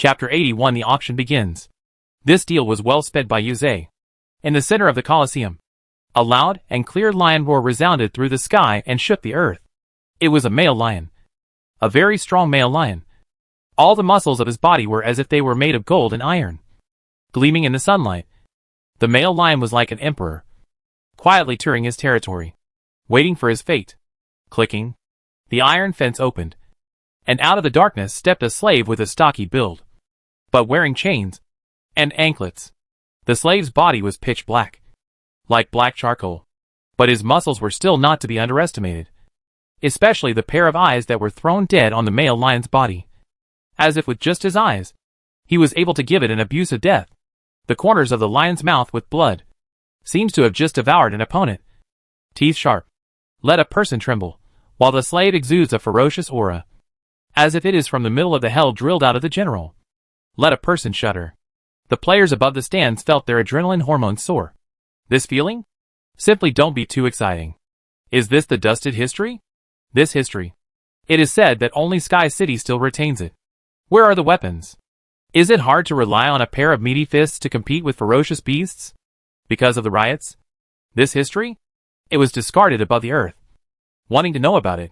Chapter 81. The auction begins. This deal was well sped by Yuze. In the center of the Colosseum, a loud and clear lion roar resounded through the sky and shook the earth. It was a male lion. A very strong male lion. All the muscles of his body were as if they were made of gold and iron. Gleaming in the sunlight, the male lion was like an emperor, quietly touring his territory, waiting for his fate. Clicking, the iron fence opened, and out of the darkness stepped a slave with a stocky build, but wearing chains and anklets. The slave's body was pitch black, like black charcoal, but his muscles were still not to be underestimated, especially the pair of eyes that were thrown dead on the male lion's body. As if with just his eyes, he was able to give it an abusive death. The corners of the lion's mouth with blood seems to have just devoured an opponent. Teeth sharp, let a person tremble, while the slave exudes a ferocious aura, as if it is from the middle of the hell drilled out of the general. Let a person shudder. The players above the stands felt their adrenaline hormones soar. This feeling? Simply don't be too exciting. Is this the dusted history? This history. It is said that only Sky City still retains it. Where are the weapons? Is it hard to rely on a pair of meaty fists to compete with ferocious beasts? Because of the riots? This history? It was discarded above the earth. Wanting to know about it,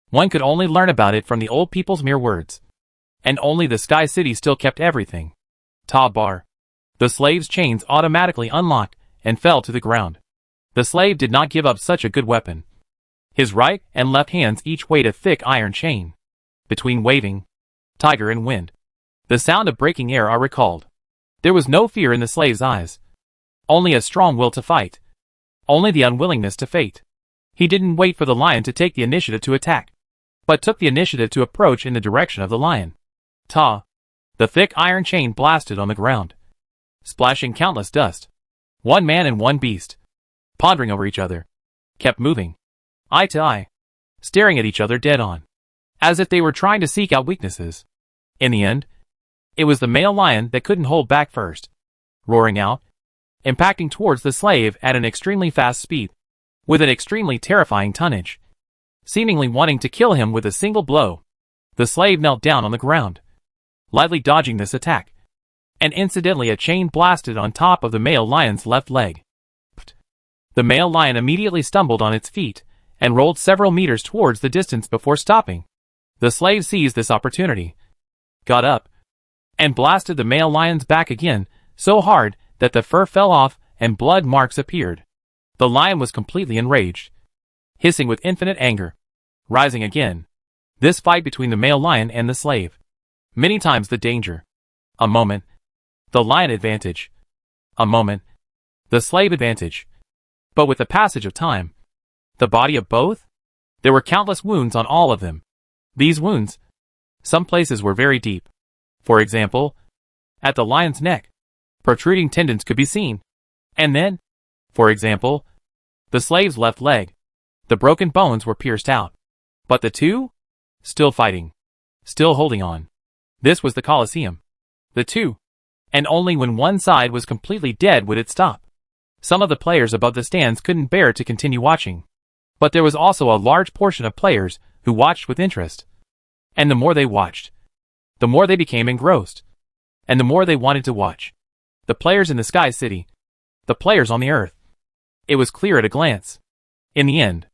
one could only learn about it from the old people's mere words. And only the Sky City still kept everything. Ta bar. The slave's chains automatically unlocked and fell to the ground. The slave did not give up such a good weapon. His right and left hands each weighed a thick iron chain. Between waving, tiger and wind, the sound of breaking air are recalled. There was no fear in the slave's eyes. Only a strong will to fight. Only the unwillingness to fate. He didn't wait for the lion to take the initiative to attack, but took the initiative to approach in the direction of the lion. Ta! The thick iron chain blasted on the ground, splashing countless dust. One man and one beast, pondering over each other, kept moving, eye to eye, staring at each other dead on, as if they were trying to seek out weaknesses. In the end, it was the male lion that couldn't hold back first, roaring out, impacting towards the slave at an extremely fast speed, with an extremely terrifying tonnage, seemingly wanting to kill him with a single blow. The slave knelt down on the ground, lightly dodging this attack, and incidentally a chain blasted on top of the male lion's left leg. The male lion immediately stumbled on its feet and rolled several meters towards the distance before stopping. The slave seized this opportunity, got up, and blasted the male lion's back again so hard that the fur fell off and blood marks appeared. The lion was completely enraged, hissing with infinite anger, rising again. This fight between the male lion and the slave. Many times the danger. A moment, the lion advantage. A moment, the slave advantage. But with the passage of time, the body of both? There were countless wounds on all of them. These wounds, some places were very deep. For example, at the lion's neck, protruding tendons could be seen. And then, for example, the slave's left leg, the broken bones were pierced out. But the two? Still fighting. Still holding on. This was the Colosseum. The two. And only when one side was completely dead would it stop. Some of the players above the stands couldn't bear to continue watching. But there was also a large portion of players who watched with interest. And the more they watched, the more they became engrossed. And the more they wanted to watch. The players in the Sky City. The players on the earth. It was clear at a glance. In the end,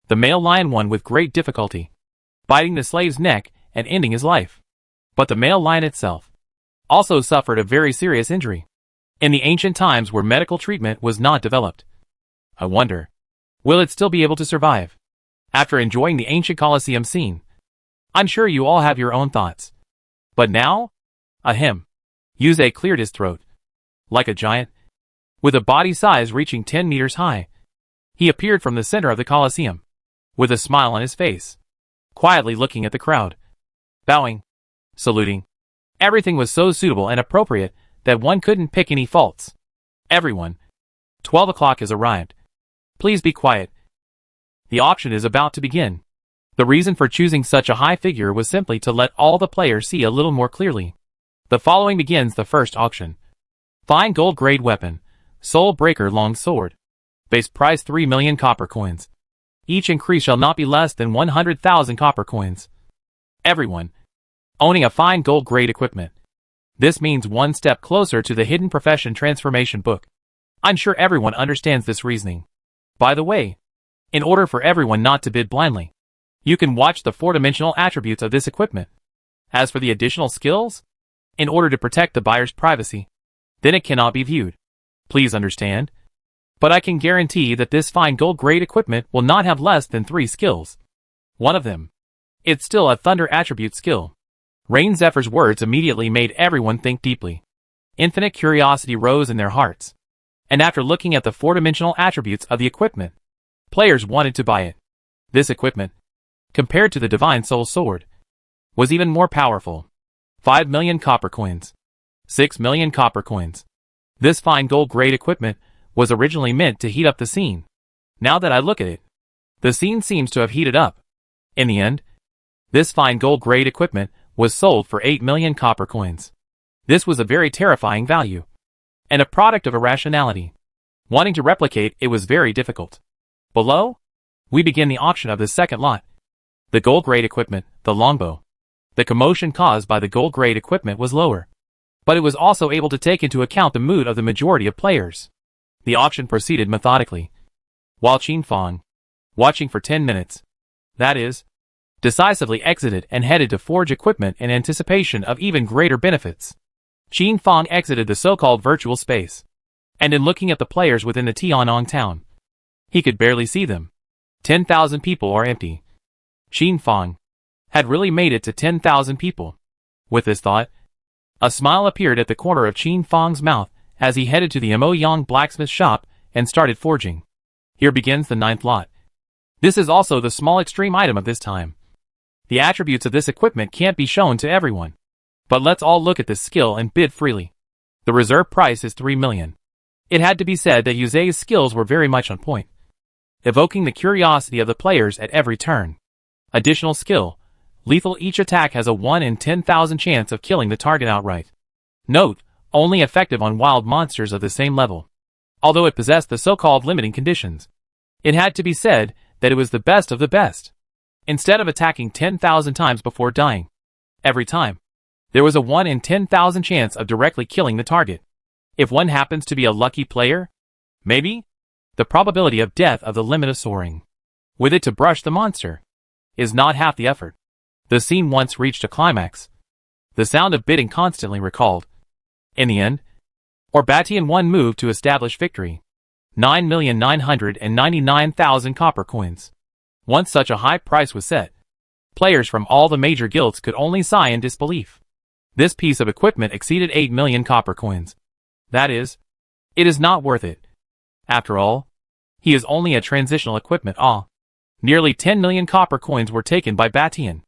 the male lion won with great difficulty, biting the slave's neck and ending his life. But the male lion itself also suffered a very serious injury. In the ancient times where medical treatment was not developed. I wonder, will it still be able to survive? After enjoying the ancient Colosseum scene, I'm sure you all have your own thoughts. But now? Ahem. Yuze cleared his throat. Like a giant, with a body size reaching 10 meters high, he appeared from the center of the Colosseum, with a smile on his face, quietly looking at the crowd, bowing, saluting. Everything was so suitable and appropriate that one couldn't pick any faults. Everyone, 12 o'clock has arrived. Please be quiet. The auction is about to begin. The reason for choosing such a high figure was simply to let all the players see a little more clearly. The following begins the first auction. Fine gold grade weapon, Soul Breaker long sword. Base price 3 million copper coins. Each increase shall not be less than 100,000 copper coins. Everyone owning a fine gold grade equipment This means one step closer to the hidden profession transformation book. I'm sure everyone understands this reasoning. By the way, in order for everyone not to bid blindly, you can watch the four-dimensional attributes of this equipment. As for the additional skills, in order to protect the buyer's privacy, then it cannot be viewed. Please understand. But I can guarantee that this fine gold-grade equipment will not have less than 3 skills. One of them. It's still a thunder attribute skill. Rain Zephyr's words immediately made everyone think deeply. Infinite curiosity rose in their hearts. And after looking at the four-dimensional attributes of the equipment, players wanted to buy it. This equipment, compared to the Divine Soul Sword, was even more powerful. 5 million copper coins. 6 million copper coins. This fine gold-grade equipment was originally meant to heat up the scene. Now that I look at it, the scene seems to have heated up. In the end, this fine gold-grade equipment was sold for 8 million copper coins. This was a very terrifying value, and a product of irrationality. Wanting to replicate it was very difficult. Below, we begin the auction of the second lot. The gold-grade equipment, the longbow. The commotion caused by the gold-grade equipment was lower, but it was also able to take into account the mood of the majority of players. The auction proceeded methodically, while Qin Fang, watching for 10 minutes, that is, decisively exited and headed to forge equipment in anticipation of even greater benefits. Qin Fang exited the so-called virtual space, and in looking at the players within the Tiannong town, he could barely see them. 10,000 people are empty. Qin Fang had really made it to 10,000 people. With this thought, a smile appeared at the corner of Qin Fang's mouth as he headed to the Moyang blacksmith shop and started forging. Here begins the 9th lot. This is also the small extreme item of this time. The attributes of this equipment can't be shown to everyone. But let's all look at this skill and bid freely. The reserve price is 3 million. It had to be said that Yuzei's skills were very much on point, evoking the curiosity of the players at every turn. Additional skill. Lethal. Each attack has a 1 in 10,000 chance of killing the target outright. Note, only effective on wild monsters of the same level. Although it possessed the so-called limiting conditions, it had to be said that it was the best of the best. Instead of attacking 10,000 times before dying, every time, there was a 1 in 10,000 chance of directly killing the target. If one happens to be a lucky player, maybe, the probability of death of the limit of soaring, with it to brush the monster, is not half the effort. The scene once reached a climax. The sound of bidding constantly recalled. In the end, Orbatian won move to establish victory. 9,999,000 copper coins. Once such a high price was set, players from all the major guilds could only sigh in disbelief. This piece of equipment exceeded 8 million copper coins. That is, it is not worth it. After all, he is only a transitional equipment. Nearly 10 million copper coins were taken by Batian.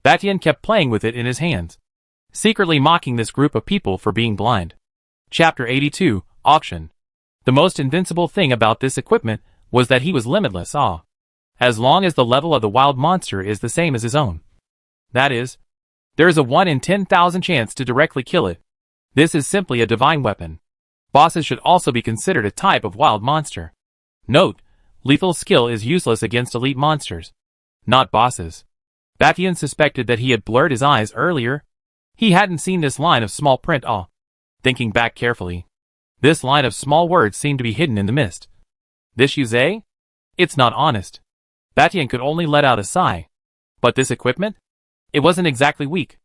Batian kept playing with it in his hands, secretly mocking this group of people for being blind. Chapter 82, Auction. The most invincible thing about this equipment was that he was limitless. As long as the level of the wild monster is the same as his own. That is, there is a 1 in 10,000 chance to directly kill it. This is simply a divine weapon. Bosses should also be considered a type of wild monster. Note, lethal skill is useless against elite monsters, not bosses. Batian suspected that he had blurred his eyes earlier. He hadn't seen this line of small print. Thinking back carefully, this line of small words seemed to be hidden in the mist. This Yuzei? It's not honest. Batian could only let out a sigh. But this equipment? It wasn't exactly weak.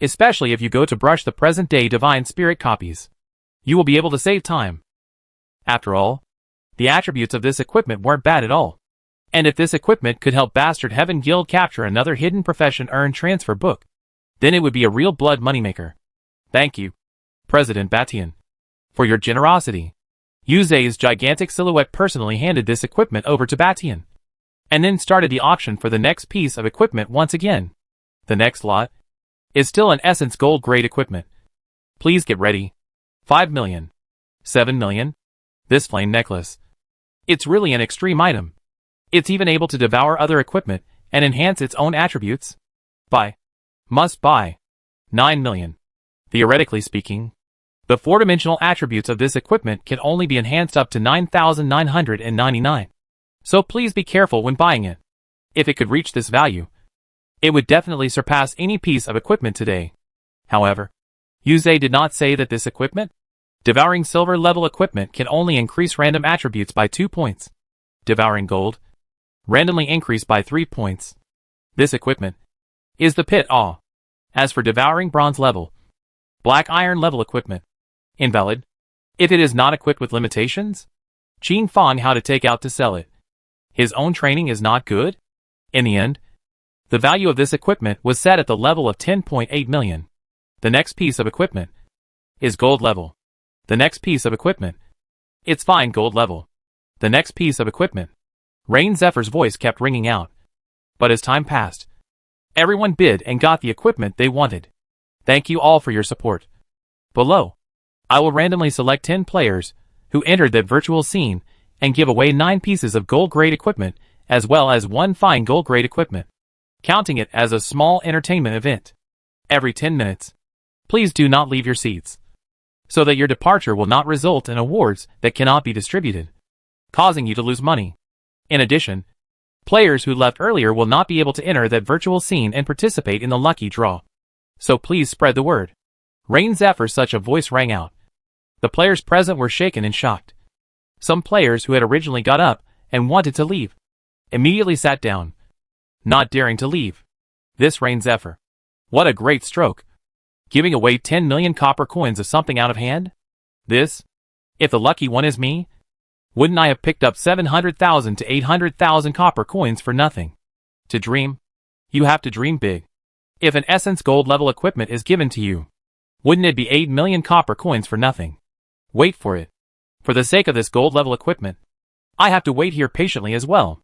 Especially if you go to brush the present-day Divine Spirit copies. You will be able to save time. After all, the attributes of this equipment weren't bad at all. And if this equipment could help Bastard Heaven Guild capture another hidden profession earn transfer book, then it would be a real blood moneymaker. Thank you, President Batian, for your generosity. Yuzei's gigantic silhouette personally handed this equipment over to Batian, and then started the auction for the next piece of equipment once again. The next lot is still an essence gold-grade equipment. Please get ready. 5 million. 7 million. This flame necklace. It's really an extreme item. It's even able to devour other equipment and enhance its own attributes. Buy. Must buy. 9 million. Theoretically speaking, the four-dimensional attributes of this equipment can only be enhanced up to 9,999. So please be careful when buying it. If it could reach this value, it would definitely surpass any piece of equipment today. However, Yuze did not say that this equipment? Devouring silver level equipment can only increase random attributes by 2 points. Devouring gold? Randomly increased by 3 points. This equipment is the pit awe. As for devouring bronze level, black iron level equipment, invalid. If it is not equipped with limitations, Qin Fang how to take out to sell it. His own training is not good? In the end, the value of this equipment was set at the level of 10.8 million. The next piece of equipment is gold level. The next piece of equipment, it's fine gold level. The next piece of equipment. Rain Zephyr's voice kept ringing out. But as time passed, everyone bid and got the equipment they wanted. Thank you all for your support. Below, I will randomly select 10 players who entered that virtual scene and give away 9 pieces of gold-grade equipment as well as 1 fine gold-grade equipment, counting it as a small entertainment event. Every 10 minutes. Please do not leave your seats, so that your departure will not result in awards that cannot be distributed, causing you to lose money. In addition, players who left earlier will not be able to enter that virtual scene and participate in the lucky draw. So please spread the word. Rain Zephyr such a voice rang out. The players present were shaken and shocked. Some players who had originally got up and wanted to leave immediately sat down, not daring to leave. This Rain Zephyr. What a great stroke. Giving away 10 million copper coins of something out of hand? This? If the lucky one is me, wouldn't I have picked up 700,000 to 800,000 copper coins for nothing? To dream? You have to dream big. If an essence gold level equipment is given to you, wouldn't it be 8 million copper coins for nothing? Wait for it. For the sake of this gold level equipment, I have to wait here patiently as well.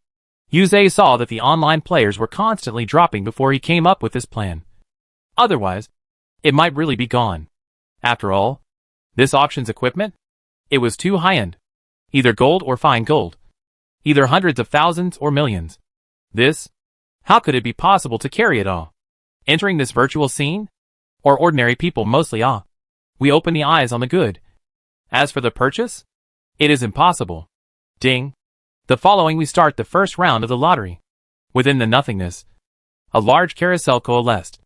Yuze saw that the online players were constantly dropping before he came up with this plan. Otherwise, it might really be gone. After all, this auction's equipment? It was too high-end. Either gold or fine gold. Either hundreds of thousands or millions. This? How could it be possible to carry it all? Entering this virtual scene? Or ordinary people mostly ah. We open the eyes on the good. As for the purchase? It is impossible. Ding. The following we start the first round of the lottery. Within the nothingness, a large carousel coalesced.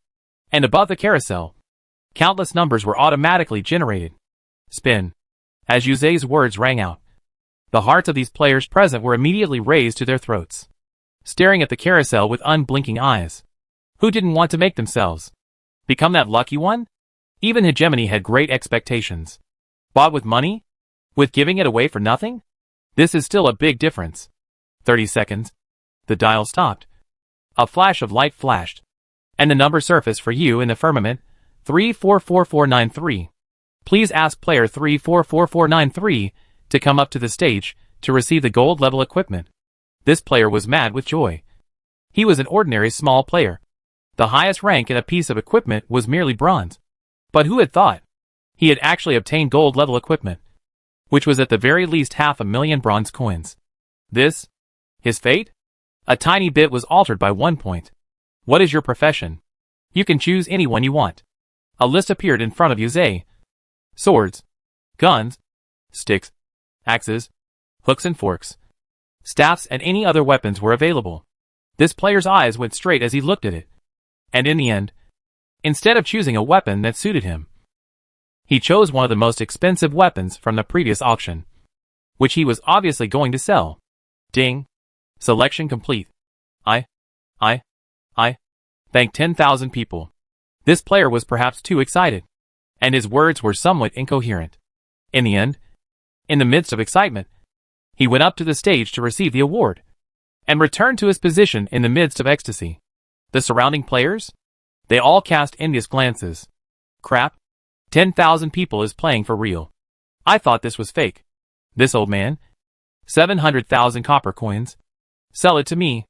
And above the carousel, countless numbers were automatically generated. Spin. As Yuze's words rang out, the hearts of these players present were immediately raised to their throats, staring at the carousel with unblinking eyes. Who didn't want to make themselves become that lucky one? Even Hegemony had great expectations. Bought with money? With giving it away for nothing? This is still a big difference. 30 seconds. The dial stopped. A flash of light flashed, and the number surfaced for you in the firmament, 344493. Please ask player 344493 to come up to the stage to receive the gold level equipment. This player was mad with joy. He was an ordinary small player. The highest rank in a piece of equipment was merely bronze. But who had thought? He had actually obtained gold level equipment, which was at the very least 500,000 bronze coins. This? His fate? A tiny bit was altered by 1 point. What is your profession? You can choose anyone you want. A list appeared in front of Yuze. Swords, guns, sticks, axes, hooks and forks, staffs and any other weapons were available. This player's eyes went straight as he looked at it. And in the end, instead of choosing a weapon that suited him, he chose one of the most expensive weapons from the previous auction, which he was obviously going to sell. Ding. Selection complete. I thank 10,000 people. This player was perhaps too excited, and his words were somewhat incoherent. In the end, in the midst of excitement, he went up to the stage to receive the award, and returned to his position in the midst of ecstasy. The surrounding players? They all cast envious glances. Crap. 10,000 people is playing for real. I thought this was fake. This old man? 700,000 copper coins. Sell it to me.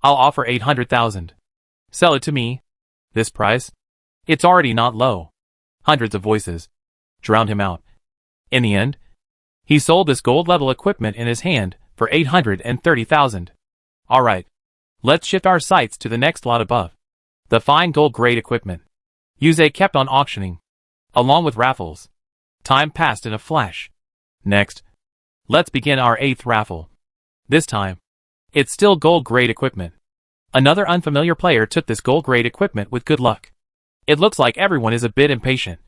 I'll offer 800,000. Sell it to me. This price? It's already not low. Hundreds of voices drowned him out. In the end, he sold this gold level equipment in his hand for 830,000. Alright. Let's shift our sights to the next lot above. The fine gold grade equipment. Yuze kept on auctioning, along with raffles. Time passed in a flash. Next, let's begin our 8th raffle. This time, it's still gold grade equipment. Another unfamiliar player took this gold grade equipment with good luck. It looks like everyone is a bit impatient.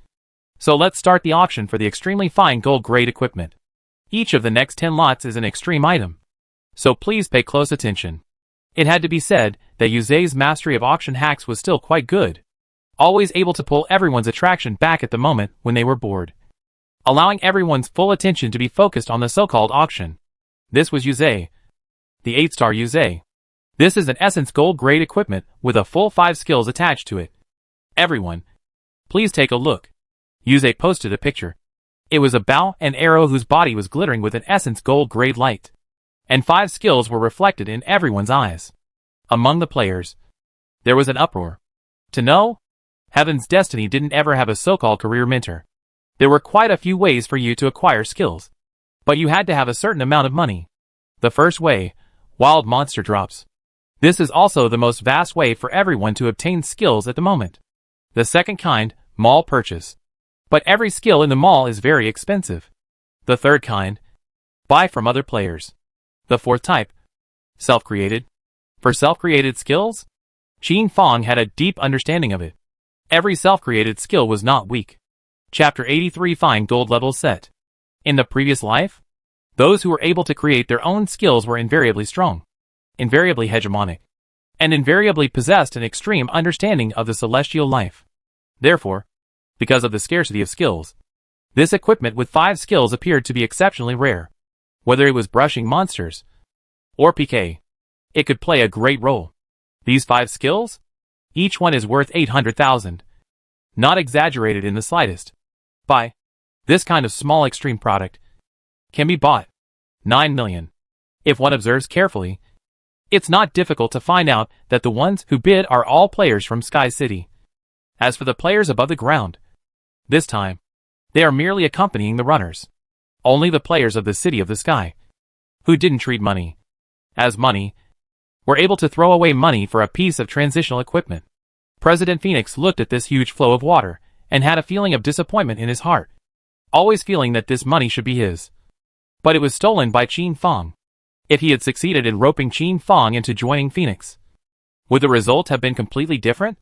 So let's start the auction for the extremely fine gold grade equipment. Each of the next 10 lots is an extreme item. So please pay close attention. It had to be said that Yuze's mastery of auction hacks was still quite good. Always able to pull everyone's attraction back at the moment when they were bored. Allowing everyone's full attention to be focused on the so-called auction. This was Yuze. The 8-star Yuze. This is an Essence Gold grade equipment with a full 5 skills attached to it. Everyone, please take a look. Yuze posted a picture. It was a bow and arrow whose body was glittering with an Essence Gold grade light. And 5 skills were reflected in everyone's eyes. Among the players, there was an uproar. To know? Heaven's Destiny didn't ever have a so-called career mentor. There were quite a few ways for you to acquire skills. But you had to have a certain amount of money. The first way, wild monster drops. This is also the most vast way for everyone to obtain skills at the moment. The second kind, mall purchase. But every skill in the mall is very expensive. The third kind, buy from other players. The fourth type, self-created. For self-created skills, Qin Fong had a deep understanding of it. Every self-created skill was not weak. Chapter 83 Fine Gold Level Set. In the previous life, those who were able to create their own skills were invariably strong, invariably hegemonic, and invariably possessed an extreme understanding of the celestial life. Therefore, because of the scarcity of skills, this equipment with 5 skills appeared to be exceptionally rare. Whether it was brushing monsters or PK, it could play a great role. These 5 skills? Each one is worth 800,000. Not exaggerated in the slightest. Buy. This kind of small extreme product can be bought. 9 million. If one observes carefully, it's not difficult to find out that the ones who bid are all players from Sky City. As for the players above the ground, this time, they are merely accompanying the runners. Only the players of the City of the Sky, who didn't treat money as money, were able to throw away money for a piece of transitional equipment. President Phoenix looked at this huge flow of water and had a feeling of disappointment in his heart, always feeling that this money should be his. But it was stolen by Qin Fong. If he had succeeded in roping Qin Fong into joining Phoenix, would the result have been completely different?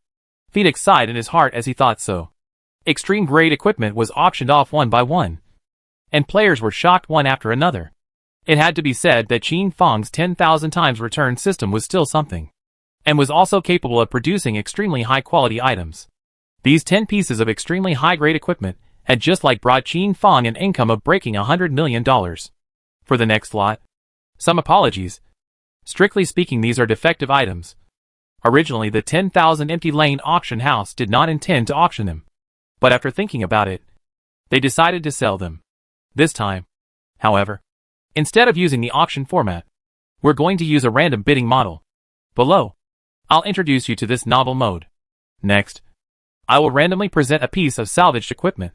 Phoenix sighed in his heart as he thought so. Extreme grade equipment was auctioned off one by one, and players were shocked one after another. It had to be said that Qin Fong's 10,000 times return system was still something, and was also capable of producing extremely high-quality items. These 10 pieces of extremely high-grade equipment had just like brought Qin Fong an income of breaking $100 million. For the next lot, some apologies. Strictly speaking, these are defective items. Originally, the 10,000 Empty Lane auction house did not intend to auction them, but after thinking about it, they decided to sell them. This time, however, instead of using the auction format, we're going to use a random bidding model. Below, I'll introduce you to this novel mode. Next, I will randomly present a piece of salvaged equipment.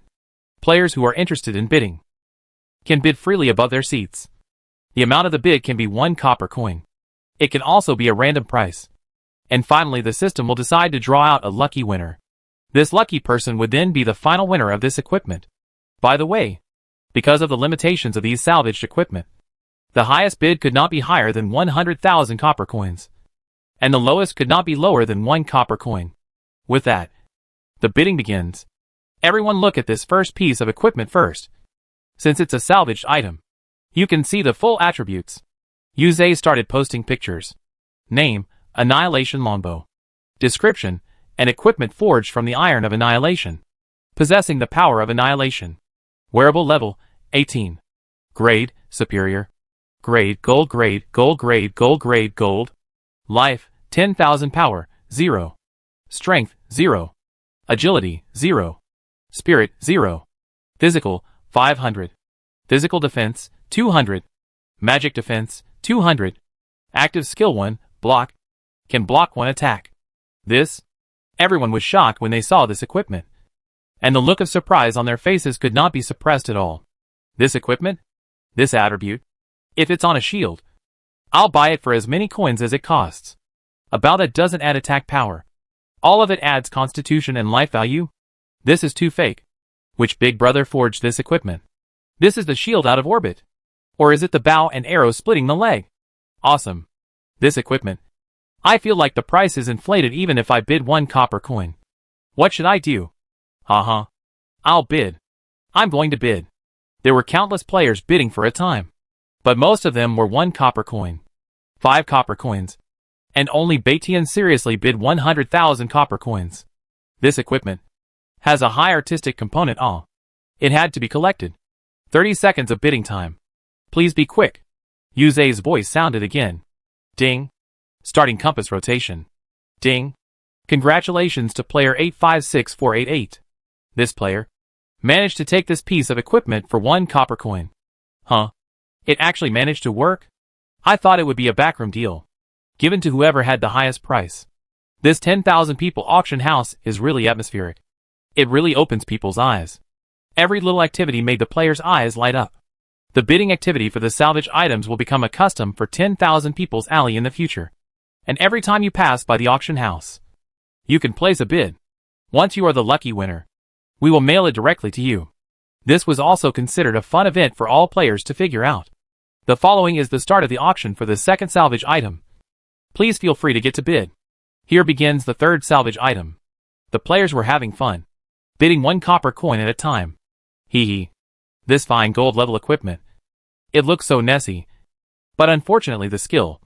Players who are interested in bidding can bid freely above their seats. The amount of the bid can be 1 copper coin. It can also be a random price. And finally, the system will decide to draw out a lucky winner. This lucky person would then be the final winner of this equipment. By the way, because of the limitations of these salvaged equipment, the highest bid could not be higher than 100,000 copper coins, and the lowest could not be lower than 1 copper coin. With that, the bidding begins. Everyone look at this first piece of equipment first. Since it's a salvaged item, you can see the full attributes. Yuze started posting pictures. Name, Annihilation Longbow. Description, an equipment forged from the iron of annihilation, possessing the power of annihilation. Wearable level, 18. Grade, superior. Grade, gold grade, gold grade, gold grade, gold. Life, 10,000 power, 0. Strength, 0. Agility, 0. Spirit, 0. Physical, 500. Physical defense, 200. Magic defense, 200. Active skill 1, block. Can block 1 attack. This? Everyone was shocked when they saw this equipment, and the look of surprise on their faces could not be suppressed at all. This equipment? This attribute? If it's on a shield, I'll buy it for as many coins as it costs. About a dozen add attack power. All of it adds constitution and life value. This is too fake. Which big brother forged this equipment? This is the shield out of orbit. Or is it the bow and arrow splitting the leg? Awesome. This equipment. I feel like the price is inflated even if I bid 1 copper coin. What should I do? Haha. I'll bid. I'm going to bid. There were countless players bidding for a time. But most of them were 1 copper coin. 5 copper coins. And only EP81 seriously bid 100,000 copper coins. This equipment has a high artistic component. It had to be collected. 30 seconds of bidding time. Please be quick. Yuze's voice sounded again. Ding. Starting compass rotation. Ding. Congratulations to player 856488. This player managed to take this piece of equipment for 1 copper coin. Huh? It actually managed to work? I thought it would be a backroom deal, given to whoever had the highest price. This 10,000 people auction house is really atmospheric. It really opens people's eyes. Every little activity made the players' eyes light up. The bidding activity for the salvage items will become a custom for 10,000 people's alley in the future. And every time you pass by the auction house, you can place a bid. Once you are the lucky winner, we will mail it directly to you. This was also considered a fun event for all players to figure out. The following is the start of the auction for the second salvage item. Please feel free to get to bid. Here begins the third salvage item. The players were having fun, bidding 1 copper coin at a time. Hee hee. This fine gold level equipment. It looks so messy. But unfortunately the skill.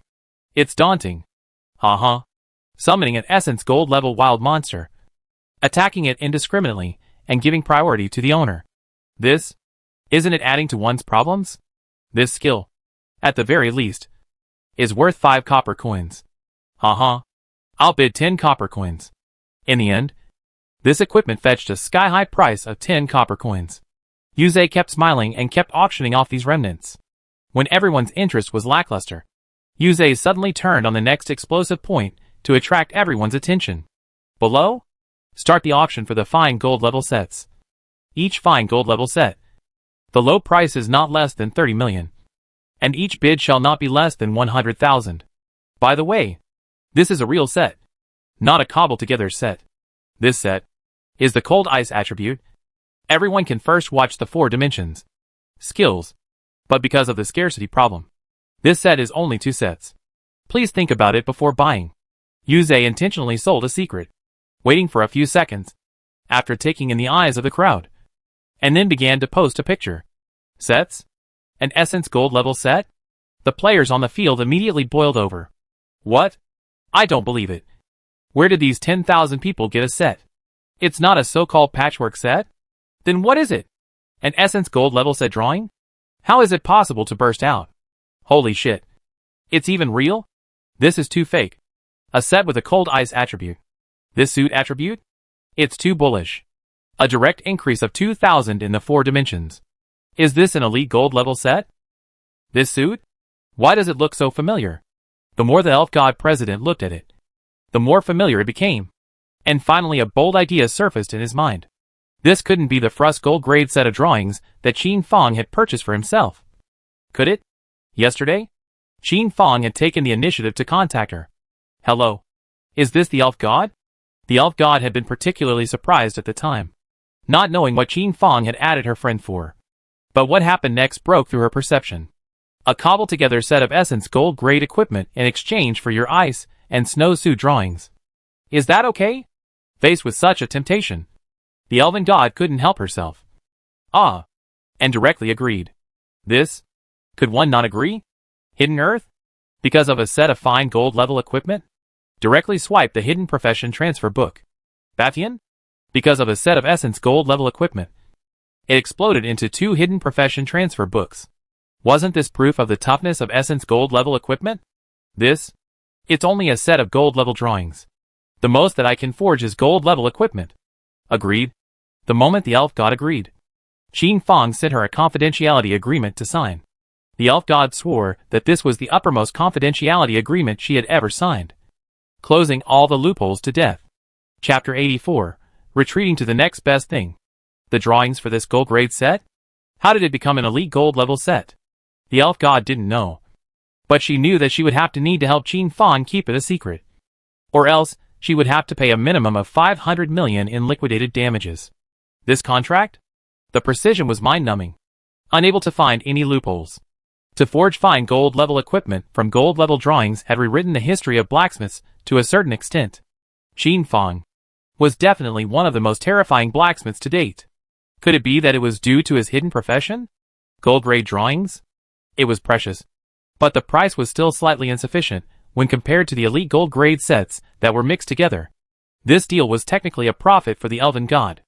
It's daunting. Summoning an essence gold level wild monster. Attacking it indiscriminately and giving priority to the owner. This, isn't it adding to one's problems? This skill, at the very least, is worth 5 copper coins. I'll bid 10 copper coins. In the end, this equipment fetched a sky-high price of 10 copper coins. Yuze kept smiling and kept auctioning off these remnants. When everyone's interest was lackluster, Yuze suddenly turned on the next explosive point to attract everyone's attention. Below, start the auction for the fine gold level sets. Each fine gold level set. The low price is not less than 30 million. And each bid shall not be less than 100,000. By the way, this is a real set, not a cobbled together set. This set is the cold ice attribute. Everyone can first watch the 4 dimensions. Skills. But because of the scarcity problem, this set is only 2 sets. Please think about it before buying. Yuze intentionally sold a secret, waiting for a few seconds, after taking in the eyes of the crowd, and then began to post a picture. Sets? An essence gold level set? The players on the field immediately boiled over. What? I don't believe it. Where did these 10,000 people get a set? It's not a so-called patchwork set? Then what is it? An essence gold level set drawing? How is it possible to burst out? Holy shit. It's even real? This is too fake. A set with a cold ice attribute. This suit attribute? It's too bullish. A direct increase of 2,000 in the 4 dimensions. Is this an elite gold level set? This suit? Why does it look so familiar? The more the elf god president looked at it, the more familiar it became. And finally a bold idea surfaced in his mind. This couldn't be the Frust gold grade set of drawings that Qin Fong had purchased for himself. Could it? Yesterday, Qin Fong had taken the initiative to contact her. Hello. Is this the elf god? The elf god had been particularly surprised at the time, not knowing what Qin Fong had added her friend for. But what happened next broke through her perception. A cobbled-together set of essence gold-grade equipment in exchange for your ice and snow suit drawings. Is that okay? Faced with such a temptation, the elven god couldn't help herself. And directly agreed. This? Could one not agree? Hidden Earth? Because of a set of fine gold-level equipment? Directly swipe the Hidden Profession transfer book. Bathian? Because of a set of essence gold-level equipment. It exploded into 2 Hidden Profession transfer books. Wasn't this proof of the toughness of essence gold-level equipment? This? It's only a set of gold-level drawings. The most that I can forge is gold-level equipment. Agreed. The moment the elf god agreed, Qin Fong sent her a confidentiality agreement to sign. The elf god swore that this was the uppermost confidentiality agreement she had ever signed, closing all the loopholes to death. Chapter 84, Retreating to the next best thing. The drawings for this gold grade set? How did it become an elite gold level set? The elf god didn't know. But she knew that she would have to need to help Qin Fong keep it a secret. Or else, she would have to pay a minimum of 500 million in liquidated damages. This contract? The precision was mind-numbing. Unable to find any loopholes. To forge fine gold-level equipment from gold-level drawings had rewritten the history of blacksmiths to a certain extent. Qin Fong was definitely one of the most terrifying blacksmiths to date. Could it be that it was due to his hidden profession? Gold-grade drawings? It was precious. But the price was still slightly insufficient when compared to the elite gold-grade sets that were mixed together. This deal was technically a profit for the elven god.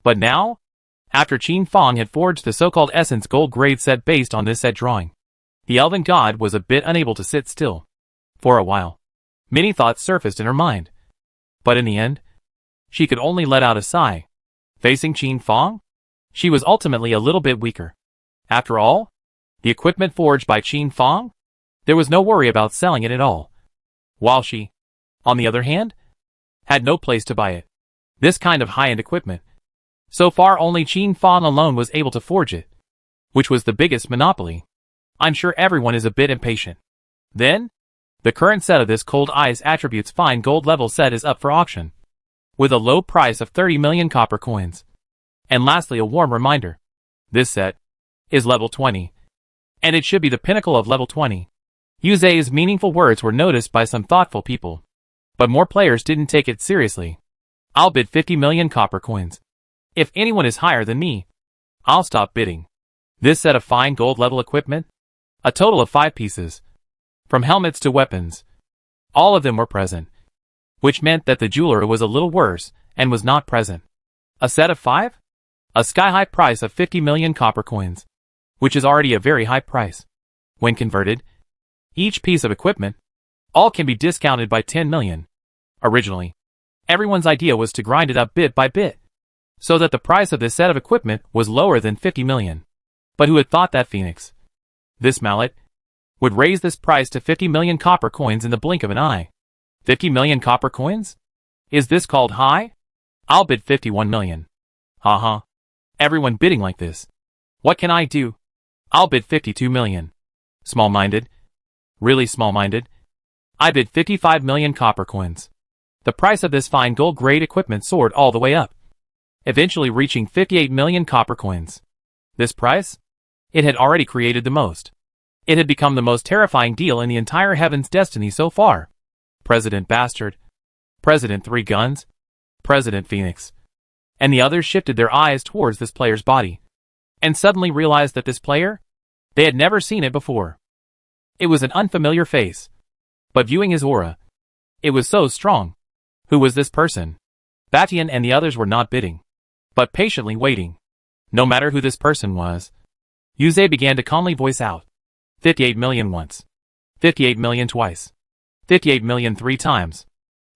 But now, after Qin Fong had forged the so-called Essence gold-grade set based on this set drawing, the elven god was a bit unable to sit still. For a while, many thoughts surfaced in her mind. But in the end, she could only let out a sigh. Facing Qin Fong, she was ultimately a little bit weaker. After all, the equipment forged by Qin Fong, there was no worry about selling it at all. While she, on the other hand, had no place to buy it. This kind of high-end equipment. So far only Qin Fong alone was able to forge it, which was the biggest monopoly. I'm sure everyone is a bit impatient. Then, the current set of this Cold Ice Attributes Fine Gold level set is up for auction, with a low price of 30 million copper coins. And lastly, a warm reminder. This set is level 20, and it should be the pinnacle of level 20. Yuze's meaningful words were noticed by some thoughtful people, but more players didn't take it seriously. I'll bid 50 million copper coins. If anyone is higher than me, I'll stop bidding. This set of fine gold level equipment, a total of 5 pieces, from helmets to weapons, all of them were present, which meant that the jeweler was a little worse and was not present. A set of 5? A sky-high price of 50 million copper coins, which is already a very high price. When converted, each piece of equipment, all can be discounted by 10 million. Originally, everyone's idea was to grind it up bit by bit, so that the price of this set of equipment was lower than 50 million. But who had thought that Phoenix, this mallet, would raise this price to 50 million copper coins in the blink of an eye? 50 million copper coins? Is this called high? I'll bid 51 million. Haha. Everyone bidding like this. What can I do? I'll bid 52 million. Small-minded. Really small-minded. I bid 55 million copper coins. The price of this fine gold-grade equipment soared all the way up, eventually reaching 58 million copper coins. This price? It had already created the most. It had become the most terrifying deal in the entire Heaven's Destiny so far. President Bastard, President Three Guns, President Phoenix, and the others shifted their eyes towards this player's body, and suddenly realized that this player, they had never seen it before. It was an unfamiliar face, but viewing his aura, it was so strong. Who was this person? Batian and the others were not bidding, but patiently waiting. No matter who this person was, Yuze began to calmly voice out. 58 million once. 58 million twice. 58 million 3 times.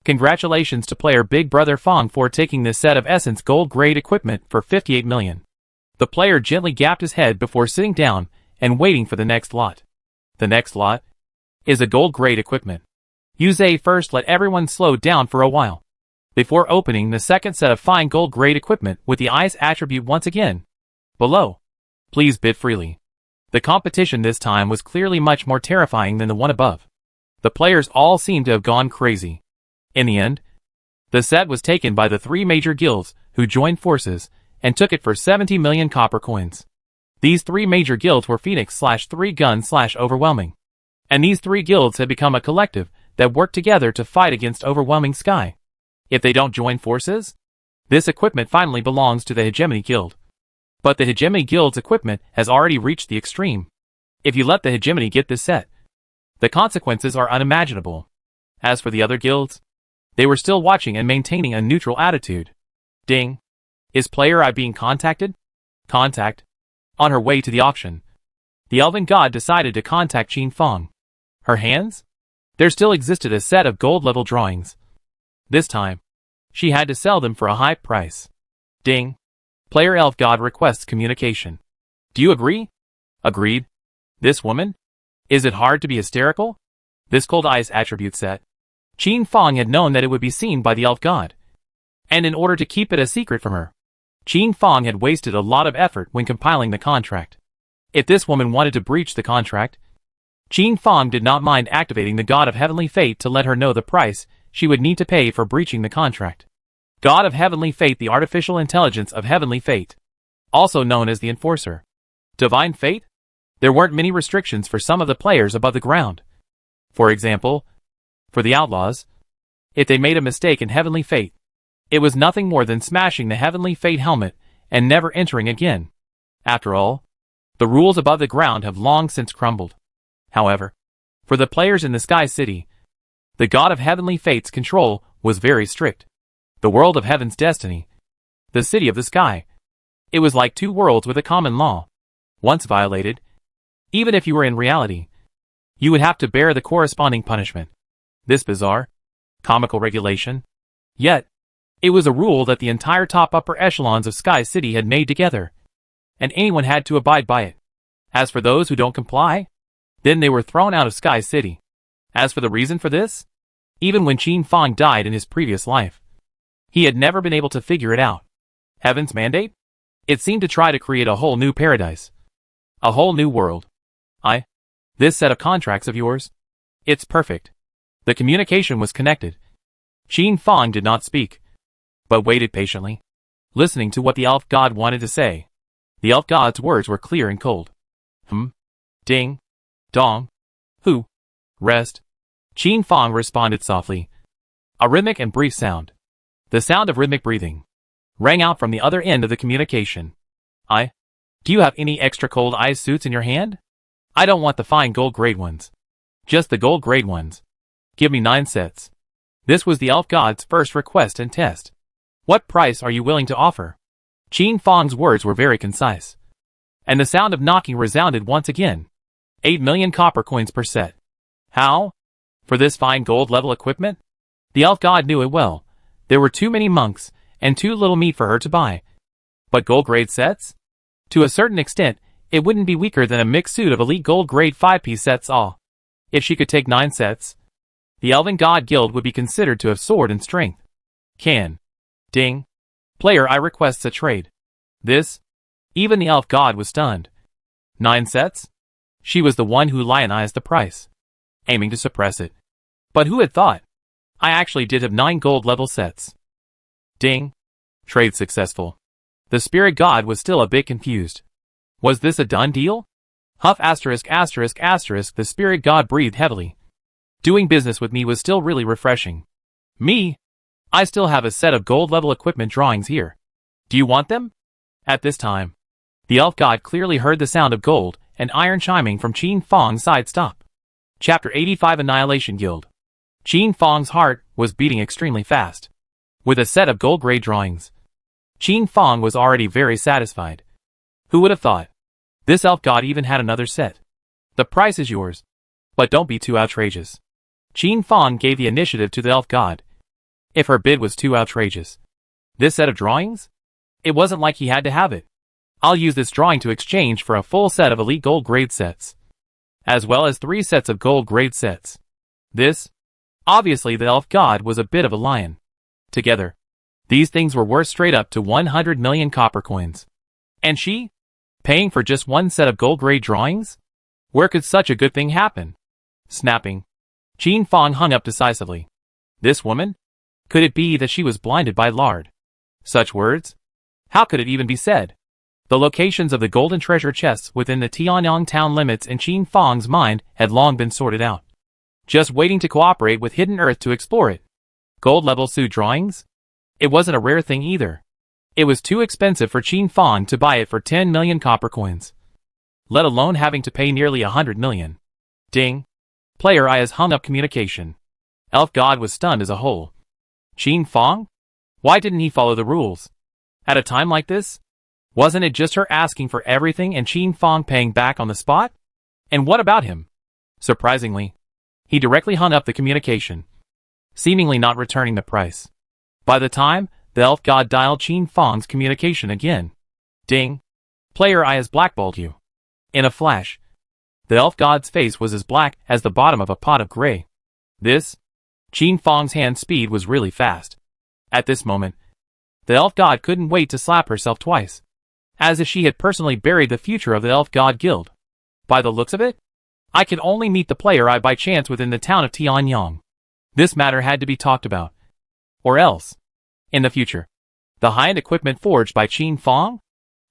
Congratulations to player Big Brother Fong for taking this set of Essence Gold grade equipment for 58 million. The player gently gapped his head before sitting down and waiting for the next lot. The next lot is a gold grade equipment. Yuze first let everyone slow down for a while, before opening the second set of fine gold grade equipment with the ice attribute once again. Below. Please bid freely. The competition this time was clearly much more terrifying than the one above. The players all seemed to have gone crazy. In the end, the set was taken by the 3 major guilds who joined forces and took it for 70 million copper coins. These 3 major guilds were Phoenix/3 Guns/Overwhelming. And these 3 guilds had become a collective that worked together to fight against Overwhelming Sky. If they don't join forces, this equipment finally belongs to the Hegemony Guild. But the Hegemony Guild's equipment has already reached the extreme. If you let the Hegemony get this set, the consequences are unimaginable. As for the other guilds, they were still watching and maintaining a neutral attitude. Ding. Is player I being contacted? Contact. On her way to the auction, the elven god decided to contact Qin Fong. Her hands? There still existed a set of gold-level drawings. This time, she had to sell them for a high price. Ding. Player elf god requests communication. Do you agree? Agreed. This woman? Is it hard to be hysterical? This Cold Ice attribute set. Qin Fong had known that it would be seen by the elf god, and in order to keep it a secret from her, Qin Fong had wasted a lot of effort when compiling the contract. If this woman wanted to breach the contract, Qin Fong did not mind activating the God of Heavenly Fate to let her know the price she would need to pay for breaching the contract. God of Heavenly Fate, the artificial intelligence of Heavenly Fate, also known as the Enforcer. Divine Fate? There weren't many restrictions for some of the players above the ground. For example, for the outlaws, if they made a mistake in Heavenly Fate, it was nothing more than smashing the Heavenly Fate helmet and never entering again. After all, the rules above the ground have long since crumbled. However, for the players in the Sky City, the god of heavenly fate's control was very strict. The world of heaven's destiny, the city of the sky. It was like two worlds with a common law. Once violated, even if you were in reality, you would have to bear the corresponding punishment. This bizarre, comical regulation. Yet, it was a rule that the entire top upper echelons of Sky City had made together, and anyone had to abide by it. As for those who don't comply, then they were thrown out of Sky City. As for the reason for this, even when Qin Fang died in his previous life, he had never been able to figure it out. Heaven's mandate? It seemed to try to create a whole new paradise. A whole new world. This set of contracts of yours? It's perfect. The communication was connected. Qin Fang did not speak, but waited patiently, listening to what the elf god wanted to say. The elf god's words were clear and cold. Ding. Dong. Who? Rest. Qin Fang responded softly. A rhythmic and brief sound. The sound of rhythmic breathing rang out from the other end of the communication. Do you have any extra cold ice suits in your hand? I don't want the fine gold grade ones. Just the gold grade ones. Give me 9 sets. This was the elf god's first request and test. What price are you willing to offer? Qin Fang's words were very concise, and the sound of knocking resounded once again. 8 million copper coins per set. How? For this fine gold level equipment? The elf god knew it well. There were too many monks, and too little meat for her to buy. But gold grade sets? To a certain extent, it wouldn't be weaker than a mixed suit of elite gold grade 5-piece sets all. If she could take 9 sets, the Elven God Guild would be considered to have soared in strength. Ding. Player I requests a trade. This? Even the elf god was stunned. 9 sets? She was the one who lionized the price, aiming to suppress it. But who had thought? I actually did have 9 gold level sets. Ding. Trade successful. The spirit god was still a bit confused. Was this a done deal? Huff asterisk asterisk asterisk. The spirit god breathed heavily. Doing business with me was still really refreshing. Me? I still have a set of gold level equipment drawings here. Do you want them? At this time, the elf god clearly heard the sound of gold and iron chiming from Qin Fang's side stop. Chapter 85 Annihilation Guild. Qin Fang's heart was beating extremely fast. With a set of gold grade drawings, Qin Fang was already very satisfied. Who would have thought? This elf god even had another set. The price is yours, but don't be too outrageous. Qin Fang gave the initiative to the elf god. If her bid was too outrageous. This set of drawings? It wasn't like he had to have it. I'll use this drawing to exchange for a full set of elite gold grade sets, as well as 3 sets of gold grade sets. This? Obviously the elf god was a bit of a lion. Together, these things were worth straight up to 100 million copper coins. And she? Paying for just 1 set of gold grade drawings? Where could such a good thing happen? Snapping, Qin Fang hung up decisively. This woman? Could it be that she was blinded by lard? Such words? How could it even be said? The locations of the golden treasure chests within the Tianyang town limits in Qin Fang's mind had long been sorted out, just waiting to cooperate with Hidden Earth to explore it. Gold level suit drawings? It wasn't a rare thing either. It was too expensive for Qin Fang to buy it for 10 million copper coins, let alone having to pay nearly 100 million. Ding. Player I has hung up communication. Elf God was stunned as a whole. Qin Fang? Why didn't he follow the rules? At a time like this? Wasn't it just her asking for everything and Qin Fang paying back on the spot? And what about him? Surprisingly, he directly hung up the communication, seemingly not returning the price. By the time the elf god dialed Qin Fang's communication again. Ding. Player I has blackballed you. In a flash, the elf god's face was as black as the bottom of a pot of gray. This? Qin Fang's hand speed was really fast. At this moment, the elf god couldn't wait to slap herself twice, as if she had personally buried the future of the elf god guild. By the looks of it, I could only meet the player I by chance within the town of Tianyang. This matter had to be talked about. Or else, in the future, the high-end equipment forged by Qin Fang?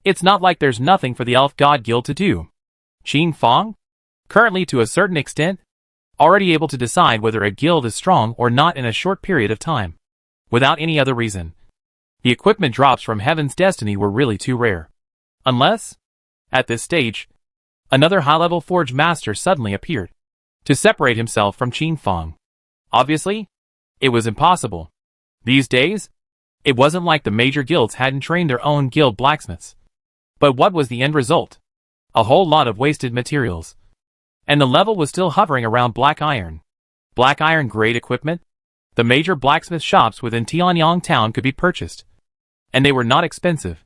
It's not like there's nothing for the elf god guild to do. Qin Fang? Currently to a certain extent, already able to decide whether a guild is strong or not in a short period of time, without any other reason. The equipment drops from Heaven's Destiny were really too rare. Unless, at this stage, another high-level Forge Master suddenly appeared to separate himself from Qin Fang. Obviously, it was impossible. These days, it wasn't like the major guilds hadn't trained their own guild blacksmiths. But what was the end result? A whole lot of wasted materials. And the level was still hovering around black iron. Black iron grade equipment? The major blacksmith shops within Tianyang town could be purchased. And they were not expensive.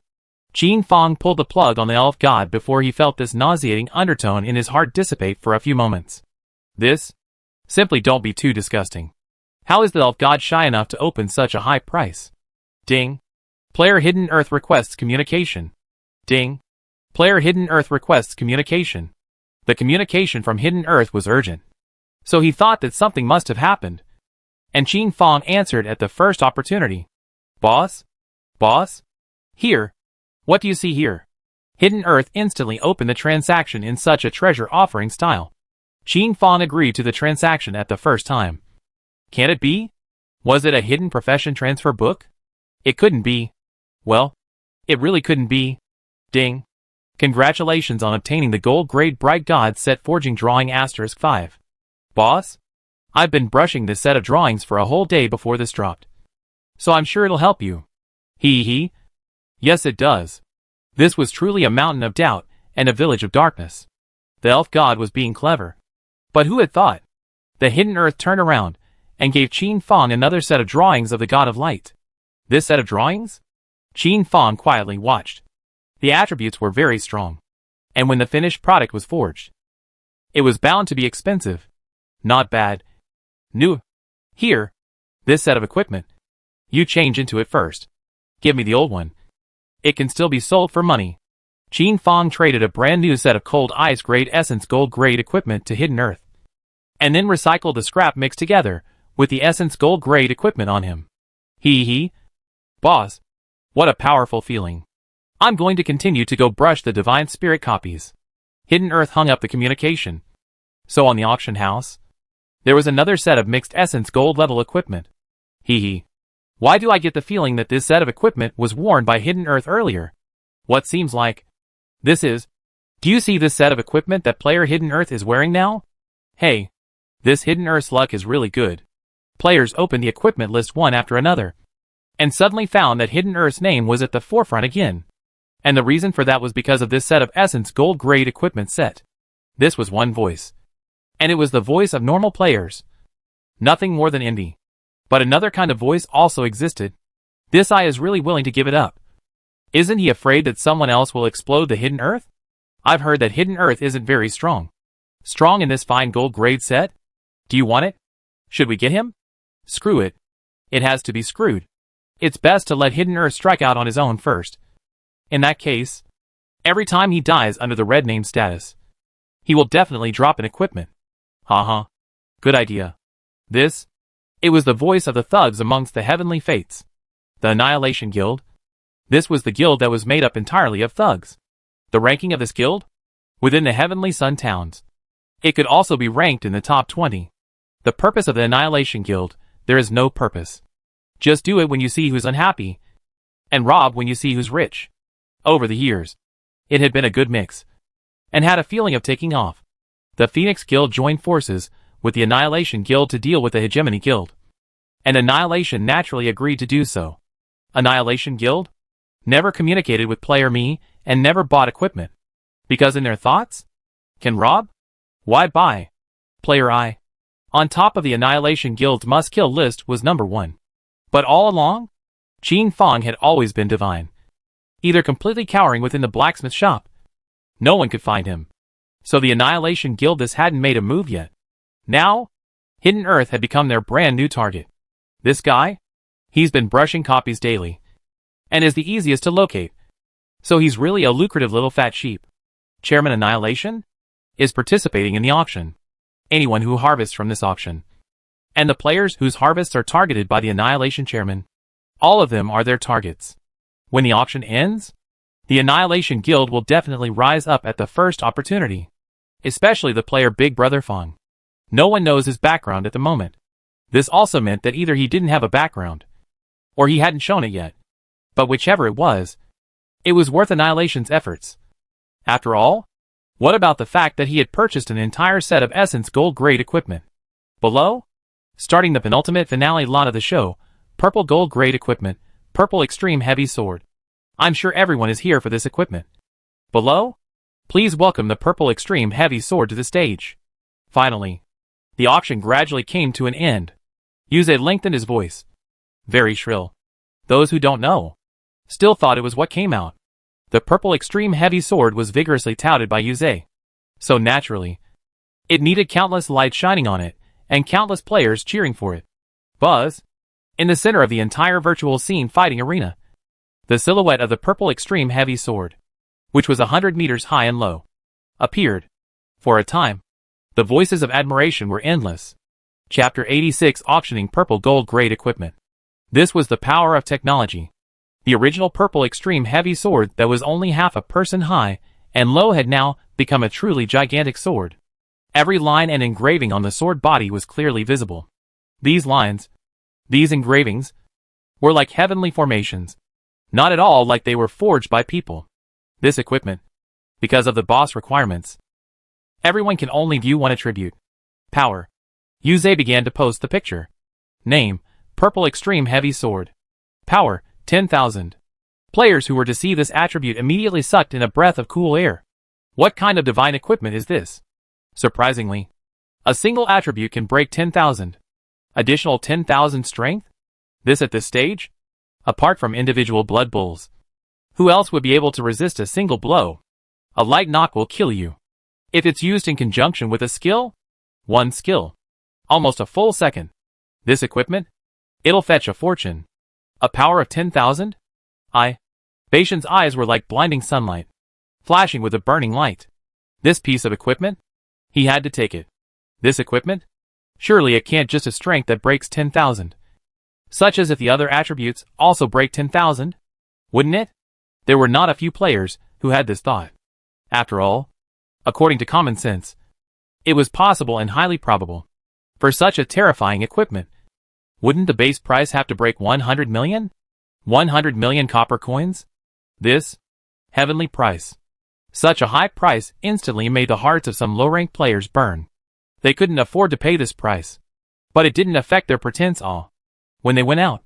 Qin Fang pulled the plug on the elf god before he felt this nauseating undertone in his heart dissipate for a few moments. This? Simply don't be too disgusting. How is the elf god shy enough to open such a high price? Ding. Player Hidden Earth requests communication. Ding. Player Hidden Earth requests communication. The communication from Hidden Earth was urgent. So he thought that something must have happened. And Qin Fang answered at the first opportunity. Boss? Boss? Here. What do you see here? Hidden Earth instantly opened the transaction in such a treasure offering style. Qin Fang agreed to the transaction at the first time. Can it be? Was it a hidden profession transfer book? It couldn't be. Well, it really couldn't be. Ding. Congratulations on obtaining the gold grade Bright God set forging drawing *5. Boss? I've been brushing this set of drawings for a whole day before this dropped. So I'm sure it'll help you. Hee. Yes, it does. This was truly a mountain of doubt and a village of darkness. The elf god was being clever. But who had thought? The Hidden Earth turned around and gave Qin Fang another set of drawings of the God of Light. This set of drawings? Qin Fang quietly watched. The attributes were very strong. And when the finished product was forged, it was bound to be expensive. Not bad. New. Here. This set of equipment. You change into it first. Give me the old one. It can still be sold for money. Qin Fang traded a brand new set of cold ice grade essence gold grade equipment to Hidden Earth. And then recycled the scrap mixed together with the essence gold grade equipment on him. Hee. Boss. What a powerful feeling. I'm going to continue to go brush the divine spirit copies. Hidden Earth hung up the communication. So on the auction house, there was another set of mixed essence gold level equipment. Hee. Why do I get the feeling that this set of equipment was worn by Hidden Earth earlier? What seems like this is. Do you see this set of equipment that player Hidden Earth is wearing now? Hey. This Hidden Earth's luck is really good. Players opened the equipment list one after another, and suddenly found that Hidden Earth's name was at the forefront again. And the reason for that was because of this set of essence gold grade equipment set. This was one voice. And it was the voice of normal players. Nothing more than indie. But another kind of voice also existed. This eye is really willing to give it up. Isn't he afraid that someone else will explode the Hidden Earth? I've heard that Hidden Earth isn't very strong. Strong in this fine gold grade set? Do you want it? Should we get him? Screw it. It has to be screwed. It's best to let Hidden Earth strike out on his own first. In that case, every time he dies under the red name status, he will definitely drop an equipment. Haha. Good idea. This? It was the voice of the thugs amongst the heavenly fates. The Annihilation Guild? This was the guild that was made up entirely of thugs. The ranking of this guild? Within the Heavenly Sun towns. It could also be ranked in the top 20. The purpose of the Annihilation Guild, there is no purpose. Just do it when you see who's unhappy, and rob when you see who's rich. Over the years, it had been a good mix, and had a feeling of taking off. The Phoenix Guild joined forces with the Annihilation Guild to deal with the Hegemony Guild. And Annihilation naturally agreed to do so. Annihilation Guild? Never communicated with player me, and never bought equipment. Because in their thoughts? Can rob? Why buy? Player I. On top of the Annihilation Guild's must-kill list was number 1. But all along, Qin Fang had always been divine. Either completely cowering within the blacksmith shop. No one could find him. So the Annihilation Guild this hadn't made a move yet. Now, Hidden Earth had become their brand new target. This guy? He's been brushing copies daily. And is the easiest to locate. So he's really a lucrative little fat sheep. Chairman Annihilation? Is participating in the auction. Anyone who harvests from this auction. And the players whose harvests are targeted by the Annihilation Chairman. All of them are their targets. When the auction ends, the Annihilation Guild will definitely rise up at the first opportunity. Especially the player Big Brother Fang. No one knows his background at the moment. This also meant that either he didn't have a background, or he hadn't shown it yet. But whichever it was worth Annihilation's efforts. After all, what about the fact that he had purchased an entire set of Essence gold-grade equipment? Below, starting the penultimate finale lot of the show, purple gold-grade equipment, purple extreme heavy sword. I'm sure everyone is here for this equipment. Below, please welcome the purple extreme heavy sword to the stage. Finally, the auction gradually came to an end. Yuze lengthened his voice. Very shrill. Those who don't know still thought it was what came out. The purple extreme heavy sword was vigorously touted by Yuze. So naturally, it needed countless lights shining on it, and countless players cheering for it. Buzz, in the center of the entire virtual scene fighting arena, the silhouette of the purple extreme heavy sword, which was 100 meters high and low, appeared. For a time, the voices of admiration were endless. Chapter 86 Auctioning Purple Gold Grade Equipment. This was the power of technology. The original purple extreme heavy sword that was only half a person high and low had now become a truly gigantic sword. Every line and engraving on the sword body was clearly visible. These lines, these engravings, were like heavenly formations. Not at all like they were forged by people. This equipment, because of the boss requirements, everyone can only view one attribute. Power. Yuze began to post the picture. Name, purple extreme heavy sword. Power, 10,000. Players who were to see this attribute immediately sucked in a breath of cool air. What kind of divine equipment is this? Surprisingly, a single attribute can break 10,000. Additional 10,000 strength? This at this stage? Apart from individual blood bulls. Who else would be able to resist a single blow? A light knock will kill you. If it's used in conjunction with a skill? One skill. Almost a full second. This equipment? It'll fetch a fortune. A power of 10,000? Baishan's eyes were like blinding sunlight, flashing with a burning light. This piece of equipment? He had to take it. This equipment? Surely it can't just a strength that breaks 10,000. Such as if the other attributes also break 10,000? Wouldn't it? There were not a few players who had this thought. After all, according to common sense, it was possible and highly probable. For such a terrifying equipment, wouldn't the base price have to break 100 million? 100 million copper coins? This heavenly price. Such a high price instantly made the hearts of some low-ranked players burn. They couldn't afford to pay this price. But it didn't affect their pretense awe. When they went out,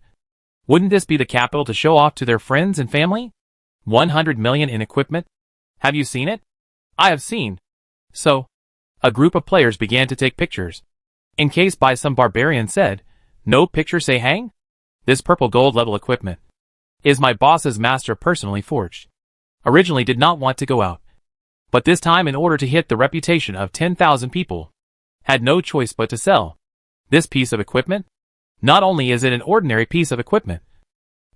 wouldn't this be the capital to show off to their friends and family? 100 million in equipment? Have you seen it? I have seen. So, a group of players began to take pictures. In case by some barbarian said, no picture say hang? This purple gold level equipment is my boss's master personally forged. Originally did not want to go out. But this time in order to hit the reputation of 10,000 people, had no choice but to sell. This piece of equipment? Not only is it an ordinary piece of equipment,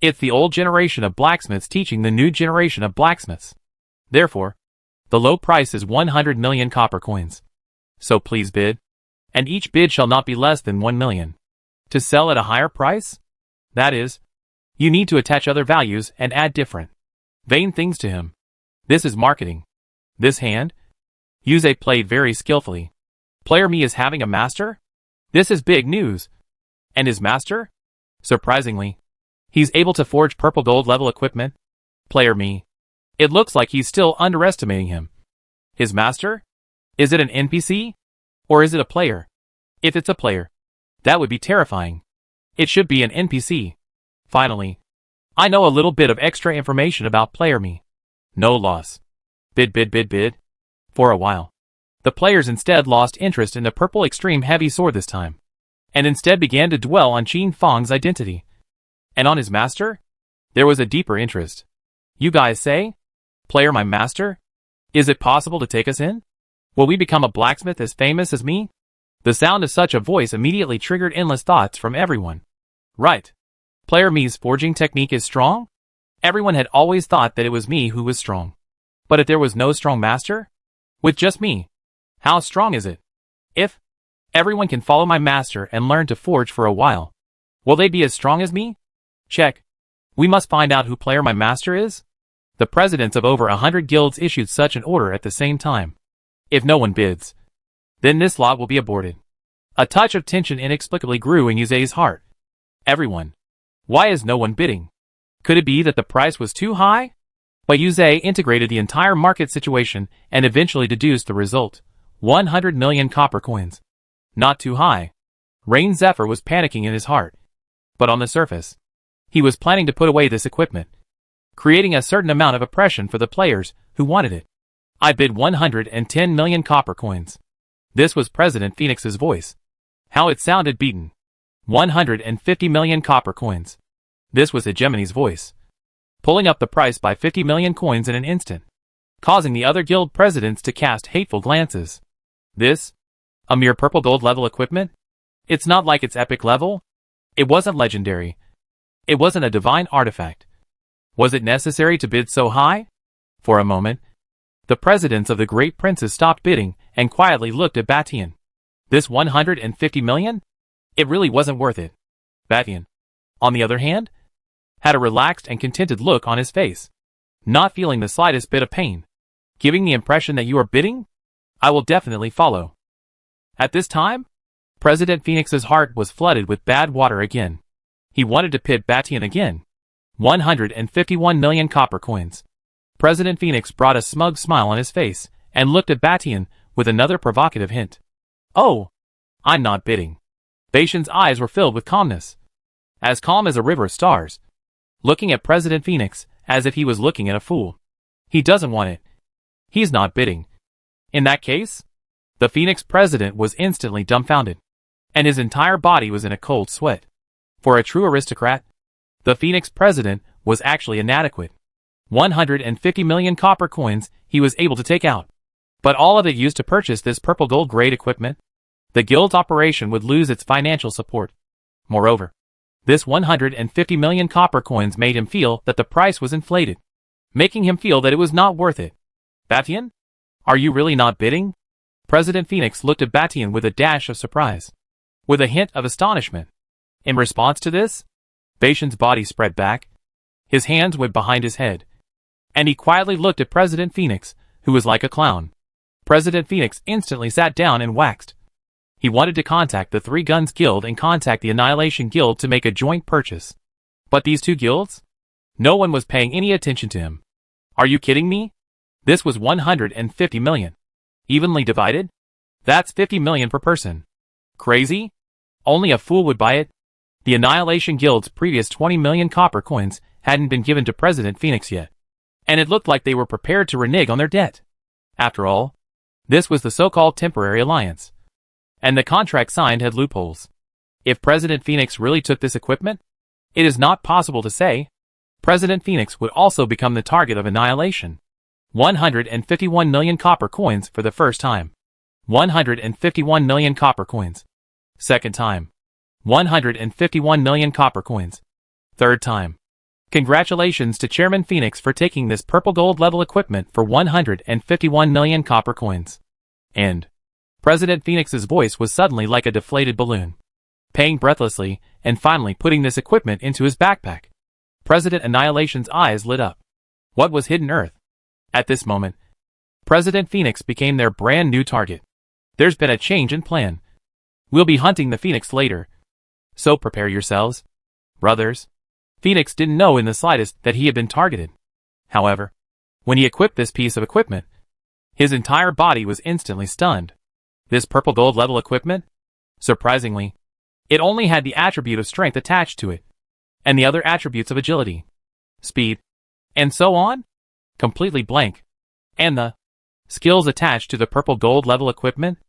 it's the old generation of blacksmiths teaching the new generation of blacksmiths. Therefore, the low price is 100 million copper coins. So please bid. And each bid shall not be less than 1 million. To sell at a higher price? That is, you need to attach other values and add different, vain things to him. This is marketing. This hand? Yuze played very skillfully. Player Me is having a master? This is big news. And his master? Surprisingly, he's able to forge purple gold level equipment. Player Me. It looks like he's still underestimating him. His master? Is it an NPC? Or is it a player? If it's a player, that would be terrifying. It should be an NPC. Finally, I know a little bit of extra information about Player Me. No loss. Bid bid bid bid. For a while, the players instead lost interest in the purple extreme heavy sword this time, and instead began to dwell on Qin Fang's identity. And on his master? There was a deeper interest. You guys say? Player my master? Is it possible to take us in? Will we become a blacksmith as famous as me? The sound of such a voice immediately triggered endless thoughts from everyone. Right. Player Me's forging technique is strong? Everyone had always thought that it was me who was strong. But if there was no strong master? With just me, how strong is it? If everyone can follow my master and learn to forge for a while, will they be as strong as me? Check. We must find out who Player My master is. The presidents of over 100 guilds issued such an order at the same time. If no one bids, then this lot will be aborted. A touch of tension inexplicably grew in Yuze's heart. Everyone. Why is no one bidding? Could it be that the price was too high? But Yuze integrated the entire market situation and eventually deduced the result. 100 million copper coins. Not too high. Rain Zephyr was panicking in his heart. But on the surface, he was planning to put away this equipment, creating a certain amount of oppression for the players who wanted it. I bid 110 million copper coins. This was President Phoenix's voice. How it sounded beaten. 150 million copper coins. This was Hegemony's voice, pulling up the price by 50 million coins in an instant, causing the other guild presidents to cast hateful glances. This? A mere purple gold level equipment? It's not like it's epic level. It wasn't legendary. It wasn't a divine artifact. Was it necessary to bid so high? For a moment, the presidents of the great princes stopped bidding and quietly looked at Batian. This 150 million? It really wasn't worth it. Batian, on the other hand, had a relaxed and contented look on his face, not feeling the slightest bit of pain, giving the impression that you are bidding? I will definitely follow. At this time, President Phoenix's heart was flooded with bad water again. He wanted to pit Batian again. 151 million copper coins. President Phoenix brought a smug smile on his face and looked at Batian with another provocative hint. Oh, I'm not bidding. Batian's eyes were filled with calmness, as calm as a river of stars, looking at President Phoenix as if he was looking at a fool. He doesn't want it. He's not bidding. In that case, the Phoenix president was instantly dumbfounded, and his entire body was in a cold sweat. For a true aristocrat, the Phoenix president was actually inadequate. 150 million copper coins he was able to take out, but all of it used to purchase this purple gold grade equipment. The guild's operation would lose its financial support. Moreover, this 150 million copper coins made him feel that the price was inflated, making him feel that it was not worth it. Batian? Are you really not bidding? President Phoenix looked at Batian with a dash of surprise, with a hint of astonishment. In response to this, Batian's body spread back, his hands went behind his head, and he quietly looked at President Phoenix, who was like a clown. President Phoenix instantly sat down and waxed. He wanted to contact the Three Guns Guild and contact the Annihilation Guild to make a joint purchase. But these two guilds? No one was paying any attention to him. Are you kidding me? This was 150 million. Evenly divided? That's 50 million per person. Crazy? Only a fool would buy it. The Annihilation Guild's previous 20 million copper coins hadn't been given to President Phoenix yet, and it looked like they were prepared to renege on their debt. After all, this was the so-called temporary alliance, and the contract signed had loopholes. If President Phoenix really took this equipment, it is not possible to say. President Phoenix would also become the target of annihilation. 151 million copper coins for the first time. 151 million copper coins. Second time. 151 million copper coins. Third time. Congratulations to Chairman Phoenix for taking this purple gold level equipment for 151 million copper coins. And President Phoenix's voice was suddenly like a deflated balloon, paying breathlessly and finally putting this equipment into his backpack. President Annihilation's eyes lit up. What was Hidden Earth? At this moment, President Phoenix became their brand new target. There's been a change in plan. We'll be hunting the Phoenix later, so prepare yourselves, brothers. Phoenix didn't know in the slightest that he had been targeted. However, when he equipped this piece of equipment, his entire body was instantly stunned. This purple gold level equipment? Surprisingly, it only had the attribute of strength attached to it, and the other attributes of agility, speed, and so on, completely blank. And the skills attached to the purple gold level equipment?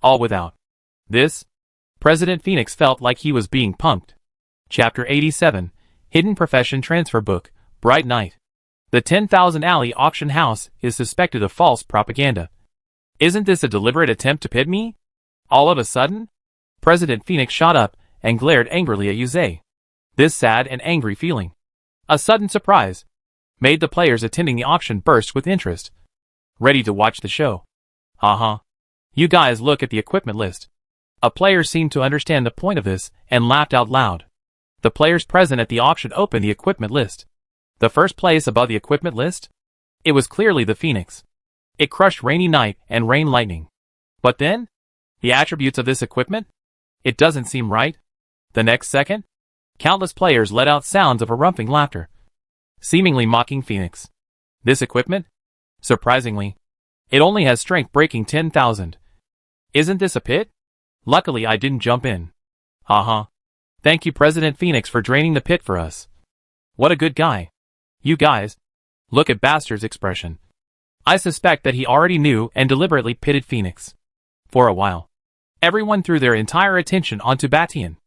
All without. This? President Phoenix felt like he was being punked. Chapter 87, Hidden Profession Transfer Book, Bright Night. The 10,000 Alley auction house is suspected of false propaganda. Isn't this a deliberate attempt to pit me? All of a sudden, President Phoenix shot up and glared angrily at Yuze. This sad and angry feeling, a sudden surprise, made the players attending the auction burst with interest, ready to watch the show. You guys look at the equipment list. A player seemed to understand the point of this and laughed out loud. The players present at the auction opened the equipment list. The first place above the equipment list? It was clearly the Phoenix. It crushed Rainy Night and Rain Lightning. But then, the attributes of this equipment? It doesn't seem right. The next second, countless players let out sounds of harumphing laughter. seemingly mocking Phoenix. This equipment? Surprisingly, it only has strength breaking 10,000. Isn't this a pit? Luckily I didn't jump in. Haha. Thank you President Phoenix for draining the pit for us. What a good guy. You guys. Look at Bastard's expression. I suspect that he already knew and deliberately pitted Phoenix. For a while, everyone threw their entire attention onto Batian.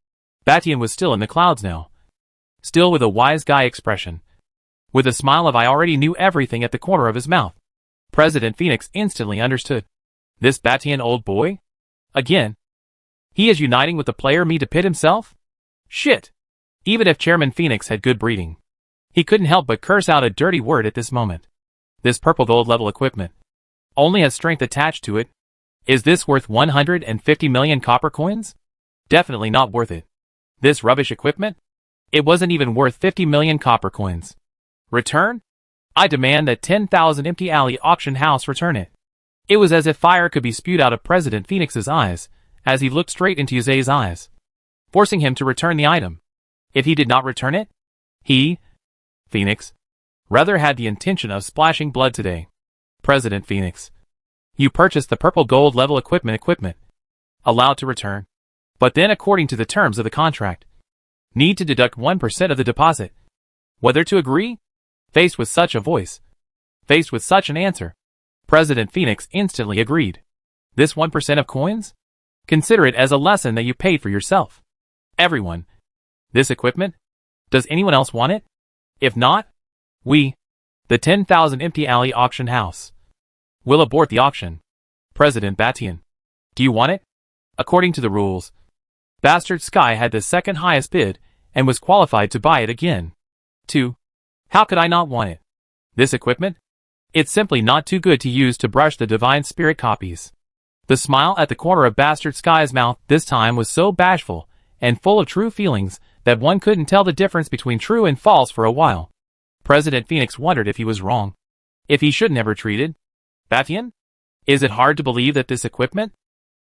Batian was still in the clouds now. Still with a wise guy expression. With a smile of I already knew everything at the corner of his mouth. President Phoenix instantly understood. This Batian old boy? Again. He is uniting with the player me to pit himself? Shit. Even if Chairman Phoenix had good breeding, he couldn't help but curse out a dirty word at this moment. This purple gold level equipment only has strength attached to it. Is this worth 150 million copper coins? Definitely not worth it. This rubbish equipment? It wasn't even worth 50 million copper coins. Return? I demand that 10,000 Empty Alley auction house return it. It was as if fire could be spewed out of President Phoenix's eyes, as he looked straight into Yuze's eyes, forcing him to return the item. If he did not return it, he, Phoenix, rather had the intention of splashing blood today. President Phoenix, you purchased the purple gold level equipment, allowed to return. But then according to the terms of the contract, need to deduct 1% of the deposit. Whether to agree? Faced with such a voice, faced with such an answer, President Phoenix instantly agreed. This 1% of coins? Consider it as a lesson that you paid for yourself. Everyone. This equipment? Does anyone else want it? If not, we, the 10,000 Empty Alley auction house, will abort the auction. President Batian, do you want it? According to the rules, Bastard Sky had the second highest bid and was qualified to buy it again. 2. How could I not want it? This equipment? It's simply not too good to use to brush the Divine Spirit copies. The smile at the corner of Bastard Sky's mouth this time was so bashful and full of true feelings that one couldn't tell the difference between true and false for a while. President Phoenix wondered if he was wrong. If he shouldn't have retreated. Batian? Is it hard to believe that this equipment?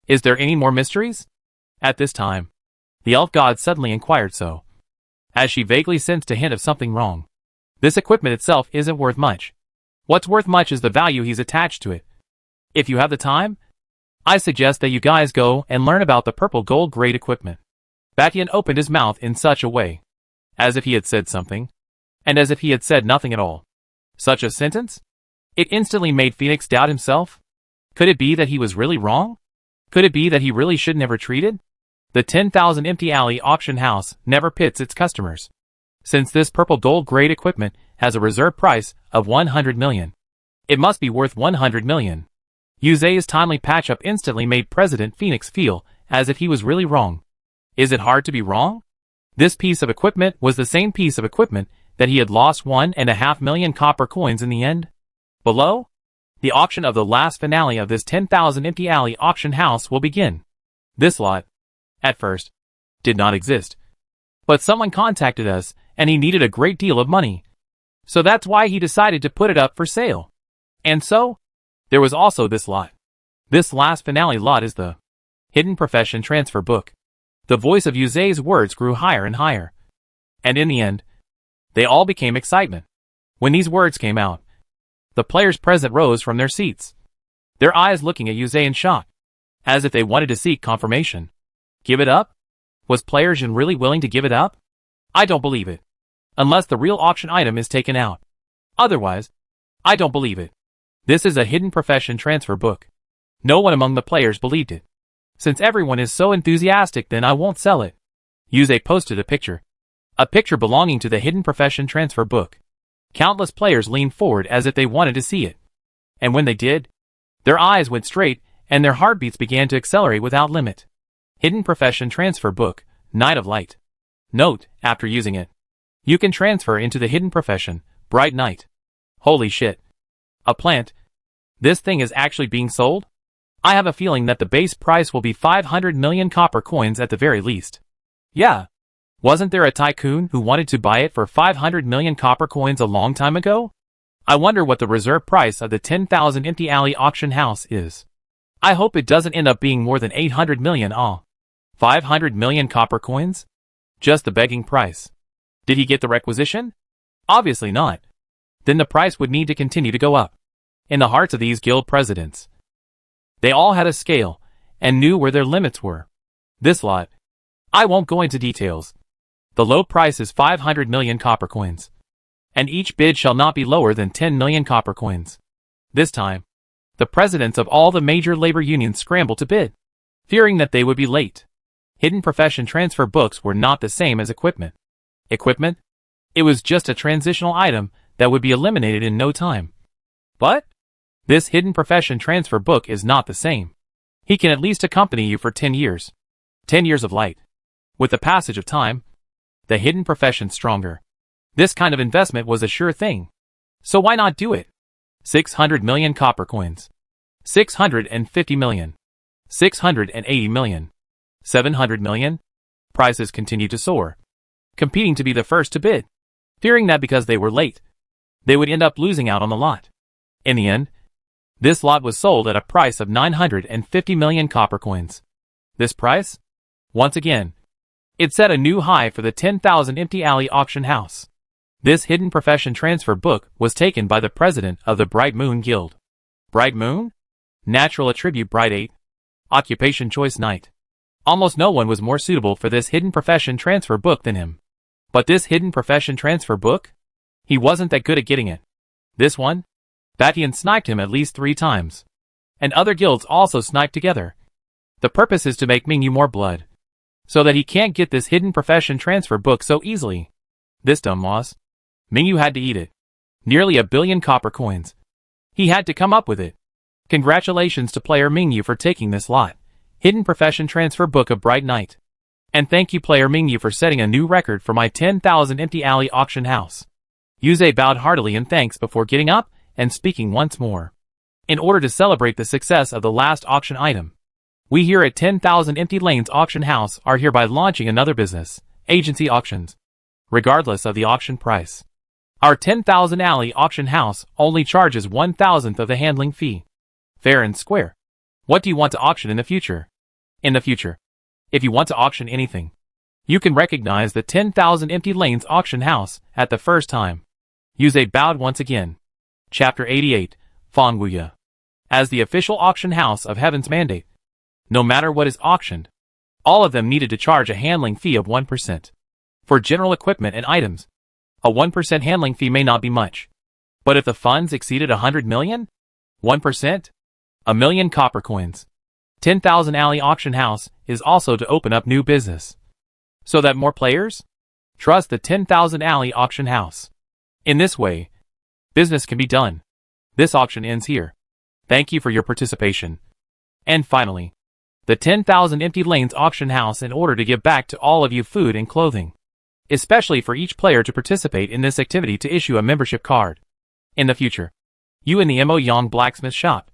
Is there any more mysteries? At this time, the elf god suddenly inquired so, as she vaguely sensed a hint of something wrong. This equipment itself isn't worth much. What's worth much is the value he's attached to it. If you have the time, I suggest that you guys go and learn about the purple gold grade equipment. Batian opened his mouth in such a way, as if he had said something, and as if he had said nothing at all. Such a sentence? It instantly made Phoenix doubt himself. Could it be that he was really wrong? Could it be that he really shouldn't have retreated? The 10,000 Empty Alley auction house never pits its customers. Since this purple gold grade equipment has a reserve price of 100 million, it must be worth 100 million. Yuze's timely patch-up instantly made President Phoenix feel as if he was really wrong. Is it hard to be wrong? This piece of equipment was the same piece of equipment that he had lost 1.5 million copper coins in the end. Below, the auction of the last finale of this 10,000 Empty Alley auction house will begin. This lot, at first, did not exist. But someone contacted us, and he needed a great deal of money. So that's why he decided to put it up for sale. And so, there was also this lot. This last finale lot is the Hidden Profession Transfer Book. The voice of Yuze's words grew higher and higher. And in the end, they all became excitement. When these words came out, the players present rose from their seats, their eyes looking at Yuze in shock, as if they wanted to seek confirmation. Give it up? Was Playergen really willing to give it up? I don't believe it. Unless the real auction item is taken out. Otherwise, I don't believe it. This is a Hidden Profession Transfer Book. No one among the players believed it. Since everyone is so enthusiastic, then I won't sell it. Yuze posted a picture. A picture belonging to the Hidden Profession Transfer Book. Countless players leaned forward as if they wanted to see it. And when they did, their eyes went straight and their heartbeats began to accelerate without limit. Hidden Profession Transfer Book, Night of Light. Note, after using it, you can transfer into the Hidden Profession, Bright Night. Holy shit. A plant? This thing is actually being sold? I have a feeling that the base price will be 500 million copper coins at the very least. Yeah. Wasn't there a tycoon who wanted to buy it for 500 million copper coins a long time ago? I wonder what the reserve price of the 10,000 Empty Alley auction house is. I hope it doesn't end up being more than 800 million. 500 million copper coins? Just the begging price. Did he get the requisition? Obviously not. then the price would need to continue to go up. In the hearts of these guild presidents, they all had a scale and knew where their limits were. This lot, I won't go into details. The low price is 500 million copper coins, and each bid shall not be lower than 10 million copper coins. This time, the presidents of all the major labor unions scrambled to bid, fearing that they would be late. Hidden profession transfer books were not the same as equipment. Equipment? It was just a transitional item that would be eliminated in no time. But this hidden profession transfer book is not the same. He can at least accompany you for 10 years. 10 years of light. With the passage of time, the hidden profession stronger. This kind of investment was a sure thing. So why not do it? 600 million copper coins. 650 million. 680 million. 700 million? Prices continued to soar, competing to be the first to bid, fearing that because they were late, they would end up losing out on the lot. In the end, this lot was sold at a price of 950 million copper coins. This price? Once again, it set a new high for the 10,000 empty alley auction house. This hidden profession transfer book was taken by the president of the Bright Moon Guild. Bright Moon? Natural attribute Bright 8. Occupation choice Knight. Almost no one was more suitable for this hidden profession transfer book than him. But this hidden profession transfer book? He wasn't that good at getting it. This one? Batian sniped him at least 3 times. And other guilds also sniped together. The purpose is to make Mingyu more blood, so that he can't get this hidden profession transfer book so easily. This dumb was. Mingyu had to eat it. Nearly 1 billion copper coins. He had to come up with it. Congratulations to player Mingyu for taking this lot. Hidden profession transfer book of Bright Knight. And thank you player Mingyu for setting a new record for my 10,000 empty alley auction house. Yuze bowed heartily in thanks before getting up and speaking once more. In order to celebrate the success of the last auction item, we here at 10,000 Empty Lanes Auction House are hereby launching another business, agency auctions. Regardless of the auction price, our 10,000 alley auction house only charges 1,000th of the handling fee. Fair and square. What do you want to auction in the future? In the future, if you want to auction anything, you can recognize the 10,000 Empty Lanes Auction House at the first time. Yuze bowed once again. Chapter 88, Fangwuya. As the official auction house of Heaven's mandate, no matter what is auctioned, all of them needed to charge a handling fee of 1%. For general equipment and items, a 1% handling fee may not be much. But if the funds exceeded 100 million? 1%? 1 million copper coins. 10,000 alley auction house is also to open up new business, so that more players trust the 10,000 alley auction house. In this way, business can be done. This auction ends here. Thank you for your participation. And finally, the 10,000 Empty Lanes Auction House in order to give back to all of you food and clothing, especially for each player to participate in this activity to issue a membership card. In the future, you in the Mo Yang Blacksmith Shop,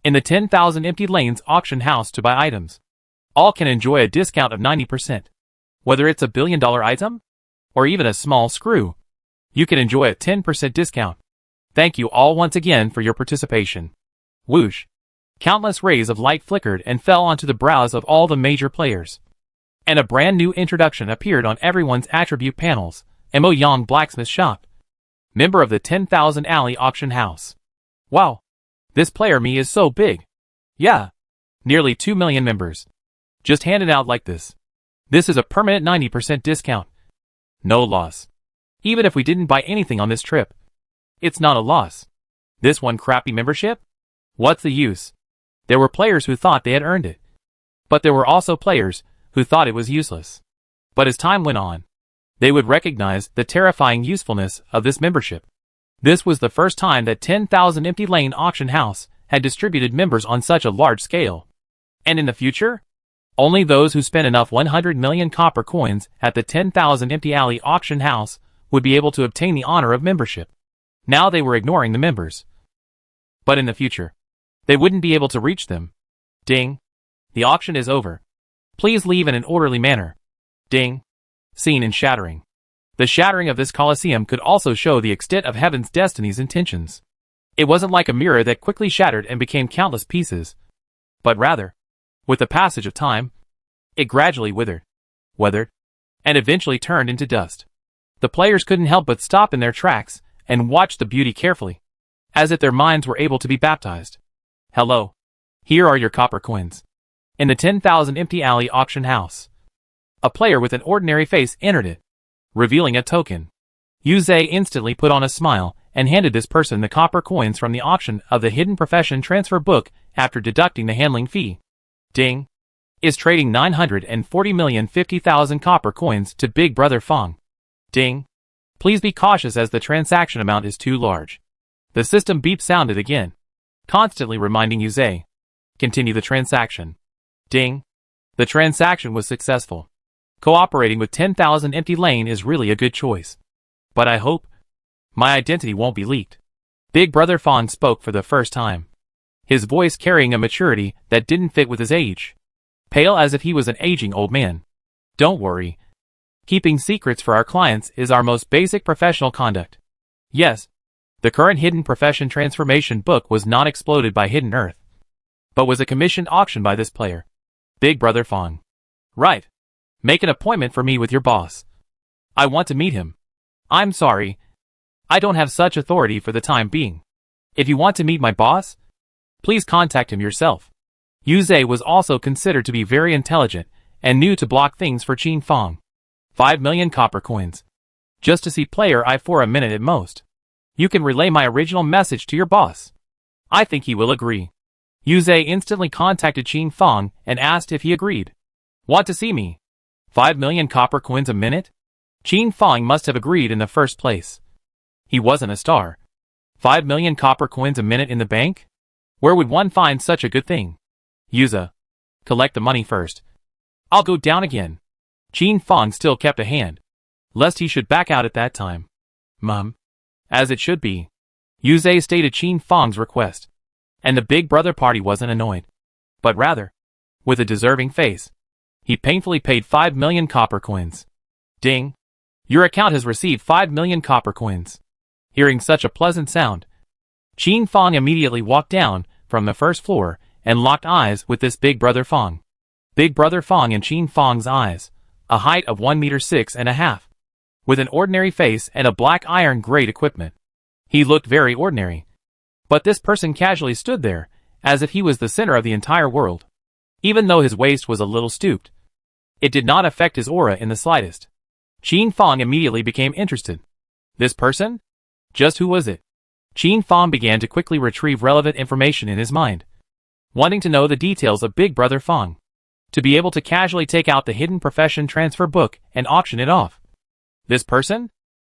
in the 10,000 Empty Lanes Auction House to buy items, all can enjoy a discount of 90%. Whether it's a $1 billion item, or even a small screw, you can enjoy a 10% discount. Thank you all once again for your participation. Whoosh! Countless rays of light flickered and fell onto the brows of all the major players. And a brand new introduction appeared on everyone's attribute panels. Mo Yang Blacksmith Shop. Member of the 10,000 Alley Auction House. Wow! This player me is so big. Yeah. Nearly 2 million members. Just handed out like this. This is a permanent 90% discount. No loss. Even if we didn't buy anything on this trip, it's not a loss. This one crappy membership? What's the use? There were players who thought they had earned it. But there were also players who thought it was useless. But as time went on, they would recognize the terrifying usefulness of this membership. This was the first time that 10,000 Empty Lane Auction House had distributed members on such a large scale. And in the future, only those who spent enough 100 million copper coins at the 10,000 Empty Alley Auction House would be able to obtain the honor of membership. Now they were ignoring the members. But in the future, they wouldn't be able to reach them. Ding. The auction is over. Please leave in an orderly manner. Ding. Scene in shattering. The shattering of this Colosseum could also show the extent of Heaven's Destiny's intentions. It wasn't like a mirror that quickly shattered and became countless pieces, but rather, with the passage of time, it gradually withered, weathered, and eventually turned into dust. The players couldn't help but stop in their tracks and watched the beauty carefully, as if their minds were able to be baptized. Hello. Here are your copper coins. In the 10,000 empty alley auction house. A player with an ordinary face entered it, revealing a token. Yuze instantly put on a smile and handed this person the copper coins from the auction of the hidden profession transfer book after deducting the handling fee. Ding. Is trading 940,050,000 copper coins to Big Brother Fong. Ding. Please be cautious as the transaction amount is too large. The system beep sounded again, constantly reminding Yuze. Continue the transaction. Ding. The transaction was successful. Cooperating with 10,000 empty lane is really a good choice. But I hope my identity won't be leaked. Big Brother Fong spoke for the first time, his voice carrying a maturity that didn't fit with his age, pale as if he was an aging old man. Don't worry. Keeping secrets for our clients is our most basic professional conduct. Yes, the current hidden profession transformation book was not exploded by Hidden Earth, but was a commissioned auction by this player, Big Brother Fong. Right. Make an appointment for me with your boss. I want to meet him. I'm sorry. I don't have such authority for the time being. If you want to meet my boss, please contact him yourself. Yuze was also considered to be very intelligent and knew to block things for Qin Fong. 5 million copper coins. Just to see player I for a minute at most. You can relay my original message to your boss. I think he will agree. Yuze instantly contacted Qin Fong and asked if he agreed. Want to see me? 5 million copper coins a minute? Qin Fong must have agreed in the first place. He wasn't a star. 5 million copper coins a minute in the bank? Where would one find such a good thing? Yuze. Collect the money first. I'll go down again. Qin Fong still kept a hand, lest he should back out at that time. Mum. As it should be. Yuze stated Qin Fong's request. And the Big Brother party wasn't annoyed, but rather, with a deserving face, he painfully paid 5 million copper coins. Ding. Your account has received 5 million copper coins. Hearing such a pleasant sound, Qin Fong immediately walked down from the first floor and locked eyes with this Big Brother Fong. Big Brother Fong in Qin Fong's eyes, a height of 1.6 meters, with an ordinary face and a black iron grade equipment. He looked very ordinary. But this person casually stood there, as if he was the center of the entire world. Even though his waist was a little stooped, it did not affect his aura in the slightest. Qin Fong immediately became interested. This person? Just who was it? Qin Fong began to quickly retrieve relevant information in his mind, wanting to know the details of Big Brother Fong, to be able to casually take out the hidden profession transfer book and auction it off. This person?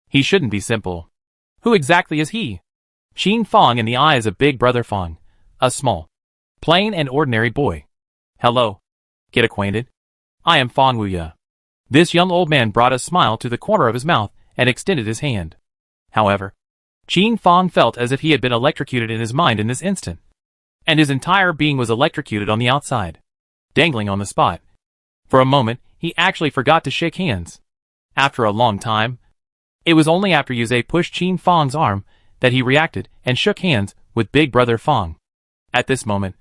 He shouldn't be simple. Who exactly is he? Qin Fong in the eyes of Big Brother Fong, a small, plain and ordinary boy. Hello. Get acquainted. I am Fong Wuya. This young old man brought a smile to the corner of his mouth and extended his hand. However, Qin Fong felt as if he had been electrocuted in his mind in this instant, and his entire being was electrocuted on the outside, dangling on the spot. For a moment, he actually forgot to shake hands. After a long time, it was only after Yuze pushed Qin Fong's arm that he reacted and shook hands with Big Brother Fong. At this moment,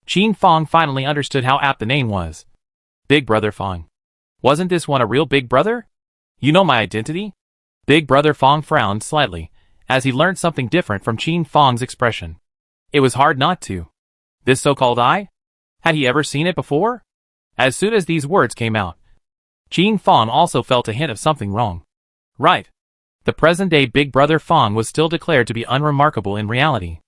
Qin Fong finally understood how apt the name was. Big Brother Fong. Wasn't this one a real big brother? You know my identity? Big Brother Fong frowned slightly, as he learned something different from Qin Fong's expression. It was hard not to. This so-called I? Had he ever seen it before? As soon as these words came out, Qin Fong also felt a hint of something wrong. Right. The present-day Big Brother Fong was still declared to be unremarkable in reality.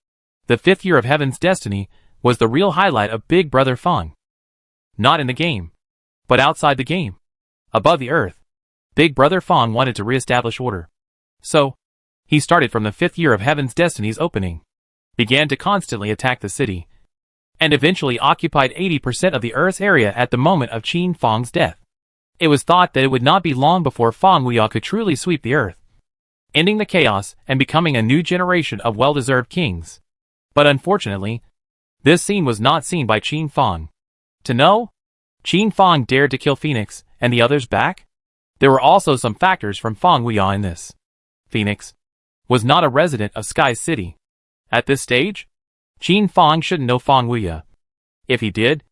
The 5th year of Heaven's Destiny was the real highlight of Big Brother Fong. Not in the game, but outside the game. Above the earth, Big Brother Fong wanted to re-establish order. So, he started from the 5th year of Heaven's Destiny's opening, began to constantly attack the city, and eventually occupied 80% of the Earth's area at the moment of Qin Fong's death. It was thought that it would not be long before Fong Wuya could truly sweep the Earth, ending the chaos and becoming a new generation of well-deserved kings. But unfortunately, this scene was not seen by Qin Fong. To know, Qin Fong dared to kill Phoenix and the others back? There were also some factors from Fong Wuya in this. Phoenix was not a resident of Sky City. At this stage, Qin Fong shouldn't know Fong Wuya. If he did,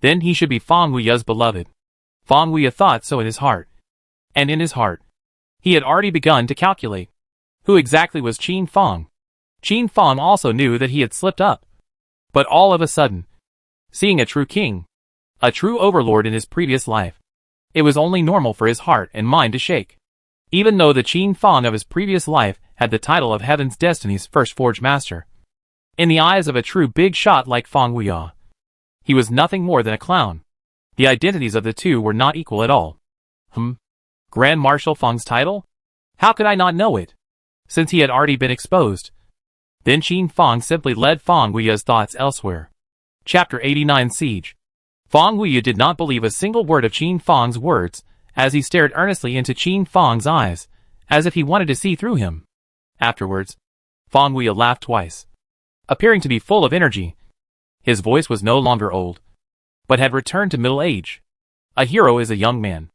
then he should be Fong Wuya's beloved. Fong Wuya thought so in his heart. And in his heart, he had already begun to calculate Who exactly was Qin Fong? Qin Fong also knew that he had slipped up. But all of a sudden, seeing a true king, a true overlord in his previous life, it was only normal for his heart and mind to shake. Even though the Qin Fong of his previous life had the title of Heaven's Destiny's first Forge Master, in the eyes of a true big shot like Fong Wuya, he was nothing more than a clown. The identities of the two were not equal at all. Grand Marshal Fong's title? How could I not know it? Since he had already been exposed. Then Qin Fong simply led Fong Wuya's thoughts elsewhere. Chapter 89 Siege. Fong Wuya did not believe a single word of Qin Fong's words, as he stared earnestly into Qin Fong's eyes, as if he wanted to see through him. Afterwards, Fong Wuya laughed twice, appearing to be full of energy. His voice was no longer old, but had returned to middle age. A hero is a young man.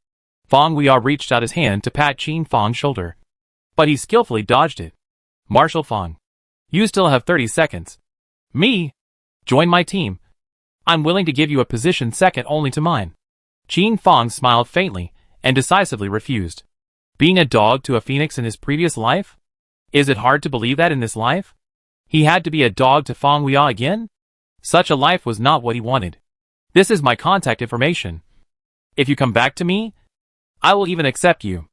Fong Wuya reached out his hand to pat Qin Fong's shoulder, but he skillfully dodged it. Marshal Fong, you still have 30 seconds. Me? Join my team. I'm willing to give you a position second only to mine. Qin Fong smiled faintly and decisively refused. Being a dog to a phoenix in his previous life? Is it hard to believe that in this life? He had to be a dog to Fong Wuya again? Such a life was not what he wanted. This is my contact information. If you come back to me, I will even accept you.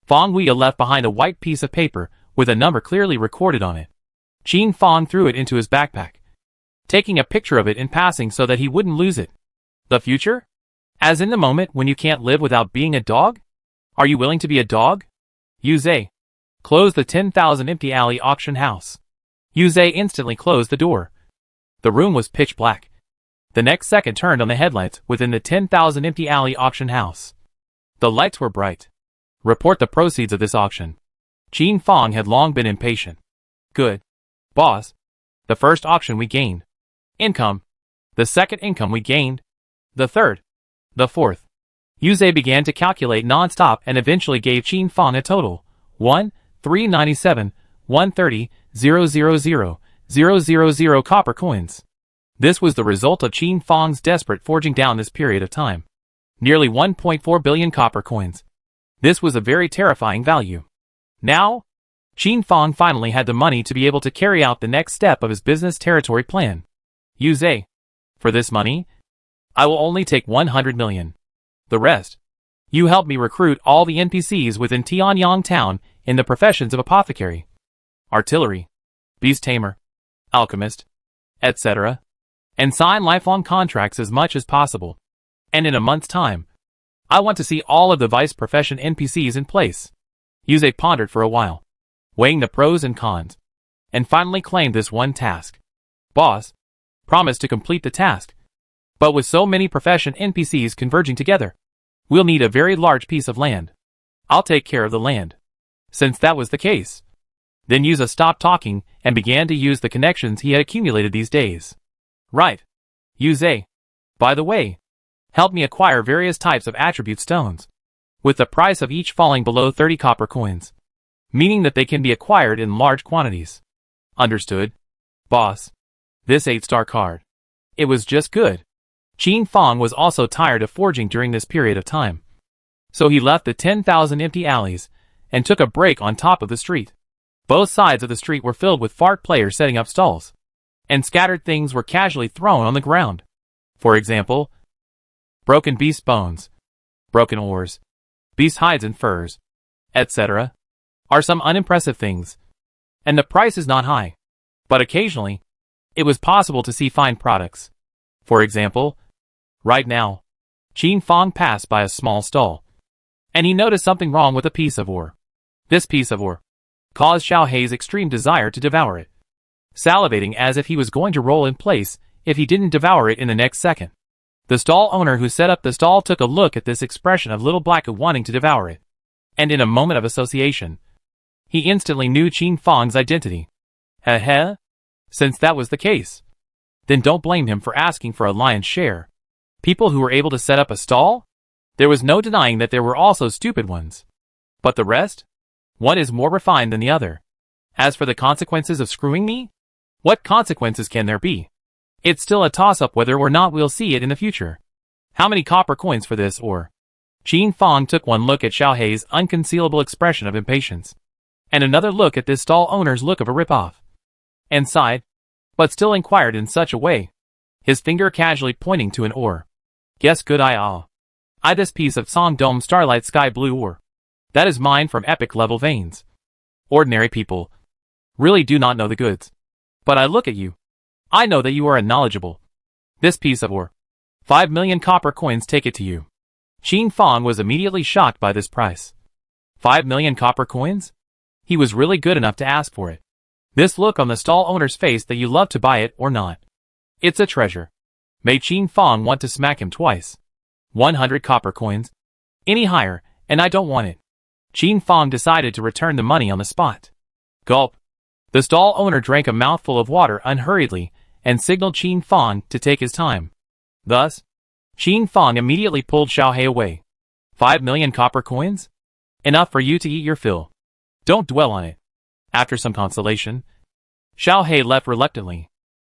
Fong Wuya left behind a white piece of paper with a number clearly recorded on it. Qin Fong threw it into his backpack, taking a picture of it in passing so that he wouldn't lose it. The future? As in the moment when you can't live without being a dog? Are you willing to be a dog? Yuze. Close the 10,000 empty alley auction house. Yuze instantly closed the door. The room was pitch black. The next second turned on the headlights within the 10,000 empty alley auction house. The lights were bright. Report the proceeds of this auction. Qin Fong had long been impatient. Good. Boss. The first auction we gained. Income. The second income we gained. The third. The fourth. Yuze began to calculate non-stop and eventually gave Qin Fong a total. 1,397, 130, 000 copper coins. This was the result of Qin Fong's desperate forging down this period of time. Nearly 1.4 billion copper coins. This was a very terrifying value. Now, Qin Fong finally had the money to be able to carry out the next step of his business territory plan. Yuze. For this money, I will only take 100 million. The rest, you help me recruit all the NPCs within Tianyang town in the professions of apothecary, artillery, beast tamer, alchemist, etc., and sign lifelong contracts as much as possible. And in a month's time, I want to see all of the vice profession NPCs in place. Yuze pondered for a while, weighing the pros and cons, and finally claimed this one task. Boss, promise to complete the task. But with so many profession NPCs converging together, we'll need a very large piece of land. I'll take care of the land. Since that was the case, then Yuze stopped talking and began to use the connections he had accumulated these days. Right. Yuze. By the way, help me acquire various types of attribute stones, with the price of each falling below 30 copper coins, meaning that they can be acquired in large quantities. Understood. Boss. This 8-star card. It was just good. Qin Fong was also tired of forging during this period of time. So he left the 10,000 empty alleys and took a break on top of the street. Both sides of the street were filled with fart players setting up stalls, and scattered things were casually thrown on the ground. For example, broken beast bones, broken oars, beast hides and furs, etc., are some unimpressive things. And the price is not high. But occasionally, it was possible to see fine products. For example, right now, Qin Fong passed by a small stall, and he noticed something wrong with a piece of ore. This piece of ore caused Xiao Hei's extreme desire to devour it, salivating as if he was going to roll in place if he didn't devour it in the next second. The stall owner who set up the stall took a look at this expression of little black wanting to devour it, and in a moment of association, he instantly knew Qin Fong's identity. Heh? Since that was the case, then don't blame him for asking for a lion's share. People who were able to set up a stall? There was no denying that there were also stupid ones. But the rest? One is more refined than the other. As for the consequences of screwing me? What consequences can there be? It's still a toss-up whether or not we'll see it in the future. How many copper coins for this or? Qin Fong took one look at Xiao Hei's unconcealable expression of impatience. and another look at this stall owner's look of a rip-off, and sighed, but still inquired in such a way, his finger casually pointing to an ore. Guess good I this piece of song dome starlight sky blue ore. That is mine from epic level veins. Ordinary people really do not know the goods. But I look at you. I know that you are knowledgeable. This piece of ore. 5 million copper coins take it to you. Qin Fang was immediately shocked by this price. 5 million copper coins? He was really good enough to ask for it. This look on the stall owner's face that you love to buy it or not. It's a treasure. Made Qin Fang want to smack him twice. 100 copper coins. Any higher, and I don't want it. Qin Fang decided to return the money on the spot. Gulp. The stall owner drank a mouthful of water unhurriedly and signaled Qin Fang to take his time. Thus, Qin Fang immediately pulled Xiaohei away. 5 million copper coins? Enough for you to eat your fill. Don't dwell on it. After some consolation, Xiaohei left reluctantly.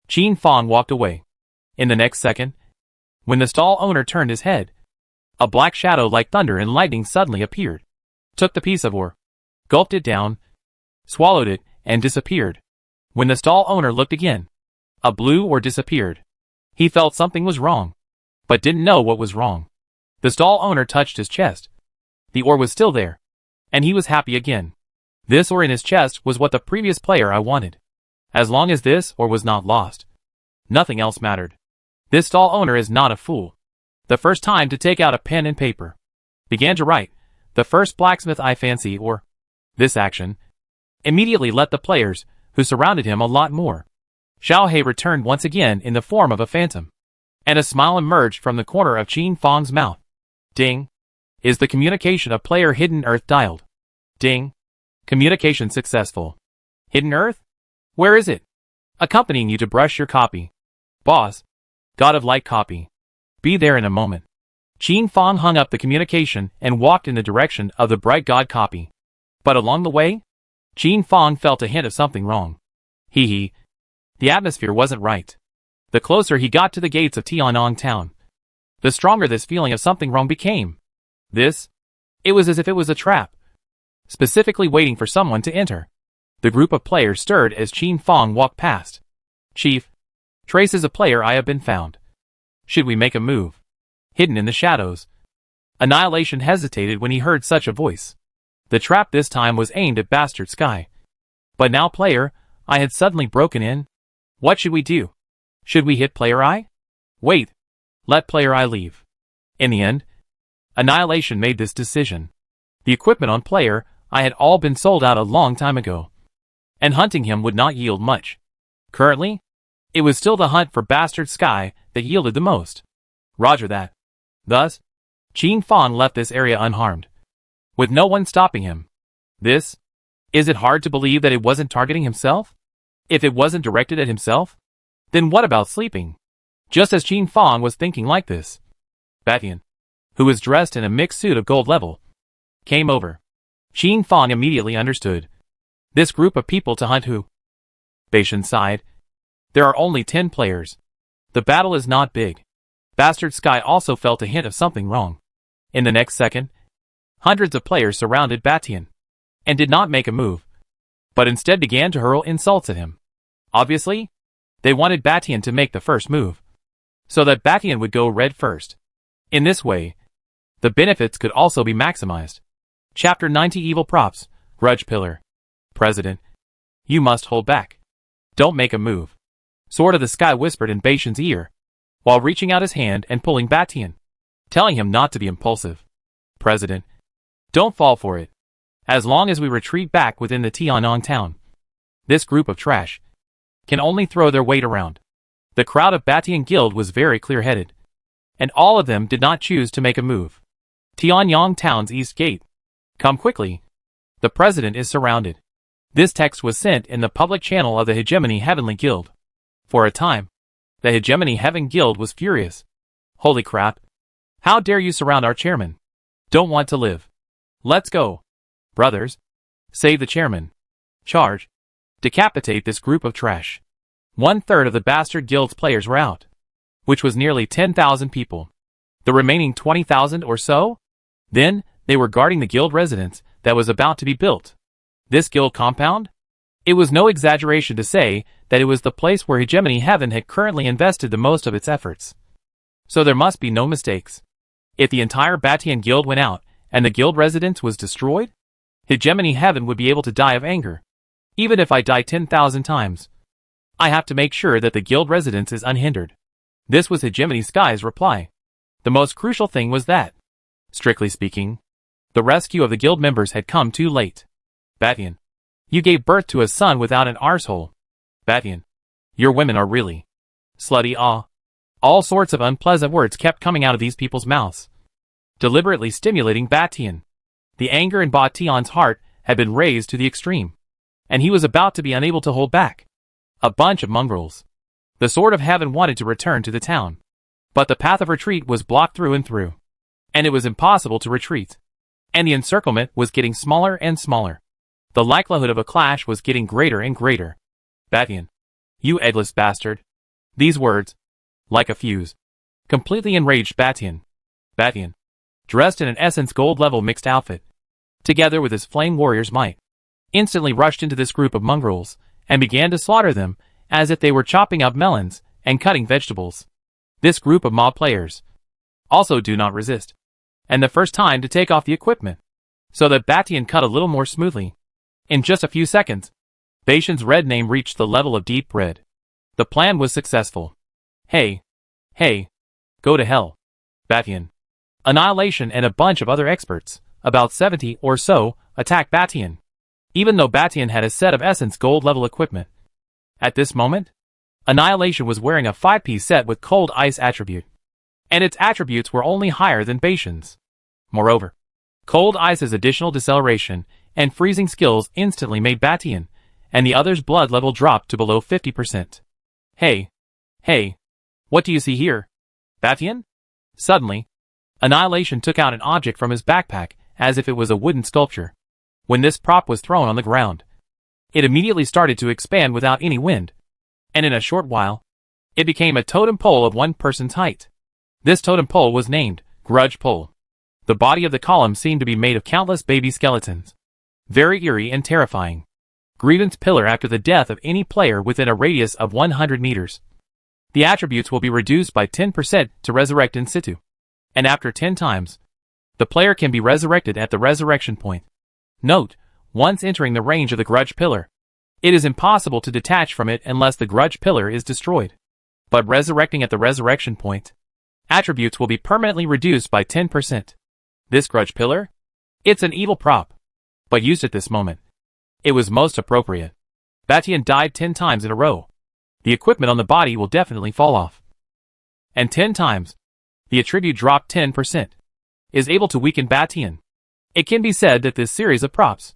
Qin Fang walked away. In the next second, when the stall owner turned his head, a black shadow like thunder and lightning suddenly appeared, took the piece of ore, gulped it down, swallowed it, and disappeared. When the stall owner looked again, a blue ore disappeared. He felt something was wrong, but didn't know what was wrong. The stall owner touched his chest. The ore was still there, and he was happy again. This ore in his chest was what the previous player I wanted. As long as this ore was not lost, nothing else mattered. This stall owner is not a fool. The first time to take out a pen and paper, began to write, the first blacksmith I fancy or this action, immediately let the players, who surrounded him a lot more. Xiaohei returned once again in the form of a phantom, and a smile emerged from the corner of Qin Fang's mouth. Ding. Is the communication of player Hidden Earth dialed? Ding. Communication successful. Hidden Earth? Where is it? Accompanying you to brush your copy. Boss. God of Light copy. Be there in a moment. Qin Fang hung up the communication and walked in the direction of the bright God copy. But along the way, Qin Fang felt a hint of something wrong. Hee. The atmosphere wasn't right. The closer he got to the gates of Tianyang town, the stronger this feeling of something wrong became. It was as if it was a trap, specifically waiting for someone to enter. The group of players stirred as Qin Fang walked past. Chief, traces a player I have been found. Should we make a move? Hidden in the shadows. Annihilation hesitated when he heard such a voice. The trap this time was aimed at Bastard Sky. But now player, I had suddenly broken in. What should we do? Should we hit player I? Wait. Let player I leave. In the end, Annihilation made this decision. The equipment on player I had all been sold out a long time ago, and hunting him would not yield much. Currently, it was still the hunt for Bastard Sky that yielded the most. Roger that. Thus, Qin Fang left this area unharmed, with no one stopping him. Is it hard to believe that it wasn't targeting himself? If it wasn't directed at himself, then what about sleeping? Just as Qin Fang was thinking like this, Batian, who was dressed in a mixed suit of gold level, came over. Qin Fang immediately understood. This group of people to hunt who? Beishan sighed. There are only 10 players. The battle is not big. Bastard Sky also felt a hint of something wrong. In the next second, hundreds of players surrounded Batian, and did not make a move, but instead began to hurl insults at him. Obviously, they wanted Batian to make the first move, so that Batian would go red first. In this way, the benefits could also be maximized. Chapter 90 Evil Props, Grudge Pillar. President, you must hold back. Don't make a move. Sword of the Sky whispered in Beishan's ear, while reaching out his hand and pulling Batian, telling him not to be impulsive. President, don't fall for it. As long as we retreat back within the Tianyang town, this group of trash can only throw their weight around. The crowd of Batian Guild was very clear-headed, and all of them did not choose to make a move. Tianyang town's east gate. Come quickly. The president is surrounded. This text was sent in the public channel of the Hegemony Heavenly Guild. For a time, the Hegemony Heaven Guild was furious. Holy crap. How dare you surround our chairman? Don't want to live. Let's go. Brothers, save the chairman. Charge. Decapitate this group of trash. 1/3 of the Bastard Guild's players were out, which was nearly 10,000 people. The remaining 20,000 or so? Then, they were guarding the guild residence that was about to be built. This guild compound? It was no exaggeration to say that it was the place where Hegemony Heaven had currently invested the most of its efforts. So there must be no mistakes. If the entire Batian guild went out, and the guild residence was destroyed, Hegemony Heaven would be able to die of anger. Even if I die 10,000 times, I have to make sure that the guild residence is unhindered. This was Hegemony Sky's reply. The most crucial thing was that, strictly speaking, the rescue of the guild members had come too late. Batian, you gave birth to a son without an arsehole. Batian, your women are really slutty. All sorts of unpleasant words kept coming out of these people's mouths, deliberately stimulating Batian. The anger in Batian's heart had been raised to the extreme, and he was about to be unable to hold back. A bunch of mongrels. The Sword of Heaven wanted to return to the town, but the path of retreat was blocked through and through, and it was impossible to retreat. And the encirclement was getting smaller and smaller. The likelihood of a clash was getting greater and greater. Batian, you eggless bastard. These words, like a fuse, completely enraged Batian. Batian, dressed in an Essence Gold level mixed outfit, together with his Flame Warrior's might, instantly rushed into this group of mongrels and began to slaughter them as if they were chopping up melons and cutting vegetables. This group of mob players also do not resist, and the first time to take off the equipment, so that Batian cut a little more smoothly. In just a few seconds, Batian's red name reached the level of deep red. The plan was successful. Hey, go to hell. Batian, Annihilation and a bunch of other experts, about 70 or so, attacked Batian, even though Batian had a set of Essence Gold level equipment. At this moment, Annihilation was wearing a 5-piece set with Cold Ice attribute, and its attributes were only higher than Batian's. Moreover, Cold Ice's additional deceleration and freezing skills instantly made Batian and the other's blood level drop to below 50%. Hey, what do you see here? Batian? Suddenly, Annihilation took out an object from his backpack as if it was a wooden sculpture. When this prop was thrown on the ground, it immediately started to expand without any wind, and in a short while, it became a totem pole of one person's height. This totem pole was named Grudge Pole. The body of the column seemed to be made of countless baby skeletons. Very eerie and terrifying. Grievance pillar after the death of any player within a radius of 100 meters. The attributes will be reduced by 10% to resurrect in situ. And after 10 times, the player can be resurrected at the resurrection point. Note, once entering the range of the Grudge Pillar, it is impossible to detach from it unless the Grudge Pillar is destroyed. But resurrecting at the resurrection point, attributes will be permanently reduced by 10%. This Grudge Pillar? It's an evil prop, but used at this moment, it was most appropriate. Batian died 10 times in a row. The equipment on the body will definitely fall off. And 10 times, the attribute dropped 10%, is able to weaken Batian. It can be said that this series of props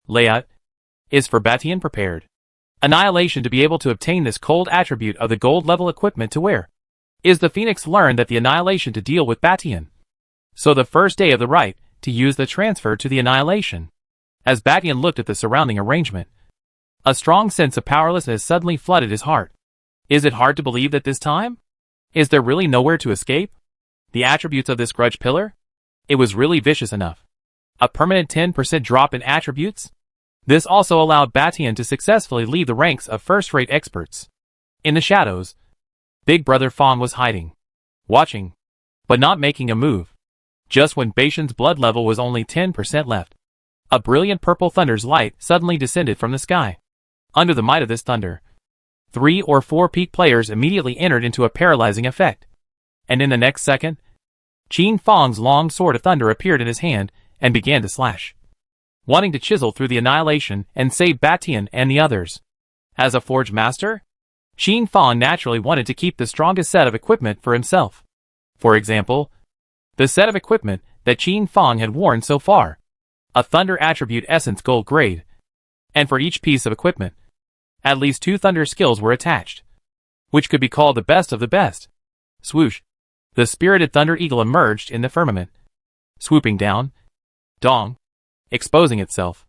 layout is for Batian prepared. Annihilation to be able to obtain this cold attribute of the gold level equipment to wear. Is the Phoenix learned that the Annihilation to deal with Batian? So the first day of the rite, to use the transfer to the Annihilation. As Batian looked at the surrounding arrangement, a strong sense of powerlessness suddenly flooded his heart. Is it hard to believe that this time? Is there really nowhere to escape? The attributes of this Grudge Pillar? It was really vicious enough. A permanent 10% drop in attributes? This also allowed Batian to successfully leave the ranks of first-rate experts. In the shadows, Big Brother Fawn was hiding, watching, but not making a move. Just when Batian's blood level was only 10% left, a brilliant purple thunder's light suddenly descended from the sky. Under the might of this thunder, 3 or 4 peak players immediately entered into a paralyzing effect. And in the next second, Qin Fang's long sword of thunder appeared in his hand and began to slash, wanting to chisel through the Annihilation and save Batian and the others. As a forge master, Qin Fang naturally wanted to keep the strongest set of equipment for himself. For example, the set of equipment that Qin Fang had worn so far, a Thunder attribute Essence Gold grade, and for each piece of equipment, at least 2 Thunder skills were attached, which could be called the best of the best. Swoosh! The spirited Thunder Eagle emerged in the firmament, swooping down, dong, exposing itself.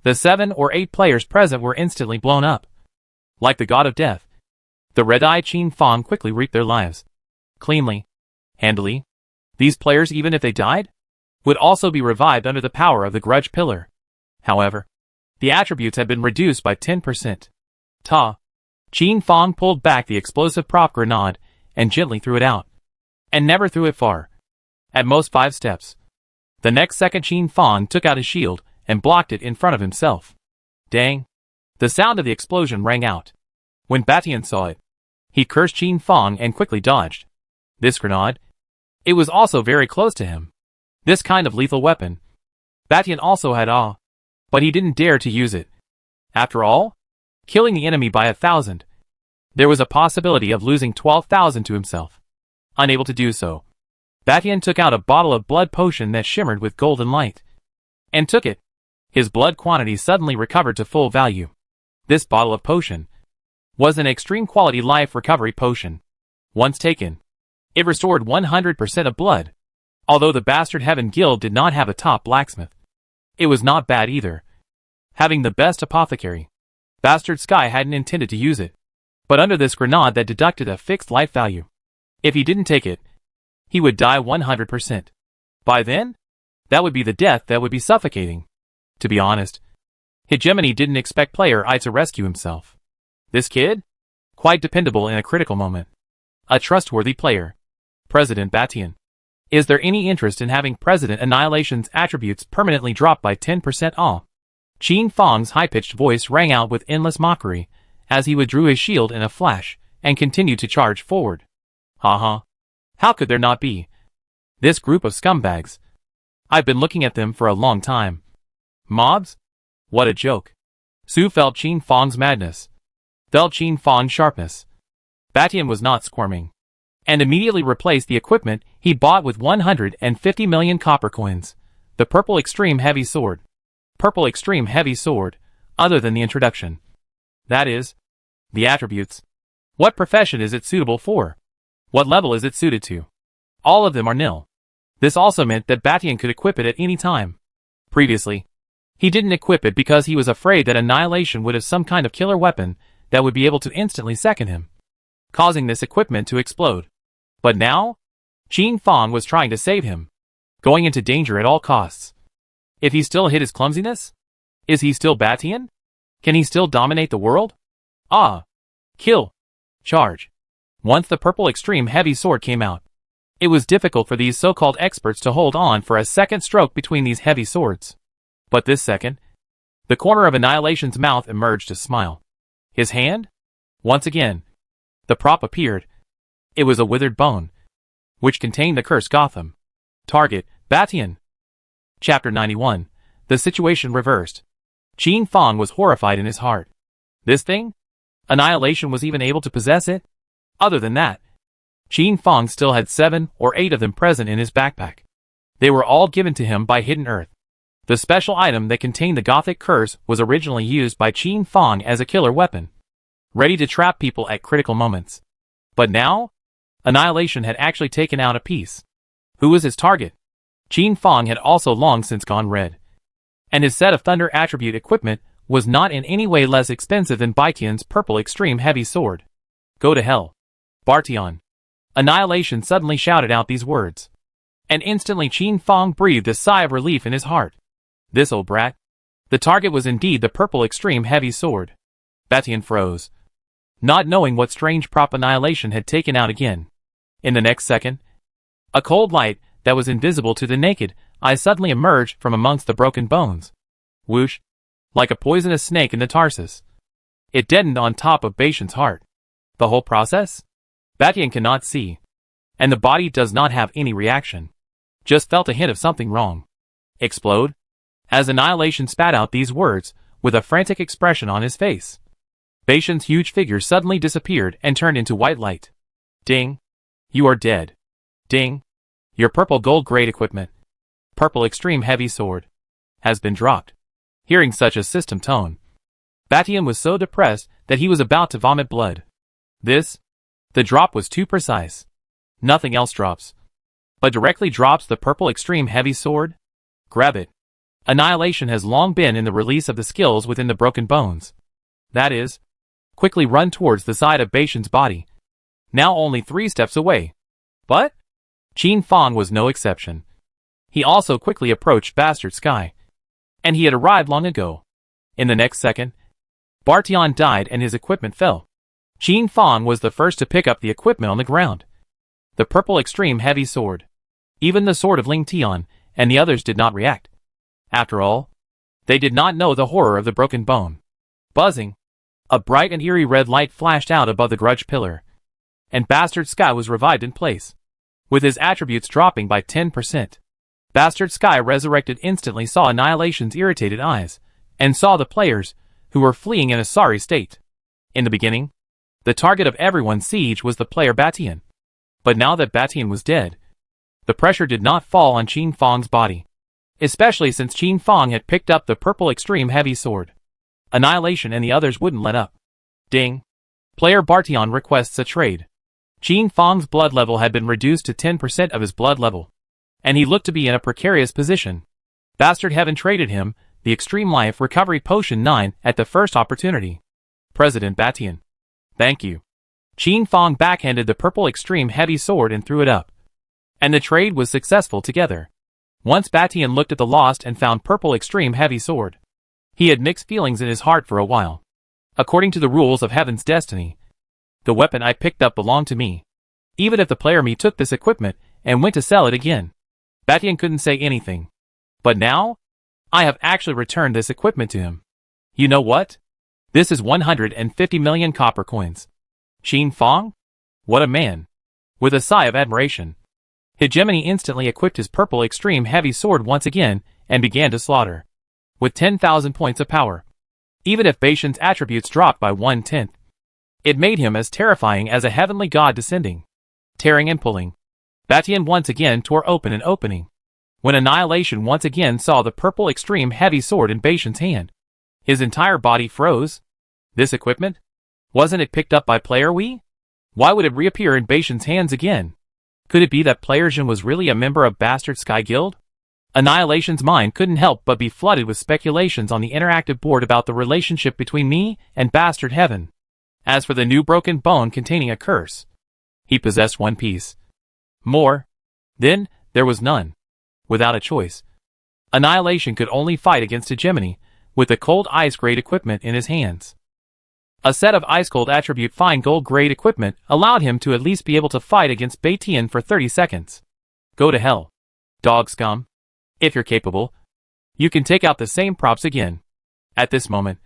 The 7 or 8 players present were instantly blown up. Like the god of death, the red-eyed Qin Fang quickly reaped their lives. Cleanly, handily. These players, even if they died, would also be revived under the power of the Grudge Pillar. However, The attributes had been reduced by 10%. Ta. Qin Fong pulled back the explosive prop grenade and gently threw it out. And never threw it far. At most 5 steps. The next second Qin Fong took out his shield and blocked it in front of himself. Dang. The sound of the explosion rang out. When Batian saw it, he cursed Qin Fong and quickly dodged. This grenade? It was also very close to him. This kind of lethal weapon. Batian also had awe. But he didn't dare to use it. After all, killing the enemy by 1,000. There was a possibility of losing 12,000 to himself. Unable to do so, Batian took out a bottle of blood potion that shimmered with golden light. And took it. His blood quantity suddenly recovered to full value. This bottle of potion was an extreme quality life recovery potion. Once taken, it restored 100% of blood. Although the Bastard Heaven Guild did not have a top blacksmith, it was not bad either. Having the best apothecary, Bastard Sky hadn't intended to use it. But under this grenade that deducted a fixed life value. If he didn't take it, he would die 100%. By then, that would be the death that would be suffocating. To be honest, Hegemony didn't expect Player I to rescue himself. This kid? Quite dependable in a critical moment. A trustworthy player. President Batian. Is there any interest in having President Annihilation's attributes permanently dropped by 10% off? Qin Fong's high-pitched voice rang out with endless mockery as he withdrew his shield in a flash and continued to charge forward. Haha. How could there not be? This group of scumbags. I've been looking at them for a long time. Mobs? What a joke. Su felt Qin Fong's madness. Felt Qin Fong's sharpness. Batian was not squirming. And immediately replaced the equipment he bought with 150 million copper coins. The Purple Extreme Heavy Sword. Purple Extreme Heavy Sword, other than the introduction. That is, the attributes. What profession is it suitable for? What level is it suited to? All of them are nil. This also meant that Batian could equip it at any time. Previously, he didn't equip it because he was afraid that Annihilation would have some kind of killer weapon that would be able to instantly second him, causing this equipment to explode. But now, Qin Fong was trying to save him, going into danger at all costs. If he still hid his clumsiness? Is he still Batian? Can he still dominate the world? Ah! Kill! Charge! Once the Purple Extreme Heavy Sword came out, it was difficult for these so-called experts to hold on for a second stroke between these heavy swords. But this second, the corner of Annihilation's mouth emerged to smile. His hand? Once again, the prop appeared. It was a withered bone, which contained the cursed Gotham. Target, Batian. Chapter 91. The situation reversed. Qin Fong was horrified in his heart. This thing? Annihilation was even able to possess it? Other than that, Qin Fong still had 7 or 8 of them present in his backpack. They were all given to him by Hidden Earth. The special item that contained the Gothic curse was originally used by Qin Fong as a killer weapon, ready to trap people at critical moments. But now, Annihilation had actually taken out a piece. Who was his target? Qin Fong had also long since gone red. And his set of Thunder attribute equipment was not in any way less expensive than Batian's Purple Extreme Heavy Sword. Go to hell. Bartion. Annihilation suddenly shouted out these words. And instantly Qin Fong breathed a sigh of relief in his heart. This old brat. The target was indeed the Purple Extreme Heavy Sword. Batian froze, not knowing what strange prop Annihilation had taken out again. In the next second, a cold light that was invisible to the naked eye suddenly emerged from amongst the broken bones. Whoosh! Like a poisonous snake in the Tarsus. It deadened on top of Batian's heart. The whole process? Batian cannot see. And the body does not have any reaction. Just felt a hint of something wrong. Explode? As Annihilation spat out these words, with a frantic expression on his face. Batian's huge figure suddenly disappeared and turned into white light. Ding! You are dead. Ding! Your purple gold grade equipment, Purple Extreme Heavy Sword, has been dropped. Hearing such a system tone, Batian was so depressed that he was about to vomit blood. The drop was too precise. Nothing else drops. But directly drops the Purple Extreme Heavy Sword? Grab it. Annihilation has long been in the release of the skills within the broken bones. That is, quickly run towards the side of Batian's body. Now only 3 steps away. But Qin Fong was no exception. He also quickly approached Bastard Sky. And he had arrived long ago. In the next second, Bartion died and his equipment fell. Qin Fang was the first to pick up the equipment on the ground. The purple extreme heavy sword. Even the sword of Ling Tian and the others did not react. After all, they did not know the horror of the broken bone. Buzzing, a bright and eerie red light flashed out above the grudge pillar, and Bastard Sky was revived in place, with his attributes dropping by 10%. Bastard Sky resurrected instantly saw Annihilation's irritated eyes, and saw the players, who were fleeing in a sorry state. In the beginning, the target of everyone's siege was the player Batian. But now that Batian was dead, the pressure did not fall on Qin Fang's body, especially since Qin Fang had picked up the purple extreme heavy sword. Annihilation and the others wouldn't let up. Ding. Player Bartion requests a trade. Qin Fang's blood level had been reduced to 10% of his blood level, and he looked to be in a precarious position. Bastard Heaven traded him the Extreme Life Recovery Potion 9 at the first opportunity. President Batian. Thank you. Qin Fang backhanded the purple extreme heavy sword and threw it up. And the trade was successful together. Once Batian looked at the lost and found purple extreme heavy sword, he had mixed feelings in his heart for a while. According to the rules of Heaven's destiny, the weapon I picked up belonged to me. Even if the player me took this equipment and went to sell it again, Batian couldn't say anything. But now, I have actually returned this equipment to him. You know what? This is 150 million copper coins. Qin Fang? What a man. With a sigh of admiration, Hegemony instantly equipped his purple extreme heavy sword once again and began to slaughter. With 10,000 points of power. Even if Baishan's attributes dropped by 1/10, it made him as terrifying as a heavenly god descending. Tearing and pulling. Batian once again tore open an opening. When Annihilation once again saw the purple extreme heavy sword in Baishan's hand, his entire body froze. This equipment? Wasn't it picked up by player Wei? Why would it reappear in Baishan's hands again? Could it be that player Jin was really a member of Bastard Sky Guild? Annihilation's mind couldn't help but be flooded with speculations on the interactive board about the relationship between me and Bastard Heaven. As for the new broken bone containing a curse, he possessed one piece. More. Then, there was none. Without a choice, Annihilation could only fight against Hegemony, with the cold ice grade equipment in his hands. A set of ice cold attribute fine gold grade equipment allowed him to at least be able to fight against Batian for 30 seconds. Go to hell. Dog scum. If you're capable, you can take out the same props again. At this moment,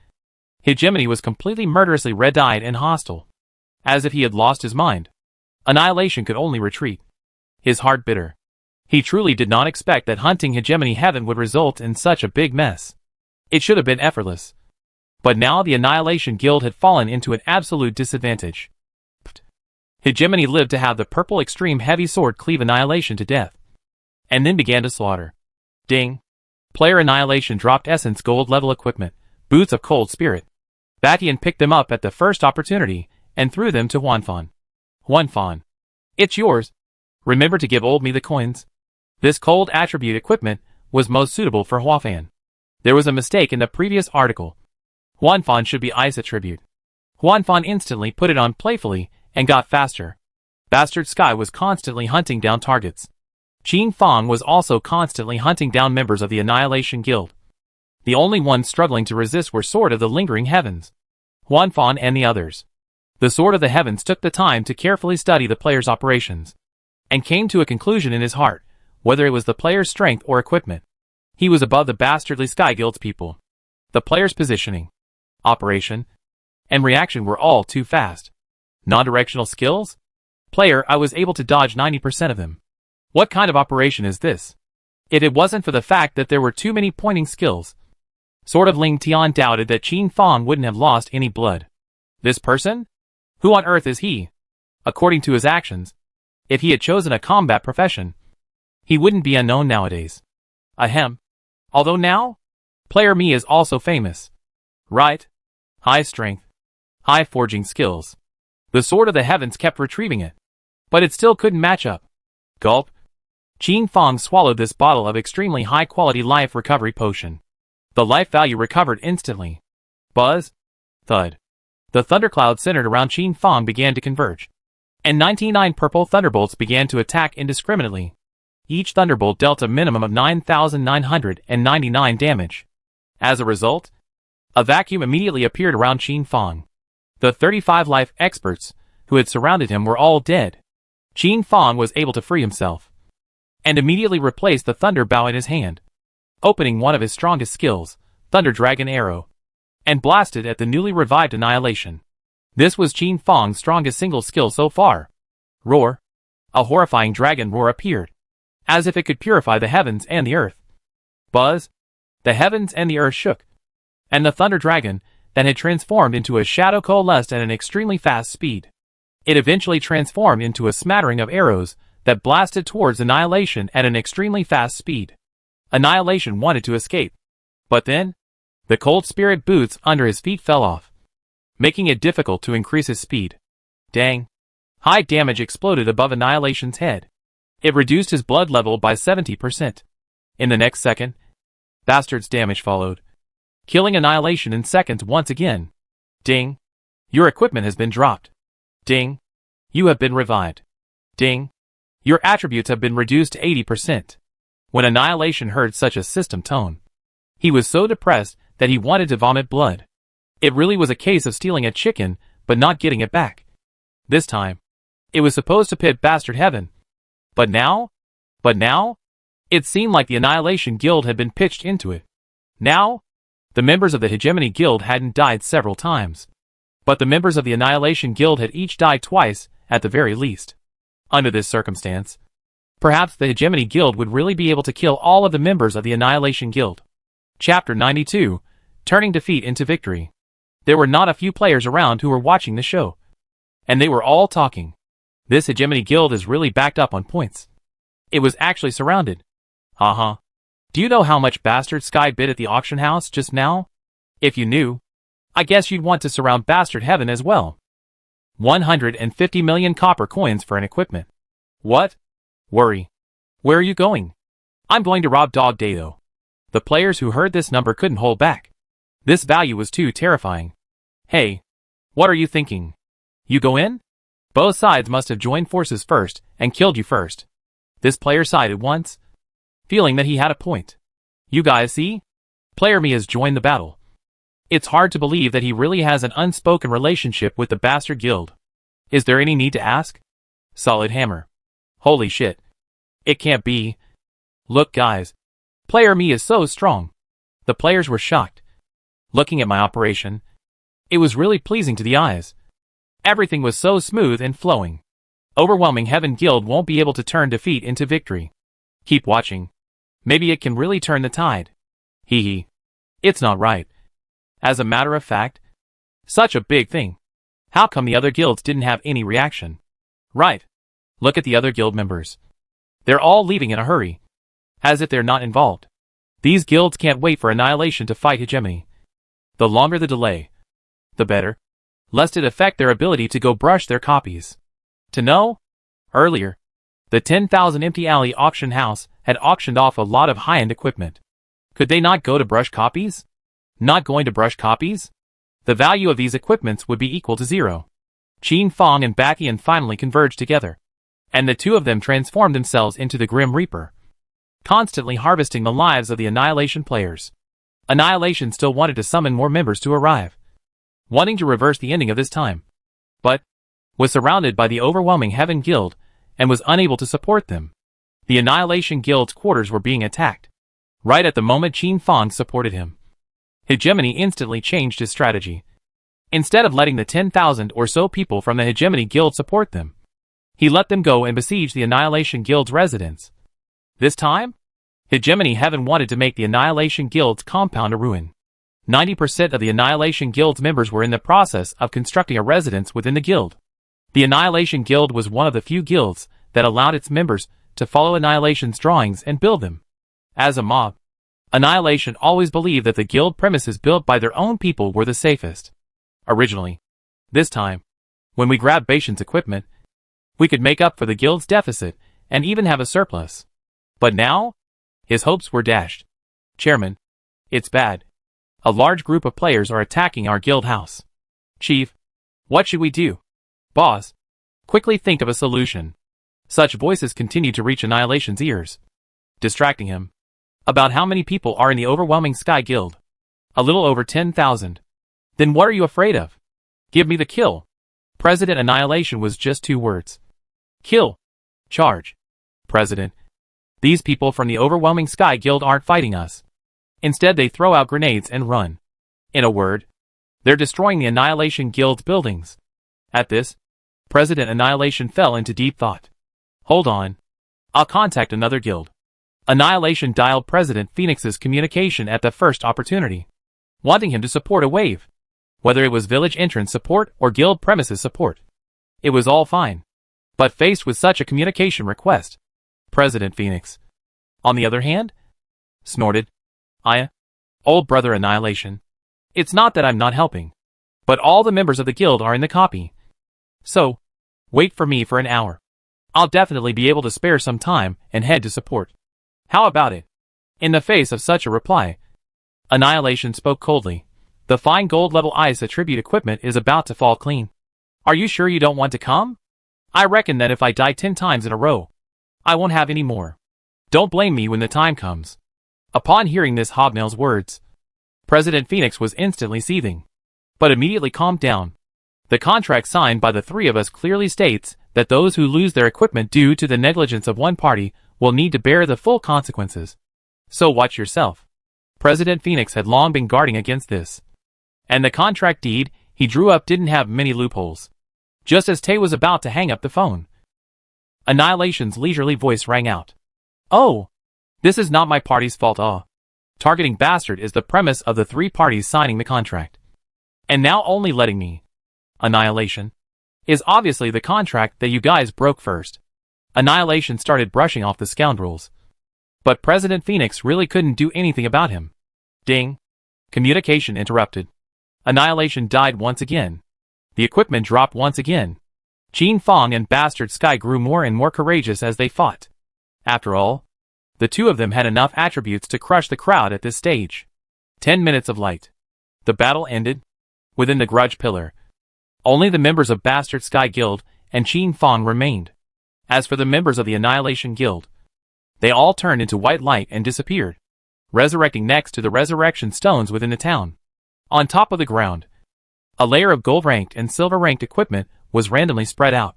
Hegemony was completely murderously red-eyed and hostile. As if he had lost his mind. Annihilation could only retreat. His heart bitter. He truly did not expect that hunting Hegemony Heaven would result in such a big mess. It should have been effortless. But now the Annihilation Guild had fallen into an absolute disadvantage. Hegemony lived to have the purple extreme heavy sword cleave Annihilation to death. And then began to slaughter. Ding. Player Annihilation dropped Essence Gold level equipment, Boots of Cold Spirit. Batian picked them up at the first opportunity, and threw them to Huanfan. Huanfan. It's yours. Remember to give old me the coins. This cold attribute equipment was most suitable for Huafan. There was a mistake in the previous article. Huanfan should be ice attribute. Huanfan instantly put it on playfully, and got faster. Bastard Sky was constantly hunting down targets. Qin Fang was also constantly hunting down members of the Annihilation Guild. The only ones struggling to resist were Sword of the Lingering Heavens, Huanfan and the others. The Sword of the Heavens took the time to carefully study the player's operations, and came to a conclusion in his heart, whether it was the player's strength or equipment. He was above the Bastardly Sky Guild's people. The player's positioning, operation, and reaction were all too fast. Non-directional skills? Player, I was able to dodge 90% of them. What kind of operation is this? If it wasn't for the fact that there were too many pointing skills. Sword of Ling Tian doubted that Qin Fang wouldn't have lost any blood. This person? Who on earth is he? According to his actions, if he had chosen a combat profession, he wouldn't be unknown nowadays. Ahem. Although now, player me is also famous. Right? High strength. High forging skills. The Sword of the Heavens kept retrieving it. But it still couldn't match up. Gulp. Qin Fang swallowed this bottle of extremely high-quality life recovery potion. The life value recovered instantly. Buzz. Thud. The thundercloud centered around Qin Fang began to converge. And 99 purple thunderbolts began to attack indiscriminately. Each thunderbolt dealt a minimum of 9,999 damage. As a result, A vacuum immediately appeared around Qin Fang. The 35 life experts who had surrounded him were all dead. Qin Fang was able to free himself and immediately replaced the thunder bow in his hand, opening one of his strongest skills, Thunder Dragon Arrow, and blasted at the newly revived Annihilation. This was Qin Fang's strongest single skill so far. Roar. A horrifying dragon roar appeared, as if it could purify the heavens and the earth. Buzz. The heavens and the earth shook, and the Thunder Dragon, that had transformed into a shadow, coalesced at an extremely fast speed. It eventually transformed into a smattering of arrows that blasted towards Annihilation at an extremely fast speed. Annihilation wanted to escape, but then, the cold spirit boots under his feet fell off, making it difficult to increase his speed. Dang. High damage exploded above Annihilation's head. It reduced his blood level by 70%. In the next second, Bastard's damage followed, killing Annihilation in seconds once again. Ding. Your equipment has been dropped. Ding. You have been revived. Ding. Your attributes have been reduced to 80%. When Annihilation heard such a system tone, he was so depressed that he wanted to vomit blood. It really was a case of stealing a chicken, but not getting it back. This time, it was supposed to pit Bastard Heaven. But now, it seemed like the Annihilation Guild had been pitched into it. Now, the members of the Hegemony Guild hadn't died several times, but the members of the Annihilation Guild had each died twice, at the very least. Under this circumstance, perhaps the Hegemony Guild would really be able to kill all of the members of the Annihilation Guild. Chapter 92, Turning Defeat into Victory. There were not a few players around who were watching the show, and they were all talking. This Hegemony Guild is really backed up on points. It was actually surrounded. Haha. Do you know how much Bastard Sky bid at the auction house just now? If you knew, I guess you'd want to surround Bastard Heaven as well. 150 million copper coins for an equipment. What? Worry. Where are you going? I'm going to rob Dog Day though. The players who heard this number couldn't hold back. This value was too terrifying. Hey, what are you thinking? You go in? Both sides must have joined forces first and killed you first. This player sided once, feeling that he had a point. You guys see? Player me has joined the battle. It's hard to believe that he really has an unspoken relationship with the Bastard Guild. Is there any need to ask? Solid hammer. Holy shit. It can't be. Look guys. Player me is so strong. The players were shocked. Looking at my operation, it was really pleasing to the eyes. Everything was so smooth and flowing. Overwhelming Heaven Guild won't be able to turn defeat into victory. Keep watching. Maybe it can really turn the tide. Hee hee. It's not right. As a matter of fact, such a big thing. How come the other guilds didn't have any reaction? Right. Look at the other guild members. They're all leaving in a hurry, as if they're not involved. These guilds can't wait for Annihilation to fight Hegemony. The longer the delay, the better, lest it affect their ability to go brush their copies. To know? Earlier, the 10,000 Empty Alley auction house had auctioned off a lot of high-end equipment. Could they not go to brush copies? Not going to brush copies? The value of these equipments would be equal to 0. Qin Fang and Bathian finally converged together, and the two of them transformed themselves into the Grim Reaper, constantly harvesting the lives of the Annihilation players. Annihilation still wanted to summon more members to arrive, wanting to reverse the ending of this time, but was surrounded by the overwhelming Heaven Guild and was unable to support them. The Annihilation Guild's quarters were being attacked. Right at the moment Qin Fang supported him, Hegemony instantly changed his strategy. Instead of letting the 10,000 or so people from the Hegemony Guild support them, he let them go and besiege the Annihilation Guild's residence. This time, Hegemony Heaven wanted to make the Annihilation Guild's compound a ruin. 90% of the Annihilation Guild's members were in the process of constructing a residence within the guild. The Annihilation Guild was one of the few guilds that allowed its members to follow Annihilation's drawings and build them. As a mob, Annihilation always believed that the guild premises built by their own people were the safest. Originally. This time, when we grabbed Bastian's equipment, we could make up for the guild's deficit and even have a surplus. But now, his hopes were dashed. Chairman, it's bad. A large group of players are attacking our guild house. Chief, what should we do? Boss, quickly think of a solution. Such voices continue to reach Annihilation's ears, distracting him. About how many people are in the overwhelming Sky Guild? A little over 10,000. Then what are you afraid of? Give me the kill. President Annihilation was just 2 words. Kill. Charge. President. These people from the overwhelming Sky Guild aren't fighting us. Instead they throw out grenades and run. In a word, they're destroying the Annihilation Guild's buildings. At this, President Annihilation fell into deep thought. Hold on. I'll contact another guild. Annihilation dialed President Phoenix's communication at the first opportunity, wanting him to support a wave. Whether it was village entrance support or guild premises support, it was all fine. But faced with such a communication request, President Phoenix, on the other hand, snorted. Old brother Annihilation. It's not that I'm not helping, but all the members of the guild are in the copy. So, wait for me for an hour. I'll definitely be able to spare some time and head to support. How about it? In the face of such a reply, Annihilation spoke coldly. The fine gold level ice attribute equipment is about to fall clean. Are you sure you don't want to come? I reckon that if I die 10 times in a row, I won't have any more. Don't blame me when the time comes. Upon hearing this hobnail's words, President Phoenix was instantly seething, but immediately calmed down. The contract signed by the 3 of us clearly states that those who lose their equipment due to the negligence of one party will need to bear the full consequences. So watch yourself. President Phoenix had long been guarding against this. And the contract deed he drew up didn't have many loopholes. Just as Tay was about to hang up the phone, Annihilation's leisurely voice rang out. Oh! This is not my party's fault. Targeting bastard is the premise of the 3 parties signing the contract. And now only letting me, Annihilation, is obviously the contract that you guys broke first. Annihilation started brushing off the scoundrels. But President Phoenix really couldn't do anything about him. Ding. Communication interrupted. Annihilation died once again. The equipment dropped once again. Qin Fong and Bastard Sky grew more and more courageous as they fought. After all, the 2 of them had enough attributes to crush the crowd at this stage. 10 minutes of light. The battle ended. Within the Grudge Pillar, only the members of Bastard Sky Guild and Qin Fong remained. As for the members of the Annihilation Guild, they all turned into white light and disappeared, resurrecting next to the resurrection stones within the town. On top of the ground, a layer of gold-ranked and silver-ranked equipment was randomly spread out.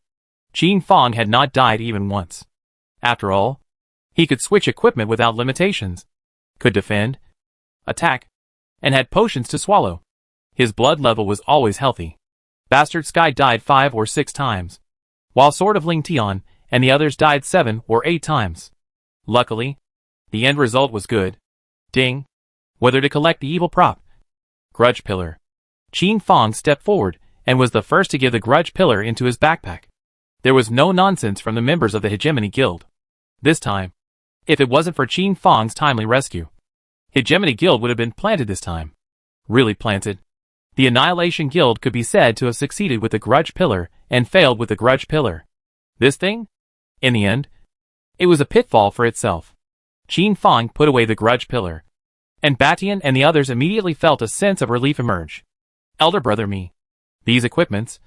Qin Fong had not died even once. After all, he could switch equipment without limitations, could defend, attack, and had potions to swallow. His blood level was always healthy. Bastard Sky died 5 or 6 times, while Sword of Ling Tian and the others died 7 or 8 times. Luckily, the end result was good. Ding. Whether to collect the evil prop. Grudge Pillar. Qin Fong stepped forward and was the first to give the Grudge Pillar into his backpack. There was no nonsense from the members of the Hegemony Guild. This time, if it wasn't for Qin Fong's timely rescue, Hegemony Guild would have been planted this time. Really planted. The Annihilation Guild could be said to have succeeded with the Grudge Pillar and failed with the Grudge Pillar. This thing? In the end, it was a pitfall for itself. Qin Fong put away the Grudge Pillar, and Batian and the others immediately felt a sense of relief emerge. Elder brother me. These equipments.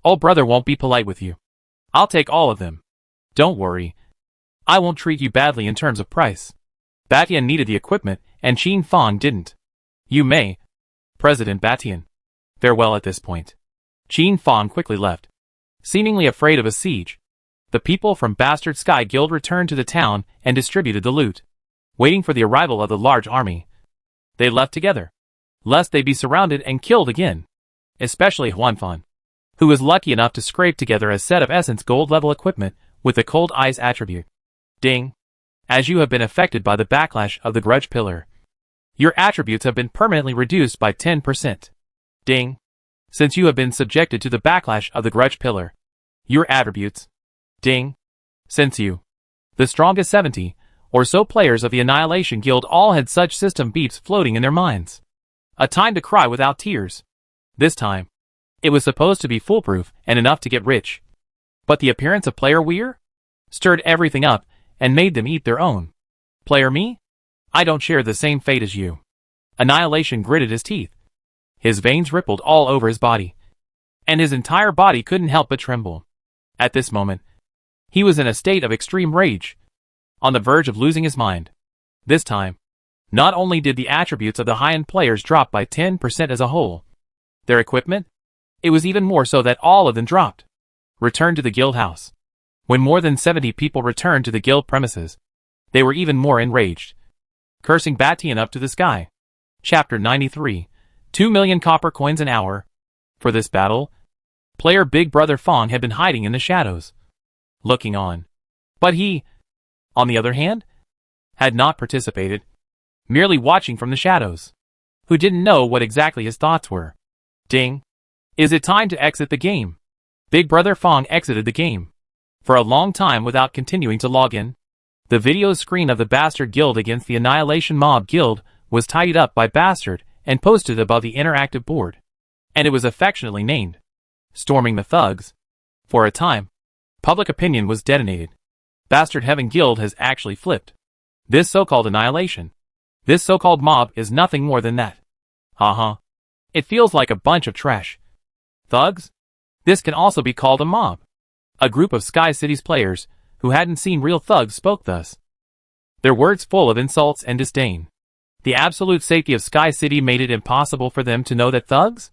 Old brother won't be polite with you. I'll take all of them. Don't worry. I won't treat you badly in terms of price. Batian needed the equipment, and Qin Fong didn't. You may, President Batian. Farewell at this point. Qin Fong quickly left. Seemingly afraid of a siege, the people from Bastard Sky Guild returned to the town and distributed the loot. Waiting for the arrival of the large army, they left together, lest they be surrounded and killed again. Especially Huanfan, who was lucky enough to scrape together a set of Essence Gold level equipment with the Cold Ice attribute. Ding. As you have been affected by the backlash of the Grudge Pillar, your attributes have been permanently reduced by 10%. Ding. Since you have been subjected to the backlash of the Grudge Pillar, your attributes. Ding. Since you, the strongest 70 or so players of the Annihilation Guild all had such system beeps floating in their minds. A time to cry without tears. This time, it was supposed to be foolproof and enough to get rich. But the appearance of Player Weir stirred everything up and made them eat their own. Player me? I don't share the same fate as you. Annihilation gritted his teeth. His veins rippled all over his body, and his entire body couldn't help but tremble. At this moment, he was in a state of extreme rage, on the verge of losing his mind. This time, Not only did the attributes of the high-end players drop by 10% as a whole, their equipment, it was even more so that all of them dropped. Returned to the guild house. When more than 70 people returned to the guild premises, they were even more enraged, cursing Batian up to the sky. Chapter 93. 2 million copper coins an hour. For this battle, player Big Brother Fong had been hiding in the shadows, looking on. But he, on the other hand, had not participated, merely watching from the shadows, who didn't know what exactly his thoughts were. Ding. Is it time to exit the game? Big Brother Fong exited the game. For a long time without continuing to log in. The video screen of the Bastard Guild against the Annihilation Mob Guild was tidied up by Bastard and posted above the interactive board. And it was affectionately named Storming the Thugs. For a time, public opinion was detonated. Bastard Heaven Guild has actually flipped. This so-called annihilation, this so-called mob is nothing more than that. It feels like a bunch of trash. Thugs? This can also be called a mob. A group of Sky City's players, who hadn't seen real thugs, spoke thus. Their words full of insults and disdain. The absolute safety of Sky City made it impossible for them to know that thugs?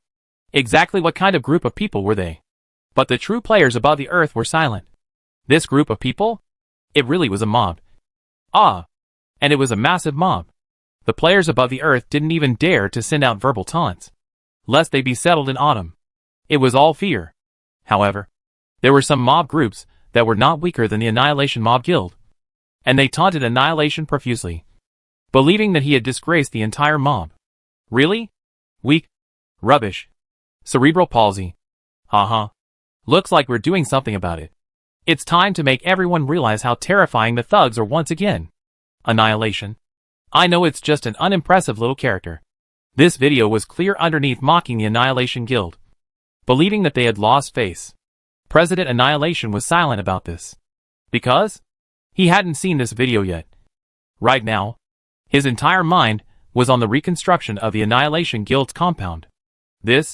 Exactly what kind of group of people were they? But the true players above the earth were silent. This group of people? It really was a mob. And it was a massive mob. The players above the earth didn't even dare to send out verbal taunts, lest they be settled in autumn. It was all fear. However, there were some mob groups that were not weaker than the Annihilation Mob Guild, and they taunted Annihilation profusely, believing that he had disgraced the entire mob. Really? Weak? Rubbish. Cerebral palsy. Looks like we're doing something about it. It's time to make everyone realize how terrifying the thugs are once again. Annihilation. I know it's just an unimpressive little character. This video was clear underneath mocking the Annihilation Guild, believing that they had lost face. President Annihilation was silent about this, because he hadn't seen this video yet. Right now, his entire mind was on the reconstruction of the Annihilation Guild's compound. The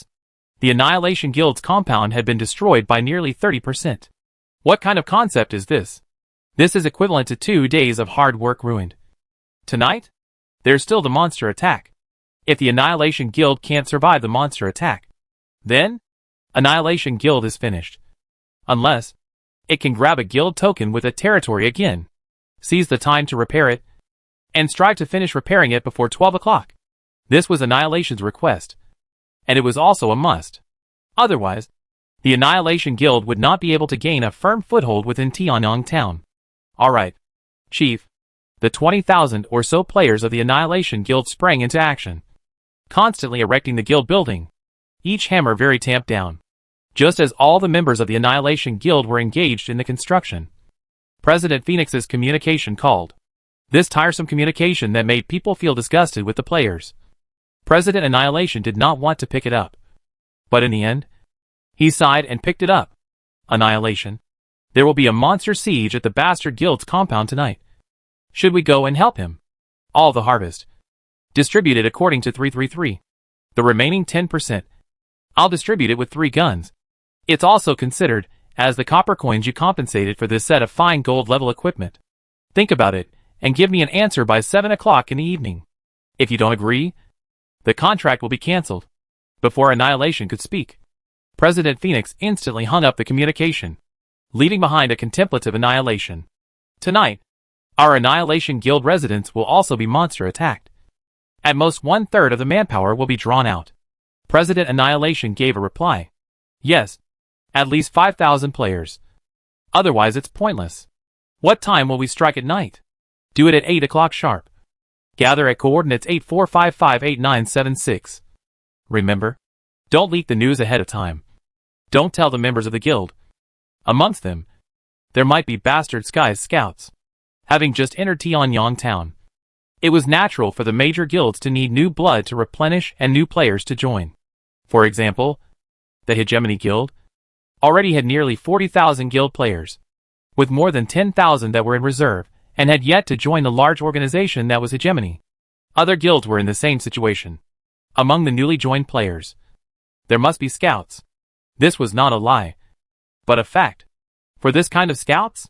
Annihilation Guild's compound had been destroyed by nearly 30%. What kind of concept is this? This is equivalent to 2 days of hard work ruined. Tonight, there's still the monster attack. If the Annihilation Guild can't survive the monster attack, then Annihilation Guild is finished. Unless it can grab a guild token with a territory again, seize the time to repair it, and strive to finish repairing it before 12 o'clock. This was Annihilation's request, and it was also a must. Otherwise, the Annihilation Guild would not be able to gain a firm foothold within Tianyang Town. Alright, Chief. The 20,000 or so players of the Annihilation Guild sprang into action, constantly erecting the guild building, each hammer very tamped down. Just as all the members of the Annihilation Guild were engaged in the construction, President Phoenix's communication called. This tiresome communication that made people feel disgusted with the players. President Annihilation did not want to pick it up. But in the end, he sighed and picked it up. Annihilation. There will be a monster siege at the Bastard Guild's compound tonight. Should we go and help him? All the harvest. Distributed according to 333. The remaining 10%. I'll distribute it with 3 guns. It's also considered as the copper coins you compensated for this set of fine gold level equipment. Think about it, and give me an answer by 7 o'clock in the evening. If you don't agree, the contract will be cancelled. Before Annihilation could speak, President Phoenix instantly hung up the communication, leaving behind a contemplative Annihilation. Tonight, our Annihilation Guild residents will also be monster attacked. At most 1/3 of the manpower will be drawn out. President Annihilation gave a reply. Yes, at least 5,000 players. Otherwise it's pointless. What time will we strike at night? Do it at 8 o'clock sharp. Gather at coordinates 84558976. Remember, don't leak the news ahead of time. Don't tell the members of the guild. Amongst them, there might be Bastard Sky's scouts, having just entered Tianyang Town. It was natural for the major guilds to need new blood to replenish and new players to join. For example, the Hegemony Guild already had nearly 40,000 guild players, with more than 10,000 that were in reserve and had yet to join the large organization that was Hegemony. Other guilds were in the same situation. Among the newly joined players, there must be scouts. This was not a lie, but a fact. For this kind of scouts,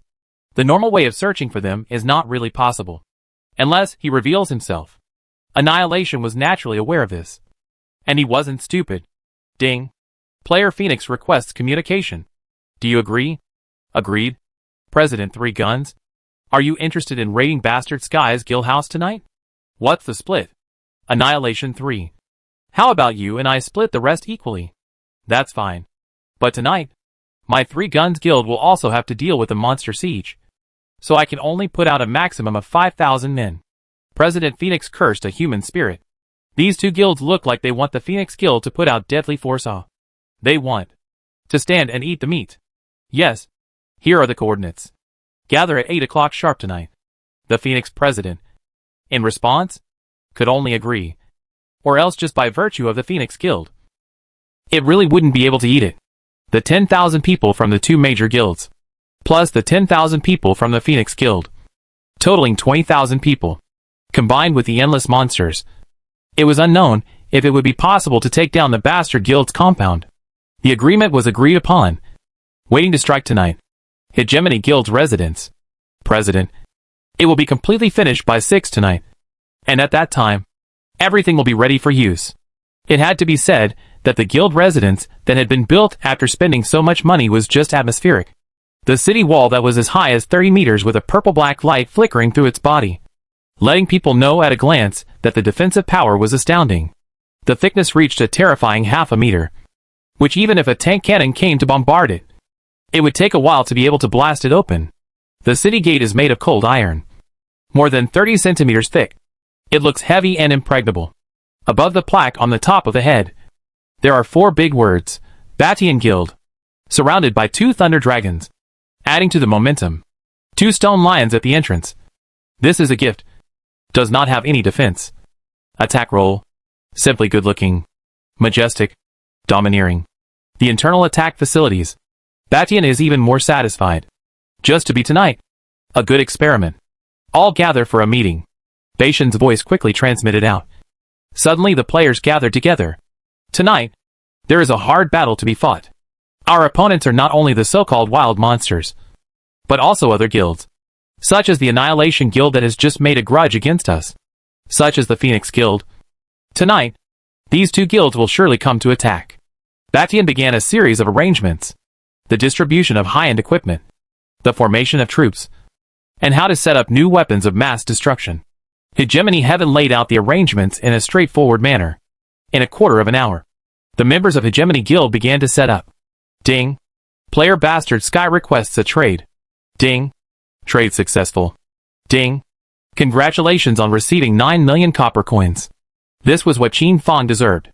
the normal way of searching for them is not really possible, unless he reveals himself. Annihilation was naturally aware of this. And he wasn't stupid. Ding. Player Phoenix requests communication. Do you agree? Agreed. President 3 Guns. Are you interested in raiding Bastard Sky's guild house tonight? What's the split? Annihilation 3. How about you and I split the rest equally? That's fine. But tonight, my 3 Guns guild will also have to deal with a monster siege. So I can only put out a maximum of 5,000 men. President Phoenix cursed a human spirit. These 2 guilds look like they want the Phoenix Guild to put out deadly force. They want to stand and eat the meat. Yes. Here are the coordinates. Gather at 8 o'clock sharp tonight. The Phoenix President, in response, could only agree. Or else just by virtue of the Phoenix Guild. It really wouldn't be able to eat it. The 10,000 people from the 2 major guilds. Plus the 10,000 people from the Phoenix Guild. Totaling 20,000 people. Combined with the endless monsters. It was unknown if it would be possible to take down the Bastard Guild's compound. The agreement was agreed upon. Waiting to strike tonight. Hegemony Guild's residence. President. It will be completely finished by 6 tonight. And at that time, everything will be ready for use. It had to be said that the guild residence that had been built after spending so much money was just atmospheric. The city wall that was as high as 30 meters with a purple-black light flickering through its body. Letting people know at a glance that the defensive power was astounding. The thickness reached a terrifying half a meter. Which even if a tank cannon came to bombard it, it would take a while to be able to blast it open. The city gate is made of cold iron. More than 30 centimeters thick. It looks heavy and impregnable. Above the plaque on the top of the head, there are 4 big words, Batian Guild. Surrounded by 2 thunder dragons. Adding to the momentum. 2 stone lions at the entrance. This is a gift. Does not have any defense. Attack roll. Simply good looking. Majestic. Domineering. The internal attack facilities. Batian is even more satisfied. Just to be tonight. A good experiment. All gather for a meeting. Bashan's voice quickly transmitted out. Suddenly the players gathered together. Tonight, there is a hard battle to be fought. Our opponents are not only the so-called wild monsters, but also other guilds. Such as the Annihilation Guild that has just made a grudge against us. Such as the Phoenix Guild. Tonight, these 2 guilds will surely come to attack. Batian began a series of arrangements. The distribution of high-end equipment. The formation of troops. And how to set up new weapons of mass destruction. Hegemony Heaven laid out the arrangements in a straightforward manner. In a quarter of an hour, the members of Hegemony Guild began to set up. Ding. Player Bastard Sky requests a trade. Ding. Trade successful. Ding. Congratulations on receiving 9 million copper coins. This was what Qin Fong deserved.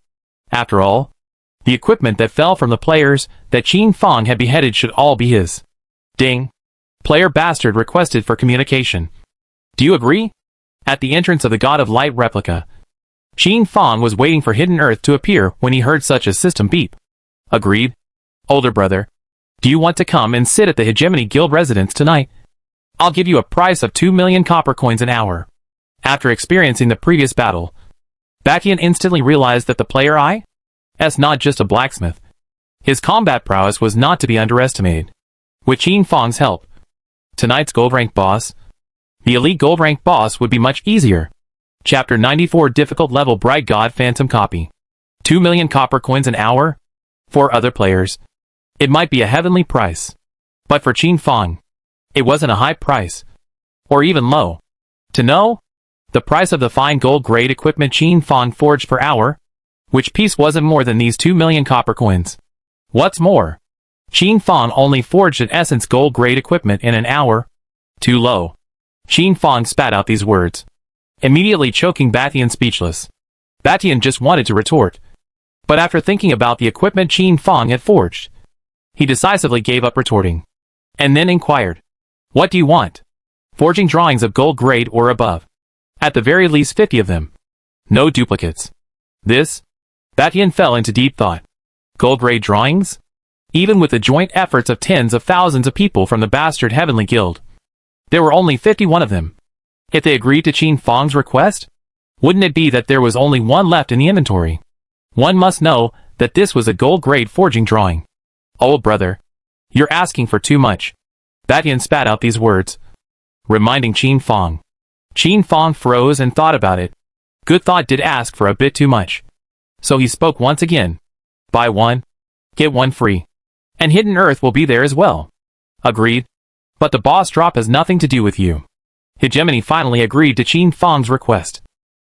After all, the equipment that fell from the players that Qin Fong had beheaded should all be his. Ding. Player Bastard requested for communication. Do you agree? At the entrance of the God of Light replica, Qin Fong was waiting for Hidden Earth to appear when he heard such a system beep. Agreed. Older brother, do you want to come and sit at the Hegemony Guild residence tonight? I'll give you a price of 2 million copper coins an hour. After experiencing the previous battle, Batian instantly realized that the player is not just a blacksmith. His combat prowess was not to be underestimated. With Qin Fong's help, tonight's gold rank boss, the elite gold rank boss would be much easier. Chapter 94 Difficult Level Bright God Phantom Copy. 2 million copper coins an hour? For other players, it might be a heavenly price. But for Qin Fong, it wasn't a high price. Or even low. To know the price of the fine gold grade equipment Qin Fong forged per hour, which piece wasn't more than these 2 million copper coins. What's more, Qin Fong only forged an essence gold grade equipment in an hour. Too low. Qin Fong spat out these words, immediately choking Batian speechless. Batian just wanted to retort. But after thinking about the equipment Qin Fong had forged, he decisively gave up retorting. And then inquired, what do you want? Forging drawings of gold grade or above. At the very least 50 of them. No duplicates. This? Batian fell into deep thought. Gold grade drawings? Even with the joint efforts of tens of thousands of people from the Bastard Heavenly Guild, there were only 51 of them. If they agreed to Qin Fong's request, wouldn't it be that there was only one left in the inventory? One must know that this was a gold grade forging drawing. Old brother, you're asking for too much. Batian spat out these words, reminding Qin Fong. Qin Fong froze and thought about it. Good Thought did ask for a bit too much. So he spoke once again. Buy one, get one free. And Hidden Earth will be there as well. Agreed. But the boss drop has nothing to do with you. Hegemony finally agreed to Qin Fang's request.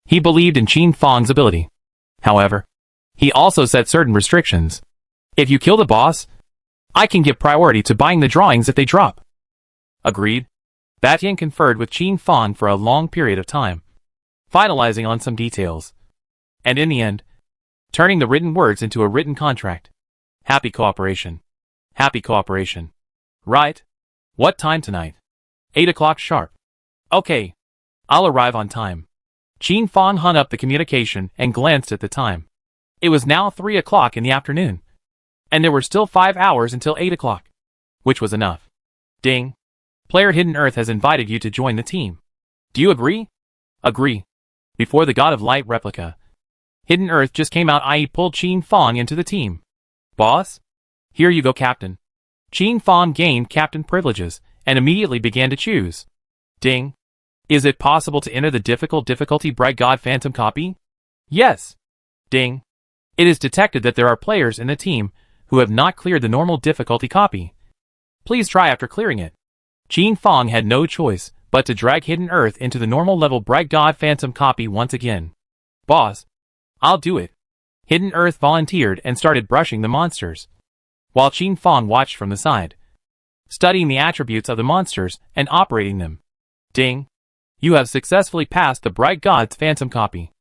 He believed in Qin Fang's ability. However, he also set certain restrictions. If you kill the boss, I can give priority to buying the drawings if they drop. Agreed. Batian conferred with Qin Fang for a long period of time, finalizing on some details. And in the end, turning the written words into a written contract. Happy cooperation. Happy cooperation. Right. What time tonight? 8 o'clock sharp. Okay. I'll arrive on time. Qin Fang hung up the communication and glanced at the time. It was now 3 o'clock in the afternoon. And there were still 5 hours until 8 o'clock. Which was enough. Ding. Player Hidden Earth has invited you to join the team. Do you agree? Agree. Before the God of Light replica, Hidden Earth just came out, i.e. pulled Qin Fang into the team. Boss? Here you go, Captain. Qin Fang gained captain privileges and immediately began to choose. Ding. Is it possible to enter the difficulty Bright God Phantom copy? Yes. Ding. It is detected that there are players in the team who have not cleared the normal difficulty copy. Please try after clearing it. Qin Fang had no choice but to drag Hidden Earth into the normal level Bright God Phantom copy once again. Boss, I'll do it. Hidden Earth volunteered and started brushing the monsters, while Qin Fang watched from the side, studying the attributes of the monsters and operating them. Ding. You have successfully passed the Bright God's Phantom copy.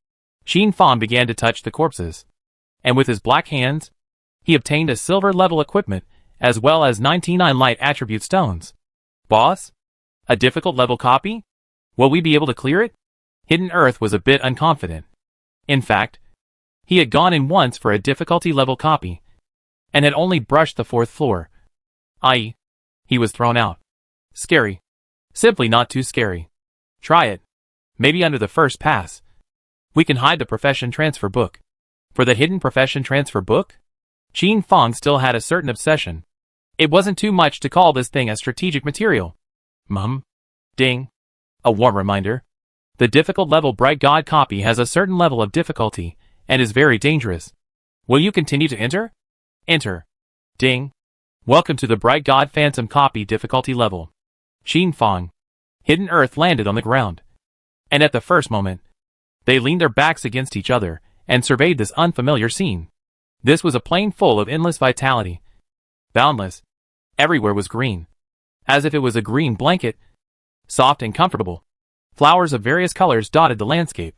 Qin Fang began to touch the corpses, and with his black hands, he obtained a silver level equipment as well as 99 light attribute stones. Boss? A difficult level copy? Will we be able to clear it? Hidden Earth was a bit unconfident. In fact, he had gone in once for a difficulty level copy, and had only brushed the 4th floor. I.e., he was thrown out. Scary. Simply not too scary. Try it. Maybe under the first pass. We can hide the profession transfer book. For the hidden profession transfer book? Qin Fang still had a certain obsession. It wasn't too much to call this thing as strategic material. Ding. A warm reminder. The difficult level Bright God copy has a certain level of difficulty, and is very dangerous. Will you continue to enter? Enter. Ding. Welcome to the Bright God Phantom copy difficulty level. Qin Fang. Hidden Earth landed on the ground. And at the first moment, they leaned their backs against each other, and surveyed this unfamiliar scene. This was a plain full of endless vitality. Boundless. Everywhere was green. As if it was a green blanket. Soft and comfortable. Flowers of various colors dotted the landscape,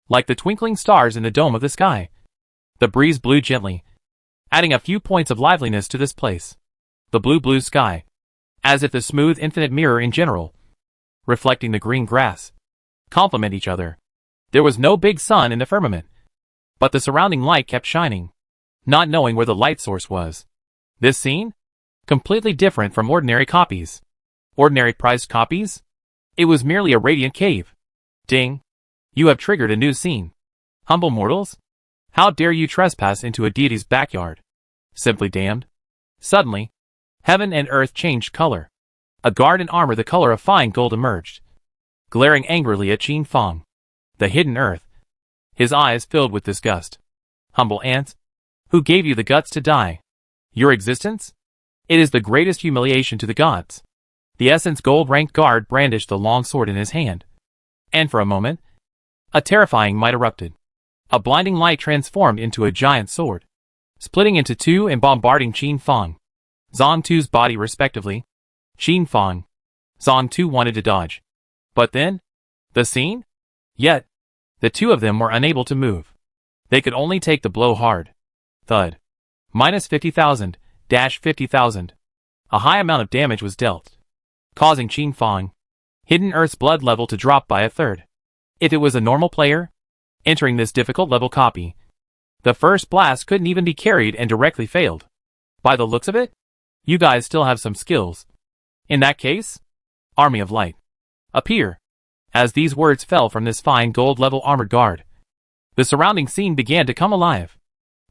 like the twinkling stars in the dome of the sky. The breeze blew gently, adding a few points of liveliness to this place. The blue sky, as if the smooth infinite mirror in general, reflecting the green grass, complement each other. There was no big sun in the firmament, but the surrounding light kept shining, not knowing where the light source was. This scene? Completely different from ordinary copies. Ordinary prized copies? It was merely a radiant cave. Ding. You have triggered a new scene. Humble mortals? How dare you trespass into a deity's backyard? Simply damned. Suddenly, heaven and earth changed color. A guard in armor the color of fine gold emerged, glaring angrily at Qin Fang. The Hidden Earth. His eyes filled with disgust. Humble ants? Who gave you the guts to die? Your existence? It is the greatest humiliation to the gods. The Essence gold-ranked guard brandished the long sword in his hand. And for a moment, a terrifying might erupted. A blinding light transformed into a giant sword, splitting into two and bombarding Qin Fang, Zong Tu's body respectively. Qin Fang. Zong Tu wanted to dodge. But then? The scene? Yet, the two of them were unable to move. They could only take the blow hard. Thud. Minus 50,000, dash 50,000. A high amount of damage was dealt, causing Qin Fang, Hidden Earth's blood level to drop by a third. If it was a normal player entering this difficult level copy, the first blast couldn't even be carried and directly failed. By the looks of it, you guys still have some skills. In that case, Army of Light, appear. As these words fell from this fine gold-level armored guard, the surrounding scene began to come alive.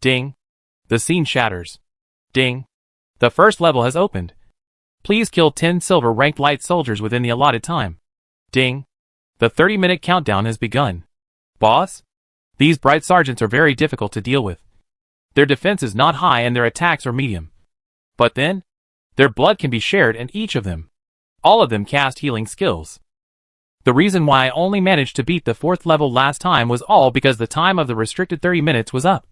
Ding. The scene shatters. Ding. The first level has opened. Please kill 10 silver-ranked light soldiers within the allotted time. Ding. The 30-minute countdown has begun. Boss? These bright sergeants are very difficult to deal with. Their defense is not high and their attacks are medium. But then, their blood can be shared and each of them, all of them cast healing skills. The reason why I only managed to beat the 4th level last time was all because the time of the restricted 30 minutes was up.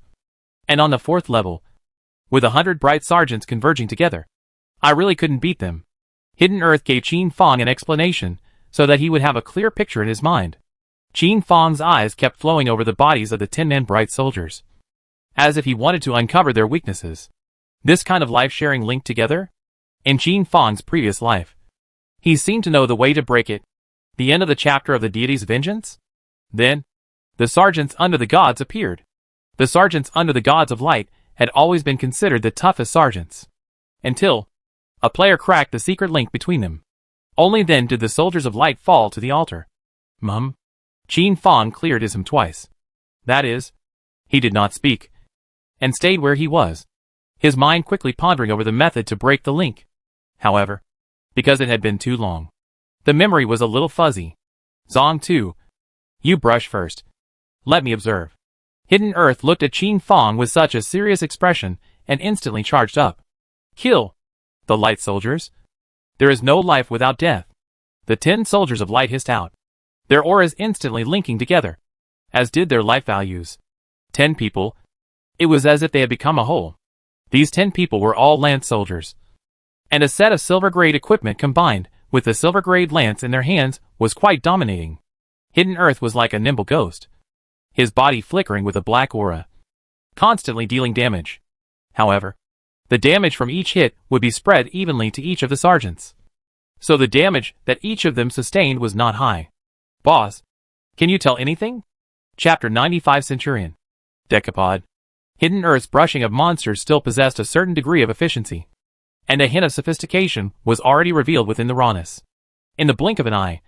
And on the 4th level, with 100 bright sergeants converging together, I really couldn't beat them. Hidden Earth gave Qin Fong an explanation, so that he would have a clear picture in his mind. Qin Fong's eyes kept flowing over the bodies of the 10 men bright soldiers, as if he wanted to uncover their weaknesses. This kind of life-sharing link together? In Qin Fong's previous life, he seemed to know the way to break it. The end of the chapter of the deity's vengeance? Then, the sergeants under the gods appeared. The sergeants under the gods of light had always been considered the toughest sergeants. Until a player cracked the secret link between them. Only then did the soldiers of light fall to the altar. Qin Fong cleared his twice. That is, he did not speak, and stayed where he was, his mind quickly pondering over the method to break the link. However, because it had been too long, the memory was a little fuzzy. Zong 2. You brush first. Let me observe. Hidden Earth looked at Qin Fong with such a serious expression and instantly charged up. Kill the light soldiers. There is no life without death. The 10 soldiers of light hissed out, their auras instantly linking together, as did their life values. 10 people. It was as if they had become a whole. These 10 people were all lance soldiers, and a set of silver-grade equipment combined with the silver-grade lance in their hands was quite dominating. Hidden Earth was like a nimble ghost, his body flickering with a black aura, constantly dealing damage. However, the damage from each hit would be spread evenly to each of the sergeants, so the damage that each of them sustained was not high. Boss, can you tell anything? Chapter 95 Centurion. Decapod. Hidden Earth's brushing of monsters still possessed a certain degree of efficiency, and a hint of sophistication was already revealed within the rawness. In the blink of an eye,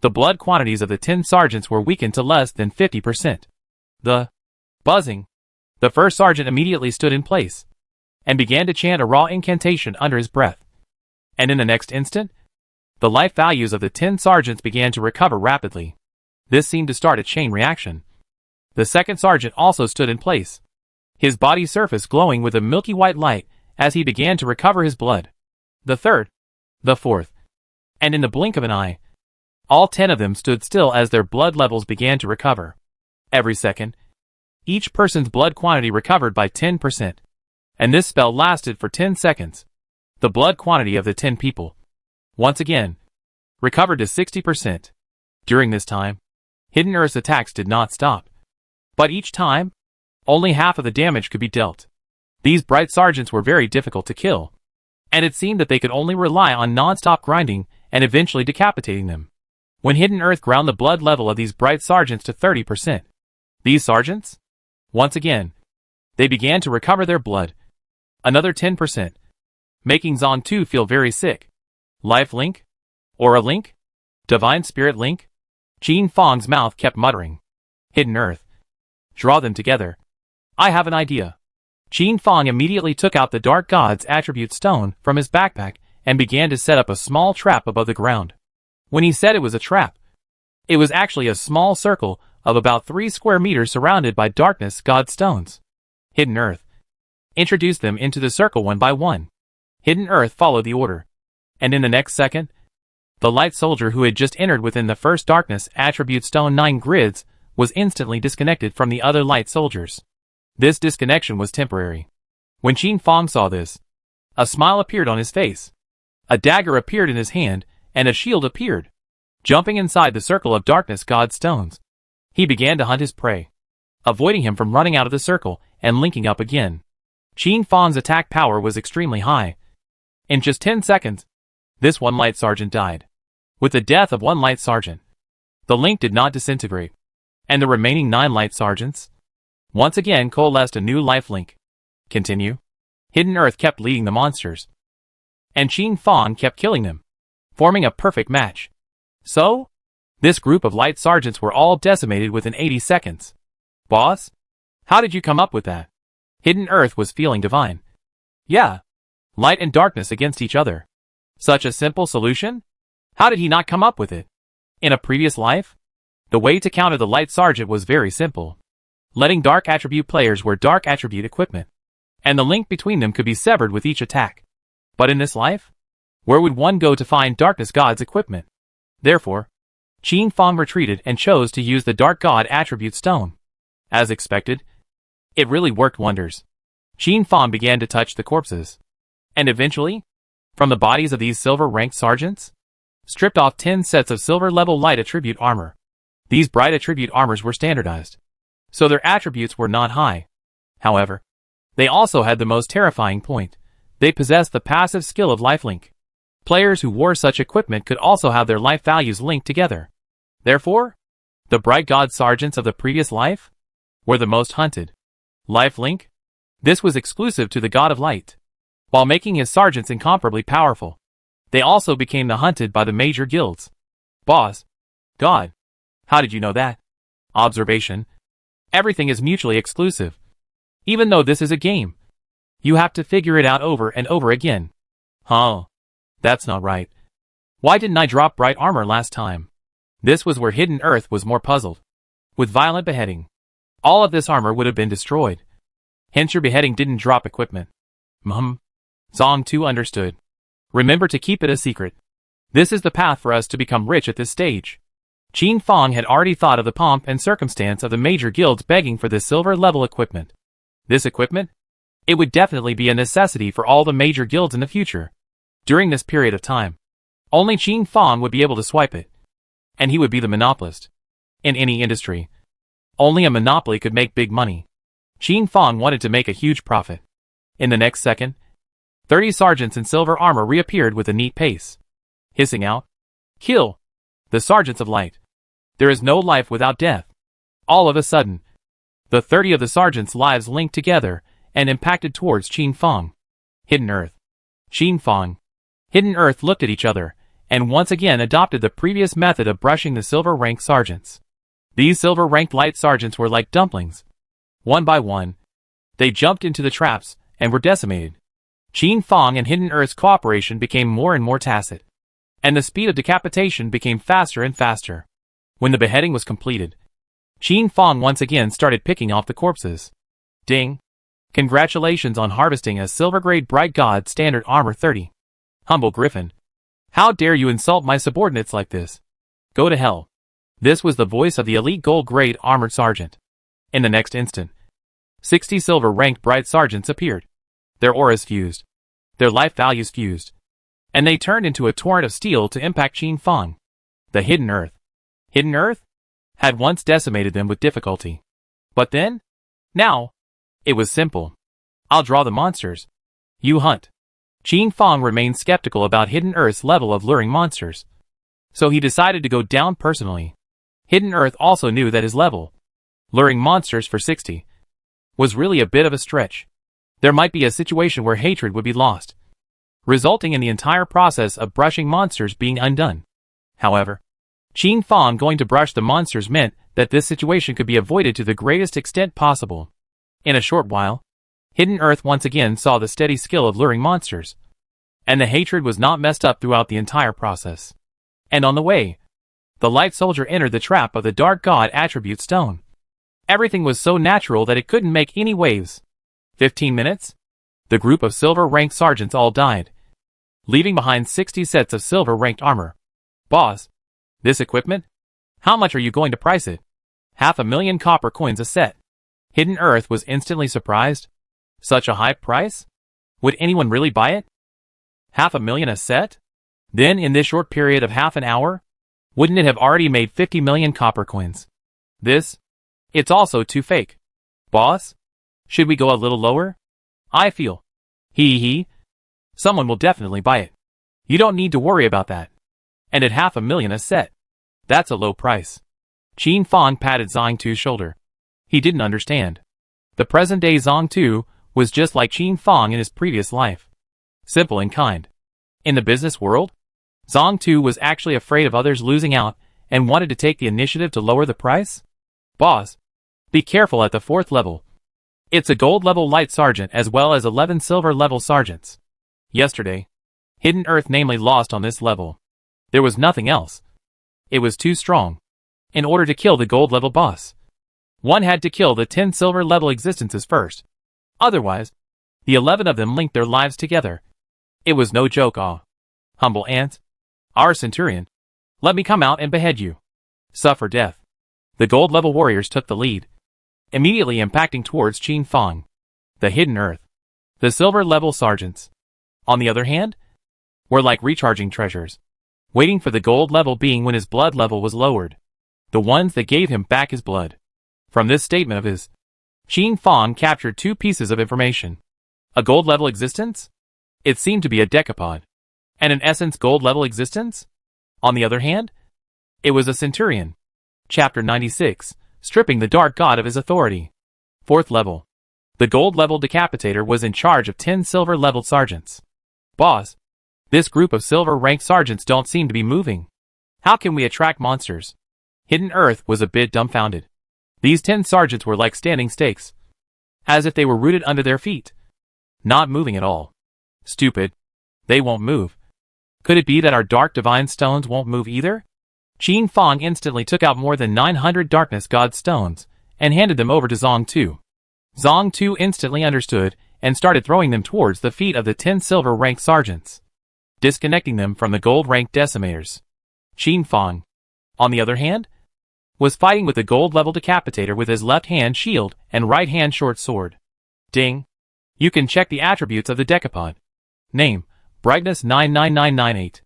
the blood quantities of the 10 sergeants were weakened to less than 50%. The buzzing. The first sergeant immediately stood in place, and began to chant a raw incantation under his breath. And in the next instant, the life values of the 10 sergeants began to recover rapidly. This seemed to start a chain reaction. The second sergeant also stood in place, his body surface glowing with a milky white light as he began to recover his blood. The third, the fourth, and in the blink of an eye, all 10 of them stood still as their blood levels began to recover. Every second, each person's blood quantity recovered by 10%, and this spell lasted for 10 seconds. The blood quantity of the 10 people, once again, recovered to 60%. During this time, Hidden Earth's attacks did not stop. But each time, only half of the damage could be dealt. These bright sergeants were very difficult to kill, and it seemed that they could only rely on non-stop grinding and eventually decapitating them. When Hidden Earth ground the blood level of these bright sergeants to 30%, these sergeants, once again, they began to recover their blood. Another 10%, making Zong 2 feel very sick. Life link? Aura link? Divine spirit link? Qin Fong's mouth kept muttering. Hidden Earth. Draw them together. I have an idea. Qin Fong immediately took out the Dark God's attribute stone from his backpack and began to set up a small trap above the ground. When he said it was a trap, it was actually a small circle of about 3 square meters surrounded by darkness god stones. Hidden Earth. Introduce them into the circle one by one. Hidden Earth followed the order, and in the next second, the light soldier who had just entered within the first darkness attribute stone 9 grids was instantly disconnected from the other light soldiers. This disconnection was temporary. When Qin Fong saw this, a smile appeared on his face. A dagger appeared in his hand, and a shield appeared, jumping inside the circle of darkness god stones. He began to hunt his prey, avoiding him from running out of the circle and linking up again. Qin Fong's attack power was extremely high. In just 10 seconds, this one light sergeant died. With the death of one light sergeant, the link did not disintegrate, and the remaining 9 light sergeants once again coalesced a new life link. Continue. Hidden Earth kept leading the monsters, and Qin Fong kept killing them, forming a perfect match. So, this group of light sergeants were all decimated within 80 seconds. Boss? How did you come up with that? Hidden Earth was feeling divine. Yeah. Light and darkness against each other. Such a simple solution? How did he not come up with it? In a previous life, the way to counter the light sergeant was very simple. letting dark attribute players wear dark attribute equipment, and the link between them could be severed with each attack. But in this life, where would one go to find Darkness God's equipment? Therefore, Qin Fang retreated and chose to use the Dark God attribute stone. As expected, it really worked wonders. Qin Fang began to touch the corpses, and eventually, from the bodies of these silver-ranked sergeants, stripped off 10 sets of silver-level light attribute armor. These bright attribute armors were standardized, so their attributes were not high. However, they also had the most terrifying point. They possessed the passive skill of lifelink. Players who wore such equipment could also have their life values linked together. Therefore, the bright god sergeants of the previous life were the most hunted. Lifelink? This was exclusive to the god of light. While making his sergeants incomparably powerful, they also became the hunted by the major guilds. Boss. God. How did you know that? Observation. Everything is mutually exclusive. Even though this is a game, you have to figure it out over and over again. Huh. That's not right. Why didn't I drop bright armor last time? This was where Hidden Earth was more puzzled. With violent beheading, all of this armor would have been destroyed. Hence your beheading didn't drop equipment. Zong 2 understood. Remember to keep it a secret. This is the path for us to become rich at this stage. Qin Fang had already thought of the pomp and circumstance of the major guilds begging for this silver-level equipment. This equipment? It would definitely be a necessity for all the major guilds in the future. During this period of time, only Qin Fang would be able to swipe it. And he would be the monopolist. In any industry, only a monopoly could make big money. Qin Fang wanted to make a huge profit. In the next second, 30 sergeants in silver armor reappeared with a neat pace, hissing out, "Kill! The sergeants of light! There is no life without death!" All of a sudden, the 30 of the sergeants' lives linked together and impacted towards Qin Fang. Hidden Earth. Qin Fang. Hidden Earth looked at each other, and once again adopted the previous method of brushing the silver-ranked sergeants. These silver-ranked light sergeants were like dumplings. One by one, they jumped into the traps and were decimated. Qin Fang and Hidden Earth's cooperation became more and more tacit, and the speed of decapitation became faster and faster. When the beheading was completed, Qin Fang once again started picking off the corpses. Ding! Congratulations on harvesting a silver-grade Bright God Standard Armor 30. Humble Griffin. How dare you insult my subordinates like this? Go to hell. This was the voice of the elite gold-grade armored sergeant. In the next instant, 60 silver-ranked Bright Sergeants appeared. Their auras fused. Their life values fused. And they turned into a torrent of steel to impact Qin Fang. The Hidden Earth. Hidden Earth? Had once decimated them with difficulty. But then? Now? It was simple. I'll draw the monsters. You hunt. Qin Fang remained skeptical about Hidden Earth's level of luring monsters. So he decided to go down personally. Hidden Earth also knew that his level, luring monsters for 60, was really a bit of a stretch. There might be a situation where hatred would be lost, resulting in the entire process of brushing monsters being undone. However, Qin Fang going to brush the monsters meant that this situation could be avoided to the greatest extent possible. In a short while, Hidden Earth once again saw the steady skill of luring monsters, and the hatred was not messed up throughout the entire process. And on the way, the light soldier entered the trap of the Dark God attribute stone. Everything was so natural that it couldn't make any waves. 15 minutes? The group of silver-ranked sergeants all died, leaving behind 60 sets of silver-ranked armor. Boss, this equipment? How much are you going to price it? 500,000 copper coins a set. Hidden Earth was instantly surprised. Such a high price? Would anyone really buy it? 500,000 a set? Then in this short period of half an hour, wouldn't it have already made 50 million copper coins? It's also too fake. Boss? Should we go a little lower? I feel. Someone will definitely buy it. You don't need to worry about that. And at 500,000 a set, that's a low price. Qin Fang patted Zong 2's shoulder. He didn't understand. The present-day Zong 2 was just like Qin Fang in his previous life. Simple and kind. In the business world, Zong 2 was actually afraid of others losing out and wanted to take the initiative to lower the price. Boss, be careful at the 4th level. It's a gold-level light sergeant as well as 11 silver-level sergeants. Yesterday, Hidden Earth namely lost on this level. There was nothing else. It was too strong. In order to kill the gold-level boss, One had to kill the 10 silver level existences first. Otherwise, the 11 of them linked their lives together. It was no joke. Humble ant. Our centurion. Let me come out and behead you. Suffer death. The gold level warriors took the lead, immediately impacting towards Qin Fong, the hidden earth. The silver level sergeants, on the other hand, were like recharging treasures, waiting for the gold level being when his blood level was lowered. The ones that gave him back his blood. From this statement of his, Qin Fong captured two pieces of information. A gold level existence? It seemed to be a decapod. And an essence gold level existence? On the other hand, it was a centurion. Chapter 96, stripping the dark god of his authority. 4th level. The gold level decapitator was in charge of 10 silver leveled sergeants. Boss, this group of silver ranked sergeants don't seem to be moving. How can we attract monsters? Hidden Earth was a bit dumbfounded. These 10 sergeants were like standing stakes, as if they were rooted under their feet, not moving at all. Stupid. They won't move. Could it be that our dark divine stones won't move either? Qin Fong instantly took out more than 900 darkness god stones and handed them over to Zong Tu. Zong Tu instantly understood and started throwing them towards the feet of the 10 silver ranked sergeants, disconnecting them from the gold ranked decimators. Qin Fong, on the other hand, was fighting with the gold level decapitator with his left hand shield and right hand short sword. Ding. You can check the attributes of the decapod. Name, Brightness 99998.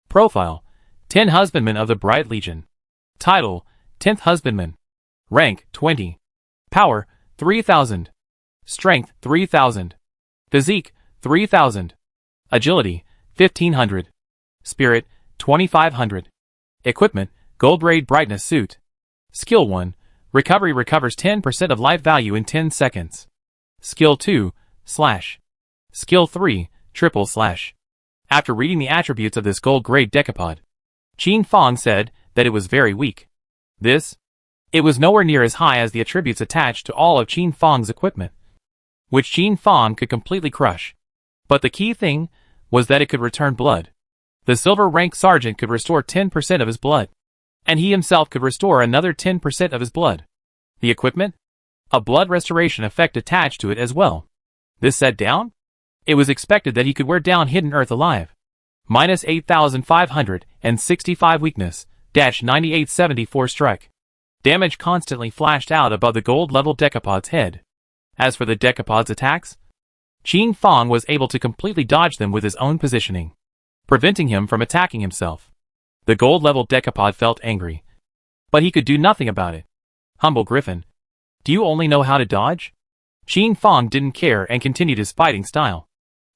Profile, 10 Husbandman of the Bright Legion. Title, 10th Husbandman. Rank, 20. Power, 3000. Strength, 3000. Physique, 3000. Agility, 1500. Spirit, 2500. Equipment, Gold Braid Brightness Suit. Skill 1, Recovery recovers 10% of life value in 10 seconds. Skill 2, Slash. Skill 3, Triple Slash. After reading the attributes of this gold grade decapod, Qin Fong said that it was very weak. It was nowhere near as high as the attributes attached to all of Qin Fong's equipment, which Qin Fong could completely crush. But the key thing was that it could return blood. The silver rank sergeant could restore 10% of his blood, and he himself could restore another 10% of his blood. The equipment? A blood restoration effect attached to it as well. This set down? It was expected that he could wear down Hidden Earth alive. Minus 8,565 weakness, dash 9874 strike. Damage constantly flashed out above the gold level decapod's head. As for the decapod's attacks, Qin Fong was able to completely dodge them with his own positioning, preventing him from attacking himself. The gold level decapod felt angry, but he could do nothing about it. Humble Griffin, do you only know how to dodge? Qin Fong didn't care and continued his fighting style,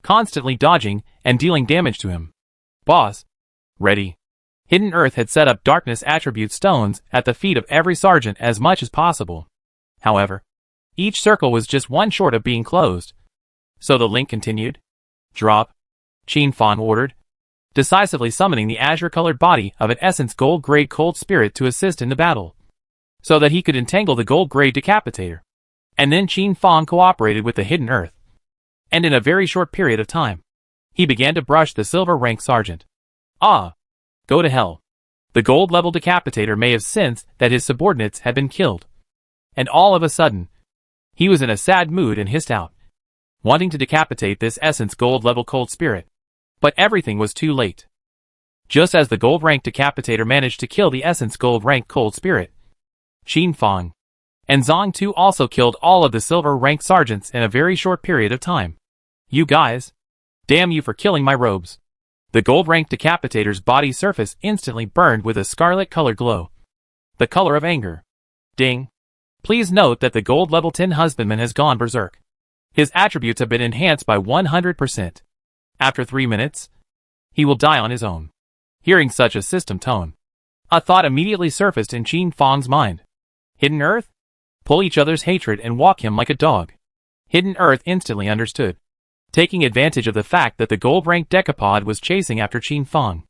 constantly dodging and dealing damage to him. Boss, ready. Hidden Earth had set up darkness attribute stones at the feet of every sergeant as much as possible. However, each circle was just one short of being closed. So the link continued. Drop, Qin Fong ordered, decisively summoning the azure-colored body of an essence gold-grade cold spirit to assist in the battle, so that he could entangle the gold-grade decapitator. And then Qin Fong cooperated with the Hidden Earth. And in a very short period of time, he began to brush the silver-rank sergeant. Go to hell. The gold-level decapitator may have sensed that his subordinates had been killed. And all of a sudden, he was in a sad mood and hissed out, wanting to decapitate this essence gold-level cold spirit. But everything was too late. Just as the gold-rank decapitator managed to kill the essence gold-rank cold spirit, Qin Fong and Zong Tu also killed all of the silver-rank sergeants in a very short period of time. You guys, damn you for killing my robes. The gold-rank decapitator's body surface instantly burned with a scarlet-colored glow, the color of anger. Ding. Please note that the gold level 10 husbandman has gone berserk. His attributes have been enhanced by 100%. After 3 minutes, he will die on his own. Hearing such a system tone, a thought immediately surfaced in Qin Fong's mind. Hidden Earth? Pull each other's hatred and walk him like a dog. Hidden Earth instantly understood, taking advantage of the fact that the gold-ranked decapod was chasing after Qin Fong.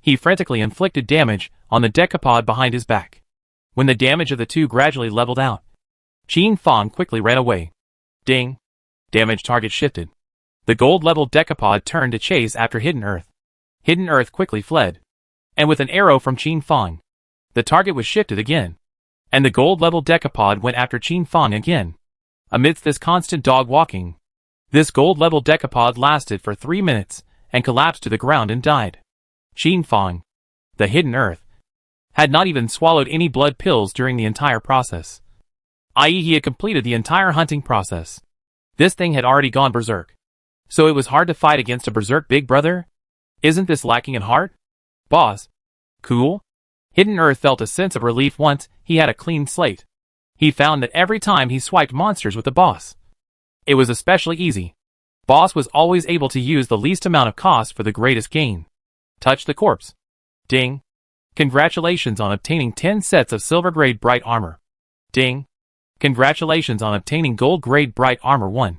He frantically inflicted damage on the decapod behind his back. When the damage of the two gradually leveled out, Qin Fong quickly ran away. Ding. Damage target shifted. The gold-level decapod turned to chase after Hidden Earth. Hidden Earth quickly fled, and with an arrow from Qin Fong, the target was shifted again. And the gold-level decapod went after Qin Fang again. Amidst this constant dog walking, this gold-level decapod lasted for 3 minutes and collapsed to the ground and died. Qin Fang, the hidden earth, had not even swallowed any blood pills during the entire process. I.e., he had completed the entire hunting process. This thing had already gone berserk. So it was hard to fight against a berserk big brother? Isn't this lacking in heart? Boss. Cool? Hidden Earth felt a sense of relief once he had a clean slate. He found that every time he swiped monsters with the boss, it was especially easy. Boss was always able to use the least amount of cost for the greatest gain. Touch the corpse. Ding. Congratulations on obtaining 10 sets of silver-grade bright armor. Ding. Congratulations on obtaining gold-grade bright armor 1.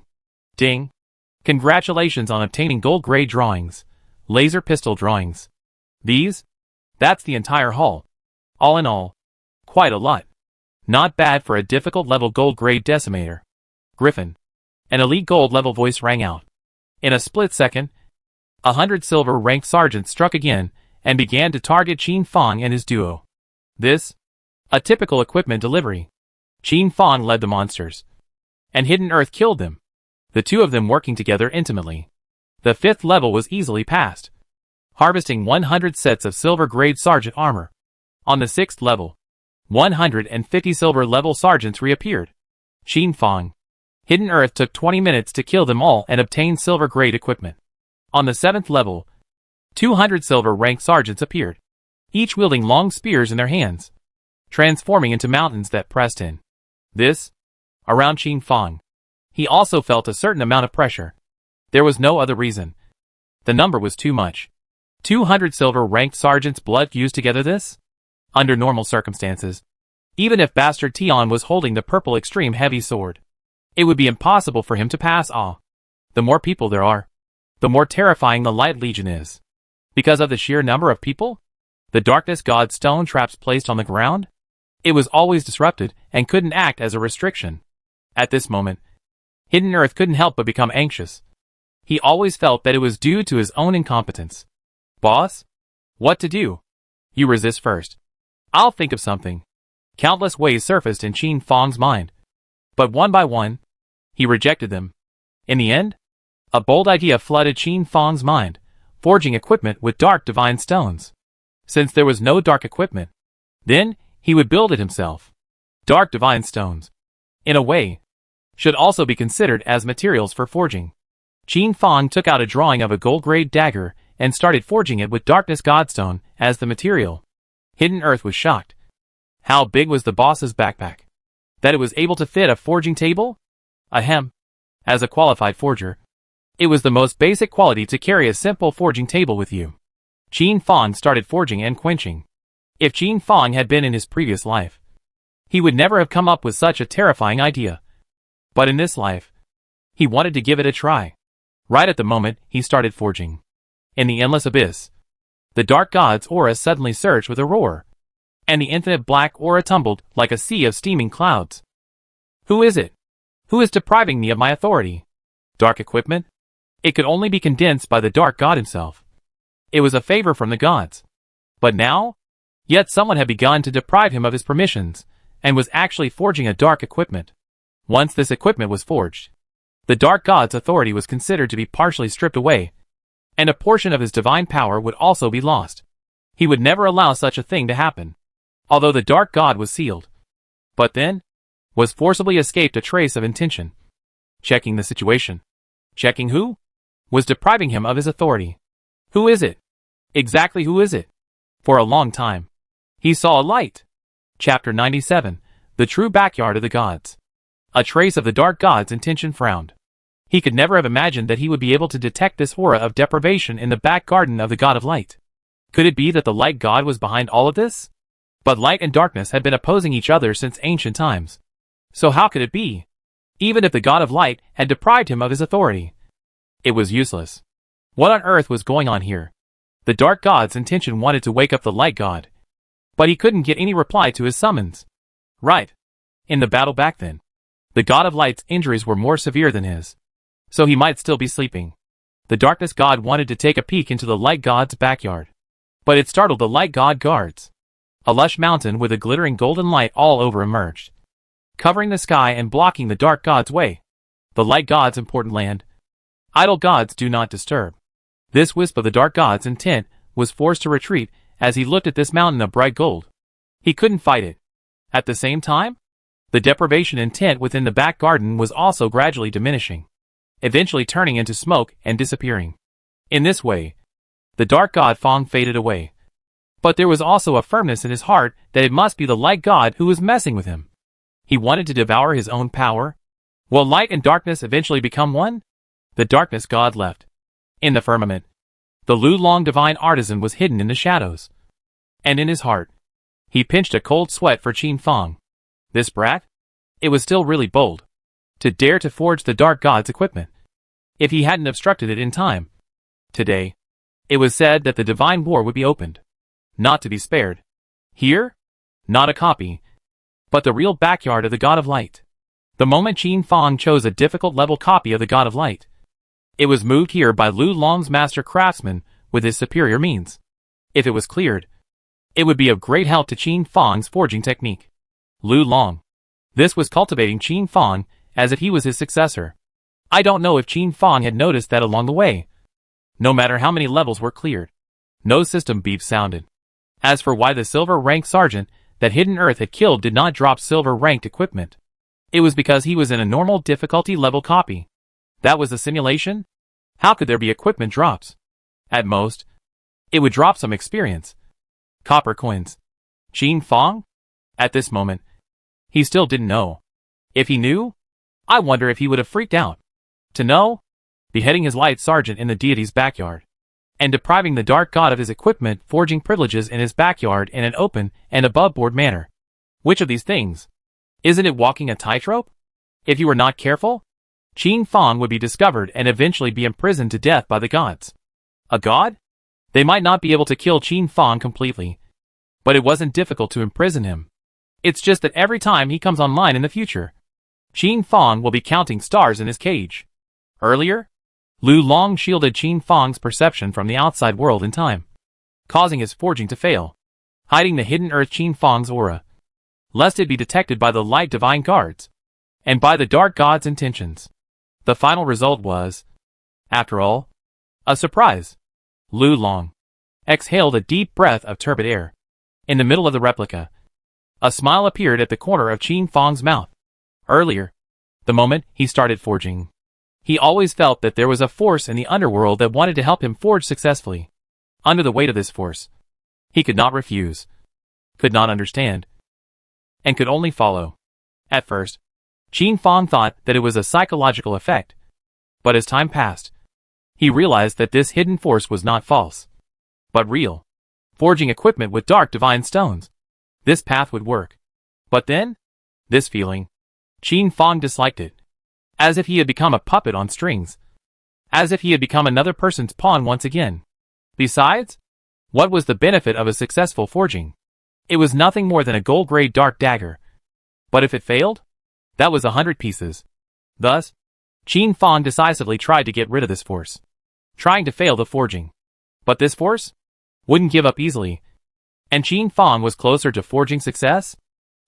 Ding. Congratulations on obtaining gold-grade drawings. Laser pistol drawings. That's the entire haul. All in all, quite a lot. Not bad for a difficult level gold-grade decimator. Griffin. An elite gold-level voice rang out. In a split second, 100 silver-ranked sergeants struck again and began to target Qin Fang and his duo. A typical equipment delivery. Qin Fang led the monsters, and Hidden Earth killed them, the two of them working together intimately. The 5th level was easily passed, harvesting 100 sets of silver-grade sergeant armor. On the 6th level, 150 silver-level sergeants reappeared. Qin Fang, Hidden Earth took 20 minutes to kill them all and obtain silver-grade equipment. On the 7th level, 200 silver-ranked sergeants appeared, each wielding long spears in their hands, transforming into mountains that pressed in. Around Qin Fang. He also felt a certain amount of pressure. There was no other reason. The number was too much. 200 silver-ranked sergeants' blood fused together under normal circumstances. Even if Bastard Tion was holding the purple extreme heavy sword, it would be impossible for him to pass. The more people there are, the more terrifying the Light Legion is. Because of the sheer number of people? The Darkness God stone traps placed on the ground? It was always disrupted and couldn't act as a restriction. At this moment, Hidden Earth couldn't help but become anxious. He always felt that it was due to his own incompetence. Boss? What to do? You resist first. I'll think of something. Countless ways surfaced in Qin Fang's mind. But one by one, he rejected them. In the end, a bold idea flooded Qin Fang's mind, forging equipment with dark divine stones. Since there was no dark equipment, then he would build it himself. Dark divine stones, in a way, should also be considered as materials for forging. Qin Fang took out a drawing of a gold-grade dagger and started forging it with Darkness Godstone as the material. Hidden Earth was shocked. How big was the boss's backpack? That it was able to fit a forging table? Ahem. As a qualified forger, it was the most basic quality to carry a simple forging table with you. Qin Fang started forging and quenching. If Qin Fang had been in his previous life, he would never have come up with such a terrifying idea. But in this life, he wanted to give it a try. Right at the moment he started forging, in the endless abyss, the dark god's aura suddenly surged with a roar, and the infinite black aura tumbled like a sea of steaming clouds. Who is it? Who is depriving me of my authority? Dark equipment? It could only be condensed by the dark god himself. It was a favor from the gods. But now? Yet someone had begun to deprive him of his permissions, and was actually forging a dark equipment. Once this equipment was forged, the dark god's authority was considered to be partially stripped away, and a portion of his divine power would also be lost. He would never allow such a thing to happen, although the dark god was sealed. But then, was forcibly escaped a trace of intention. Checking the situation. Checking who? Was depriving him of his authority. Who is it? Exactly who is it? For a long time, he saw a light. Chapter 97, The True Backyard of the Gods. A trace of the dark god's intention frowned. He could never have imagined that he would be able to detect this aura of deprivation in the back garden of the god of light. Could it be that the light god was behind all of this? But light and darkness had been opposing each other since ancient times. So how could it be? Even if the god of light had deprived him of his authority, it was useless. What on earth was going on here? The dark god's intention wanted to wake up the light god, but he couldn't get any reply to his summons. Right. In the battle back then, the god of light's injuries were more severe than his, so he might still be sleeping. The darkness god wanted to take a peek into the light god's backyard, but it startled the light god guards. A lush mountain with a glittering golden light all over emerged, covering the sky and blocking the dark god's way. The light god's important land. Idle gods do not disturb. This wisp of the dark god's intent was forced to retreat as he looked at this mountain of bright gold. He couldn't fight it. At the same time, the deprivation intent within the back garden was also gradually diminishing, eventually turning into smoke and disappearing. In this way, the dark god Fong faded away. But there was also a firmness in his heart that it must be the light god who was messing with him. He wanted to devour his own power. Will light and darkness eventually become one? The darkness god left. In the firmament, the Lu Long divine artisan was hidden in the shadows. And in his heart, he pinched a cold sweat for Qin Fong. This brat? It was still really bold to dare to forge the dark god's equipment. If he hadn't obstructed it in time. Today, it was said that the divine war would be opened. Not to be spared. Here? Not a copy, but the real backyard of the God of Light. The moment Qin Fong chose a difficult level copy of the God of Light, it was moved here by Lu Long's master craftsman with his superior means. If it was cleared, it would be of great help to Qin Fong's forging technique. Lu Long. This was cultivating Qin Fong as if he was his successor. I don't know if Qin Fong had noticed that along the way. No matter how many levels were cleared, no system beep sounded. As for why the silver-ranked sergeant that Hidden Earth had killed did not drop silver-ranked equipment, it was because he was in a normal difficulty level copy. That was a simulation? How could there be equipment drops? At most, it would drop some experience. Copper coins. Qin Fong? At this moment, he still didn't know. If he knew, I wonder if he would have freaked out. To know? Beheading his light sergeant in the deity's backyard, and depriving the dark god of his equipment forging privileges in his backyard in an open and above-board manner. Which of these things? Isn't it walking a tightrope? If you were not careful, Qin Fong would be discovered and eventually be imprisoned to death by the gods. A god? They might not be able to kill Qin Fong completely, but it wasn't difficult to imprison him. It's just that every time he comes online in the future, Qin Fong will be counting stars in his cage. Earlier, Lu Long shielded Qin Fong's perception from the outside world in time, causing his forging to fail, hiding the hidden earth Qin Fong's aura, lest it be detected by the light divine guards, and by the dark god's intentions. The final result was, after all, a surprise. Lu Long exhaled a deep breath of turbid air. In the middle of the replica, a smile appeared at the corner of Qin Fong's mouth. Earlier, the moment he started forging, he always felt that there was a force in the underworld that wanted to help him forge successfully. Under the weight of this force, he could not refuse, could not understand, and could only follow. At first, Qin Fong thought that it was a psychological effect, but as time passed, he realized that this hidden force was not false, but real. Forging equipment with dark divine stones. This path would work. But then, this feeling, Qin Fong disliked it. As if he had become a puppet on strings. As if he had become another person's pawn once again. Besides, what was the benefit of a successful forging? It was nothing more than a gold-grade dark dagger. But if it failed, that was 100 pieces. Thus, Qin Fong decisively tried to get rid of this force, trying to fail the forging. But this force wouldn't give up easily. And Qin Fong was closer to forging success,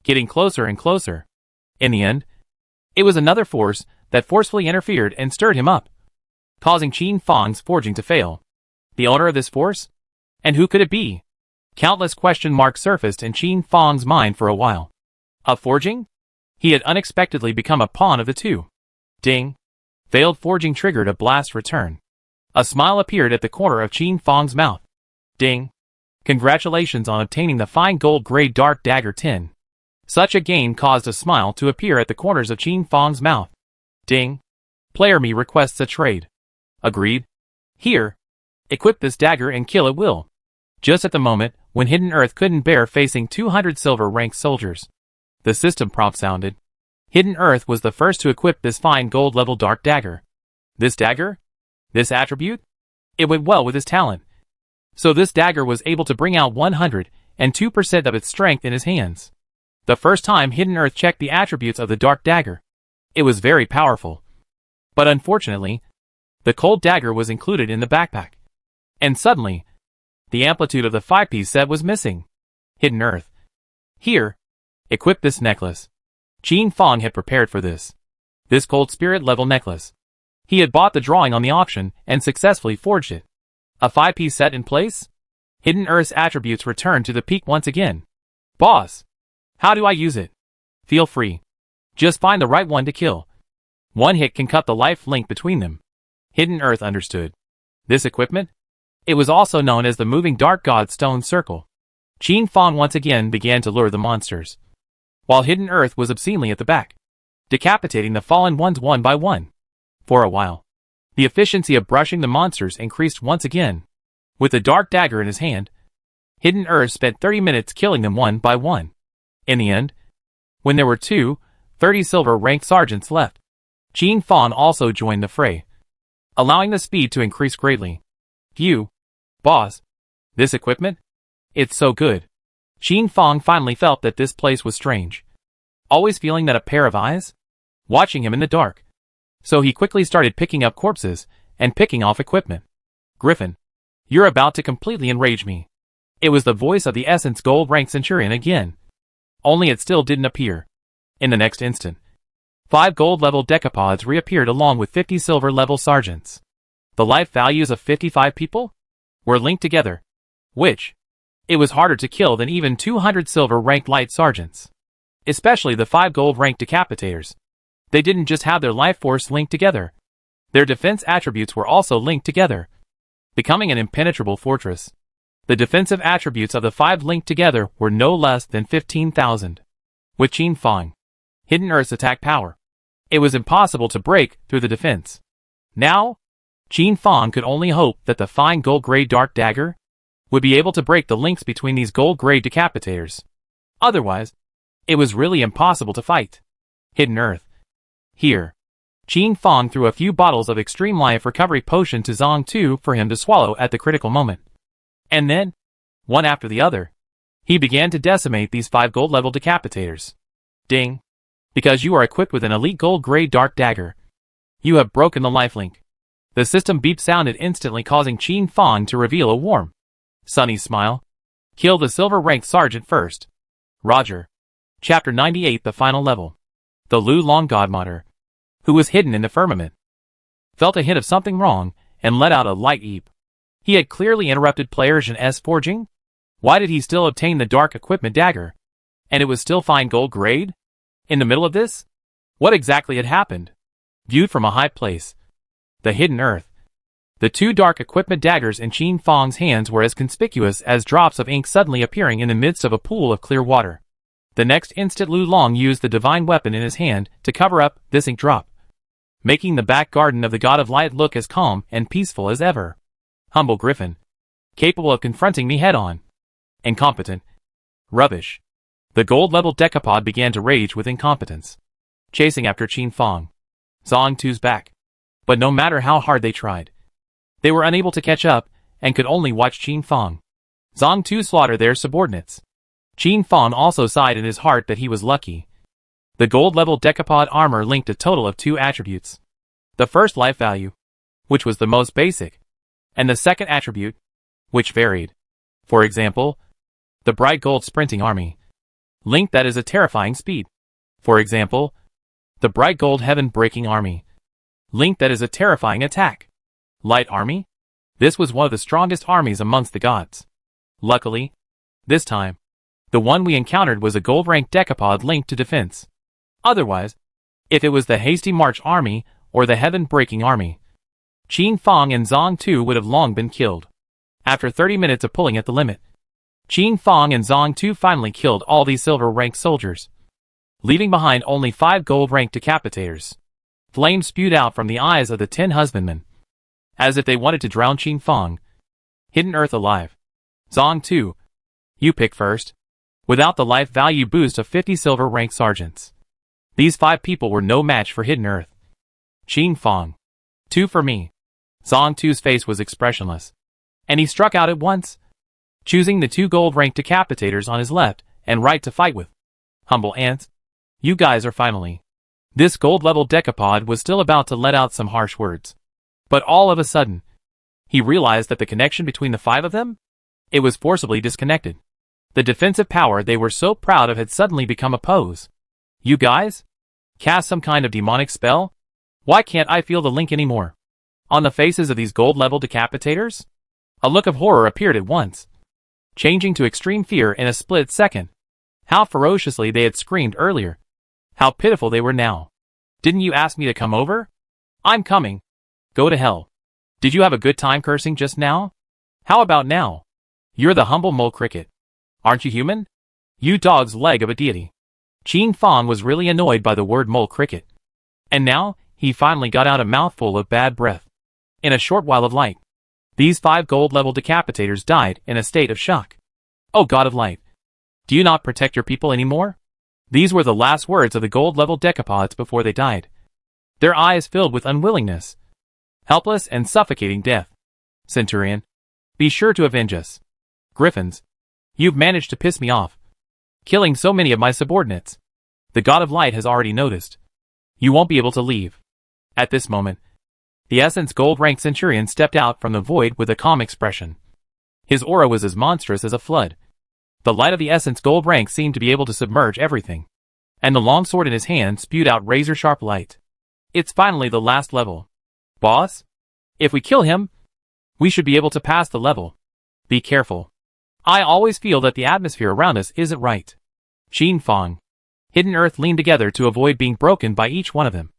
getting closer and closer. In the end, it was another force that forcefully interfered and stirred him up, causing Qin Fong's forging to fail. The owner of this force? And who could it be? Countless question marks surfaced in Qin Fong's mind for a while. Of forging? He had unexpectedly become a pawn of the two. Ding! Failed forging triggered a blast return. A smile appeared at the corner of Qin Fong's mouth. Ding! Congratulations on obtaining the fine gold-grade dark dagger 10. Such a gain caused a smile to appear at the corners of Qin Fong's mouth. Ding! Player me requests a trade. Agreed. Here. Equip this dagger and kill at will. Just at the moment when Hidden Earth couldn't bear facing 200 silver-ranked soldiers. The system prompt sounded. Hidden Earth was the first to equip this fine gold-level dark dagger. This dagger? This attribute? It went well with his talent. So this dagger was able to bring out 102% of its strength in his hands. The first time Hidden Earth checked the attributes of the dark dagger, it was very powerful. But unfortunately, the cold dagger was included in the backpack. And suddenly, the amplitude of the 5-piece set was missing. Hidden Earth. Here, equip this necklace. Qin Fong had prepared for this. This cold spirit level necklace. He had bought the drawing on the auction and successfully forged it. A 5-piece set in place? Hidden Earth's attributes returned to the peak once again. Boss, how do I use it? Feel free. Just find the right one to kill. One hit can cut the life link between them. Hidden Earth understood. This equipment? It was also known as the moving dark god stone circle. Qin Fong once again began to lure the monsters, while Hidden Earth was obscenely at the back, decapitating the fallen ones one by one. For a while, the efficiency of brushing the monsters increased once again. With the dark dagger in his hand, Hidden Earth spent 30 minutes killing them one by one. In the end, when there were 30 silver-ranked sergeants left, Qin Fong also joined the fray, allowing the speed to increase greatly. Phew. Boss. This equipment? It's so good. Qin Fong finally felt that this place was strange. Always feeling that a pair of eyes? Watching him in the dark. So he quickly started picking up corpses and picking off equipment. Griffin, you're about to completely enrage me. It was the voice of the Essence Gold Rank Centurion again. Only it still didn't appear. In the next instant, 5 gold-level decapods reappeared along with 50 silver-level sergeants. The life values of 55 people were linked together, which it was harder to kill than even 200 silver-ranked light sergeants. Especially the 5 gold-ranked decapitators. They didn't just have their life force linked together. Their defense attributes were also linked together, becoming an impenetrable fortress. The defensive attributes of the 5 linked together were no less than 15,000. With Qin Fong, Hidden Earth's attack power, it was impossible to break through the defense. Now, Qin Fong could only hope that the fine gold-gray dark dagger would be able to break the links between these gold-gray decapitators. Otherwise, it was really impossible to fight. Hidden Earth. Here. Qin Fong threw a few bottles of extreme life recovery potion to Zhang Tu for him to swallow at the critical moment. And then, one after the other, he began to decimate these 5 gold-level decapitators. Ding. Because you are equipped with an elite gold-gray dark dagger, you have broken the lifelink. The system beep sounded instantly, causing Qin Fong to reveal a warm, sunny smile. Kill the silver-ranked sergeant first. Roger. Chapter 98, the final level. The Lu Long Godmother, who was hidden in the firmament, felt a hint of something wrong and let out a light eep. He had clearly interrupted Player's forging. Why did he still obtain the dark equipment dagger? And it was still fine gold grade? In the middle of this? What exactly had happened? Viewed from a high place, the Hidden Earth, the 2 dark equipment daggers in Qin Fong's hands were as conspicuous as drops of ink suddenly appearing in the midst of a pool of clear water. The next instant Lu Long used the divine weapon in his hand to cover up this ink drop, making the back garden of the God of Light look as calm and peaceful as ever. Humble Griffin, capable of confronting me head-on. Incompetent. Rubbish. The gold-level decapod began to rage with incompetence, chasing after Qin Fong. Zhang Tu's back. But no matter how hard they tried, they were unable to catch up and could only watch Qin Fong, Zhang Tu slaughter their subordinates. Qin Fong also sighed in his heart that he was lucky. The gold-level decapod armor linked a total of 2 attributes. The first life value, which was the most basic, and the second attribute, which varied. For example, the bright gold sprinting army. Link that is a terrifying speed. For example, the bright gold heaven-breaking army. Link that is a terrifying attack. Light army? This was one of the strongest armies amongst the gods. Luckily, this time, the one we encountered was a gold-ranked decapod linked to defense. Otherwise, if it was the hasty march army or the heaven-breaking army, Qin Fong and Zhang Tu would have long been killed. After 30 minutes of pulling at the limit, Qin Fong and Zhang Tu finally killed all these silver-ranked soldiers, leaving behind only 5 gold-ranked decapitators. Flames spewed out from the eyes of the 10 husbandmen, as if they wanted to drown Qin Fong. Hidden Earth alive. Zhang Tu, you pick first. Without the life value boost of 50 silver-ranked sergeants, these 5 people were no match for Hidden Earth. Qin Fong, 2 for me. Zhang Tu's face was expressionless, and he struck out at once, choosing the 2 gold-ranked decapitators on his left and right to fight with. Humble ants, you guys are finally. This gold-level decapod was still about to let out some harsh words, but all of a sudden, he realized that the connection between the 5 of them? It was forcibly disconnected. The defensive power they were so proud of had suddenly become a pose. You guys? Cast some kind of demonic spell? Why can't I feel the link anymore? On the faces of these gold-level decapitators? A look of horror appeared at once, changing to extreme fear in a split second. How ferociously they had screamed earlier. How pitiful they were now. Didn't you ask me to come over? I'm coming. Go to hell. Did you have a good time cursing just now? How about now? You're the humble mole cricket. Aren't you human? You dog's leg of a deity. Qin Fang was really annoyed by the word mole cricket. And now, he finally got out a mouthful of bad breath. In a short while of light, these 5 gold-level decapitators died in a state of shock. Oh God of light. Do you not protect your people anymore? These were the last words of the gold-level decapods before they died. Their eyes filled with unwillingness. Helpless and suffocating death. Centurion, be sure to avenge us. Griffins, you've managed to piss me off, killing so many of my subordinates. The God of Light has already noticed. You won't be able to leave. At this moment, the Essence Gold-ranked Centurion stepped out from the void with a calm expression. His aura was as monstrous as a flood. The light of the Essence Gold rank seemed to be able to submerge everything, and the long sword in his hand spewed out razor-sharp light. It's finally the last level. Boss? If we kill him, we should be able to pass the level. Be careful. I always feel that the atmosphere around us isn't right. Qin Fang, Hidden Earth leaned together to avoid being broken by each one of them.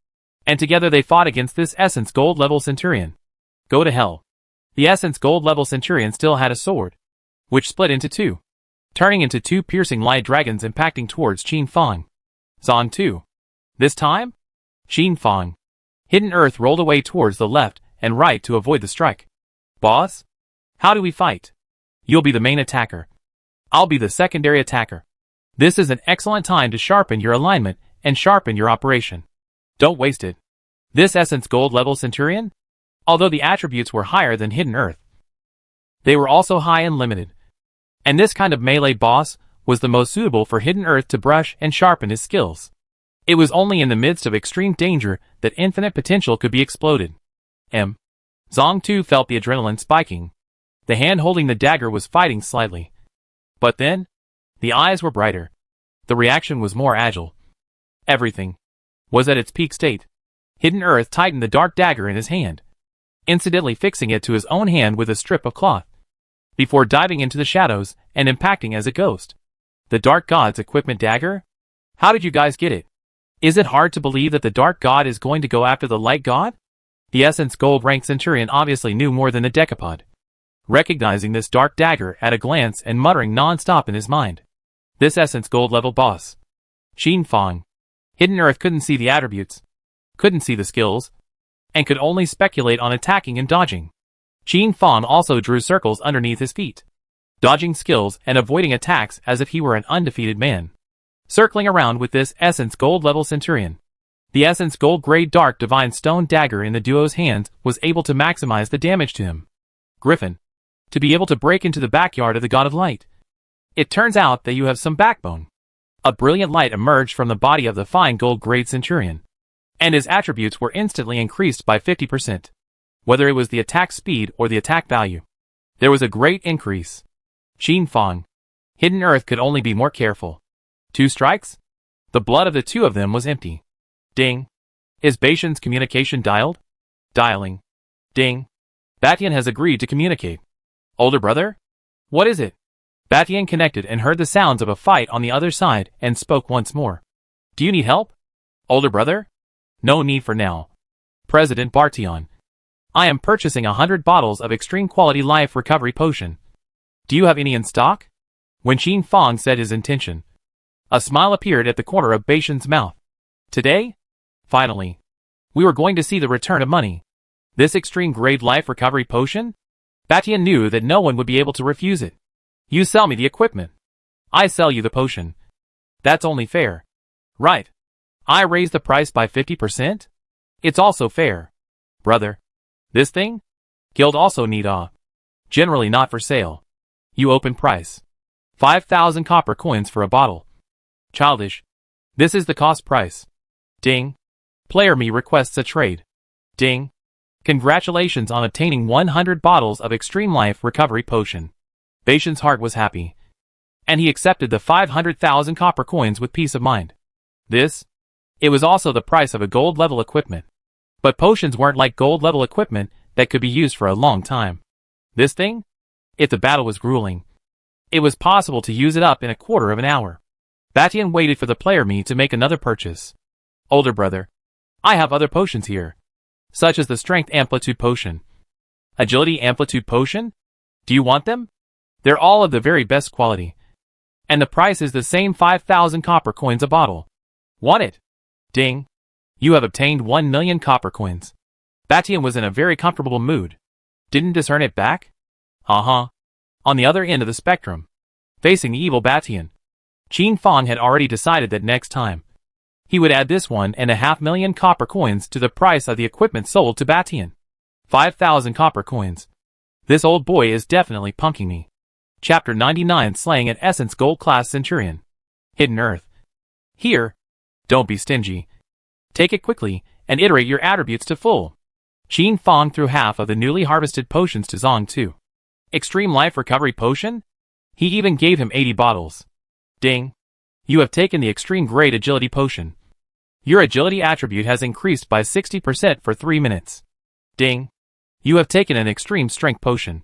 And together they fought against this Essence Gold-level Centurion. Go to hell. The Essence Gold-level Centurion still had a sword, which split into 2, turning into 2 piercing light dragons impacting towards Qin Fang. Zon 2. This time? Qin Fang, Hidden Earth rolled away towards the left and right to avoid the strike. Boss? How do we fight? You'll be the main attacker. I'll be the secondary attacker. This is an excellent time to sharpen your alignment and sharpen your operation. Don't waste it. This Essence Gold-level Centurion? Although the attributes were higher than Hidden Earth, they were also high and limited. And this kind of melee boss was the most suitable for Hidden Earth to brush and sharpen his skills. It was only in the midst of extreme danger that infinite potential could be exploded. Zong 2 felt the adrenaline spiking. The hand holding the dagger was fighting slightly. But then, the eyes were brighter. The reaction was more agile. Everything was at its peak state. Hidden Earth tightened the dark dagger in his hand, incidentally fixing it to his own hand with a strip of cloth, before diving into the shadows and impacting as a ghost. The Dark God's equipment dagger? How did you guys get it? Is it hard to believe that the Dark God is going to go after the Light God? The Essence Gold-ranked Centurion obviously knew more than the Decapod, recognizing this dark dagger at a glance and muttering non-stop in his mind. This Essence Gold-level boss, Qin Fang, Hidden Earth couldn't see the attributes, couldn't see the skills, and could only speculate on attacking and dodging. Qin Fang also drew circles underneath his feet, dodging skills and avoiding attacks as if he were an undefeated man. Circling around with this Essence Gold-level Centurion, the Essence Gold-grade Dark Divine Stone dagger in the duo's hands was able to maximize the damage to him. Griffin, to be able to break into the backyard of the God of Light. It turns out that you have some backbone. A brilliant light emerged from the body of the fine gold-grade Centurion, and his attributes were instantly increased by 50%. Whether it was the attack speed or the attack value, there was a great increase. Qin Fang, Hidden Earth could only be more careful. 2 strikes? The blood of the 2 of them was empty. Ding. Is Baishan's communication dialed? Dialing. Ding. Batian has agreed to communicate. Older brother? What is it? Batian connected and heard the sounds of a fight on the other side and spoke once more. Do you need help? Older brother? No need for now. President Bartion, I am purchasing 100 bottles of extreme quality life recovery potion. Do you have any in stock? When Qin Fang said his intention, a smile appeared at the corner of Baishan's mouth. Today? Finally. We were going to see the return of money. This extreme grade life recovery potion? Batian knew that no one would be able to refuse it. You sell me the equipment. I sell you the potion. That's only fair. Right. I raise the price by 50%? It's also fair. Brother. This thing? Guild also need generally not for sale. You open price. 5,000 copper coins for a bottle. Childish. This is the cost price. Ding. Player me requests a trade. Ding. Congratulations on obtaining 100 bottles of Extreme Life Recovery Potion. Baishan's heart was happy. and he accepted the 500,000 copper coins with peace of mind. It was also the price of a gold-level equipment. But potions weren't like gold-level equipment that could be used for a long time. This thing? If the battle was grueling, it was possible to use it up in a quarter of an hour. Batian waited for the player me to make another purchase. Older brother, I have other potions here, such as the Strength Amplitude Potion, Agility Amplitude Potion. Do you want them? They're all of the very best quality, and the price is the same 5,000 copper coins a bottle. Want it? Ding. You have obtained 1 million copper coins. Batian was in a very comfortable mood. Didn't discern it back? On the other end of the spectrum, facing the evil Batian, Qin Fong had already decided that next time, he would add this 1.5 million copper coins to the price of the equipment sold to Batian. 5,000 copper coins. This old boy is definitely punking me. Chapter 99, Slaying an Essence Gold Class Centurion. Hidden Earth. Here. Don't be stingy. Take it quickly, and iterate your attributes to full. Qin Fong threw half of the newly harvested potions to Zhang Tu. Extreme Life Recovery Potion? He even gave him 80 bottles. Ding. You have taken the Extreme Grade Agility Potion. Your agility attribute has increased by 60% for 3 minutes. Ding. You have taken an Extreme Strength Potion.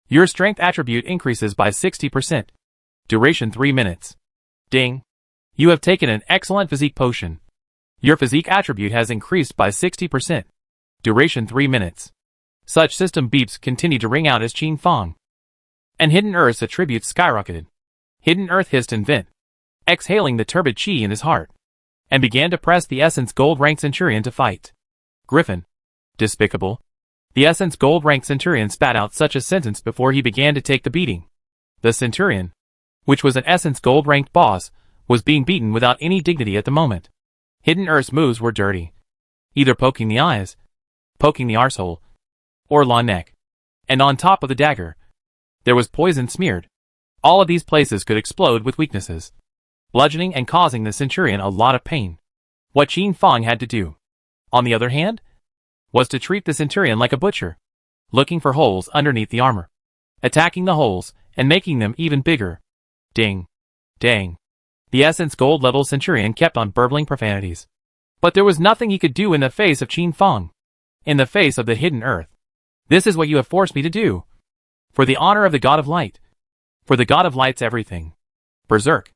Your strength attribute increases by 60%. Duration 3 minutes. Ding. You have taken an Excellent Physique Potion. Your physique attribute has increased by 60%. Duration 3 minutes. Such system beeps continued to ring out as Qin Fong. And Hidden Earth's attributes skyrocketed. Hidden Earth hissed in vent, exhaling the turbid chi in his heart, and began to press the Essence Gold Rank Centurion to fight. Griffin. Despicable. The Essence Gold Rank Centurion spat out such a sentence before he began to take the beating. The Centurion, which was an Essence Gold Ranked boss, was being beaten without any dignity at the moment. Hidden Earth's moves were dirty. Either poking the eyes, poking the arsehole, or law neck. And on top of the dagger, there was poison smeared. All of these places could explode with weaknesses, bludgeoning and causing the Centurion a lot of pain. What Qin Fong had to do, on the other hand, was to treat the Centurion like a butcher, looking for holes underneath the armor, attacking the holes, and making them even bigger. Ding. Dang. The Essence Gold level Centurion kept on burbling profanities. But there was nothing he could do in the face of Qin Fong. In the face of the Hidden Earth. This is what you have forced me to do. For the honor of the God of Light. For the God of Light's everything. Berserk.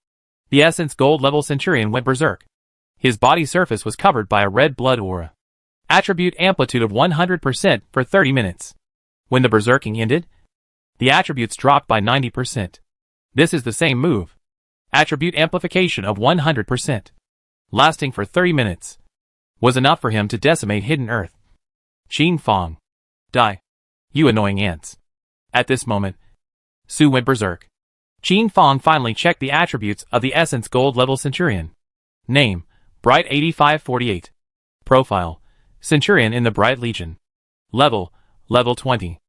The Essence Gold level Centurion went berserk. His body surface was covered by a red blood aura. Attribute amplitude of 100% for 30 minutes. When the berserking ended, the attributes dropped by 90%. This is the same move. Attribute amplification of 100%. Lasting for 30 minutes. Was enough for him to decimate Hidden Earth. Qin Fong. Die. You annoying ants. At this moment, Su went berserk. Qin Fong finally checked the attributes of the Essence Gold level Centurion. Name, Bright 8548. Profile, Centurion in the Bright Legion. Level, Level 20.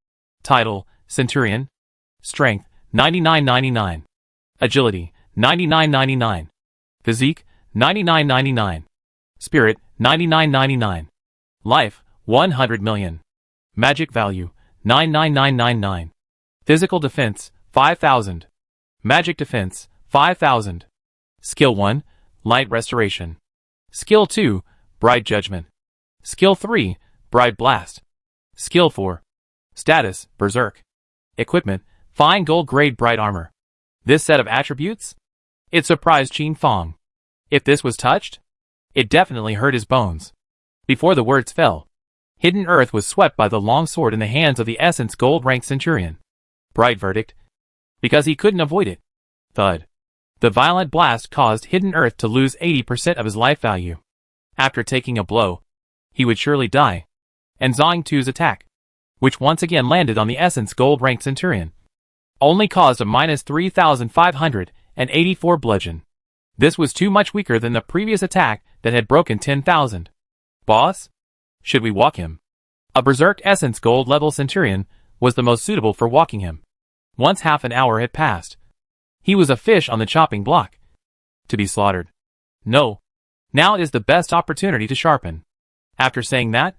Title, Centurion. Strength, 9999. Agility, 9999. Physique, 9999. Spirit, 9999. Life, 100 million. Magic value, 99999. Physical defense, 5000. Magic defense, 5000. Skill 1, Light Restoration. Skill 2, Bright Judgment. Skill 3, Bright Blast. Skill 4. Status, Berserk. Equipment, Fine Gold Grade Bright Armor. This set of attributes? It surprised Qin Fong. If this was touched, it definitely hurt his bones. Before the words fell, Hidden Earth was swept by the long sword in the hands of the Essence Gold Rank Centurion. Bright verdict. Because he couldn't avoid it. Thud. The violent blast caused Hidden Earth to lose 80% of his life value. After taking a blow, he would surely die. And Zhang Tu's attack, which once again landed on the Essence Gold Rank Centurion, only caused a minus 3,584 bludgeon. This was too much weaker than the previous attack that had broken 10,000. Boss? Should we walk him? A Berserk Essence Gold level Centurion was the most suitable for walking him. Once half an hour had passed, he was a fish on the chopping block, to be slaughtered. No. Now is the best opportunity to sharpen. After saying that,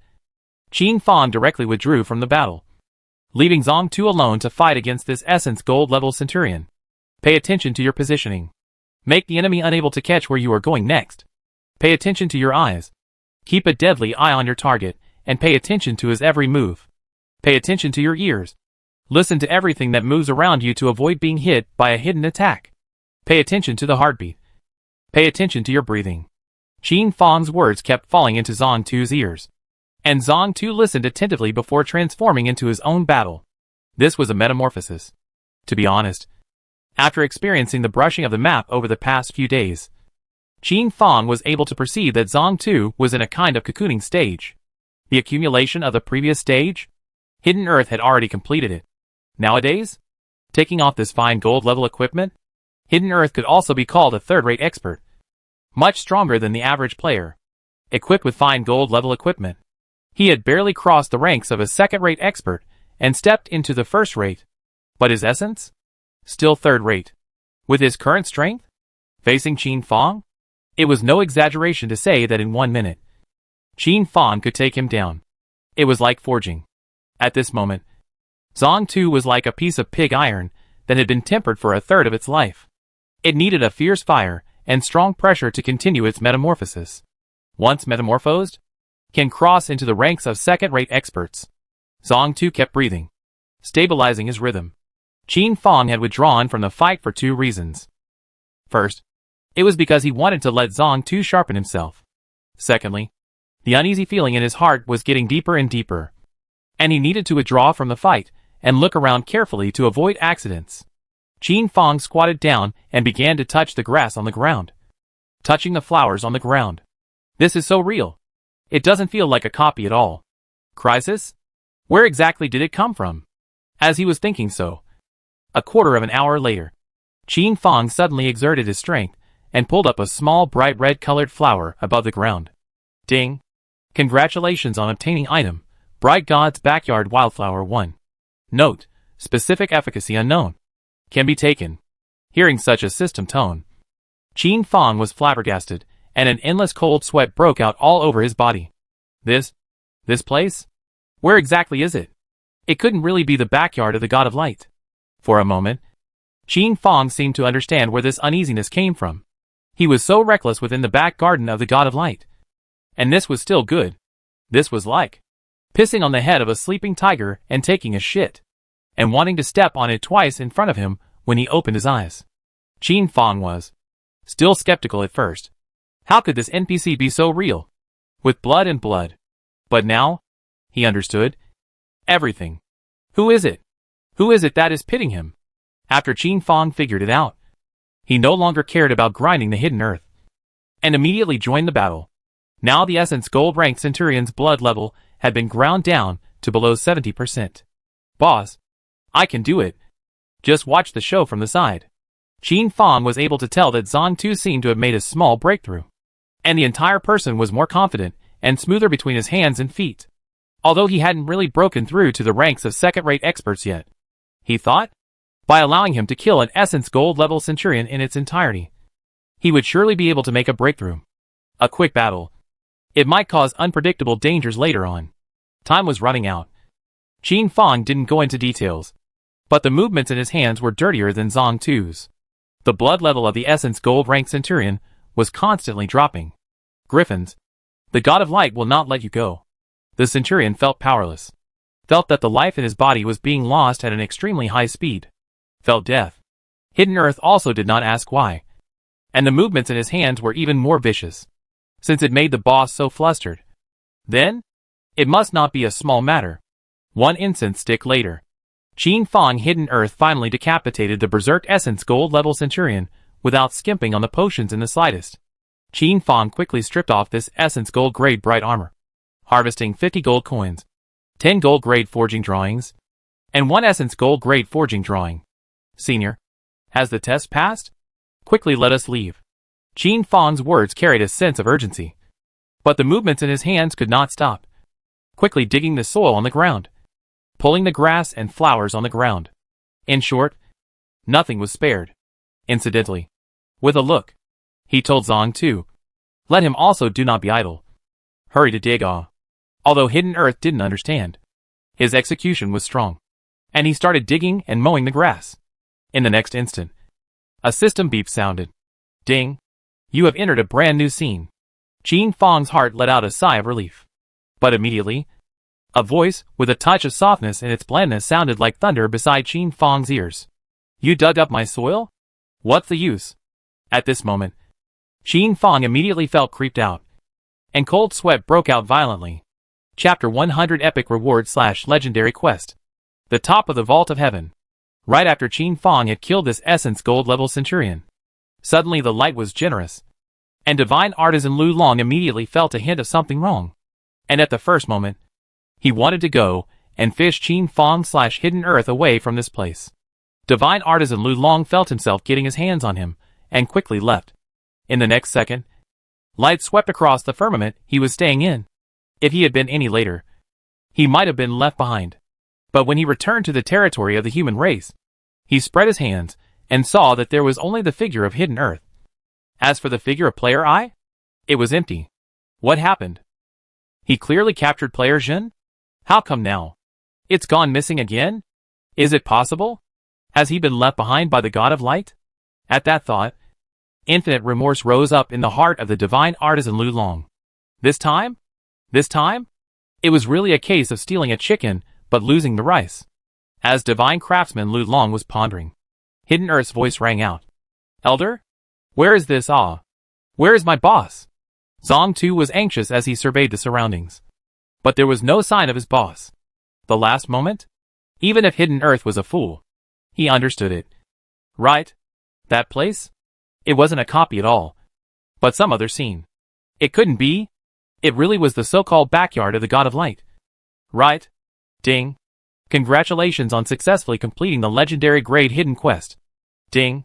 Qin Fong directly withdrew from the battle, leaving Zhang Tu alone to fight against this Essence Gold level Centurion. Pay attention to your positioning. Make the enemy unable to catch where you are going next. Pay attention to your eyes. Keep a deadly eye on your target, and pay attention to his every move. Pay attention to your ears. Listen to everything that moves around you to avoid being hit by a hidden attack. Pay attention to the heartbeat. Pay attention to your breathing. Qin Fang's words kept falling into Zhang Tu's ears. And Zhang Tu listened attentively before transforming into his own battle. This was a metamorphosis. To be honest, after experiencing the brushing of the map over the past few days, Qin Fang was able to perceive that Zhang Tu was in a kind of cocooning stage. The accumulation of the previous stage? Hidden Earth had already completed it. Nowadays, taking off this fine gold level equipment, Hidden Earth could also be called a third-rate expert. Much stronger than the average player. Equipped with fine gold level equipment, he had barely crossed the ranks of a second-rate expert and stepped into the first-rate. But his essence? Still third-rate. With his current strength? Facing Qin Fang? It was no exaggeration to say that in 1 minute, Qin Fang could take him down. It was like forging. At this moment, Zhang Tu was like a piece of pig iron that had been tempered for a third of its life. It needed a fierce fire and strong pressure to continue its metamorphosis. Once metamorphosed, can cross into the ranks of second-rate experts. Zhang Tu kept breathing, stabilizing his rhythm. Qin Fang had withdrawn from the fight for 2 reasons. First, it was because he wanted to let Zhang Tu sharpen himself. Secondly, the uneasy feeling in his heart was getting deeper and deeper, and he needed to withdraw from the fight and look around carefully to avoid accidents. Qin Fang squatted down and began to touch the grass on the ground. Touching the flowers on the ground. This is so real. It doesn't feel like a copy at all. Crisis? Where exactly did it come from? As he was thinking so, a quarter of an hour later, Qin Fang suddenly exerted his strength and pulled up a small bright red-colored flower above the ground. Ding! Congratulations on obtaining item, Bright God's Backyard Wildflower 1. Note, specific efficacy unknown. Can be taken. Hearing such a system tone, Qin Fang was flabbergasted, and an endless cold sweat broke out all over his body. This place? Where exactly is it? It couldn't really be the backyard of the God of Light. For a moment, Qin Fang seemed to understand where this uneasiness came from. He was so reckless within the back garden of the God of Light. And this was still good. This was like pissing on the head of a sleeping tiger and taking a shit, and wanting to step on it twice in front of him when he opened his eyes. Qin Fang was still skeptical at first. How could this NPC be so real? With blood and blood. But now, he understood everything. Who is it? Who is it that is pitting him? After Qin Fang figured it out, he no longer cared about grinding the hidden earth, and immediately joined the battle. Now the Essence Gold Rank Centurion's blood level had been ground down to below 70%. Boss, I can do it. Just watch the show from the side. Qin Fang was able to tell that Zhang Tu seemed to have made a small breakthrough, and the entire person was more confident and smoother between his hands and feet. Although he hadn't really broken through to the ranks of second-rate experts yet, he thought, by allowing him to kill an Essence Gold level Centurion in its entirety, he would surely be able to make a breakthrough. A quick battle. It might cause unpredictable dangers later on. Time was running out. Qin Fang didn't go into details, but the movements in his hands were dirtier than Zhang Tu's. The blood level of the Essence Gold Rank Centurion was constantly dropping. Griffins, the God of Light will not let you go. The Centurion felt powerless. Felt that the life in his body was being lost at an extremely high speed. Felt death. Hidden Earth also did not ask why. And the movements in his hands were even more vicious, since it made the boss so flustered. Then, it must not be a small matter. 1 incense stick later, Qin Fang Hidden Earth finally decapitated the Berserk Essence Gold level Centurion without skimping on the potions in the slightest. Qin Fang quickly stripped off this Essence Gold grade bright armor, harvesting 50 gold coins, 10 gold grade forging drawings, and 1 Essence Gold grade forging drawing. Senior, has the test passed? Quickly let us leave. Qin Fang's words carried a sense of urgency, but the movements in his hands could not stop. Quickly digging the soil on the ground, pulling the grass and flowers on the ground. In short, nothing was spared. Incidentally, with a look, he told Zhang Tu, let him also do not be idle. Hurry to dig. Although Hidden Earth didn't understand, his execution was strong, and he started digging and mowing the grass. In the next instant, A system beep sounded. Ding. You have entered a brand new scene. Qin Fang's heart let out a sigh of relief. But immediately, a voice, with a touch of softness in its blandness, sounded like thunder beside Qin Fang's ears. You dug up my soil? What's the use? At this moment, Qin Fang immediately felt creeped out, and cold sweat broke out violently. Chapter 100 Epic Reward / Legendary Quest. The top of the Vault of Heaven. Right after Qin Fang had killed this Essence Gold level Centurion, suddenly the light was generous, and Divine Artisan Lu Long immediately felt a hint of something wrong. And at the first moment, he wanted to go and fish Qin Fang / Hidden Earth away from this place. Divine Artisan Lu Long felt himself getting his hands on him, and quickly left. In the next second, light swept across the firmament he was staying in. If he had been any later, he might have been left behind. But when he returned to the territory of the human race, he spread his hands and saw that there was only the figure of Hidden Earth. As for the figure of Player I, it was empty. What happened? He clearly captured Player Jin? How come now? It's gone missing again? Is it possible? Has he been left behind by the God of Light? At that thought, infinite remorse rose up in the heart of the Divine Artisan Lu Long. This time? It was really a case of stealing a chicken, but losing the rice. As Divine Craftsman Lu Long was pondering, Hidden Earth's voice rang out. Elder? Where is this Where is my boss? Zong Tu was anxious as he surveyed the surroundings. But there was no sign of his boss. The last moment? Even if Hidden Earth was a fool, he understood it. Right? That place? It wasn't a copy at all, but some other scene. It couldn't be. It really was the so-called backyard of the God of Light. Right? Ding. Congratulations on successfully completing the legendary grade hidden quest. Ding.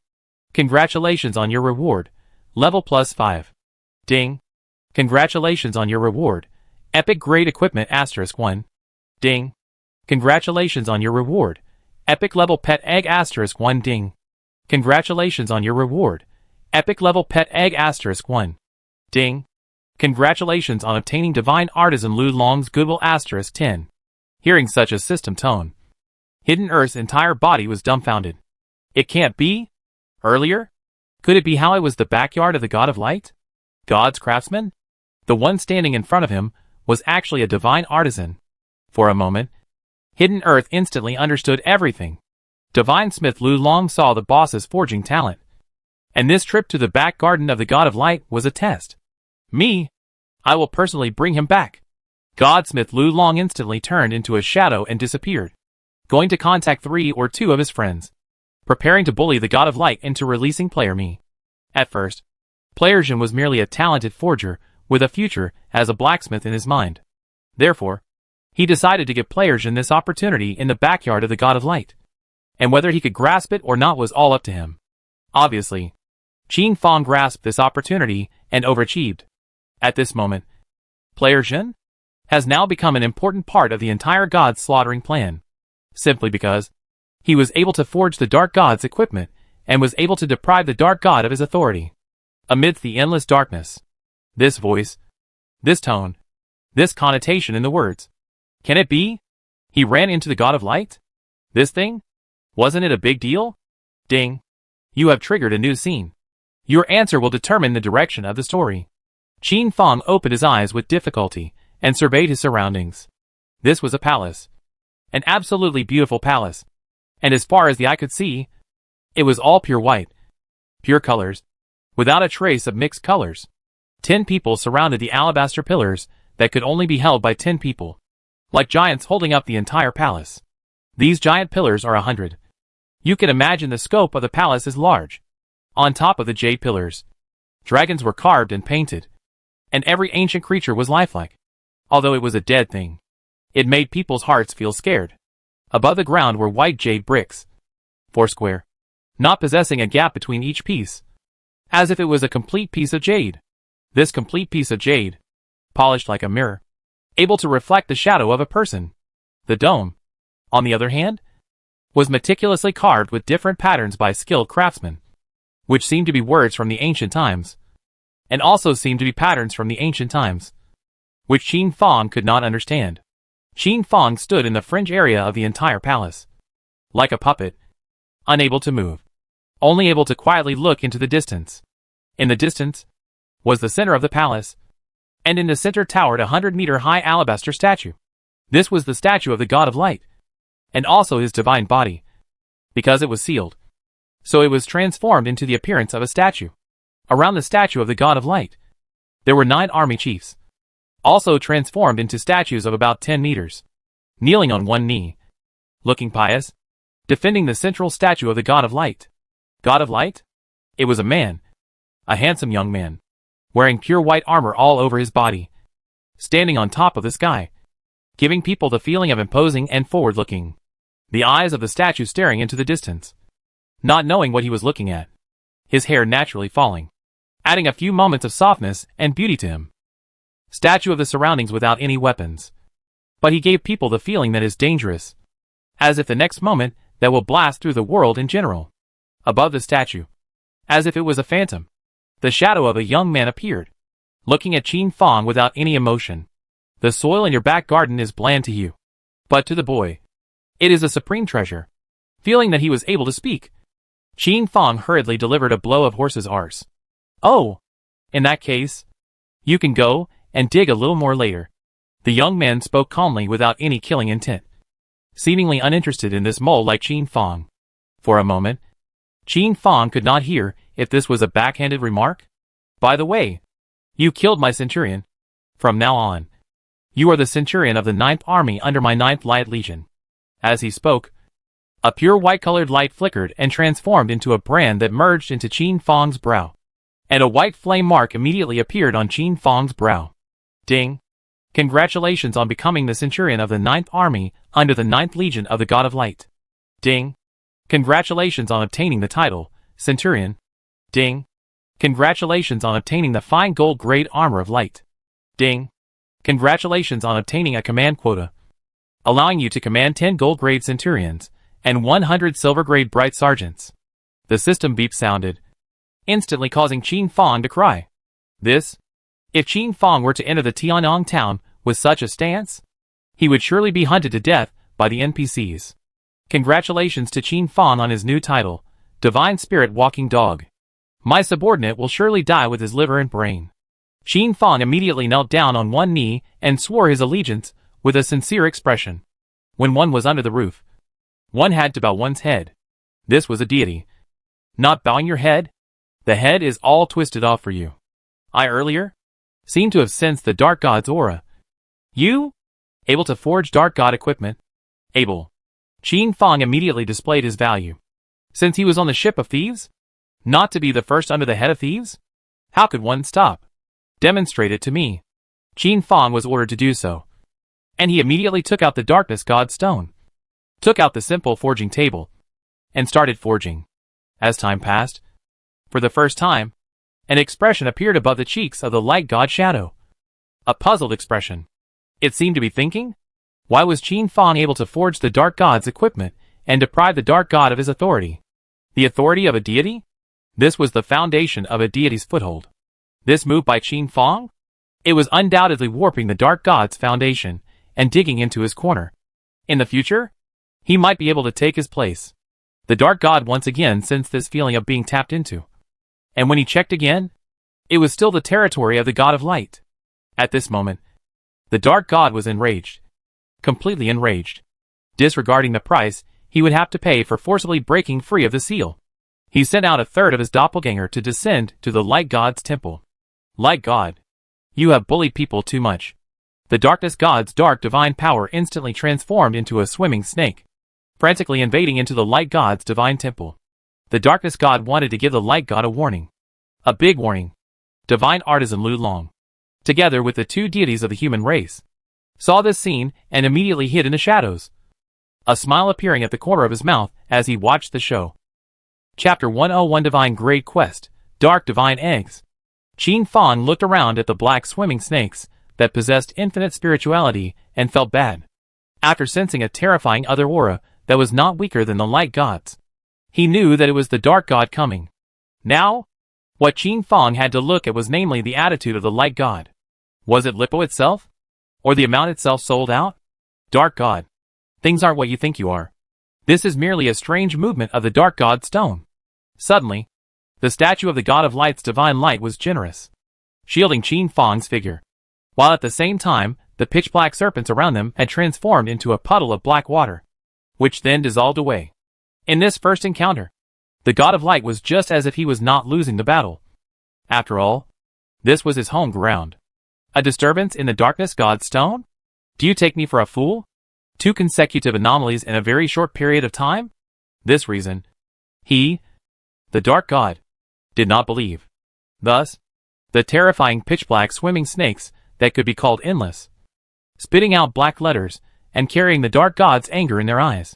Congratulations on your reward. Level +5. Ding. Congratulations on your reward. Epic grade equipment *1. Ding. Congratulations on your reward. Epic level pet egg *1. Ding. Congratulations on your reward. Epic level pet egg *1. Ding. Congratulations on obtaining Divine Artisan Lu Long's Goodwill *10. Hearing such a system tone, Hidden Earth's entire body was dumbfounded. It can't be? Earlier? Could it be how it was the backyard of the God of Light? God's craftsman? The one standing in front of him was actually a divine artisan. For a moment, Hidden Earth instantly understood everything. Divine Smith Lu Long saw the boss's forging talent. And this trip to the back garden of the God of Light was a test. Me? I will personally bring him back. Godsmith Lu Long instantly turned into a shadow and disappeared, going to contact 3 or 2 of his friends, preparing to bully the God of Light into releasing Player Me. At first, Player Jin was merely a talented forger with a future as a blacksmith in his mind. Therefore, he decided to give Player Jin this opportunity in the backyard of the God of Light. And whether he could grasp it or not was all up to him. Obviously, Qin Fang grasped this opportunity and overachieved. At this moment, Player Jin has now become an important part of the entire God slaughtering plan, simply because he was able to forge the Dark God's equipment and was able to deprive the Dark God of his authority. Amidst the endless darkness, this voice, this tone, this connotation in the words. Can it be? He ran into the God of Light? This thing? Wasn't it a big deal? Ding. You have triggered a new scene. Your answer will determine the direction of the story. Qin Fang opened his eyes with difficulty and surveyed his surroundings. This was a palace. An absolutely beautiful palace. And as far as the eye could see, it was all pure white. Pure colors, without a trace of mixed colors. 10 people surrounded the alabaster pillars that could only be held by 10 people, like giants holding up the entire palace. These giant pillars are 100. You can imagine the scope of the palace is large. On top of the jade pillars, dragons were carved and painted, and every ancient creature was lifelike. Although it was a dead thing, it made people's hearts feel scared. Above the ground were white jade bricks, foursquare, not possessing a gap between each piece, as if it was a complete piece of jade. This complete piece of jade, polished like a mirror, able to reflect the shadow of a person. The dome, on the other hand, was meticulously carved with different patterns by skilled craftsmen, which seemed to be words from the ancient times, and also seemed to be patterns from the ancient times, which Qin Fang could not understand. Qin Fang stood in the fringe area of the entire palace, like a puppet, unable to move. only able to quietly look into the distance. In the distance was the center of the palace, and in the center towered a 100-meter-high alabaster statue. This was the statue of the god of light, and also his divine body. Because it was sealed, so it was transformed into the appearance of a statue. Around the statue of the god of light, there were 9 army chiefs, also transformed into statues of about 10 meters, kneeling on one knee, looking pious, defending the central statue of the god of light. God of light? It was a man, a handsome young man, wearing pure white armor all over his body, standing on top of the sky, giving people the feeling of imposing and forward-looking. The eyes of the statue staring into the distance, not knowing what he was looking at. His hair naturally falling, adding a few moments of softness and beauty to him. Statue of the surroundings without any weapons. But he gave people the feeling that is dangerous, as if the next moment that will blast through the world in general. Above the statue, as if it was a phantom, the shadow of a young man appeared, looking at Qin Fong without any emotion. The soil in your back garden is bland to you, but to the boy, it is a supreme treasure. Feeling that he was able to speak, Qin Fong hurriedly delivered a blow of horse's arse. Oh, in that case, you can go and dig a little more later. The young man spoke calmly without any killing intent, seemingly uninterested in this mole like Qin Fong. For a moment, Qin Fong could not hear if this was a backhanded remark. By the way, you killed my centurion. From now on, you are the centurion of the 9th Army under my 9th Light Legion. As he spoke, a pure white-colored light flickered and transformed into a brand that merged into Qin Fong's brow, and a white flame mark immediately appeared on Qin Fong's brow. Ding! Congratulations on becoming the centurion of the 9th Army under the 9th Legion of the God of Light. Ding! Congratulations on obtaining the title, Centurion. Ding! Congratulations on obtaining the fine gold-grade armor of light. Ding! Congratulations on obtaining a command quota, allowing you to command 10 gold-grade centurions and 100 silver-grade bright sergeants. The system beep sounded, instantly causing Qin Fong to cry. If Qin Fong were to enter the Tianyang town with such a stance, he would surely be hunted to death by the NPCs. Congratulations to Qin Fong on his new title, Divine Spirit Walking Dog. My subordinate will surely die with his liver and brain. Qin Fong immediately knelt down on one knee and swore his allegiance with a sincere expression. When one was under the roof, one had to bow one's head. This was a deity. Not bowing your head? The head is all twisted off for you. I earlier seemed to have sensed the Dark God's aura. You? Able to forge Dark God equipment? Able. Qin Fong immediately displayed his value. Since he was on the ship of thieves? Not to be the first under the head of thieves? How could one stop? Demonstrate it to me. Qin Fong was ordered to do so, and he immediately took out the Darkness God stone, took out the simple forging table, and started forging. As time passed, for the first time, an expression appeared above the cheeks of the Light God Shadow. A puzzled expression. It seemed to be thinking, why was Qin Fong able to forge the Dark God's equipment and deprive the Dark God of his authority? The authority of a deity? This was the foundation of a deity's foothold. This move by Qin Fong? It was undoubtedly warping the Dark God's foundation and digging into his corner. In the future, he might be able to take his place. The Dark God once again sensed this feeling of being tapped into. And when he checked again, it was still the territory of the God of Light. At this moment, the Dark God was enraged. Completely enraged. Disregarding the price he would have to pay for forcibly breaking free of the seal, he sent out a third of his doppelganger to descend to the Light God's temple. Light God, you have bullied people too much. The Darkness God's dark divine power instantly transformed into a swimming snake, frantically invading into the Light God's divine temple. The Darkness God wanted to give the Light God a warning. A big warning. Divine Artisan Lu Long, together with the 2 deities of the human race, saw this scene and immediately hid in the shadows, a smile appearing at the corner of his mouth as he watched the show. Chapter 101 Divine Great Quest, Dark Divine Eggs. Qin Fong looked around at the black swimming snakes that possessed infinite spirituality and felt bad. After sensing a terrifying other aura that was not weaker than the Light God's, he knew that it was the Dark God coming. Now, what Qin Fong had to look at was namely the attitude of the Light God. Was it Lippo itself? Or the amount itself sold out? Dark God. Things aren't what you think you are. This is merely a strange movement of the Dark God stone. Suddenly, the statue of the god of light's divine light was generous, shielding Qin Fang's figure, while at the same time, the pitch-black serpents around them had transformed into a puddle of black water, which then dissolved away. In this first encounter, the god of light was just as if he was not losing the battle. After all, this was his home ground. A disturbance in the darkness god's stone? Do you take me for a fool? 2 consecutive anomalies in a very short period of time? This reason, he, the dark god, did not believe. Thus, the terrifying pitch-black swimming snakes that could be called endless, spitting out black letters and carrying the dark god's anger in their eyes,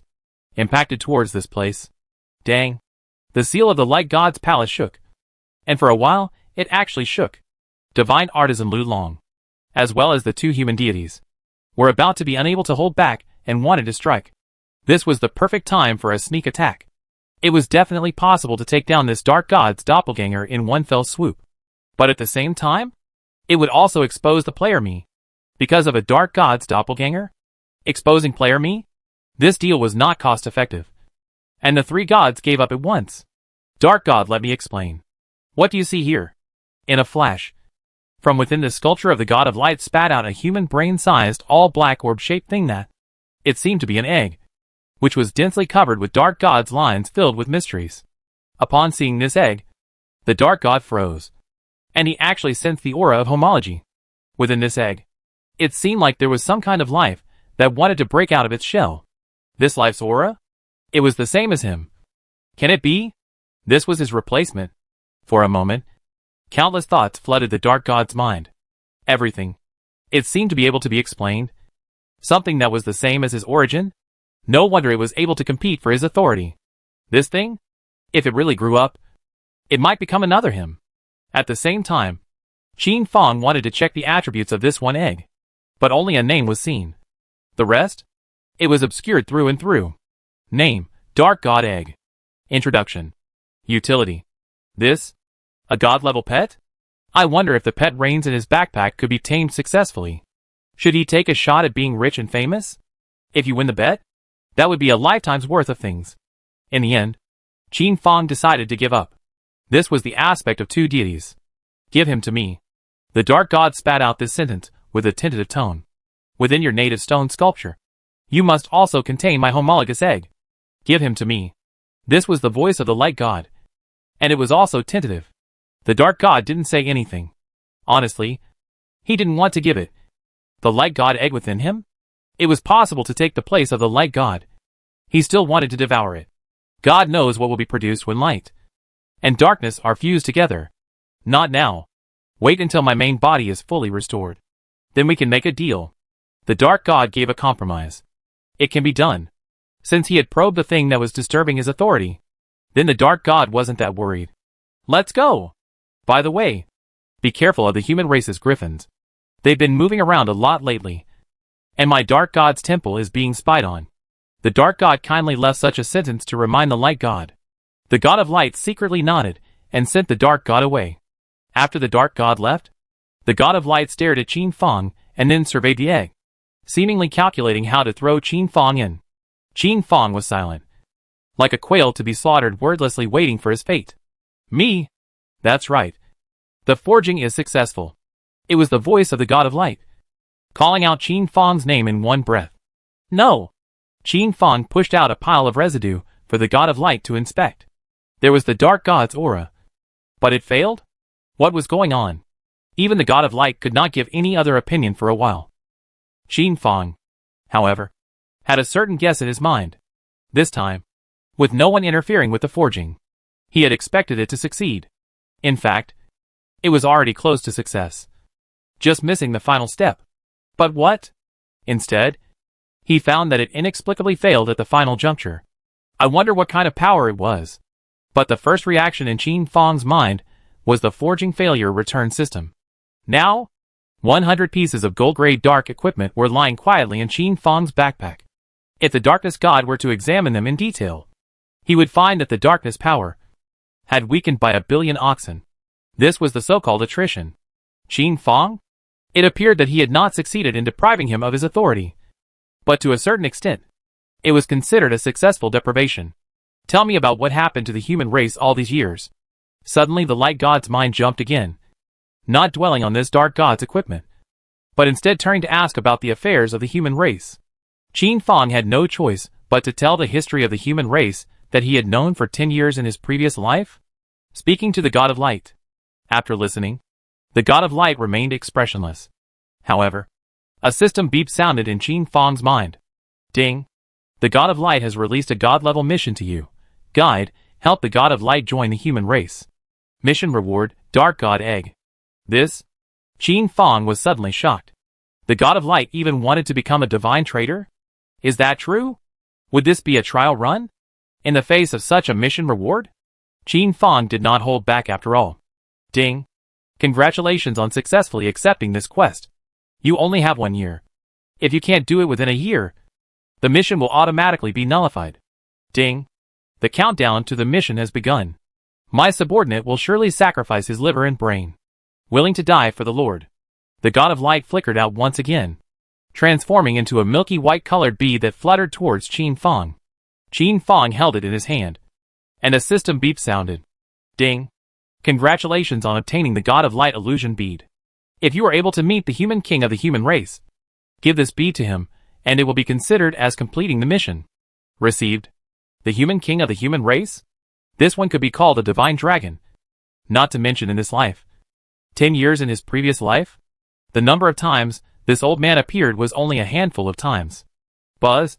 impacted towards this place. Dang. The seal of the light god's palace shook. And for a while, it actually shook. Divine artisan Lu Long, as well as the 2 human deities, were about to be unable to hold back and wanted to strike. This was the perfect time for a sneak attack. It was definitely possible to take down this dark god's doppelganger in one fell swoop. But at the same time, it would also expose the player me. Because of a dark god's doppelganger? Exposing player me? This deal was not cost effective. And the 3 gods gave up at once. Dark god, let me explain. What do you see here? In a flash, from within the sculpture of the god of light spat out a human brain-sized, all-black orb-shaped thing that, it seemed to be an egg, which was densely covered with dark god's lines filled with mysteries. Upon seeing this egg, the dark god froze, and he actually sensed the aura of homology within this egg. It seemed like there was some kind of life that wanted to break out of its shell. This life's aura? It was the same as him. Can it be? This was his replacement. For a moment, countless thoughts flooded the dark god's mind. Everything. It seemed to be able to be explained. Something that was the same as his origin? No wonder it was able to compete for his authority. This thing? If it really grew up, it might become another him. At the same time, Qin Fang wanted to check the attributes of this one egg. But only a name was seen. The rest? It was obscured through and through. Name, Dark God Egg. Introduction. Utility. This? A god-level pet? I wonder if the pet reins in his backpack could be tamed successfully. Should he take a shot at being rich and famous? If you win the bet, that would be a lifetime's worth of things. In the end, Qin Fang decided to give up. This was the aspect of 2 deities. Give him to me. The dark god spat out this sentence with a tentative tone. Within your native stone sculpture, you must also contain my homologous egg. Give him to me. This was the voice of the light god. And it was also tentative. The dark god didn't say anything. Honestly, he didn't want to give it. The light god egg within him? It was possible to take the place of the light god. He still wanted to devour it. God knows what will be produced when light and darkness are fused together. Not now. Wait until my main body is fully restored. Then we can make a deal. The dark god gave a compromise. It can be done. Since he had probed the thing that was disturbing his authority, then the dark god wasn't that worried. Let's go. By the way, be careful of the human race's griffins. They've been moving around a lot lately. And my dark god's temple is being spied on. The dark god kindly left such a sentence to remind the light god. The god of light secretly nodded and sent the dark god away. After the dark god left, the god of light stared at Qin Fang and then surveyed the egg, seemingly calculating how to throw Qin Fang in. Qin Fang was silent, like a quail to be slaughtered, wordlessly waiting for his fate. Me? That's right. The forging is successful. It was the voice of the god of light, calling out Qin Fang's name in one breath. No! Qin Fang pushed out a pile of residue for the god of light to inspect. There was the dark god's aura. But it failed? What was going on? Even the god of light could not give any other opinion for a while. Qin Fang, however, had a certain guess in his mind. This time, with no one interfering with the forging, he had expected it to succeed. In fact, it was already close to success. Just missing the final step. But what? Instead, he found that it inexplicably failed at the final juncture. I wonder what kind of power it was. But the first reaction in Qin Fang's mind was the forging failure return system. Now, 100 pieces of gold-grade dark equipment were lying quietly in Qin Fang's backpack. If the darkness god were to examine them in detail, he would find that the darkness power had weakened by 1 billion oxen. This was the so-called attrition. Qin Fang? It appeared that he had not succeeded in depriving him of his authority. But to a certain extent, it was considered a successful deprivation. Tell me about what happened to the human race all these years. Suddenly the light god's mind jumped again, not dwelling on this dark god's equipment, but instead turning to ask about the affairs of the human race. Qin Fong had no choice but to tell the history of the human race that he had known for 10 years in his previous life, speaking to the God of Light. After listening, the God of Light remained expressionless. However, a system beep sounded in Qin Fong's mind. Ding! The God of Light has released a God-level mission to you. Guide, help the God of Light join the human race. Mission reward, Dark God Egg. This? Qin Fong was suddenly shocked. The God of Light even wanted to become a divine trader? Is that true? Would this be a trial run? In the face of such a mission reward? Qin Fong did not hold back after all. Ding! Congratulations on successfully accepting this quest. You only have 1 year. If you can't do it within a year, the mission will automatically be nullified. Ding! The countdown to the mission has begun. My subordinate will surely sacrifice his liver and brain, willing to die for the Lord. The God of Light flickered out once again, transforming into a milky white-colored bee that fluttered towards Qin Fong. Qin Fong held it in his hand, and a system beep sounded. Ding! Congratulations on obtaining the God of Light illusion bead. If you are able to meet the human king of the human race, give this bead to him, and it will be considered as completing the mission. Received. The human king of the human race? This one could be called a divine dragon. Not to mention in this life. 10 years in his previous life? The number of times this old man appeared was only a handful of times. Buzz!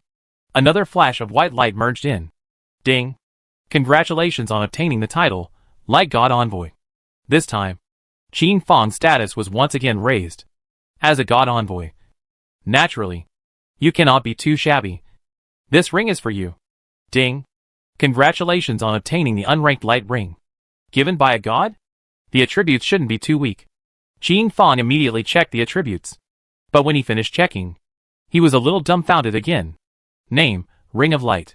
Another flash of white light merged in. Ding! Congratulations on obtaining the title, Light God Envoy. This time, Qin Fong's status was once again raised. As a God Envoy. Naturally, you cannot be too shabby. This ring is for you. Ding! Congratulations on obtaining the unranked light ring. Given by a god? The attributes shouldn't be too weak. Qin Fong immediately checked the attributes. But when he finished checking, he was a little dumbfounded again. Name, Ring of Light.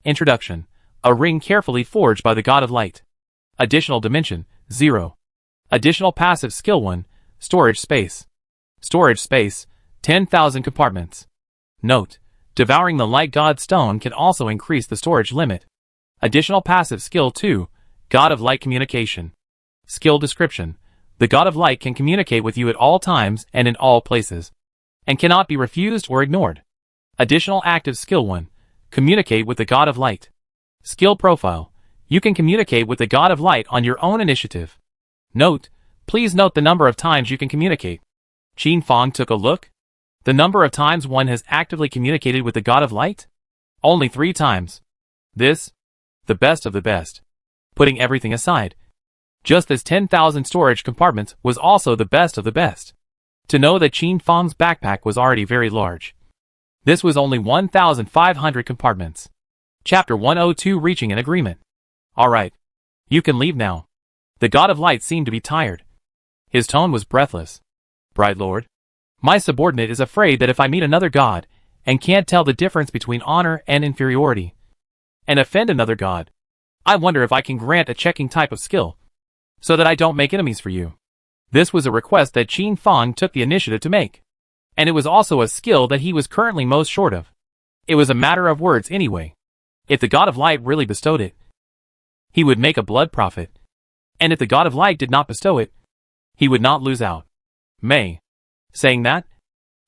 Introduction, a ring carefully forged by the God of Light. Additional dimension, 0. Additional passive skill 1, storage space. Storage space, 10,000 compartments. Note, devouring the Light God Stone can also increase the storage limit. Additional passive skill 2, God of Light communication. Skill description, the God of Light can communicate with you at all times and in all places, and cannot be refused or ignored. Additional active skill 1, communicate with the God of Light. Skill profile, you can communicate with the God of Light on your own initiative. Note, please note the number of times you can communicate. Qin Fong took a look. The number of times one has actively communicated with the God of Light? Only 3 times. This? The best of the best. Putting everything aside, just as 10,000 storage compartments was also the best of the best. To know that Qin Fong's backpack was already very large. This was only 1,500 compartments. Chapter 102 Reaching an Agreement. Alright. You can leave now. The God of Light seemed to be tired. His tone was breathless. Bright Lord, my subordinate is afraid that if I meet another god, and can't tell the difference between honor and inferiority, and offend another god, I wonder if I can grant a checking type of skill, so that I don't make enemies for you. This was a request that Qin Fong took the initiative to make. And it was also a skill that he was currently most short of. It was a matter of words anyway. If the God of Light really bestowed it, he would make a blood profit. And if the God of Light did not bestow it, he would not lose out. May. Saying that,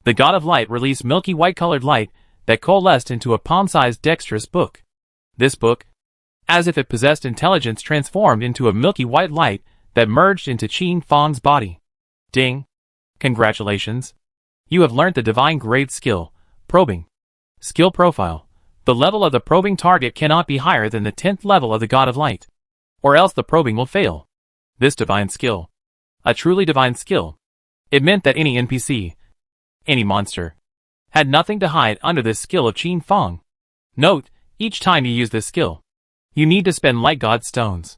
the God of Light released milky white-colored light that coalesced into a palm-sized dexterous book. This book, as if it possessed intelligence, transformed into a milky white light that merged into Qin Fong's body. Ding! Congratulations! You have learnt the divine grade skill, probing. Skill profile. The level of the probing target cannot be higher than the 10th level of the God of Light, or else the probing will fail. This divine skill. A truly divine skill. It meant that any NPC, any monster, had nothing to hide under this skill of Qin Fong. Note, each time you use this skill, you need to spend Light God Stones.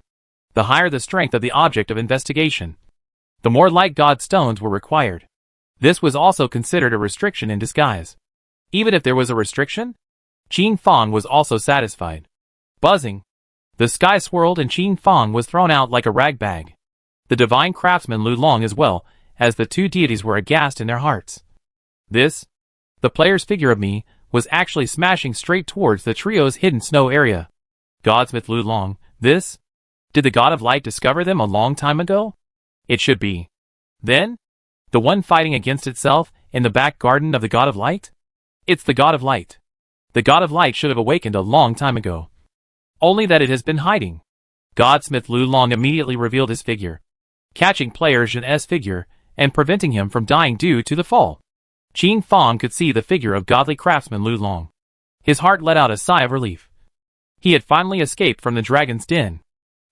The higher the strength of the object of investigation, the more Light God Stones were required. This was also considered a restriction in disguise. Even if there was a restriction, Qin Fong was also satisfied. Buzzing. The sky swirled and Qin Fong was thrown out like a rag bag. The divine craftsman Lu Long as well as the 2 deities were aghast in their hearts. This, the player's figure of me, was actually smashing straight towards the trio's hidden snow area. Godsmith Lu Long, this? Did the God of Light discover them a long time ago? It should be. Then? The one fighting against itself in the back garden of the God of Light? It's the God of Light. The God of Light should have awakened a long time ago. Only that it has been hiding. Godsmith Lu Long immediately revealed his figure, catching player Jin's figure and preventing him from dying due to the fall. Qin Fong could see the figure of godly craftsman Lu Long. His heart let out a sigh of relief. He had finally escaped from the dragon's den.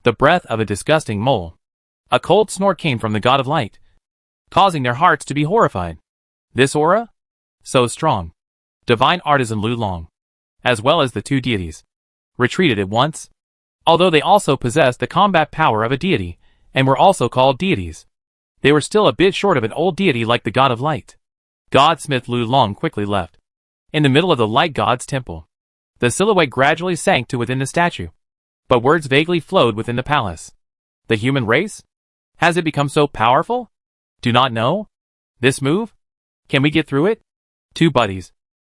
The breath of a disgusting mole. A cold snort came from the God of Light, causing their hearts to be horrified. This aura? So strong. Divine artisan Lu Long, as well as the two deities, retreated at once. Although they also possessed the combat power of a deity, and were also called deities, they were still a bit short of an old deity like the God of Light. Godsmith Lu Long quickly left. In the middle of the Light God's temple, the silhouette gradually sank to within the statue. But words vaguely flowed within the palace. The human race? Has it become so powerful? Do not know? This move? Can we get through it? Two buddies.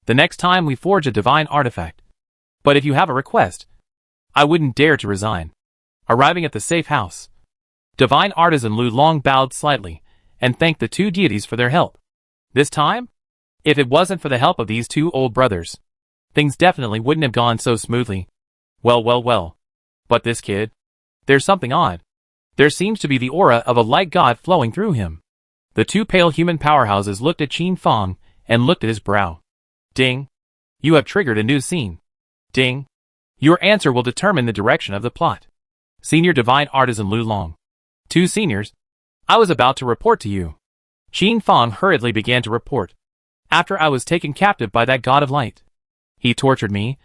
The next time we forge a divine artifact. But if you have a request, I wouldn't dare to resign. Arriving at the safe house, divine artisan Lu Long bowed slightly and thanked the two deities for their help. This time? If it wasn't for the help of these two old brothers, things definitely wouldn't have gone so smoothly. Well. But this kid? There's something odd. There seems to be the aura of a light god flowing through him. The two pale human powerhouses looked at Qin Fong and looked at his brow. Ding. You have triggered a new scene. Ding. Your answer will determine the direction of the plot. Senior Divine Artisan Lu Long. Two seniors? I was about to report to you. Qin Fong hurriedly began to report. After I was taken captive by that God of Light, he tortured me,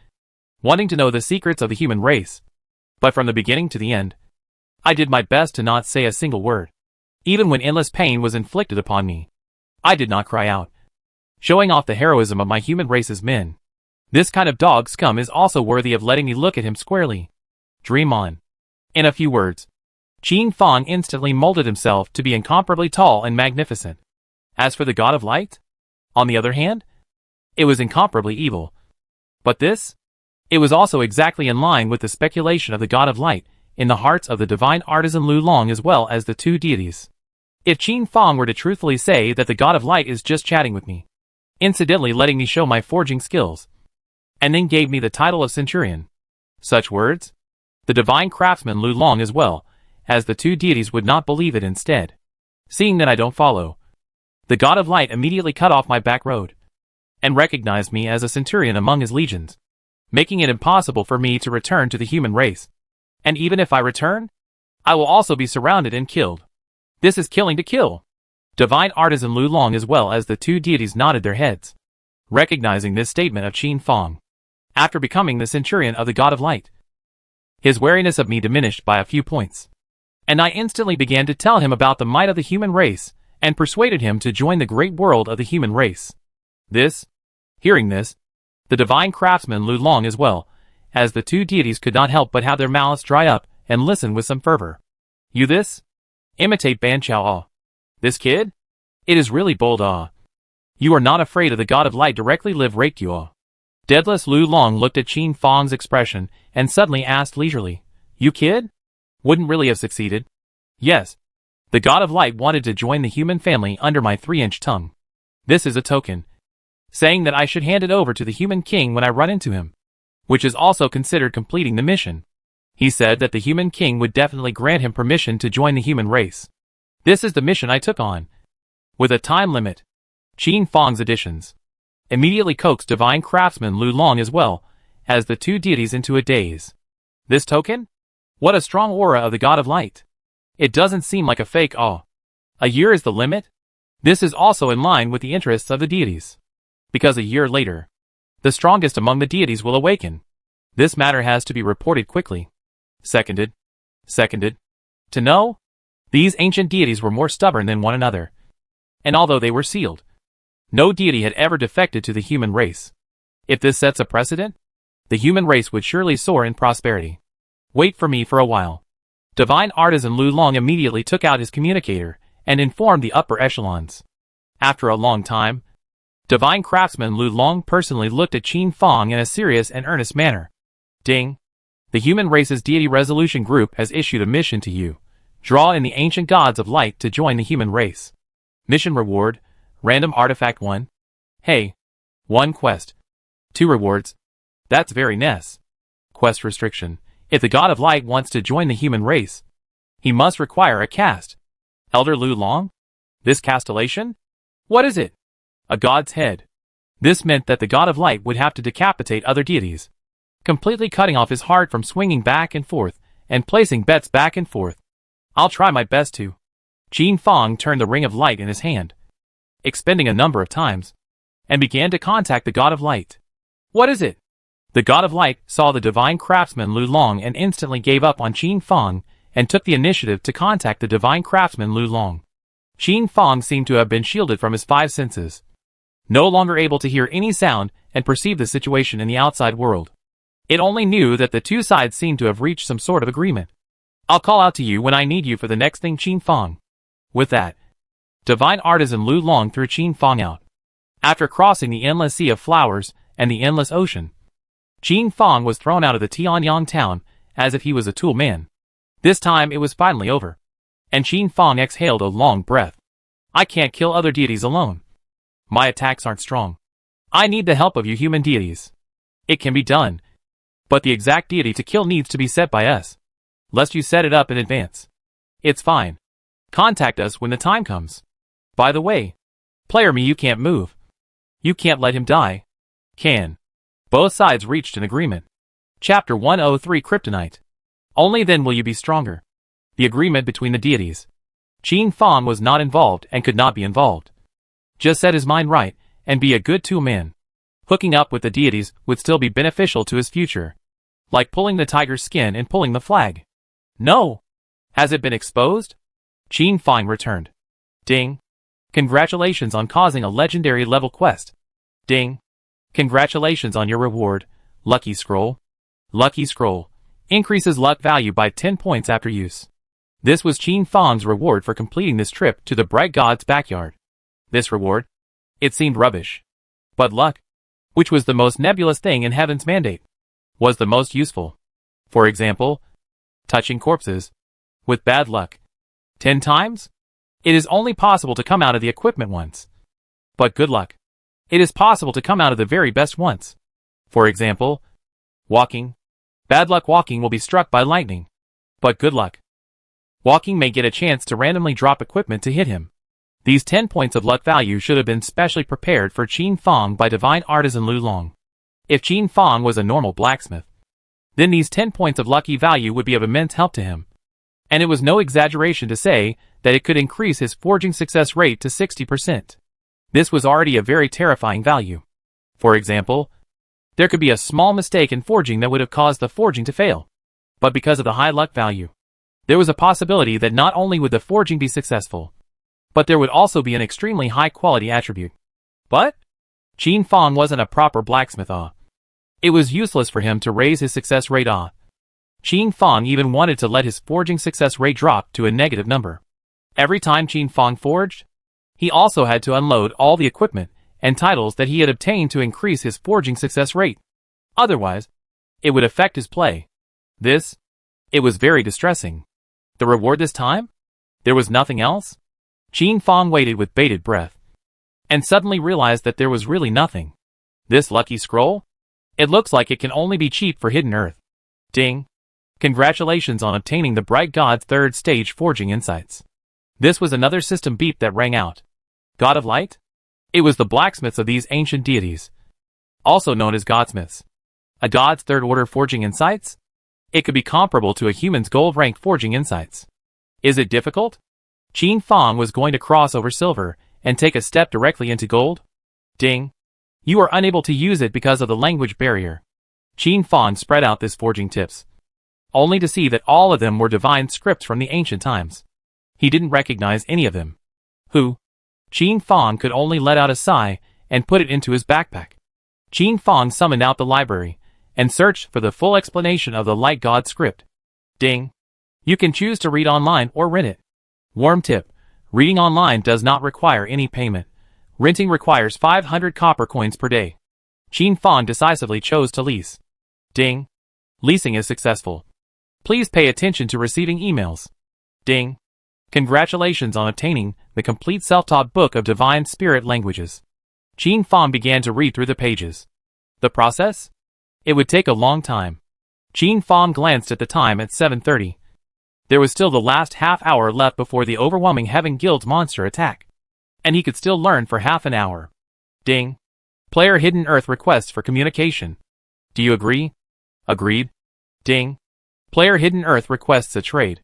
wanting to know the secrets of the human race. But from the beginning to the end, I did my best to not say a single word. Even when endless pain was inflicted upon me, I did not cry out, showing off the heroism of my human race's men. This kind of dog scum is also worthy of letting me look at him squarely. Dream on. In a few words, Qin Fong instantly molded himself to be incomparably tall and magnificent. As for the God of Light, on the other hand, it was incomparably evil. But this? It was also exactly in line with the speculation of the God of Light in the hearts of the divine artisan Lu Long as well as the two deities. If Qin Fong were to truthfully say that the God of Light is just chatting with me, incidentally letting me show my forging skills, and then gave me the title of Centurion, such words, the divine craftsman Lu Long as well as the two deities would not believe it. Instead, seeing that I don't follow, the God of Light immediately cut off my back road and recognized me as a centurion among his legions, making it impossible for me to return to the human race. And even if I return, I will also be surrounded and killed. This is killing to kill. Divine artisan Lu Long as well as the two deities nodded their heads, recognizing this statement of Qin Fong. After becoming the centurion of the God of Light, his wariness of me diminished by a few points, and I instantly began to tell him about the might of the human race and persuaded him to join the great world of the human race. Hearing this, the divine craftsman Lu Long as well as the two deities could not help but have their mouths dry up and listen with some fervor. You imitate Ban Chao. This kid? It is really bold. You are not afraid of the God of Light directly live raked you. Deadless Lu Long looked at Qin Fong's expression and suddenly asked leisurely, you kid? Wouldn't really have succeeded? Yes. The God of Light wanted to join the human family under my 3-inch tongue. This is a token, saying that I should hand it over to the human king when I run into him, which is also considered completing the mission. He said that the human king would definitely grant him permission to join the human race. This is the mission I took on, with a time limit. Qin Fong's additions immediately coaxed divine craftsman Lu Long as well as the two deities into a daze. This token? What a strong aura of the God of Light. It doesn't seem like a fake. A year is the limit? This is also in line with the interests of the deities, because a year later, the strongest among the deities will awaken. This matter has to be reported quickly. Seconded. To know? These ancient deities were more stubborn than one another, and although they were sealed, no deity had ever defected to the human race. If this sets a precedent, the human race would surely soar in prosperity. Wait for me for a while. Divine artisan Lu Long immediately took out his communicator and informed the upper echelons. After a long time, divine craftsman Lu Long personally looked at Qin Fong in a serious and earnest manner. Ding. The human race's deity resolution group has issued a mission to you. Draw in the ancient gods of light to join the human race. Mission reward, random artifact 1. Hey. 1 quest. 2 rewards. That's very nice. Quest restriction. If the god of light wants to join the human race, he must require a caste. Elder Lu Long? This castellation? What is it? A god's head. This meant that the god of light would have to decapitate other deities, completely cutting off his heart from swinging back and forth, and placing bets back and forth. I'll try my best to. Qin Fong turned the ring of light in his hand, expending a number of times, and began to contact the god of light. What is it? The god of light saw the divine craftsman Lu Long and instantly gave up on Qin Fong and took the initiative to contact the divine craftsman Lu Long. Qin Fong seemed to have been shielded from his 5 senses, no longer able to hear any sound and perceive the situation in the outside world. It only knew that the two sides seemed to have reached some sort of agreement. I'll call out to you when I need you for the next thing, Qin Fong. With that, divine artisan Lu Long threw Qin Fong out. After crossing the endless sea of flowers and the endless ocean, Qin Fong was thrown out of the Tianyang town as if he was a tool man. This time it was finally over, and Qin Fong exhaled a long breath. I can't kill other deities alone. My attacks aren't strong. I need the help of you human deities. It can be done, but the exact deity to kill needs to be set by us, lest you set it up in advance. It's fine. Contact us when the time comes. By the way, player me, you can't move. You can't let him die. Can. Both sides reached an agreement. Chapter 103 Kryptonite. Only then will you be stronger. The agreement between the deities. Qin Fong was not involved and could not be involved. Just set his mind right and be a good tool man. Hooking up with the deities would still be beneficial to his future. Like pulling the tiger's skin and pulling the flag. No! Has it been exposed? Qin Fong returned. Ding. Congratulations on causing a legendary level quest. Ding. Congratulations on your reward, Lucky Scroll. Lucky Scroll. Increases luck value by 10 points after use. This was Qin Fong's reward for completing this trip to the Bright God's backyard. This reward? It seemed rubbish. But luck, which was the most nebulous thing in Heaven's mandate, was the most useful. For example, touching corpses. With bad luck. 10 times? It is only possible to come out of the equipment once. But good luck. It is possible to come out of the very best once. For example, walking. Bad luck walking will be struck by lightning. But good luck. Walking may get a chance to randomly drop equipment to hit him. These 10 points of luck value should have been specially prepared for Qin Fong by divine artisan Lu Long. If Qin Fong was a normal blacksmith, then these 10 points of lucky value would be of immense help to him. And it was no exaggeration to say that it could increase his forging success rate to 60%. This was already a very terrifying value. For example, there could be a small mistake in forging that would have caused the forging to fail. But because of the high luck value, there was a possibility that not only would the forging be successful, but there would also be an extremely high quality attribute. But Qin Fong wasn't a proper blacksmith. It was useless for him to raise his success rate. Qin Fong even wanted to let his forging success rate drop to a negative number. Every time Qin Fong forged, he also had to unload all the equipment and titles that he had obtained to increase his forging success rate. Otherwise, it would affect his play. It was very distressing. The reward this time? There was nothing else? Qin Fong waited with bated breath, and suddenly realized that there was really nothing. This lucky scroll? It looks like it can only be cheap for Hidden Earth. Ding. Congratulations on obtaining the Bright God's 3rd stage forging insights. This was another system beep that rang out. God of Light? It was the blacksmiths of these ancient deities, also known as godsmiths. A god's 3rd order forging insights? It could be comparable to a human's gold-ranked forging insights. Is it difficult? Qin Fong was going to cross over silver and take a step directly into gold. Ding. You are unable to use it because of the language barrier. Qin Fong spread out his forging tips, only to see that all of them were divine scripts from the ancient times. He didn't recognize any of them. Who? Qin Fong could only let out a sigh and put it into his backpack. Qin Fong summoned out the library and searched for the full explanation of the Light God script. Ding. You can choose to read online or rent it. Warm tip. Reading online does not require any payment. Renting requires 500 copper coins per day. Qin Fong decisively chose to lease. Ding. Leasing is successful. Please pay attention to receiving emails. Ding. Congratulations on obtaining the complete self-taught book of Divine Spirit Languages. Qin Fang began to read through the pages. The process? It would take a long time. Qin Fang glanced at the time at 7:30. There was still the last half hour left before the overwhelming Heaven Guild's monster attack. And he could still learn for half an hour. Ding. Player Hidden Earth requests for communication. Do you agree? Agreed. Ding. Player Hidden Earth requests a trade.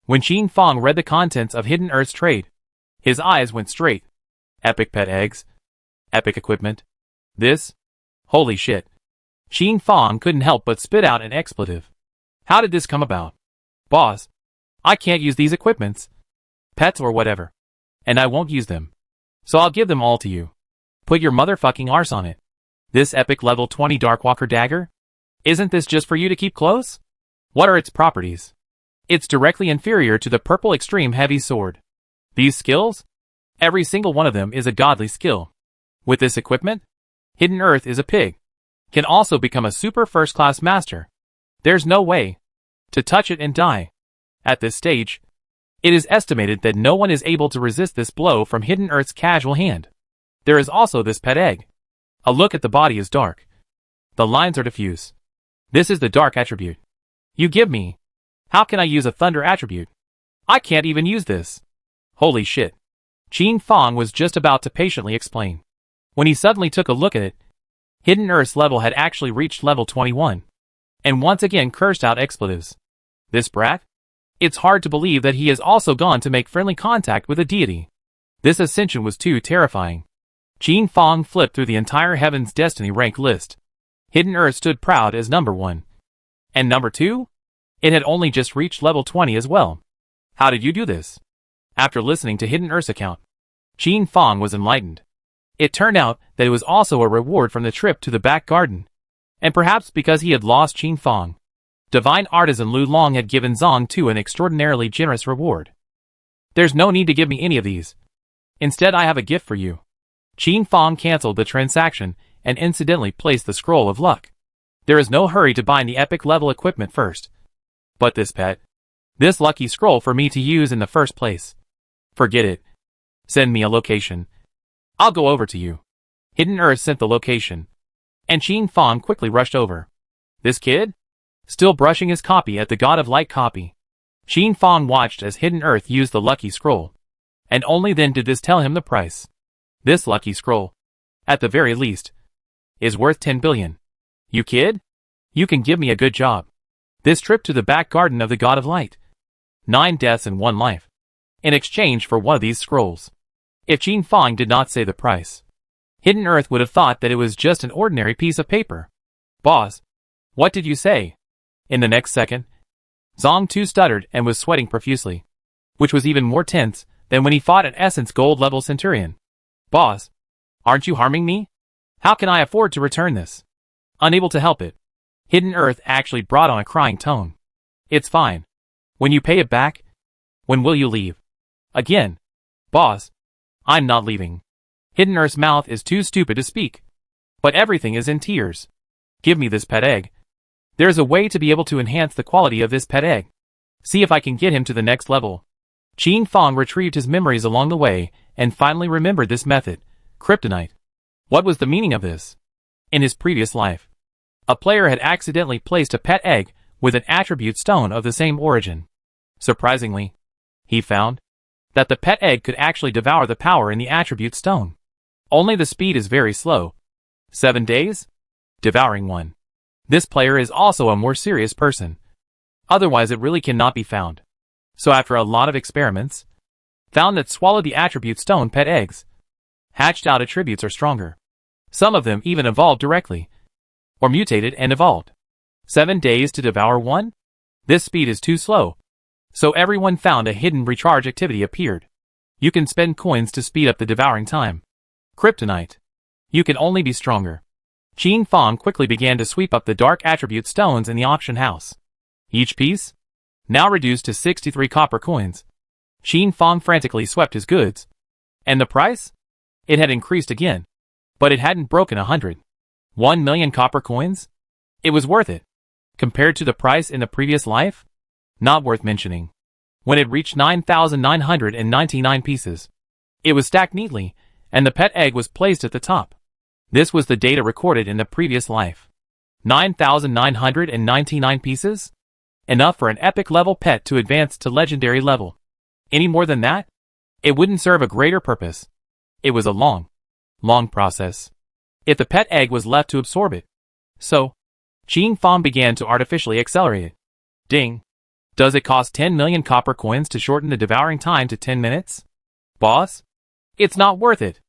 When Qin Fang read the contents of Hidden Earth's trade, his eyes went straight. Epic pet eggs? Epic equipment? This? Holy shit. Qin Fang couldn't help but spit out an expletive. How did this come about? Boss, I can't use these equipments. Pets or whatever. And I won't use them. So I'll give them all to you. Put your motherfucking arse on it. This epic level 20 Darkwalker dagger? Isn't this just for you to keep close? What are its properties? It's directly inferior to the purple extreme heavy sword. These skills? Every single one of them is a godly skill. With this equipment, Hidden Earth is a pig. Can also become a super first-class master. There's no way to touch it and die. At this stage, it is estimated that no one is able to resist this blow from Hidden Earth's casual hand. There is also this pet egg. A look at the body is dark. The lines are diffuse. This is the dark attribute. You give me. How can I use a thunder attribute? I can't even use this. Holy shit. Qin Fang was just about to patiently explain, when he suddenly took a look at it. Hidden Earth's level had actually reached level 21. And once again cursed out expletives. This brat? It's hard to believe that he has also gone to make friendly contact with a deity. This ascension was too terrifying. Qin Fang flipped through the entire Heaven's Destiny rank list. Hidden Earth stood proud as number 1. And number 2? It had only just reached level 20 as well. How did you do this? After listening to Hidden Earth's account, Qin Fang was enlightened. It turned out that it was also a reward from the trip to the back garden. And perhaps because he had lost Qin Fang, Divine Artisan Lu Long had given Zhang Tu an extraordinarily generous reward. There's no need to give me any of these. Instead, I have a gift for you. Qin Fang cancelled the transaction and incidentally placed the Scroll of Luck. There is no hurry to bind the epic level equipment first. But this pet, this lucky scroll for me to use in the first place. Forget it. Send me a location. I'll go over to you. Hidden Earth sent the location. And Qin Fang quickly rushed over. This kid? Still brushing his copy at the God of Light copy. Qin Fang watched as Hidden Earth used the lucky scroll. And only then did this tell him the price. This lucky scroll, at the very least, is worth 10 billion. You kid? You can give me a good job. This trip to the back garden of the God of Light. 9 deaths and 1 life. In exchange for one of these scrolls. If Qin Fang did not say the price, Hidden Earth would have thought that it was just an ordinary piece of paper. Boss, what did you say? In the next second, Zhang Tu stuttered and was sweating profusely, which was even more tense than when he fought an Essence Gold level Centurion. Boss, aren't you harming me? How can I afford to return this? Unable to help it, Hidden Earth actually brought on a crying tone. It's fine. When you pay it back, when will you leave? Again. Boss, I'm not leaving. Hidden Earth's mouth is too stupid to speak. But everything is in tears. Give me this pet egg. There's a way to be able to enhance the quality of this pet egg. See if I can get him to the next level. Qin Fang retrieved his memories along the way and finally remembered this method. Kryptonite. What was the meaning of this? In his previous life, a player had accidentally placed a pet egg with an attribute stone of the same origin. Surprisingly, he found that the pet egg could actually devour the power in the attribute stone. Only the speed is very slow. 7 days? Devouring one. This player is also a more serious person. Otherwise it really cannot be found. So after a lot of experiments, found that swallowed the attribute stone pet eggs. Hatched out attributes are stronger. Some of them even evolved directly. Or mutated and evolved. 7 days to devour one? This speed is too slow. So everyone found a hidden recharge activity appeared. You can spend coins to speed up the devouring time. Kryptonite. You can only be stronger. Qin Fang quickly began to sweep up the dark attribute stones in the auction house. Each piece, now reduced to 63 copper coins. Qin Fang frantically swept his goods. And the price? It had increased again. But it hadn't broken 100. 1 million copper coins? It was worth it. Compared to the price in the previous life? Not worth mentioning. When it reached 9,999 pieces, it was stacked neatly, and the pet egg was placed at the top. This was the data recorded in the previous life. 9,999 pieces? Enough for an epic level pet to advance to legendary level. Any more than that? It wouldn't serve a greater purpose. It was a long process. If the pet egg was left to absorb it. So, Qing Fang began to artificially accelerate it. Ding. Does it cost 10 million copper coins to shorten the devouring time to 10 minutes? Boss? It's not worth it.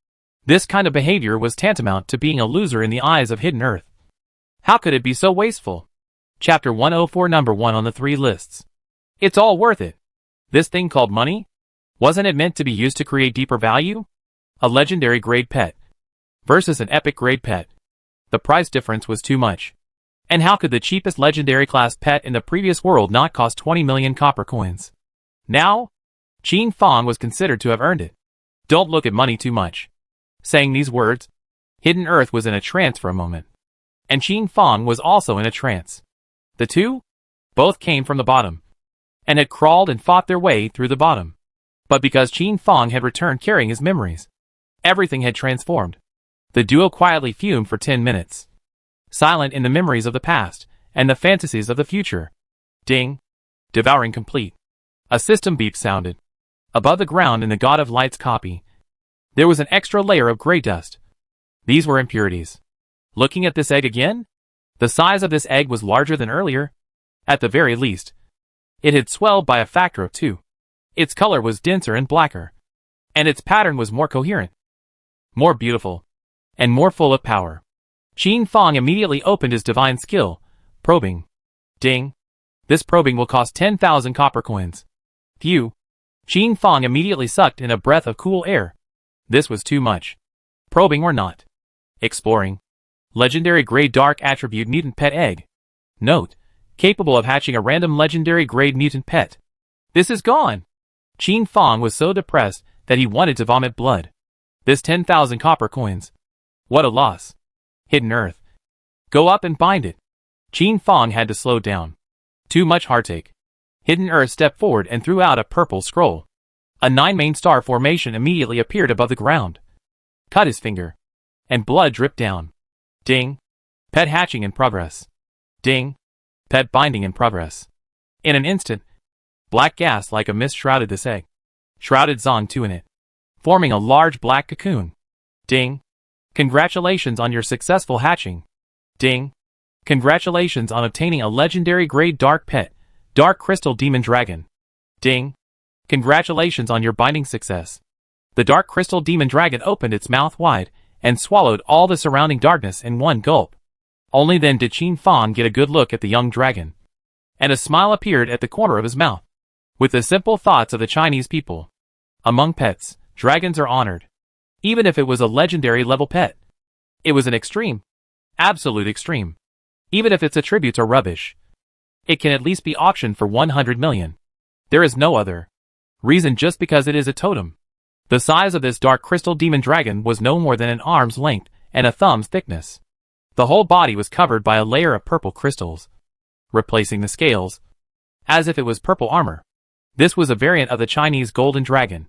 This kind of behavior was tantamount to being a loser in the eyes of Hidden Earth. How could it be so wasteful? Chapter 104, number 1 on the 3 lists. It's all worth it. This thing called money? Wasn't it meant to be used to create deeper value? A legendary grade pet versus an epic grade pet. The price difference was too much. And how could the cheapest legendary class pet in the previous world not cost 20 million copper coins? Now, Qing Fang was considered to have earned it. Don't look at money too much. Saying these words, Hidden Earth was in a trance for a moment. And Qing Fang was also in a trance. The two? Both came from the bottom. And had crawled and fought their way through the bottom. But because Qing Fang had returned carrying his memories, everything had transformed. The duo quietly fumed for 10 minutes. Silent in the memories of the past, and the fantasies of the future. Ding. Devouring complete. A system beep sounded. Above the ground in the God of Light's copy, there was an extra layer of gray dust. These were impurities. Looking at this egg again? The size of this egg was larger than earlier. At the very least, it had swelled by a factor of 2. Its color was denser and blacker. And its pattern was more coherent, more beautiful, and more full of power. Qing Fang immediately opened his divine skill, probing. Ding. This probing will cost 10,000 copper coins. Phew. Qing Fang immediately sucked in a breath of cool air. This was too much. Probing or not. Exploring. Legendary grade dark attribute mutant pet egg. Note. Capable of hatching a random legendary grade mutant pet. This is gone. Qing Fang was so depressed that he wanted to vomit blood. This 10,000 copper coins. What a loss. Hidden Earth. Go up and bind it. Qing Fang had to slow down. Too much heartache. Hidden Earth stepped forward and threw out a purple scroll. A 9-main star formation immediately appeared above the ground. Cut his finger. And blood dripped down. Ding. Pet hatching in progress. Ding. Pet binding in progress. In an instant, black gas like a mist shrouded this egg. Shrouded Zong 2 in it, forming a large black cocoon. Ding. Congratulations on your successful hatching. Ding. Congratulations on obtaining a legendary grade dark pet, Dark Crystal Demon Dragon. Ding. Congratulations on your binding success. The Dark Crystal Demon Dragon opened its mouth wide and swallowed all the surrounding darkness in one gulp. Only then did Qing Fang get a good look at the young dragon. And a smile appeared at the corner of his mouth. With the simple thoughts of the Chinese people. Among pets, dragons are honored. Even if it was a legendary level pet. It was an extreme. Absolute extreme. Even if its attributes are rubbish. It can at least be auctioned for 100 million. There is no other reason just because it is a totem. The size of this Dark Crystal Demon Dragon was no more than an arm's length and a thumb's thickness. The whole body was covered by a layer of purple crystals, replacing the scales, as if it was purple armor. This was a variant of the Chinese golden dragon.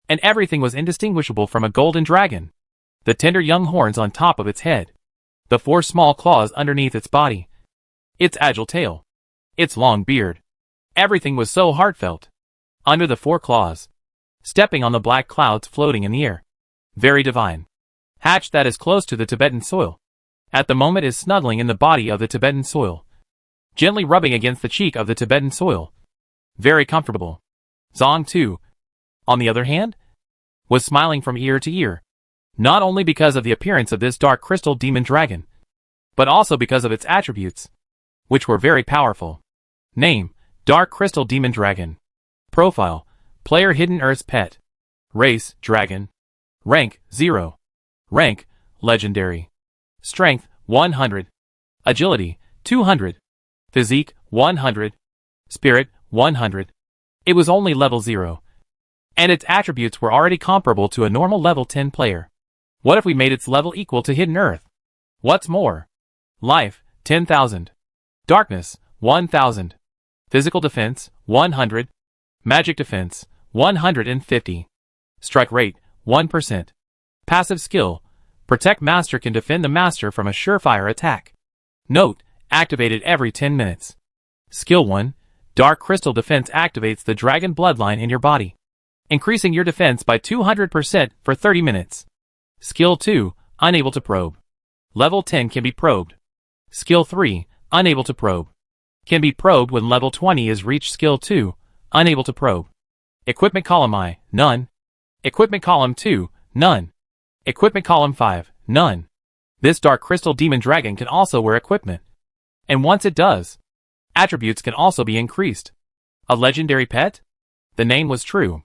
And everything was indistinguishable from a golden dragon. The tender young horns on top of its head. The 4 small claws underneath its body. Its agile tail. Its long beard. Everything was so heartfelt. Under the 4 claws. Stepping on the black clouds floating in the air. Very divine. Hatch that is close to the Tibetan soil. At the moment is snuggling in the body of the Tibetan soil. Gently rubbing against the cheek of the Tibetan soil. Very comfortable. Zong 2, on the other hand, was smiling from ear to ear. Not only because of the appearance of this Dark Crystal Demon Dragon, but also because of its attributes, which were very powerful. Name, Dark Crystal Demon Dragon. Profile, player Hidden Earth's pet. Race, dragon. Rank, 0. Rank, legendary. Strength, 100. Agility, 200. Physique, 100. Spirit, 100. It was only level 0. And its attributes were already comparable to a normal level 10 player. What if we made its level equal to Hidden Earth? What's more? Life, 10,000. Darkness, 1000. Physical defense, 100. Magic defense, 150. Strike rate, 1%. Passive skill, Protect Master can defend the Master from a surefire attack. Note, activated every 10 minutes. Skill 1, Dark Crystal Defense activates the dragon bloodline in your body, increasing your defense by 200% for 30 minutes. Skill 2, Unable to probe. Level 10 can be probed. Skill 3, Unable to probe. Can be probed when level 20 is reached. Skill 2, Unable to probe. Equipment column I, none. Equipment column 2, none. Equipment column 5, none. This Dark Crystal Demon Dragon can also wear equipment. And once it does, attributes can also be increased. A legendary pet? The name was true.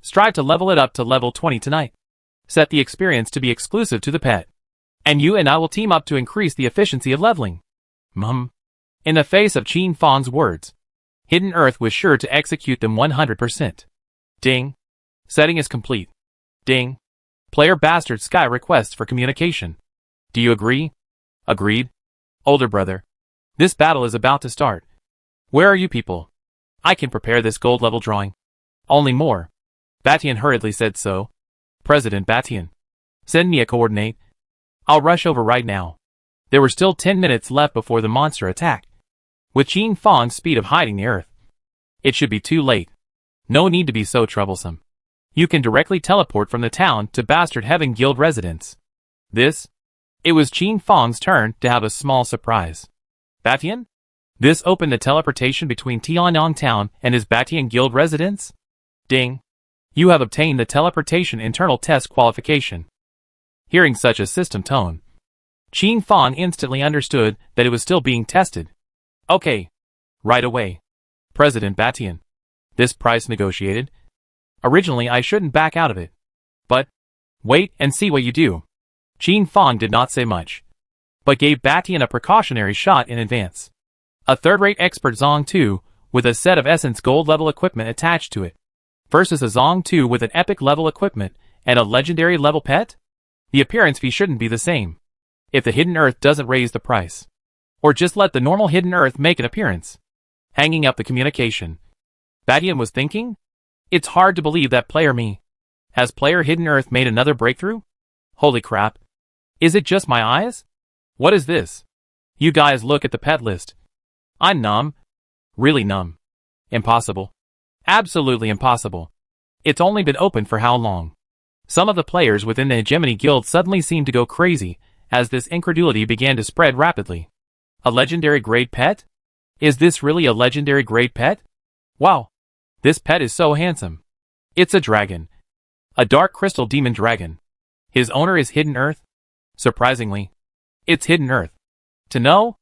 Strive to level it up to level 20 tonight. Set the experience to be exclusive to the pet. And you and I will team up to increase the efficiency of leveling. In the face of Qin Fang's words, Hidden Earth was sure to execute them 100%. Ding. Setting is complete. Ding. Player Bastard Sky requests for communication. Do you agree? Agreed. Older brother. This battle is about to start. Where are you people? I can prepare this gold level drawing. Only more. Batian hurriedly said so. President Batian. Send me a coordinate. I'll rush over right now. There were still 10 minutes left before the monster attacked. With Qin Fang's speed of hiding the earth, it should be too late. No need to be so troublesome. You can directly teleport from the town to Bastard Heaven Guild residence. It was Qin Fang's turn to have a small surprise. Batian? This opened the teleportation between Tianyang Town and his Batian Guild residence? Ding. You have obtained the teleportation internal test qualification. Hearing such a system tone, Qin Fang instantly understood that it was still being tested. Okay. Right away. President Batian. This price negotiated. Originally I shouldn't back out of it. But, wait and see what you do. Qin Fang did not say much, but gave Batian a precautionary shot in advance. A third-rate expert Zong 2, with a set of Essence Gold level equipment attached to it, versus a Zong 2 with an epic level equipment and a legendary level pet? The appearance fee shouldn't be the same. If the Hidden Earth doesn't raise the price. Or just let the normal Hidden Earth make an appearance. Hanging up the communication, Batian was thinking? It's hard to believe that player me. Has player Hidden Earth made another breakthrough? Holy crap. Is it just my eyes? What is this? You guys look at the pet list. I'm numb. Really numb. Impossible. Absolutely impossible. It's only been open for how long? Some of the players within the Hegemony Guild suddenly seemed to go crazy, as this incredulity began to spread rapidly. A legendary grade pet? Is this really a legendary grade pet? Wow. This pet is so handsome. It's a dragon. A dark crystal demon dragon. His owner is Hidden Earth? Surprisingly, it's Hidden Earth. To know?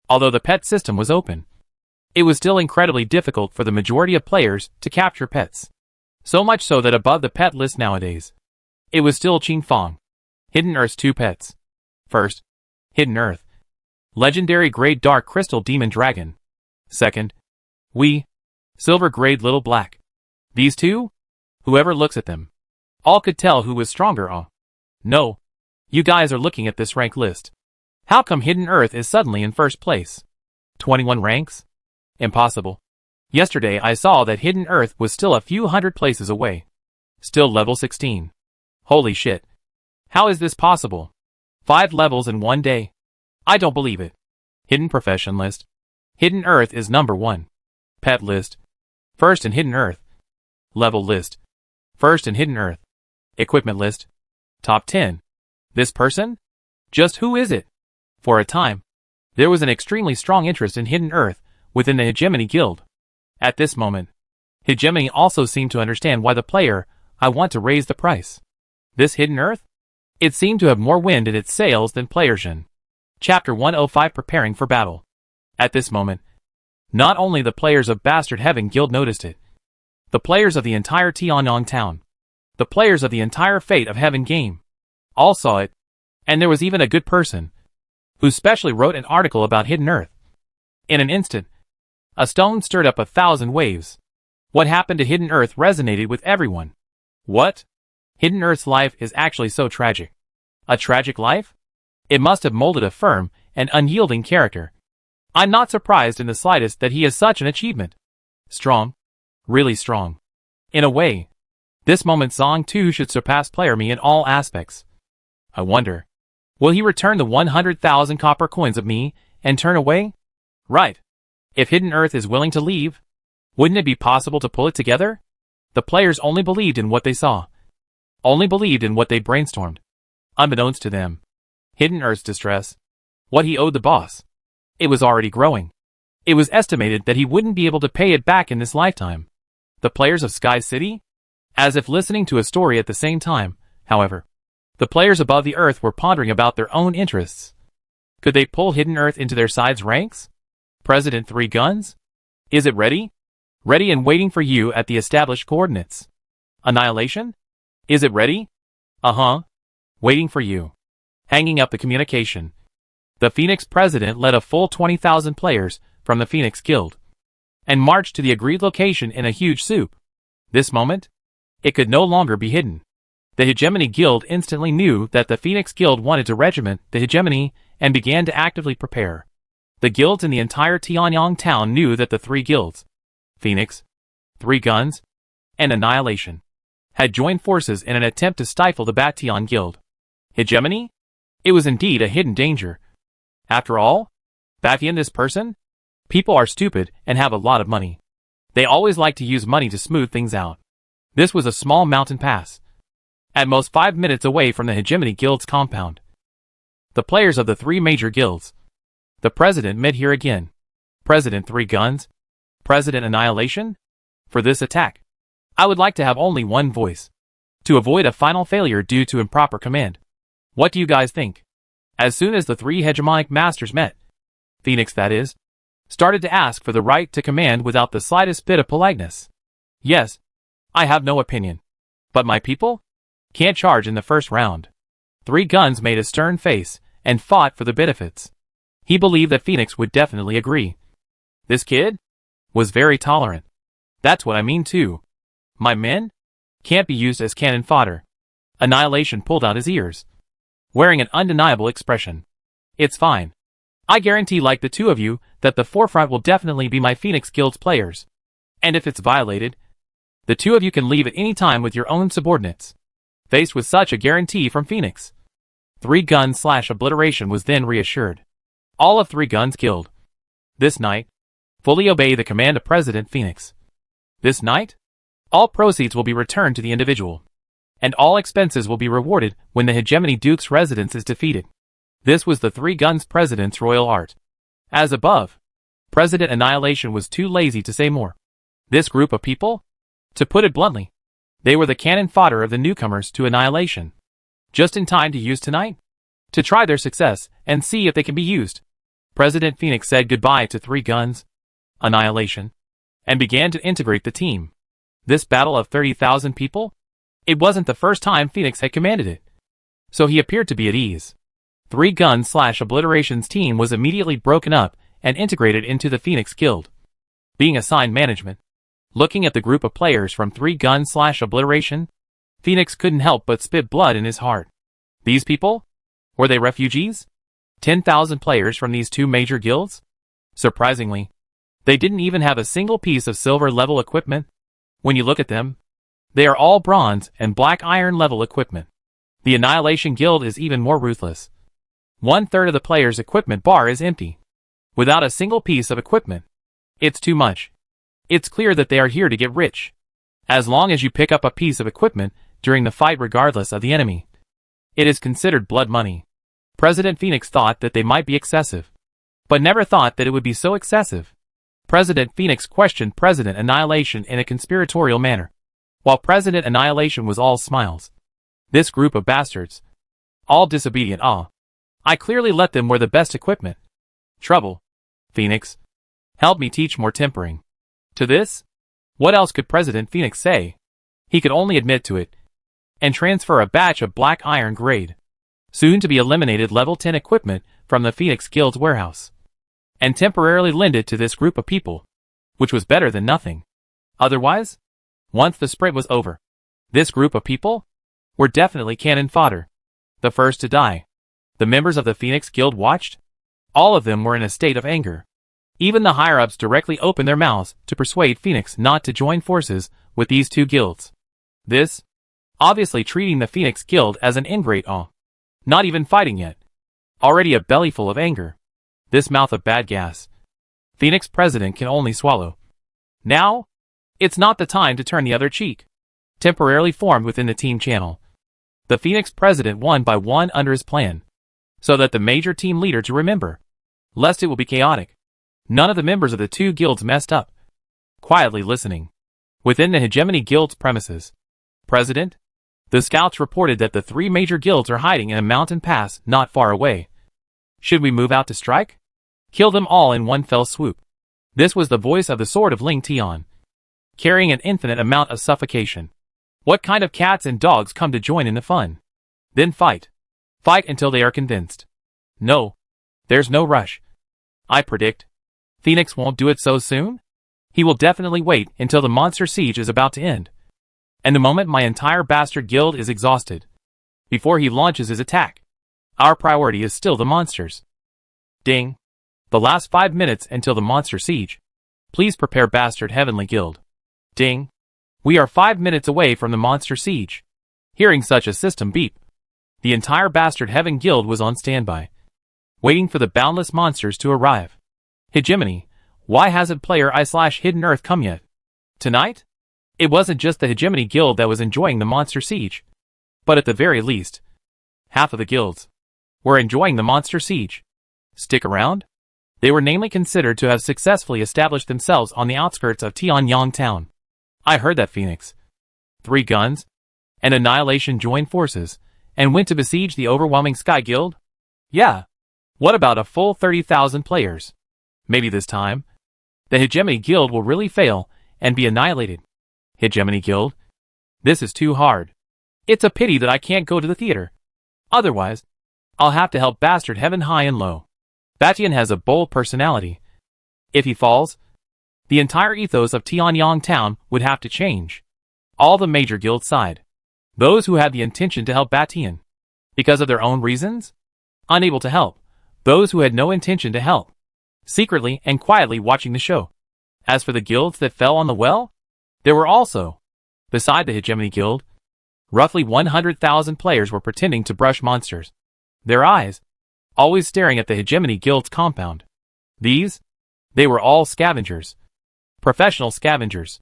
Although the pet system was open, it was still incredibly difficult for the majority of players to capture pets. So much so that above the pet list nowadays, it was still Qin Fang. Hidden Earth's 2 pets. First, Hidden Earth. Legendary grade dark crystal demon dragon. Second, silver grade little black. These 2? Whoever looks at them, all could tell who was stronger. No. You guys are looking at this rank list. How come Hidden Earth is suddenly in first place? 21 ranks? Impossible. Yesterday I saw that Hidden Earth was still a few hundred places away. Still level 16. Holy shit. How is this possible? 5 levels in one day. I don't believe it. Hidden profession list. Hidden Earth is number 1. Pet list. First in Hidden Earth. Level list. First in Hidden Earth. Equipment list. Top 10. This person? Just who is it? For a time, there was an extremely strong interest in Hidden Earth within the Hegemony Guild. At this moment, Hegemony also seemed to understand why the player I want to raise the price. This Hidden Earth? It seemed to have more wind in its sails than player Jin. Chapter 105 Preparing for Battle. At this moment, not only the players of Bastard Heaven Guild noticed it, the players of the entire Tianyang Town, the players of the entire Fate of Heaven game, all saw it, and there was even a good person who specially wrote an article about Hidden Earth. In an instant, a stone stirred up 1,000 waves. What happened to Hidden Earth resonated with everyone. What? Hidden Earth's life is actually so tragic. A tragic life? It must have molded a firm and unyielding character. I'm not surprised in the slightest that he has such an achievement. Strong. Really strong. In a way, this moment Zong Tu should surpass player me in all aspects. I wonder, will he return the 100,000 copper coins of me and turn away? Right. If Hidden Earth is willing to leave, wouldn't it be possible to pull it together? The players only believed in what they saw. Only believed in what they brainstormed. Unbeknownst to them, Hidden Earth's distress, what he owed the boss, it was already growing. It was estimated that he wouldn't be able to pay it back in this lifetime. The players of Sky City? As if listening to a story at the same time, however, the players above the earth were pondering about their own interests. Could they pull Hidden Earth into their side's ranks? President Three Guns? Is it ready? Ready and waiting for you at the established coordinates. Annihilation? Is it ready? Uh-huh. Waiting for you. Hanging up the communication. The Phoenix president led a full 20,000 players from the Phoenix Guild and marched to the agreed location in a huge soup. This moment, it could no longer be hidden. The Hegemony Guild instantly knew that the Phoenix Guild wanted to regiment the hegemony and began to actively prepare. The guilds in the entire Tianyang town knew that the three guilds, Phoenix, Three Guns, and Annihilation, had joined forces in an attempt to stifle the Batian Guild. Hegemony? It was indeed a hidden danger. After all, Batian this person? People are stupid and have a lot of money. They always like to use money to smooth things out. This was a small mountain pass, at most 5 minutes away from the Hegemony Guild's compound. The players of the three major guilds. The president met here again. President Three Guns? President Annihilation? For this attack, I would like to have only one voice, to avoid a final failure due to improper command. What do you guys think? As soon as the three hegemonic masters met, Phoenix that is, started to ask for the right to command without the slightest bit of politeness. Yes, I have no opinion. But my people? Can't charge in the first round. Three Guns made a stern face and fought for the benefits. He believed that Phoenix would definitely agree. This kid was very tolerant. That's what I mean too. My men can't be used as cannon fodder. Annihilation pulled out his ears, wearing an undeniable expression. It's fine. I guarantee, like the two of you, that the forefront will definitely be my Phoenix Guild's players. And if it's violated, the two of you can leave at any time with your own subordinates. Faced with such a guarantee from Phoenix, Three Guns / Obliteration was then reassured. All of Three Guns Guild, this night, fully obey the command of President Phoenix. This night, all proceeds will be returned to the individual, and all expenses will be rewarded when the Hegemony Duke's residence is defeated. This was the Three Guns President's royal art. As above, President Annihilation was too lazy to say more. This group of people? To put it bluntly, they were the cannon fodder of the newcomers to Annihilation. Just in time to use tonight? To try their success and see if they can be used. President Phoenix said goodbye to Three Guns, Annihilation, and began to integrate the team. This battle of 30,000 people? It wasn't the first time Phoenix had commanded it, so he appeared to be at ease. Three Guns / Obliteration's team was immediately broken up and integrated into the Phoenix Guild. Being assigned management, looking at the group of players from Three Guns / Obliteration, Phoenix couldn't help but spit blood in his heart. These people? Were they refugees? 10,000 players from these two major guilds? Surprisingly, they didn't even have a single piece of silver-level equipment. When you look at them, they are all bronze and black iron level equipment. The Annihilation Guild is even more ruthless. 1/3 of the player's equipment bar is empty, without a single piece of equipment. It's too much. It's clear that they are here to get rich. As long as you pick up a piece of equipment during the fight regardless of the enemy, it is considered blood money. President Phoenix thought that they might be excessive, but never thought that it would be so excessive. President Phoenix questioned President Annihilation in a conspiratorial manner, while President Annihilation was all smiles. This group of bastards, all disobedient. I clearly let them wear the best equipment. Trouble. Phoenix, help me teach more tempering. To this? What else could President Phoenix say? He could only admit to it, and transfer a batch of black iron grade, soon to be eliminated level 10 equipment from the Phoenix Guild's warehouse, and temporarily lend it to this group of people, which was better than nothing. Otherwise, once the sprint was over, this group of people were definitely cannon fodder, the first to die. The members of the Phoenix Guild watched. All of them were in a state of anger. Even the higher-ups directly opened their mouths to persuade Phoenix not to join forces with these two guilds. This, obviously treating the Phoenix Guild as an ingrate not even fighting yet. Already a belly full of anger. This mouth of bad gas. Phoenix president can only swallow. Now, it's not the time to turn the other cheek. Temporarily formed within the team channel, the Phoenix president one by one under his plan, so that the major team leader to remember, lest it will be chaotic. None of the members of the two guilds messed up. Quietly listening. Within the Hegemony Guild's premises. President? The scouts reported that the three major guilds are hiding in a mountain pass not far away. Should we move out to strike? Kill them all in one fell swoop. This was the voice of the sword of Ling Tian, carrying an infinite amount of suffocation. What kind of cats and dogs come to join in the fun? Then fight. Fight until they are convinced. No. There's no rush. I predict Phoenix won't do it so soon. He will definitely wait until the monster siege is about to end. And the moment my entire bastard guild is exhausted, before he launches his attack. Our priority is still the monsters. Ding. The last 5 minutes until the monster siege. Please prepare bastard heavenly guild. Ding. We are 5 minutes away from the monster siege. Hearing such a system beep, the entire bastard heaven guild was on standby, waiting for the boundless monsters to arrive. Hegemony, why hasn't player I/Hidden Earth come yet? Tonight? It wasn't just the Hegemony Guild that was enjoying the monster siege, but at the very least, half of the guilds were enjoying the monster siege. Stick around? They were namely considered to have successfully established themselves on the outskirts of Tianyang town. I heard that Phoenix, 3 guns, and Annihilation joined forces, and went to besiege the overwhelming Sky Guild? Yeah. What about a full 30,000 players? Maybe this time, the Hegemony Guild will really fail and be annihilated. Hegemony Guild? This is too hard. It's a pity that I can't go to the theater. Otherwise, I'll have to help bastard heaven high and low. Batian has a bold personality. If he falls, the entire ethos of Tianyang town would have to change. All the major guilds side. Those who had the intention to help Batian, because of their own reasons, unable to help. Those who had no intention to help, secretly and quietly watching the show. As for the guilds that fell on the well, there were also, beside the Hegemony Guild, roughly 100,000 players were pretending to brush monsters. Their eyes, always staring at the Hegemony Guild's compound. They were all scavengers. Professional scavengers.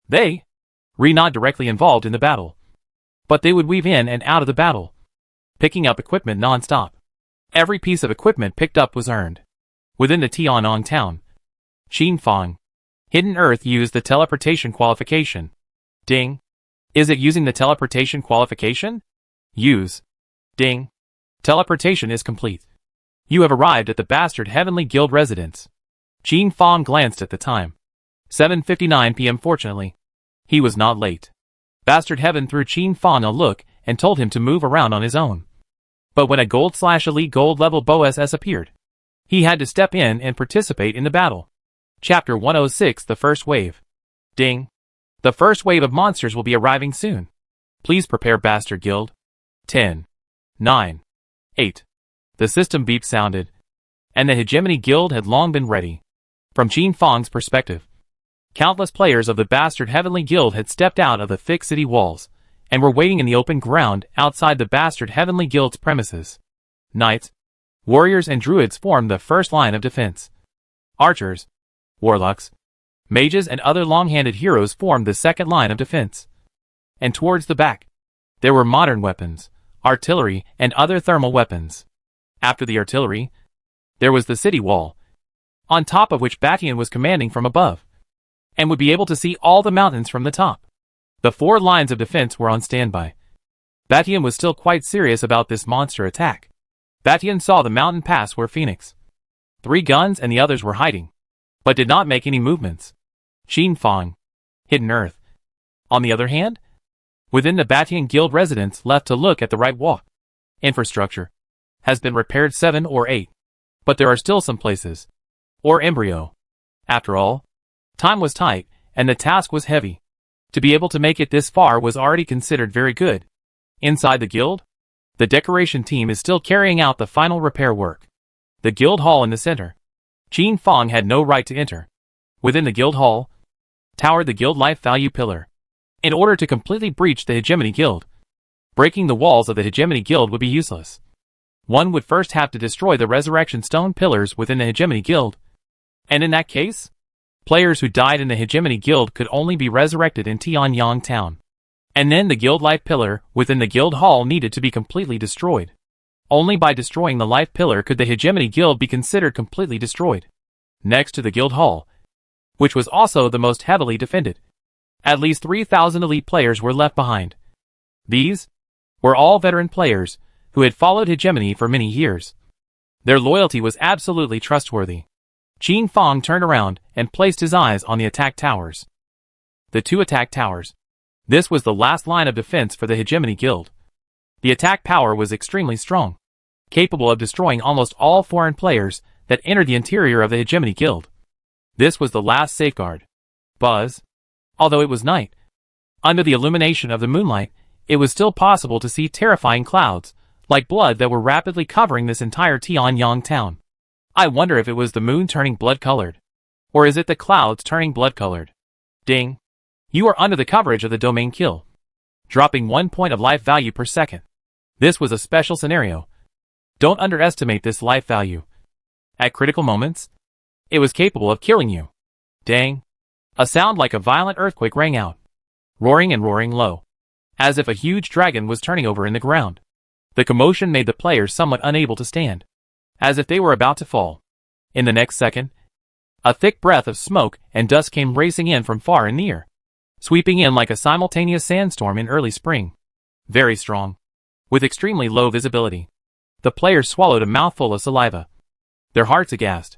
They were not directly involved in the battle, but they would weave in and out of the battle, picking up equipment non-stop. Every piece of equipment picked up was earned. Within the Tianyang town, Xinfang, Hidden Earth used the teleportation qualification. Ding. Is it using the teleportation qualification? Use. Ding. Teleportation is complete. You have arrived at the bastard Heavenly Guild residence. Xinfang glanced at the time. 7:59 p.m. Fortunately, he was not late. Bastard Heaven threw Xinfang a look and told him to move around on his own. But when a gold/elite gold level BOSS appeared, he had to step in and participate in the battle. Chapter 106 The First Wave. Ding. The first wave of monsters will be arriving soon. Please prepare Bastard Guild. 10. 9. 8. The system beep sounded, and the Hegemony Guild had long been ready. From Xinfang's perspective, countless players of the Bastard Heavenly Guild had stepped out of the thick city walls, and were waiting in the open ground outside the Bastard Heavenly Guild's premises. Knights, warriors and druids formed the first line of defense. Archers, warlocks, mages and other long-handed heroes formed the second line of defense. And towards the back, there were modern weapons, artillery and other thermal weapons. After the artillery, there was the city wall, on top of which Batian was commanding from above, and would be able to see all the mountains from the top. The 4 lines of defense were on standby. Batian was still quite serious about this monster attack. Batian saw the mountain pass where Phoenix, 3 guns and the others were hiding, but did not make any movements. Xinfang, Hidden Earth, on the other hand, within the Batian Guild residence left to look at the right walk. Infrastructure has been repaired 7 or 8, but there are still some places, or embryo. After all, time was tight, and the task was heavy. To be able to make it this far was already considered very good. Inside the guild, the decoration team is still carrying out the final repair work. The guild hall in the center, Qin Fong had no right to enter. Within the guild hall towered the guild life value pillar. In order to completely breach the Hegemony Guild, breaking the walls of the Hegemony Guild would be useless. One would first have to destroy the resurrection stone pillars within the Hegemony Guild. And in that case, players who died in the Hegemony Guild could only be resurrected in Tianyang Town. And then the guild life pillar within the guild hall needed to be completely destroyed. Only by destroying the life pillar could the Hegemony Guild be considered completely destroyed. Next to the guild hall, which was also the most heavily defended, at least 3,000 elite players were left behind. These were all veteran players who had followed Hegemony for many years. Their loyalty was absolutely trustworthy. Qin Fong turned around and placed his eyes on the attack towers. The two attack towers. This was the last line of defense for the Hegemony Guild. The attack power was extremely strong, capable of destroying almost all foreign players that entered the interior of the Hegemony Guild. This was the last safeguard. Buzz. Although it was night, under the illumination of the moonlight, it was still possible to see terrifying clouds, like blood, that were rapidly covering this entire Tianyang town. I wonder if it was the moon turning blood-colored. Or is it the clouds turning blood-colored? Ding. You are under the coverage of the domain kill, dropping 1 point of life value per second. This was a special scenario. Don't underestimate this life value. At critical moments, it was capable of killing you. Dang. A sound like a violent earthquake rang out, roaring and roaring low, as if a huge dragon was turning over in the ground. The commotion made the players somewhat unable to stand, as if they were about to fall. In the next second, a thick breath of smoke and dust came racing in from far and near, sweeping in like a simultaneous sandstorm in early spring. Very strong, with extremely low visibility. The players swallowed a mouthful of saliva, their hearts aghast.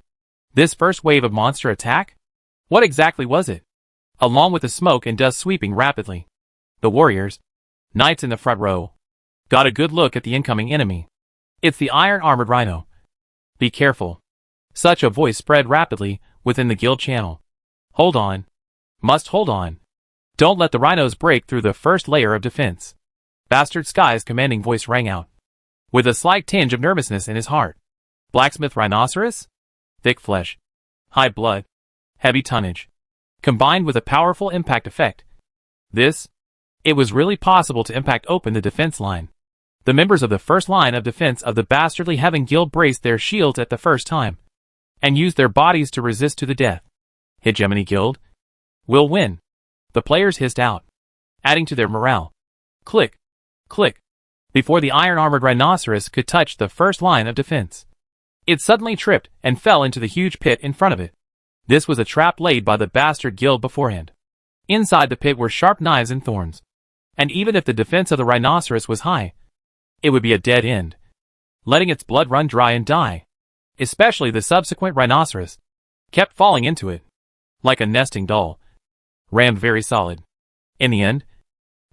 This first wave of monster attack? What exactly was it? Along with the smoke and dust sweeping rapidly, the warriors, knights in the front row, got a good look at the incoming enemy. It's the iron-armored rhino. Be careful. Such a voice spread rapidly within the guild channel. Hold on. Must hold on. Don't let the rhinos break through the first layer of defense. Bastard Sky's commanding voice rang out, with a slight tinge of nervousness in his heart. Blacksmith rhinoceros? Thick flesh, high blood, heavy tonnage, combined with a powerful impact effect. It was really possible to impact open the defense line. The members of the first line of defense of the Bastardly Heaven Guild braced their shields at the first time, and used their bodies to resist to the death. Hegemony Guild will win, the players hissed out, adding to their morale. Click, click. Before the iron-armored rhinoceros could touch the first line of defense, it suddenly tripped and fell into the huge pit in front of it. This was a trap laid by the Bastard Guild beforehand. Inside the pit were sharp knives and thorns, and even if the defense of the rhinoceros was high, it would be a dead end, letting its blood run dry and die. Especially the subsequent rhinoceros kept falling into it, like a nesting doll, rammed very solid. In the end,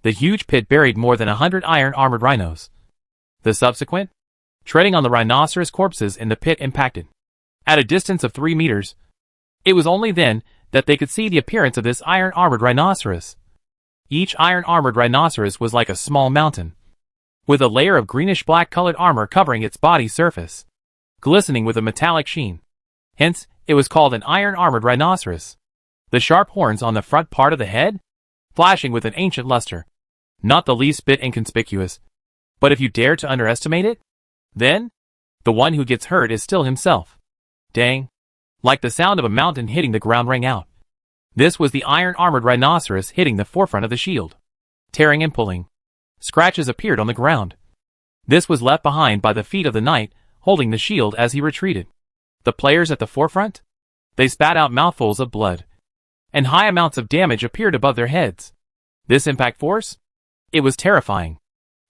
the huge pit buried more than 100 iron-armored rhinos. The subsequent, treading on the rhinoceros corpses in the pit impacted. At a distance of 3 meters, it was only then that they could see the appearance of this iron-armored rhinoceros. Each iron-armored rhinoceros was like a small mountain, with a layer of greenish-black colored armor covering its body surface, glistening with a metallic sheen. Hence, it was called an iron-armored rhinoceros. The sharp horns on the front part of the head, flashing with an ancient luster, not the least bit inconspicuous. But if you dare to underestimate it, then the one who gets hurt is still himself. Dang. Like the sound of a mountain hitting the ground rang out. This was the iron-armored rhinoceros hitting the forefront of the shield, tearing and pulling. Scratches appeared on the ground. This was left behind by the feet of the knight holding the shield as he retreated. The players at the forefront? They spat out mouthfuls of blood, and high amounts of damage appeared above their heads. This impact force? It was terrifying.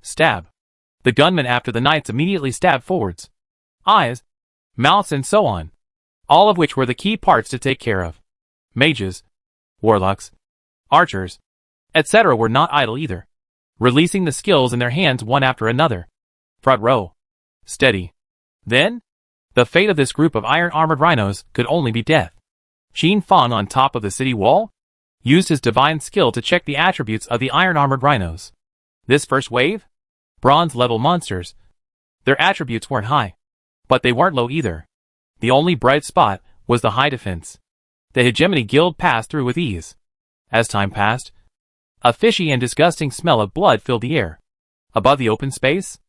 Stab. The gunmen after the knights immediately stabbed forwards. Eyes, mouths and so on, all of which were the key parts to take care of. Mages, warlocks, archers, etc. were not idle either, releasing the skills in their hands one after another. Front row. Steady. Then, the fate of this group of iron-armored rhinos could only be death. Qin Fong on top of the city wall used his divine skill to check the attributes of the iron-armored rhinos. This first wave? Bronze-level monsters. Their attributes weren't high, but they weren't low either. The only bright spot was the high defense. The hegemony guild passed through with ease. As time passed, a fishy and disgusting smell of blood filled the air. Above the open space,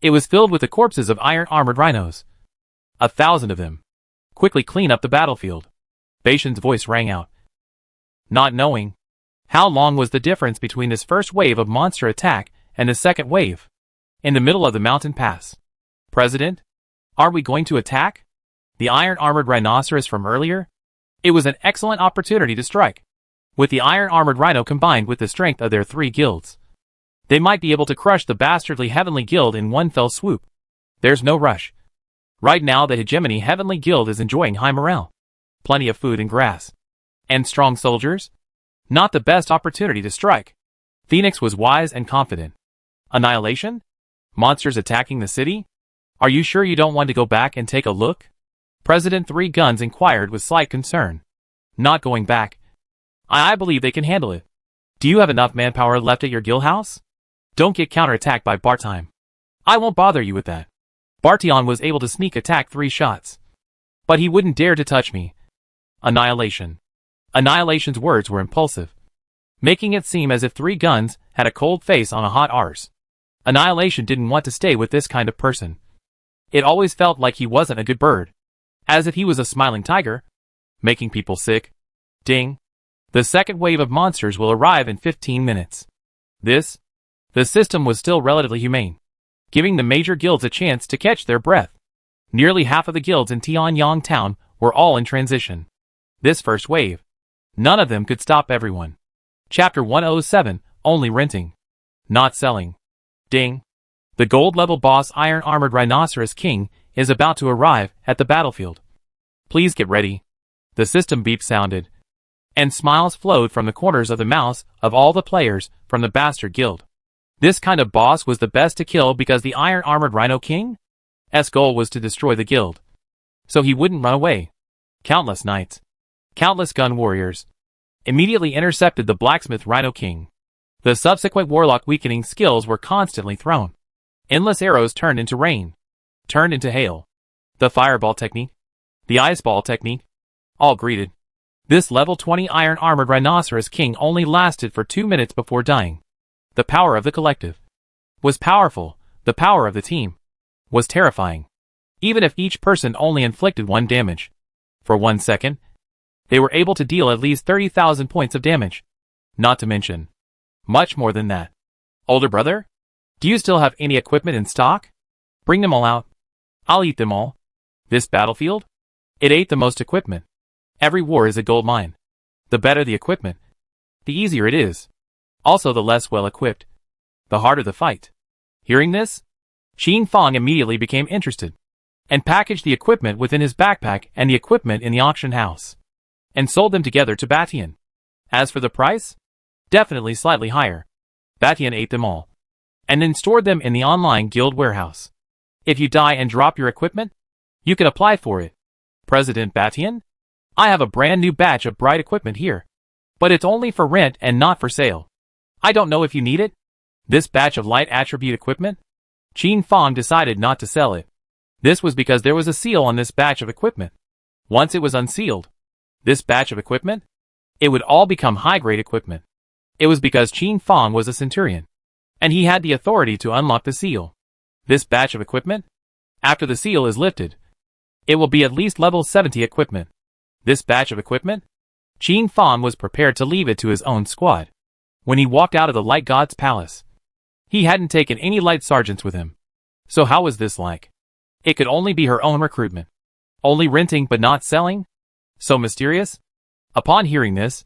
it was filled with the corpses of iron-armored rhinos. 1,000 of them. Quickly clean up the battlefield. Bastian's voice rang out. Not knowing how long was the difference between this first wave of monster attack and the second wave. In the middle of the mountain pass. President? Are we going to attack? The iron-armored rhinoceros from earlier? It was an excellent opportunity to strike. With the iron-armored rhino combined with the strength of their 3 guilds, they might be able to crush the bastardly Heavenly Guild in one fell swoop. There's no rush. Right now the hegemony Heavenly Guild is enjoying high morale. Plenty of food and grass. And strong soldiers? Not the best opportunity to strike. Phoenix was wise and confident. Annihilation? Monsters attacking the city? Are you sure you don't want to go back and take a look? President Three Guns inquired with slight concern. Not going back. I believe they can handle it. Do you have enough manpower left at your guild house? Don't get counterattacked by Bartime. I won't bother you with that. Bartion was able to sneak attack 3 shots. But he wouldn't dare to touch me. Annihilation. Annihilation's words were impulsive, making it seem as if Three Guns had a cold face on a hot arse. Annihilation didn't want to stay with this kind of person. It always felt like he wasn't a good bird. As if he was a smiling tiger, making people sick. Ding. The second wave of monsters will arrive in 15 minutes. The system was still relatively humane, giving the major guilds a chance to catch their breath. Nearly half of the guilds in Tianyang town were all in transition. This first wave, none of them could stop everyone. Chapter 107, only renting. Not selling. Ding. The gold-level boss Iron-Armored Rhinoceros King is about to arrive at the battlefield. Please get ready. The system beep sounded, and smiles flowed from the corners of the mouths of all the players from the Bastard Guild. This kind of boss was the best to kill because the Iron-Armored Rhino King's goal was to destroy the guild, so he wouldn't run away. Countless knights, countless gun warriors, immediately intercepted the Blacksmith Rhino King. The subsequent warlock weakening skills were constantly thrown. Endless arrows turned into rain, turned into hail. The fireball technique, the ice ball technique, all greeted. This level 20 Iron-Armored Rhinoceros King only lasted for 2 minutes before dying. The power of the collective was powerful. The power of the team was terrifying. Even if each person only inflicted 1 damage. For 1 second, they were able to deal at least 30,000 points of damage. Not to mention, much more than that. Older brother? Do you still have any equipment in stock? Bring them all out. I'll eat them all. This battlefield? It ate the most equipment. Every war is a gold mine. The better the equipment, the easier it is. Also the less well-equipped, the harder the fight. Hearing this, Xin Fang immediately became interested, and packaged the equipment within his backpack and the equipment in the auction house, and sold them together to Batian. As for the price, definitely slightly higher. Batian ate them all, and then stored them in the online guild warehouse. If you die and drop your equipment, you can apply for it. President Batian? I have a brand new batch of bright equipment here, but it's only for rent and not for sale. I don't know if you need it. This batch of light attribute equipment? Qin Fang decided not to sell it. This was because there was a seal on this batch of equipment. Once it was unsealed, this batch of equipment, it would all become high-grade equipment. It was because Qin Fang was a centurion, and he had the authority to unlock the seal. This batch of equipment, after the seal is lifted, it will be at least level 70 equipment. This batch of equipment? Qin Fang was prepared to leave it to his own squad. When he walked out of the Light God's palace, he hadn't taken any light sergeants with him. So how was this like? It could only be her own recruitment. Only renting but not selling? So mysterious? Upon hearing this,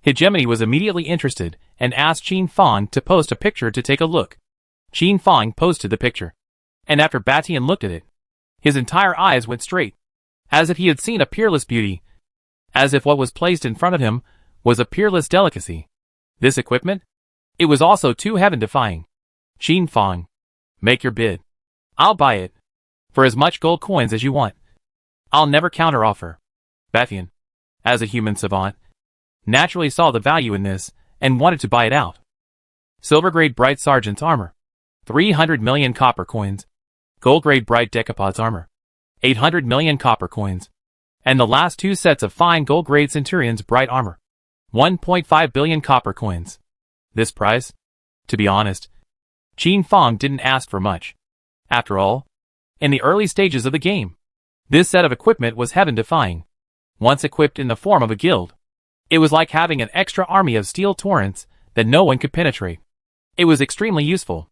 Hegemony was immediately interested and asked Qin Fang to post a picture to take a look. Qin Fang posted the picture, and after Batian looked at it, his entire eyes went straight, as if he had seen a peerless beauty, as if what was placed in front of him was a peerless delicacy. This equipment? It was also too heaven-defying. Qin Fang, make your bid. I'll buy it, for as much gold coins as you want. I'll never counteroffer. Batian, as a human savant, naturally saw the value in this and wanted to buy it out. Silver-grade Bright Sergeant's armor, 300 million copper coins. Gold-grade Bright Decapod's armor, 800 million copper coins. And the last 2 sets of fine gold-grade Centurion's bright armor. 1.5 billion copper coins. This price? To be honest, Qin Fang didn't ask for much. After all, in the early stages of the game, this set of equipment was heaven-defying. Once equipped in the form of a guild, it was like having an extra army of steel torrents that no one could penetrate. It was extremely useful.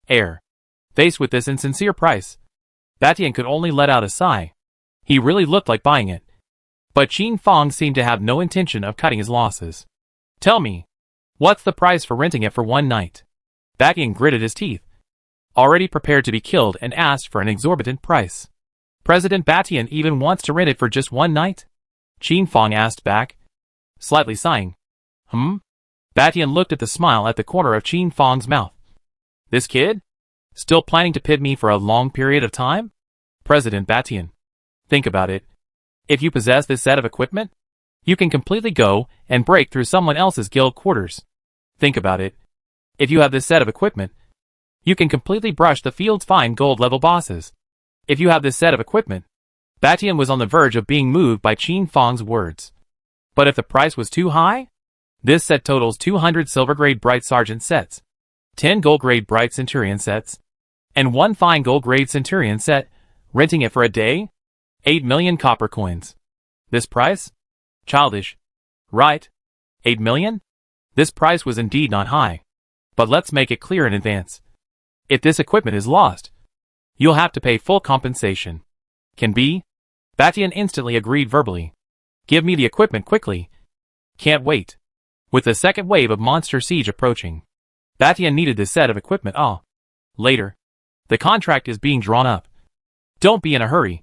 Faced with this insincere price, Batian could only let out a sigh. He really looked like buying it. But Qin Fang seemed to have no intention of cutting his losses. Tell me, what's the price for renting it for one night? Batian gritted his teeth, already prepared to be killed, and asked for an exorbitant price. President Batian even wants to rent it for just one night? Qin Fang asked back, slightly sighing. Batian looked at the smile at the corner of Qin Fang's mouth. This kid? Still planning to pit me for a long period of time? President Batian, think about it. If you possess this set of equipment, you can completely go and break through someone else's guild quarters. Think about it. If you have this set of equipment, you can completely brush the field's fine gold-level bosses. If you have this set of equipment, Batian was on the verge of being moved by Qin Fang's words. But if the price was too high? This set totals 200 silver-grade Bright Sergeant sets, 10 gold-grade Bright Centurion sets, and 1 fine gold-grade Centurion set, renting it for a day? 8 million copper coins. This price? Childish. Right? 8 million? This price was indeed not high. But let's make it clear in advance. If this equipment is lost, you'll have to pay full compensation. Can be? Batian instantly agreed verbally. Give me the equipment quickly. Can't wait. With the second wave of Monster Siege approaching, Batian needed this set of equipment later. The contract is being drawn up. Don't be in a hurry.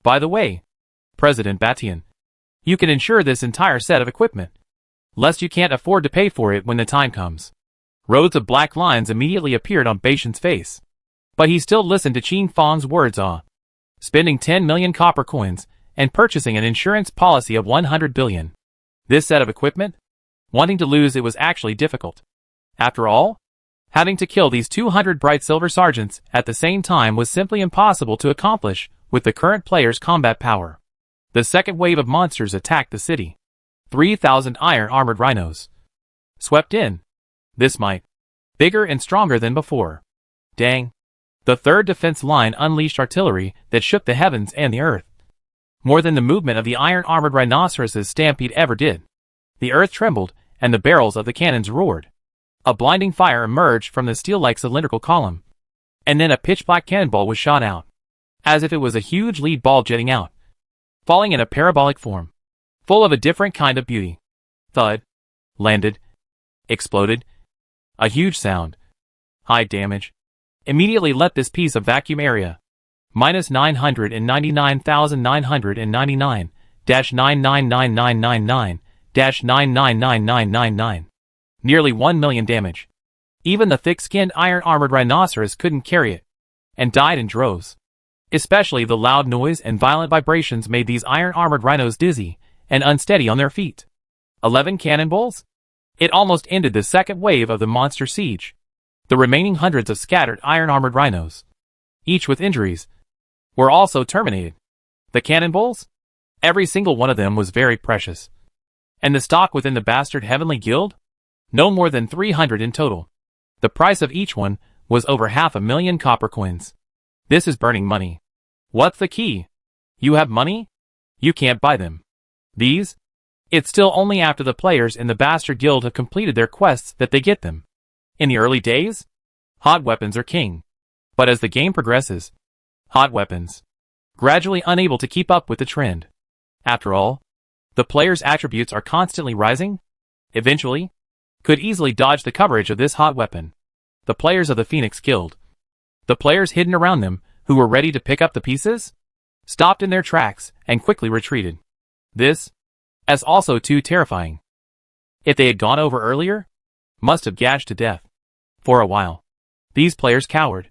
By the way, President Batian, you can insure this entire set of equipment, lest you can't afford to pay for it when the time comes. Rows of black lines immediately appeared on Batian's face. But he still listened to Qin Fang's words spending 10 million copper coins and purchasing an insurance policy of 100 billion. This set of equipment? Wanting to lose it was actually difficult. After all, having to kill these 200 bright silver sergeants at the same time was simply impossible to accomplish with the current player's combat power. The second wave of monsters attacked the city. 3,000 iron-armored rhinos swept in. This might, bigger and stronger than before. Dang. The third defense line unleashed artillery that shook the heavens and the earth. More than the movement of the iron-armored rhinoceros's stampede ever did. The earth trembled, and the barrels of the cannons roared. A blinding fire emerged from the steel-like cylindrical column. And then a pitch-black cannonball was shot out, as if it was a huge lead ball jetting out, falling in a parabolic form, full of a different kind of beauty. Thud. Landed. Exploded. A huge sound. High damage. Immediately let this piece of vacuum area. Minus 999,999, -99999, -999999. Nearly 1 million damage. Even the thick-skinned iron-armored rhinoceros couldn't carry it, and died in droves. Especially the loud noise and violent vibrations made these iron-armored rhinos dizzy and unsteady on their feet. 11 cannonballs? It almost ended the second wave of the monster siege. The remaining hundreds of scattered iron-armored rhinos, each with injuries, were also terminated. The cannonballs? Every single one of them was very precious. And the stock within the bastard Heavenly Guild? No more than 300 in total. The price of each one was over 500,000 copper coins. This is burning money. What's the key? You have money? You can't buy them. These? It's still only after the players in the Bastard Guild have completed their quests that they get them. In the early days, hot weapons are king. But as the game progresses, hot weapons, gradually unable to keep up with the trend. After all, the player's attributes are constantly rising. Eventually, could easily dodge the coverage of this hot weapon. The players of the Phoenix Guild, the players hidden around them who were ready to pick up the pieces, stopped in their tracks and quickly retreated. This, as also too terrifying. If they had gone over earlier, must have gashed to death. For a while, these players cowered,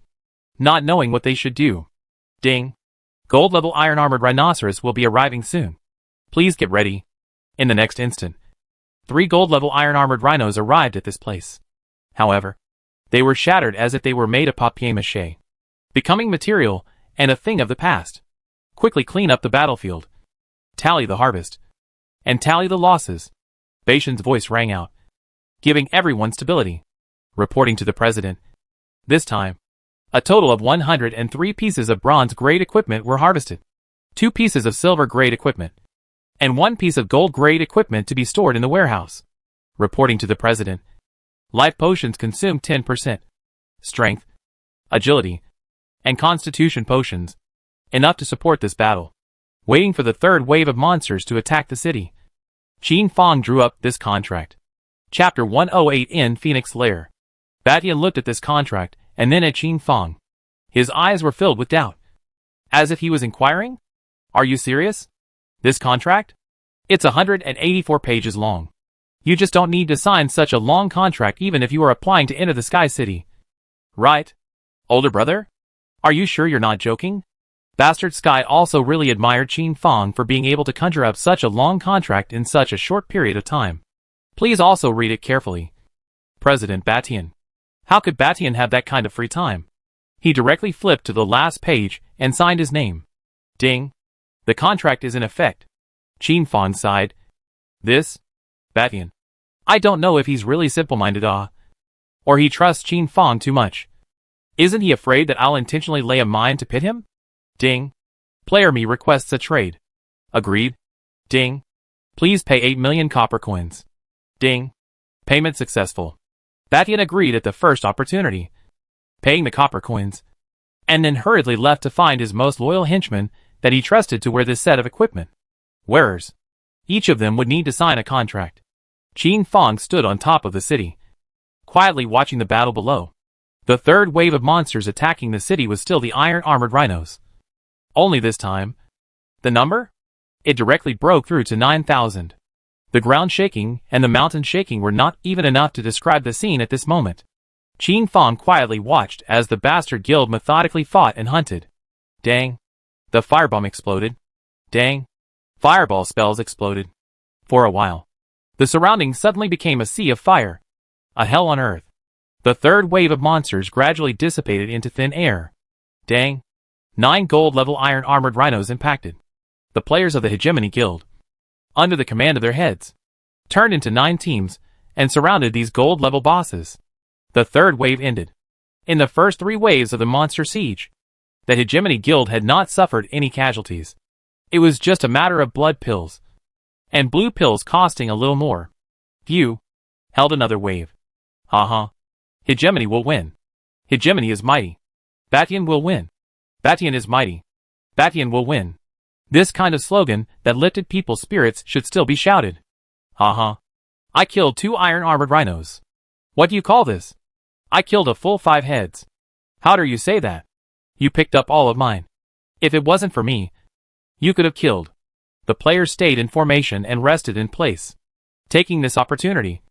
not knowing what they should do. Ding. Gold-level iron-armored rhinoceros will be arriving soon. Please get ready. In the next instant, 3 gold-level iron-armored rhinos arrived at this place. However, they were shattered as if they were made of papier-mâché, becoming material and a thing of the past. Quickly clean up the battlefield. Tally the harvest. And tally the losses. Bastian's voice rang out, giving everyone stability. Reporting to the president. This time, a total of 103 pieces of bronze-grade equipment were harvested, 2 pieces of silver-grade equipment, and 1 piece of gold-grade equipment to be stored in the warehouse. Reporting to the president. Life potions consumed 10%. Strength, agility, and constitution potions, enough to support this battle. Waiting for the third wave of monsters to attack the city. Qin Fang drew up this contract. Chapter 108 in Phoenix Lair. Batian looked at this contract, and then at Qin Fang. His eyes were filled with doubt. As if he was inquiring? Are you serious? This contract? It's 184 pages long. You just don't need to sign such a long contract even if you are applying to enter the Sky City. Right? Older brother? Are you sure you're not joking? Bastard Sky also really admired Qin Fang for being able to conjure up such a long contract in such a short period of time. Please also read it carefully. President Batian. How could Batian have that kind of free time? He directly flipped to the last page and signed his name. Ding. The contract is in effect. Qin Fang sighed. This? Batian. I don't know if he's really simple-minded or he trusts Qin Fang too much. Isn't he afraid that I'll intentionally lay a mine to pit him? Ding. Player me requests a trade. Agreed. Ding. Please pay 8 million copper coins. Ding. Payment successful. Batian agreed at the first opportunity, paying the copper coins, and then hurriedly left to find his most loyal henchman that he trusted to wear this set of equipment. Wearers. Each of them would need to sign a contract. Qin Fang stood on top of the city, quietly watching the battle below. The third wave of monsters attacking the city was still the iron-armored rhinos. Only this time, the number? It directly broke through to 9,000. The ground shaking and the mountain shaking were not even enough to describe the scene at this moment. Qin Fang quietly watched as the bastard guild methodically fought and hunted. Dang. The firebomb exploded. Dang. Fireball spells exploded. For a while, the surroundings suddenly became a sea of fire. A hell on earth. The third wave of monsters gradually dissipated into thin air. Dang. 9 gold-level iron-armored rhinos impacted. The players of the Hegemony Guild, under the command of their heads, turned into 9 teams and surrounded these gold-level bosses. The third wave ended. In the first 3 waves of the monster siege, the Hegemony Guild had not suffered any casualties. It was just a matter of blood pills, and blue pills costing a little more. View held another wave. Haha. Hegemony will win. Hegemony is mighty. Batian will win. Batian is mighty. Batian will win. This kind of slogan that lifted people's spirits should still be shouted. Haha. I killed 2 iron-armored rhinos. What do you call this? I killed a full 5 heads. How dare you say that? You picked up all of mine. If it wasn't for me, you could have killed. The players stayed in formation and rested in place, taking this opportunity.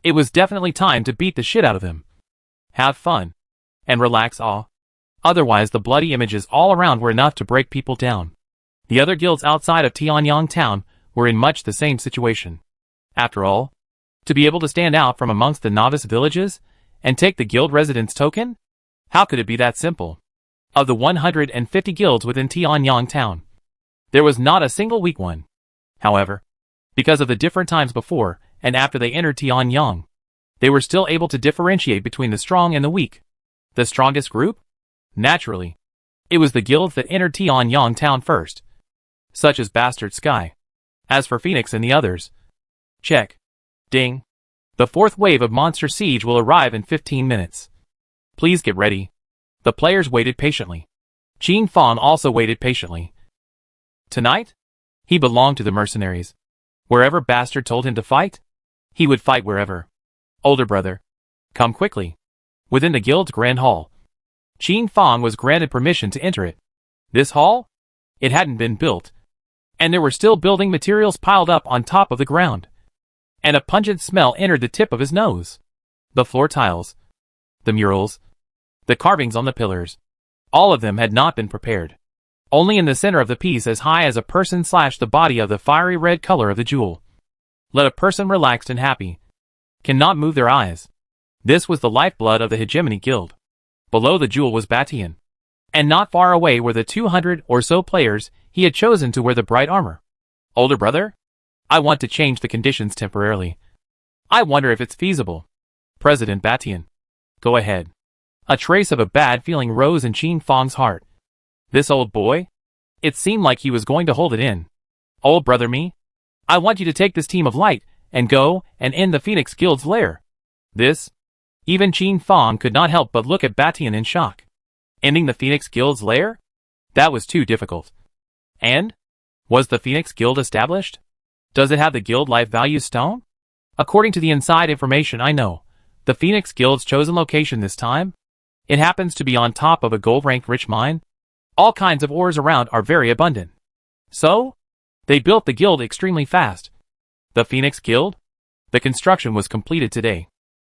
It was definitely time to beat the shit out of them. Have fun. And relax all. Otherwise the bloody images all around were enough to break people down. The other guilds outside of Tianyang town were in much the same situation. After all, to be able to stand out from amongst the novice villages and take the guild residence token? How could it be that simple? Of the 150 guilds within Tianyang town, there was not a single weak one. However, because of the different times before and after they entered Tianyang, they were still able to differentiate between the strong and the weak. The strongest group? Naturally, it was the guilds that entered Tianyang town first, such as Bastard Sky. As for Phoenix and the others, check. Ding. The 4th wave of Monster Siege will arrive in 15 minutes. Please get ready. The players waited patiently. Qin Fang also waited patiently. Tonight? He belonged to the mercenaries. Wherever Bastard told him to fight, he would fight wherever. Older brother, come quickly. Within the guild's grand hall, Qin Fang was granted permission to enter it. This hall? It hadn't been built, and there were still building materials piled up on top of the ground. And a pungent smell entered the tip of his nose. The floor tiles, the murals, the carvings on the pillars, all of them had not been prepared. Only in the center of the piece, as high as a person / the body of the fiery red color of the jewel. Let a person relaxed and happy cannot move their eyes. This was the lifeblood of the Hegemony Guild. Below the jewel was Batian, and not far away were the 200 or so players he had chosen to wear the bright armor. Older brother? I want to change the conditions temporarily. I wonder if it's feasible. President Batian. Go ahead. A trace of a bad feeling rose in Qin Fang's heart. This old boy? It seemed like he was going to hold it in. Old brother me? I want you to take this team of light and go and end the Phoenix Guild's lair. This? Even Qin Fang could not help but look at Batian in shock. Ending the Phoenix Guild's lair? That was too difficult. And? Was the Phoenix Guild established? Does it have the Guild Life Value Stone? According to the inside information I know, the Phoenix Guild's chosen location this time? It happens to be on top of a gold-ranked rich mine. All kinds of ores around are very abundant. So? They built the guild extremely fast. The Phoenix Guild? The construction was completed today.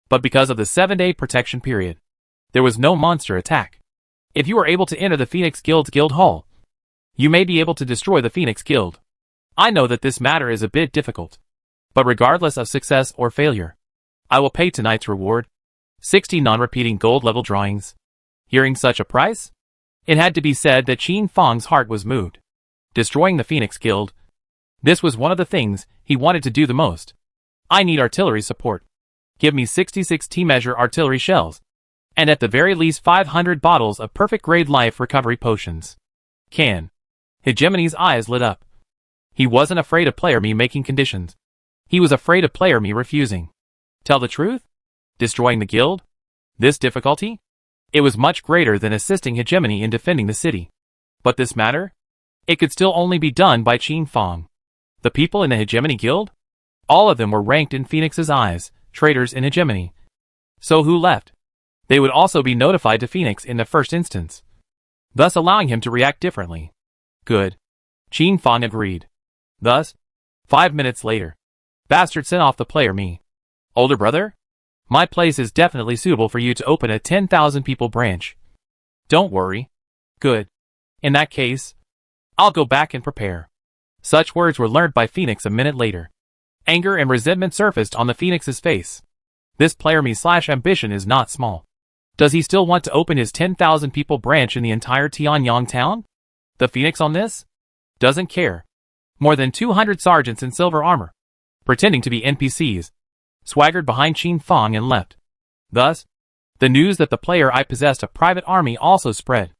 But because of the 7-day protection period, there was no monster attack. If you are able to enter the Phoenix Guild's guild hall, you may be able to destroy the Phoenix Guild. I know that this matter is a bit difficult. But regardless of success or failure, I will pay tonight's reward. 60 non-repeating gold-level drawings. Hearing such a price, it had to be said that Qin Fang's heart was moved. Destroying the Phoenix Guild. This was one of the things he wanted to do the most. I need artillery support. Give me 66 T-measure artillery shells. And at the very least 500 bottles of perfect-grade life recovery potions. Can. Hegemony's eyes lit up. He wasn't afraid of player me making conditions. He was afraid of player me refusing. Tell the truth? Destroying the guild? This difficulty? It was much greater than assisting Hegemony in defending the city. But this matter? It could still only be done by Qin Fang. The people in the Hegemony Guild? All of them were ranked in Phoenix's eyes, traitors in Hegemony. So who left? They would also be notified to Phoenix in the first instance, thus allowing him to react differently. Good. Qin Fang agreed. Thus, 5 minutes later, Bastard sent off the player me. Older brother? My place is definitely suitable for you to open a 10,000 people branch. Don't worry. Good. In that case, I'll go back and prepare. Such words were learned by Phoenix a minute later. Anger and resentment surfaced on the Phoenix's face. This player me/ambition is not small. Does he still want to open his 10,000 people branch in the entire Tianyang town? The Phoenix on this? Doesn't care. More than 200 sergeants in silver armor, pretending to be NPCs, swaggered behind Qin Fang and left. Thus, the news that the player I possessed a private army also spread.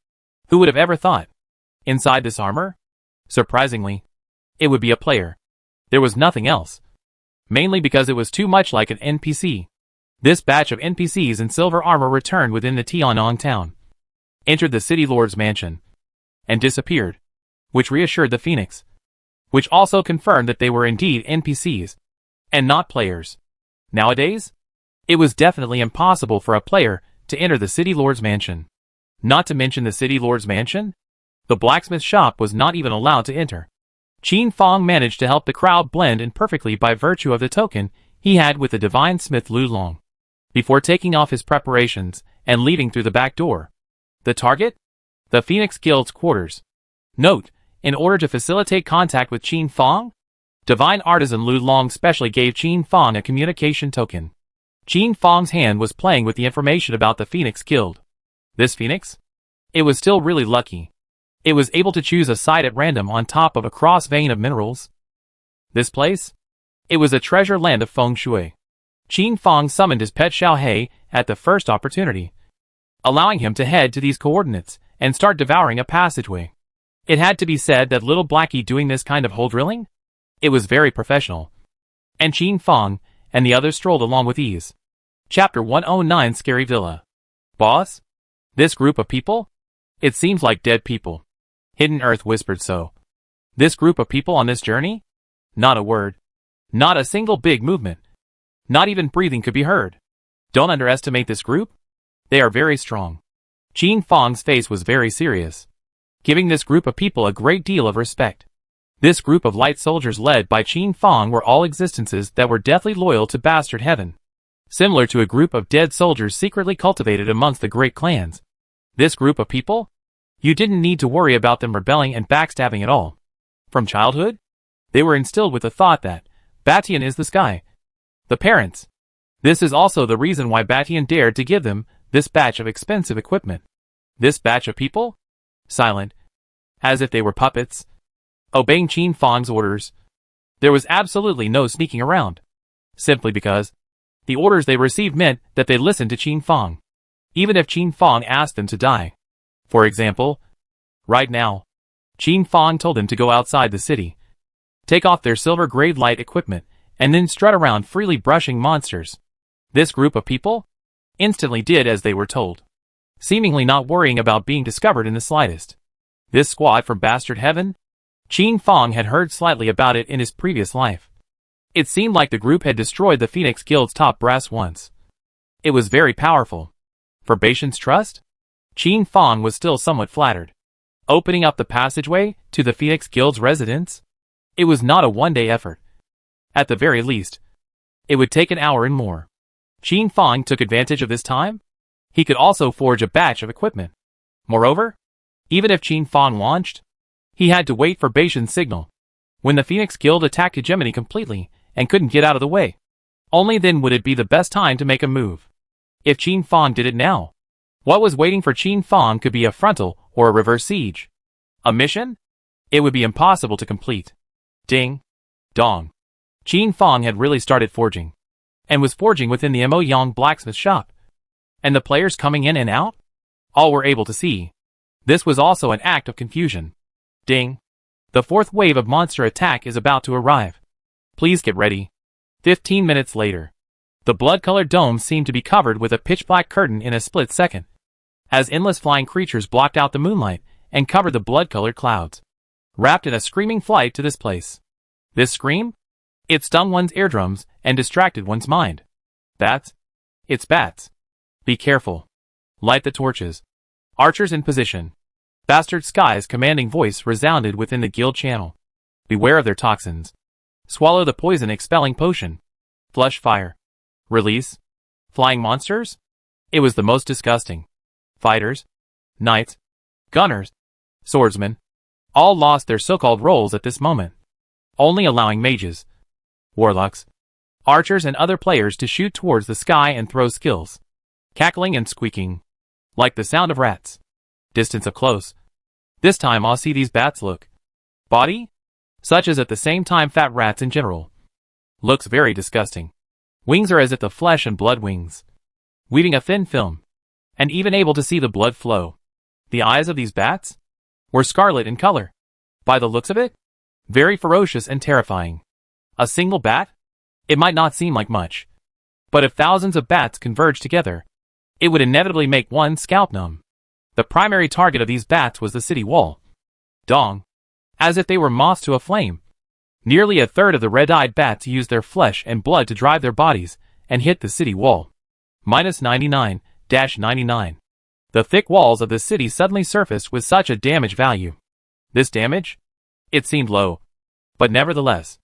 Who would have ever thought? Inside this armor? Surprisingly, it would be a player. There was nothing else. Mainly because it was too much like an NPC. This batch of NPCs in silver armor returned within the Tianyang town, entered the city lord's mansion, and disappeared, which reassured the Phoenix, which also confirmed that they were indeed NPCs, and not players. Nowadays, it was definitely impossible for a player to enter the city lord's mansion. Not to mention the city lord's mansion, the blacksmith shop was not even allowed to enter. Qin Fang managed to help the crowd blend in perfectly by virtue of the token he had with the divine smith Lu Long, before taking off his preparations and leaving through the back door. The target? The Phoenix Guild's quarters. Note, in order to facilitate contact with Qin Fang, divine artisan Lu Long specially gave Qin Fang a communication token. Qin Fang's hand was playing with the information about the Phoenix Guild. This Phoenix? It was still really lucky. It was able to choose a site at random on top of a cross vein of minerals. This place? It was a treasure land of feng shui. Qin Fang summoned his pet Xiao He at the first opportunity, allowing him to head to these coordinates and start devouring a passageway. It had to be said that little Blackie doing this kind of hole drilling? It was very professional. And Qin Fang and the others strolled along with ease. Chapter 109 Scary Villa. Boss? This group of people? It seems like dead people. Hidden Earth whispered so. This group of people on this journey? Not a word. Not a single big movement. Not even breathing could be heard. Don't underestimate this group. They are very strong. Qin Fang's face was very serious, giving this group of people a great deal of respect. This group of light soldiers led by Qin Fang were all existences that were deathly loyal to Bastard Heaven, similar to a group of dead soldiers secretly cultivated amongst the great clans. This group of people? You didn't need to worry about them rebelling and backstabbing at all. From childhood, they were instilled with the thought that Batian is the sky. The parents. This is also the reason why Batian dared to give them this batch of expensive equipment. This batch of people? Silent, as if they were puppets, obeying Qin Fang's orders, There was absolutely no sneaking around. Simply because the orders they received meant that they listened to Qin Fang, even if Qin Fang asked them to die. For example, right now, Qin Fang told them to go outside the city, take off their silver-grade light equipment, and then strut around freely brushing monsters. This group of people instantly did as they were told, seemingly not worrying about being discovered in the slightest. This squad from Bastard Heaven? Qin Fang had heard slightly about it in his previous life. It seemed like the group had destroyed the Phoenix Guild's top brass once. It was very powerful. For Beishan's trust? Qin Fang was still somewhat flattered. Opening up the passageway to the Phoenix Guild's residence? It was not a one-day effort. At the very least, it would take an hour and more. Qin Fang took advantage of this time. He could also forge a batch of equipment. Moreover, even if Qin Fang launched, he had to wait for Beishan's signal. When the Phoenix Guild attacked Hegemony completely and couldn't get out of the way, only then would it be the best time to make a move. If Qin Fang did it now, what was waiting for Qin Fang could be a frontal or a reverse siege. A mission? It would be impossible to complete. Ding. Dong. Qin Fang had really started forging, and was forging within the Mo Yang blacksmith shop. And the players coming in and out? All were able to see. This was also an act of confusion. Ding. The fourth wave of monster attack is about to arrive. Please get ready. 15 minutes later. The blood-colored dome seemed to be covered with a pitch-black curtain in a split second, as endless flying creatures blocked out the moonlight and covered the blood-colored clouds, wrapped in a screaming flight to this place. This scream? It stung one's eardrums and distracted one's mind. Bats? It's bats. Be careful. Light the torches. Archers in position. Bastard Sky's commanding voice resounded within the guild channel. Beware of their toxins. Swallow the poison expelling potion. Flush fire. Release. Flying monsters? It was the most disgusting. Fighters, knights, gunners, swordsmen, all lost their so-called roles at this moment, only allowing mages, warlocks, archers and other players to shoot towards the sky and throw skills, cackling and squeaking, like the sound of rats. Distance up close. This time I'll see these bats look. Body? Such as at the same time fat rats in general. Looks very disgusting. Wings are as if the flesh and blood wings, weaving a thin film, and even able to see the blood flow. The eyes of these bats were scarlet in color. By the looks of it, very ferocious and terrifying. A single bat? It might not seem like much, but if thousands of bats converged together, it would inevitably make one's scalp numb. The primary target of these bats was the city wall. Dong. As if they were moths to a flame. Nearly a third of the red-eyed bats used their flesh and blood to drive their bodies and hit the city wall. -99-99. The thick walls of the city suddenly surfaced with such a damage value. This damage? It seemed low. But nevertheless.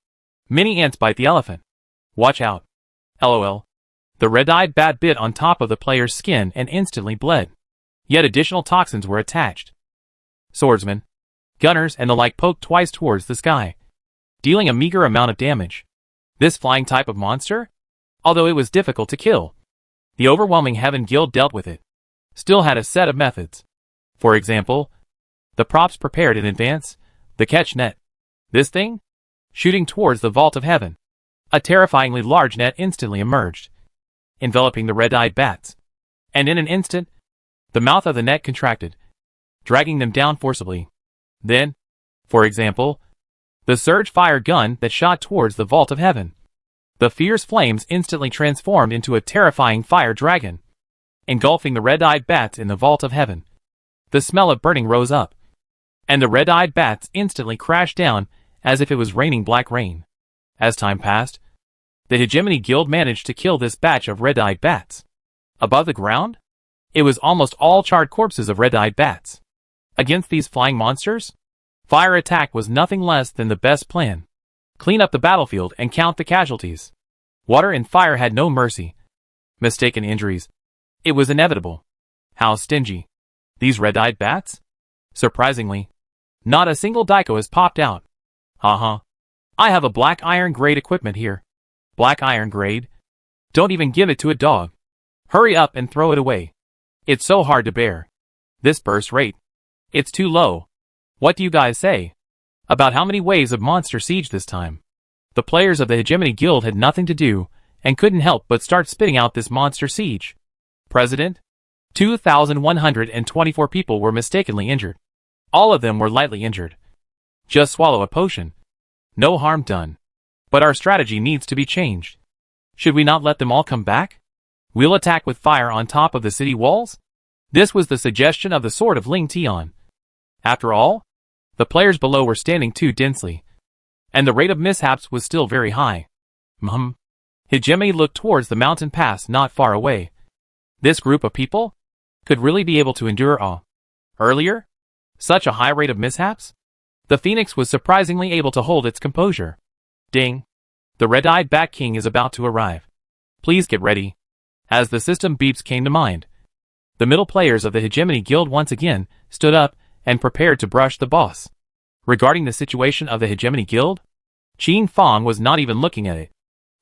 Many ants bite the elephant. Watch out. LOL. The red-eyed bat bit on top of the player's skin and instantly bled. Yet additional toxins were attached. Swordsmen, gunners and the like poked twice towards the sky, dealing a meager amount of damage. This flying type of monster? Although it was difficult to kill, the overwhelming Heaven Guild dealt with it. Still had a set of methods. For example, the props prepared in advance, the catch net. This thing? Shooting towards the vault of heaven. A terrifyingly large net instantly emerged, enveloping the red-eyed bats. And in an instant, the mouth of the net contracted, dragging them down forcibly. Then, for example, the surge fire gun that shot towards the vault of heaven. The fierce flames instantly transformed into a terrifying fire dragon, engulfing the red-eyed bats in the vault of heaven. The smell of burning rose up, and the red-eyed bats instantly crashed down as if it was raining black rain. As time passed, the Hegemony Guild managed to kill this batch of red-eyed bats. Above the ground, it was almost all charred corpses of red-eyed bats. Against these flying monsters, fire attack was nothing less than the best plan. Clean up the battlefield and count the casualties. Water and fire had no mercy. Mistaken injuries. It was inevitable. How stingy. These red-eyed bats? Surprisingly, not a single Daiko has popped out. Haha. I have a black iron grade equipment here. Black iron grade? Don't even give it to a dog. Hurry up and throw it away. It's so hard to bear. This burst rate. It's too low. What do you guys say? About how many waves of monster siege this time? The players of the Hegemony Guild had nothing to do, and couldn't help but start spitting out this monster siege. President? 2,124 people were mistakenly injured. All of them were lightly injured. Just swallow a potion. No harm done. But our strategy needs to be changed. Should we not let them all come back? We'll attack with fire on top of the city walls? This was the suggestion of the Sword of Ling Tian. After all, the players below were standing too densely, and the rate of mishaps was still very high. Hegemony looked towards the mountain pass not far away. This group of people could really be able to endure earlier? Such a high rate of mishaps? The Phoenix was surprisingly able to hold its composure. Ding! The red-eyed Bat King is about to arrive. Please get ready. As the system beeps came to mind, the middle players of the Hegemony Guild once again stood up and prepared to brush the boss. Regarding the situation of the Hegemony Guild, Qin Fong was not even looking at it.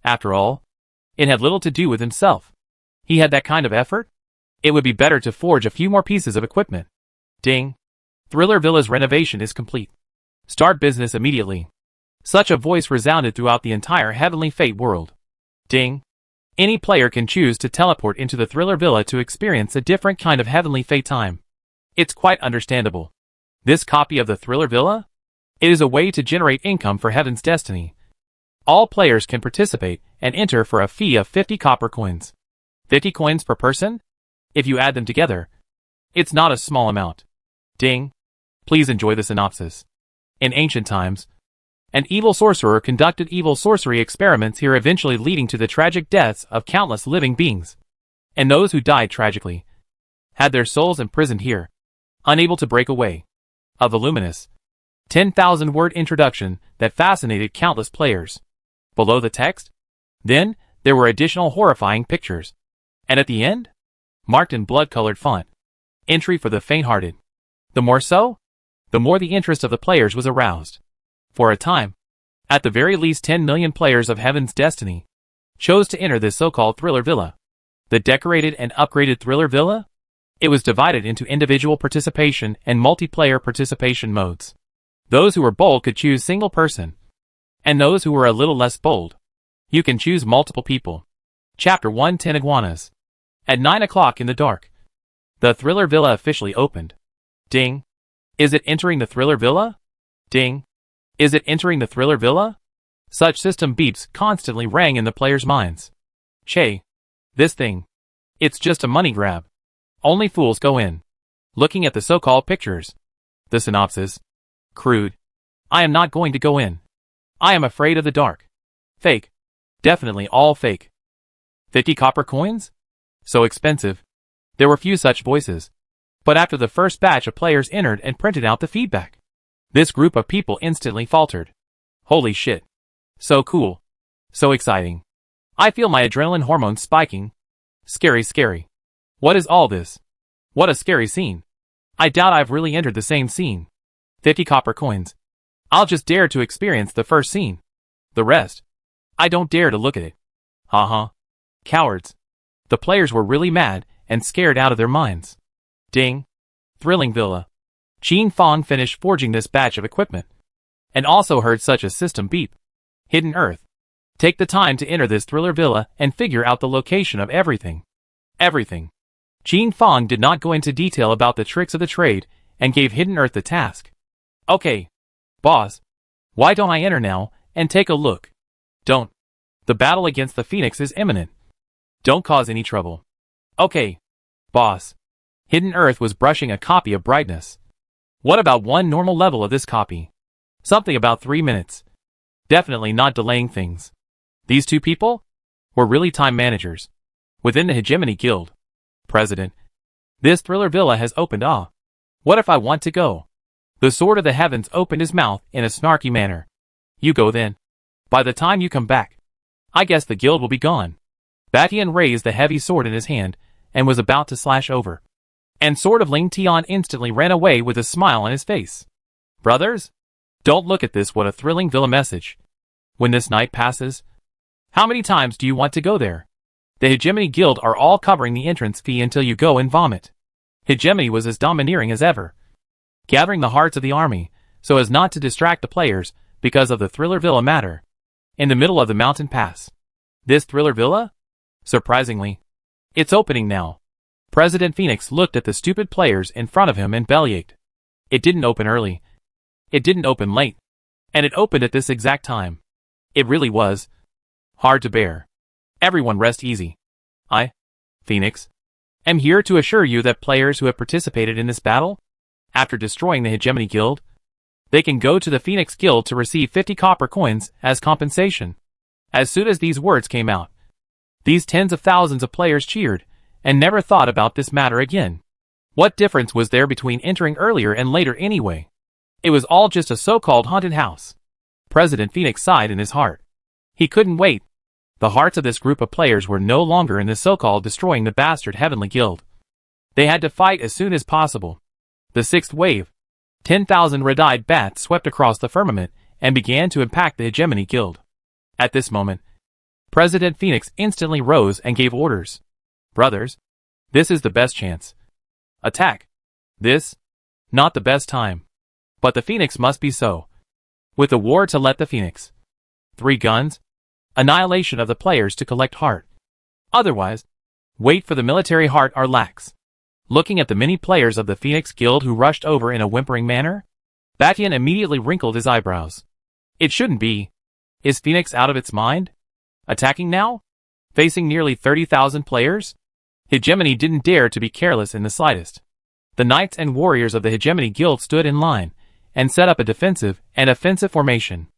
After all, it had little to do with himself. He had that kind of effort. It would be better to forge a few more pieces of equipment. Ding! Thriller Villa's renovation is complete. Start business immediately. Such a voice resounded throughout the entire Heavenly Fate world. Ding! Any player can choose to teleport into the Thriller Villa to experience a different kind of Heavenly Fate time. It's quite understandable. This copy of the Thriller Villa? It is a way to generate income for Heaven's Destiny. All players can participate and enter for a fee of 50 copper coins. 50 coins per person? If you add them together, it's not a small amount. Ding! Please enjoy the synopsis. In ancient times, an evil sorcerer conducted evil sorcery experiments here, eventually leading to the tragic deaths of countless living beings. And those who died tragically had their souls imprisoned here, unable to break away. A voluminous 10,000-word introduction that fascinated countless players. Below the text, then, there were additional horrifying pictures. And at the end, marked in blood-colored font, entry for the faint-hearted. The more so, the more the interest of the players was aroused. For a time, at the very least 10 million players of Heaven's Destiny chose to enter this so-called Thriller Villa. The decorated and upgraded Thriller Villa? It was divided into individual participation and multiplayer participation modes. Those who were bold could choose single person, and those who were a little less bold, you can choose multiple people. Chapter 1: 10 Iguanas. At 9 o'clock in the dark, the Thriller Villa officially opened. Ding! Is it entering the Thriller Villa? Ding! Is it entering the Thriller Villa? Such system beeps constantly rang in the players' minds. Che! This thing. It's just a money grab. Only fools go in. Looking at the so-called pictures. The synopsis. Crude. I am not going to go in. I am afraid of the dark. Fake. Definitely all fake. 50 copper coins? So expensive. There were few such voices. But after the first batch of players entered and printed out the feedback, this group of people instantly faltered. Holy shit. So cool. So exciting. I feel my adrenaline hormones spiking. Scary, scary. What is all this? What a scary scene. I doubt I've really entered the same scene. 50 copper coins. I'll just dare to experience the first scene. The rest, I don't dare to look at it. Haha. Cowards. The players were really mad and scared out of their minds. Ding. Thrilling Villa. Qin Fong finished forging this batch of equipment, and also heard such a system beep. Hidden Earth. Take the time to enter this Thriller Villa and figure out the location of everything. Everything. Qin Fong did not go into detail about the tricks of the trade and gave Hidden Earth the task. Okay. Boss. Why don't I enter now and take a look? Don't. The battle against the Phoenix is imminent. Don't cause any trouble. Okay. Boss. Hidden Earth was brushing a copy of brightness. What about one normal level of this copy? Something about 3 minutes. Definitely not delaying things. These two people were really time managers. Within the Hegemony Guild. President. This Thriller Villa has opened. What if I want to go? The Sword of the Heavens opened his mouth in a snarky manner. You go then. By the time you come back, I guess the guild will be gone. Batian raised the heavy sword in his hand and was about to slash over. And Sword of Ling Tian instantly ran away with a smile on his face. Brothers? Don't look at this, what a thrilling Villa message. When this night passes, how many times do you want to go there? The Hegemony Guild are all covering the entrance fee until you go and vomit. Hegemony was as domineering as ever, gathering the hearts of the army, so as not to distract the players, because of the Thriller Villa matter. in the middle of the mountain pass. This thriller villa? Surprisingly, it's opening now. President Phoenix looked at the stupid players in front of him and bellyached. It didn't open early. It didn't open late. And it opened at this exact time. It really was hard to bear. Everyone rest easy. I, Phoenix, am here to assure you that players who have participated in this battle, after destroying the Hegemony Guild, they can go to the Phoenix Guild to receive 50 copper coins as compensation. As soon as these words came out, these tens of thousands of players cheered and never thought about this matter again. What difference was there between entering earlier and later anyway? It was all just a so-called haunted house. President Phoenix sighed in his heart. He couldn't wait. The hearts of this group of players were no longer in the so-called destroying the bastard Heavenly Guild. They had to fight as soon as possible. The sixth wave, 10,000 red-eyed bats swept across the firmament and began to impact the Hegemony Guild. At this moment, President Phoenix instantly rose and gave orders. Brothers, this is the best chance. Attack. This, not the best time. But the Phoenix must be so. With the war to let the Phoenix. 3 guns. Annihilation of the players to collect heart. Otherwise, wait for the military heart are lax. Looking at the many players of the Phoenix Guild who rushed over in a whimpering manner, Batian immediately wrinkled his eyebrows. It shouldn't be. Is Phoenix out of its mind? Attacking now? Facing nearly 30,000 players? Hegemony didn't dare to be careless in the slightest. The knights and warriors of the Hegemony Guild stood in line and set up a defensive and offensive formation.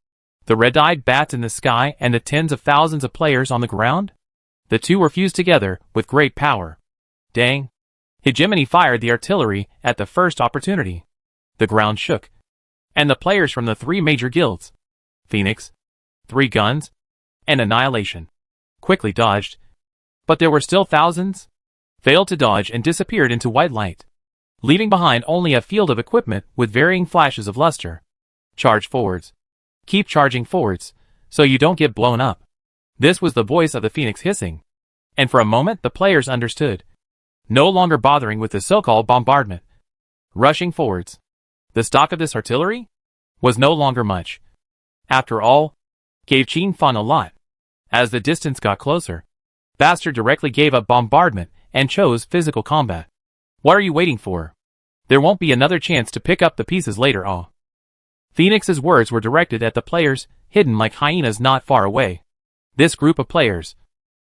The red-eyed bats in the sky and the tens of thousands of players on the ground? The two were fused together with great power. Dang! Hegemony fired the artillery at the first opportunity. The ground shook, and the players from the 3 major guilds, Phoenix, 3 guns, and Annihilation, quickly dodged. But there were still thousands, failed to dodge and disappeared into white light, leaving behind only a field of equipment with varying flashes of luster. Charge forwards. Keep charging forwards, so you don't get blown up. This was the voice of the Phoenix hissing. And for a moment the players understood. No longer bothering with the so-called bombardment. Rushing forwards. The stock of this artillery was no longer much. After all, gave Qin Fan a lot. As the distance got closer, Bastard directly gave up bombardment and chose physical combat. What are you waiting for? There won't be another chance to pick up the pieces later. Phoenix's words were directed at the players, hidden like hyenas not far away. This group of players,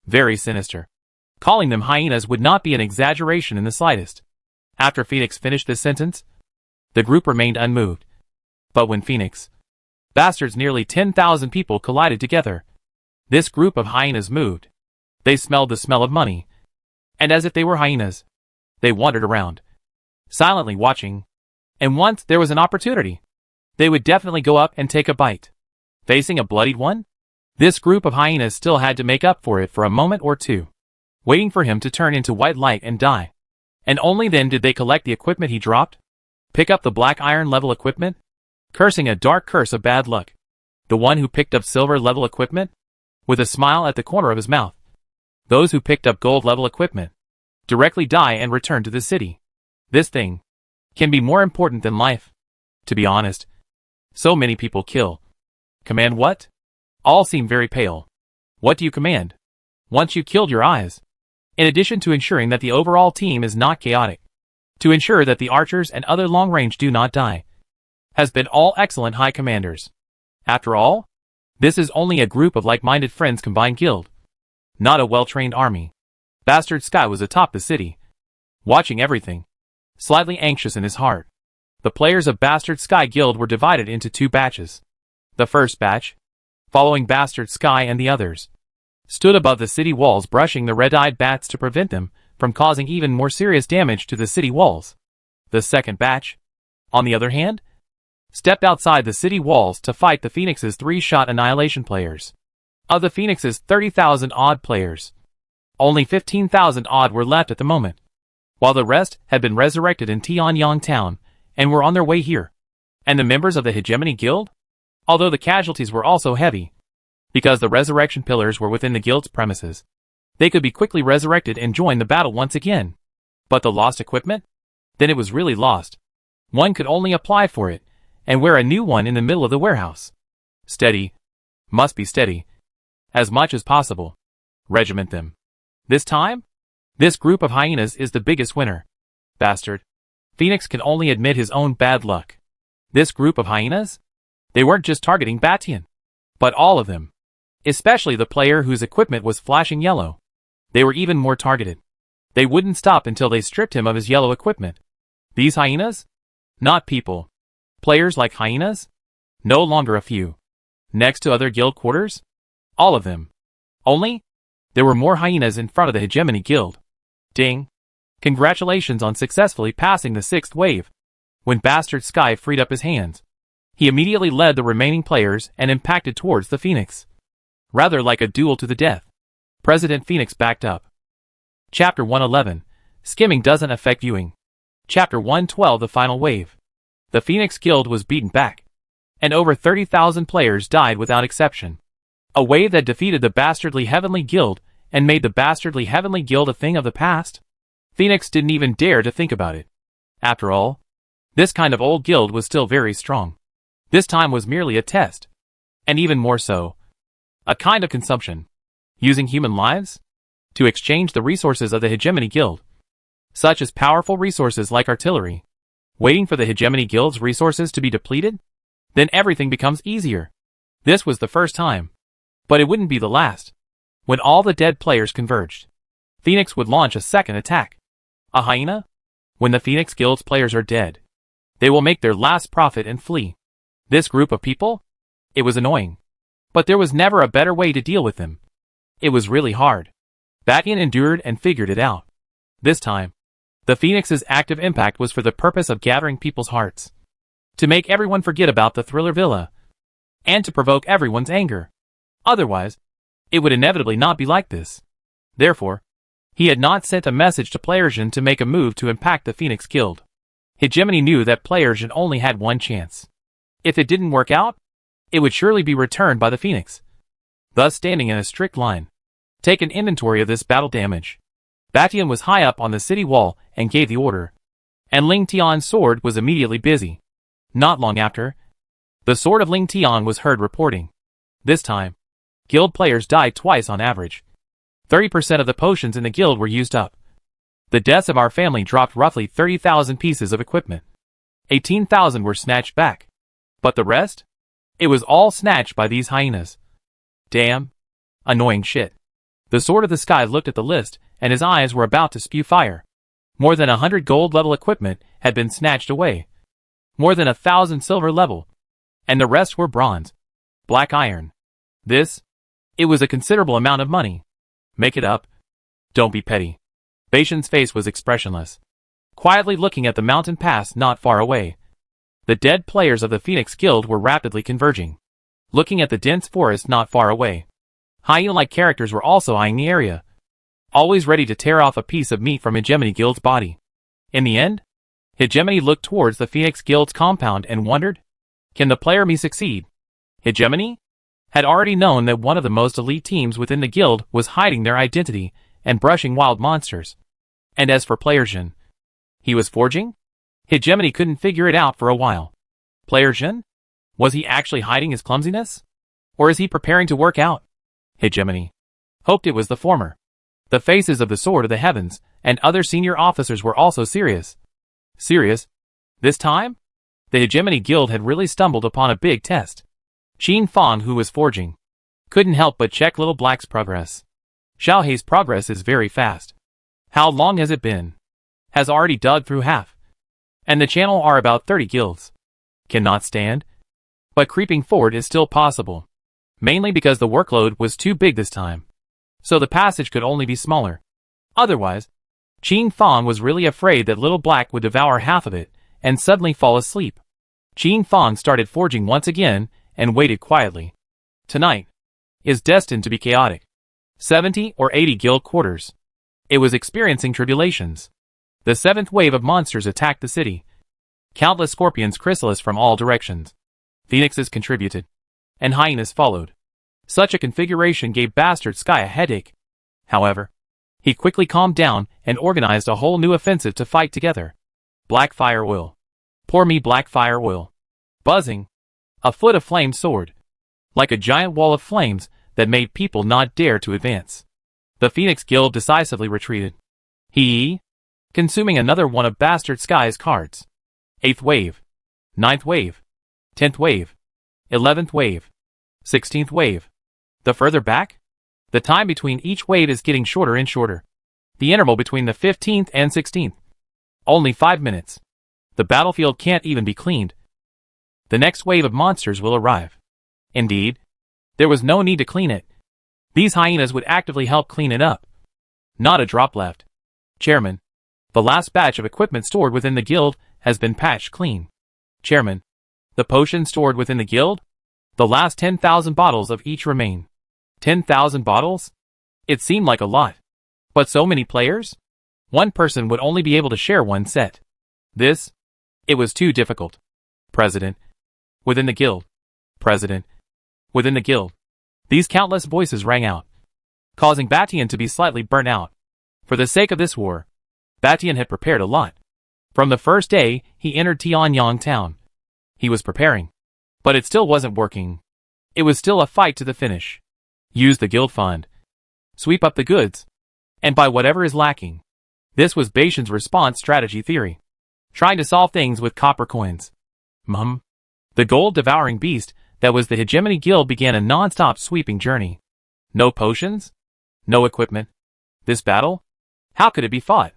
very sinister. Calling them hyenas would not be an exaggeration in the slightest. After Phoenix finished this sentence, the group remained unmoved. But when Phoenix, Bastard's nearly 10,000 people collided together, this group of hyenas moved. They smelled the smell of money. And as if they were hyenas, they wandered around, silently watching. And once there was an opportunity, they would definitely go up and take a bite. Facing a bloodied one? This group of hyenas still had to make up for it for a moment or two, waiting for him to turn into white light and die. And only then did they collect the equipment he dropped, pick up the black iron level equipment, cursing a dark curse of bad luck. The one who picked up silver level equipment, with a smile at the corner of his mouth. Those who picked up gold level equipment, directly die and return to the city. This thing can be more important than life. To be honest, so many people kill. Command what? All seem very pale. What do you command? Once you killed your eyes. In addition to ensuring that the overall team is not chaotic, to ensure that the archers and other long range do not die, has been all excellent high commanders. After all, this is only a group of like-minded friends combined guild, not a well-trained army. Bastard Sky was atop the city, watching everything, slightly anxious in his heart. The players of Bastard Sky Guild were divided into 2 batches. The first batch, following Bastard Sky and the others, stood above the city walls brushing the red-eyed bats to prevent them from causing even more serious damage to the city walls. The second batch, on the other hand, stepped outside the city walls to fight the Phoenix's 3-shot Annihilation players. Of the Phoenix's 30,000 odd players, only 15,000 odd were left at the moment, while the rest had been resurrected in Tianyang Town and were on their way here. And the members of the Hegemony Guild? Although the casualties were also heavy, because the resurrection pillars were within the guild's premises, they could be quickly resurrected and join the battle once again. But the lost equipment? Then it was really lost. One could only apply for it, and wear a new one in the middle of the warehouse. Steady. Must be steady. As much as possible. Regiment them. This time? This group of hyenas is the biggest winner. Bastard. Phoenix can only admit his own bad luck. This group of hyenas? They weren't just targeting Batian, but all of them. Especially the player whose equipment was flashing yellow. They were even more targeted. They wouldn't stop until they stripped him of his yellow equipment. These hyenas? Not people. Players like hyenas? No longer a few. Next to other guild quarters? All of them. Only? There were more hyenas in front of the Hegemony Guild. Ding. Congratulations on successfully passing the 6th wave. When Bastard Sky freed up his hands, he immediately led the remaining players and impacted towards the Phoenix. Rather like a duel to the death. President Phoenix backed up. Chapter 111. Skimming doesn't affect viewing. Chapter 112. The final wave. The Phoenix Guild was beaten back. And over 30,000 players died without exception. A wave that defeated the Bastardly Heavenly Guild and made the Bastardly Heavenly Guild a thing of the past. Phoenix didn't even dare to think about it. After all, this kind of old guild was still very strong. This time was merely a test. And even more so, a kind of consumption. Using human lives to exchange the resources of the Hegemony Guild. Such as powerful resources like artillery. Waiting for the Hegemony Guild's resources to be depleted? Then everything becomes easier. This was the first time. But it wouldn't be the last. When all the dead players converged, Phoenix would launch a second attack. A hyena? When the Phoenix Guild's players are dead, they will make their last profit and flee. This group of people? It was annoying. But there was never a better way to deal with them. It was really hard. Batian endured and figured it out. This time, the Phoenix's active impact was for the purpose of gathering people's hearts. To make everyone forget about the Thriller Villa. And to provoke everyone's anger. Otherwise, it would inevitably not be like this. Therefore, he had not sent a message to Playergen to make a move to impact the Phoenix Guild. Hegemony knew that Playergen only had one chance. If it didn't work out, it would surely be returned by the Phoenix. Thus standing in a strict line. Take an inventory of this battle damage. Batian was high up on the city wall and gave the order. And Ling Tian's sword was immediately busy. Not long after, the sword of Ling Tian was heard reporting. This time, guild players died twice on average. 30% of the potions in the guild were used up. The deaths of our family dropped roughly 30,000 pieces of equipment. 18,000 were snatched back. But the rest? It was all snatched by these hyenas. Damn. Annoying shit. The Sword of the Sky looked at the list, and his eyes were about to spew fire. More than 100 gold-level equipment had been snatched away. More than 1,000 silver level. And the rest were bronze. Black iron. It was a considerable amount of money. Make it up. Don't be petty. Batian's face was expressionless. Quietly looking at the mountain pass not far away. The dead players of the Phoenix Guild were rapidly converging. Looking at the dense forest not far away. Hyena-like characters were also eyeing the area. Always ready to tear off a piece of meat from Hegemony Guild's body. In the end, Hegemony looked towards the Phoenix Guild's compound and wondered, can the player me succeed? Hegemony had already known that one of the most elite teams within the guild was hiding their identity and brushing wild monsters. And as for Playergen, he was forging? Hegemony couldn't figure it out for a while. Playergen? Was he actually hiding his clumsiness? Or is he preparing to work out? Hegemony hoped it was the former. The faces of the Sword of the Heavens and other senior officers were also serious. Serious? This time? The Hegemony Guild had really stumbled upon a big test. Qin Fang, who was forging, couldn't help but check Little Black's progress. Xiaohei's progress is very fast. How long has it been? Has already dug through half. And the channel are about 30 guilds. Cannot stand. But creeping forward is still possible. Mainly because the workload was too big this time. So the passage could only be smaller. Otherwise, Qin Fang was really afraid that Little Black would devour half of it and suddenly fall asleep. Qin Fang started forging once again and waited quietly. Tonight is destined to be chaotic. 70 or 80 guild quarters. It was experiencing tribulations. The 7th wave of monsters attacked the city. Countless scorpions chrysalis from all directions. Phoenixes contributed. And hyenas followed. Such a configuration gave Bastard Sky a headache. However, he quickly calmed down and organized a whole new offensive to fight together. Black fire oil. Pour me black fire oil. Buzzing. A foot of flame sword. like a giant wall of flames that made people not dare to advance. The Phoenix Guild decisively retreated. Consuming another one of Bastard Sky's cards. 8th wave. 9th wave. 10th wave. 11th wave. 16th wave. The further back? The time between each wave is getting shorter and shorter. The interval between the 15th and 16th. Only 5 minutes. The battlefield can't even be cleaned. The next wave of monsters will arrive. Indeed, there was no need to clean it. These hyenas would actively help clean it up. Not a drop left. Chairman, the last batch of equipment stored within the guild has been patched clean. Chairman, the potions stored within the guild? The last 10,000 bottles of each remain. 10,000 bottles? It seemed like a lot. But so many players? One person would only be able to share one set. It was too difficult. President. Within the guild. President. Within the guild. These countless voices rang out, causing Batian to be slightly burnt out. For the sake of this war, Batian had prepared a lot. From the first day he entered Tianyang town, he was preparing. But it still wasn't working. It was still a fight to the finish. Use the guild fund. Sweep up the goods. And buy whatever is lacking. This was Batian's response strategy theory. Trying to solve things with copper coins. The gold-devouring beast that was the Hegemony Guild began a non-stop sweeping journey. No potions? No equipment? This battle? How could it be fought?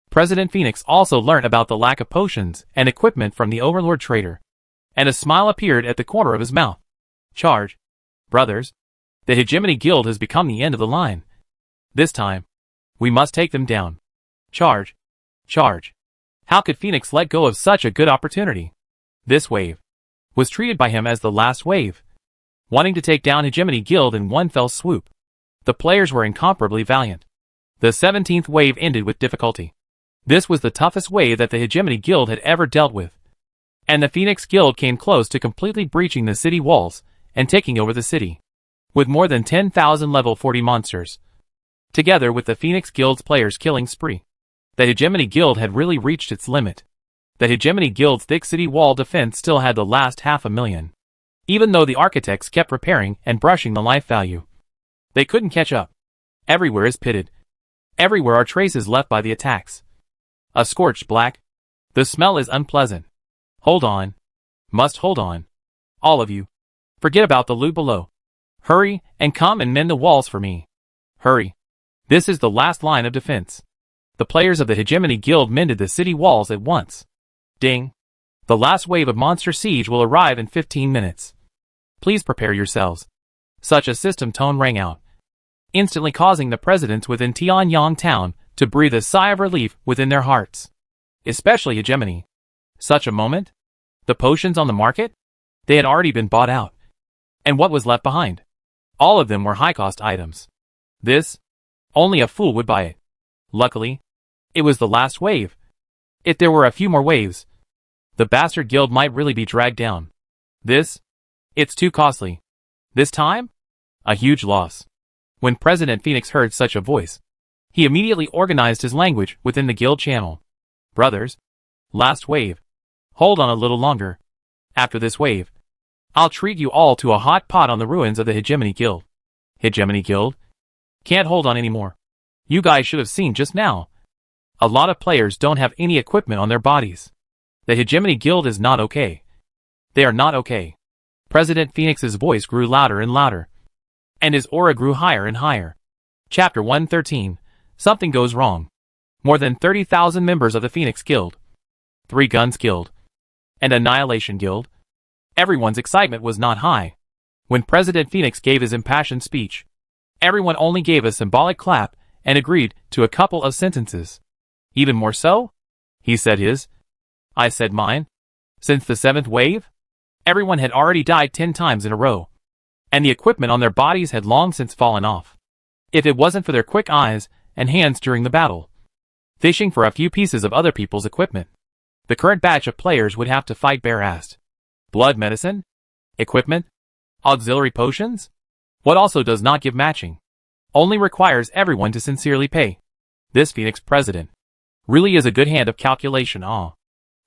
President Phoenix also learned about the lack of potions and equipment from the Overlord Trader. And a smile appeared at the corner of his mouth. Charge. Brothers. The Hegemony Guild has become the end of the line. This time, we must take them down. Charge. Charge. How could Phoenix let go of such a good opportunity? This wave was treated by him as the last wave, wanting to take down Hegemony Guild in one fell swoop. The players were incomparably valiant. The 17th wave ended with difficulty. This was the toughest wave that the Hegemony Guild had ever dealt with. And the Phoenix Guild came close to completely breaching the city walls and taking over the city. With more than 10,000 level 40 monsters. Together with the Phoenix Guild's players' killing spree. The Hegemony Guild had really reached its limit. The Hegemony Guild's thick city wall defense still had the last 500,000. Even though the architects kept repairing and brushing the life value. They couldn't catch up. Everywhere is pitted. Everywhere are traces left by the attacks. A scorched black. The smell is unpleasant. Hold on. Must hold on. All of you. Forget about the loot below. Hurry and come and mend the walls for me. Hurry. This is the last line of defense. The players of the Hegemony Guild mended the city walls at once. Ding. The last wave of Monster Siege will arrive in 15 minutes. Please prepare yourselves. Such a system tone rang out, instantly causing the presidents within Tianyang town to breathe a sigh of relief within their hearts. Especially Hegemony. Such a moment? The potions on the market? They had already been bought out. And what was left behind? All of them were high-cost items. Only a fool would buy it. Luckily, it was the last wave. If there were a few more waves, the Bastard Guild might really be dragged down. It's too costly. This time? A huge loss. When President Phoenix heard such a voice, he immediately organized his language within the guild channel. Brothers, last wave. Hold on a little longer. After this wave, I'll treat you all to a hot pot on the ruins of the Hegemony Guild. Hegemony Guild? Can't hold on anymore. You guys should have seen just now. A lot of players don't have any equipment on their bodies. The Hegemony Guild is not okay. They are not okay. President Phoenix's voice grew louder and louder. And his aura grew higher and higher. Chapter 113. Something goes wrong. More than 30,000 members of the Phoenix Guild. 3 Guns Guild. And Annihilation Guild. Everyone's excitement was not high. When President Phoenix gave his impassioned speech, everyone only gave a symbolic clap and agreed to a couple of sentences. Even more so? He said his. I said mine. Since the 7th wave, everyone had already died 10 times in a row. And the equipment on their bodies had long since fallen off. If it wasn't for their quick eyes and hands during the battle, fishing for a few pieces of other people's equipment, the current batch of players would have to fight bare-assed. Blood medicine? Equipment? Auxiliary potions? What also does not give matching. Only requires everyone to sincerely pay. This Phoenix president really is a good hand of calculation.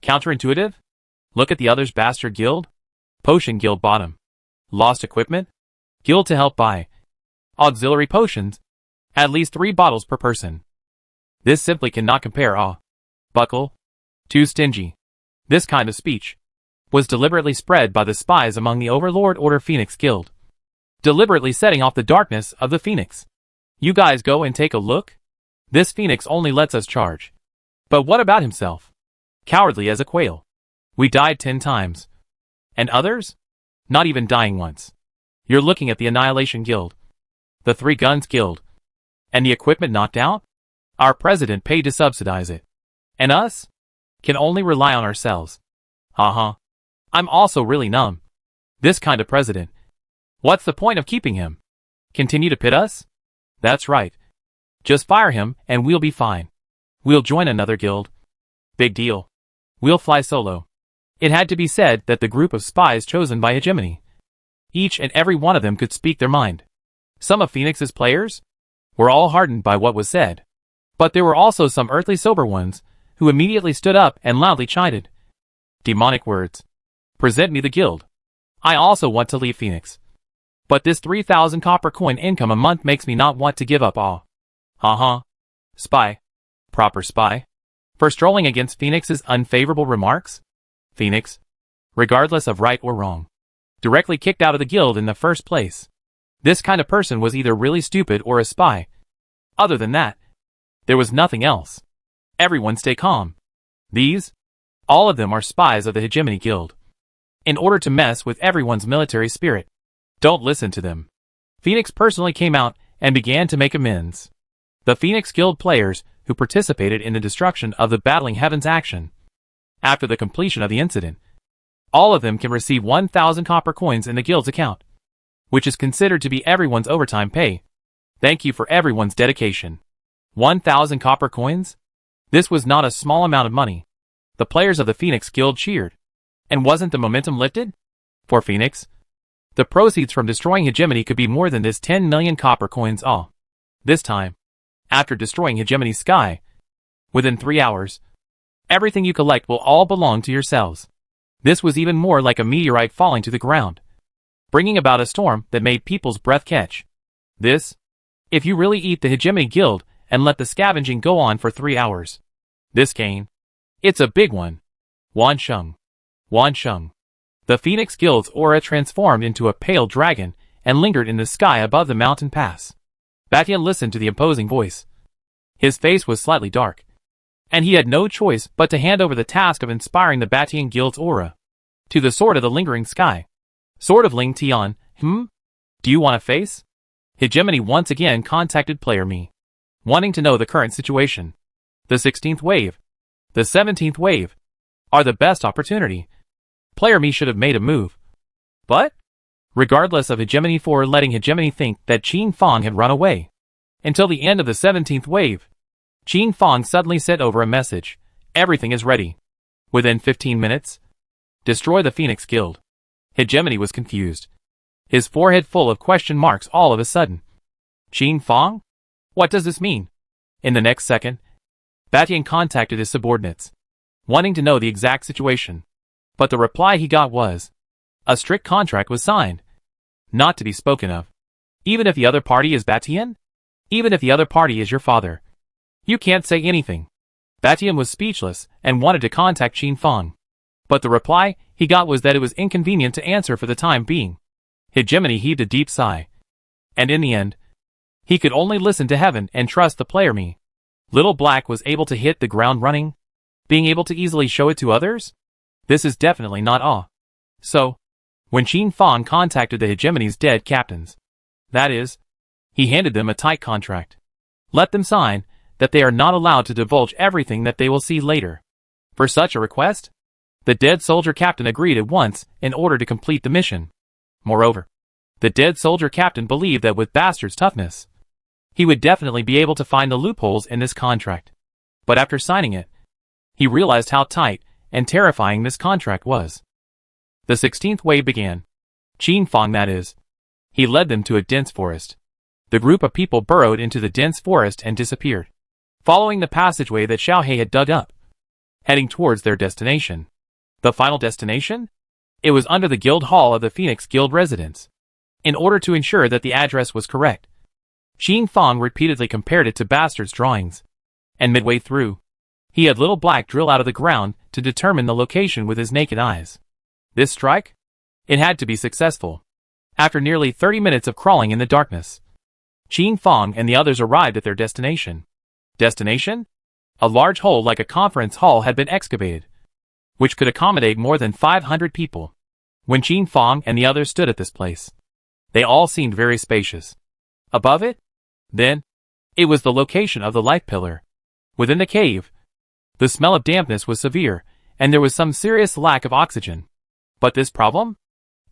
Counterintuitive? Look at the others. Bastard Guild? Potion Guild bottom. Lost equipment? Guild to help buy. Auxiliary potions. At least 3 bottles per person. This simply cannot compare. Buckle. Too stingy. This kind of speech was deliberately spread by the spies among the Overlord Order Phoenix Guild. Deliberately setting off the darkness of the Phoenix. You guys go and take a look? This Phoenix only lets us charge. But what about himself? Cowardly as a quail. We died 10 times. And others? Not even dying once. You're looking at the Annihilation Guild. The 3 Guns Guild. And the equipment knocked out? Our president paid to subsidize it. And us? Can only rely on ourselves. I'm also really numb. This kind of president. What's the point of keeping him? Continue to pit us? That's right. Just fire him and we'll be fine. We'll join another guild. Big deal. We'll fly solo. It had to be said that the group of spies chosen by Hegemony, each and every one of them could speak their mind. Some of Phoenix's players were all hardened by what was said. But there were also some earthly sober ones who immediately stood up and loudly chided. Demonic words. Present me the guild. I also want to leave Phoenix. But this 3,000 copper coin income a month makes me not want to give up all. Spy. Proper spy. For strolling against Phoenix's unfavorable remarks? Phoenix, regardless of right or wrong, directly kicked out of the guild in the first place. This kind of person was either really stupid or a spy. Other than that, there was nothing else. Everyone stay calm. These, all of them are spies of the Hegemony Guild. In order to mess with everyone's military spirit. Don't listen to them. Phoenix personally came out and began to make amends. The Phoenix Guild players who participated in the destruction of the Battling Heavens action. After the completion of the incident, all of them can receive 1,000 copper coins in the guild's account, which is considered to be everyone's overtime pay. Thank you for everyone's dedication. 1,000 copper coins? This was not a small amount of money. The players of the Phoenix Guild cheered. And wasn't the momentum lifted? For Phoenix, the proceeds from destroying Hegemony could be more than this 10 million copper coins all. This time, after destroying Hegemony's sky, within 3 hours, everything you collect will all belong to yourselves. This was even more like a meteorite falling to the ground, bringing about a storm that made people's breath catch. This, if you really eat the Hegemony Guild and let the scavenging go on for 3 hours. This gain, it's a big one. Wan Sheng. The Phoenix Guild's aura transformed into a pale dragon and lingered in the sky above the mountain pass. Batian listened to the imposing voice. His face was slightly dark, and he had no choice but to hand over the task of inspiring the Batian Guild's aura to the Sword of the Lingering Sky. Sword of Ling Tian, Do you want a face? Hegemony once again contacted Player Me, wanting to know the current situation. The 16th wave, the 17th wave, are the best opportunity. Player Me should have made a move. But, regardless of Hegemony 4 letting Hegemony think that Qin Fong had run away, until the end of the 17th wave, Qin Fong suddenly sent over a message. Everything is ready. Within 15 minutes, destroy the Phoenix Guild. Hegemony was confused, his forehead full of question marks all of a sudden. Qin Fong? What does this mean? In the next second, Batian contacted his subordinates, wanting to know the exact situation. But the reply he got was, a strict contract was signed, not to be spoken of. Even if the other party is Batian? Even if the other party is your father, you can't say anything. Batian was speechless and wanted to contact Qin Fong. But the reply he got was that it was inconvenient to answer for the time being. Hegemony heaved a deep sigh. And in the end, he could only listen to heaven and trust the Player Me. Little Black was able to hit the ground running, being able to easily show it to others? This is definitely not awe. So, when Qin Fong contacted the Hegemony's dead captains, that is, he handed them a tight contract. Let them sign that they are not allowed to divulge everything that they will see later. For such a request, the dead soldier captain agreed at once in order to complete the mission. Moreover, the dead soldier captain believed that with Bastard's toughness, he would definitely be able to find the loopholes in this contract. But after signing it, he realized how tight and terrifying this contract was. The 16th wave began. Qin Fong, that is. He led them to a dense forest. The group of people burrowed into the dense forest and disappeared, following the passageway that Xiao He had dug up, heading towards their destination. The final destination? It was under the guild hall of the Phoenix Guild residence. In order to ensure that the address was correct, Qin Fong repeatedly compared it to Bastard's drawings. And midway through, he had Little Black drill out of the ground to determine the location with his naked eyes. This strike? It had to be successful. After nearly 30 minutes of crawling in the darkness, Qin Fong and the others arrived at their destination. Destination? A large hole like a conference hall had been excavated, which could accommodate more than 500 people. When Qin Fong and the others stood at this place, they all seemed very spacious. Above it? Then, it was the location of the life pillar. Within the cave, the smell of dampness was severe, and there was some serious lack of oxygen. But this problem?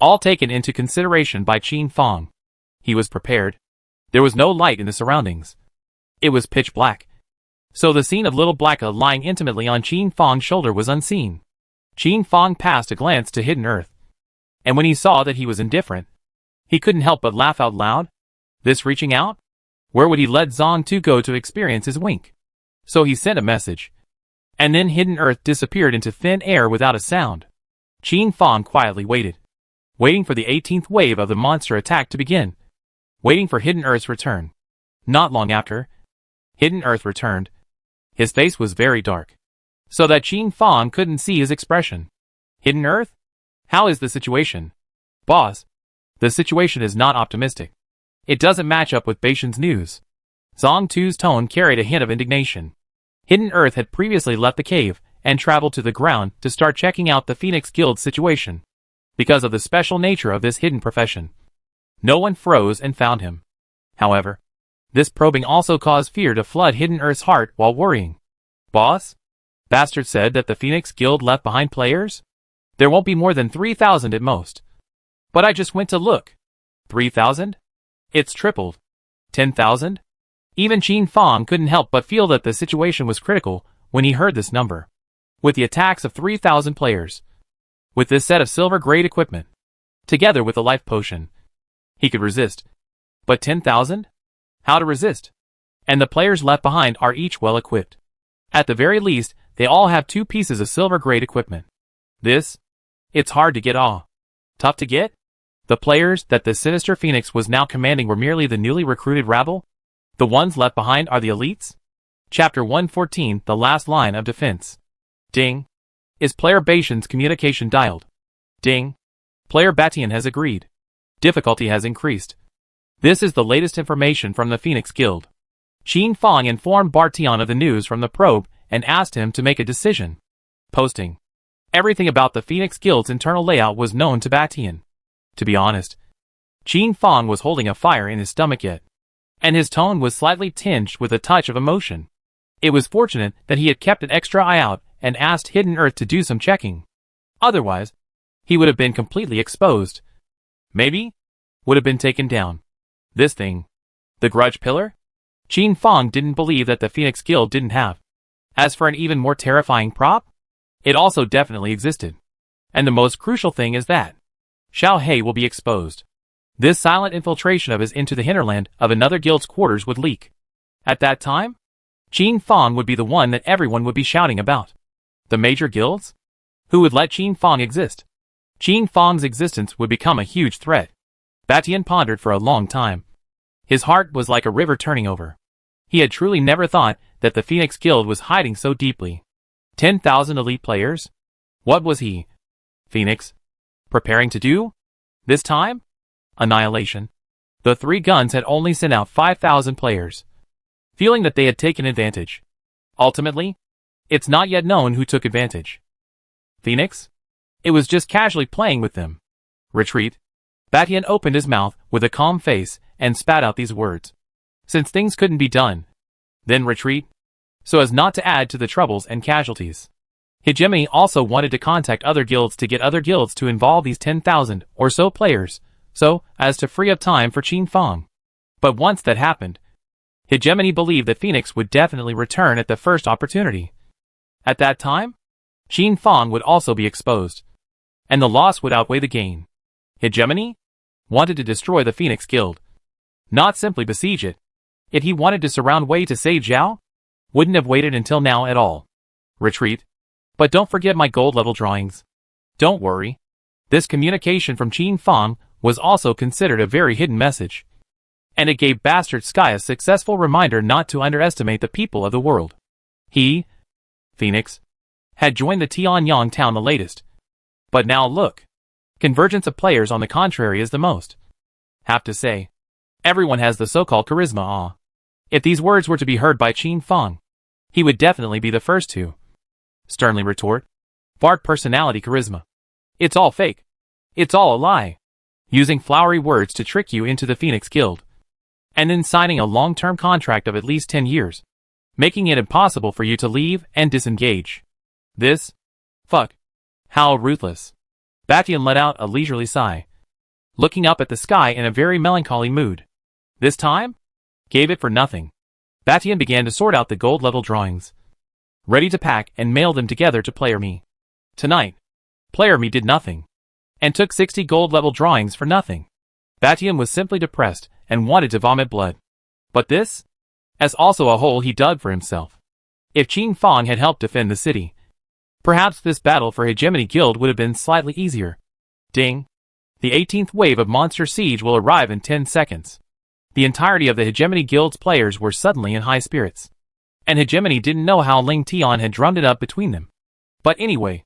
All taken into consideration by Qin Fong. He was prepared. There was no light in the surroundings. It was pitch black. So the scene of Little Blacka lying intimately on Qin Fong's shoulder was unseen. Qin Fong passed a glance to Hidden Earth. And when he saw that he was indifferent, he couldn't help but laugh out loud. This reaching out? Where would he let Zong Tu go to experience his wink? So he sent a message. And then Hidden Earth disappeared into thin air without a sound. Qin Fong quietly waited. Waiting for the 18th wave of the monster attack to begin. Waiting for Hidden Earth's return. Not long after, Hidden Earth returned. His face was very dark, so that Qin Fong couldn't see his expression. Hidden Earth? How is the situation? Boss, the situation is not optimistic. It doesn't match up with Beishan's news. Zong Tu's tone carried a hint of indignation. Hidden Earth had previously left the cave and traveled to the ground to start checking out the Phoenix Guild's situation. Because of the special nature of this hidden profession, no one froze and found him. However, this probing also caused fear to flood Hidden Earth's heart while worrying. Boss? Bastard said that the Phoenix Guild left behind players? There won't be more than 3,000 at most. But I just went to look. 3,000? It's tripled. 10,000? Even Qin Fong couldn't help but feel that the situation was critical when he heard this number. With the attacks of 3,000 players, with this set of silver-grade equipment, together with the life potion, he could resist. But 10,000? How to resist? And the players left behind are each well-equipped. At the very least, they all have 2 pieces of silver-grade equipment. It's hard to get all. Tough to get? The players that the sinister Phoenix was now commanding were merely the newly recruited rabble? The ones left behind are the elites? Chapter 114, The Last Line of Defense. Ding. Is player Beishan's communication dialed? Ding. Player Batian has agreed. Difficulty has increased. This is the latest information from the Phoenix Guild. Qin Fong informed Bartion of the news from the probe and asked him to make a decision. Posting. Everything about the Phoenix Guild's internal layout was known to Batian. To be honest, Qin Fong was holding a fire in his stomach yet, and his tone was slightly tinged with a touch of emotion. It was fortunate that he had kept an extra eye out and asked Hidden Earth to do some checking. Otherwise, he would have been completely exposed. Maybe, would have been taken down. This thing, the grudge pillar? Qin Fong didn't believe that the Phoenix Guild didn't have. As for an even more terrifying prop, it also definitely existed. And the most crucial thing is that Xiao He will be exposed. This silent infiltration of his into the hinterland of another guild's quarters would leak. At that time, Qin Fong would be the one that everyone would be shouting about. The major guilds? Who would let Qin Fong exist? Qin Fong's existence would become a huge threat. Batian pondered for a long time. His heart was like a river turning over. He had truly never thought that the Phoenix Guild was hiding so deeply. 10,000 elite players? What was he, Phoenix, preparing to do? This time? Annihilation. The 3 guns had only sent out 5,000 players, feeling that they had taken advantage. Ultimately, it's not yet known who took advantage. Phoenix? It was just casually playing with them. Retreat. Batian opened his mouth with a calm face and spat out these words. Since things couldn't be done, then retreat, so as not to add to the troubles and casualties. Hegemony also wanted to contact other guilds to get other guilds to involve these 10,000 or so players, so as to free up time for Qin Fong. But once that happened, Hegemony believed that Phoenix would definitely return at the first opportunity. At that time, Qin Fong would also be exposed, and the loss would outweigh the gain. Hegemony wanted to destroy the Phoenix Guild, not simply besiege it. If he wanted to surround Wei to save Zhao, wouldn't have waited until now at all. Retreat. But don't forget my gold level drawings. Don't worry. This communication from Qin Fang was also considered a very hidden message, and it gave Bastard Sky a successful reminder not to underestimate the people of the world. He, Phoenix, had joined the Tianyang town the latest. But now look. Convergence of players on the contrary is the most. Have to say, everyone has the so-called charisma. If these words were to be heard by Qin Fang, he would definitely be the first to sternly retort. Fart personality charisma. It's all fake. It's all a lie. Using flowery words to trick you into the Phoenix Guild. And then signing a long-term contract of at least 10 years. Making it impossible for you to leave and disengage. This? Fuck. How ruthless. Batian let out a leisurely sigh, looking up at the sky in a very melancholy mood. This time? Gave it for nothing. Batian began to sort out the gold-level drawings, ready to pack and mail them together to Player Me. Tonight, Player Me did nothing, and took 60 gold-level drawings for nothing. Batian was simply depressed and wanted to vomit blood. But this? As also a hole he dug for himself. If Qin Fang had helped defend the city, perhaps this battle for Hegemony Guild would have been slightly easier. Ding. The 18th wave of Monster Siege will arrive in 10 seconds. The entirety of the Hegemony Guild's players were suddenly in high spirits. And Hegemony didn't know how Ling Tian had drummed it up between them. But anyway,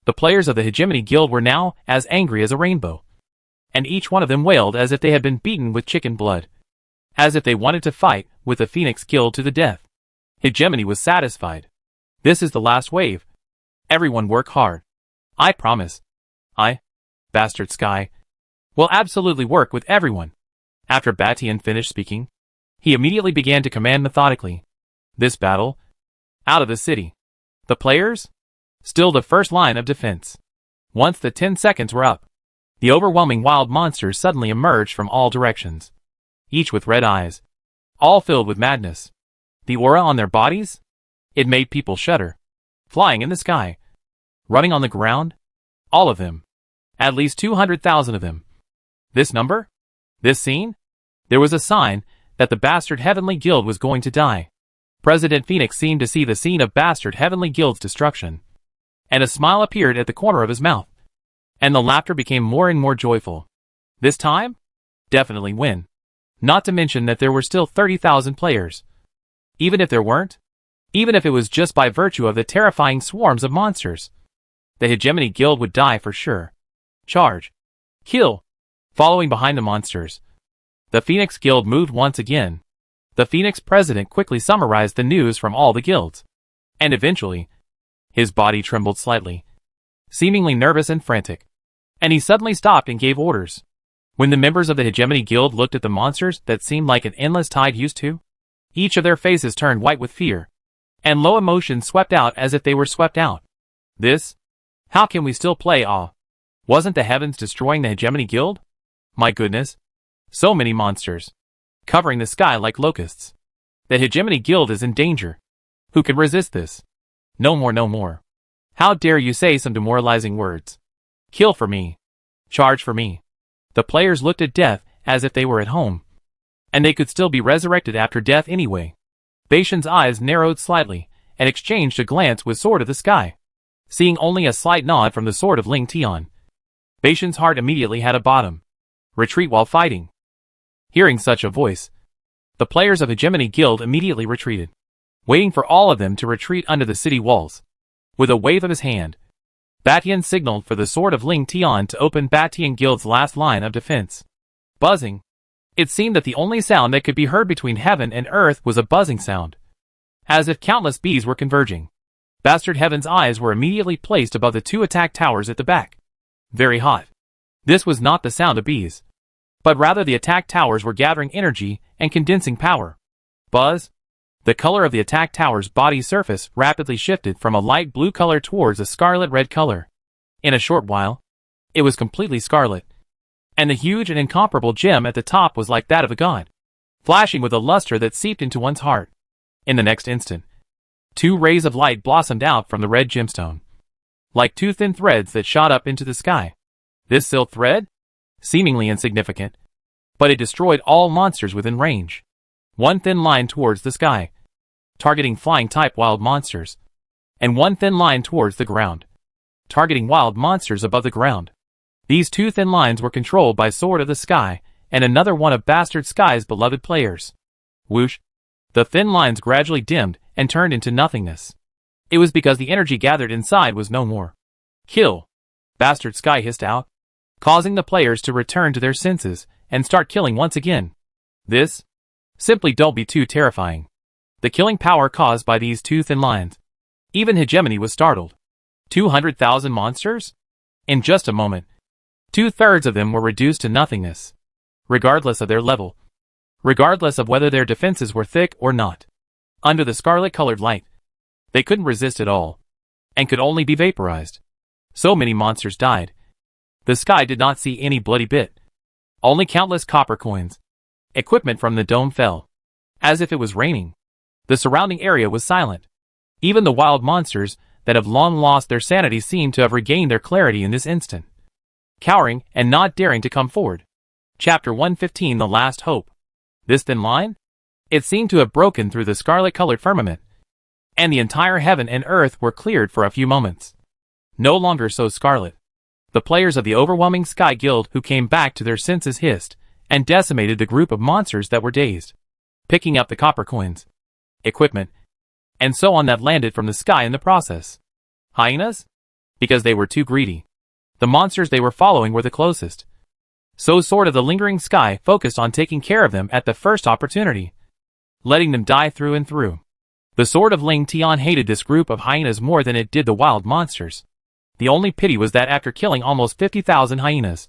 the players of the Hegemony Guild were now as angry as a rainbow. And each one of them wailed as if they had been beaten with chicken blood. As if they wanted to fight with the Phoenix Guild to the death. Hegemony was satisfied. This is the last wave. Everyone work hard. I promise. Bastard Sky, will absolutely work with everyone. After Batian finished speaking, he immediately began to command methodically. This battle, out of the city. The players, still the first line of defense. Once the 10 seconds were up, the overwhelming wild monsters suddenly emerged from all directions. Each with red eyes, all filled with madness. The aura on their bodies? It made people shudder. Flying in the sky, running on the ground, all of them. At least 200,000 of them. This number? This scene? There was a sign that the Bastard Heavenly Guild was going to die. President Phoenix seemed to see the scene of Bastard Heavenly Guild's destruction. And a smile appeared at the corner of his mouth. And the laughter became more and more joyful. This time? Definitely win. Not to mention that there were still 30,000 players. Even if there weren't? Even if it was just by virtue of the terrifying swarms of monsters. The Hegemony Guild would die for sure. Charge. Kill. Following behind the monsters, the Phoenix Guild moved once again. The Phoenix president quickly summarized the news from all the guilds. And eventually, his body trembled slightly, seemingly nervous and frantic. And he suddenly stopped and gave orders. When the members of the Hegemony Guild looked at the monsters that seemed like an endless tide used to, each of their faces turned white with fear, and low emotions swept out as if they were swept out. This? How can we still play? Wasn't the heavens destroying the Hegemony Guild? My goodness. So many monsters. Covering the sky like locusts. The Hegemony Guild is in danger. Who can resist this? No more, no more. How dare you say some demoralizing words? Kill for me. Charge for me. The players looked at death as if they were at home. And they could still be resurrected after death anyway. Baishan's eyes narrowed slightly, and exchanged a glance with Sword of the Sky. Seeing only a slight nod from the sword of Ling Tian, Baishan's heart immediately had a bottom. Retreat while fighting. Hearing such a voice, the players of Hegemony Guild immediately retreated, waiting for all of them to retreat under the city walls. With a wave of his hand, Batian signaled for the sword of Ling Tian to open Batian Guild's last line of defense. Buzzing. It seemed that the only sound that could be heard between heaven and earth was a buzzing sound, as if countless bees were converging. Bastard Heaven's eyes were immediately placed above the two attack towers at the back. Very hot. This was not the sound of bees, but rather the attack towers were gathering energy and condensing power. Buzz. The color of the attack tower's body surface rapidly shifted from a light blue color towards a scarlet red color. In a short while, it was completely scarlet, and the huge and incomparable gem at the top was like that of a god, flashing with a luster that seeped into one's heart. In the next instant, two rays of light blossomed out from the red gemstone, like two thin threads that shot up into the sky. This silk thread? Seemingly insignificant, but it destroyed all monsters within range. One thin line towards the sky, targeting flying-type wild monsters, and one thin line towards the ground, targeting wild monsters above the ground. These two thin lines were controlled by Sword of the Sky and another one of Bastard Sky's beloved players. Whoosh! The thin lines gradually dimmed and turned into nothingness. It was because the energy gathered inside was no more. Kill! Bastard Sky hissed out, causing the players to return to their senses and start killing once again. This? Simply don't be too terrifying. The killing power caused by these two thin lines. Even Hegemony was startled. 200,000 monsters? In just a moment, 2/3 of them were reduced to nothingness. Regardless of their level. Regardless of whether their defenses were thick or not. Under the scarlet-colored light, they couldn't resist at all, and could only be vaporized. So many monsters died. The sky did not see any bloody bit. Only countless copper coins. Equipment from the dome fell. As if it was raining. The surrounding area was silent. Even the wild monsters that have long lost their sanity seemed to have regained their clarity in this instant. Cowering and not daring to come forward. Chapter 115 The Last Hope. This thin line? It seemed to have broken through the scarlet-colored firmament, and the entire heaven and earth were cleared for a few moments. No longer so scarlet. The players of the overwhelming Sky Guild who came back to their senses hissed and decimated the group of monsters that were dazed, picking up the copper coins, equipment, and so on that landed from the sky in the process. Hyenas? Because they were too greedy. The monsters they were following were the closest. So Sword of the Lingering Sky focused on taking care of them at the first opportunity, letting them die through and through. The Sword of Ling Tian hated this group of hyenas more than it did the wild monsters. The only pity was that after killing almost 50,000 hyenas,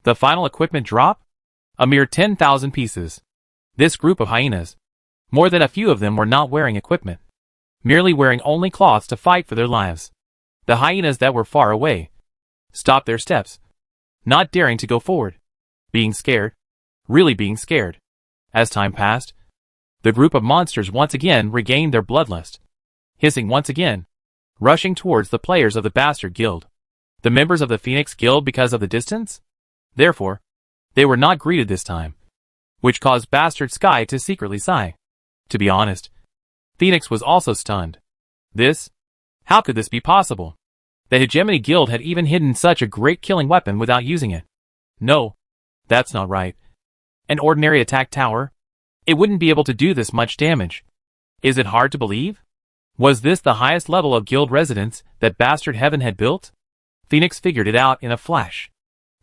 the final equipment drop? A mere 10,000 pieces. This group of hyenas, more than a few of them were not wearing equipment, merely wearing only cloths to fight for their lives. The hyenas that were far away stopped their steps, not daring to go forward, being scared, really being scared. As time passed, the group of monsters once again regained their bloodlust, hissing once again, rushing towards the players of the Bastard Guild. The members of the Phoenix Guild because of the distance? Therefore, they were not greeted this time, which caused Bastard Sky to secretly sigh. To be honest, Phoenix was also stunned. This? How could this be possible? The Hegemony Guild had even hidden such a great killing weapon without using it. No, that's not right. An ordinary attack tower? It wouldn't be able to do this much damage. Is it hard to believe? Was this the highest level of guild residence that Bastard Heaven had built? Phoenix figured it out in a flash.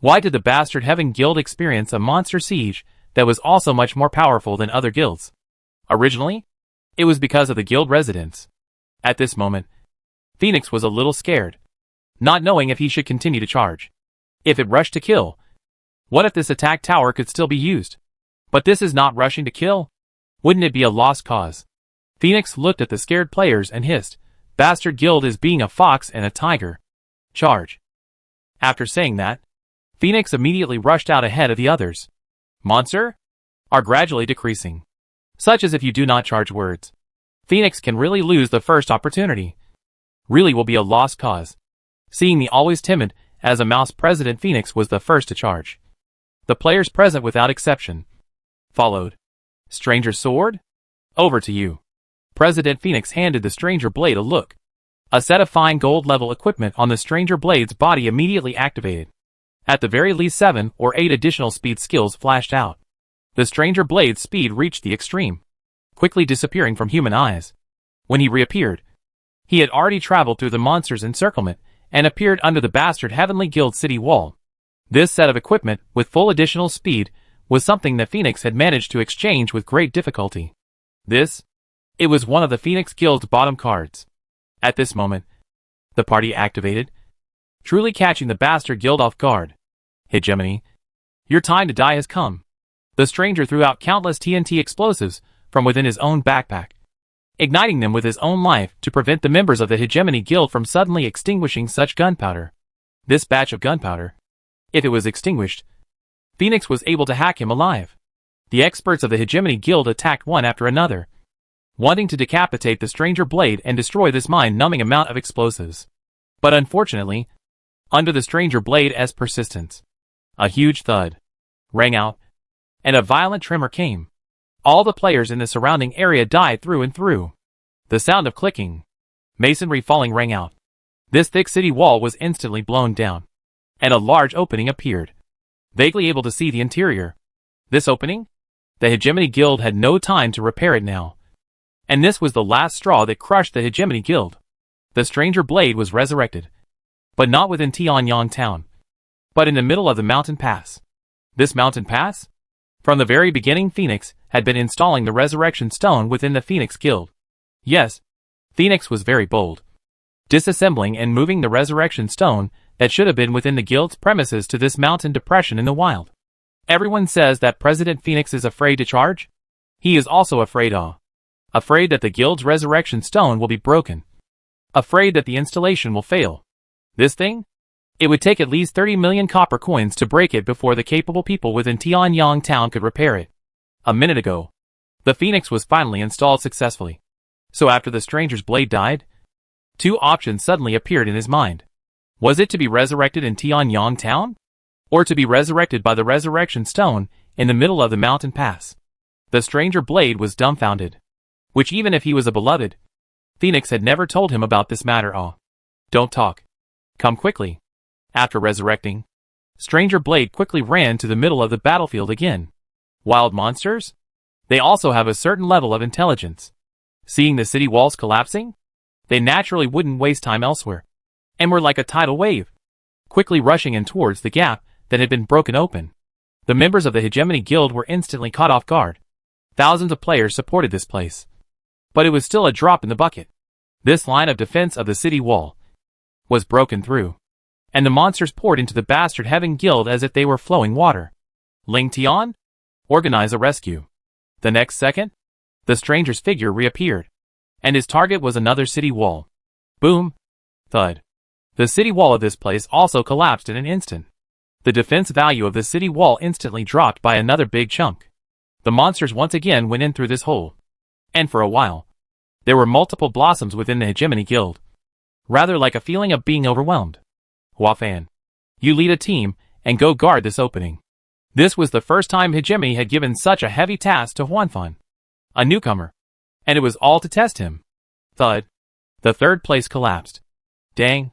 Why did the Bastard Heaven Guild experience a monster siege that was also much more powerful than other guilds? Originally, it was because of the guild residence. At this moment, Phoenix was a little scared, not knowing if he should continue to charge. If it rushed to kill, what if this attack tower could still be used? But this is not rushing to kill. Wouldn't it be a lost cause? Phoenix looked at the scared players and hissed, Bastard Guild is being a fox and a tiger. Charge. After saying that, Phoenix immediately rushed out ahead of the others. Monster? Are gradually decreasing. Such as if you do not charge words. Phoenix can really lose the first opportunity. Really will be a lost cause. Seeing the always timid as a mouse President Phoenix was the first to charge. The players present without exception followed. Stranger Sword? Over to you. President Phoenix handed the stranger blade a look. A set of fine gold-level equipment on the stranger blade's body immediately activated. At the very least 7 or 8 additional speed skills flashed out. The stranger blade's speed reached the extreme, quickly disappearing from human eyes. When he reappeared, he had already traveled through the monster's encirclement and appeared under the Bastard Heavenly Guild city wall. This set of equipment, with full additional speed, was something that Phoenix had managed to exchange with great difficulty. It was one of the Phoenix Guild's bottom cards. At this moment, the party activated, truly catching the Bastard Guild off guard. Hegemony, your time to die has come. The stranger threw out countless TNT explosives from within his own backpack, igniting them with his own life to prevent the members of the Hegemony Guild from suddenly extinguishing such gunpowder. This batch of gunpowder, if it was extinguished, Phoenix was able to hack him alive. The experts of the Hegemony Guild attacked one after another, wanting to decapitate the stranger blade and destroy this mind-numbing amount of explosives. But unfortunately, under the stranger blade as persistence, a huge thud rang out, and a violent tremor came. All the players in the surrounding area died through and through. The sound of clicking, masonry falling rang out. This thick city wall was instantly blown down. and a large opening appeared, vaguely able to see the interior. This opening? The Hegemony Guild had no time to repair it now. And this was the last straw that crushed the Hegemony Guild. The stranger blade was resurrected. But not within Tianyang town, but in the middle of the mountain pass. This mountain pass? From the very beginning, Phoenix had been installing the resurrection stone within the Phoenix Guild. Yes, Phoenix was very bold, disassembling and moving the resurrection stone that should have been within the guild's premises to this mountain depression in the wild. Everyone says that President Phoenix is afraid to charge. He is also afraid that the guild's resurrection stone will be broken. Afraid that the installation will fail. This thing? It would take at least 30 million copper coins to break it before the capable people within Tianyang town could repair it. A minute ago, the Phoenix was finally installed successfully. So after the stranger's blade died, two options suddenly appeared in his mind. Was it to be resurrected in Tianyang town? Or to be resurrected by the resurrection stone in the middle of the mountain pass? The stranger blade was dumbfounded. Which even if he was a beloved, Phoenix had never told him about this matter. Don't talk. Come quickly. After resurrecting, Stranger Blade quickly ran to the middle of the battlefield again. Wild monsters? They also have a certain level of intelligence. Seeing the city walls collapsing, they naturally wouldn't waste time elsewhere, and were like a tidal wave, quickly rushing in towards the gap that had been broken open. The members of the Hegemony Guild were instantly caught off guard. Thousands of players supported this place, but it was still a drop in the bucket. This line of defense of the city wall was broken through, and the monsters poured into the bastard Heaven Guild as if they were flowing water. Ling Tian? Organize a rescue. The next second, the stranger's figure reappeared, and his target was another city wall. Boom! Thud. The city wall of this place also collapsed in an instant. The defense value of the city wall instantly dropped by another big chunk. The monsters once again went in through this hole. And for a while, there were multiple blossoms within the Hegemony Guild. Rather like a feeling of being overwhelmed. Huafan, you lead a team and go guard this opening. This was the first time Hegemony had given such a heavy task to Huanfan, a newcomer, and it was all to test him. Thud. The third place collapsed. Dang.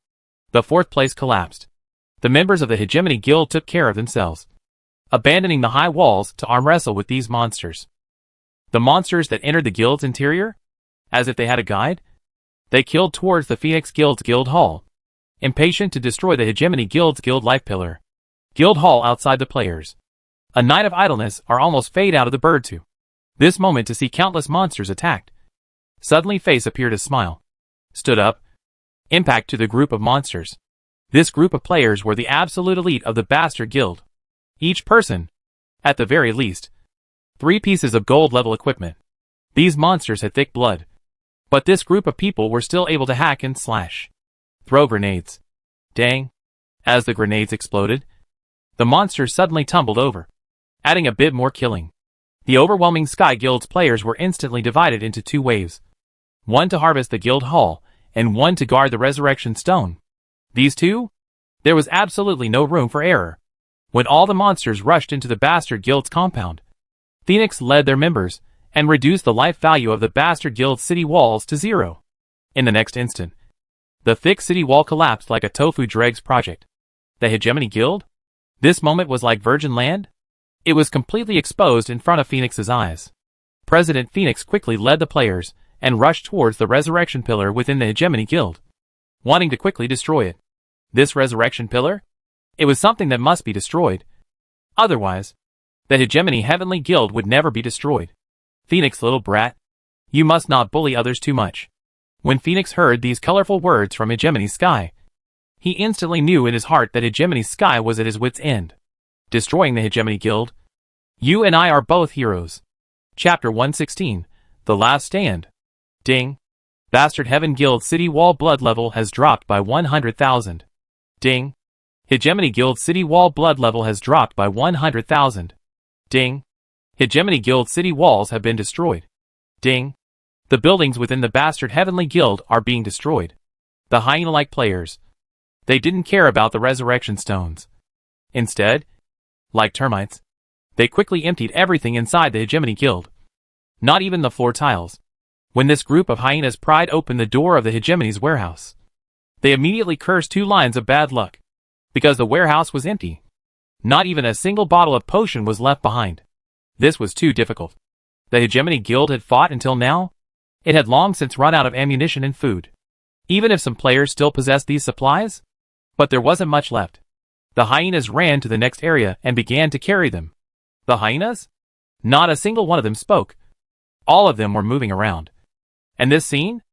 The fourth place collapsed. The members of the Hegemony Guild took care of themselves, abandoning the high walls to arm wrestle with these monsters. The monsters that entered the guild's interior, as if they had a guide, they killed towards the Phoenix Guild's guild hall, impatient to destroy the Hegemony Guild's guild life pillar. Guild hall outside the players. A night of idleness are almost fade out of the bird too. This moment to see countless monsters attacked. Suddenly face appeared a smile. Stood up. Impact to the group of monsters. This group of players were the absolute elite of the Bastard Guild. Each person, at the very least, 3 pieces of gold level equipment. These monsters had thick blood. But this group of people were still able to hack and slash. Throw grenades. Dang. As the grenades exploded, the monsters suddenly tumbled over, adding a bit more killing. The overwhelming Sky Guild's players were instantly divided into 2 waves. One to harvest the guild hall, and one to guard the resurrection stone. These 2? There was absolutely no room for error. When all the monsters rushed into the Bastard Guild's compound, Phoenix led their members, and reduced the life value of the Bastard Guild's city walls to 0. In the next instant, the thick city wall collapsed like a tofu dregs project. The Hegemony Guild? This moment was like virgin land? It was completely exposed in front of Phoenix's eyes. President Phoenix quickly led the players, and rushed towards the resurrection pillar within the Hegemony Guild, wanting to quickly destroy it. This resurrection pillar? It was something that must be destroyed. Otherwise, the Hegemony Heavenly Guild would never be destroyed. Phoenix, little brat, you must not bully others too much. When Phoenix heard these colorful words from Hegemony Sky, he instantly knew in his heart that Hegemony Sky was at his wit's end. Destroying the Hegemony Guild? You and I are both heroes. Chapter 116, The Last Stand. Ding. Bastard Heaven Guild City Wall blood level has dropped by 100,000. Ding. Hegemony Guild City Wall blood level has dropped by 100,000. Ding. Hegemony Guild city walls have been destroyed. Ding. The buildings within the Bastard Heavenly Guild are being destroyed. The hyena-like players, they didn't care about the resurrection stones. Instead, like termites, they quickly emptied everything inside the Hegemony Guild. Not even the floor tiles. When this group of hyenas pried open the door of the Hegemony's warehouse, they immediately cursed 2 lines of bad luck. because the warehouse was empty. Not even a single bottle of potion was left behind. This was too difficult. The Hegemony Guild had fought until now. It had long since run out of ammunition and food. Even if some players still possessed these supplies, but there wasn't much left. The hyenas ran to the next area and began to carry them. The hyenas? Not a single one of them spoke. All of them were moving around. And this scene?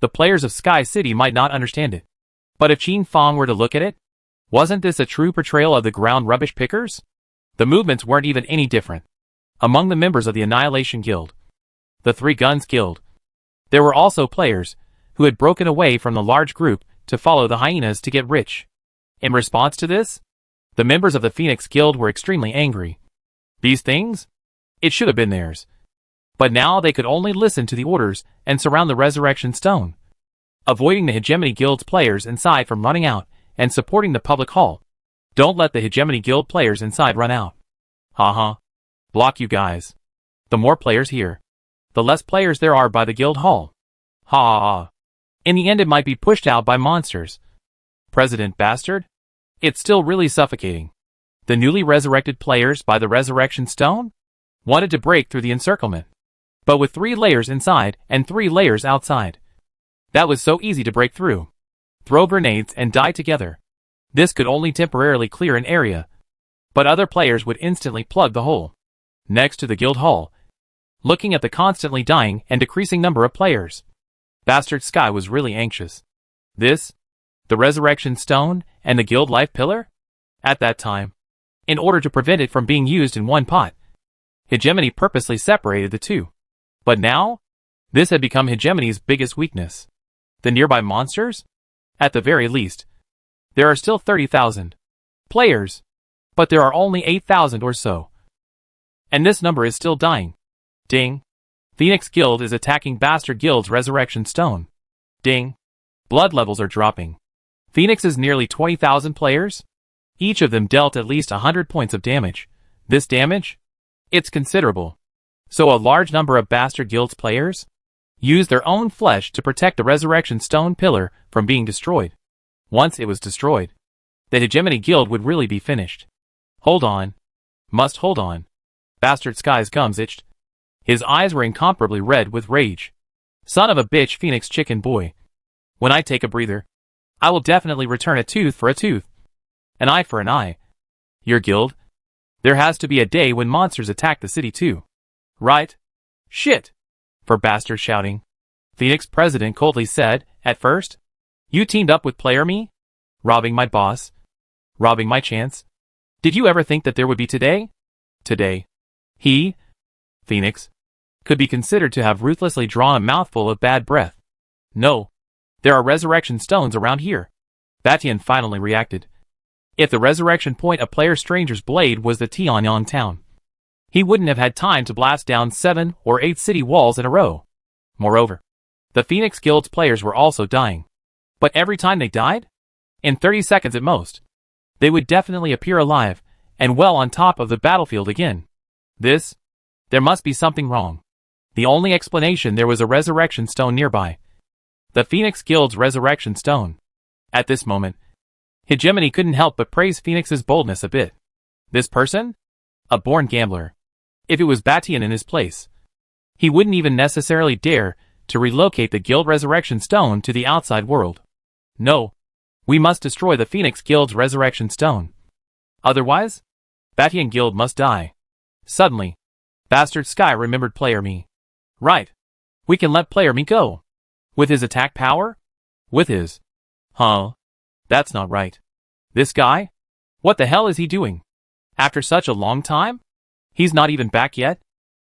The players of Sky City might not understand it. But if Qin Fong were to look at it, wasn't this a true portrayal of the ground rubbish pickers? The movements weren't even any different. Among the members of the Annihilation Guild, the Three Guns Guild, there were also players who had broken away from the large group to follow the hyenas to get rich. In response to this, the members of the Phoenix Guild were extremely angry. These things? It should have been theirs. But now they could only listen to the orders and surround the Resurrection Stone, avoiding the Hegemony Guild's players inside from running out and supporting the public hall. Don't let the Hegemony Guild players inside run out. Haha. Block you guys. The more players here, the less players there are by the guild hall. Ha ha ha. In the end it might be pushed out by monsters. President Bastard? It's still really suffocating. The newly resurrected players by the Resurrection Stone wanted to break through the encirclement, but with 3 layers inside and 3 layers outside. That was so easy to break through. Throw grenades and die together. This could only temporarily clear an area, but other players would instantly plug the hole. Next to the guild hall, looking at the constantly dying and decreasing number of players, Bastard Sky was really anxious. This? The Resurrection Stone and the Guild Life Pillar? At that time, in order to prevent it from being used in one pot, Hegemony purposely separated the two. But now, this had become Hegemony's biggest weakness. The nearby monsters? At the very least, there are still 30,000 players, but there are only 8,000 or so. And this number is still dying. Ding. Phoenix Guild is attacking Bastard Guild's Resurrection Stone. Ding. Blood levels are dropping. Phoenix is nearly 20,000 players. Each of them dealt at least 100 points of damage. This damage? It's considerable. So a large number of Bastard Guild's players used their own flesh to protect the Resurrection Stone pillar from being destroyed. Once it was destroyed, the Hegemony Guild would really be finished. Hold on. Must hold on. Bastard Sky's gums itched. His eyes were incomparably red with rage. Son of a bitch, Phoenix Chicken Boy. When I take a breather, I will definitely return a tooth for a tooth. An eye for an eye. Your guild? There has to be a day when monsters attack the city too. Right? Shit. For bastard shouting. Phoenix President coldly said, at first, you teamed up with Player Me? Robbing my boss? Robbing my chance? Did you ever think that there would be today? Today. He, Phoenix, could be considered to have ruthlessly drawn a mouthful of bad breath. No. There are resurrection stones around here. Batian finally reacted. If the resurrection point of Player Stranger's blade was the Tianyang town, he wouldn't have had time to blast down 7 or 8 city walls in a row. Moreover, the Phoenix Guild's players were also dying. But every time they died, in 30 seconds at most, they would definitely appear alive and well on top of the battlefield again. There must be something wrong. The only explanation, there was a resurrection stone nearby. The Phoenix Guild's resurrection stone. At this moment, Hegemony couldn't help but praise Phoenix's boldness a bit. This person? A born gambler. If it was Batian in his place, he wouldn't even necessarily dare to relocate the Guild Resurrection Stone to the outside world. No. We must destroy the Phoenix Guild's Resurrection Stone. Otherwise, Batian Guild must die. Suddenly, Bastard Sky remembered Player Me. Right. We can let Player Me go. With his attack power? With his... Huh? That's not right. This guy? What the hell is he doing? After such a long time? He's not even back yet?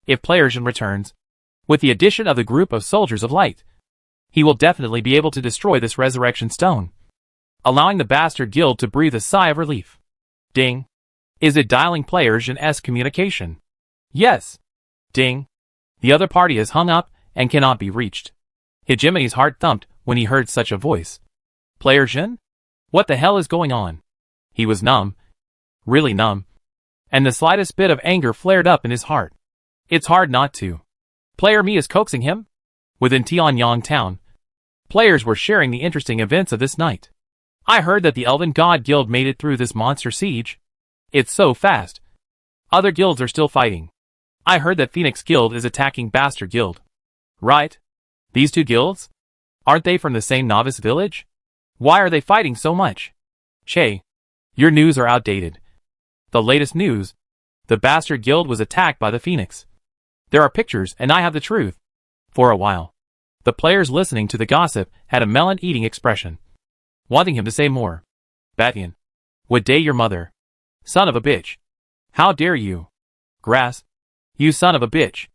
If Player Jin returns, with the addition of the group of Soldiers of Light, he will definitely be able to destroy this Resurrection Stone, allowing the Bastard Guild to breathe a sigh of relief. Ding. Is it dialing Player Jin's communication? Yes. Ding. The other party is hung up and cannot be reached. Hegemony's heart thumped when he heard such a voice. Player Jin? What the hell is going on? He was numb. Really numb. And the slightest bit of anger flared up in his heart. It's hard not to. Player Me is coaxing him? Within Tianyang town, players were sharing the interesting events of this night. I heard that the Elven God Guild made it through this monster siege. It's so fast. Other guilds are still fighting. I heard that Phoenix Guild is attacking Bastard Guild. Right? These two guilds? Aren't they from the same novice village? Why are they fighting so much? Che, your news are outdated. The latest news, the Bastard Guild was attacked by the Phoenix. There are pictures and I have the truth. For a while, the players listening to the gossip had a melon-eating expression, wanting him to say more. Batian. What day your mother? Son of a bitch. How dare you? Grass. You son of a bitch.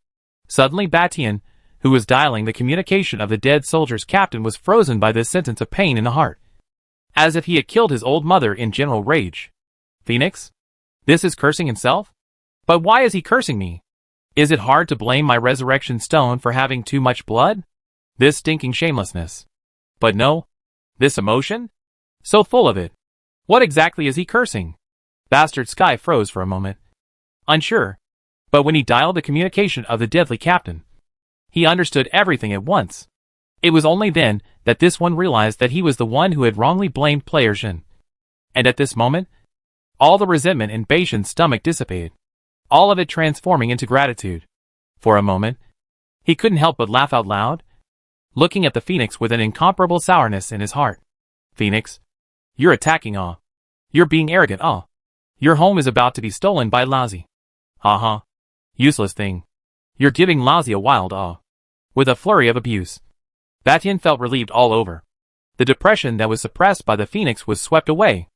Suddenly Batian, who was dialing the communication of the dead soldier's captain, was frozen by this sentence of pain in the heart, as if he had killed his old mother in general rage. Phoenix? This is cursing himself? But why is he cursing me? Is it hard to blame my resurrection stone for having too much blood? This stinking shamelessness. But no. This emotion? So full of it. What exactly is he cursing? Bastard Sky froze for a moment, unsure. But when he dialed the communication of the deadly captain, he understood everything at once. It was only then that this one realized that he was the one who had wrongly blamed Player Jin. And at this moment, all the resentment in Baishan's stomach dissipated, all of it transforming into gratitude. For a moment, he couldn't help but laugh out loud, looking at the Phoenix with an incomparable sourness in his heart. Phoenix, you're attacking You're being arrogant Your home is about to be stolen by Lousy. Haha. Useless thing. You're giving Lousy a wild With a flurry of abuse, Batian felt relieved all over. The depression that was suppressed by the Phoenix was swept away,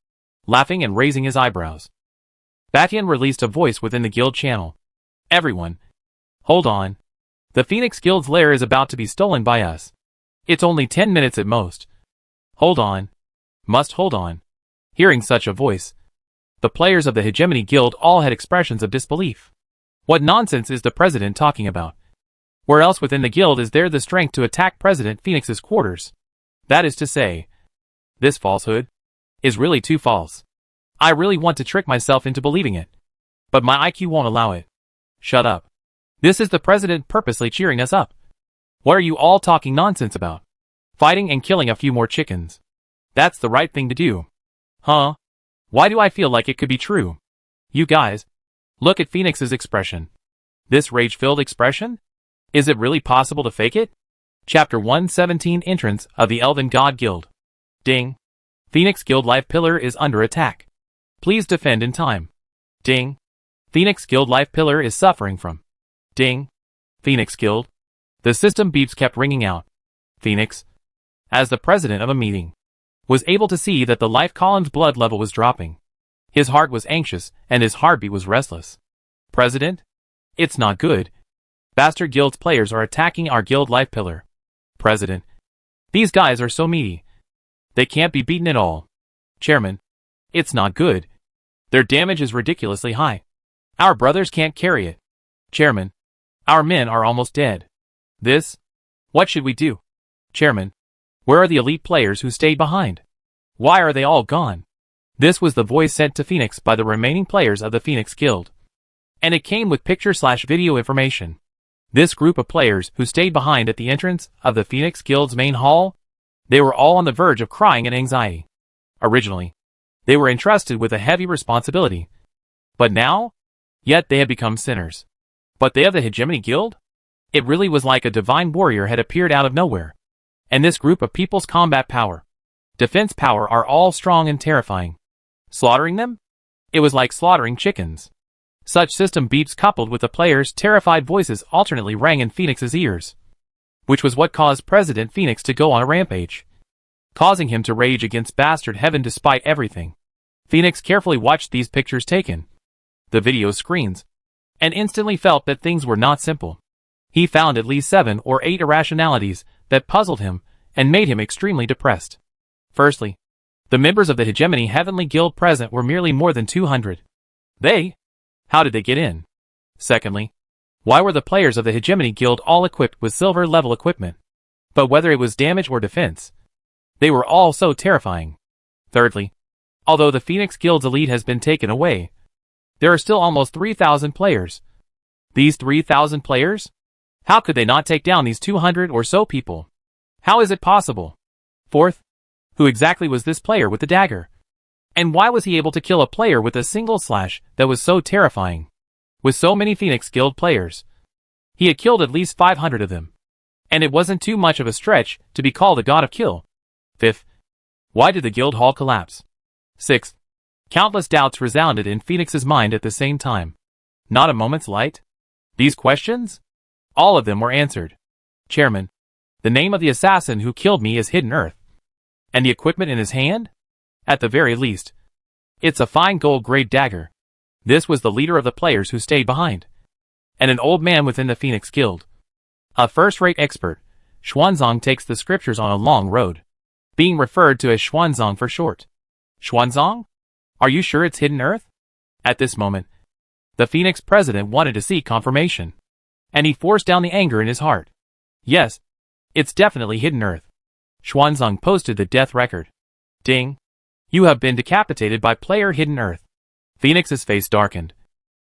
laughing and raising his eyebrows. Batian released a voice within the guild channel. Everyone. Hold on. The Phoenix Guild's lair is about to be stolen by us. It's only 10 minutes at most. Hold on. Must hold on. Hearing such a voice, the players of the Hegemony Guild all had expressions of disbelief. What nonsense is the president talking about? Where else within the guild is there the strength to attack President Phoenix's quarters? That is to say, this falsehood is really too false. I really want to trick myself into believing it, but my IQ won't allow it. Shut up. This is the president purposely cheering us up. What are you all talking nonsense about? Fighting and killing a few more chickens. That's the right thing to do. Huh? Why do I feel like it could be true? You guys, look at Phoenix's expression. This rage-filled expression? Is it really possible to fake it? Chapter 117 Entrance of the Elven God Guild. Ding. Phoenix Guild Life Pillar is under attack. Please defend in time. Ding. Phoenix Guild Life Pillar is suffering from. Ding. Phoenix Guild. The system beeps kept ringing out. Phoenix, as the president of a meeting, was able to see that the life column's blood level was dropping. His heart was anxious and his heartbeat was restless. President? It's not good. Bastard Guild's players are attacking our guild life pillar. President. These guys are so meaty. They can't be beaten at all. Chairman. It's not good. Their damage is ridiculously high. Our brothers can't carry it. Chairman. Our men are almost dead. This? What should we do? Chairman. Where are the elite players who stayed behind? Why are they all gone? This was the voice sent to Phoenix by the remaining players of the Phoenix Guild. And it came with picture/video information. This group of players who stayed behind at the entrance of the Phoenix Guild's main hall, they were all on the verge of crying in anxiety. Originally, they were entrusted with a heavy responsibility. But now? Yet they had become sinners. But they of the Hegemony Guild? It really was like a divine warrior had appeared out of nowhere. And this group of people's combat power, defense power are all strong and terrifying. Slaughtering them? It was like slaughtering chickens. Such system beeps coupled with the players' terrified voices alternately rang in Phoenix's ears, which was what caused President Phoenix to go on a rampage, causing him to rage against Bastard Heaven despite everything. Phoenix carefully watched these pictures taken, the video screens, and instantly felt that things were not simple. He found at least 7 or 8 irrationalities that puzzled him and made him extremely depressed. Firstly, the members of the Hegemony Heavenly Guild present were merely more than 200. How did they get in? Secondly, why were the players of the Hegemony Guild all equipped with silver-level equipment? But whether it was damage or defense, they were all so terrifying. Thirdly, although the Phoenix Guild's elite has been taken away, there are still almost 3,000 players. These 3,000 players? How could they not take down these 200 or so people? How is it possible? Fourth, Who exactly was this player with the dagger? And why was he able to kill a player with a single slash that was so terrifying? With so many Phoenix Guild players, he had killed at least 500 of them. And it wasn't too much of a stretch to be called a god of kill. 5th. Why did the guild hall collapse? 6th. Countless doubts resounded in Phoenix's mind at the same time. Not a moment's light? These questions? All of them were answered. Chairman, the name of the assassin who killed me is Hidden Earth. And the equipment in his hand? At the very least, it's a fine gold-grade dagger. This was the leader of the players who stayed behind. And an old man within the Phoenix Guild. A first-rate expert, Xuanzang takes the scriptures on a long road, being referred to as Xuanzang for short. Xuanzang? Are you sure it's Hidden Earth? At this moment, the Phoenix president wanted to see confirmation, and he forced down the anger in his heart. Yes, it's definitely Hidden Earth. Xuanzang posted the death record. Ding. You have been decapitated by player Hidden Earth. Phoenix's face darkened.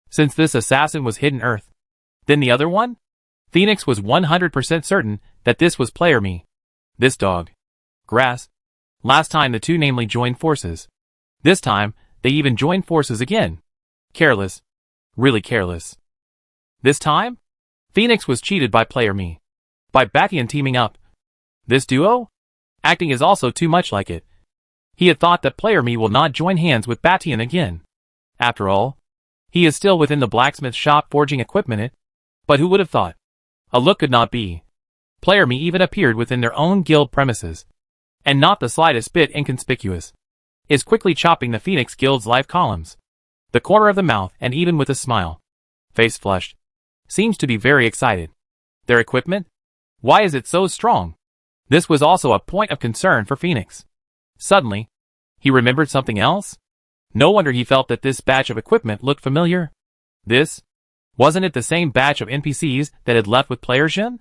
Since this assassin was Hidden Earth, then the other one? Phoenix was 100% certain that this was player me. This dog. Grass. Last time the two namely joined forces. This time, they even joined forces again. Careless. Really careless. This time? Phoenix was cheated by player me. By Batian teaming up. This duo? Acting is also too much like it. He had thought that player me will not join hands with Batian again. After all, he is still within the blacksmith shop forging equipment. But who would have thought? A look could not be. Player me even appeared within their own guild premises. And not the slightest bit inconspicuous. Is quickly chopping the Phoenix Guild's life columns. The corner of the mouth and even with a smile. Face flushed. Seems to be very excited. Their equipment? Why is it so strong? This was also a point of concern for Phoenix. Suddenly, he remembered something else. No wonder he felt that this batch of equipment looked familiar. This? Wasn't it the same batch of NPCs that had left with Player Jin?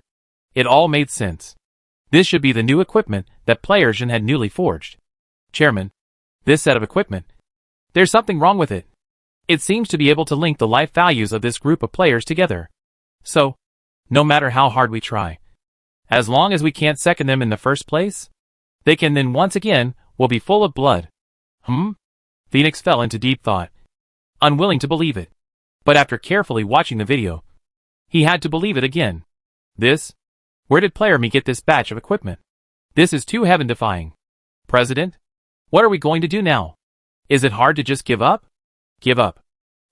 It all made sense. This should be the new equipment that Player Jin had newly forged. Chairman, this set of equipment. There's something wrong with it. It seems to be able to link the life values of this group of players together. So, no matter how hard we try, as long as we can't second them in the first place, they can then once again will be full of blood. Phoenix fell into deep thought, unwilling to believe it. But after carefully watching the video, he had to believe it again. This? Where did player me get this batch of equipment? This is too heaven-defying. President? What are we going to do now? Is it hard to just give up? Give up.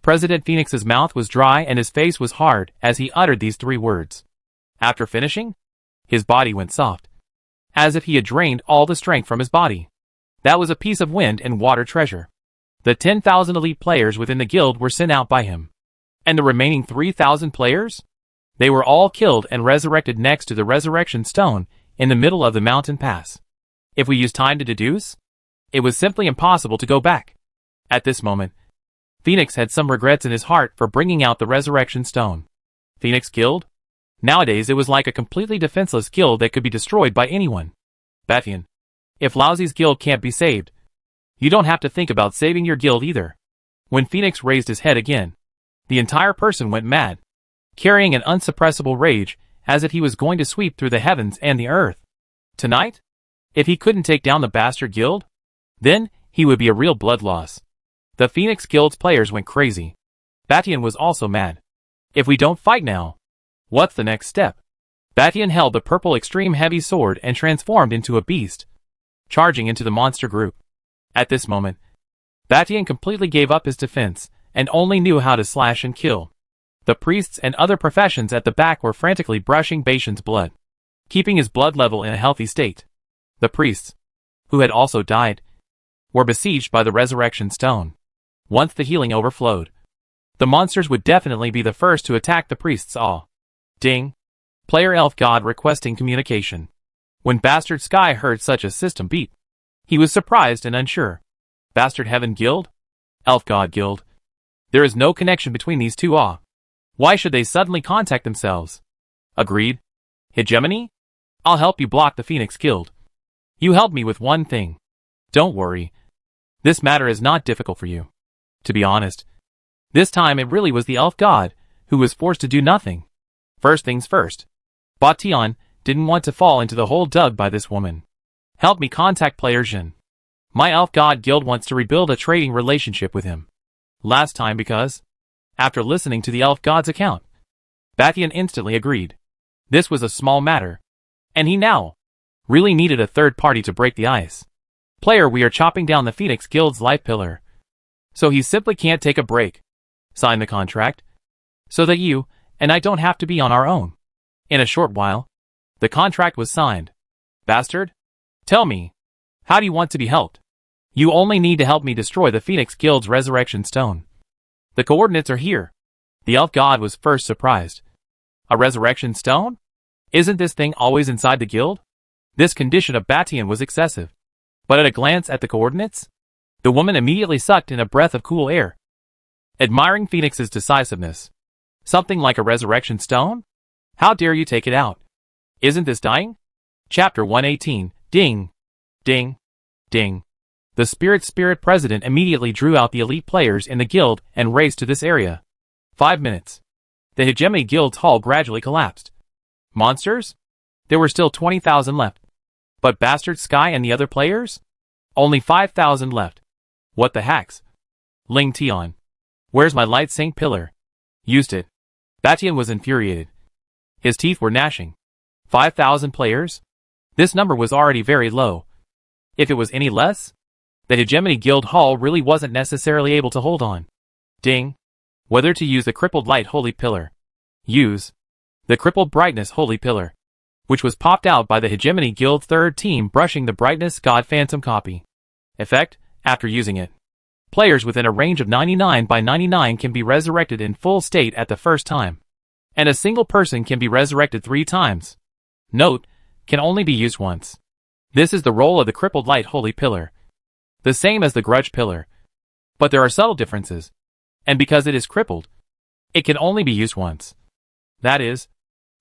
President Phoenix's mouth was dry and his face was hard as he uttered these 3 words. After finishing, his body went soft, as if he had drained all the strength from his body. That was a piece of wind and water treasure. The 10,000 elite players within the guild were sent out by him. And the remaining 3,000 players? They were all killed and resurrected next to the resurrection stone in the middle of the mountain pass. If we use time to deduce, it was simply impossible to go back. At this moment, Phoenix had some regrets in his heart for bringing out the resurrection stone. Phoenix Guild? Nowadays it was like a completely defenseless guild that could be destroyed by anyone. Batian, if Lousy's guild can't be saved, you don't have to think about saving your guild either. When Phoenix raised his head again, the entire person went mad, carrying an unsuppressible rage as if he was going to sweep through the heavens and the earth. Tonight? If he couldn't take down the bastard guild, then he would be a real blood loss. The Phoenix Guild's players went crazy. Batian was also mad. If we don't fight now, what's the next step? Batian held the purple extreme heavy sword and transformed into a beast, charging into the monster group. At this moment, Batian completely gave up his defense and only knew how to slash and kill. The priests and other professions at the back were frantically brushing Batian's blood, keeping his blood level in a healthy state. The priests, who had also died, were besieged by the resurrection stone. Once the healing overflowed, the monsters would definitely be the first to attack the priests all. Ding. Player Elf God requesting communication. When Bastard Sky heard such a system beep, he was surprised and unsure. Bastard Heaven Guild? Elf God Guild. There is no connection between these two. Why should they suddenly contact themselves? Agreed. Hegemony? I'll help you block the Phoenix Guild. You helped me with one thing. Don't worry. This matter is not difficult for you. To be honest, this time it really was the elf god who was forced to do nothing. First things first. Batian didn't want to fall into the hole dug by this woman. Help me contact player Jin. My elf god guild wants to rebuild a trading relationship with him. Last time because, after listening to the elf god's account, Batian instantly agreed. This was a small matter, and he now really needed a third party to break the ice. Player, we are chopping down the Phoenix Guild's life pillar. So he simply can't take a break. Sign the contract, so that you and I don't have to be on our own. In a short while, the contract was signed. Bastard? Tell me, how do you want to be helped? You only need to help me destroy the Phoenix Guild's resurrection stone. The coordinates are here. The elf god was first surprised. A resurrection stone? Isn't this thing always inside the guild? This condition of Batian was excessive. But at a glance at the coordinates, the woman immediately sucked in a breath of cool air. Admiring Phoenix's decisiveness. Something like a resurrection stone? How dare you take it out? Isn't this dying? Chapter 118. Ding. Ding. Ding. The Spirit President immediately drew out the elite players in the guild and raced to this area. 5 minutes. The Hegemony Guild's hall gradually collapsed. Monsters? There were still 20,000 left. But Bastard Sky and the other players? Only 5,000 left. What the hacks? Ling Tian. Where's my light sync pillar? Used it. Batian was infuriated. His teeth were gnashing. 5,000 players? This number was already very low. If it was any less, the Hegemony Guild Hall really wasn't necessarily able to hold on. Ding. Whether to use the Crippled Light Holy Pillar. Use the Crippled Brightness Holy Pillar, which was popped out by the Hegemony Guild's third team brushing the Brightness God Phantom copy. Effect, after using it. Players within a range of 99 by 99 can be resurrected in full state at the first time. And a single person can be resurrected 3 times. Note, can only be used once. This is the role of the Crippled Light Holy Pillar. The same as the Grudge Pillar. But there are subtle differences. And because it is crippled, it can only be used once. That is,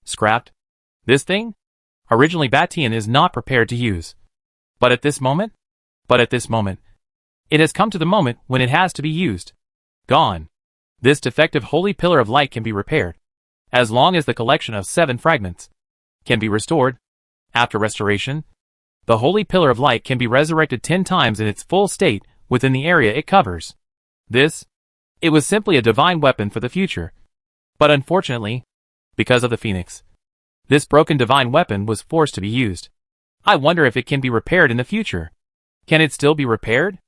scrapped. This thing? Originally Batian is not prepared to use. But at this moment, it has come to the moment when it has to be used. Gone. This defective Holy Pillar of Light can be repaired, as long as the collection of 7 fragments can be restored. After restoration, the Holy Pillar of Light can be resurrected 10 times in its full state within the area it covers. It was simply a divine weapon for the future. But unfortunately, because of the Phoenix, this broken divine weapon was forced to be used. I wonder if it can be repaired in the future. Can it still be repaired?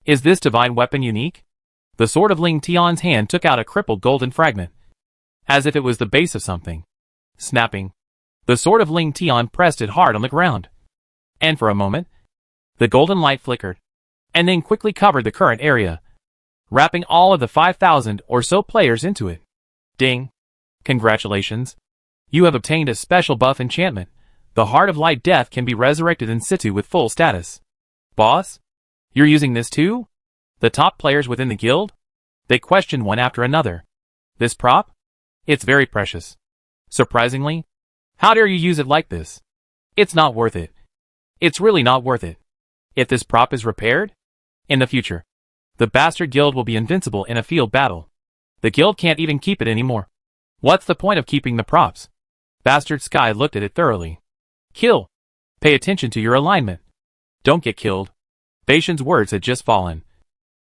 Is this divine weapon unique? The sword of Ling Tian's hand took out a crippled golden fragment, as if it was the base of something. Snapping. The sword of Ling Tian pressed it hard on the ground. And for a moment, the golden light flickered, and then quickly covered the current area, wrapping all of the 5,000 or so players into it. Ding. Congratulations. You have obtained a special buff enchantment. The Heart of Light Death can be resurrected in situ with full status. Boss? You're using this too? The top players within the guild? They questioned one after another. This prop? It's very precious. Surprisingly, how dare you use it like this? It's not worth it. It's really not worth it. If this prop is repaired, in the future, the Bastard Guild will be invincible in a field battle. The guild can't even keep it anymore. What's the point of keeping the props? Bastard Sky looked at it thoroughly. Kill. Pay attention to your alignment. Don't get killed. Bashan's words had just fallen.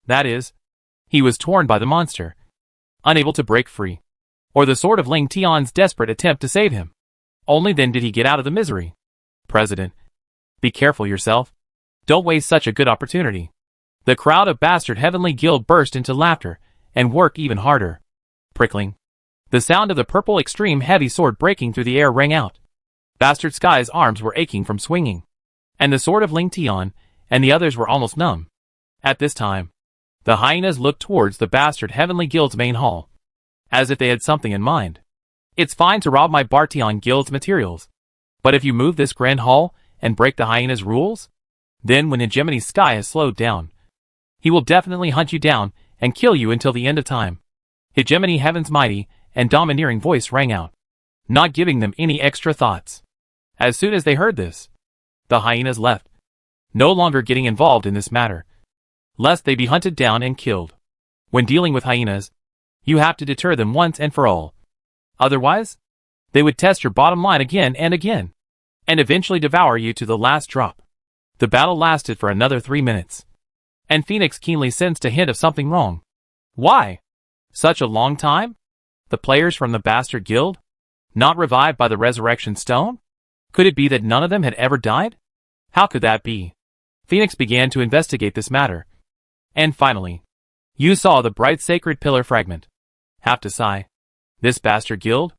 That is, he was torn by the monster, unable to break free, or the sword of Ling Tian's desperate attempt to save him. Only then did he get out of the misery. President, be careful yourself. Don't waste such a good opportunity. The crowd of Bastard Heavenly Guild burst into laughter and worked even harder. Prickling. The sound of the purple extreme heavy sword breaking through the air rang out. Bastard Sky's arms were aching from swinging, and the sword of Ling Tian and the others were almost numb. At this time, the hyenas looked towards the Bastard Heavenly Guild's main hall, as if they had something in mind. It's fine to rob my Bartion Guild's materials, but if you move this grand hall and break the hyena's rules, then when Hegemony Sky has slowed down, he will definitely hunt you down and kill you until the end of time. Hegemony Heaven's mighty and domineering voice rang out, not giving them any extra thoughts. As soon as they heard this, the hyenas left, no longer getting involved in this matter, lest they be hunted down and killed. When dealing with hyenas, you have to deter them once and for all. Otherwise, they would test your bottom line again and again, and eventually devour you to the last drop. The battle lasted for another 3 minutes. And Phoenix keenly sensed a hint of something wrong. Why? Such a long time? The players from the Bastard Guild? Not revived by the Resurrection Stone? Could it be that none of them had ever died? How could that be? Phoenix began to investigate this matter. And finally, you saw the bright sacred pillar fragment. Have to sigh. This Bastard Guild?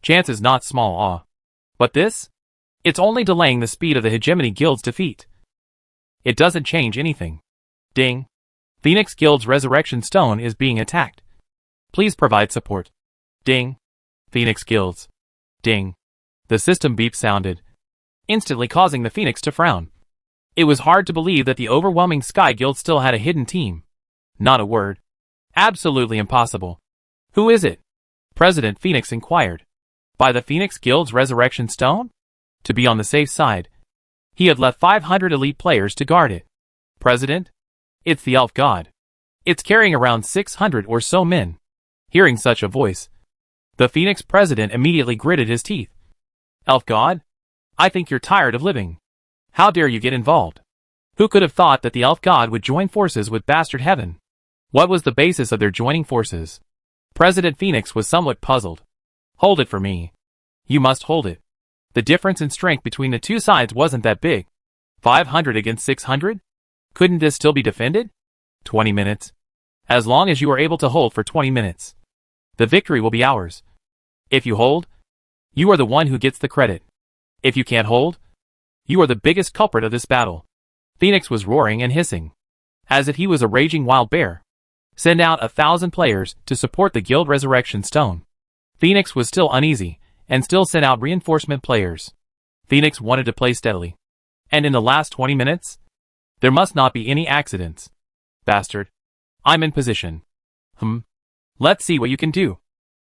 Chance is not small, But this? It's only delaying the speed of the Hegemony Guild's defeat. It doesn't change anything. Ding. Phoenix Guild's Resurrection Stone is being attacked. Please provide support. Ding. Phoenix Guilds. Ding. The system beep sounded, instantly causing the Phoenix to frown. It was hard to believe that the overwhelming Sky Guild still had a hidden team. Not a word. Absolutely impossible. Who is it? President Phoenix inquired. By the Phoenix Guild's Resurrection Stone? To be on the safe side, he had left 500 elite players to guard it. President? It's the Elf God. It's carrying around 600 or so men. Hearing such a voice, the Phoenix president immediately gritted his teeth. Elf God? I think you're tired of living. How dare you get involved? Who could have thought that the Elf God would join forces with Bastard Heaven? What was the basis of their joining forces? President Phoenix was somewhat puzzled. Hold it for me. You must hold it. The difference in strength between the two sides wasn't that big. 500 against 600? Couldn't this still be defended? 20 minutes. As long as you are able to hold for 20 minutes. The victory will be ours. If you hold, you are the one who gets the credit. If you can't hold, you are the biggest culprit of this battle. Phoenix was roaring and hissing, as if he was a raging wild bear. Send out 1,000 players to support the Guild Resurrection Stone. Phoenix was still uneasy, and still sent out reinforcement players. Phoenix wanted to play steadily. And in the last 20 minutes, there must not be any accidents. Bastard. I'm in position. Let's see what you can do.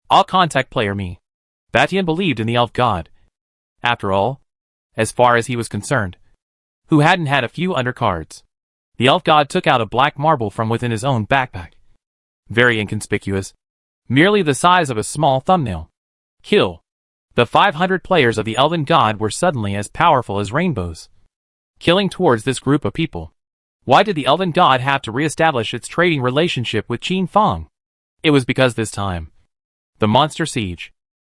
I'll contact player me. Batian believed in the Elf God. After all, as far as he was concerned, who hadn't had a few undercards? The Elf God took out a black marble from within his own backpack. Very inconspicuous. Merely the size of a small thumbnail. Kill. The 500 players of the Elven God were suddenly as powerful as rainbows. Killing towards this group of people. Why did the Elven God have to re-establish its trading relationship with Qin Fang? It was because this time, the monster siege,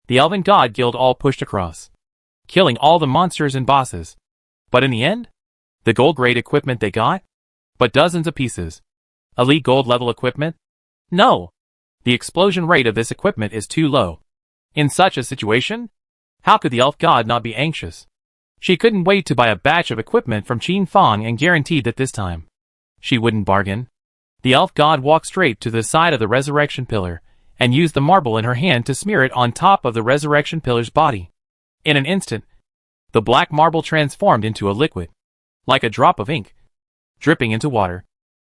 the Elven God Guild all pushed across, killing all the monsters and bosses. But in the end, the gold-grade equipment they got? But dozens of pieces. Elite gold-level equipment? No! The explosion rate of this equipment is too low. In such a situation, how could the Elf God not be anxious? She couldn't wait to buy a batch of equipment from Qin Fang and guaranteed that this time, she wouldn't bargain. The Elf God walked straight to the side of the resurrection pillar, and used the marble in her hand to smear it on top of the resurrection pillar's body. In an instant, the black marble transformed into a liquid, like a drop of ink, dripping into water,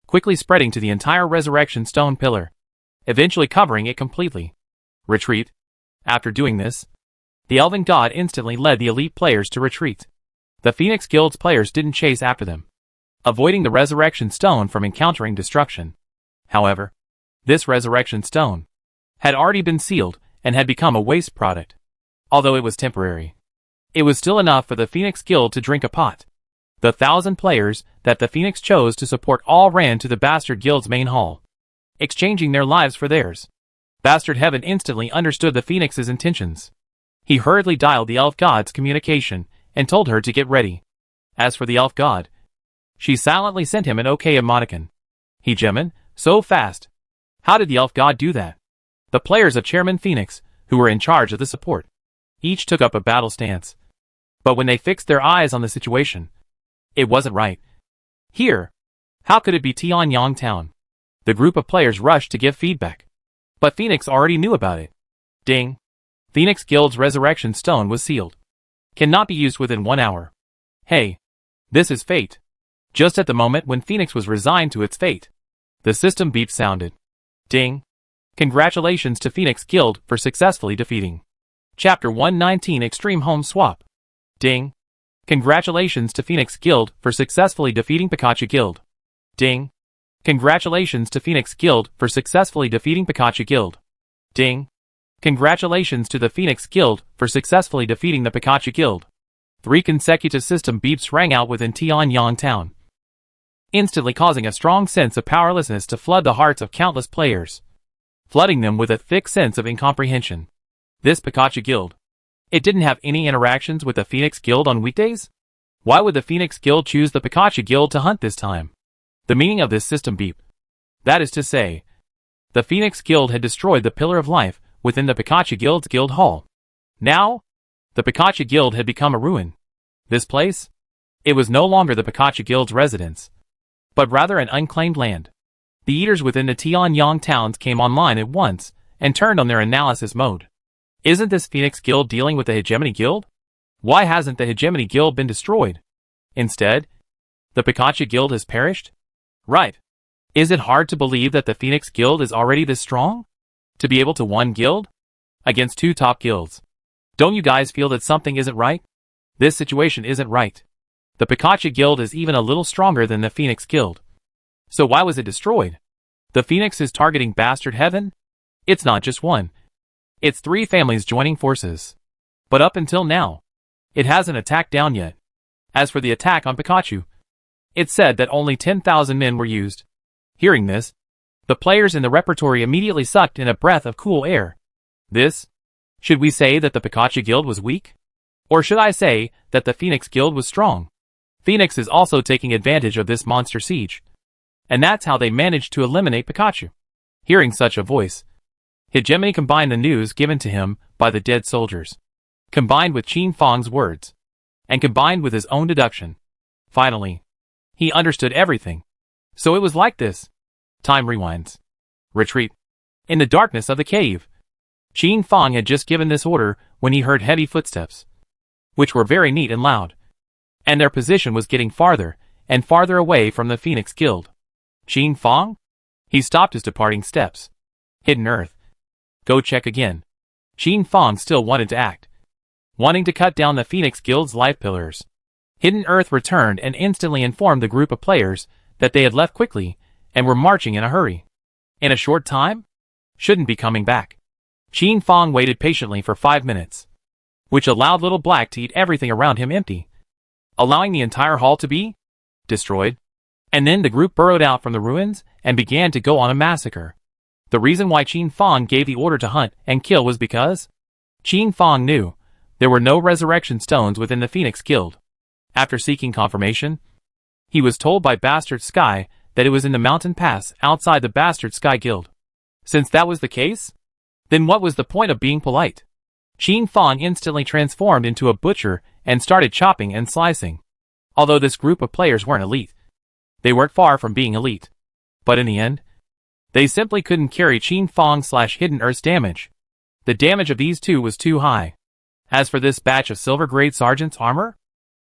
quickly spreading to the entire resurrection stone pillar, eventually covering it completely. Retreat. After doing this, the Elven God instantly led the elite players to retreat. The Phoenix Guild's players didn't chase after them, avoiding the resurrection stone from encountering destruction. However, this resurrection stone had already been sealed and had become a waste product. Although it was temporary, it was still enough for the Phoenix Guild to drink a pot. The 1,000 players that the Phoenix chose to support all ran to the Bastard Guild's main hall, exchanging their lives for theirs. Bastard Heaven instantly understood the Phoenix's intentions. He hurriedly dialed the Elf God's communication and told her to get ready. As for the Elf God, she silently sent him an OK emoticon. Hegemon, so fast. How did the Elf God do that? The players of Chairman Phoenix, who were in charge of the support, each took up a battle stance. But when they fixed their eyes on the situation, it wasn't right. Here, how could it be Tianyang Town? The group of players rushed to give feedback. But Phoenix already knew about it. Ding. Phoenix Guild's resurrection stone was sealed. Cannot be used within 1 hour. Hey. This is fate. Just at the moment when Phoenix was resigned to its fate, the system beep sounded. Ding. Congratulations to Phoenix Guild for successfully defeating. Chapter 119 Extreme Home Swap. Ding. Congratulations to Phoenix Guild for successfully defeating Pikachu Guild. Ding. Congratulations to Phoenix Guild for successfully defeating Pikachu Guild. Ding. Congratulations to the Phoenix Guild for successfully defeating the Pikachu Guild. 3 consecutive system beeps rang out within Tianyang town, instantly causing a strong sense of powerlessness to flood the hearts of countless players, flooding them with a thick sense of incomprehension. This Pikachu Guild. It didn't have any interactions with the Phoenix Guild on weekdays? Why would the Phoenix Guild choose the Pikachu Guild to hunt this time? The meaning of this system beep. That is to say, the Phoenix Guild had destroyed the Pillar of Life within the Pikachu Guild's guild hall. Now, the Pikachu Guild had become a ruin. This place? It was no longer the Pikachu Guild's residence, but rather an unclaimed land. The eaters within the Tianyang towns came online at once and turned on their analysis mode. Isn't this Phoenix Guild dealing with the Hegemony Guild? Why hasn't the Hegemony Guild been destroyed? Instead, the Pikachu Guild has perished? Right. Is it hard to believe that the Phoenix Guild is already this strong? To be able to one guild? Against 2 top guilds. Don't you guys feel that something isn't right? This situation isn't right. The Pikachu Guild is even a little stronger than the Phoenix Guild. So why was it destroyed? The Phoenix is targeting Bastard Heaven? It's not just one. It's 3 families joining forces. But up until now, it hasn't attacked down yet. As for the attack on Pikachu, it said that only 10,000 men were used. Hearing this, the players in the repertory immediately sucked in a breath of cool air. Should we say that the Pikachu Guild was weak? Or should I say that the Phoenix Guild was strong? Phoenix is also taking advantage of this monster siege. And that's how they managed to eliminate Pikachu. Hearing such a voice, Hegemony combined the news given to him by the dead soldiers, combined with Qin Fang's words, and combined with his own deduction. Finally, he understood everything. So it was like this. Time rewinds. Retreat. In the darkness of the cave, Qin Fang had just given this order when he heard heavy footsteps, which were very neat and loud, and their position was getting farther and farther away from the Phoenix Guild. Qin Fang? He stopped his departing steps. Hidden Earth. Go check again. Qin Fang still wanted to act, wanting to cut down the Phoenix Guild's life pillars. Hidden Earth returned and instantly informed the group of players that they had left quickly and were marching in a hurry. In a short time? Shouldn't be coming back. Qin Fang waited patiently for 5 minutes, which allowed Little Black to eat everything around him empty, allowing the entire hall to be destroyed. And then the group burrowed out from the ruins and began to go on a massacre. The reason why Qin Fang gave the order to hunt and kill was because Qin Fang knew there were no resurrection stones within the Phoenix Guild. After seeking confirmation, he was told by Bastard Sky that it was in the mountain pass outside the Bastard Sky Guild. Since that was the case, then what was the point of being polite? Qin Fang instantly transformed into a butcher and started chopping and slicing. Although this group of players weren't elite, they weren't far from being elite. But in the end, they simply couldn't carry Qin Fang/Hidden Earth's damage. The damage of these two was too high. As for this batch of silver grade sergeant's armor,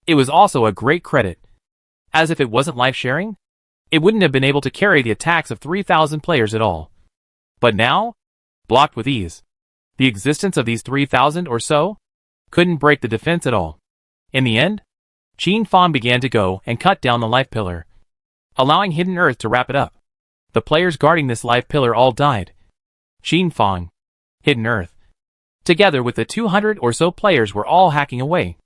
it was also a great credit. As if it wasn't life-sharing, it wouldn't have been able to carry the attacks of 3,000 players at all. But now, blocked with ease. The existence of these 3,000 or so couldn't break the defense at all. In the end, Qin Fang began to go and cut down the life pillar, allowing Hidden Earth to wrap it up. The players guarding this life pillar all died. Qin Fang, Hidden Earth, together with the 200 or so players were all hacking away.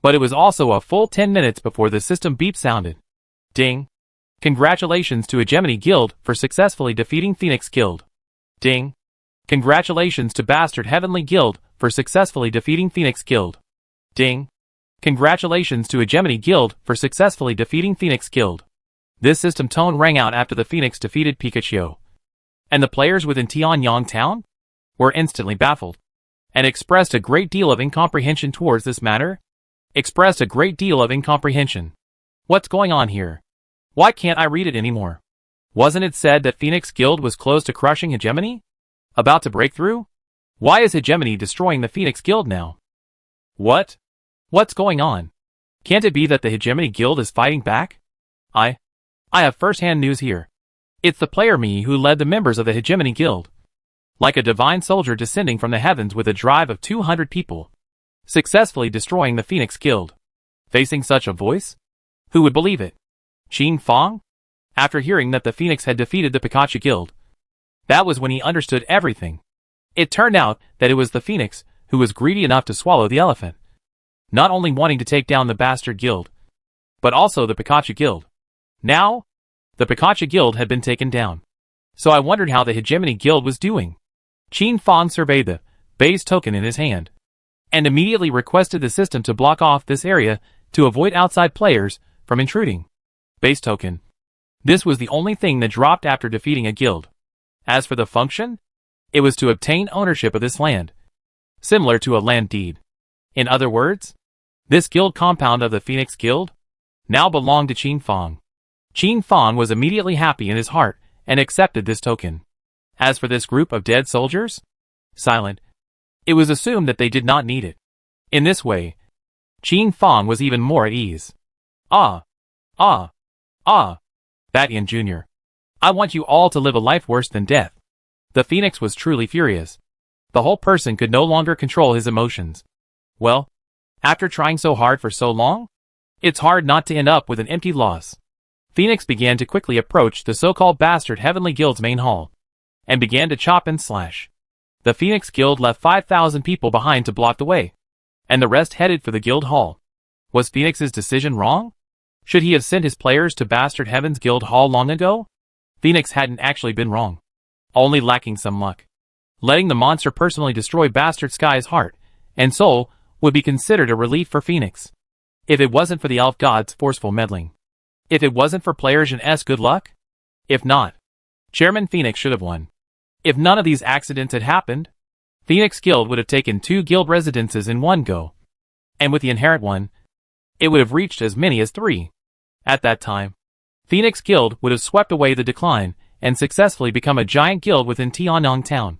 But it was also a full 10 minutes before the system beep sounded. Ding. Congratulations to Hegemony Guild for successfully defeating Phoenix Guild. Ding. Congratulations to Bastard Heavenly Guild for successfully defeating Phoenix Guild. Ding. Congratulations to Hegemony Guild for successfully defeating Phoenix Guild. This system tone rang out after the Phoenix defeated Pikachu. And the players within Tianyang Town were instantly baffled, and expressed a great deal of incomprehension towards this matter. Expressed a great deal of incomprehension. What's going on here? Why can't I read it anymore? Wasn't it said that Phoenix Guild was close to crushing Hegemony? About to break through? Why is Hegemony destroying the Phoenix Guild now? What? What's going on? Can't it be that the Hegemony Guild is fighting back? I have first-hand news here. It's the player me who led the members of the Hegemony Guild, like a divine soldier descending from the heavens with a drive of 200 people, successfully destroying the Phoenix Guild. Facing such a voice? Who would believe it? Qin Fang? After hearing that the Phoenix had defeated the Pikachu Guild, that was when he understood everything. It turned out that it was the Phoenix who was greedy enough to swallow the elephant. not only wanting to take down the Bastard Guild, but also the Pikachu Guild. Now, the Pikachu Guild had been taken down. So I wondered how the Hegemony Guild was doing. Qin Fang surveyed the base token in his hand, and immediately requested the system to block off this area to avoid outside players from intruding. Base token. This was the only thing that dropped after defeating a guild. As for the function, it was to obtain ownership of this land, similar to a land deed. In other words, this guild compound of the Phoenix Guild now belonged to Qin Fang. Qin Fang was immediately happy in his heart and accepted this token. As for this group of dead soldiers, silent, it was assumed that they did not need it. In this way, Qin Fang was even more at ease. Batian Jr. I want you all to live a life worse than death. The Phoenix was truly furious. The whole person could no longer control his emotions. Well, after trying so hard for so long, it's hard not to end up with an empty loss. Phoenix began to quickly approach the so-called Bastard Heavenly Guild's main hall, and began to chop and slash. The Phoenix Guild left 5,000 people behind to block the way, and the rest headed for the guild hall. Was Phoenix's decision wrong? Should he have sent his players to Bastard Heaven's Guild Hall long ago? Phoenix hadn't actually been wrong, only lacking some luck. Letting the monster personally destroy Bastard Sky's heart and soul would be considered a relief for Phoenix, if it wasn't for the elf god's forceful meddling. If it wasn't for Player Jean's good luck? If not, Chairman Phoenix should have won. If none of these accidents had happened, Phoenix Guild would have taken 2 guild residences in one go, and with the inherent one, it would have reached as many as 3. At that time, Phoenix Guild would have swept away the decline and successfully become a giant guild within Tianyang Town.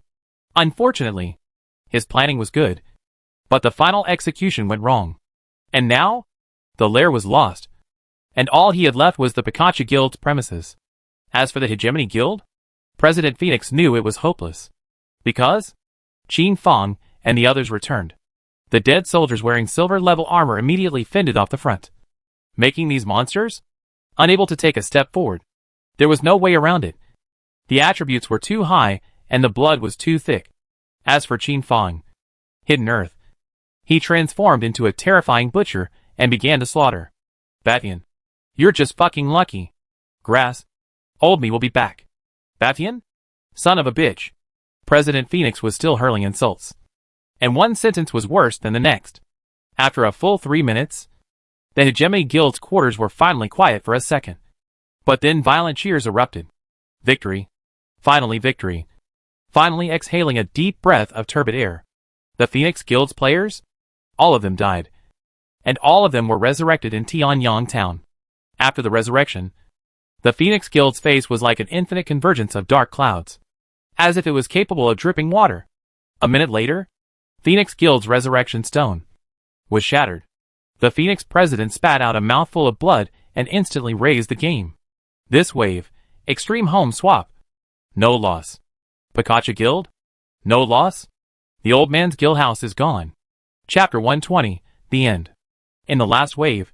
Unfortunately, his planning was good, but the final execution went wrong. And now, the lair was lost, and all he had left was the Pikachu Guild's premises. As for the Hegemony Guild, President Phoenix knew it was hopeless, because Qin Fang and the others returned. The dead soldiers wearing silver-level armor immediately fended off the front, making these monsters unable to take a step forward. There was no way around it. The attributes were too high, and the blood was too thick. As for Qin Fang, Hidden Earth, he transformed into a terrifying butcher and began to slaughter. Batian, you're just fucking lucky. Grass, old me will be back. Batian, son of a bitch. President Phoenix was still hurling insults, and one sentence was worse than the next. After a full 3 minutes, the Hegemony Guild's quarters were finally quiet for a second. But then violent cheers erupted. Victory. Finally victory. Finally exhaling a deep breath of turbid air. The Phoenix Guild's players? All of them died. And all of them were resurrected in Tianyang Town. After the resurrection, the Phoenix Guild's face was like an infinite convergence of dark clouds, as if it was capable of dripping water. A minute later, Phoenix Guild's resurrection stone was shattered. The Phoenix president spat out a mouthful of blood and instantly raised the game. This wave, Extreme Home Swap. No loss. Pikachu Guild? No loss? The old man's guild house is gone. Chapter 120, The End. In the last wave,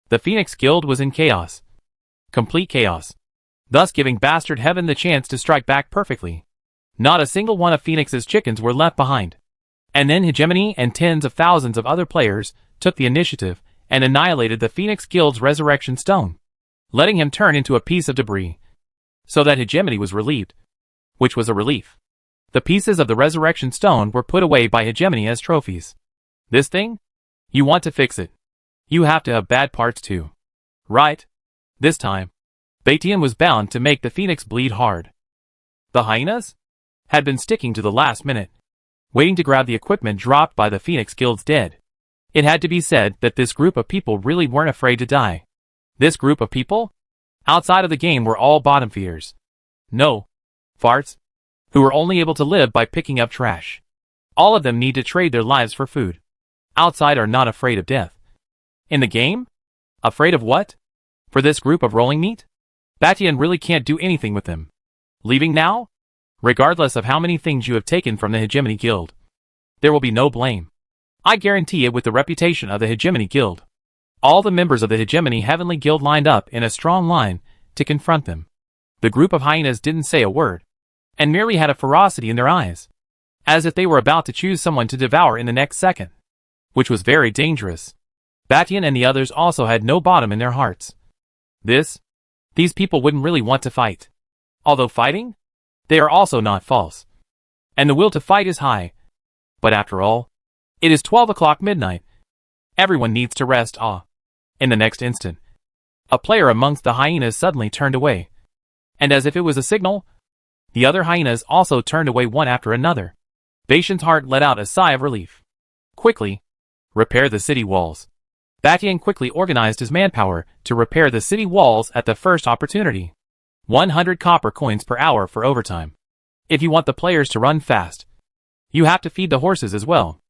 the Phoenix Guild was in chaos. Complete chaos. Thus giving Bastard Heaven the chance to strike back perfectly. Not a single one of Phoenix's chickens were left behind. And then Hegemony and tens of thousands of other players took the initiative and annihilated the Phoenix Guild's resurrection stone, letting him turn into a piece of debris, so that Hegemony was relieved. Which was a relief. The pieces of the resurrection stone were put away by Hegemony as trophies. This thing? You want to fix it. You have to have bad parts too. Right? This time, Batian was bound to make the Phoenix bleed hard. The hyenas had been sticking to the last minute, waiting to grab the equipment dropped by the Phoenix Guild's dead. It had to be said that this group of people really weren't afraid to die. This group of people, outside of the game, were all bottom feeders. No, farts, who were only able to live by picking up trash. All of them need to trade their lives for food. Outside are not afraid of death. In the game? Afraid of what? For this group of rolling meat? Batian really can't do anything with them. Leaving now? Regardless of how many things you have taken from the Hegemony Guild, there will be no blame. I guarantee it with the reputation of the Hegemony Guild. All the members of the Hegemony Heavenly Guild lined up in a strong line to confront them. The group of hyenas didn't say a word, and merely had a ferocity in their eyes, as if they were about to choose someone to devour in the next second. which was very dangerous. Batian and the others also had no bottom in their hearts. These people wouldn't really want to fight. Although fighting, they are also not false. And the will to fight is high. But after all, it is 12 o'clock midnight. Everyone needs to rest. In the next instant, a player amongst the hyenas suddenly turned away. And as if it was a signal, the other hyenas also turned away one after another. Batian's heart let out a sigh of relief. Quickly, repair the city walls. Batian quickly organized his manpower to repair the city walls at the first opportunity. 100 copper coins per hour for overtime. If you want the players to run fast, you have to feed the horses as well.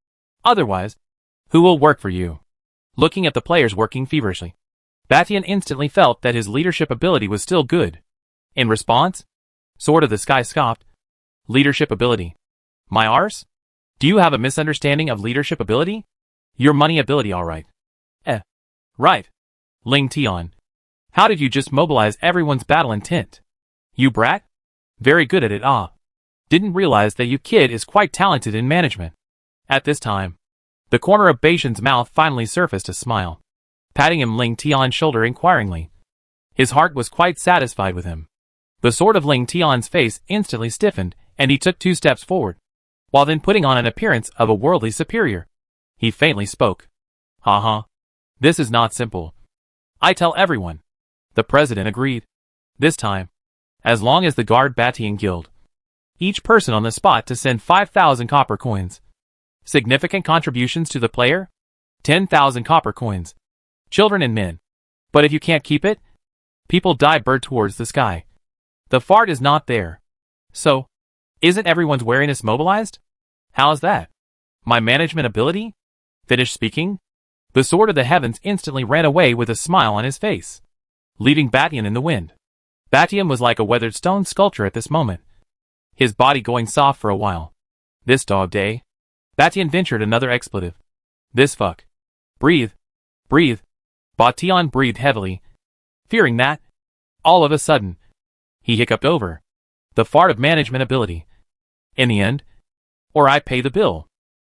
Otherwise, who will work for you? Looking at the players working feverishly, Batian instantly felt that his leadership ability was still good. In response, Sword of the Sky scoffed. Leadership ability. My arse? Do you have a misunderstanding of leadership ability? Your money ability, alright. Right. Ling Tian. How did you just mobilize everyone's battle intent? You brat? Very good at it, Didn't realize that you kid is quite talented in management. At this time, the corner of Batian's mouth finally surfaced a smile, patting him Ling Tian's shoulder inquiringly. His heart was quite satisfied with him. The sword of Ling Tian's face instantly stiffened, and he took 2 steps forward, while then putting on an appearance of a worldly superior. He faintly spoke. This is not simple. I tell everyone. The president agreed. This time, as long as the guard Batian guild, each person on the spot to send 5,000 copper coins. Significant contributions to the player? 10,000 copper coins. Children and men. But if you can't keep it, people die bird towards the sky. The fart is not there. So, isn't everyone's wariness mobilized? How's that? My management ability? Finished speaking? The sword of the heavens instantly ran away with a smile on his face, leaving Batian in the wind. Batian was like a weathered stone sculpture at this moment, his body going soft for a while. This dog day. Batian ventured another expletive. This fuck. Breathe. Batian breathed heavily, fearing that, all of a sudden, he hiccuped over. The fart of management ability. In the end, or I pay the bill.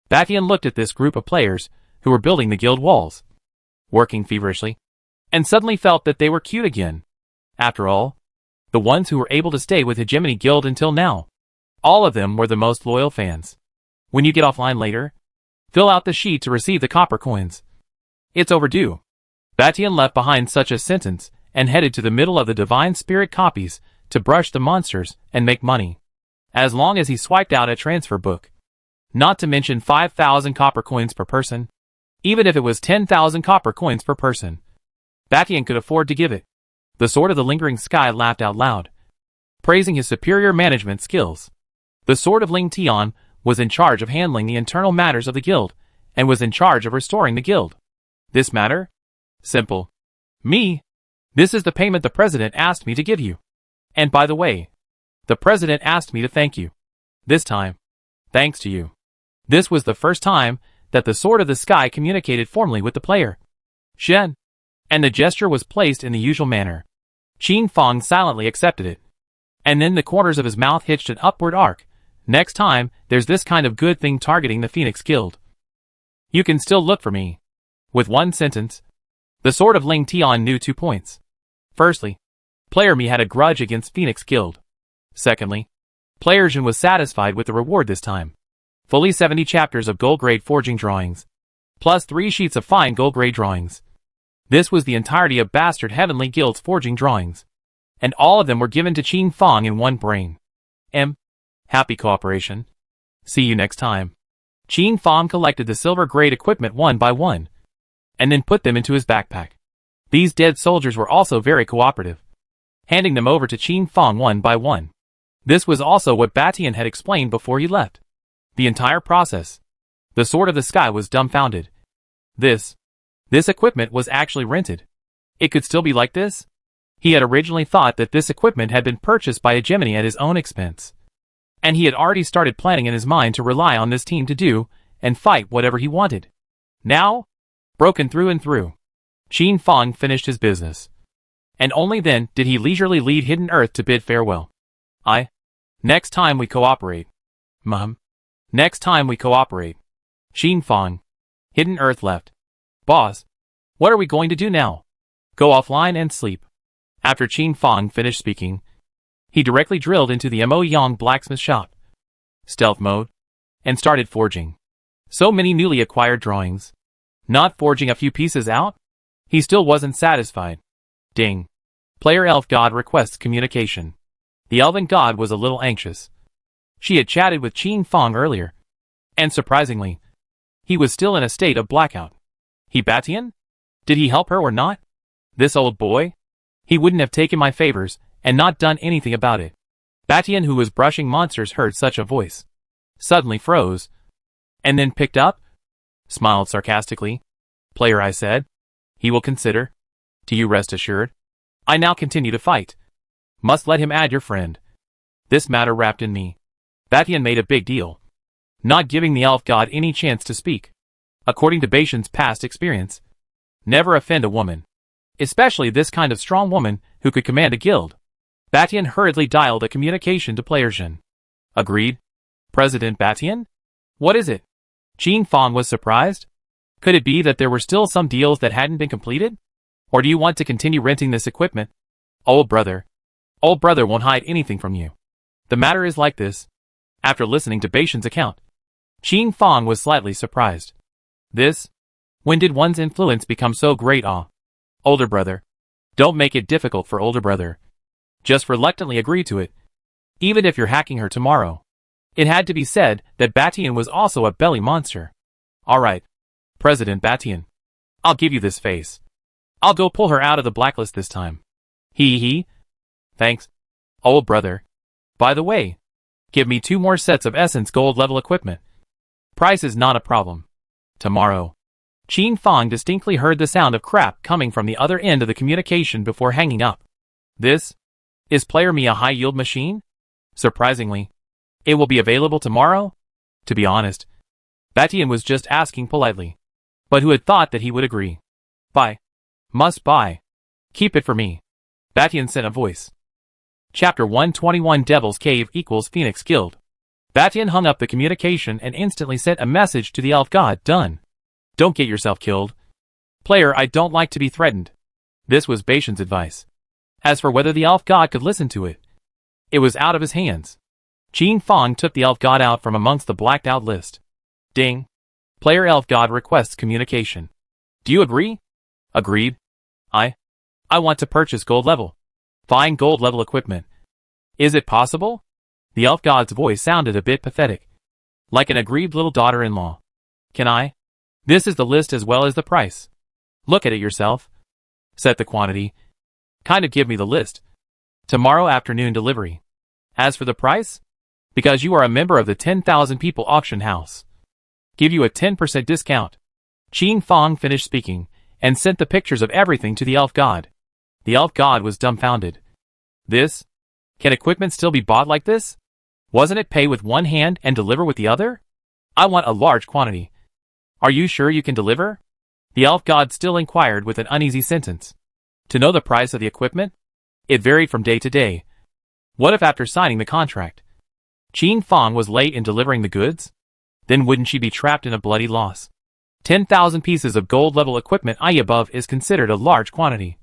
Batian looked at this group of players who were building the guild walls, working feverishly, and suddenly felt that they were cute again. After all, the ones who were able to stay with Hegemony Guild until now, all of them were the most loyal fans. When you get offline later, fill out the sheet to receive the copper coins. It's overdue. Batian left behind such a sentence and headed to the middle of the Divine Spirit copies to brush the monsters and make money. As long as he swiped out a transfer book. Not to mention 5,000 copper coins per person. Even if it was 10,000 copper coins per person, Batian could afford to give it. The Sword of the Lingering Sky laughed out loud, praising his superior management skills. The Sword of Ling Tian was in charge of handling the internal matters of the guild, and was in charge of restoring the guild. This matter? Simple. Me? This is the payment the president asked me to give you. And by the way, the president asked me to thank you. This time, thanks to you. This was the first time that the Sword of the Sky communicated formally with the player. Shen. And the gesture was placed in the usual manner. Qin Fong silently accepted it. And then the corners of his mouth hitched an upward arc. Next time, there's this kind of good thing targeting the Phoenix Guild. You can still look for me. With one sentence, the Sword of Ling Tian knew 2 points. Firstly, player Me had a grudge against Phoenix Guild. Secondly, player Jin was satisfied with the reward this time. Fully 70 chapters of gold-grade forging drawings, plus 3 sheets of fine gold-grade drawings. This was the entirety of Bastard Heavenly Guild's forging drawings, and all of them were given to Qin Fong in one brain. Happy cooperation. See you next time. Qin Fong collected the silver-grade equipment one by one, and then put them into his backpack. These dead soldiers were also very cooperative, handing them over to Qin Fong one by one. This was also what Batian had explained before he left. The entire process. The Sword of the Sky was dumbfounded. This equipment was actually rented. It could still be like this? He had originally thought that this equipment had been purchased by Hegemony at his own expense. And he had already started planning in his mind to rely on this team to do and fight whatever he wanted. Now, broken through and through, Qin Fong finished his business. And only then did he leisurely leave Hidden Earth to bid farewell. Next time we cooperate. Next time we cooperate. Qin Fong. Hidden Earth left. Boss, what are we going to do now? Go offline and sleep. After Qin Fong finished speaking, he directly drilled into the Mo Yang blacksmith shop. Stealth mode. And started forging. So many newly acquired drawings. Not forging a few pieces out? He still wasn't satisfied. Ding. Player Elf God requests communication. The elven god was a little anxious. She had chatted with Qin Fong earlier. And surprisingly, he was still in a state of blackout. He Batian? Did he help her or not? This old boy? He wouldn't have taken my favors and not done anything about it. Batian, who was brushing monsters, heard such a voice. Suddenly froze. And then picked up? Smiled sarcastically. Player, I said. He will consider. To you rest assured. I now continue to fight. Must let him add your friend. This matter wrapped in me. Batian made a big deal. Not giving the elf god any chance to speak. According to Batian's past experience. Never offend a woman. Especially this kind of strong woman who could command a guild. Batian hurriedly dialed a communication to Player Jin. Agreed. President Batian? What is it? Qin Fong was surprised. Could it be that there were still some deals that hadn't been completed? Or do you want to continue renting this equipment? Old brother. Old brother won't hide anything from you. The matter is like this. After listening to Batian's account, Qin Fong was slightly surprised. This? When did one's influence become so great? Older brother. Don't make it difficult for older brother. Just reluctantly agree to it. Even if you're hacking her tomorrow. It had to be said that Batian was also a belly monster. Alright. President Batian. I'll give you this face. I'll go pull her out of the blacklist this time. Hee. Thanks. Old brother. By the way, give me 2 more sets of Essence gold level equipment. Price is not a problem. Tomorrow. Qin Fong distinctly heard the sound of crap coming from the other end of the communication before hanging up. This? Is Player Me a high-yield machine? Surprisingly, it will be available tomorrow? To be honest, Batian was just asking politely. But who had thought that he would agree? Buy. Must buy. Keep it for me. Batian sent a voice. Chapter 121 Devil's Cave equals Phoenix Guild. Batian hung up the communication and instantly sent a message to the elf god. Done. Don't get yourself killed. Player, I don't like to be threatened. This was Batian's advice. As for whether the elf god could listen to it, it was out of his hands. Qin Fong took the elf god out from amongst the blacked out list. Ding. Player elf god requests communication. Do you agree? Agreed. I want to purchase gold level. Fine gold level equipment. Is it possible? The elf god's voice sounded a bit pathetic. Like an aggrieved little daughter-in-law. Can I? This is the list as well as the price. Look at it yourself. Set the quantity. Kind of give me the list. Tomorrow afternoon delivery. As for the price? Because you are a member of the 10,000 people auction house. Give you a 10% discount. Qin Fong finished speaking, and sent the pictures of everything to the elf god. The elf god was dumbfounded. This? Can equipment still be bought like this? Wasn't it pay with one hand and deliver with the other? I want a large quantity. Are you sure you can deliver? The elf god still inquired with an uneasy sentence. To know the price of the equipment? It varied from day to day. What if after signing the contract, Qin Fong was late in delivering the goods? Then wouldn't she be trapped in a bloody loss? 10,000 pieces of gold level equipment above is considered a large quantity.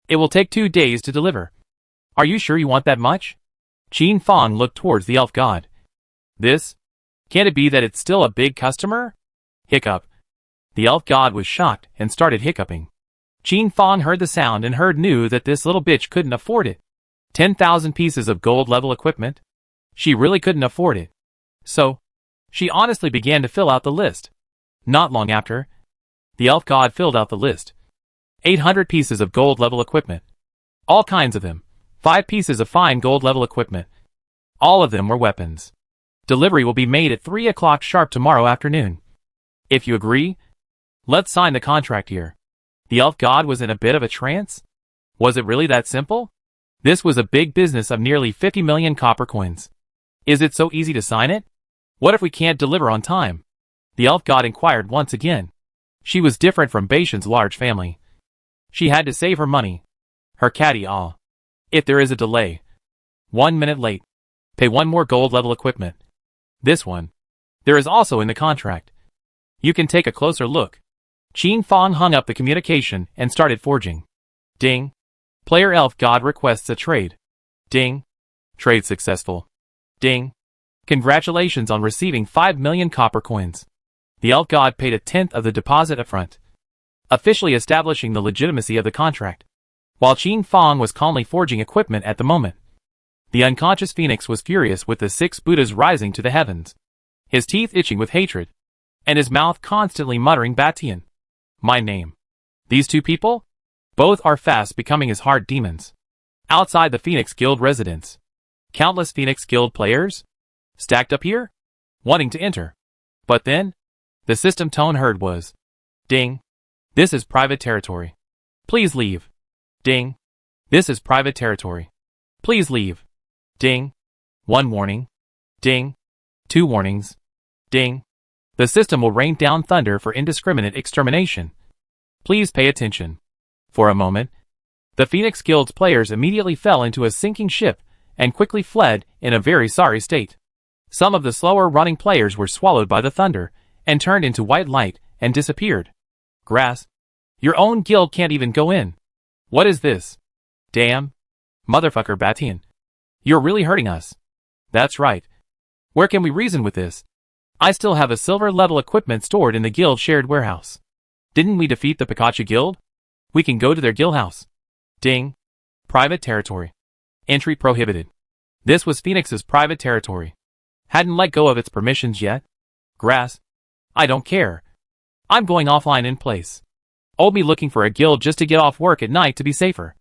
It will take 2 days to deliver. Are you sure you want that much? Qin Fong looked towards the elf god. This? Can't it be that it's still a big customer? Hiccup. The elf god was shocked and started hiccuping. Qin Fong heard the sound and knew that this little bitch couldn't afford it. 10,000 pieces of gold level equipment? She really couldn't afford it. So, she honestly began to fill out the list. Not long after, the elf god filled out the list. 800 pieces of gold level equipment. All kinds of them. 5 pieces of fine gold level equipment. All of them were weapons. Delivery will be made at 3 o'clock sharp tomorrow afternoon. If you agree, let's sign the contract here. The elf god was in a bit of a trance. Was it really that simple? This was a big business of nearly 50 million copper coins. Is it so easy to sign it? What if we can't deliver on time? The elf god inquired once again. She was different from Batian's large family. She had to save her money. Her caddy. If there is a delay, 1 minute late, pay 1 more gold level equipment. This one. There is also in the contract. You can take a closer look. Qin Fong hung up the communication and started forging. Ding. Player Elf God requests a trade. Ding. Trade successful. Ding. Congratulations on receiving 5 million copper coins. The Elf God paid a tenth of the deposit upfront, officially establishing the legitimacy of the contract. While Qin Fong was calmly forging equipment at the moment, the unconscious Phoenix was furious with the 6 Buddhas rising to the heavens, his teeth itching with hatred, and his mouth constantly muttering Batian. My name. These 2 people? Both are fast becoming his hard demons. Outside the Phoenix Guild residence, countless Phoenix Guild players stacked up here, wanting to enter. But then, the system tone heard was, Ding. This is private territory. Please leave. Ding. This is private territory. Please leave. Ding. 1 warning. Ding. 2 warnings. Ding. The system will rain down thunder for indiscriminate extermination. Please pay attention. For a moment, the Phoenix Guild's players immediately fell into a sinking ship and quickly fled in a very sorry state. Some of the slower-running players were swallowed by the thunder and turned into white light and disappeared. Grass. Your own guild can't even go in. What is this? Damn. Motherfucker Batian. You're really hurting us. That's right. Where can we reason with this? I still have a silver-level equipment stored in the guild shared warehouse. Didn't we defeat the Pikachu Guild? We can go to their guild house. Ding. Private territory. Entry prohibited. This was Phoenix's private territory. Hadn't let go of its permissions yet. Grass. I don't care. I'm going offline in place. I'll be looking for a guild just to get off work at night to be safer.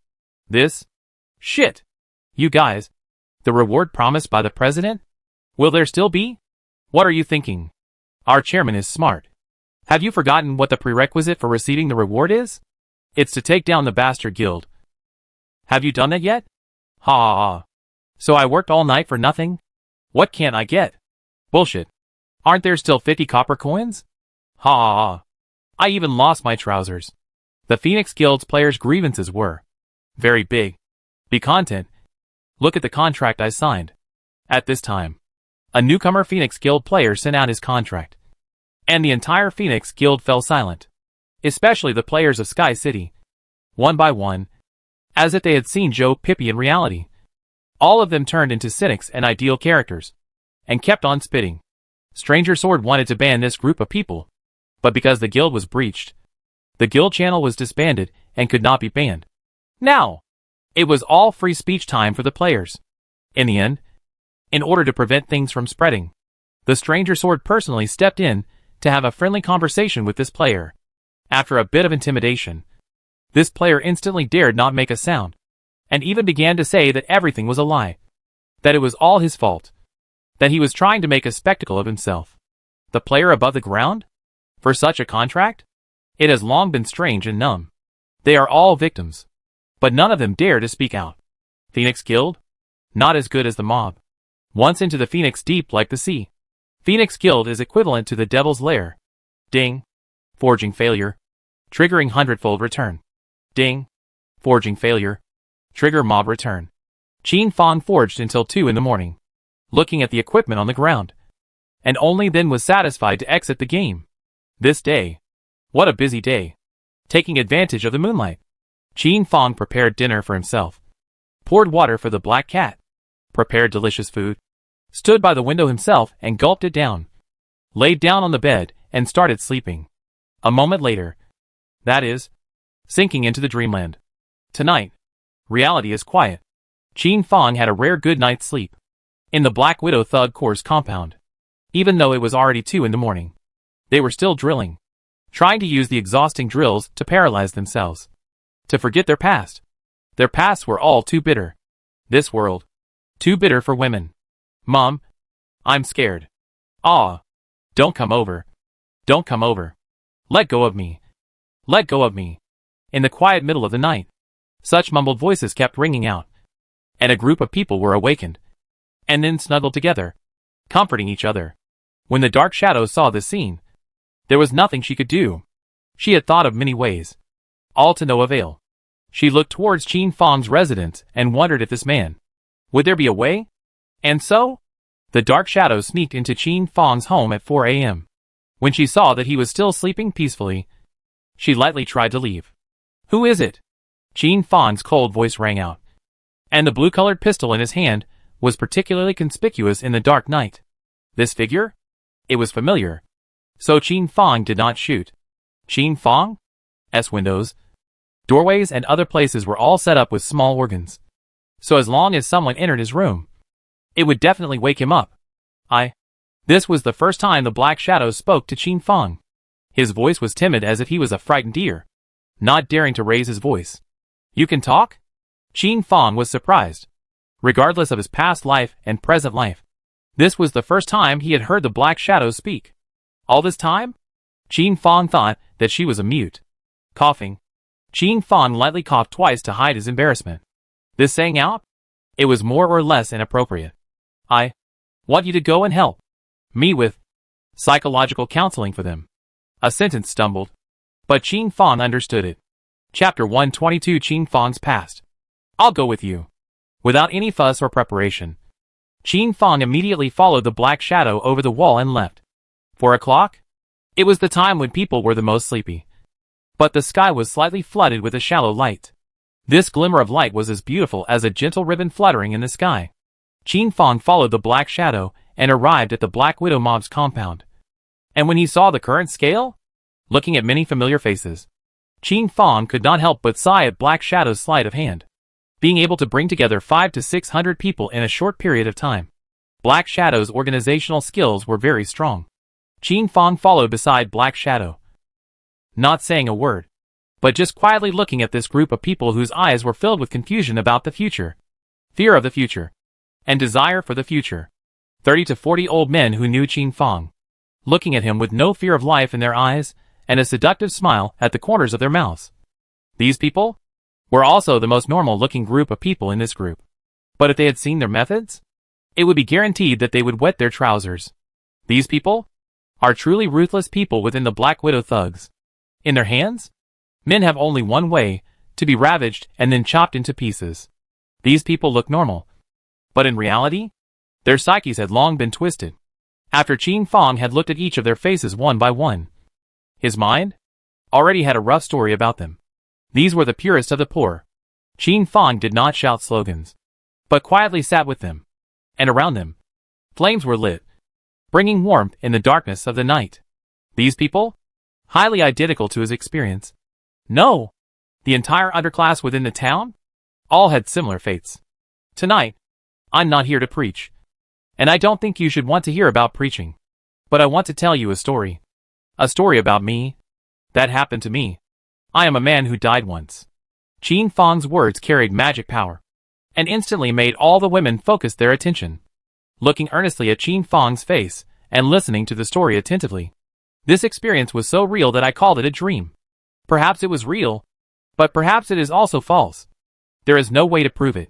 This? Shit. You guys. The reward promised by the president? Will there still be? What are you thinking? Our chairman is smart. Have you forgotten what the prerequisite for receiving the reward is? It's to take down the Bastard Guild. Have you done that yet? Ha ha ha. So I worked all night for nothing? What can't I get? Bullshit. Aren't there still 50 copper coins? Ha ha ha. I even lost my trousers. The Phoenix Guild's players' grievances were very big. Be content. Look at the contract I signed. At this time, a newcomer Phoenix Guild player sent out his contract, and the entire Phoenix Guild fell silent, especially the players of Sky City. One by one, as if they had seen Joe Pippi in reality, all of them turned into cynics and ideal characters, and kept on spitting. Stranger Sword wanted to ban this group of people, but because the guild was breached, the guild channel was disbanded and could not be banned. Now, it was all free speech time for the players. In the end, in order to prevent things from spreading, the Stranger Sword personally stepped in to have a friendly conversation with this player. After a bit of intimidation, this player instantly dared not make a sound, and even began to say that everything was a lie, that it was all his fault, that he was trying to make a spectacle of himself. The player above the ground? For such a contract? It has long been strange and numb. They are all victims, but none of them dare to speak out. Phoenix Guild? Not as good as the mob. Once into the Phoenix deep like the sea. Phoenix Guild is equivalent to the Devil's Lair. Ding. Forging failure. Triggering 100-fold return. Ding. Forging failure. Trigger mob return. Qin Fong forged until 2 in the morning, looking at the equipment on the ground, and only then was satisfied to exit the game. This day. What a busy day. Taking advantage of the moonlight, Qin Fong prepared dinner for himself, poured water for the black cat, prepared delicious food, stood by the window himself and gulped it down, laid down on the bed and started sleeping. A moment later, that is, sinking into the dreamland. Tonight, reality is quiet. Qin Fong had a rare good night's sleep in the Black Widow Thug Corps compound. Even though it was already 2 in the morning, they were still drilling, trying to use the exhausting drills to paralyze themselves, to forget their past. Their pasts were all too bitter. This world, too bitter for women. Mom, I'm scared. Ah, don't come over. Don't come over. Let go of me. Let go of me. In the quiet middle of the night, such mumbled voices kept ringing out, and a group of people were awakened, and then snuggled together, comforting each other. When the Dark Shadow saw this scene, there was nothing she could do. She had thought of many ways, all to no avail. She looked towards Qin Fong's residence and wondered if this man, would there be a way? And so, the Dark Shadow sneaked into Qin Fong's home at 4 a.m. When she saw that he was still sleeping peacefully, she lightly tried to leave. "Who is it?" Qin Fang's cold voice rang out. And the blue-colored pistol in his hand was particularly conspicuous in the dark night. This figure? It was familiar. So Qin Fang did not shoot. Qin Fang's windows, doorways and other places were all set up with small organs. So as long as someone entered his room, it would definitely wake him up. This was the first time the Black Shadow spoke to Qin Fang. His voice was timid as if he was a frightened deer, not daring to raise his voice. "You can talk?" Qin Fang was surprised. Regardless of his past life and present life, this was the first time he had heard the Black Shadow speak. All this time? Qin Fang thought that she was a mute. Coughing, Qin Fang lightly coughed twice to hide his embarrassment. This saying out? It was more or less inappropriate. "I want you to go and help me with psychological counseling for them." A sentence stumbled, but Qin Fang understood it. Chapter 122 Qin Fang's Past. "I'll go with you." Without any fuss or preparation, Qin Fang immediately followed the Black Shadow over the wall and left. 4 o'clock? It was the time when people were the most sleepy. But the sky was slightly flooded with a shallow light. This glimmer of light was as beautiful as a gentle ribbon fluttering in the sky. Qin Fang followed the Black Shadow and arrived at the Black Widow mob's compound. And when he saw the current scale, looking at many familiar faces, Qin Fang could not help but sigh at Black Shadow's sleight of hand. Being able to bring together 500 to 600 people in a short period of time. Black Shadow's organizational skills were very strong. Qin Fang followed beside Black Shadow, not saying a word, but just quietly looking at this group of people whose eyes were filled with confusion about the future, fear of the future, and desire for the future. 30 to 40 old men who knew Qin Fang, looking at him with no fear of life in their eyes and a seductive smile at the corners of their mouths. These people were also the most normal-looking group of people in this group. But if they had seen their methods, it would be guaranteed that they would wet their trousers. These people are truly ruthless people within the Black Widow thugs. In their hands, men have only one way, to be ravaged and then chopped into pieces. These people look normal, but in reality, their psyches had long been twisted. After Qin Fang had looked at each of their faces one by one, his mind already had a rough story about them. These were the purest of the poor. Qin Fang did not shout slogans, but quietly sat with them, and around them, flames were lit, bringing warmth in the darkness of the night. These people? Highly identical to his experience. No! The entire underclass within the town? All had similar fates. Tonight, I'm not here to preach. And I don't think you should want to hear about preaching. But I want to tell you a story. A story about me. That happened to me. I am a man who died once. Qin Fang's words carried magic power, and instantly made all the women focus their attention, looking earnestly at Qin Fang's face and listening to the story attentively. This experience was so real that I called it a dream. Perhaps it was real, but perhaps it is also false. There is no way to prove it.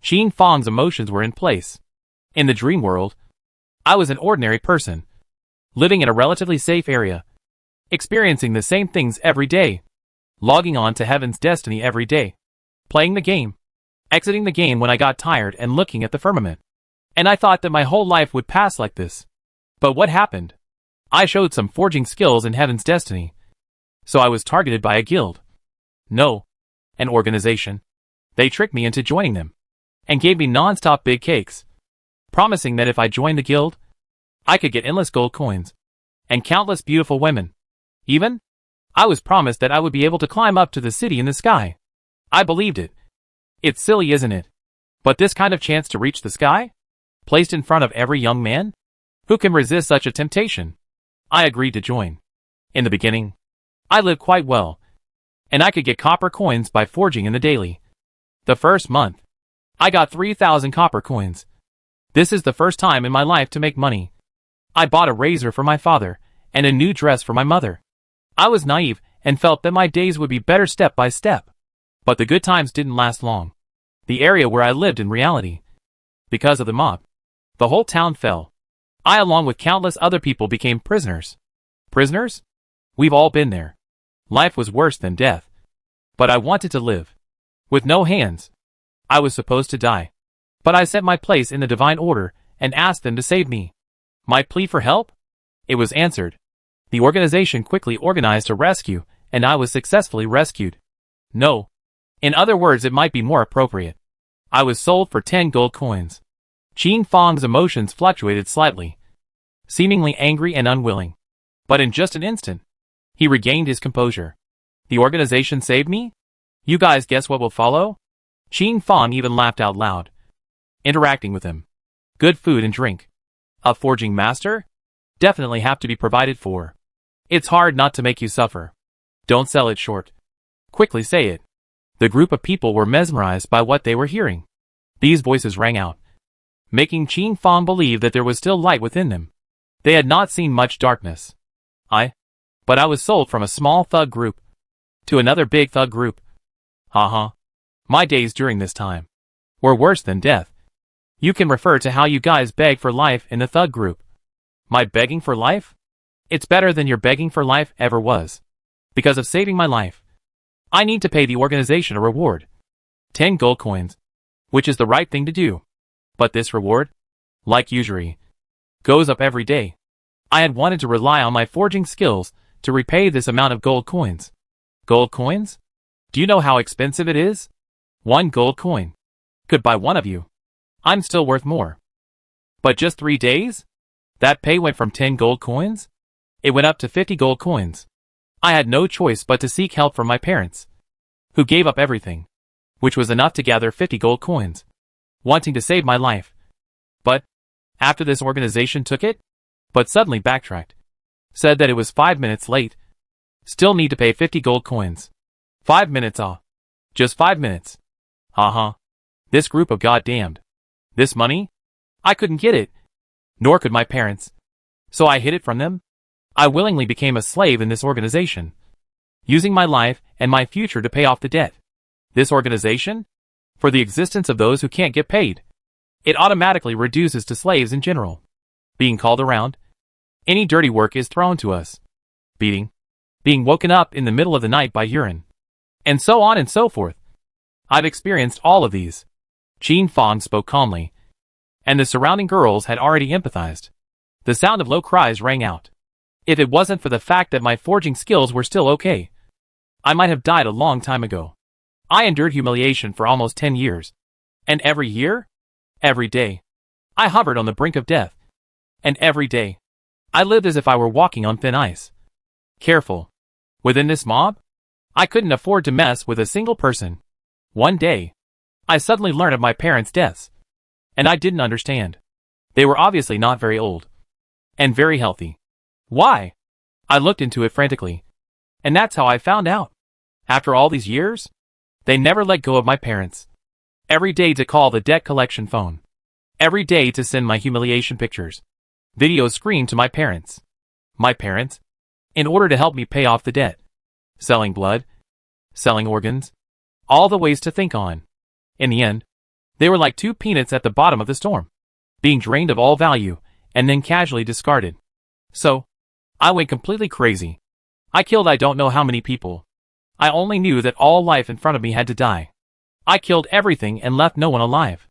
Qin Fang's emotions were in place. In the dream world, I was an ordinary person, living in a relatively safe area, experiencing the same things every day, logging on to Heaven's Destiny every day, playing the game, exiting the game when I got tired and looking at the firmament. And I thought that my whole life would pass like this. But what happened? I showed some forging skills in Heaven's Destiny, so I was targeted by a guild. No, an organization. They tricked me into joining them, and gave me non-stop big cakes, promising that if I joined the guild, I could get endless gold coins, and countless beautiful women. Even, I was promised that I would be able to climb up to the city in the sky. I believed it. It's silly, isn't it? But this kind of chance to reach the sky? Placed in front of every young man? Who can resist such a temptation? I agreed to join. In the beginning, I lived quite well, and I could get copper coins by forging in the daily. The first month, I got 3,000 copper coins. This is the first time in my life to make money. I bought a razor for my father, and a new dress for my mother. I was naive and felt that my days would be better step by step. But the good times didn't last long. The area where I lived in reality, because of the mob, the whole town fell. I, along with countless other people, became prisoners. Prisoners? We've all been there. Life was worse than death. But I wanted to live. With no hands. I was supposed to die. But I set my place in the divine order and asked them to save me. My plea for help? It was answered. The organization quickly organized a rescue, and I was successfully rescued. No. In other words, it might be more appropriate. I was sold for 10 gold coins. Qin Fang's emotions fluctuated slightly, seemingly angry and unwilling. But in just an instant, he regained his composure. The organization saved me? You guys guess what will follow? Qin Fang even laughed out loud. Interacting with him. Good food and drink. A forging master? Definitely have to be provided for. It's hard not to make you suffer. Don't sell it short. Quickly say it. The group of people were mesmerized by what they were hearing. These voices rang out, making Qin Fang believe that there was still light within them. They had not seen much darkness. But I was sold from a small thug group to another big thug group. My days during this time were worse than death. You can refer to how you guys beg for life in the thug group. My begging for life? It's better than your begging for life ever was. Because of saving my life, I need to pay the organization a reward. 10 gold coins, which is the right thing to do. But this reward, like usury, goes up every day. I had wanted to rely on my forging skills to repay this amount of gold coins. Gold coins? Do you know how expensive it is? 1 gold coin could buy one of you. I'm still worth more. But just 3 days? That pay went from 10 gold coins? It went up to 50 gold coins. I had no choice but to seek help from my parents, who gave up everything, which was enough to gather 50 gold coins, wanting to save my life. But, after this organization took it, but suddenly backtracked, said that it was 5 minutes late. Still need to pay 50 gold coins. 5 minutes just 5 minutes. This group of goddamned. This money? I couldn't get it. Nor could my parents. So I hid it from them. I willingly became a slave in this organization, using my life and my future to pay off the debt. This organization? For the existence of those who can't get paid. It automatically reduces to slaves in general. Being called around. Any dirty work is thrown to us. Beating. Being woken up in the middle of the night by urine. And so on and so forth. I've experienced all of these. Qin Fang spoke calmly, and the surrounding girls had already empathized. The sound of low cries rang out. If it wasn't for the fact that my forging skills were still okay, I might have died a long time ago. I endured humiliation for almost 10 years. And every year? Every day. I hovered on the brink of death. And every day, I lived as if I were walking on thin ice. Careful. Within this mob, I couldn't afford to mess with a single person. One day, I suddenly learned of my parents' deaths. And I didn't understand. They were obviously not very old. And very healthy. Why? I looked into it frantically. And that's how I found out. After all these years, they never let go of my parents. Every day to call the debt collection phone. Every day to send my humiliation pictures. Videos screamed to my parents. My parents? In order to help me pay off the debt. Selling blood. Selling organs. All the ways to think on. In the end, they were like 2 peanuts at the bottom of the storm. Being drained of all value, and then casually discarded. So, I went completely crazy. I killed I don't know how many people. I only knew that all life in front of me had to die. I killed everything and left no one alive.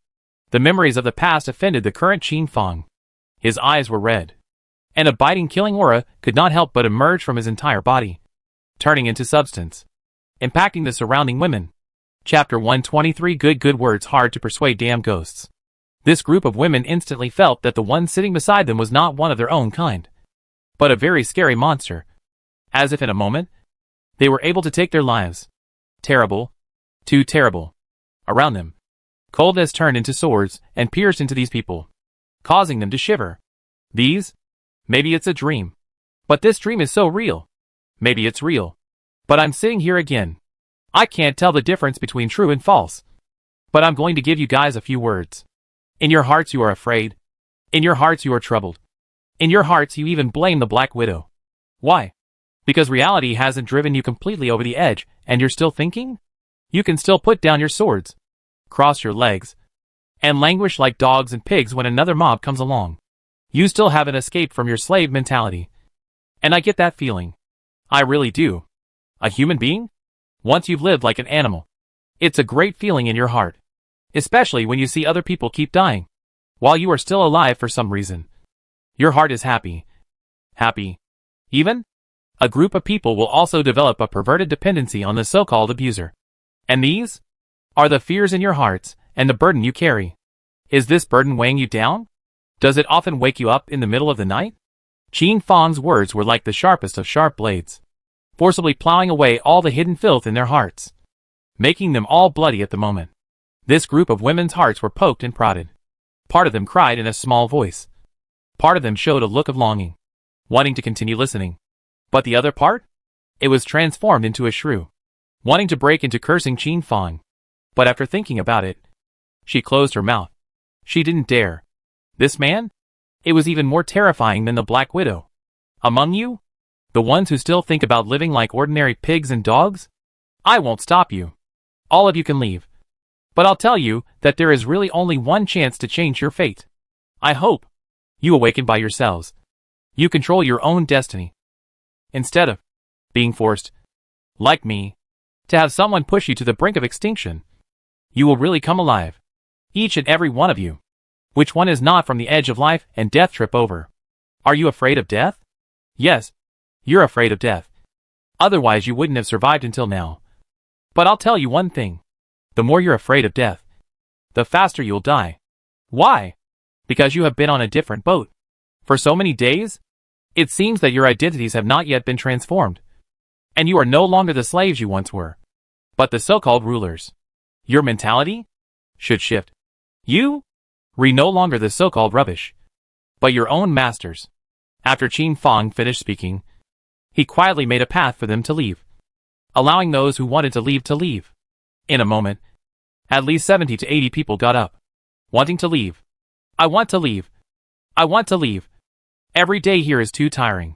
The memories of the past offended the current Qin Fang. His eyes were red. And a biting killing aura could not help but emerge from his entire body, turning into substance, impacting the surrounding women. Chapter 123 Good words hard to persuade damn ghosts. This group of women instantly felt that the one sitting beside them was not one of their own kind, but a very scary monster. As if in a moment, they were able to take their lives. Terrible. Too terrible. Around them, coldness turned into swords and pierced into these people, causing them to shiver. Maybe it's a dream. But this dream is so real. Maybe it's real. But I'm sitting here again. I can't tell the difference between true and false. But I'm going to give you guys a few words. In your hearts you are afraid. In your hearts you are troubled. In your hearts you even blame the Black Widow. Why? Because reality hasn't driven you completely over the edge, and you're still thinking? You can still put down your swords, cross your legs, and languish like dogs and pigs when another mob comes along. You still haven't escaped from your slave mentality. And I get that feeling. I really do. A human being? Once you've lived like an animal. It's a great feeling in your heart. Especially when you see other people keep dying, while you are still alive for some reason. Your heart is happy. Happy. Even? A group of people will also develop a perverted dependency on the so-called abuser. And these are the fears in your hearts and the burden you carry. Is this burden weighing you down? Does it often wake you up in the middle of the night? Qin Fang's words were like the sharpest of sharp blades, forcibly plowing away all the hidden filth in their hearts, making them all bloody at the moment. This group of women's hearts were poked and prodded. Part of them cried in a small voice. Part of them showed a look of longing, wanting to continue listening. But the other part? It was transformed into a shrew, wanting to break into cursing Qin Fang. But after thinking about it, she closed her mouth. She didn't dare. This man? It was even more terrifying than the Black Widow. Among you? The ones who still think about living like ordinary pigs and dogs? I won't stop you. All of you can leave. But I'll tell you that there is really only one chance to change your fate. I hope you awaken by yourselves. You control your own destiny. Instead of being forced, like me, to have someone push you to the brink of extinction, you will really come alive. Each and every one of you. Which one is not from the edge of life and death trip over? Are you afraid of death? Yes, you're afraid of death. Otherwise you wouldn't have survived until now. But I'll tell you one thing. The more you're afraid of death, the faster you'll die. Why? Because you have been on a different boat. For so many days, it seems that your identities have not yet been transformed. And you are no longer the slaves you once were, but the so-called rulers. Your mentality should shift. You are no longer the so-called rubbish, but your own masters. After Qin Fang finished speaking, he quietly made a path for them to leave, allowing those who wanted to leave to leave. In a moment, at least 70 to 80 people got up, wanting to leave. I want to leave. I want to leave. Every day here is too tiring.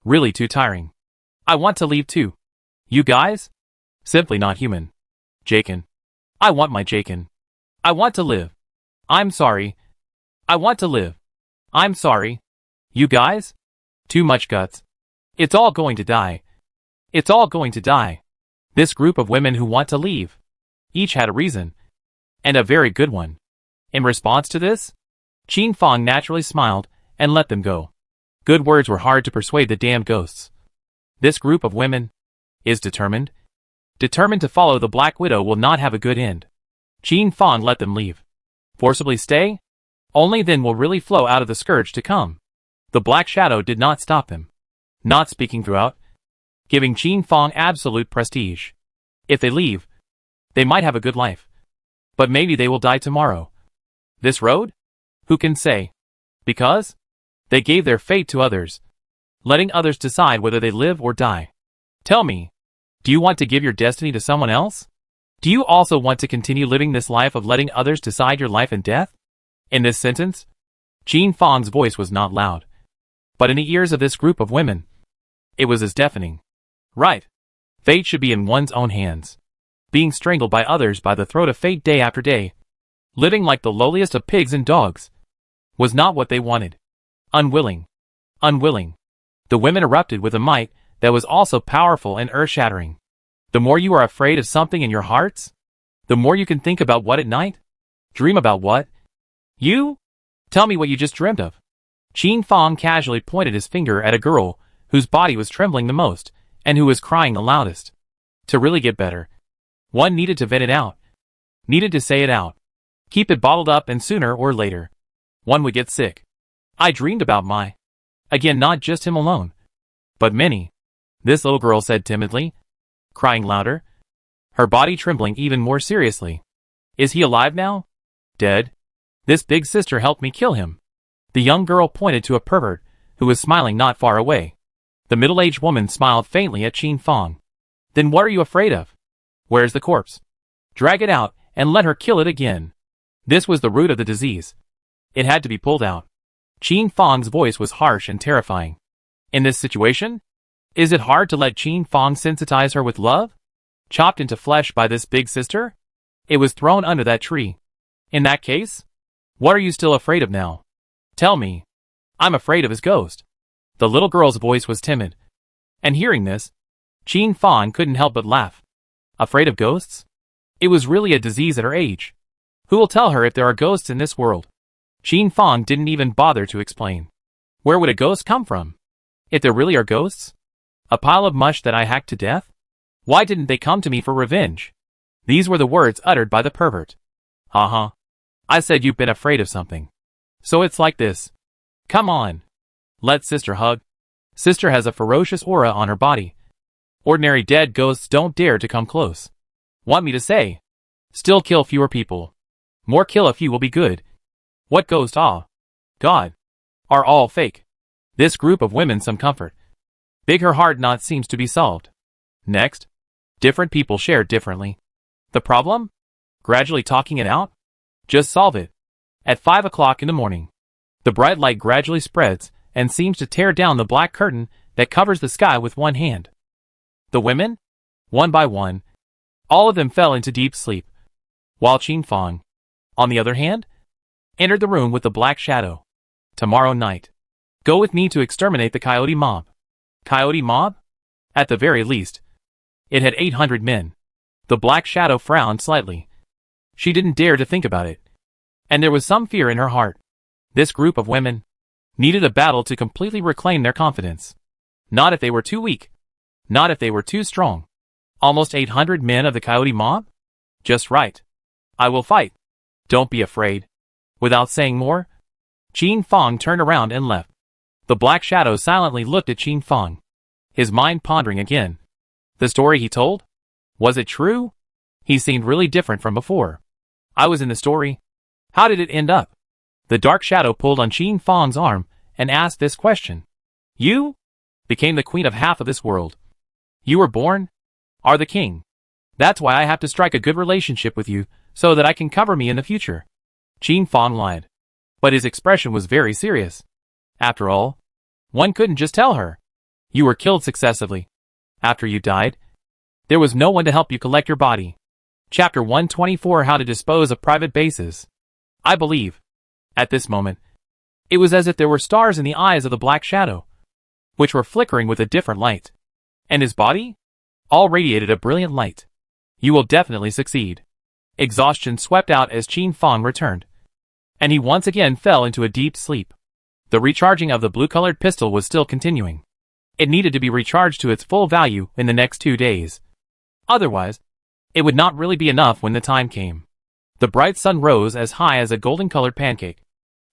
Really too tiring. I want to leave too. You guys? Simply not human. Jaken. I want my Jaken. I want to live. I'm sorry. I want to live. I'm sorry. You guys? Too much guts. It's all going to die. It's all going to die. This group of women who want to leave. Each had a reason. And a very good one. In response to this, Qin Fang naturally smiled and let them go. Good words were hard to persuade the damned ghosts. This group of women is determined. Determined to follow the Black Widow will not have a good end. Qin Fang let them leave. Forcibly stay? Only then will really flow out of the scourge to come. The Black Shadow did not stop him. Not speaking throughout, giving Qin Fang absolute prestige. If they leave, they might have a good life. But maybe they will die tomorrow. This road? Who can say? Because they gave their fate to others, letting others decide whether they live or die. Tell me, do you want to give your destiny to someone else? Do you also want to continue living this life of letting others decide your life and death? In this sentence, Qin Fang's voice was not loud, but in the ears of this group of women, it was as deafening. Right. Fate should be in one's own hands. Being strangled by others by the throat of fate day after day, living like the lowliest of pigs and dogs, was not what they wanted. Unwilling. Unwilling. The women erupted with a might that was also powerful and earth-shattering. The more you are afraid of something in your hearts, the more you can think about what at night? Dream about what? You? Tell me what you just dreamt of. Qin Fang casually pointed his finger at a girl whose body was trembling the most and who was crying the loudest. To really get better, one needed to vent it out. Needed to say it out. Keep it bottled up and sooner or later, one would get sick. I dreamed about my... Again, not just him alone, but many. This little girl said timidly, crying louder, her body trembling even more seriously. Is he alive now? Dead? This big sister helped me kill him. The young girl pointed to a pervert who was smiling not far away. The middle-aged woman smiled faintly at Qin Fang. Then what are you afraid of? Where's the corpse? Drag it out and let her kill it again. This was the root of the disease. It had to be pulled out. Qin Fang's voice was harsh and terrifying. In this situation, is it hard to let Qin Fang sensitize her with love? Chopped into flesh by this big sister? It was thrown under that tree. In that case, what are you still afraid of now? Tell me. I'm afraid of his ghost. The little girl's voice was timid. And hearing this, Qin Fang couldn't help but laugh. Afraid of ghosts? It was really a disease at her age. Who will tell her if there are ghosts in this world? Qin Fang didn't even bother to explain. Where would a ghost come from? If there really are ghosts? A pile of mush that I hacked to death? Why didn't they come to me for revenge? These were the words uttered by the pervert. Uh-huh. I said you've been afraid of something. So it's like this. Come on. Let sister hug. Sister has a ferocious aura on her body. Ordinary dead ghosts don't dare to come close. Want me to say? Still kill fewer people. More kill a few will be good. What ghost, God, are all fake. This group of women some comfort. Big her heart knot seems to be solved. Next. Different people share differently. The problem? Gradually talking it out? Just solve it. At 5 o'clock in the morning. The bright light gradually spreads and seems to tear down the black curtain that covers the sky with one hand. The women? One by one. All of them fell into deep sleep. While Qin Fang, on the other hand, entered the room with the black shadow. Tomorrow night. Go with me to exterminate the coyote mob. Coyote mob? At the very least. It had 800 men. The black shadow frowned slightly. She didn't dare to think about it. And there was some fear in her heart. This group of women needed a battle to completely reclaim their confidence. Not if they were too weak. Not if they were too strong. Almost 800 men of the coyote mob? Just right. I will fight. Don't be afraid. Without saying more, Qin Fang turned around and left. The black shadow silently looked at Qin Fang, his mind pondering again. The story he told? Was it true? He seemed really different from before. I was in the story. How did it end up? The dark shadow pulled on Qin Fang's arm and asked this question. You became the queen of half of this world. You were born, are the king. That's why I have to strike a good relationship with you, so that I can cover me in the future. Qin Fang lied. But his expression was very serious. After all, one couldn't just tell her. You were killed successively. After you died, there was no one to help you collect your body. Chapter 124, How to Dispose of Private Bases. I believe, at this moment, it was as if there were stars in the eyes of the black shadow, which were flickering with a different light. And his body? All radiated a brilliant light. You will definitely succeed. Exhaustion swept out as Qin Fang returned, and he once again fell into a deep sleep. The recharging of the blue-colored pistol was still continuing. It needed to be recharged to its full value in the next 2 days. Otherwise, it would not really be enough when the time came. The bright sun rose as high as a golden-colored pancake,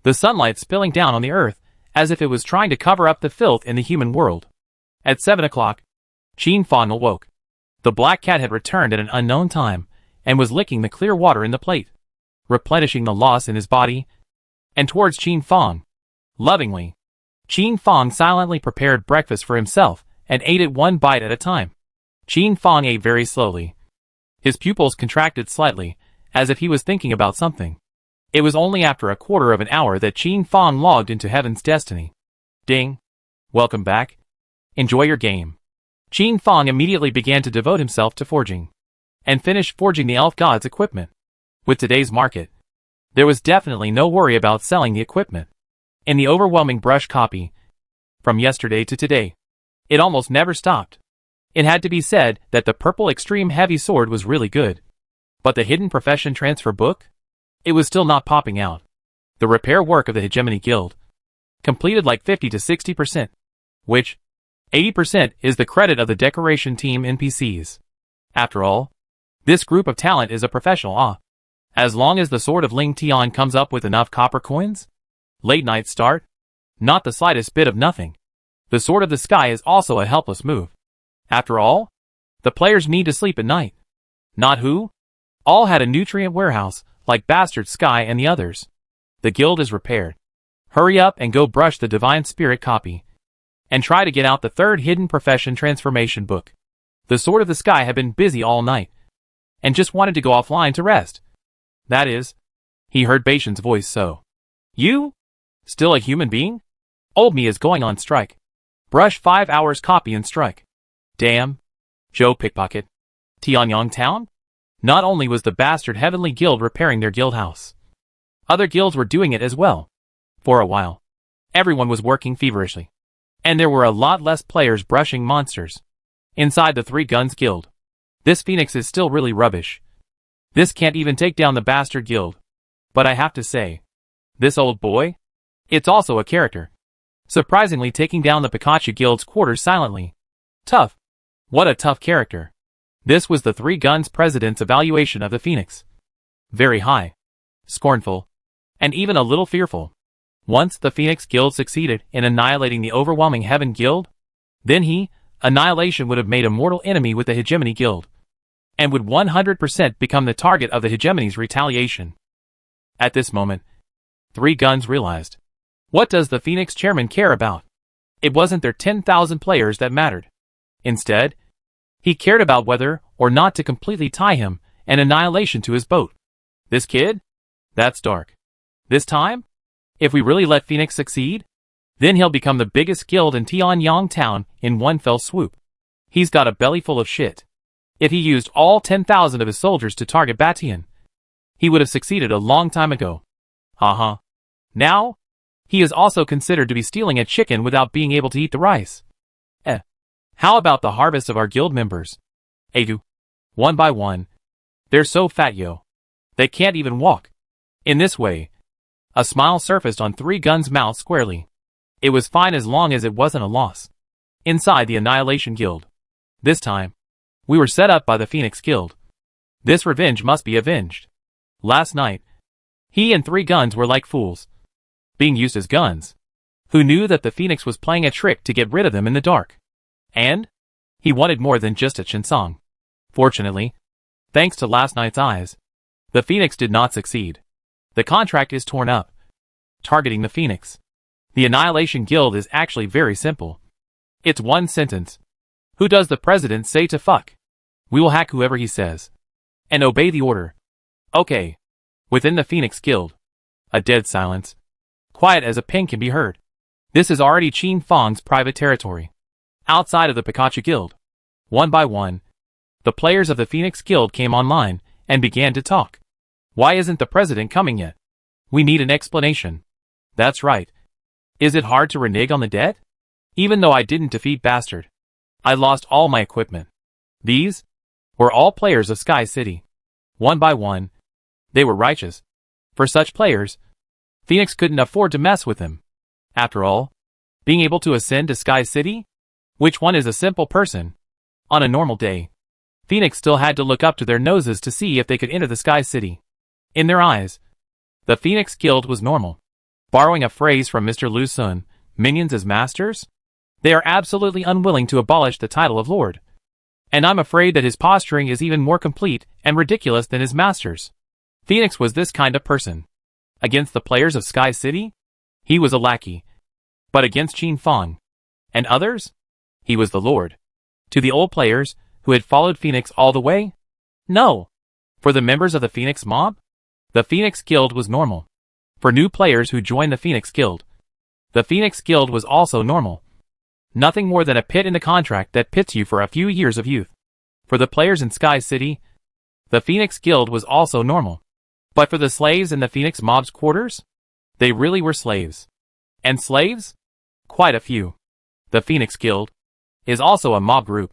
the sunlight spilling down on the earth as if it was trying to cover up the filth in the human world. At 7 o'clock, Qin Fang awoke. The black cat had returned at an unknown time and was licking the clear water in the plate, replenishing the loss in his body, and towards Qin Fang. Lovingly, Qin Fang silently prepared breakfast for himself and ate it one bite at a time. Qin Fang ate very slowly. His pupils contracted slightly, as if he was thinking about something. It was only after a quarter of an hour that Qin Fang logged into Heaven's Destiny. Ding. Welcome back. Enjoy your game. Qin Fang immediately began to devote himself to forging, and finished forging the elf god's equipment. With today's market, there was definitely no worry about selling the equipment. In the overwhelming brush copy, from yesterday to today, it almost never stopped. It had to be said that the purple extreme heavy sword was really good. But the hidden profession transfer book? It was still not popping out. The repair work of the Hegemony Guild completed like 50 to 60%, which 80% is the credit of the decoration team NPCs. After all, this group of talent is a professional. As long as the sword of Ling Tian comes up with enough copper coins? Late night start? Not the slightest bit of nothing. The sword of the sky is also a helpless move. After all, the players need to sleep at night. Not who? All had a nutrient warehouse, like Bastard Sky and the others. The guild is repaired. Hurry up and go brush the Divine Spirit copy. And try to get out the third hidden profession transformation book. The Sword of the Sky had been busy all night, and just wanted to go offline to rest. That is, he heard Baishan's voice. So, you? Still a human being? Old me is going on strike. Brush 5 hours copy and strike. Damn. Joe Pickpocket. Tianyang Town? Not only was the Bastard Heavenly Guild repairing their guild house, other guilds were doing it as well. For a while, everyone was working feverishly, and there were a lot less players brushing monsters. Inside the Three Guns Guild, this Phoenix is still really rubbish. This can't even take down the Bastard Guild. But I have to say, this old boy? It's also a character. Surprisingly taking down the Pikachu Guild's quarters silently. Tough. What a tough character. This was the Three Guns president's evaluation of the Phoenix. Very high. Scornful. And even a little fearful. Once the Phoenix Guild succeeded in annihilating the overwhelming Heaven Guild, then Annihilation would have made a mortal enemy with the Hegemony Guild, and would 100% become the target of the Hegemony's retaliation. At this moment, Three Guns realized, what does the Phoenix chairman care about? It wasn't their 10,000 players that mattered. Instead, he cared about whether or not to completely tie him and Annihilation to his boat. This kid? That's dark. This time? If we really let Phoenix succeed, then he'll become the biggest guild in Tianyang Town in one fell swoop. He's got a belly full of shit. If he used all 10,000 of his soldiers to target Batian, he would have succeeded a long time ago. Haha. Now, he is also considered to be stealing a chicken without being able to eat the rice. How about the harvest of our guild members? Adu. One by one. They're so fat, yo. They can't even walk. In this way, a smile surfaced on Three Guns' mouth squarely. It was fine as long as it wasn't a loss. Inside the Annihilation Guild. This time, we were set up by the Phoenix Guild. This revenge must be avenged. Last night, he and Three Guns were like fools, being used as guns, who knew that the Phoenix was playing a trick to get rid of them in the dark. And he wanted more than just a Chinsong. Fortunately, thanks to last night's eyes, the Phoenix did not succeed. The contract is torn up, targeting the Phoenix. The Annihilation Guild is actually very simple. It's one sentence. Who does the president say to fuck? We will hack whoever he says. And obey the order. Okay. Within the Phoenix Guild, a dead silence. Quiet as a pin can be heard. This is already Qin Fang's private territory. Outside of the Pikachu Guild, one by one, the players of the Phoenix Guild came online and began to talk. Why isn't the president coming yet? We need an explanation. That's right. Is it hard to renege on the debt? Even though I didn't defeat Bastard, I lost all my equipment. These were all players of Sky City. One by one, they were righteous. For such players, Phoenix couldn't afford to mess with them. After all, being able to ascend to Sky City? Which one is a simple person? On a normal day, Phoenix still had to look up to their noses to see if they could enter the Sky City. In their eyes, the Phoenix Guild was normal. Borrowing a phrase from Mr. Lu Sun, minions as masters? They are absolutely unwilling to abolish the title of Lord. And I'm afraid that his posturing is even more complete and ridiculous than his masters. Phoenix was this kind of person. Against the players of Sky City, he was a lackey. But against Qin Fang and others, he was the Lord. To the old players, who had followed Phoenix all the way? No. For the members of the Phoenix mob, the Phoenix Guild was normal. For new players who joined the Phoenix Guild, the Phoenix Guild was also normal. Nothing more than a pit in the contract that pits you for a few years of youth. For the players in Sky City, the Phoenix Guild was also normal. But for the slaves in the Phoenix mob's quarters, they really were slaves. And slaves? Quite a few. The Phoenix Guild is also a mob group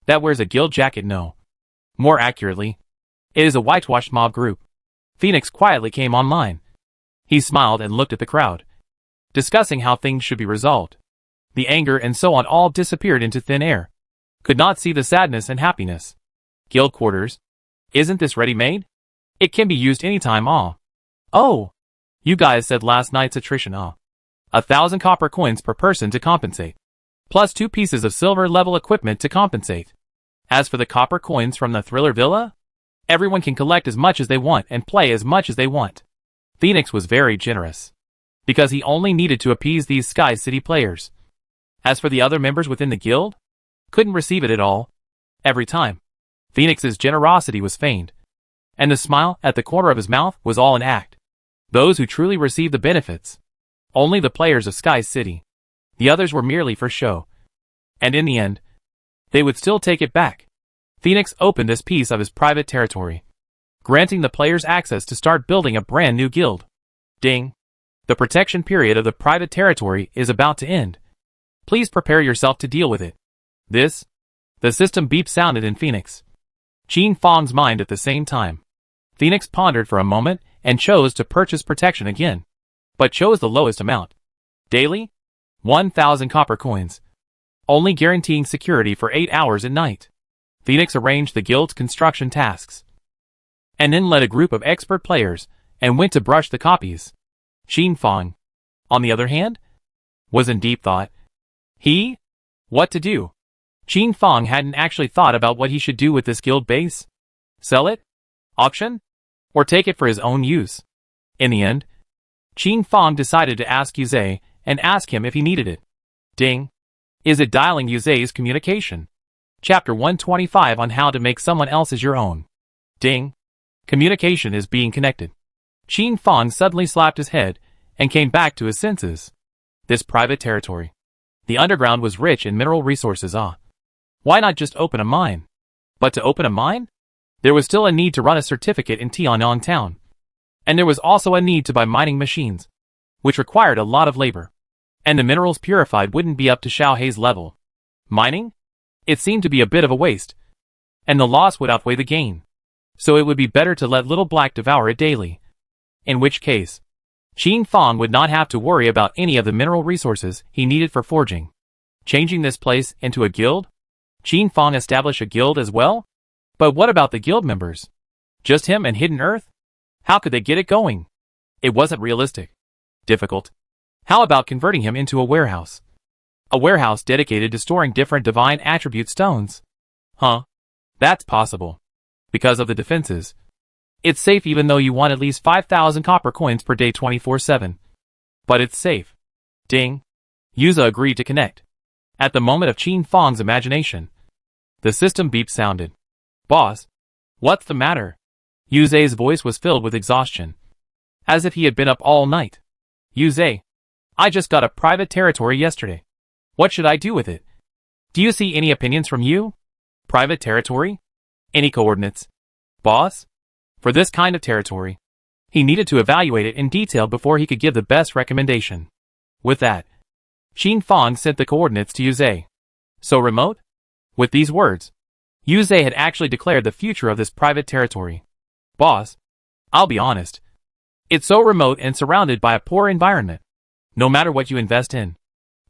that wears a guild jacket. No. More accurately, it is a whitewashed mob group. Phoenix quietly came online. He smiled and looked at the crowd, discussing how things should be resolved. The anger and so on all disappeared into thin air. Could not see the sadness and happiness. Guild quarters? Isn't this ready-made? It can be used anytime. Oh. You guys said last night's attrition. 1,000 copper coins per person to compensate. Plus 2 pieces of silver level equipment to compensate. As for the copper coins from the Thriller Villa, everyone can collect as much as they want and play as much as they want. Phoenix was very generous, because he only needed to appease these Sky City players. As for the other members within the guild, couldn't receive it at all. Every time, Phoenix's generosity was feigned, and the smile at the corner of his mouth was all an act. Those who truly received the benefits, only the players of Sky City. The others were merely for show. And in the end, they would still take it back. Phoenix opened this piece of his private territory, granting the players access to start building a brand new guild. Ding. The protection period of the private territory is about to end. Please prepare yourself to deal with it. The system beep sounded in Phoenix. Qin Fang's mind at the same time. Phoenix pondered for a moment and chose to purchase protection again, but chose the lowest amount. Daily? 1,000 copper coins. only guaranteeing security for 8 hours at night. Phoenix arranged the guild's construction tasks, and then led a group of expert players and went to brush the copies. Xin Fang, on the other hand, was in deep thought. What to do? Xin Fang hadn't actually thought about what he should do with this guild base. Sell it? Auction? Or take it for his own use? In the end, Xin Fang decided to ask Yuzhe and ask him if he needed it. Ding. Is it dialing Yuzhe's communication? Chapter 125 on how to make someone else's your own. Ding. Communication is being connected. Xin Fang suddenly slapped his head and came back to his senses. This private territory. The underground was rich in mineral resources. Why not just open a mine? But to open a mine? There was still a need to run a certificate in Tianyang town. And there was also a need to buy mining machines, which required a lot of labor. And the minerals purified wouldn't be up to Xiaohei's level. Mining? It seemed to be a bit of a waste. And the loss would outweigh the gain. So it would be better to let Little Black devour it daily. In which case, Xin Fang would not have to worry about any of the mineral resources he needed for forging. Changing this place into a guild? Xin Fang establish a guild as well? But what about the guild members? Just him and Hidden Earth? How could they get it going? It wasn't realistic. Difficult. How about converting him into a warehouse? A warehouse dedicated to storing different divine attribute stones. That's possible. Because of the defenses. It's safe even though you want at least 5,000 copper coins per day 24/7. But it's safe. Ding. Yuza agreed to connect. At the moment of Xin Fang's imagination, the system beep sounded. Boss, what's the matter? Yuze's voice was filled with exhaustion, as if he had been up all night. Yuze, I just got a private territory yesterday. What should I do with it? Do you see any opinions from you? Private territory? Any coordinates? Boss? For this kind of territory, he needed to evaluate it in detail before he could give the best recommendation. With that, Xin Fang sent the coordinates to Yuze. So remote? With these words, Yuze had actually declared the future of this private territory. Boss, I'll be honest. It's so remote and surrounded by a poor environment. No matter what you invest in,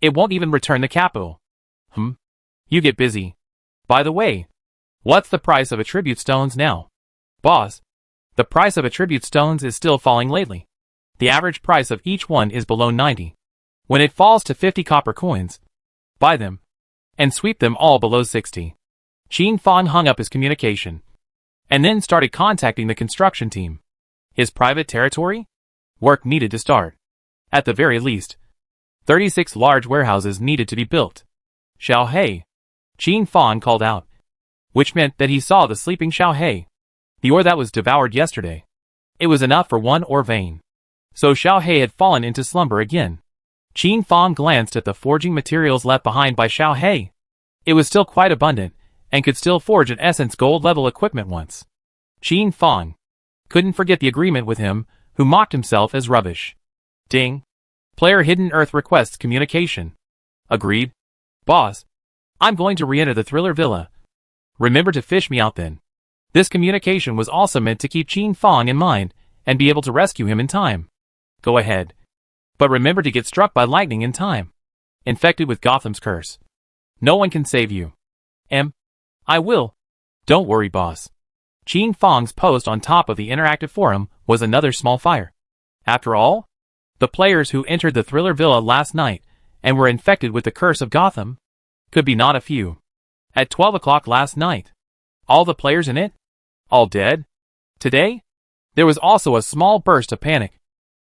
it won't even return the capital. You get busy. By the way, what's the price of attribute stones now? Boss, the price of attribute stones is still falling lately. The average price of each one is below 90. When it falls to 50 copper coins, buy them, and sweep them all below 60. Xin Fang hung up his communication, and then started contacting the construction team. His private territory? Work needed to start. At the very least, 36 large warehouses needed to be built. Xiaohei, Xin Fang called out, which meant that he saw the sleeping Xiaohei. The ore that was devoured yesterday. It was enough for one ore vein. So Xiaohei had fallen into slumber again. Xin Fang glanced at the forging materials left behind by Xiaohei. It was still quite abundant, and could still forge an essence gold level equipment once. Xin Fang couldn't forget the agreement with him, who mocked himself as rubbish. Ding. Player Hidden Earth requests communication. Agreed. Boss, I'm going to re-enter the Thriller Villa. Remember to fish me out then. This communication was also meant to keep Xin Fang in mind and be able to rescue him in time. Go ahead. But remember to get struck by lightning in time. Infected with Gotham's curse. No one can save you. I will. Don't worry, boss. Xin Fang's post on top of the interactive forum was another small fire. After all, the players who entered the Thriller Villa last night and were infected with the curse of Gotham could be not a few. At 12 o'clock last night, all the players in it? All dead? Today? There was also a small burst of panic.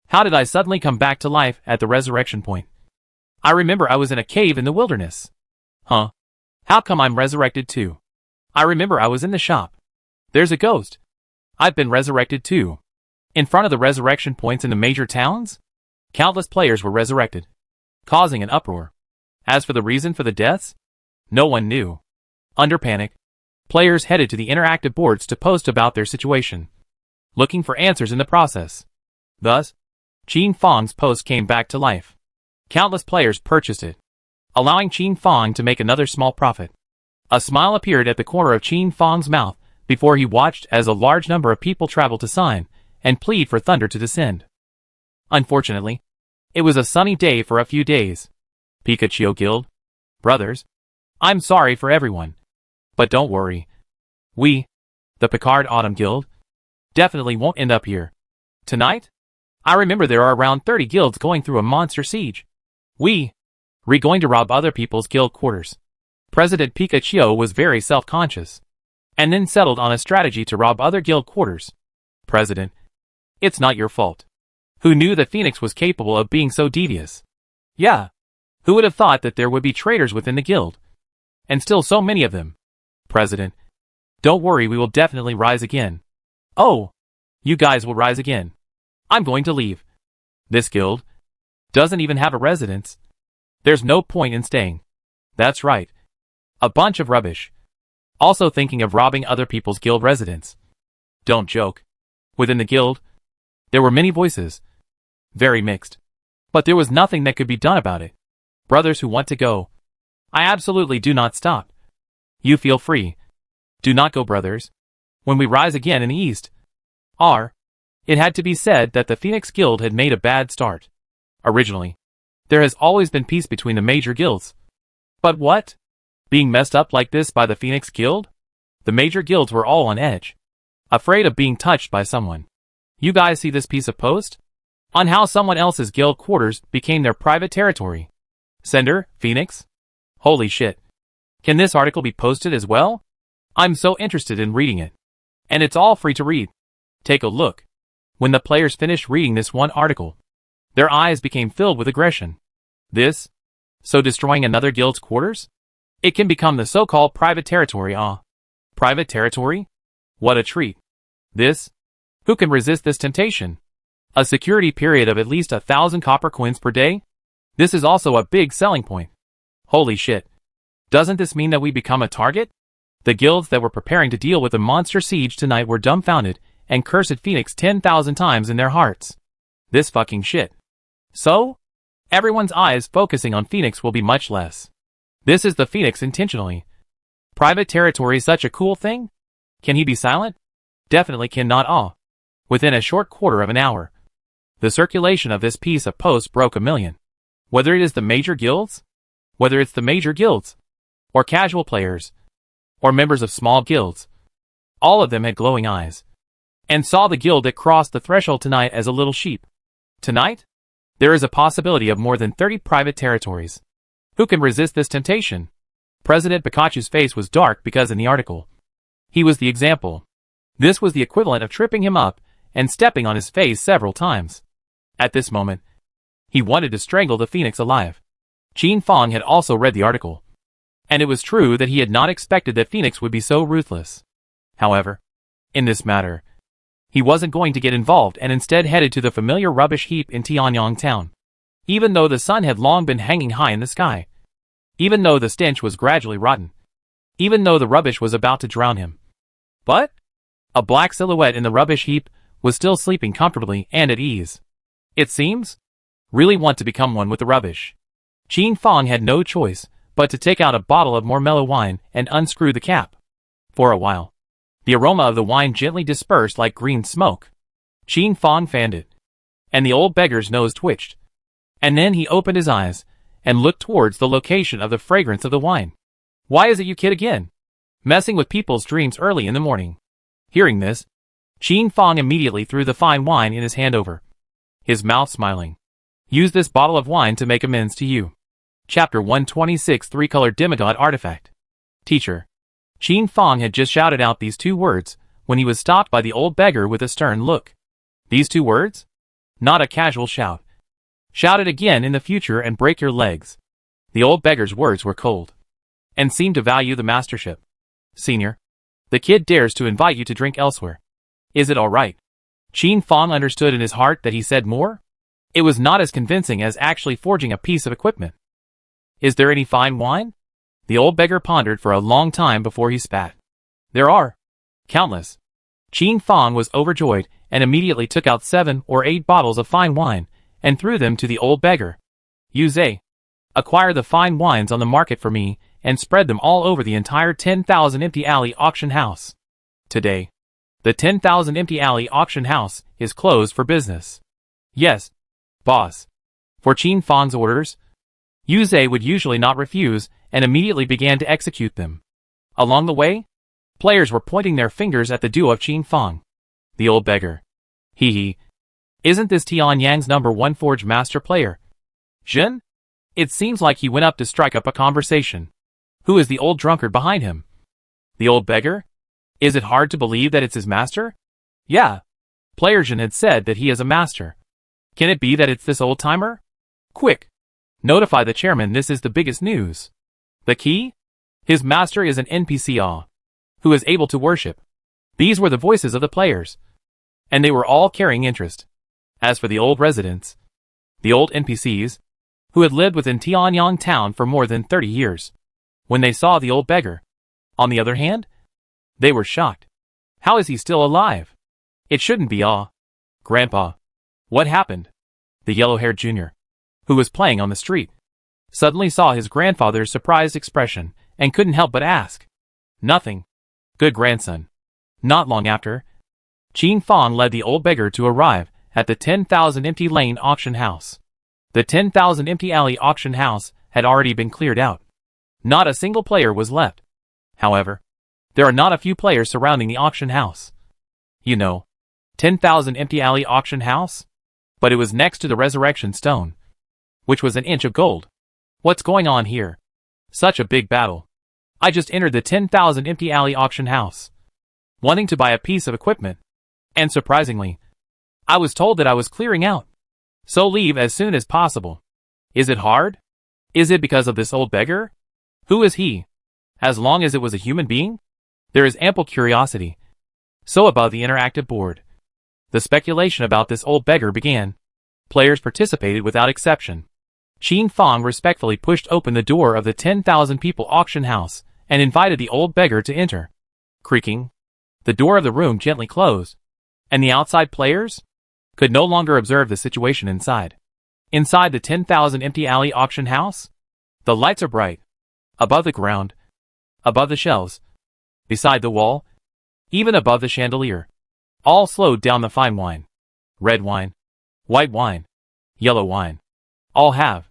How did I suddenly come back to life at the resurrection point? I remember I was in a cave in the wilderness. How come I'm resurrected too? I remember I was in the shop. There's a ghost. I've been resurrected too. In front of the resurrection points in the major towns? Countless players were resurrected, causing an uproar. As for the reason for the deaths, no one knew. Under panic, players headed to the interactive boards to post about their situation, looking for answers in the process. Thus, Xin Fang's post came back to life. Countless players purchased it, allowing Xin Fang to make another small profit. A smile appeared at the corner of Xin Fang's mouth before he watched as a large number of people traveled to sign and plead for thunder to descend. Unfortunately, it was a sunny day for a few days. Pikachu Guild, brothers, I'm sorry for everyone. But don't worry. We, the Picard Autumn Guild, definitely won't end up here. Tonight? I remember there are around 30 guilds going through a monster siege. We're going to rob other people's guild quarters. President Pikachu was very self-conscious, and then settled on a strategy to rob other guild quarters. President, it's not your fault. Who knew that Phoenix was capable of being so devious? Yeah. Who would have thought that there would be traitors within the guild? And still so many of them. President, don't worry, we will definitely rise again. Oh, you guys will rise again. I'm going to leave. This guild doesn't even have a residence. There's no point in staying. That's right. A bunch of rubbish. Also thinking of robbing other people's guild residents. Don't joke. Within the guild, there were many voices. Very mixed. But there was nothing that could be done about it. Brothers who want to go, I absolutely do not stop. You feel free. Do not go, brothers. When we rise again in the east. It had to be said that the Phoenix Guild had made a bad start. Originally, there has always been peace between the major guilds. But what? Being messed up like this by the Phoenix Guild? The major guilds were all on edge. Afraid of being touched by someone. You guys see this piece of post? On how someone else's guild quarters became their private territory. Sender, Phoenix? Holy shit. Can this article be posted as well? I'm so interested in reading it. And it's all free to read. Take a look. When the players finished reading this one article, their eyes became filled with aggression. This? So destroying another guild's quarters? It can become the so-called private territory. Private territory? What a treat. This? Who can resist this temptation? A security period of at least 1,000 copper coins per day? This is also a big selling point. Holy shit. Doesn't this mean that we become a target? The guilds that were preparing to deal with the monster siege tonight were dumbfounded and cursed Phoenix 10,000 times in their hearts. This fucking shit. So? Everyone's eyes focusing on Phoenix will be much less. This is the Phoenix intentionally. Private territory is such a cool thing? Can he be silent? Definitely cannot. Within a short quarter of an hour, the circulation of this piece of post broke 1 million. Whether it is the major guilds, or casual players, or members of small guilds, all of them had glowing eyes, and saw the guild that crossed the threshold tonight as a little sheep. Tonight, there is a possibility of more than 30 private territories. Who can resist this temptation? President Pikachu's face was dark because in the article, he was the example. This was the equivalent of tripping him up and stepping on his face several times. At this moment, he wanted to strangle the Phoenix alive. Qin Fong had also read the article, and it was true that he had not expected that Phoenix would be so ruthless. However, in this matter, he wasn't going to get involved and instead headed to the familiar rubbish heap in Tianyang town. Even though the sun had long been hanging high in the sky. Even though the stench was gradually rotten. Even though the rubbish was about to drown him. But a black silhouette in the rubbish heap was still sleeping comfortably and at ease. It seems? Really want to become one with the rubbish. Qin Fong had no choice but to take out a bottle of more mellow wine and unscrew the cap. For a while, the aroma of the wine gently dispersed like green smoke. Qin Fong fanned it, and the old beggar's nose twitched. And then he opened his eyes and looked towards the location of the fragrance of the wine. Why is it you kid again? Messing with people's dreams early in the morning. Hearing this, Qin Fong immediately threw the fine wine in his hand over, his mouth smiling. Use this bottle of wine to make amends to you. Chapter 126 Three-Colored Demigod Artifact. Teacher. Qin Fong had just shouted out these 2 words when he was stopped by the old beggar with a stern look. These 2 words? Not a casual shout. Shout it again in the future and break your legs. The old beggar's words were cold, and seemed to value the mastership. Senior, the kid dares to invite you to drink elsewhere. Is it all right? Qin Fong understood in his heart that he said more. It was not as convincing as actually forging a piece of equipment. Is there any fine wine? The old beggar pondered for a long time before he spat. There are. Countless. Qin Fong was overjoyed and immediately took out 7 or 8 bottles of fine wine and threw them to the old beggar. Use acquire the fine wines on the market for me and spread them all over the entire 10,000 Empty Alley auction house. Today, the 10,000 Empty Alley auction house is closed for business. Yes, boss. For Qin Fong's orders, Yuze would usually not refuse and immediately began to execute them. Along the way, players were pointing their fingers at the duo of Qin Fang. The old beggar. Hee. Isn't this Tianyang's #1 Forge master player? Jin? It seems like he went up to strike up a conversation. Who is the old drunkard behind him? The old beggar? Is it hard to believe that it's his master? Yeah. Player Jin had said that he is a master. Can it be that it's this old-timer? Quick! Notify the chairman this is the biggest news. The key? His master is an NPC who is able to worship. These were the voices of the players. And they were all carrying interest. As for the old residents, the old NPCs, who had lived within Tianyang town for more than 30 years, when they saw the old beggar, on the other hand, they were shocked. How is he still alive? It shouldn't be Grandpa. What happened? The yellow-haired junior, who was playing on the street, suddenly saw his grandfather's surprised expression and couldn't help but ask. Nothing. Good grandson. Not long after, Qin Fang led the old beggar to arrive at the 10,000 Empty Lane auction house. The 10,000 Empty Alley auction house had already been cleared out. Not a single player was left. However, there are not a few players surrounding the auction house. 10,000 Empty Alley auction house? But it was next to the resurrection stone, which was an inch of gold. What's going on here? Such a big battle. I just entered the 10,000 Empty Alley auction house, wanting to buy a piece of equipment. And surprisingly, I was told that I was clearing out. So leave as soon as possible. Is it hard? Is it because of this old beggar? Who is he? As long as it was a human being, there is ample curiosity. So above the interactive board, the speculation about this old beggar began. Players participated without exception. Qin Fang respectfully pushed open the door of the 10,000 people auction house and invited the old beggar to enter. Creaking, the door of the room gently closed, and the outside players could no longer observe the situation inside. Inside the 10,000 Empty Alley auction house, the lights are bright. Above the ground, above the shelves, beside the wall, even above the chandelier, all slowed down the fine wine. Red wine, white wine, yellow wine. All have,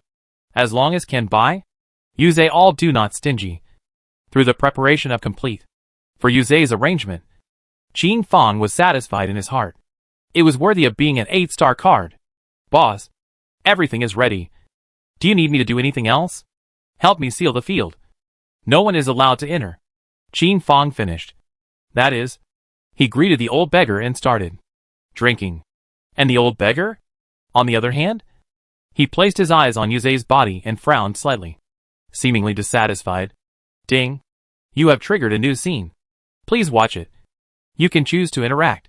as long as can buy, use all do not stingy. Through the preparation of complete, for Yuze's arrangement, Qin Fang was satisfied in his heart. It was worthy of being an 8-star card. Boss, everything is ready. Do you need me to do anything else? Help me seal the field. No one is allowed to enter. Qin Fang finished. That is, he greeted the old beggar and started drinking. And the old beggar? On the other hand? He placed his eyes on Yuze's body and frowned slightly, seemingly dissatisfied. Ding. You have triggered a new scene. Please watch it. You can choose to interact.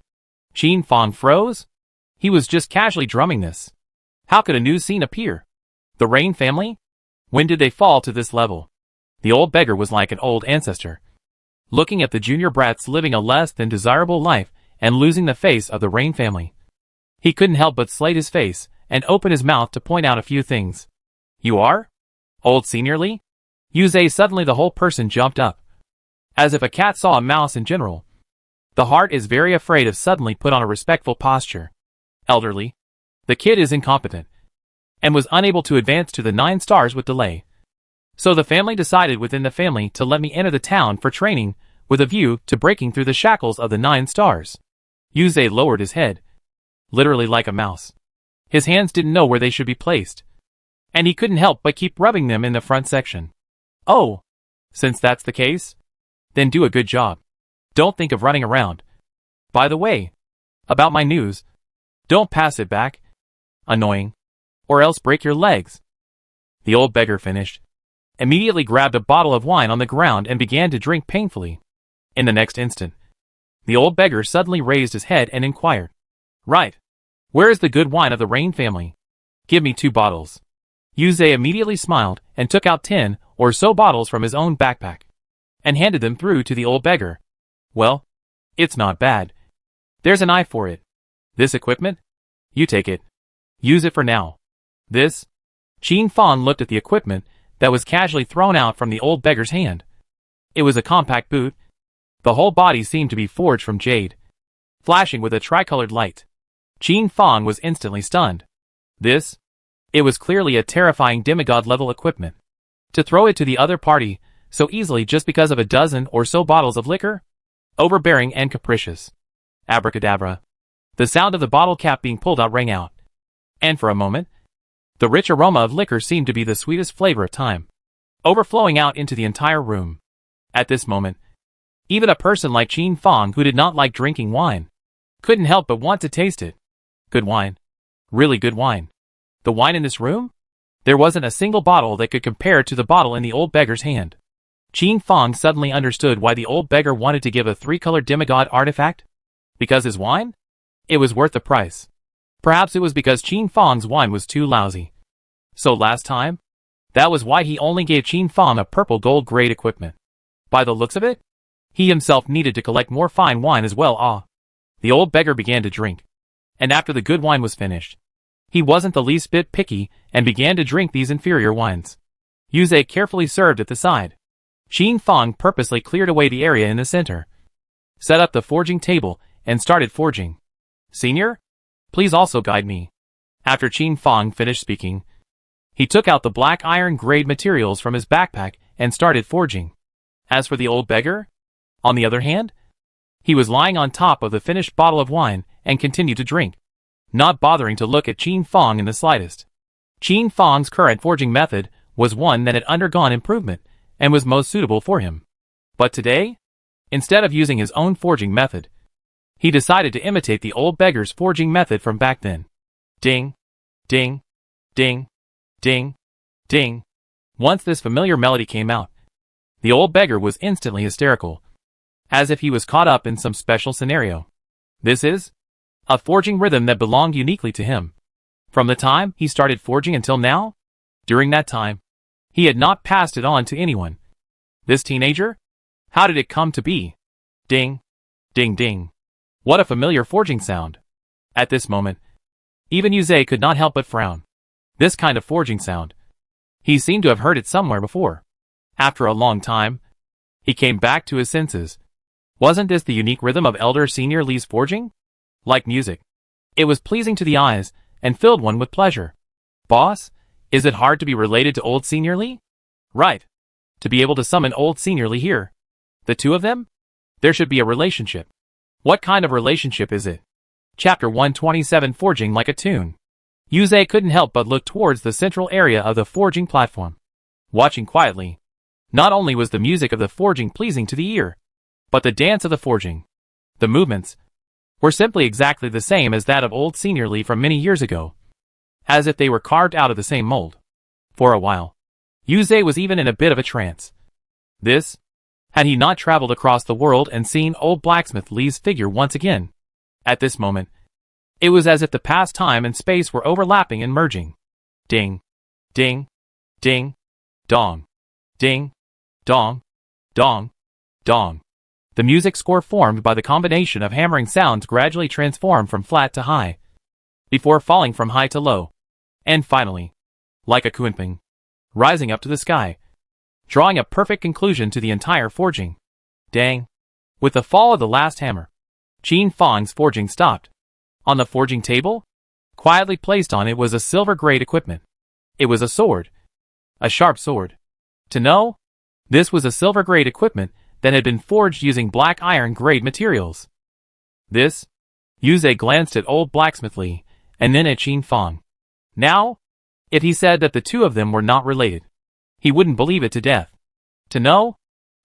Qin Fang froze? He was just casually drumming this. How could a new scene appear? The Rain family? When did they fall to this level? The old beggar was like an old ancestor, looking at the junior brats living a less than desirable life and losing the face of the Rain family. He couldn't help but slate his face and open his mouth to point out a few things. You are? Old seniorly? Yuze suddenly the whole person jumped up, as if a cat saw a mouse in general. The heart is very afraid of suddenly put on a respectful posture. Elderly. The kid is incompetent, and was unable to advance to the 9 stars with delay. So the family decided within the family to let me enter the town for training with a view to breaking through the shackles of the 9 stars. Yuze lowered his head, literally like a mouse. His hands didn't know where they should be placed, and he couldn't help but keep rubbing them in the front section. Oh, since that's the case, then do a good job. Don't think of running around. By the way, about my news, don't pass it back. Annoying. Or else break your legs. The old beggar finished, immediately grabbed a bottle of wine on the ground and began to drink painfully. In the next instant, the old beggar suddenly raised his head and inquired. Right. Where is the good wine of the Rain family? Give me 2 bottles. Yuze immediately smiled and took out 10 or so bottles from his own backpack, and handed them through to the old beggar. Well, it's not bad. There's an eye for it. This equipment? You take it. Use it for now. This? Qin Fang looked at the equipment that was casually thrown out from the old beggar's hand. It was a compact boot. The whole body seemed to be forged from jade, flashing with a tricolored light. Qin Fang was instantly stunned. This? It was clearly a terrifying demigod-level equipment. To throw it to the other party so easily just because of a dozen or so bottles of liquor? Overbearing and capricious. Abracadabra. The sound of the bottle cap being pulled out rang out. And for a moment, the rich aroma of liquor seemed to be the sweetest flavor of time, overflowing out into the entire room. At this moment, even a person like Qin Fong, who did not like drinking wine, couldn't help but want to taste it. Good wine. Really good wine. The wine in this room? There wasn't a single bottle that could compare to the bottle in the old beggar's hand. Qin Fong suddenly understood why the old beggar wanted to give a three-colored demigod artifact. Because his wine? It was worth the price. Perhaps it was because Qin Fong's wine was too lousy. So last time? That was why he only gave Qin Fong a purple gold grade equipment. By the looks of it, he himself needed to collect more fine wine as well. The old beggar began to drink. And after the good wine was finished, he wasn't the least bit picky and began to drink these inferior wines. Yuze carefully served at the side. Qin Fong purposely cleared away the area in the center, set up the forging table, and started forging. Senior? Please also guide me. After Qin Fong finished speaking, he took out the black iron grade materials from his backpack and started forging. As for the old beggar, on the other hand, he was lying on top of the finished bottle of wine and continued to drink, not bothering to look at Qin Fong in the slightest. Qin Fong's current forging method was one that had undergone improvement and was most suitable for him. But today, instead of using his own forging method, he decided to imitate the old beggar's forging method from back then. Ding, ding, ding, ding, ding. Once this familiar melody came out, the old beggar was instantly hysterical, as if he was caught up in some special scenario. This is a forging rhythm that belonged uniquely to him. From the time he started forging until now, during that time, he had not passed it on to anyone. This teenager? How did it come to be? Ding, ding, ding. What a familiar forging sound. At this moment, even Yuze could not help but frown. This kind of forging sound. He seemed to have heard it somewhere before. After a long time, he came back to his senses. Wasn't this the unique rhythm of Elder Senior Li's forging? Like music. It was pleasing to the eyes and filled one with pleasure. Boss, is it hard to be related to old Senior Li? Right. To be able to summon old Senior Li here. The two of them? There should be a relationship. What kind of relationship is it? Chapter 127 Forging Like a Tune. Yuze couldn't help but look towards the central area of the forging platform. Watching quietly. Not only was the music of the forging pleasing to the ear, but the dance of the forging, the movements, were simply exactly the same as that of old Senior Li from many years ago, as if they were carved out of the same mold. For a while, Yuze was even in a bit of a trance. This, had he not traveled across the world and seen old blacksmith Li's figure once again. At this moment, it was as if the past time and space were overlapping and merging. Ding, ding, ding, dong, ding, dong, dong, dong. The music score formed by the combination of hammering sounds gradually transformed from flat to high, before falling from high to low, and finally, like a kunping, rising up to the sky, drawing a perfect conclusion to the entire forging. Dang! With the fall of the last hammer, Qin Fong's forging stopped. On the forging table, quietly placed on it was a silver-grade equipment. It was a sword. A sharp sword. To know, this was a silver-grade equipment that had been forged using black iron-grade materials. This? Yuze glanced at old blacksmith Li, and then at Qin Fong. Now, if he said that the two of them were not related, he wouldn't believe it to death. To know,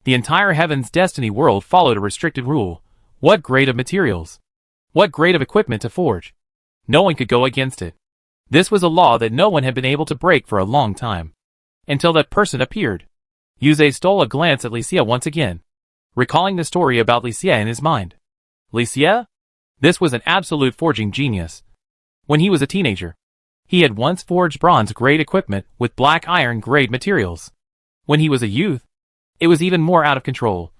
the entire Heaven's Destiny world followed a restricted rule. What grade of materials? What grade of equipment to forge? No one could go against it. This was a law that no one had been able to break for a long time. Until that person appeared. Yuze stole a glance at Licia once again, recalling the story about Licia in his mind. Licia? This was an absolute forging genius. When he was a teenager, he had once forged bronze-grade equipment with black iron-grade materials. When he was a youth, it was even more out of control.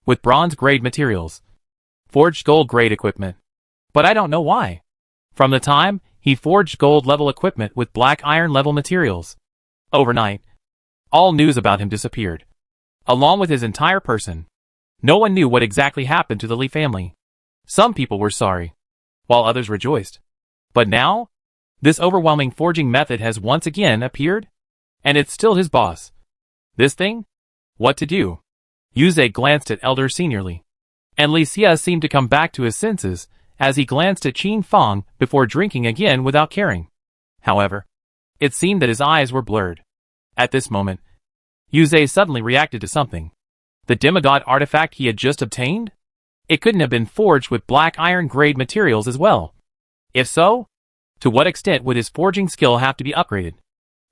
With bronze-grade materials, forged gold-grade equipment. But I don't know why. From the time he forged gold-level equipment with black iron-level materials, overnight, all news about him disappeared, along with his entire person. No one knew what exactly happened to the Li family. Some people were sorry, while others rejoiced. But now, this overwhelming forging method has once again appeared, and it's still his boss. This thing? What to do? Yuze glanced at Elder Seniorly. And Li Xie seemed to come back to his senses as he glanced at Qin Fang before drinking again without caring. However, it seemed that his eyes were blurred. At this moment, Yuze suddenly reacted to something. The demigod artifact he had just obtained? It couldn't have been forged with black iron grade materials as well. If so, to what extent would his forging skill have to be upgraded?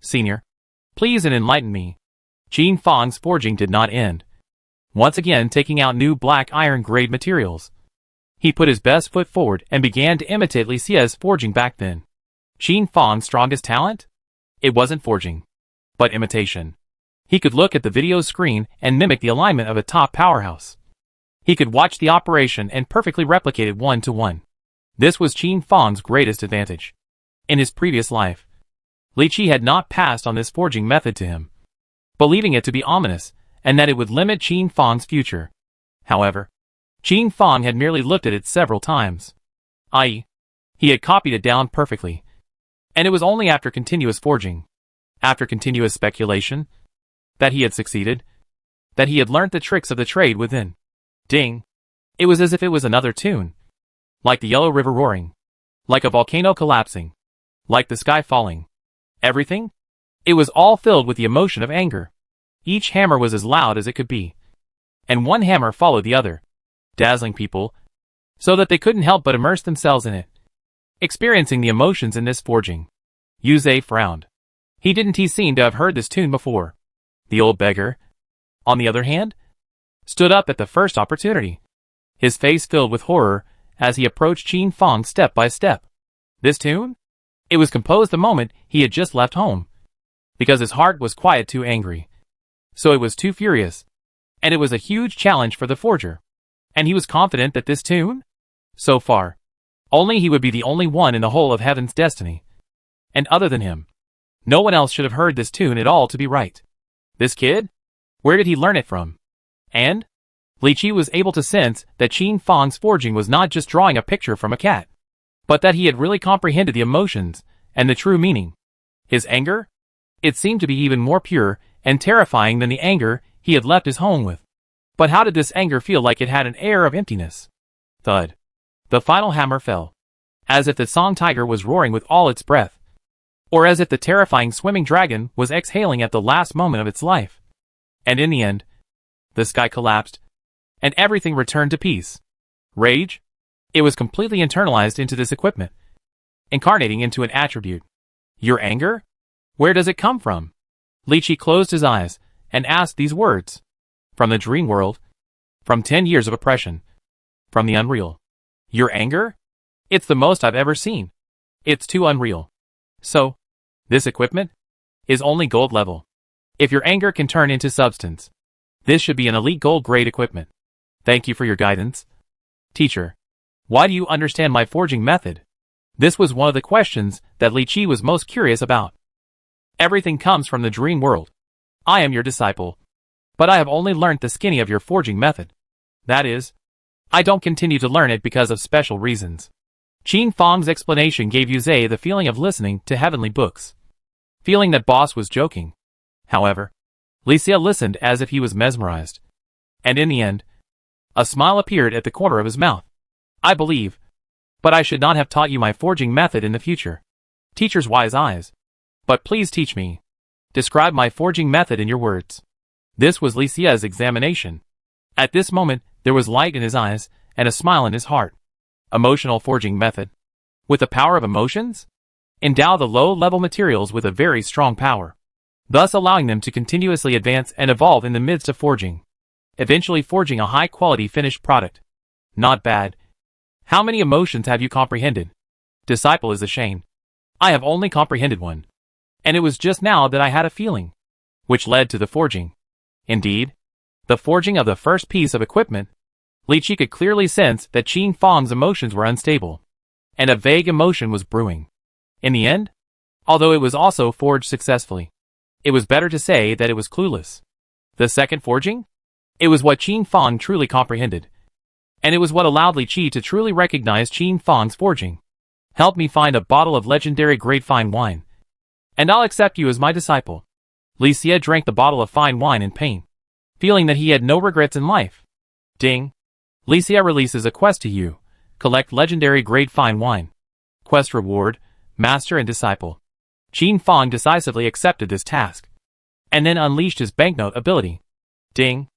Senior, please enlighten me. Qin Fang's forging did not end. Once again taking out new black iron grade materials. He put his best foot forward and began to imitate Li Xie's forging back then. Qin Fang's strongest talent? It wasn't forging, but imitation. He could look at the video screen and mimic the alignment of a top powerhouse. He could watch the operation and perfectly replicate it one-to-one. This was Qin Fang's greatest advantage. In his previous life, Li Qi had not passed on this forging method to him, believing it to be ominous and that it would limit Qin Fang's future. However, Qin Fang had merely looked at it several times. I.e., he had copied it down perfectly. And it was only after continuous forging, after continuous speculation, that he had succeeded, that he had learnt the tricks of the trade within. Ding! It was as if it was another tune. Like the Yellow River roaring. Like a volcano collapsing. Like the sky falling. Everything? It was all filled with the emotion of anger. Each hammer was as loud as it could be. And one hammer followed the other, dazzling people, so that they couldn't help but immerse themselves in it. Experiencing the emotions in this forging. Yuze frowned. He didn't seem to have heard this tune before. The old beggar, on the other hand, stood up at the first opportunity, his face filled with horror as he approached Qin Fang step by step. This tune? It was composed the moment he had just left home, because his heart was quite too angry. So it was too furious, and it was a huge challenge for the forger. And he was confident that this tune? So far, only he would be the only one in the whole of Heaven's destiny. And other than him, no one else should have heard this tune at all to be right. This kid? Where did he learn it from? And? Li Qi was able to sense that Qin Fang's forging was not just drawing a picture from a cat, but that he had really comprehended the emotions and the true meaning. His anger? It seemed to be even more pure and terrifying than the anger he had left his home with. But how did this anger feel like it had an air of emptiness? Thud. The final hammer fell, as if the song tiger was roaring with all its breath, or as if the terrifying swimming dragon was exhaling at the last moment of its life. And in the end, the sky collapsed, and everything returned to peace. Rage? It was completely internalized into this equipment, incarnating into an attribute. Your anger? Where does it come from? Li Qi closed his eyes and asked these words. From the dream world? From 10 years of oppression? From the unreal? Your anger? It's the most I've ever seen. It's too unreal. So, this equipment is only gold level. If your anger can turn into substance, this should be an elite gold grade equipment. Thank you for your guidance. Teacher, why do you understand my forging method? This was one of the questions that Li Qi was most curious about. Everything comes from the dream world. I am your disciple, but I have only learnt the skinny of your forging method. That is, I don't continue to learn it because of special reasons. Qin Fang's explanation gave Yuze the feeling of listening to heavenly books, feeling that boss was joking. However, Li Xie listened as if he was mesmerized. And in the end, a smile appeared at the corner of his mouth. I believe, but I should not have taught you my forging method in the future. Teacher's wise eyes. But please teach me. Describe my forging method in your words. This was Li Xie's examination. At this moment, there was light in his eyes and a smile in his heart. Emotional forging method. With the power of emotions? Endow the low-level materials with a very strong power, thus allowing them to continuously advance and evolve in the midst of forging, eventually forging a high-quality finished product. Not bad. How many emotions have you comprehended? Disciple is ashamed. I have only comprehended one. And it was just now that I had a feeling, which led to the forging. Indeed, the forging of the first piece of equipment. Li Qi could clearly sense that Qin Fang's emotions were unstable, and a vague emotion was brewing. In the end, although it was also forged successfully, it was better to say that it was clueless. The second forging? It was what Qin Fang truly comprehended, and it was what allowed Li Qi to truly recognize Qin Fang's forging. Help me find a bottle of legendary great fine wine, and I'll accept you as my disciple. Li Xie drank the bottle of fine wine in pain, feeling that he had no regrets in life. Ding. Li Xie releases a quest to you. Collect legendary grade fine wine. Quest reward, master and disciple. Qin Fang decisively accepted this task, and then unleashed his banknote ability. Ding.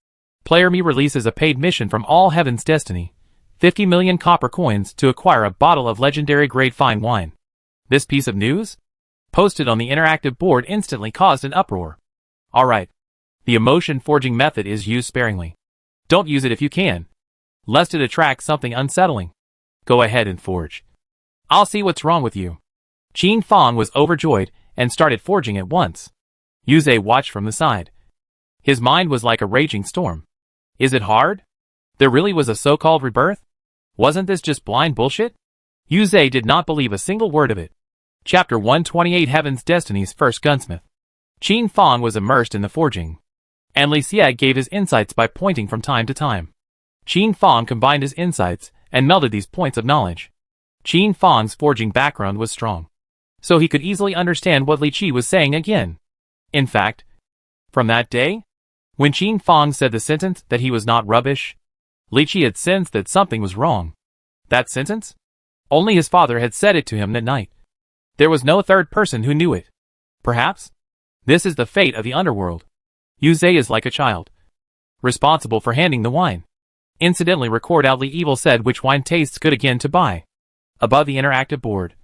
Player Me releases a paid mission from All Heaven's Destiny. 50 million copper coins to acquire a bottle of legendary grade fine wine. This piece of news, posted on the interactive board, instantly caused an uproar. Alright. The emotion forging method is used sparingly. Don't use it if you can, lest it attract something unsettling. Go ahead and forge. I'll see what's wrong with you. Qin Fang was overjoyed and started forging at once. Yuze watched from the side. His mind was like a raging storm. Is it hard? There really was a so-called rebirth? Wasn't this just blind bullshit? Yuze did not believe a single word of it. Chapter 128 Heaven's Destiny's First Gunsmith. Qin Fang was immersed in the forging, and Li Xie gave his insights by pointing from time to time. Qin Fang combined his insights and melded these points of knowledge. Qin Fang's forging background was strong, so he could easily understand what Li Qi was saying again. In fact, from that day, when Qin Fang said the sentence that he was not rubbish, Li Qi had sensed that something was wrong. That sentence? Only his father had said it to him that night. There was no third person who knew it. Perhaps this is the fate of the underworld. Yuze is like a child, responsible for handing the wine. Incidentally, record out Li Evil said which wine tastes good again to buy. Above the interactive board,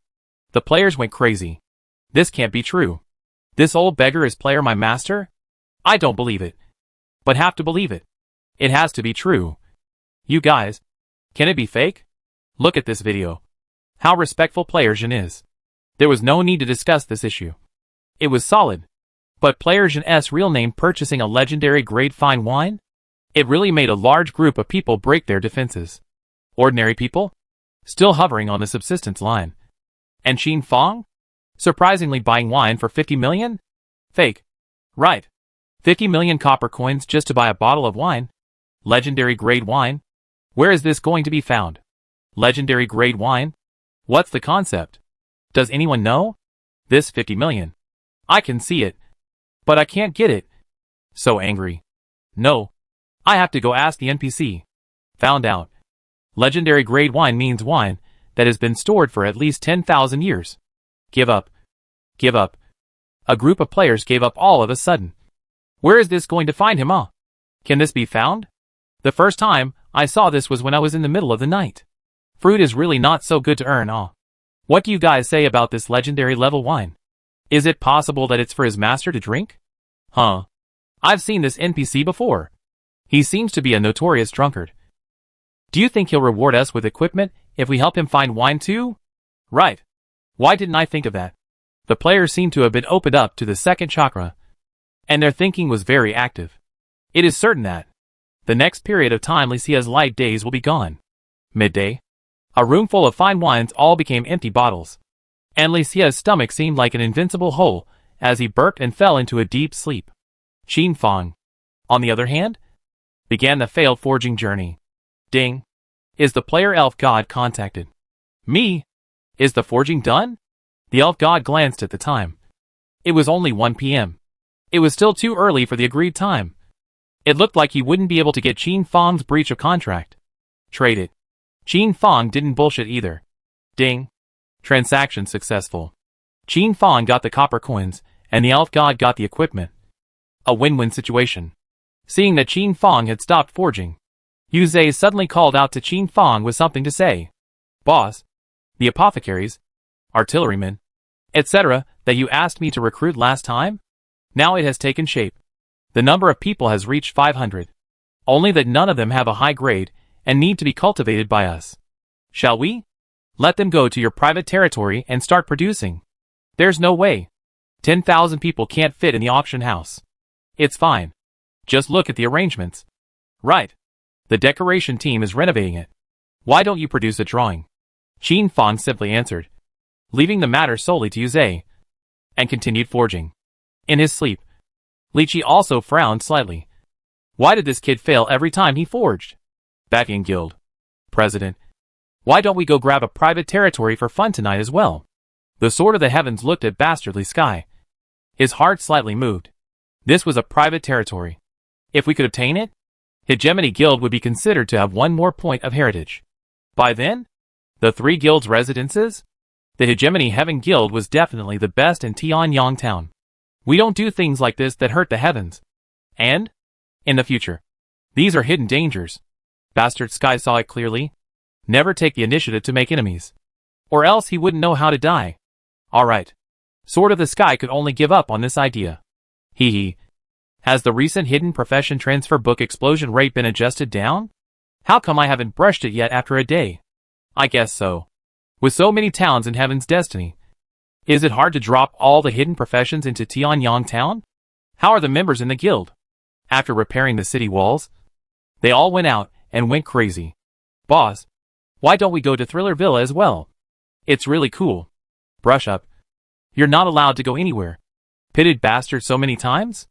the players went crazy. This can't be true. This old beggar is player my master? I don't believe it. But have to believe it. It has to be true. You guys, can it be fake? Look at this video. How respectful player Jin is. There was no need to discuss this issue. It was solid. But player Jin's real name purchasing a legendary grade fine wine? It really made a large group of people break their defenses. Ordinary people? Still hovering on the subsistence line. And Qin Fang? Surprisingly buying wine for 50 million? Fake. Right. 50 million copper coins just to buy a bottle of wine? Legendary grade wine? Where is this going to be found? Legendary grade wine? What's the concept? Does anyone know? This 50 million. I can see it. But I can't get it. So angry. No. I have to go ask the NPC. Found out. Legendary grade wine means wine that has been stored for at least 10,000 years. Give up. Give up. A group of players gave up all of a sudden. Where is this going to find him, huh? Can this be found? The first time I saw this was when I was in the middle of the night. Fruit is really not so good to earn, huh? What do you guys say about this legendary level wine? Is it possible that it's for his master to drink? Huh. I've seen this NPC before. He seems to be a notorious drunkard. Do you think he'll reward us with equipment if we help him find wine too? Right. Why didn't I think of that? The players seem to have been opened up to the second chakra, and their thinking was very active. It is certain that the next period of time Li Xia's light days will be gone. Midday. A room full of fine wines all became empty bottles, and Li Xia's stomach seemed like an invincible hole as he burped and fell into a deep sleep. Qin Fang, on the other hand, began the failed forging journey. Ding. Is the player elf god contacted? Me? Is the forging done? The elf god glanced at the time. It was only 1 p.m. It was still too early for the agreed time. It looked like he wouldn't be able to get Qin Fang's breach of contract. Trade it. Qin Fang didn't bullshit either. Ding. Transaction successful. Qin Fang got the copper coins, and the elf god got the equipment. A win-win situation. Seeing that Qin Fang had stopped forging, Yuze suddenly called out to Qin Fang with something to say. Boss, the apothecaries, artillerymen, etc., that you asked me to recruit last time? Now it has taken shape. The number of people has reached 500. Only that none of them have a high grade and need to be cultivated by us. Shall we? Let them go to your private territory and start producing. There's no way. 10,000 people can't fit in the auction house. It's fine. Just look at the arrangements. Right. The decoration team is renovating it. Why don't you produce a drawing? Qin Fang simply answered, leaving the matter solely to Yuze, and continued forging. In his sleep, Li Qi also frowned slightly. Why did this kid fail every time he forged? Backing Guild. President. Why don't we go grab a private territory for fun tonight as well? The Sword of the Heavens looked at Bastardly Sky. His heart slightly moved. This was a private territory. If we could obtain it, Hegemony Guild would be considered to have one more point of heritage. By then, the three guilds' residences, the Hegemony Heaven Guild was definitely the best in Tianyang Town. We don't do things like this that hurt the heavens. And, in the future, these are hidden dangers. Bastard Sky saw it clearly. Never take the initiative to make enemies. Or else he wouldn't know how to die. Alright. Sword of the Sky could only give up on this idea. Hee hee. Has the recent hidden profession transfer book explosion rate been adjusted down? How come I haven't brushed it yet after a day? I guess so. With so many towns in Heaven's Destiny, is it hard to drop all the hidden professions into Tianyang Town? How are the members in the guild? After repairing the city walls, they all went out and went crazy. Boss, why don't we go to Thriller Villa as well? It's really cool. Brush up. You're not allowed to go anywhere. Pitted bastard so many times?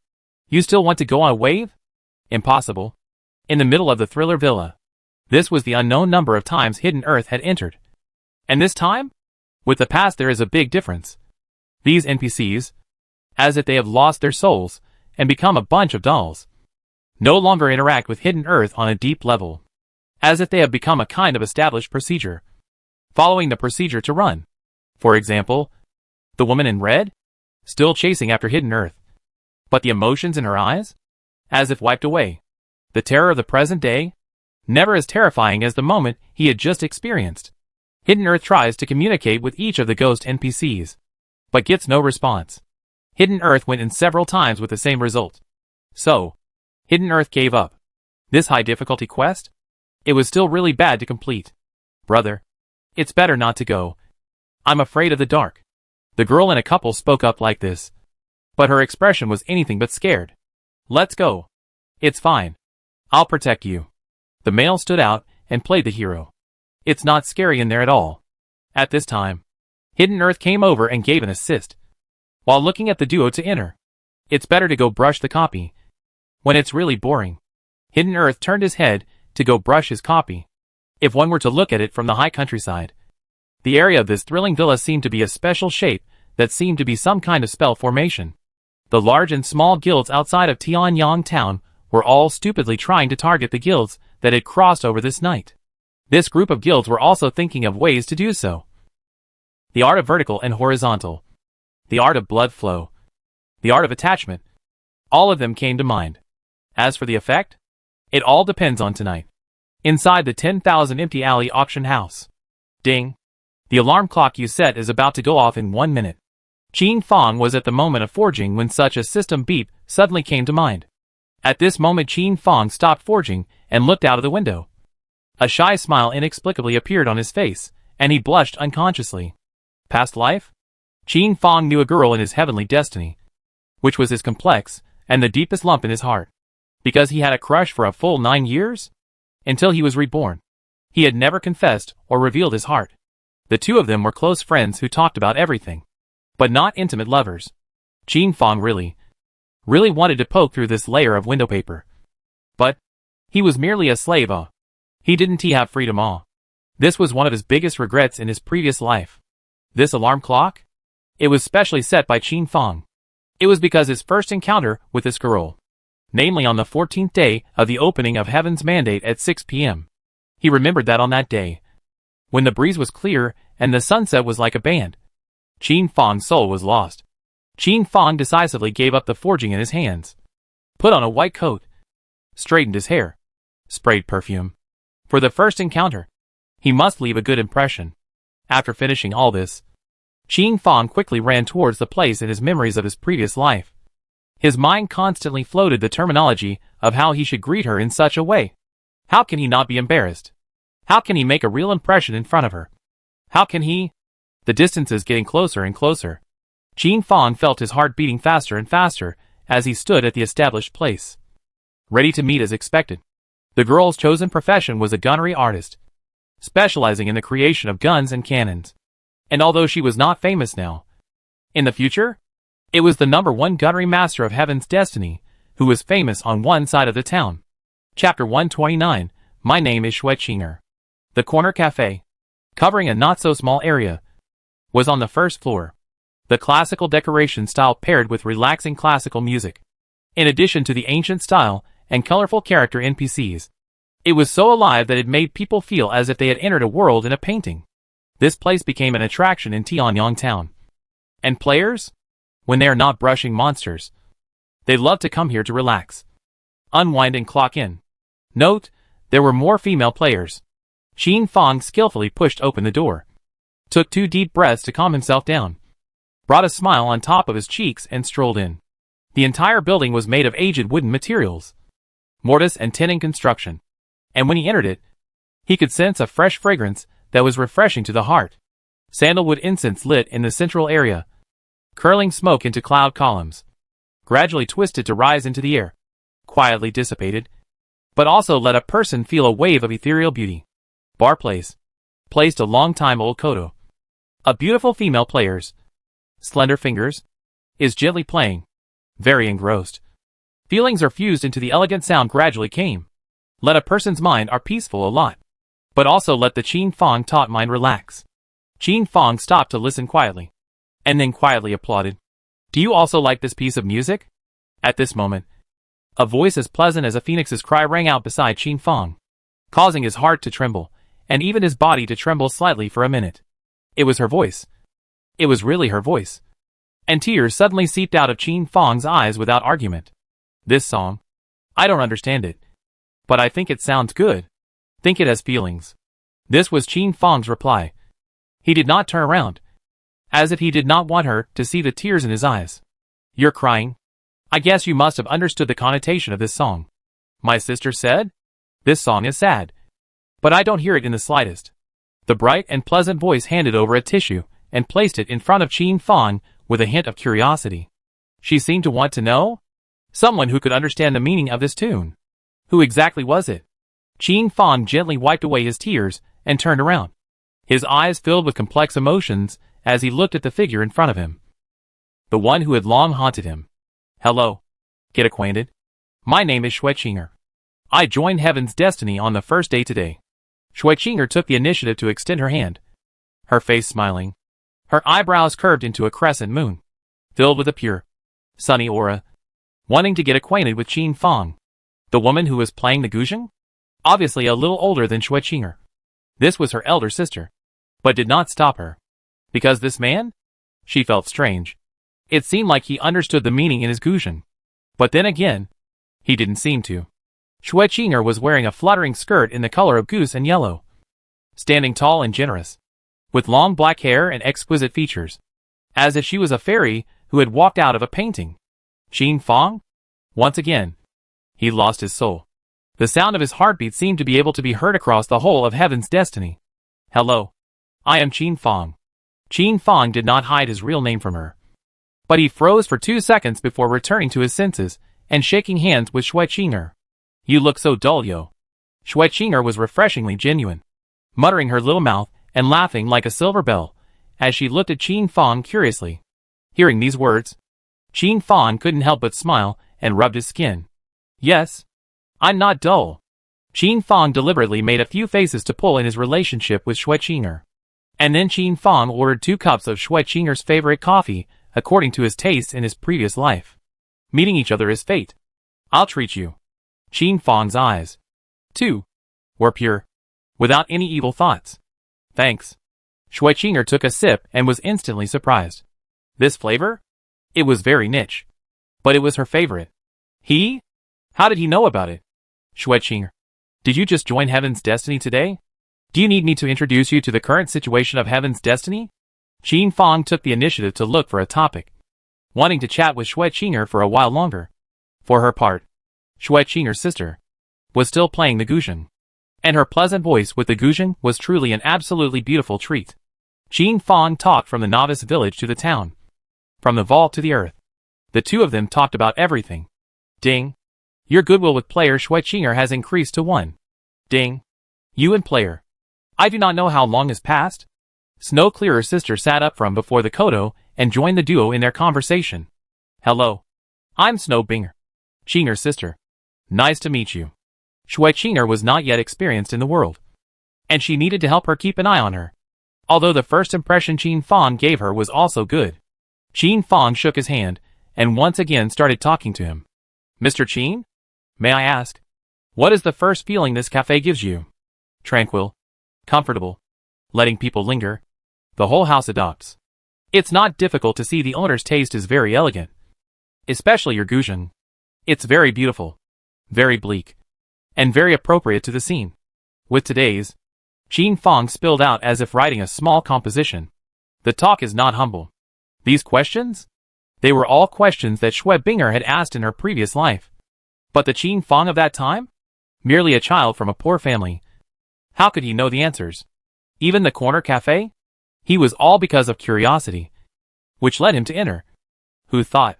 You still want to go on a wave? Impossible. In the middle of the Thriller Villa. This was the unknown number of times Hidden Earth had entered. And this time? With the past there is a big difference. These NPCs, as if they have lost their souls and become a bunch of dolls, no longer interact with Hidden Earth on a deep level. As if they have become a kind of established procedure, following the procedure to run. For example, the woman in red, still chasing after Hidden Earth. But the emotions in her eyes? As if wiped away. The terror of the present day? Never as terrifying as the moment he had just experienced. Hidden Earth tries to communicate with each of the ghost NPCs, but gets no response. Hidden Earth went in several times with the same result. So, Hidden Earth gave up. This high difficulty quest? It was still really bad to complete. Brother, it's better not to go. I'm afraid of the dark. The girl in a couple spoke up like this, but her expression was anything but scared. Let's go. It's fine. I'll protect you. The male stood out and played the hero. It's not scary in there at all. At this time, Hidden Earth came over and gave an assist, while looking at the duo to enter. It's better to go brush the copy when it's really boring. Hidden Earth turned his head to go brush his copy. If one were to look at it from the high countryside, the area of this thrilling villa seemed to be a special shape that seemed to be some kind of spell formation. The large and small guilds outside of Tianyang Town were all stupidly trying to target the guilds that had crossed over this night. This group of guilds were also thinking of ways to do so. The art of vertical and horizontal. The art of blood flow. The art of attachment. All of them came to mind. As for the effect, it all depends on tonight. Inside the 10,000 empty alley auction house. Ding. The alarm clock you set is about to go off in 1 minute. Qin Fong was at the moment of forging when such a system beep suddenly came to mind. At this moment Qin Fong stopped forging and looked out of the window. A shy smile inexplicably appeared on his face, and he blushed unconsciously. Past life? Qin Fong knew a girl in his heavenly destiny, which was his complex and the deepest lump in his heart. Because he had a crush for a full 9 years? Until he was reborn. He had never confessed or revealed his heart. The two of them were close friends who talked about everything, but not intimate lovers. Qin Fong really wanted to poke through this layer of window paper. But he was merely a slave. He didn't have freedom. This was one of his biggest regrets in his previous life. This alarm clock? It was specially set by Qin Fong. It was because his first encounter with this girl, namely on the 14th day of the opening of Heaven's Mandate at 6 p.m. He remembered that on that day, when the breeze was clear and the sunset was like a band, Qin Fong's soul was lost. Qin Fong decisively gave up the forging in his hands, put on a white coat, straightened his hair, sprayed perfume. For the first encounter, he must leave a good impression. After finishing all this, Qin Fong quickly ran towards the place in his memories of his previous life. His mind constantly floated the terminology of how he should greet her in such a way. How can he not be embarrassed? How can he make a real impression in front of her? How can he? The distance is getting closer and closer. Qin Fong felt his heart beating faster and faster as he stood at the established place, ready to meet as expected. The girl's chosen profession was a gunnery artist, specializing in the creation of guns and cannons. And although she was not famous now, in the future, it was the #1 gunnery master of Heaven's Destiny who was famous on one side of the town. Chapter 129, My name is Schwetzinger. The corner cafe, covering a not-so-small area, was on the first floor. The classical decoration style paired with relaxing classical music in addition to the ancient style and colorful character NPCs. It was so alive that it made people feel as if they had entered a world in a painting. This place became an attraction in Tianyang Town. And players? When they are not brushing monsters, they love to come here to relax, unwind and clock in. Note, there were more female players. Qin Fang skillfully pushed open the door, took 2 deep breaths to calm himself down, brought a smile on top of his cheeks and strolled in. The entire building was made of aged wooden materials, mortise and tin in construction, and when he entered it, he could sense a fresh fragrance that was refreshing to the heart. Sandalwood incense lit in the central area, curling smoke into cloud columns, gradually twisted to rise into the air, quietly dissipated, but also let a person feel a wave of ethereal beauty. Bar place. Placed a long-time-old koto. A beautiful female player's slender fingers is gently playing, very engrossed. Feelings are fused into the elegant sound gradually came. Let a person's mind are peaceful a lot, but also let the Qin Fang taught mind relax. Qin Fang stopped to listen quietly, and then quietly applauded. Do you also like this piece of music? At this moment, a voice as pleasant as a phoenix's cry rang out beside Qin Fang, causing his heart to tremble, and even his body to tremble slightly for a minute. It was her voice. It was really her voice. And tears suddenly seeped out of Qin Fang's eyes without argument. This song? I don't understand it, but I think it sounds good. Think it has feelings. This was Qin Fang's reply. He did not turn around, as if he did not want her to see the tears in his eyes. You're crying? I guess you must have understood the connotation of this song. My sister said? This song is sad, but I don't hear it in the slightest. The bright and pleasant voice handed over a tissue and placed it in front of Qin Fang with a hint of curiosity. She seemed to want to know? Someone who could understand the meaning of this tune. Who exactly was it? Qin Fang gently wiped away his tears and turned around, his eyes filled with complex emotions as he looked at the figure in front of him. The one who had long haunted him. Hello. Get acquainted. My name is Xueqinger. I joined Heaven's Destiny on the first day today. Xueqinger took the initiative to extend her hand, her face smiling, her eyebrows curved into a crescent moon, filled with a pure, sunny aura, wanting to get acquainted with Qin Fang, the woman who was playing the guzheng? Obviously a little older than Xueqinger. This was her elder sister, but did not stop her. Because this man? She felt strange. It seemed like he understood the meaning in his guzheng. But then again, he didn't seem to. Xueqinger was wearing a fluttering skirt in the color of goose and yellow, standing tall and generous, with long black hair and exquisite features, as if she was a fairy who had walked out of a painting. Qin Fang? Once again, he lost his soul. The sound of his heartbeat seemed to be able to be heard across the whole of Heaven's Destiny. Hello. I am Qin Fang. Qin Fang did not hide his real name from her, but he froze for 2 seconds before returning to his senses and shaking hands with Xueqinger. You look so dull, yo. Xueqinger was refreshingly genuine, muttering her little mouth and laughing like a silver bell as she looked at Qin Fang curiously. Hearing these words, Qin Fang couldn't help but smile and rubbed his skin. Yes, I'm not dull. Qin Fang deliberately made a few faces to pull in his relationship with Xueqinger. And then Qin Fang ordered 2 cups of Xueqinger's favorite coffee, according to his tastes in his previous life. Meeting each other is fate. I'll treat you. Qin Fang's eyes, too, were pure, without any evil thoughts. Thanks. Xueqinger took a sip and was instantly surprised. This flavor? It was very niche, but it was her favorite. He? How did he know about it? Xueqinger, did you just join Heaven's Destiny today? Do you need me to introduce you to the current situation of Heaven's Destiny? Qin Fang took the initiative to look for a topic, wanting to chat with Xueqinger for a while longer. For her part, Xueqinger's sister was still playing the guzheng, and her pleasant voice with the guzheng was truly an absolutely beautiful treat. Qin Fang talked from the novice village to the town, from the vault to the earth. The two of them talked about everything. Ding. Your goodwill with player Xueqinger has increased to 1. Ding. You and player. I do not know how long has passed. Snow Clearer's sister sat up from before the koto and joined the duo in their conversation. Hello. I'm Snow Binger. Qinger's sister. Nice to meet you. Xueqinger was not yet experienced in the world, and she needed to help her keep an eye on her. Although the first impression Qin Fang gave her was also good. Qin Fang shook his hand, and once again started talking to him. Mr. Qin? May I ask? What is the first feeling this cafe gives you? Tranquil. Comfortable. Letting people linger. The whole house adopts. It's not difficult to see the owner's taste is very elegant. Especially your guzheng. It's very beautiful. Very bleak. And very appropriate to the scene. With today's, Qin Fong spilled out as if writing a small composition. The talk is not humble. These questions? They were all questions that Shui Binger had asked in her previous life. But the Qin Fong of that time? Merely a child from a poor family. How could he know the answers? Even the corner cafe? He was all because of curiosity, which led him to enter. Who thought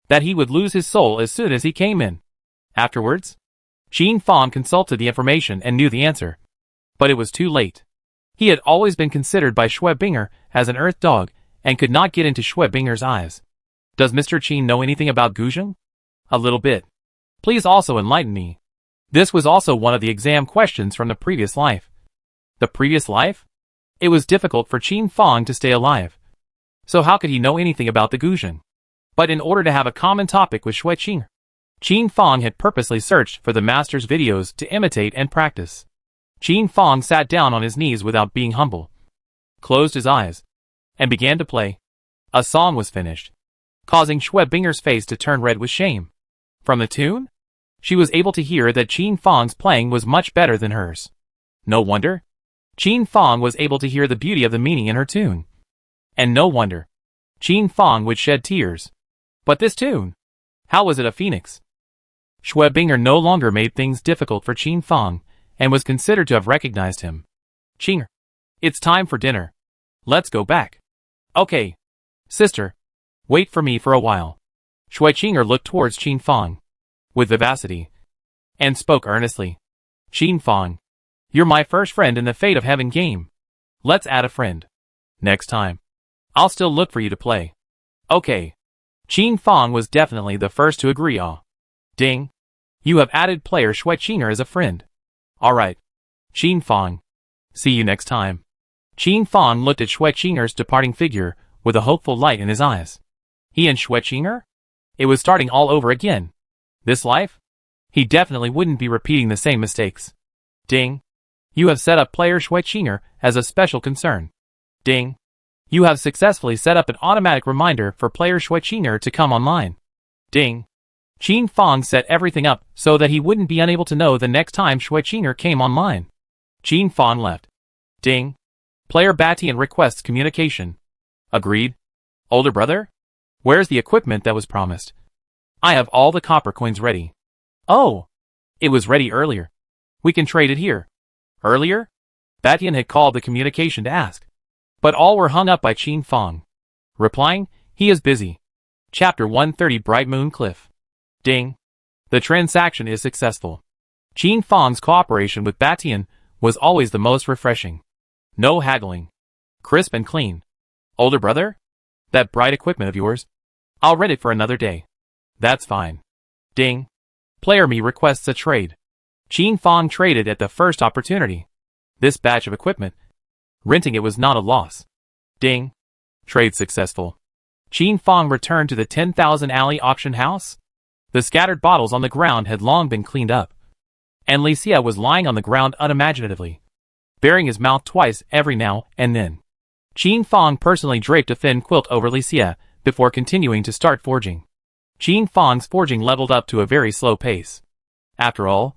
that he would lose his soul as soon as he came in? Afterwards, Qin Fong consulted the information and knew the answer. But it was too late. He had always been considered by Shui Binger as an earth dog and could not get into Shui Binger's eyes. Does Mr. Qin know anything about guzheng? A little bit. Please also enlighten me. This was also one of the exam questions from the previous life. The previous life? It was difficult for Qin Fong to stay alive. So how could he know anything about the guzheng? But in order to have a common topic with Shui Qing, Qin Fong had purposely searched for the master's videos to imitate and practice. Qin Fong sat down on his knees without being humble, closed his eyes, and began to play. A song was finished, causing Shui Binger's face to turn red with shame. From the tune, she was able to hear that Qin Fong's playing was much better than hers. No wonder. Qin Fong was able to hear the beauty of the meaning in her tune. And no wonder. Qin Fong would shed tears. But this tune? How was it a phoenix? Shui Binger no longer made things difficult for Qin Fong, and was considered to have recognized him. Qinger, it's time for dinner. Let's go back. Okay. Sister, wait for me for a while. Shui Qinger looked towards Qin Fong with vivacity and spoke earnestly. Qin Fong, you're my first friend in the Fate of Heaven game. Let's add a friend. Next time, I'll still look for you to play. Okay. Qin Fong was definitely the first to agree. Ding. You have added player Shui Qinger as a friend. Alright. Qin Fong. See you next time. Qin Fong looked at Shui Qinger's departing figure with a hopeful light in his eyes. He and Shui Qinger? It was starting all over again. This life? He definitely wouldn't be repeating the same mistakes. Ding. You have set up player Shui Qinger as a special concern. Ding. You have successfully set up an automatic reminder for player Shui Qinger to come online. Ding. Qin Fong set everything up so that he wouldn't be unable to know the next time Shui Qinger came online. Qin Fong left. Ding. Player Batian requests communication. Agreed. Older brother? Where's the equipment that was promised? I have all the copper coins ready. Oh! It was ready earlier. We can trade it here. Earlier? Batian had called the communication to ask. But all were hung up by Qin Fong. Replying, he is busy. Chapter 130 Bright Moon Cliff. Ding. The transaction is successful. Qin Fong's cooperation with Batian was always the most refreshing. No haggling. Crisp and clean. Older brother? That bright equipment of yours? I'll rent it for another day. That's fine. Ding. Player me requests a trade. Qin Fong traded at the first opportunity. This batch of equipment. Renting it was not a loss. Ding. Trade successful. Qin Fong returned to the 10,000 alley auction house. The scattered bottles on the ground had long been cleaned up. And Li Xia was lying on the ground unimaginatively, baring his mouth twice every now and then. Qin Fong personally draped a thin quilt over Li Xia before continuing to start forging. Qin Fong's forging leveled up to a very slow pace. After all,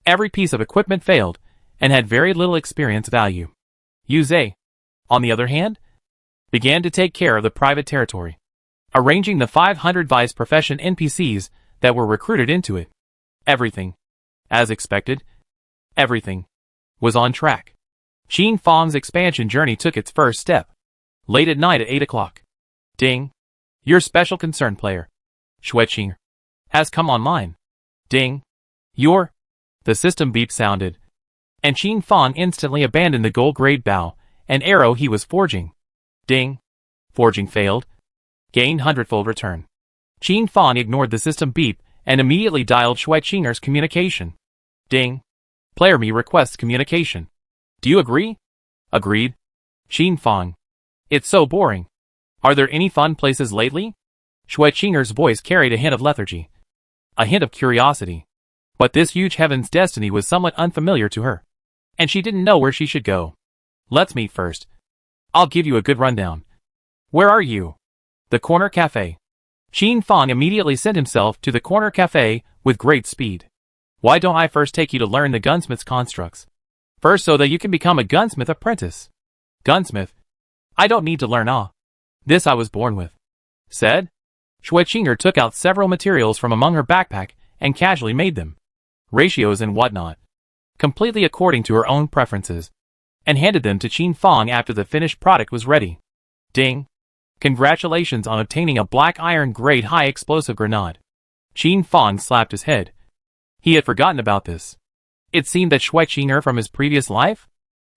every piece of equipment failed and had very little experience value. Yu Zhe, on the other hand, began to take care of the private territory, arranging the 500 vice profession NPCs that were recruited into it. Everything, as expected, everything, was on track. Qin Fong's expansion journey took its first step. Late at night at 8 o'clock. Ding. Your special concern player, Shui Qinger, has come online. Ding. The system beep sounded, and Qin Fong instantly abandoned the gold-grade bow and arrow he was forging. Ding. Forging failed. Gained hundredfold return. Qin Fong ignored the system beep and immediately dialed Shui Qinger's communication. Ding. Player me requests communication. Do you agree? Agreed. Qin Fong. It's so boring. Are there any fun places lately? Shui Qinger's voice carried a hint of lethargy. a hint of curiosity. But this huge heaven's destiny was somewhat unfamiliar to her, and she didn't know where she should go. Let's meet first. I'll give you a good rundown. Where are you? The corner cafe. Qin Fang immediately sent himself to the corner cafe with great speed. Why don't I first take you to learn the gunsmith's constructs? First, so that you can become a gunsmith apprentice. Gunsmith? I don't need to learn this I was born with. Said. Shui Qing'er took out several materials from among her backpack and casually made them. Ratios and whatnot. Completely according to her own preferences. And handed them to Qin Fang after the finished product was ready. Ding. Congratulations on obtaining a black iron grade high explosive grenade. Qin Fang slapped his head. He had forgotten about this. It seemed that Shui Qing'er from his previous life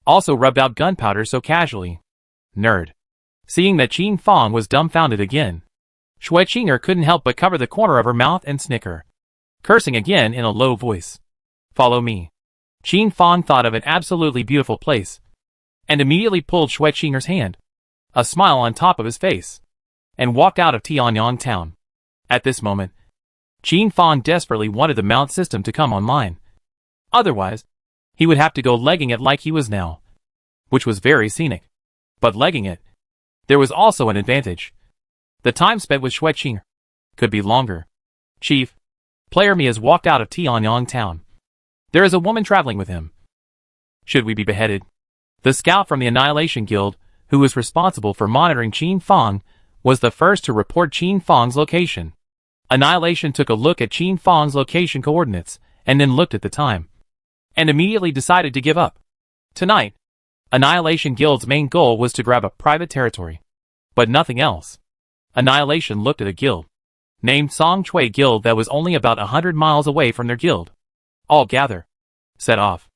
also rubbed out gunpowder so casually. Nerd. Seeing that Qin Fang was dumbfounded again, Shui Qing'er couldn't help but cover the corner of her mouth and snicker, cursing again in a low voice. Follow me. Qin Fang thought of an absolutely beautiful place, and immediately pulled Shui Qing'er's hand, a smile on top of his face, and walked out of Tianyang town. At this moment, Qin Fang desperately wanted the mount system to come online. Otherwise, he would have to go legging it like he was now, which was very scenic. But legging it, there was also an advantage. The time spent with Shui Qing'er could be longer. Chief, Player Mi has walked out of Tianyang town. There is a woman traveling with him. Should we be beheaded? The scout from the Annihilation Guild, who was responsible for monitoring Qin Fang, was the first to report Qin Fang's location. Annihilation took a look at Qin Fang's location coordinates, and then looked at the time, and immediately decided to give up. Tonight, Annihilation Guild's main goal was to grab a private territory, but nothing else. Annihilation looked at a guild named Song Chui Guild that was only about 100 miles away from their guild. All gather. Set off.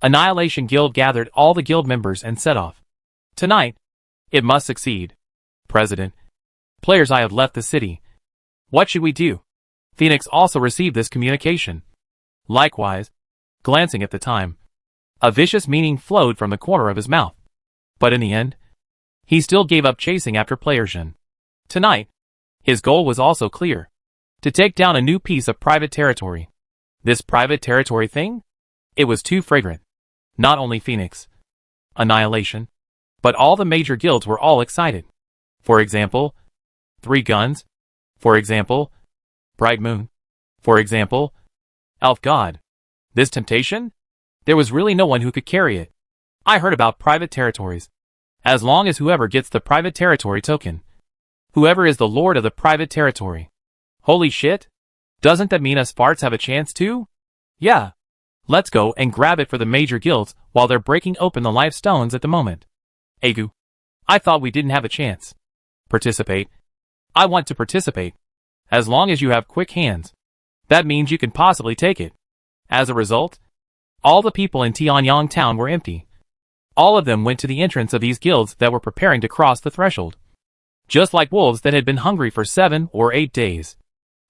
Annihilation Guild gathered all the guild members and set off. Tonight, it must succeed. President. Players, I have left the city. What should we do? Phoenix also received this communication. Likewise, glancing at the time, a vicious meaning flowed from the corner of his mouth. But in the end, he still gave up chasing after Player Zhen. Tonight, his goal was also clear. To take down a new piece of private territory. This private territory thing? It was too fragrant. Not only Phoenix, Annihilation, but all the major guilds were all excited. For example, Three Guns. For example, Bright Moon. For example, Elf God. This temptation? There was really no one who could carry it. I heard about private territories. As long as whoever gets the private territory token, whoever is the lord of the private territory. Holy shit! Doesn't that mean us farts have a chance too? Yeah. Let's go and grab it for the major guilds while they're breaking open the life stones at the moment. Agu. I thought we didn't have a chance. Participate. I want to participate. As long as you have quick hands. That means you can possibly take it. As a result, all the people in Tianyang town were empty. All of them went to the entrance of these guilds that were preparing to cross the threshold. Just like wolves that had been hungry for 7 or 8 days.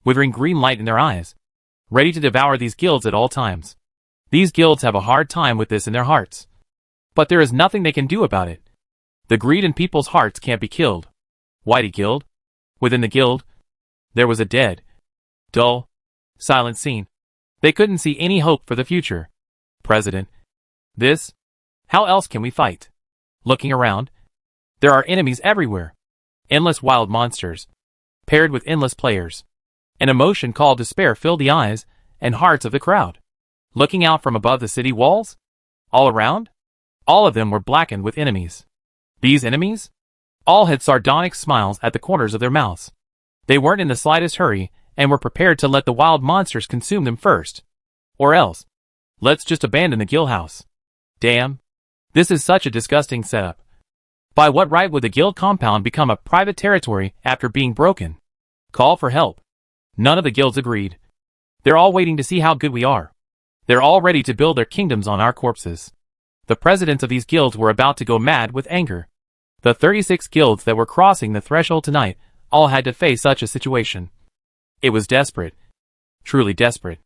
Withering green light in their eyes. Ready to devour these guilds at all times. These guilds have a hard time with this in their hearts. But there is nothing they can do about it. The greed in people's hearts can't be killed. Whitey Guild. Within the guild, there was a dead, dull, silent scene. They couldn't see any hope for the future. President. This? How else can we fight? Looking around, there are enemies everywhere. Endless wild monsters, paired with endless players. An emotion called despair filled the eyes and hearts of the crowd. Looking out from above the city walls, all around, all of them were blackened with enemies. These enemies? All had sardonic smiles at the corners of their mouths. They weren't in the slightest hurry and were prepared to let the wild monsters consume them first. Or else, let's just abandon the guild house. Damn. This is such a disgusting setup. By what right would the guild compound become a private territory after being broken? Call for help. None of the guilds agreed. They're all waiting to see how good we are. They're all ready to build their kingdoms on our corpses. The presidents of these guilds were about to go mad with anger. The 36 guilds that were crossing the threshold tonight all had to face such a situation. It was desperate. Truly desperate.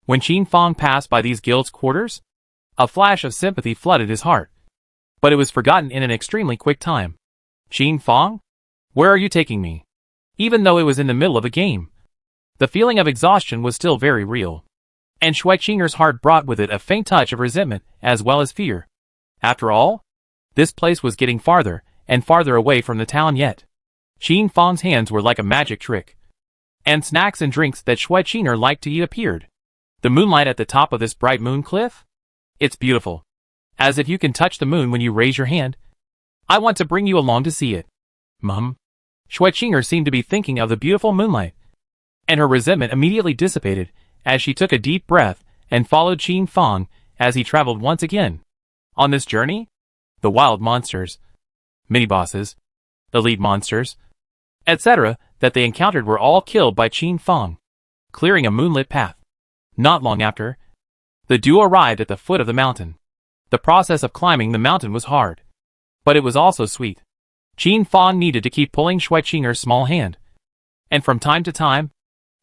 When Qin Fang passed by these guilds' quarters, a flash of sympathy flooded his heart. But it was forgotten in an extremely quick time. Qin Fang? Where are you taking me? Even though it was in the middle of a game. The feeling of exhaustion was still very real. And Schweitzinger's heart brought with it a faint touch of resentment as well as fear. After all, this place was getting farther and farther away from the town yet. Qin Fang's hands were like a magic trick. And snacks and drinks that Schweitzinger liked to eat appeared. The moonlight at the top of this bright moon cliff? It's beautiful. As if you can touch the moon when you raise your hand. I want to bring you along to see it. Mum. Schweitzinger seemed to be thinking of the beautiful moonlight. And her resentment immediately dissipated as she took a deep breath and followed Qin Fang as he traveled once again. On this journey, the wild monsters, mini-bosses, elite monsters, etc. that they encountered were all killed by Qin Fang, clearing a moonlit path. Not long after, the duo arrived at the foot of the mountain. The process of climbing the mountain was hard, but it was also sweet. Qin Fang needed to keep pulling Schweitzinger's small hand, and from time to time,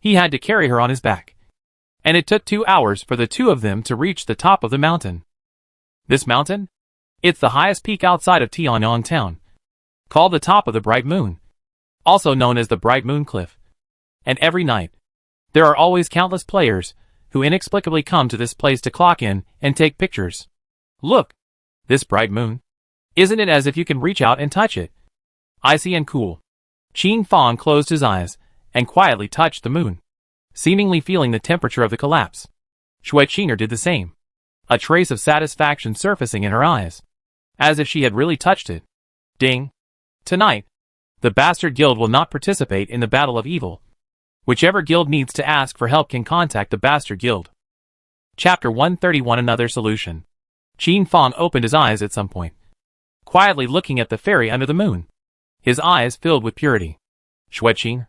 he had to carry her on his back. And it took 2 hours for the two of them to reach the top of the mountain. This mountain? It's the highest peak outside of Tianyang town, called the top of the Bright Moon, also known as the Bright Moon Cliff. And every night, there are always countless players who inexplicably come to this place to clock in and take pictures. Look, this bright moon. Isn't it as if you can reach out and touch it? Icy and cool. Qin Fang closed his eyes and quietly touched the moon, seemingly feeling the temperature of the collapse. Schweitzinger did the same, a trace of satisfaction surfacing in her eyes, as if she had really touched it. Ding. Tonight, the Bastard Guild will not participate in the Battle of Evil. Whichever guild needs to ask for help can contact the Bastard Guild. Chapter 131 Another Solution. Qin Fang opened his eyes at some point, quietly looking at the fairy under the moon, his eyes filled with purity. Schweitzinger?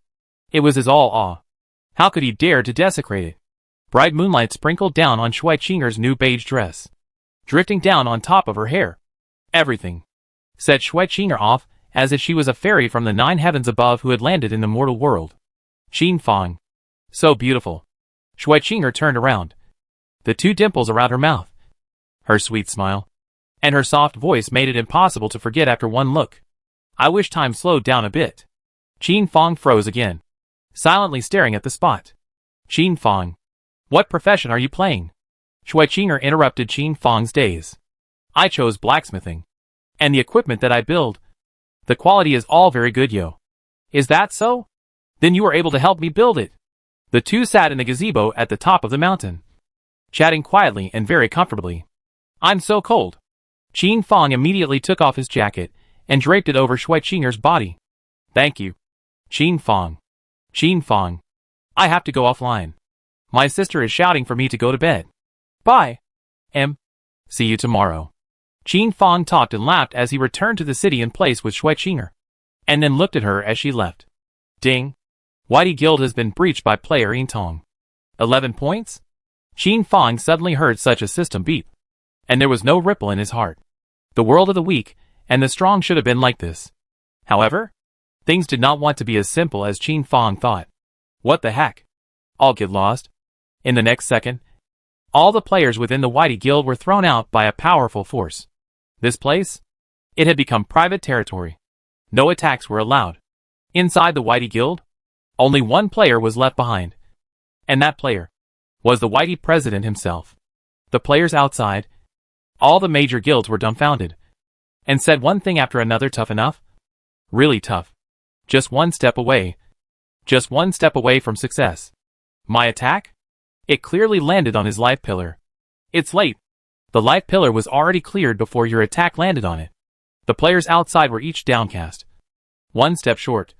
It was his all awe. How could he dare to desecrate it? Bright moonlight sprinkled down on Schweitzinger's new beige dress, drifting down on top of her hair. Everything set Schweitzinger off as if she was a fairy from the 9 heavens above who had landed in the mortal world. Qin Fang. So beautiful. Schweitzinger turned around. The 2 dimples around her mouth, her sweet smile, and her soft voice made it impossible to forget after one look. I wish time slowed down a bit. Qin Fang froze again, silently staring at the spot. Qin Fang. What profession are you playing? Schweitzinger interrupted Qin Fang's daze. I chose blacksmithing. And the equipment that I build, the quality is all very good, yo. Is that so? Then you were able to help me build it. The two sat in the gazebo at the top of the mountain, chatting quietly and very comfortably. I'm so cold. Qin Fang immediately took off his jacket and draped it over Schweitzinger's body. Thank you. Qin Fang. Qin Fang. I have to go offline. My sister is shouting for me to go to bed. Bye. See you tomorrow. Qin Fang talked and laughed as he returned to the city in place with Schweitzinger, and then looked at her as she left. Ding. Whitey Guild has been breached by player Intong. 11 points? Qin Fang suddenly heard such a system beep, and there was no ripple in his heart. The world of the weak and the strong should have been like this. However, things did not want to be as simple as Qin Fang thought. What the heck? I'll get lost. In the next second, all the players within the Whitey Guild were thrown out by a powerful force. This place? It had become private territory. No attacks were allowed. Inside the Whitey Guild, only one player was left behind. And that player was the Whitey president himself. The players outside, all the major guilds were dumbfounded, and said one thing after another. Tough enough? Really tough. Just one step away. Just one step away from success. My attack? It clearly landed on his life pillar. It's late. The life pillar was already cleared before your attack landed on it. The players outside were each downcast. One step short.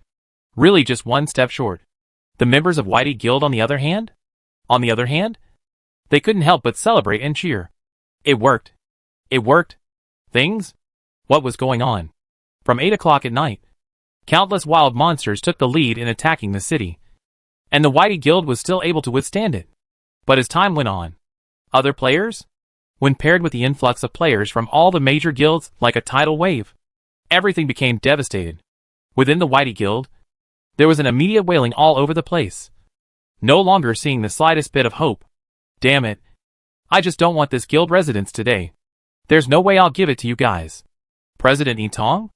Really just one step short. The members of Whitey Guild on the other hand? On the other hand? They couldn't help but celebrate and cheer. It worked. It worked. Things? What was going on? From 8 o'clock at night, countless wild monsters took the lead in attacking the city, and the Whitey Guild was still able to withstand it. But as time went on, other players? When paired with the influx of players from all the major guilds like a tidal wave, everything became devastated. Within the Whitey Guild, there was an immediate wailing all over the place. No longer seeing the slightest bit of hope. Damn it. I just don't want this guild residence today. There's no way I'll give it to you guys. President Yitong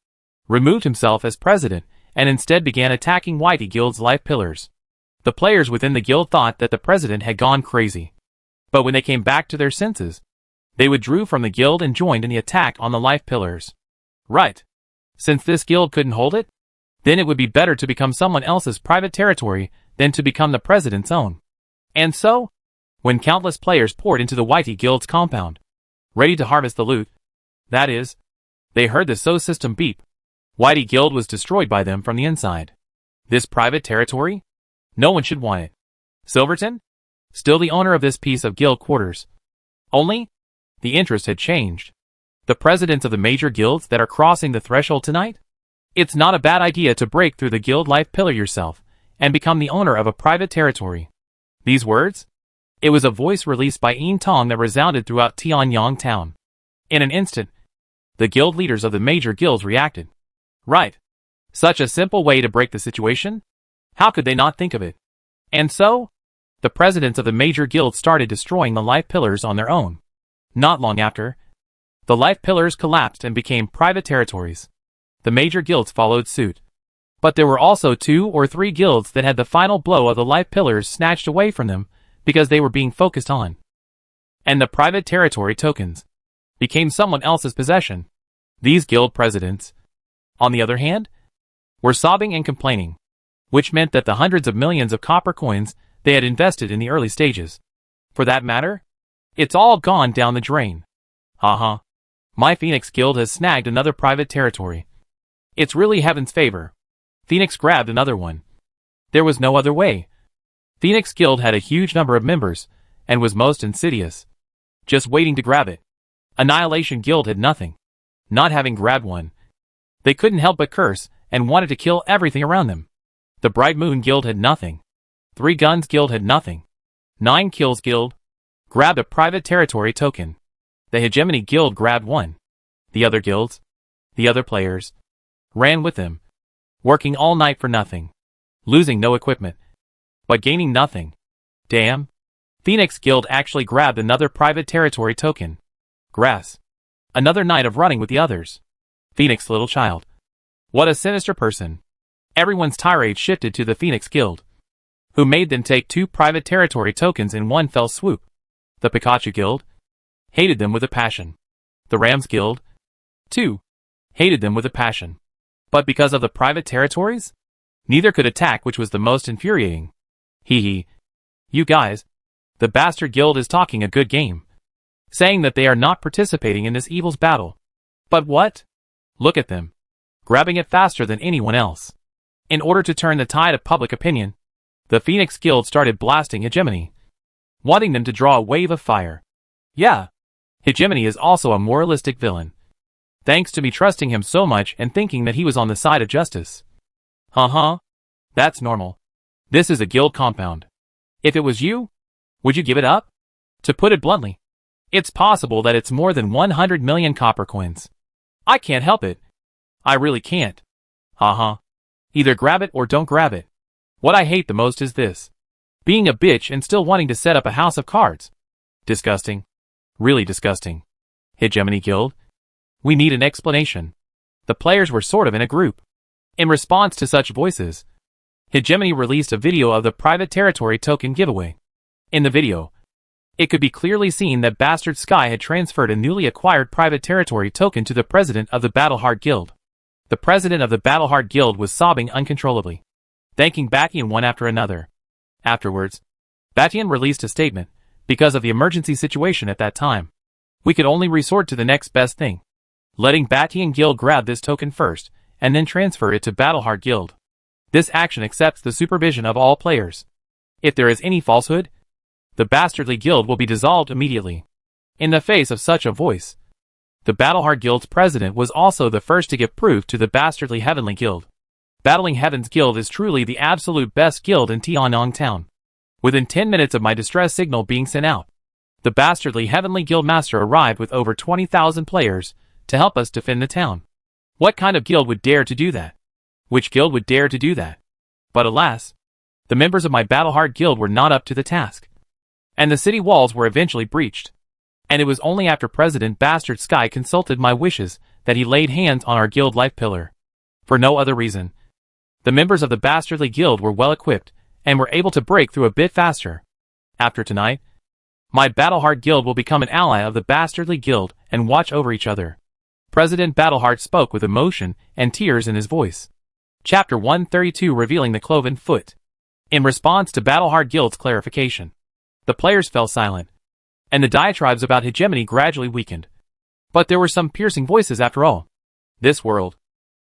removed himself as president and instead began attacking Whitey Guild's life pillars. The players within the guild thought that the president had gone crazy. But when they came back to their senses, they withdrew from the guild and joined in the attack on the life pillars. Right. Since this guild couldn't hold it, then it would be better to become someone else's private territory than to become the president's own. And so, when countless players poured into the Whitey Guild's compound, ready to harvest the loot, that is, they heard the SO system beep. Whitey Guild was destroyed by them from the inside. This private territory? No one should want it. Silverton? Still the owner of this piece of guild quarters. Only, the interest had changed. The presidents of the major guilds that are crossing the threshold tonight? It's not a bad idea to break through the guild life pillar yourself and become the owner of a private territory. These words? It was a voice released by Een Tong that resounded throughout Tianyang town. In an instant, the guild leaders of the major guilds reacted. Right. Such a simple way to break the situation? How could they not think of it? And so, the presidents of the major guilds started destroying the life pillars on their own. Not long after, the life pillars collapsed and became private territories. The major guilds followed suit. But there were also 2 or 3 guilds that had the final blow of the life pillars snatched away from them because they were being focused on. And the private territory tokens became someone else's possession. These guild presidents, on the other hand, were sobbing and complaining, which meant that the hundreds of millions of copper coins they had invested in the early stages, for that matter, it's all gone down the drain. Haha. My Phoenix Guild has snagged another private territory. It's really heaven's favor. Phoenix grabbed another one. There was no other way. Phoenix Guild had a huge number of members, and was most insidious. Just waiting to grab it. Annihilation Guild had nothing. Not having grabbed one, they couldn't help but curse, and wanted to kill everything around them. The Bright Moon Guild had nothing. 3 Guns Guild had nothing. 9 Kills Guild grabbed a private territory token. The Hegemony Guild grabbed one. The other guilds, the other players, ran with them, working all night for nothing, losing no equipment, but gaining nothing. Damn. Phoenix Guild actually grabbed another private territory token. Grass. Another night of running with the others. Phoenix little child. What a sinister person. Everyone's tirade shifted to the Phoenix Guild, who made them take 2 private territory tokens in one fell swoop. The Pikachu Guild hated them with a passion. The Rams Guild, too, hated them with a passion. But because of the private territories, neither could attack, which was the most infuriating. Hee hee. You guys, the Bastard Guild is talking a good game, saying that they are not participating in this evil's battle. But what? Look at them, grabbing it faster than anyone else. In order to turn the tide of public opinion, the Phoenix Guild started blasting Hegemony, wanting them to draw a wave of fire. Yeah, Hegemony is also a moralistic villain, thanks to me trusting him so much and thinking that he was on the side of justice. That's normal. This is a guild compound. If it was you, would you give it up? To put it bluntly, it's possible that it's more than 100 million copper coins. I can't help it. I really can't. Either grab it or don't grab it. What I hate the most is this. Being a bitch and still wanting to set up a house of cards. Disgusting. Really disgusting. Hegemony Guild? We need an explanation. The players were sort of in a group. In response to such voices, Hegemony released a video of the private territory token giveaway. In the video, it could be clearly seen that Bastard Sky had transferred a newly acquired private territory token to the president of the Battlehard Guild. The president of the Battlehard Guild was sobbing uncontrollably, thanking Batian one after another. Afterwards, Batian released a statement. Because of the emergency situation at that time, we could only resort to the next best thing, letting Batian Guild grab this token first, and then transfer it to Battlehard Guild. This action accepts the supervision of all players. If there is any falsehood, the Bastardly Guild will be dissolved immediately. In the face of such a voice, the Battlehard Guild's president was also the first to give proof to the Bastardly Heavenly Guild. Battling Heaven's Guild is truly the absolute best guild in Tianyang Town. Within 10 minutes of my distress signal being sent out, the Bastardly Heavenly Guild Master arrived with over 20,000 players to help us defend the town. What kind of guild would dare to do that? Which guild would dare to do that? But alas, the members of my Battlehard Guild were not up to the task, and the city walls were eventually breached. And it was only after President Bastard Sky consulted my wishes that he laid hands on our guild life pillar. For no other reason. The members of the Bastardly Guild were well equipped, and were able to break through a bit faster. After tonight, my Battleheart Guild will become an ally of the Bastardly Guild and watch over each other. President Battleheart spoke with emotion and tears in his voice. Chapter 132 Revealing the Cloven Foot. In response to Battleheart Guild's clarification, the players fell silent, and the diatribes about hegemony gradually weakened. But there were some piercing voices after all. This world.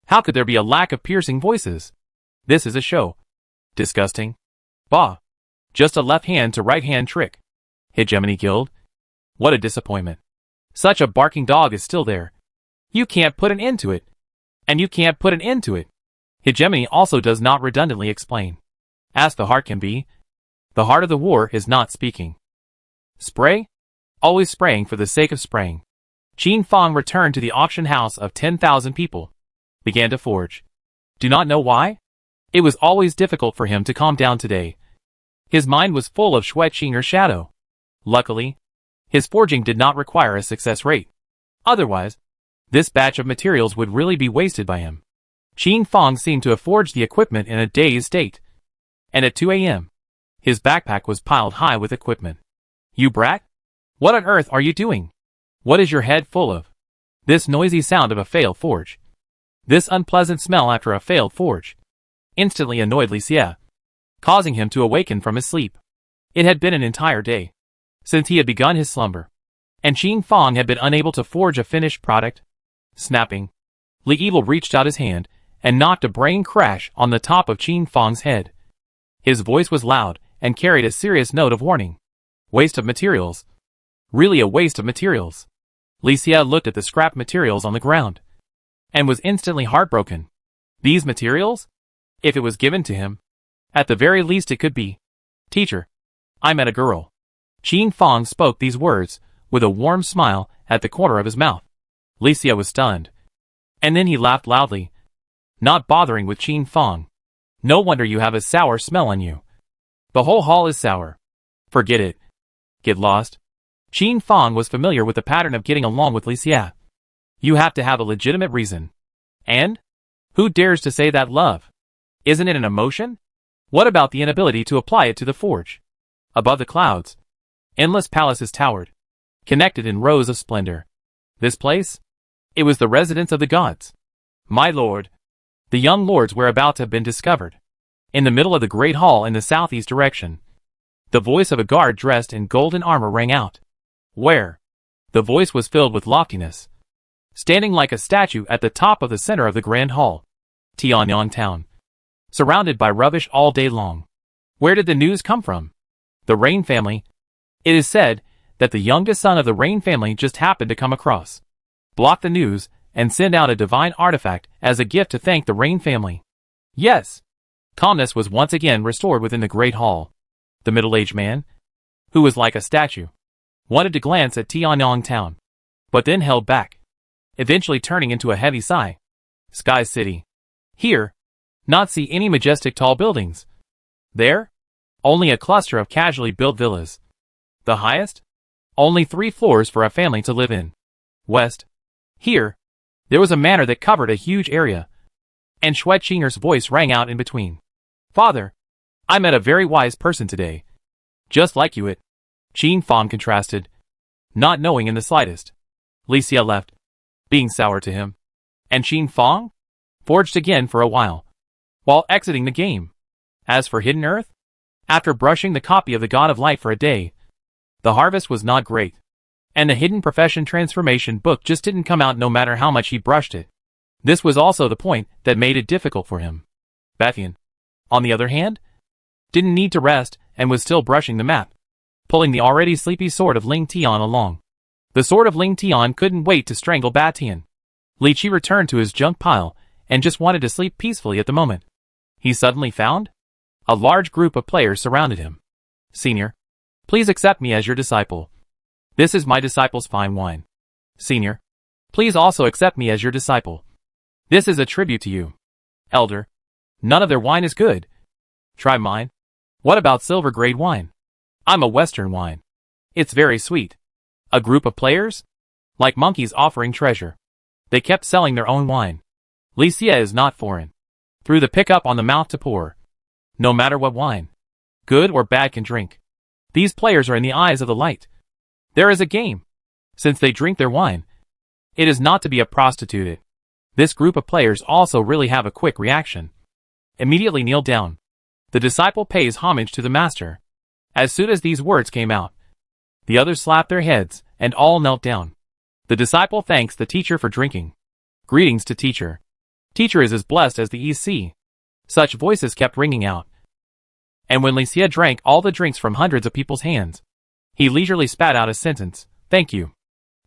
How could there be a lack of piercing voices? This is a show. Disgusting. Bah. Just a left hand to right hand trick. Hegemony Guild? What a disappointment. Such a barking dog is still there. You can't put an end to it. And you can't put an end to it. Hegemony also does not redundantly explain. As the heart can be, the heart of the war is not speaking. Spray? Always spraying for the sake of spraying. Qin Fang returned to the auction house of 10,000 people. Began to forge. Do not know why? It was always difficult for him to calm down today. His mind was full of Schwetzinger's shadow. Luckily, his forging did not require a success rate. Otherwise, this batch of materials would really be wasted by him. Qin Fang seemed to have forged the equipment in a dazed state. And at 2 a.m., his backpack was piled high with equipment. You brat? What on earth are you doing? What is your head full of? This noisy sound of a failed forge. This unpleasant smell after a failed forge. Instantly annoyed Li Xie, causing him to awaken from his sleep. It had been an entire day since he had begun his slumber, and Qin Fang had been unable to forge a finished product. Snapping, Li Evil reached out his hand and knocked a brain crash on the top of Qin Fang's head. His voice was loud and carried a serious note of warning. Waste of materials. Really a waste of materials. Li Xie looked at the scrap materials on the ground and was instantly heartbroken. These materials? If it was given to him, at the very least it could be. Teacher, I met a girl. Qin Fang spoke these words with a warm smile at the corner of his mouth. Li Xie was stunned. And then he laughed loudly, not bothering with Qin Fang. No wonder you have a sour smell on you. The whole hall is sour. Forget it. Get lost. Qin Fang was familiar with the pattern of getting along with Li Xie. You have to have a legitimate reason. And? Who dares to say that love? Isn't it an emotion? What about the inability to apply it to the forge? Above the clouds, endless palaces towered, connected in rows of splendor. This place? It was the residence of the gods. My lord. The young lords were about to have been discovered. In the middle of the great hall in the southeast direction, the voice of a guard dressed in golden armor rang out. Where? The voice was filled with loftiness. Standing like a statue at the top of the center of the grand hall. Tianyang town. Surrounded by rubbish all day long. Where did the news come from? The Rain family. It is said that the youngest son of the Rain family just happened to come across, block the news, and send out a divine artifact as a gift to thank the Rain family. Yes. Calmness was once again restored within the great hall. The middle-aged man, who was like a statue, wanted to glance at Tianyang town, but then held back, eventually turning into a heavy sigh. Sky City. Here, not see any majestic tall buildings. There, only a cluster of casually built villas. The highest? Only 3 floors for a family to live in. West. Here, there was a manor that covered a huge area, and Schwetzinger's voice rang out in between. Father, I met a very wise person today. Just like you it. Qin Fang contrasted, not knowing in the slightest. Li Xie left, being sour to him. And Qin Fang? Forged again for a while exiting the game. As for Hidden Earth, after brushing the copy of the God of Light for a day, the harvest was not great. And the Hidden Profession Transformation book just didn't come out no matter how much he brushed it. This was also the point that made it difficult for him. Bathian, on the other hand, didn't need to rest and was still brushing the map, pulling the already sleepy sword of Ling Tian along. The sword of Ling Tian couldn't wait to strangle Batian. Li Qi returned to his junk pile and just wanted to sleep peacefully at the moment. He suddenly found a large group of players surrounded him. Senior, please accept me as your disciple. This is my disciple's fine wine. Senior, please also accept me as your disciple. This is a tribute to you. Elder, none of their wine is good. Try mine. What about silver grade wine? I'm a Western wine. It's very sweet. A group of players? Like monkeys offering treasure. They kept selling their own wine. Li Xie is not foreign. Threw the pickup on the mouth to pour. No matter what wine. good or bad can drink. These players are in the eyes of the light. There is a game. Since they drink their wine, it is not to be a prostituted. This group of players also really have a quick reaction. Immediately kneel down. The disciple pays homage to the master. As soon as these words came out, the others slapped their heads, and all knelt down. The disciple thanks the teacher for drinking. Greetings to teacher. Teacher is as blessed as the EC. Such voices kept ringing out. And when Licia drank all the drinks from hundreds of people's hands, he leisurely spat out a sentence, "Thank you."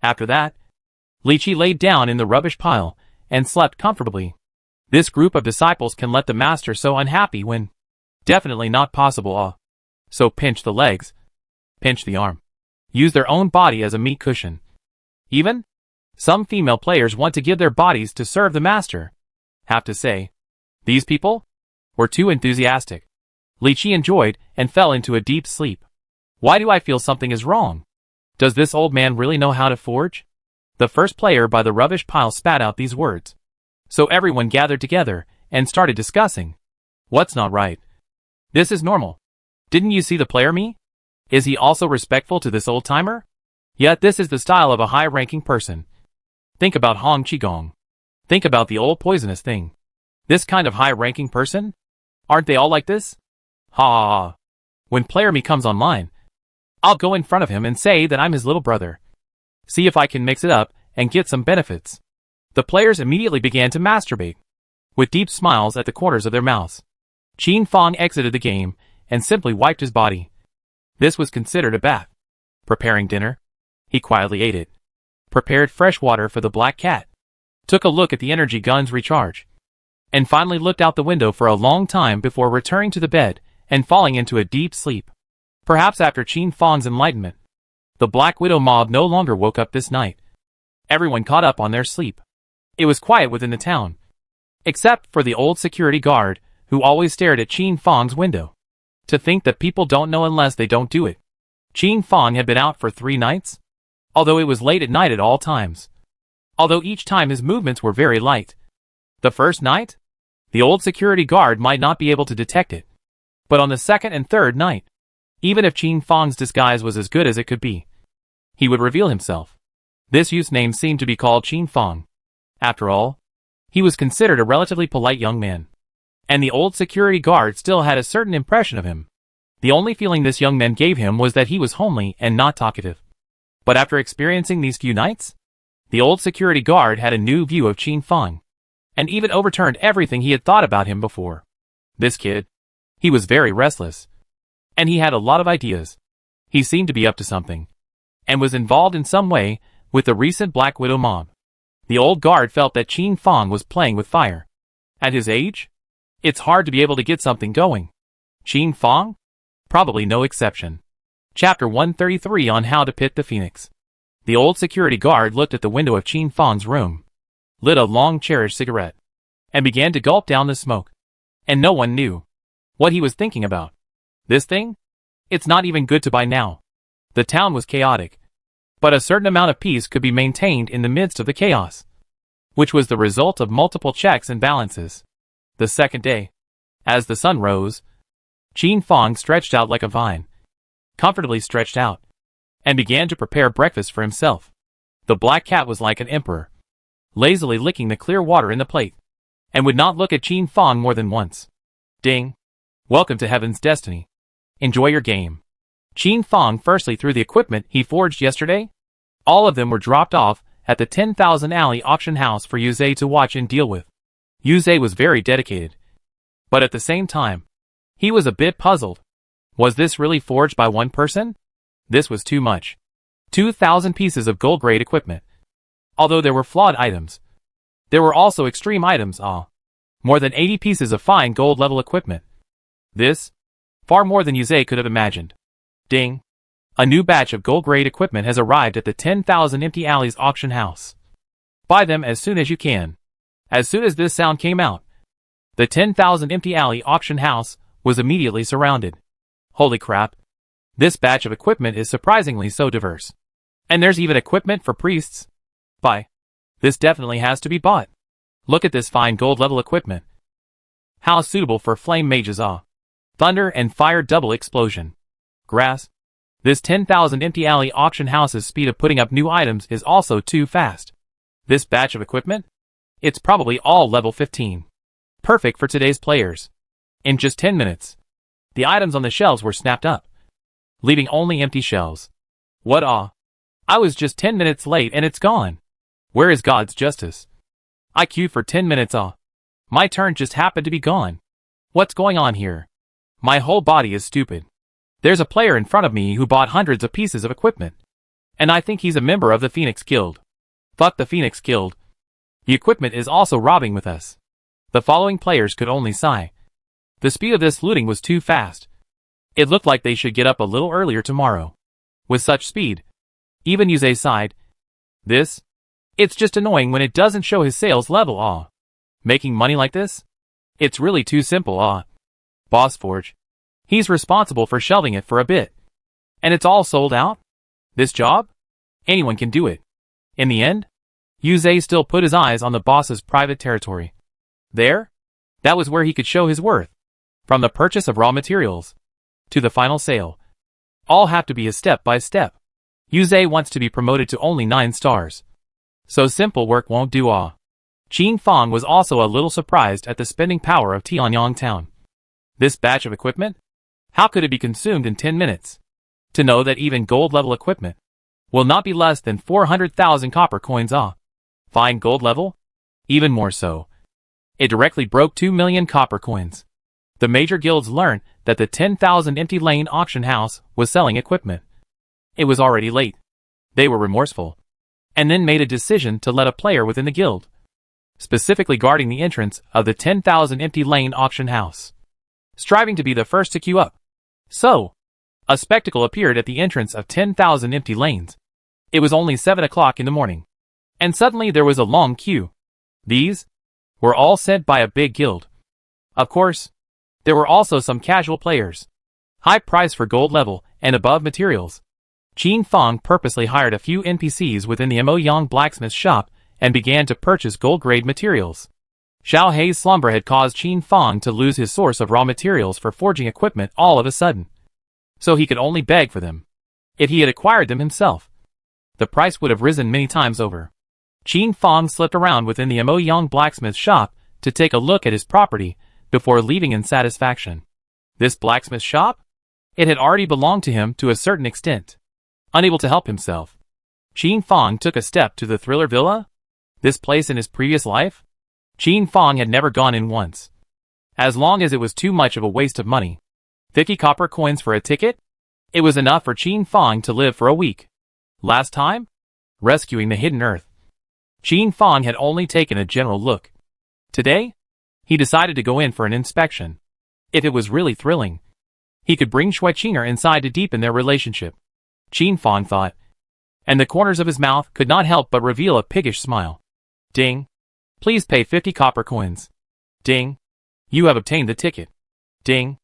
After that, Lichi laid down in the rubbish pile and slept comfortably. This group of disciples can let the master so unhappy when definitely not possible. So pinch the legs, pinch the arm, use their own body as a meat cushion. Even some female players want to give their bodies to serve the master. Have to say, these people were too enthusiastic. Lichi enjoyed and fell into a deep sleep. Why do I feel something is wrong? Does this old man really know how to forge? The first player by the rubbish pile spat out these words. So everyone gathered together and started discussing. What's not right? This is normal. Didn't you see the player me? Is he also respectful to this old timer? Yet this is the style of a high-ranking person. Think about Hong Qigong. Think about the old poisonous thing. This kind of high-ranking person? Aren't they all like this? Ha ha ha. When player me comes online, I'll go in front of him and say that I'm his little brother. See if I can mix it up and get some benefits. The players immediately began to masturbate, with deep smiles at the corners of their mouths. Qin Fong exited the game and simply wiped his body. This was considered a bath. Preparing dinner, he quietly ate it. Prepared fresh water for the black cat. Took a look at the energy gun's recharge. And finally looked out the window for a long time before returning to the bed and falling into a deep sleep. Perhaps after Qin Fong's enlightenment, the Black Widow mob no longer woke up this night. Everyone caught up on their sleep. It was quiet within the town, except for the old security guard, who always stared at Qin Fong's window. To think that people don't know unless they don't do it. Qin Fong had been out for 3 nights, although it was late at night at all times. Although each time his movements were very light. The first night, the old security guard might not be able to detect it. But on the second and third night, even if Qin Fong's disguise was as good as it could be, he would reveal himself. This youth's name seemed to be called Qin Fong. After all, he was considered a relatively polite young man. And the old security guard still had a certain impression of him. The only feeling this young man gave him was that he was homely and not talkative. But after experiencing these few nights, the old security guard had a new view of Qin Fong, and even overturned everything he had thought about him before. This kid, he was very restless. And he had a lot of ideas. He seemed to be up to something, and was involved in some way with the recent Black Widow mob. The old guard felt that Qin Fong was playing with fire. At his age, it's hard to be able to get something going. Qin Fong? Probably no exception. Chapter 133 on how to pit the phoenix. The old security guard looked at the window of Qin Fong's room, lit a long-cherished cigarette, and began to gulp down the smoke. And no one knew what he was thinking about. This thing? It's not even good to buy now. The town was chaotic, but a certain amount of peace could be maintained in the midst of the chaos, which was the result of multiple checks and balances. The second day, as the sun rose, Qin Fong stretched out like a vine, comfortably stretched out, and began to prepare breakfast for himself. The black cat was like an emperor, lazily licking the clear water in the plate, and would not look at Qin Fong more than once. Ding! Welcome to Heaven's Destiny. Enjoy your game. Qin Fong firstly threw the equipment he forged yesterday. All of them were dropped off at the 10,000 alley auction house for Yuze to watch and deal with. Yuze was very dedicated, but at the same time, he was a bit puzzled. Was this really forged by one person? This was too much. 2,000 pieces of gold-grade equipment. Although there were flawed items, there were also extreme items. More than 80 pieces of fine gold-level equipment. This, far more than Yuze could have imagined. Ding! A new batch of gold-grade equipment has arrived at the 10,000 empty alleys auction house. Buy them as soon as you can. As soon as this sound came out, the 10,000 empty alley auction house was immediately surrounded. Holy crap! This batch of equipment is surprisingly so diverse. And there's even equipment for priests. Buy. This definitely has to be bought. Look at this fine gold-level equipment. How suitable for flame mages. The Thunder and fire double explosion. Grass. This 10,000 empty alley auction house's speed of putting up new items is also too fast. This batch of equipment? It's probably all level 15. Perfect for today's players. In just 10 minutes, the items on the shelves were snapped up, leaving only empty shelves. What awe! I was just 10 minutes late and it's gone. Where is God's justice? I queued for 10 minutes my turn just happened to be gone. What's going on here? My whole body is stupid. There's a player in front of me who bought hundreds of pieces of equipment. And I think he's a member of the Phoenix Guild. Fuck the Phoenix Guild. The equipment is also robbing with us. The following players could only sigh. The speed of this looting was too fast. It looked like they should get up a little earlier tomorrow. With such speed. Even Yuze sighed. It's just annoying when it doesn't show his sales level. Making money like this? It's really too simple. Boss Forge. He's responsible for shelving it for a bit. And it's all sold out? This job? Anyone can do it. In the end, Yuze still put his eyes on the boss's private territory. There? That was where he could show his worth. From the purchase of raw materials to the final sale. All have to be a step by step. Yuze wants to be promoted to only 9 stars. So simple work won't do. Qin Fong was also a little surprised at the spending power of Tianyang Town. This batch of equipment? How could it be consumed in 10 minutes? To know that even gold level equipment will not be less than 400,000 copper coins. Fine gold level? Even more so. It directly broke 2 million copper coins. The major guilds learned that the 10,000 empty lane auction house was selling equipment. It was already late. They were remorseful. And then made a decision to let a player within the guild, specifically guarding the entrance of the 10,000 empty lane auction house, striving to be the first to queue up. So, a spectacle appeared at the entrance of 10,000 empty lanes. It was only 7 o'clock in the morning. And suddenly there was a long queue. These were all sent by a big guild. Of course, there were also some casual players. High price for gold level and above materials. Qin Fong purposely hired a few NPCs within the Moyang blacksmith shop and began to purchase gold-grade materials. Xiao Hei's slumber had caused Qin Fong to lose his source of raw materials for forging equipment all of a sudden. So he could only beg for them. If he had acquired them himself, the price would have risen many times over. Qin Fong slipped around within the Moyang blacksmith shop to take a look at his property before leaving in satisfaction. This blacksmith shop? It had already belonged to him to a certain extent. Unable to help himself, Qin Fong took a step to the Thriller Villa? This place in his previous life? Qin Fong had never gone in once. As long as it was too much of a waste of money. 50 copper coins for a ticket? It was enough for Qin Fong to live for a week. Last time? Rescuing the Hidden Earth. Qin Fong had only taken a general look. Today? He decided to go in for an inspection. If it was really thrilling, he could bring Shui Qinger inside to deepen their relationship. Qin Fong thought, and the corners of his mouth could not help but reveal a piggish smile. Ding. Please pay 50 copper coins. Ding. You have obtained the ticket. Ding.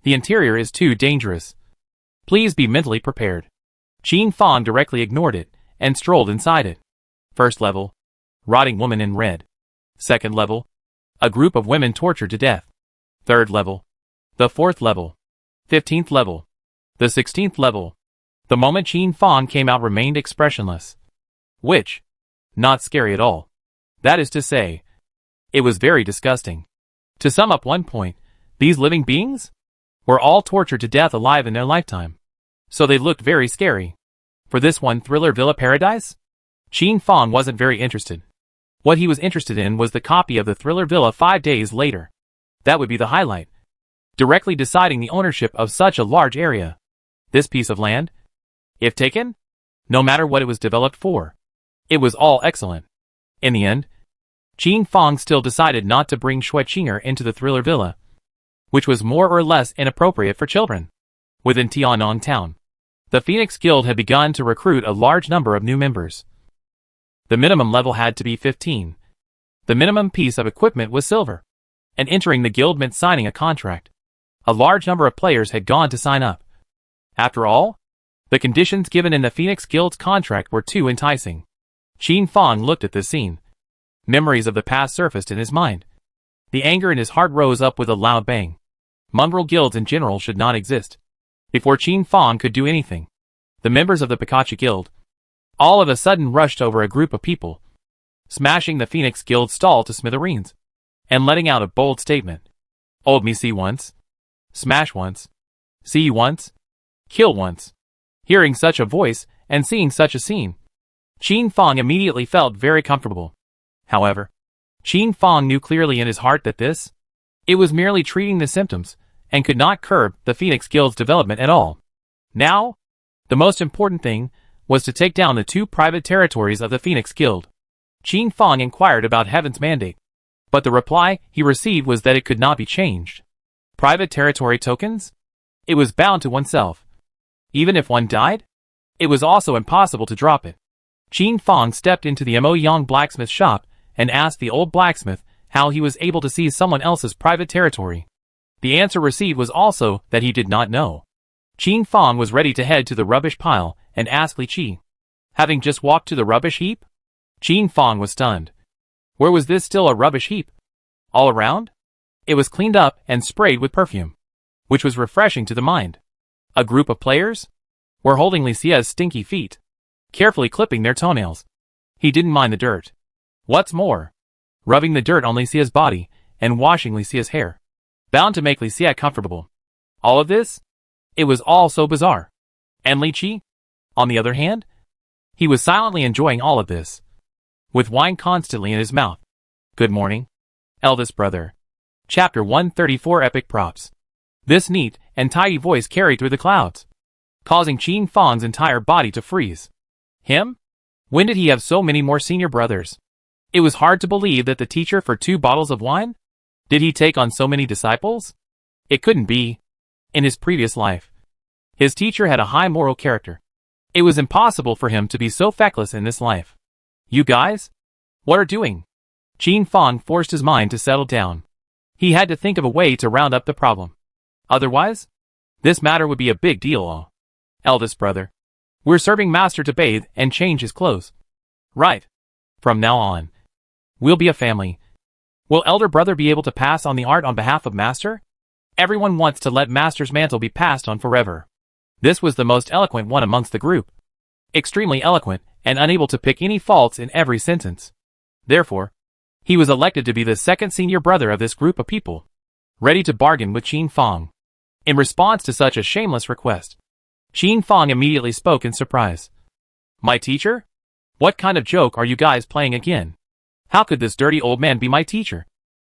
The interior is too dangerous. Please be mentally prepared. Qin Fong directly ignored it and strolled inside it. First level. Rotting woman in red. Second level. A group of women tortured to death. Third level. The fourth level. 15th level. The 16th level. The moment Qin Fong came out remained expressionless. Which? Not scary at all. That is to say, it was very disgusting. To sum up one point, these living beings were all tortured to death alive in their lifetime. So they looked very scary. For this one Thriller Villa Paradise? Qin Fong wasn't very interested. What he was interested in was the copy of the Thriller Villa 5 days later. That would be the highlight. Directly deciding the ownership of such a large area. This piece of land, if taken, no matter what it was developed for, it was all excellent. In the end, Qin Fong still decided not to bring Shui Qinger into the Thriller Villa, which was more or less inappropriate for children. Within Tianyang Town, the Phoenix Guild had begun to recruit a large number of new members. The minimum level had to be 15. The minimum piece of equipment was silver. And entering the guild meant signing a contract. A large number of players had gone to sign up. After all, the conditions given in the Phoenix Guild's contract were too enticing. Qin Fong looked at this scene. Memories of the past surfaced in his mind. The anger in his heart rose up with a loud bang. Mongrel guilds in general should not exist. Before Qin Fong could do anything, the members of the Pikachu Guild all of a sudden rushed over a group of people, smashing the Phoenix Guild stall to smithereens, and letting out a bold statement. Old me see once. Smash once. See once. Kill once. Hearing such a voice, and seeing such a scene, Qin Fong immediately felt very comfortable. However, Qin Fong knew clearly in his heart that it was merely treating the symptoms, and could not curb the Phoenix Guild's development at all. Now, the most important thing was to take down the 2 private territories of the Phoenix Guild. Qin Fong inquired about Heaven's mandate, but the reply he received was that it could not be changed. Private territory tokens? It was bound to oneself. Even if one died, it was also impossible to drop it. Qin Fong stepped into the Mo Yang blacksmith shop and asked the old blacksmith how he was able to seize someone else's private territory. The answer received was also that he did not know. Qin Fong was ready to head to the rubbish pile and ask Li Qi. Having just walked to the rubbish heap, Qin Fong was stunned. Where was this still a rubbish heap? All around? It was cleaned up and sprayed with perfume, which was refreshing to the mind. A group of players were holding Li Xia's stinky feet, carefully clipping their toenails. He didn't mind the dirt. What's more, rubbing the dirt on Li Xia's body and washing Li Xia's hair, bound to make Li Xia comfortable. All of this? It was all so bizarre. And Li Qi? On the other hand, he was silently enjoying all of this, with wine constantly in his mouth. Good morning, eldest brother. Chapter 134 Epic Props. This neat and tidy voice carried through the clouds, causing Qin Fong's entire body to freeze. Him? When did he have so many more senior brothers? It was hard to believe that the teacher for 2 bottles of wine? Did he take on so many disciples? It couldn't be. In his previous life, his teacher had a high moral character. It was impossible for him to be so feckless in this life. You guys? What are doing? Qin Fong forced his mind to settle down. He had to think of a way to round up the problem. Otherwise, this matter would be a big deal. Eldest brother, we're serving master to bathe and change his clothes. Right. From now on, we'll be a family. Will elder brother be able to pass on the art on behalf of master? Everyone wants to let master's mantle be passed on forever. This was the most eloquent one amongst the group. Extremely eloquent and unable to pick any faults in every sentence. Therefore, he was elected to be the second senior brother of this group of people, ready to bargain with Qin Fong. In response to such a shameless request, Qin Fong immediately spoke in surprise. My teacher? What kind of joke are you guys playing again? How could this dirty old man be my teacher?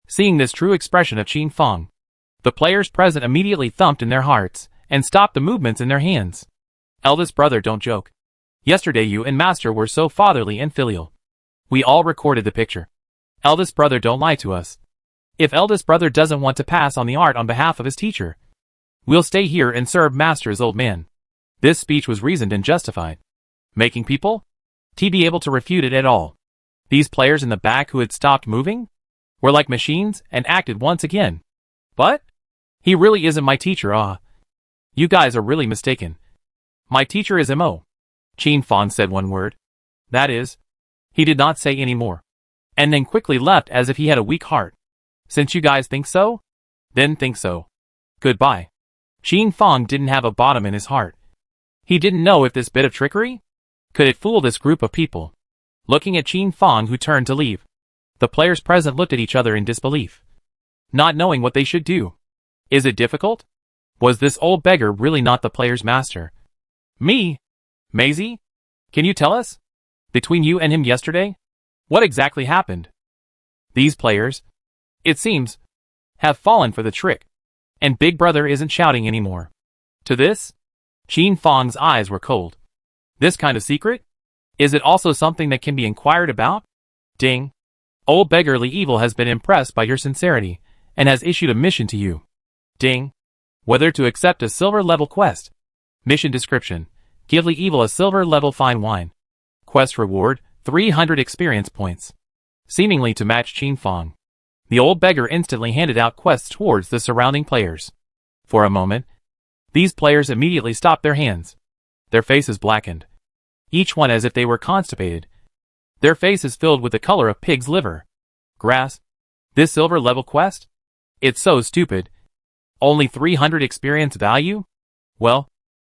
Seeing this true expression of Qin Fong, the players present immediately thumped in their hearts and stopped the movements in their hands. Eldest brother, don't joke. Yesterday you and master were so fatherly and filial. We all recorded the picture. Eldest brother, don't lie to us. If eldest brother doesn't want to pass on the art on behalf of his teacher, we'll stay here and serve master's old man. This speech was reasoned and justified, making people be able to refute it at all. These players in the back who had stopped moving were like machines and acted once again. But he really isn't my teacher. You guys are really mistaken. My teacher is Mo. Qin Fong said one word. That is, he did not say any more, and then quickly left as if he had a weak heart. Since you guys think so, then think so. Goodbye. Qin Fong didn't have a bottom in his heart. He didn't know if this bit of trickery could it fool this group of people. Looking at Qin Fong, who turned to leave, the players present looked at each other in disbelief, not knowing what they should do. Is it difficult? Was this old beggar really not the player's master? Me? Maisie? Can you tell us? Between you and him yesterday? What exactly happened? These players, it seems, have fallen for the trick, and Big Brother isn't shouting anymore. To this, Qin Fong's eyes were cold. This kind of secret? Is it also something that can be inquired about? Ding. Old beggarly evil has been impressed by your sincerity, and has issued a mission to you. Ding. Whether to accept a silver level quest. Mission description. Give Lee Evil a silver level fine wine. Quest reward, 300 experience points. Seemingly to match Qin Fong, the old beggar instantly handed out quests towards the surrounding players. For a moment, these players immediately stopped their hands. Their faces blackened, each one as if they were constipated. Their faces filled with the color of pig's liver. Grass? This silver level quest? It's so stupid. Only 300 experience value? Well,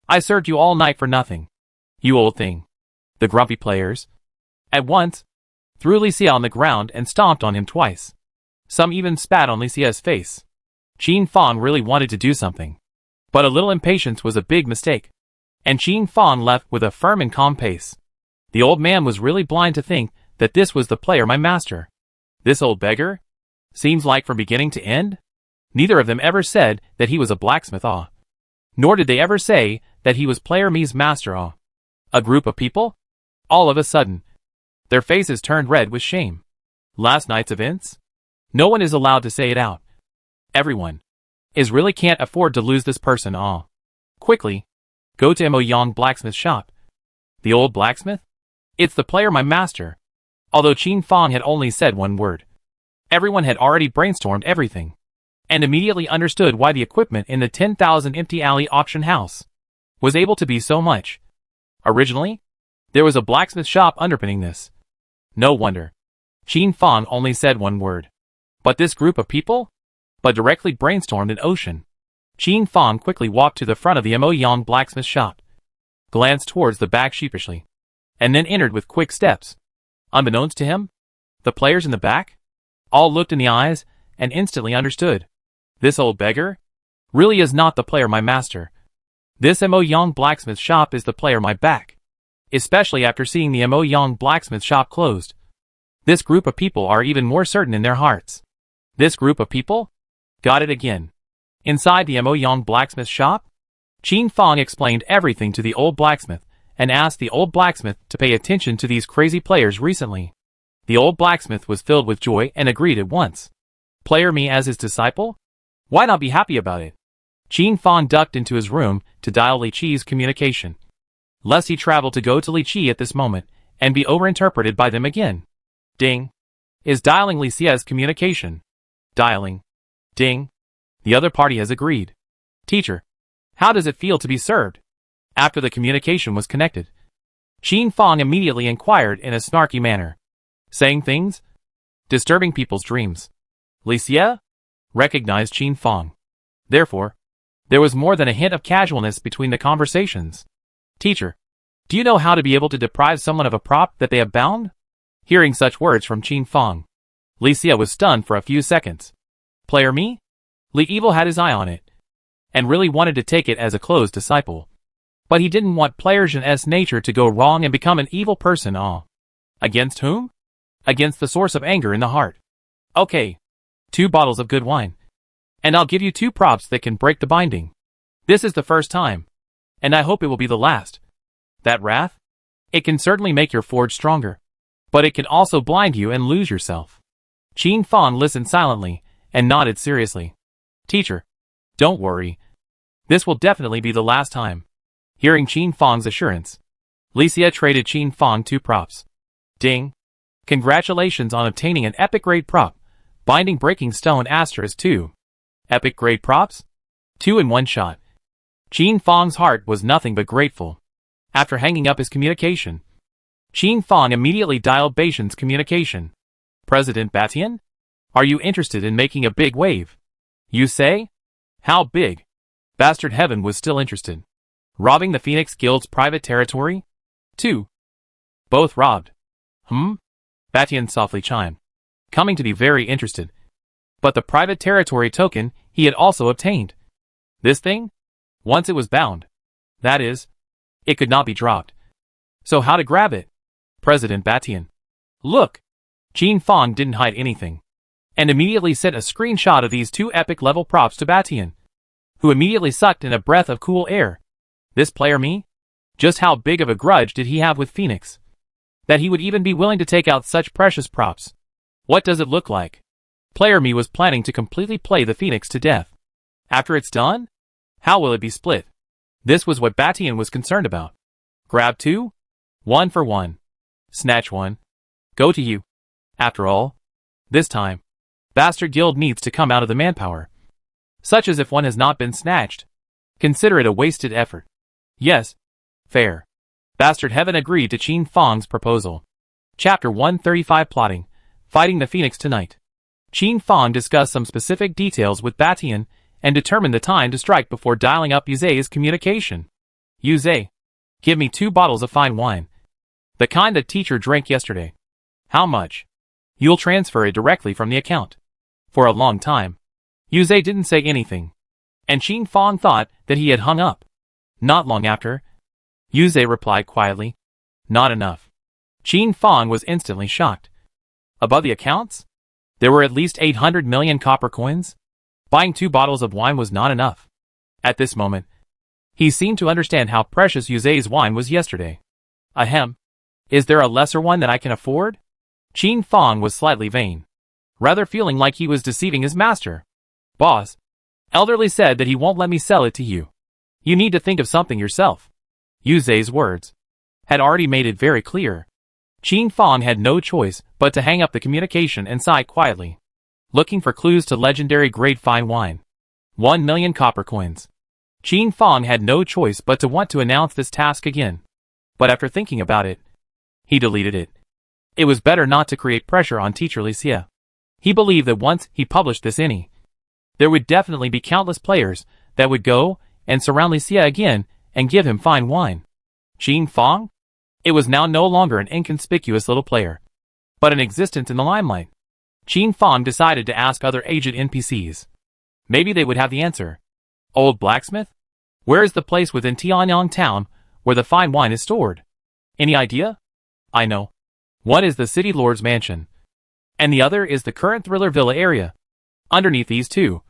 I served you all night for nothing. You old thing. The grumpy players at once threw Licia on the ground and stomped on him twice. Some even spat on Licia's face. Qin Fang really wanted to do something. But a little impatience was a big mistake. And Qin Fang left with a firm and calm pace. The old man was really blind to think that this was the player my master. This old beggar? Seems like from beginning to end? Neither of them ever said that he was a blacksmith nor did they ever say that he was player me's master A group of people? All of a sudden, their faces turned red with shame. Last night's events? No one is allowed to say it out. Everyone really can't afford to lose this person Quickly, go to Mo Yang blacksmith's shop. The old blacksmith? It's the player my master. Although Qin Fang had only said one word, everyone had already brainstormed everything, and immediately understood why the equipment in the 10,000 empty alley auction house was able to be so much. Originally, there was a blacksmith shop underpinning this. No wonder Qin Fang only said one word. But this group of people? But directly brainstormed an ocean. Qin Fang quickly walked to the front of the Mo Yang blacksmith shop, glanced towards the back sheepishly, and then entered with quick steps. Unbeknownst to him, the players in the back all looked in the eyes and instantly understood. This old beggar really is not the player my master. This Mo Yang blacksmith shop is the player my back. Especially after seeing the Mo Yang blacksmith shop closed. This group of people are even more certain in their hearts. This group of people? Got it again. Inside the Mo Yang blacksmith shop, Qin Fang explained everything to the old blacksmith and asked the old blacksmith to pay attention to these crazy players recently. The old blacksmith was filled with joy and agreed at once. Player me as his disciple? Why not be happy about it? Qin Fang ducked into his room to dial Li Qi's communication, lest he travel to go to Li Qi at this moment and be overinterpreted by them again. Ding. Is dialing Li Xia's communication. Dialing. Ding. The other party has agreed. Teacher, how does it feel to be served? After the communication was connected, Qin Fang immediately inquired in a snarky manner. Saying things? Disturbing people's dreams. Li Xia? Recognized Qin Fang. Therefore, there was more than a hint of casualness between the conversations. Teacher, do you know how to be able to deprive someone of a prop that they have bound? Hearing such words from Qin Fang, Li Xia was stunned for a few seconds. Player me? Li Evil had his eye on it, and really wanted to take it as a close disciple. But he didn't want Player Zhen's nature to go wrong and become an evil person. Against whom? Against the source of anger in the heart. Okay. 2 bottles of good wine. And I'll give you 2 props that can break the binding. This is the first time, and I hope it will be the last. That wrath? It can certainly make your forge stronger, but it can also blind you and lose yourself. Qin Fang listened silently and nodded seriously. Teacher, don't worry. This will definitely be the last time. Hearing Qin Fang's assurance, Li Xia traded Qin Fang 2 props. Ding. Congratulations on obtaining an epic grade prop, binding breaking stone *2. Epic grade props? 2 in one shot. Qin Fang's heart was nothing but grateful. After hanging up his communication, Qin Fang immediately dialed Baishan's communication. President Batian? Are you interested in making a big wave? You say? How big? Bastard Heaven was still interested. Robbing the Phoenix Guild's private territory? 2. Both robbed. Batian softly chimed, coming to be very interested. But the private territory token he had also obtained. This thing? Once it was bound. That is, it could not be dropped. So how to grab it? President Batian. Look! Qin Fang didn't hide anything, and immediately sent a screenshot of these 2 epic level props to Batian, who immediately sucked in a breath of cool air. This player me? Just how big of a grudge did he have with Phoenix, that he would even be willing to take out such precious props? What does it look like? Player me was planning to completely play the Phoenix to death. After it's done? How will it be split? This was what Batian was concerned about. Grab 2? 1 for 1. Snatch 1. Go to you. After all, this time, Bastard Guild needs to come out of the manpower. Such as if one has not been snatched. Consider it a wasted effort. Yes. Fair. Bastard Heaven agreed to Qin Fang's proposal. Chapter 135 Plotting. Fighting the Phoenix tonight. Qin Fang discussed some specific details with Batian and determined the time to strike before dialing up Yuze's communication. Yuze, give me 2 bottles of fine wine. The kind that teacher drank yesterday. How much? You'll transfer it directly from the account. For a long time, Yuze didn't say anything, and Qin Fong thought that he had hung up. Not long after, Yuze replied quietly, not enough. Qin Fong was instantly shocked. Above the accounts? There were at least 800 million copper coins? Buying 2 bottles of wine was not enough. At this moment, he seemed to understand how precious Yuze's wine was yesterday. Ahem. Is there a lesser one that I can afford? Qin Fong was slightly vain, rather feeling like he was deceiving his master. Boss, Elderly said that he won't let me sell it to you. You need to think of something yourself. Yuze's words had already made it very clear. Qin Fong had no choice but to hang up the communication and sigh quietly, looking for clues to legendary grade fine wine. 1 million copper coins. Qin Fong had no choice but to want to announce this task again. But after thinking about it, he deleted it. It was better not to create pressure on teacher Licia. He believed that once he published this there would definitely be countless players that would go and surround Licia again and give him fine wine. Qin Fong? It was now no longer an inconspicuous little player, but an existence in the limelight. Qin Fong decided to ask other aged NPCs. Maybe they would have the answer. Old blacksmith? Where is the place within Tianyang town where the fine wine is stored? Any idea? I know. One is the city lord's mansion, and the other is the current Thriller Villa area. Underneath these two,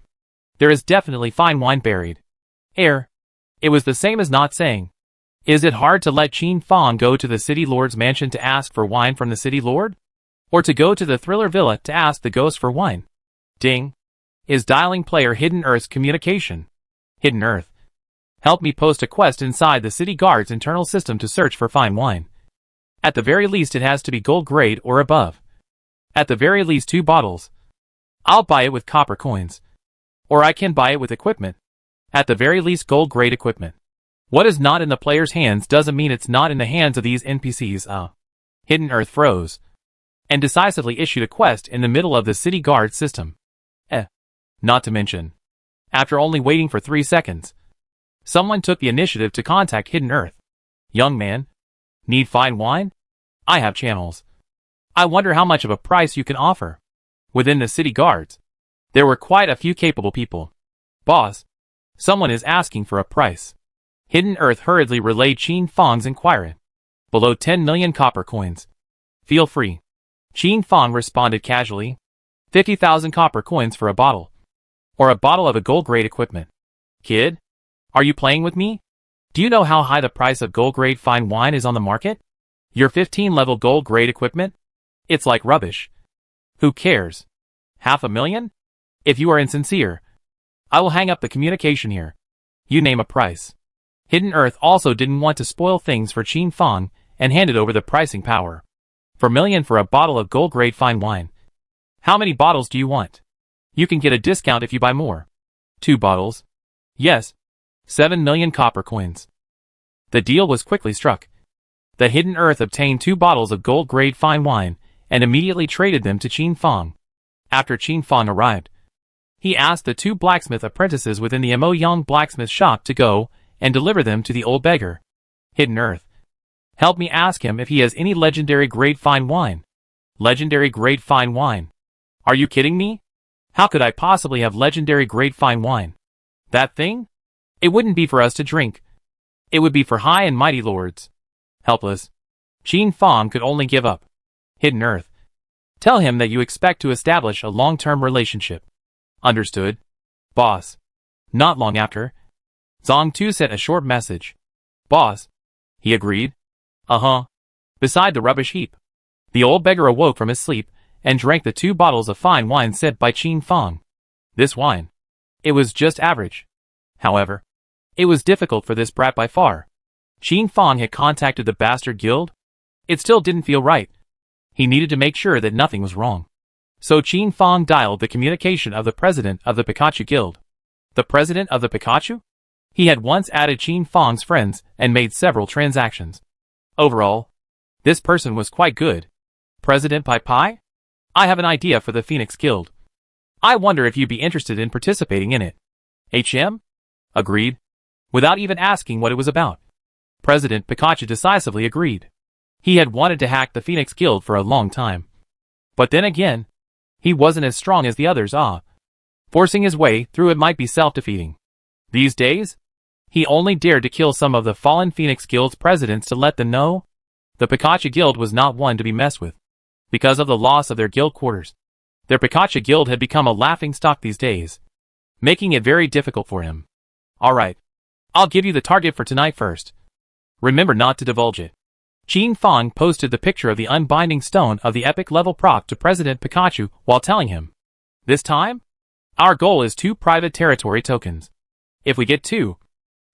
there is definitely fine wine buried. It was the same as not saying. Is it hard to let Qin Fong go to the city lord's mansion to ask for wine from the city lord? Or to go to the Thriller Villa to ask the ghost for wine? Ding. Is dialing player Hidden Earth's communication. Hidden Earth. Help me post a quest inside the city guard's internal system to search for fine wine. At the very least it has to be gold grade or above. At the very least 2 bottles. I'll buy it with copper coins. Or I can buy it with equipment. At the very least gold grade equipment. What is not in the player's hands doesn't mean it's not in the hands of these NPCs. Hidden Earth froze, and decisively issued a quest in the middle of the city guard system. Not to mention, after only waiting for 3 seconds, someone took the initiative to contact Hidden Earth. Young man, need fine wine? I have channels. I wonder how much of a price you can offer. Within the city guards, there were quite a few capable people. Boss, someone is asking for a price. Hidden Earth hurriedly relayed Qin Fong's inquiry. Below 10 million copper coins. Feel free. Qin Fong responded casually. 50,000 copper coins for a bottle. Or a bottle of a gold-grade equipment. Kid? Are you playing with me? Do you know how high the price of gold-grade fine wine is on the market? Your 15-level gold-grade equipment? It's like rubbish. Who cares? 500,000? If you are insincere, I will hang up the communication here. You name a price. Hidden Earth also didn't want to spoil things for Qin Fong and handed over the pricing power. 4 million for a bottle of gold-grade fine wine. How many bottles do you want? You can get a discount if you buy more. 2 bottles. Yes. 7 million copper coins. The deal was quickly struck. The Hidden Earth obtained 2 bottles of gold-grade fine wine and immediately traded them to Qin Fong. After Qin Fong arrived, he asked the 2 blacksmith apprentices within the Mo Yang blacksmith shop to go and deliver them to the old beggar. Hidden Earth. Help me ask him if he has any legendary grade fine wine. Legendary grade fine wine. Are you kidding me? How could I possibly have legendary grade fine wine? That thing? It wouldn't be for us to drink. It would be for high and mighty lords. Helpless, Qin Fong could only give up. Hidden Earth. Tell him that you expect to establish a long-term relationship. Understood, boss. Not long after, Zhang Tu sent a short message. Boss. He agreed. Beside the rubbish heap. The old beggar awoke from his sleep and drank the 2 bottles of fine wine sent by Qin Fong. This wine. It was just average. However, it was difficult for this brat by far. Qin Fong had contacted the bastard guild. It still didn't feel right. He needed to make sure that nothing was wrong. So Qin Fong dialed the communication of the president of the Pikachu Guild. The president of the Pikachu? He had once added Qin Fong's friends and made several transactions. Overall, this person was quite good. President Pai Pai? I have an idea for the Phoenix Guild. I wonder if you'd be interested in participating in it. Agreed. Without even asking what it was about. President Pikachu decisively agreed. He had wanted to hack the Phoenix Guild for a long time. But then again, he wasn't as strong as the others. Forcing his way through it might be self-defeating. These days, he only dared to kill some of the fallen Phoenix Guild's presidents to let them know the Pikachu Guild was not one to be messed with. Because of the loss of their guild quarters, their Pikachu Guild had become a laughingstock these days, making it very difficult for him. Alright, I'll give you the target for tonight first. Remember not to divulge it. Qin Fong posted the picture of the unbinding stone of the epic level prop to President Pikachu while telling him, "This time, our goal is 2 private territory tokens. If we get 2,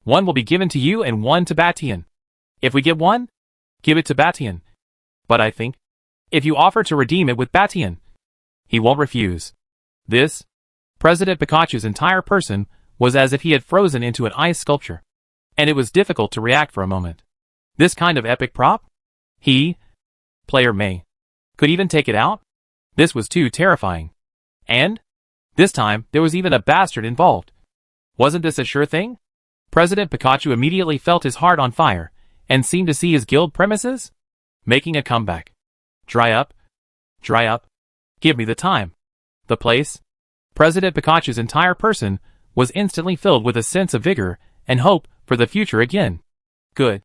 1 will be given to you and 1 to Batian. If we get 1, give it to Batian. But I think, if you offer to redeem it with Batian, he won't refuse." This, President Pikachu's entire person, was as if he had frozen into an ice sculpture, and it was difficult to react for a moment. This kind of epic prop? Player May, could even take it out? This was too terrifying. And, this time, there was even a bastard involved. Wasn't this a sure thing? President Pikachu immediately felt his heart on fire, and seemed to see his guild premises making a comeback. Dry up. Dry up. Give me the time. The place. President Pikachu's entire person was instantly filled with a sense of vigor and hope for the future again. Good.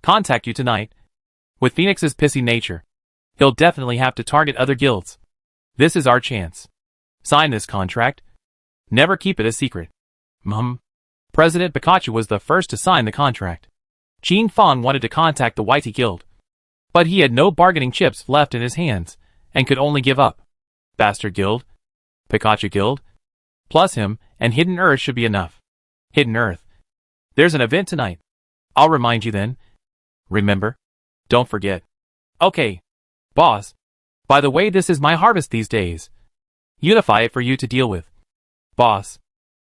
Contact you tonight. With Phoenix's pissy nature, he'll definitely have to target other guilds. This is our chance. Sign this contract. Never keep it a secret. President Pikachu was the first to sign the contract. Qin Fong wanted to contact the Whitey Guild, but he had no bargaining chips left in his hands, and could only give up. Bastard Guild, Pikachu Guild, plus him and Hidden Earth should be enough. Hidden Earth. There's an event tonight. I'll remind you then. Remember? Don't forget. Okay. Boss. By the way, this is my harvest these days. Unify it for you to deal with. Boss.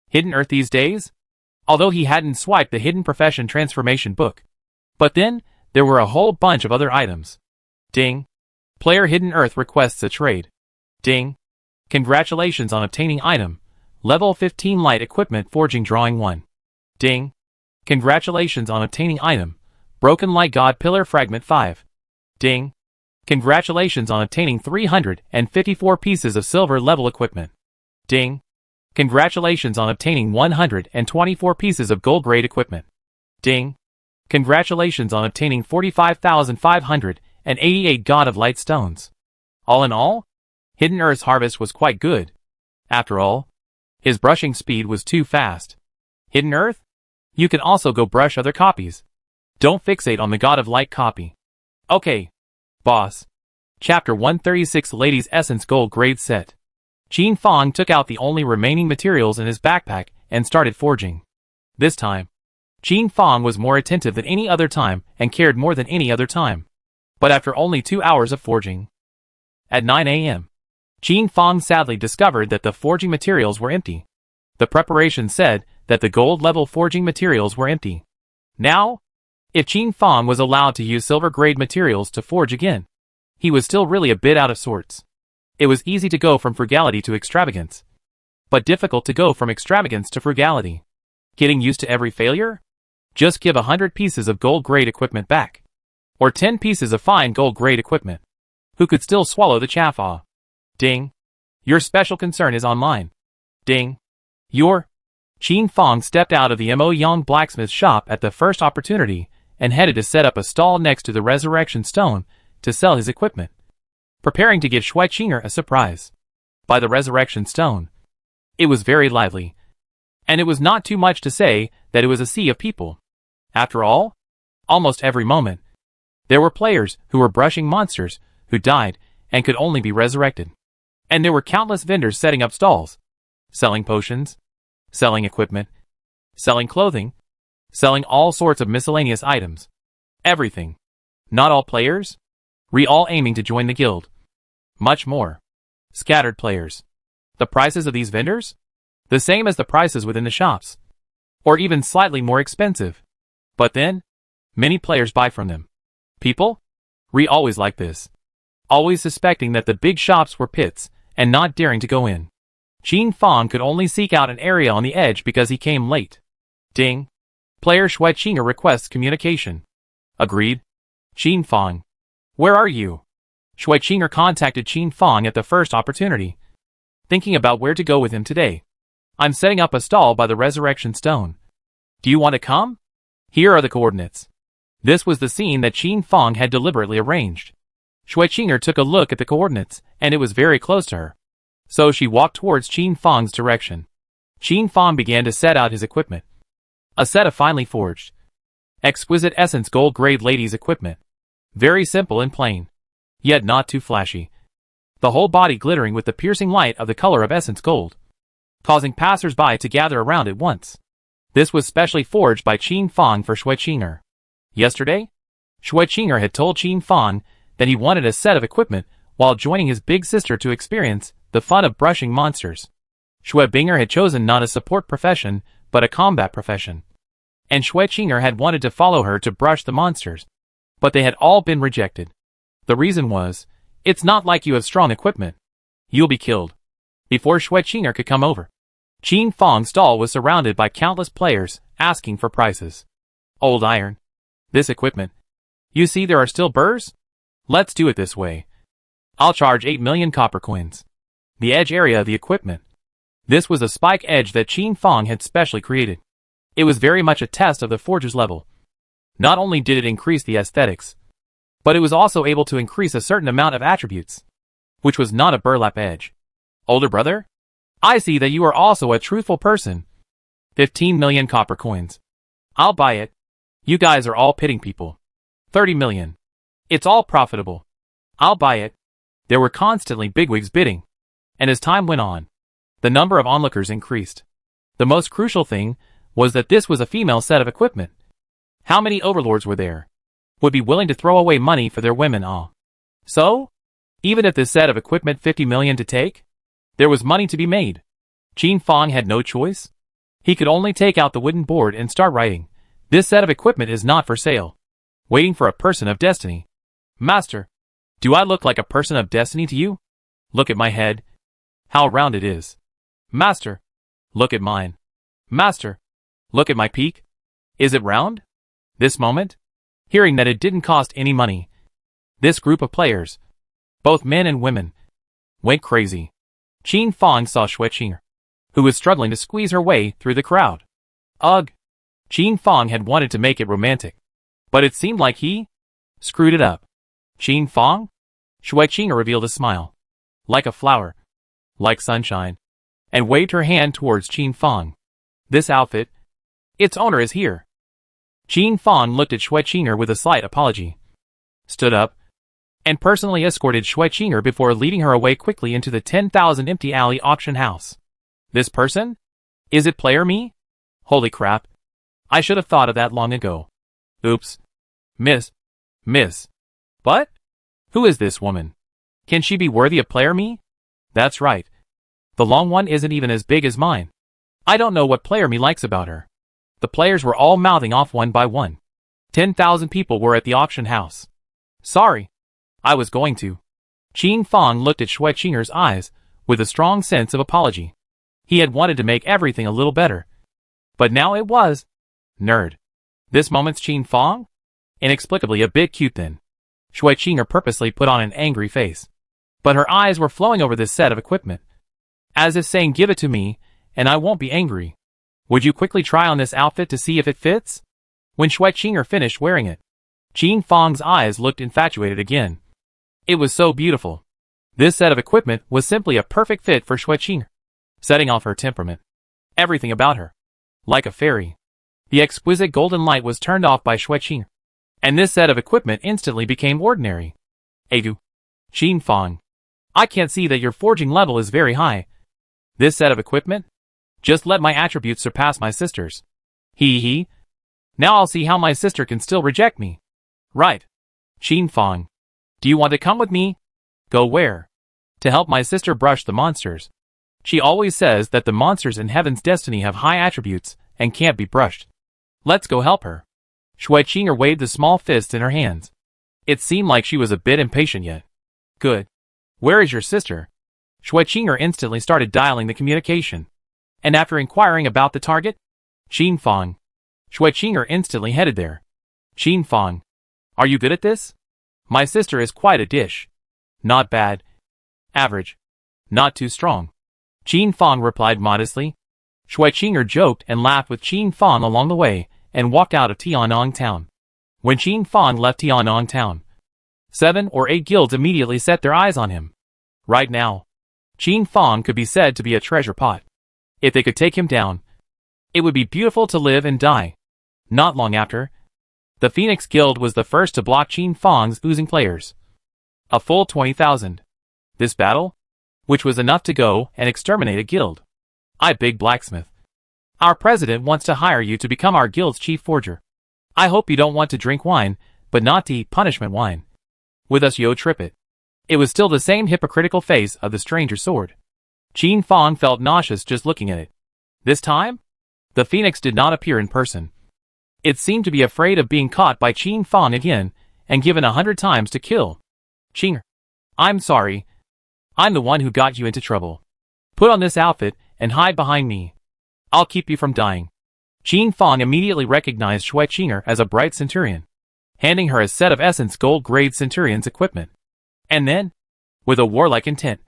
Hidden Earth these days? Although he hadn't swiped the Hidden Profession Transformation book. But then, there were a whole bunch of other items. Ding. Player Hidden Earth requests a trade. Ding. Congratulations on obtaining item. Level 15 Light Equipment Forging Drawing 1. Ding. Congratulations on obtaining item. Broken Light God Pillar Fragment 5. Ding. Congratulations on obtaining 354 pieces of silver level equipment. Ding. Congratulations on obtaining 124 pieces of gold grade equipment. Ding. Congratulations on obtaining 45,588 God of Light stones. All in all, Hidden Earth's harvest was quite good. After all, his brushing speed was too fast. Hidden Earth? You can also go brush other copies. Don't fixate on the God of Light copy. Okay. Boss. Chapter 136 Ladies Essence Gold Grade Set. Qin Fong took out the only remaining materials in his backpack and started forging. This time, Qin Fong was more attentive than any other time and cared more than any other time. But after only 2 hours of forging, at 9 a.m., Qin Fong sadly discovered that the forging materials were empty. The preparation said that the gold level forging materials were empty. Now, if Qin Fong was allowed to use silver grade materials to forge again, he was still really a bit out of sorts. It was easy to go from frugality to extravagance, but difficult to go from extravagance to frugality. Getting used to every failure? Just give 100 pieces of gold grade equipment back. Or 10 pieces of fine gold grade equipment. Who could still swallow the chaff? Ding. Your special concern is online. Ding. Qin Fong stepped out of the Mo Yang blacksmith shop at the first opportunity and headed to set up a stall next to the resurrection stone to sell his equipment, preparing to give Shui Qinger a surprise. By the resurrection stone, it was very lively, and it was not too much to say that it was a sea of people. After all, almost every moment, there were players who were brushing monsters who died and could only be resurrected. And there were countless vendors setting up stalls, selling potions, selling equipment, selling clothing, selling all sorts of miscellaneous items. Everything. Not all players, all aiming to join the guild. Much more. Scattered players. The prices of these vendors? The same as the prices within the shops. Or even slightly more expensive. But then, many players buy from them. People? Always like this. Always suspecting that the big shops were pits, and not daring to go in. Qin Fang could only seek out an area on the edge because he came late. Ding. Player Shui Qing'er requests communication. Agreed. Qin Fang. Where are you? Shui Qing'er contacted Qin Fang at the first opportunity. Thinking about where to go with him today. I'm setting up a stall by the resurrection stone. Do you want to come? Here are the coordinates. This was the scene that Qin Fang had deliberately arranged. Shui Qing'er took a look at the coordinates, and it was very close to her. So she walked towards Qin Fang's direction. Qin Fang began to set out his equipment. A set of finely forged, exquisite essence gold-grade ladies' equipment. Very simple and plain, yet not too flashy. The whole body glittering with the piercing light of the color of essence gold, causing passers-by to gather around at once. This was specially forged by Qin Fang for Shui Qing'er. Yesterday, Shui Qing'er had told Qin Fang that he wanted a set of equipment while joining his big sister to experience the fun of brushing monsters. Shui Qing'er had chosen not a support profession, but a combat profession. And Shui Qing'er had wanted to follow her to brush the monsters, but they had all been rejected. The reason was, it's not like you have strong equipment. You'll be killed. Before Shui Qing'er could come over, Qin Fang's stall was surrounded by countless players asking for prices. Old iron. This equipment. You see there are still burrs? Let's do it this way. I'll charge 8 million copper coins. The edge area of the equipment. This was a spike edge that Qin Fang had specially created. It was very much a test of the forger's level. Not only did it increase the aesthetics, but it was also able to increase a certain amount of attributes, which was not a burlap edge. Older brother? I see that you are also a truthful person. 15 million copper coins. I'll buy it. You guys are all pitting people. 30 million. It's all profitable. I'll buy it. There were constantly bigwigs bidding. And as time went on, the number of onlookers increased. The most crucial thing was that this was a female set of equipment. How many overlords were there? Would be willing to throw away money for their women all. So? Even if this set of equipment 50 million to take? There was money to be made. Qin Fang had no choice. He could only take out the wooden board and start writing. This set of equipment is not for sale. Waiting for a person of destiny. Master, do I look like a person of destiny to you? Look at my head. How round it is. Master, look at mine. Master, look at my peak. Is it round? This moment, hearing that it didn't cost any money, this group of players, both men and women, went crazy. Qin Fang saw Shui Qing'er, who was struggling to squeeze her way through the crowd. Ugh! Qin Fang had wanted to make it romantic, but it seemed like he screwed it up. Qin Fang? Shui Qing'er revealed a smile, like a flower, like sunshine, and waved her hand towards Qin Fang. This outfit, its owner is here. Qin Fang looked at Shui Qing'er with a slight apology, stood up, and personally escorted Shui Qing'er before leading her away quickly into the 10,000 empty alley auction house. This person? Is it player me? Holy crap. I should have thought of that long ago. Oops. Miss. But? Who is this woman? Can she be worthy of player me? That's right. The long one isn't even as big as mine. I don't know what player me likes about her. The players were all mouthing off one by one. 10,000 people were at the auction house. Sorry. I was going to. Qin Fang looked at Shui Qing'er's eyes with a strong sense of apology. He had wanted to make everything a little better. But now it was. Nerd. This moment's Qin Fang? Inexplicably a bit cute then. Shui Qing'er purposely put on an angry face. But her eyes were flowing over this set of equipment, as if saying, give it to me, and I won't be angry. Would you quickly try on this outfit to see if it fits? When Shui Qing'er finished wearing it, Qin Fang's eyes looked infatuated again. It was so beautiful. This set of equipment was simply a perfect fit for Shui Qing'er, setting off her temperament. Everything about her. Like a fairy. The exquisite golden light was turned off by Shui Qing'er, and this set of equipment instantly became ordinary. Agu. Qin Fang. I can't see that your forging level is very high. This set of equipment? Just let my attributes surpass my sister's. Hee. Now I'll see how my sister can still reject me. Right. Qin Fang. Do you want to come with me? Go where? To help my sister brush the monsters. She always says that the monsters in Heaven's Destiny have high attributes and can't be brushed. Let's go help her. Shui Qing'er waved the small fist in her hands. It seemed like she was a bit impatient yet. Good. Where is your sister? Shuiqinger instantly started dialing the communication. And after inquiring about the target, Qin Fang, Shuiqinger instantly headed there. Qin Fang, are you good at this? My sister is quite a dish. Not bad. Average. Not too strong. Qin Fang replied modestly. Shuiqinger joked and laughed with Qin Fang along the way, and walked out of Tiannong town. When Qin Fang left Tiannong town, 7 or 8 guilds immediately set their eyes on him. Right now, Qin Fang could be said to be a treasure pot. If they could take him down, it would be beautiful to live and die. Not long after, the Phoenix Guild was the first to block Qin Fang's oozing players. A full 20,000. This battle, which was enough to go and exterminate a guild. Big Blacksmith. Our president wants to hire you to become our guild's chief forger. I hope you don't want to drink wine, but not the punishment wine. With us yo trip it. It was still the same hypocritical face of the stranger sword. Qin Fang felt nauseous just looking at it. This time, the Phoenix did not appear in person. It seemed to be afraid of being caught by Qin Fang again, and given 100 times to kill. Qinger, I'm sorry. I'm the one who got you into trouble. Put on this outfit and hide behind me. I'll keep you from dying. Qin Fang immediately recognized Shuiqinger as a bright centurion, handing her a set of Essence gold-grade centurion's equipment. And then, with a warlike intent,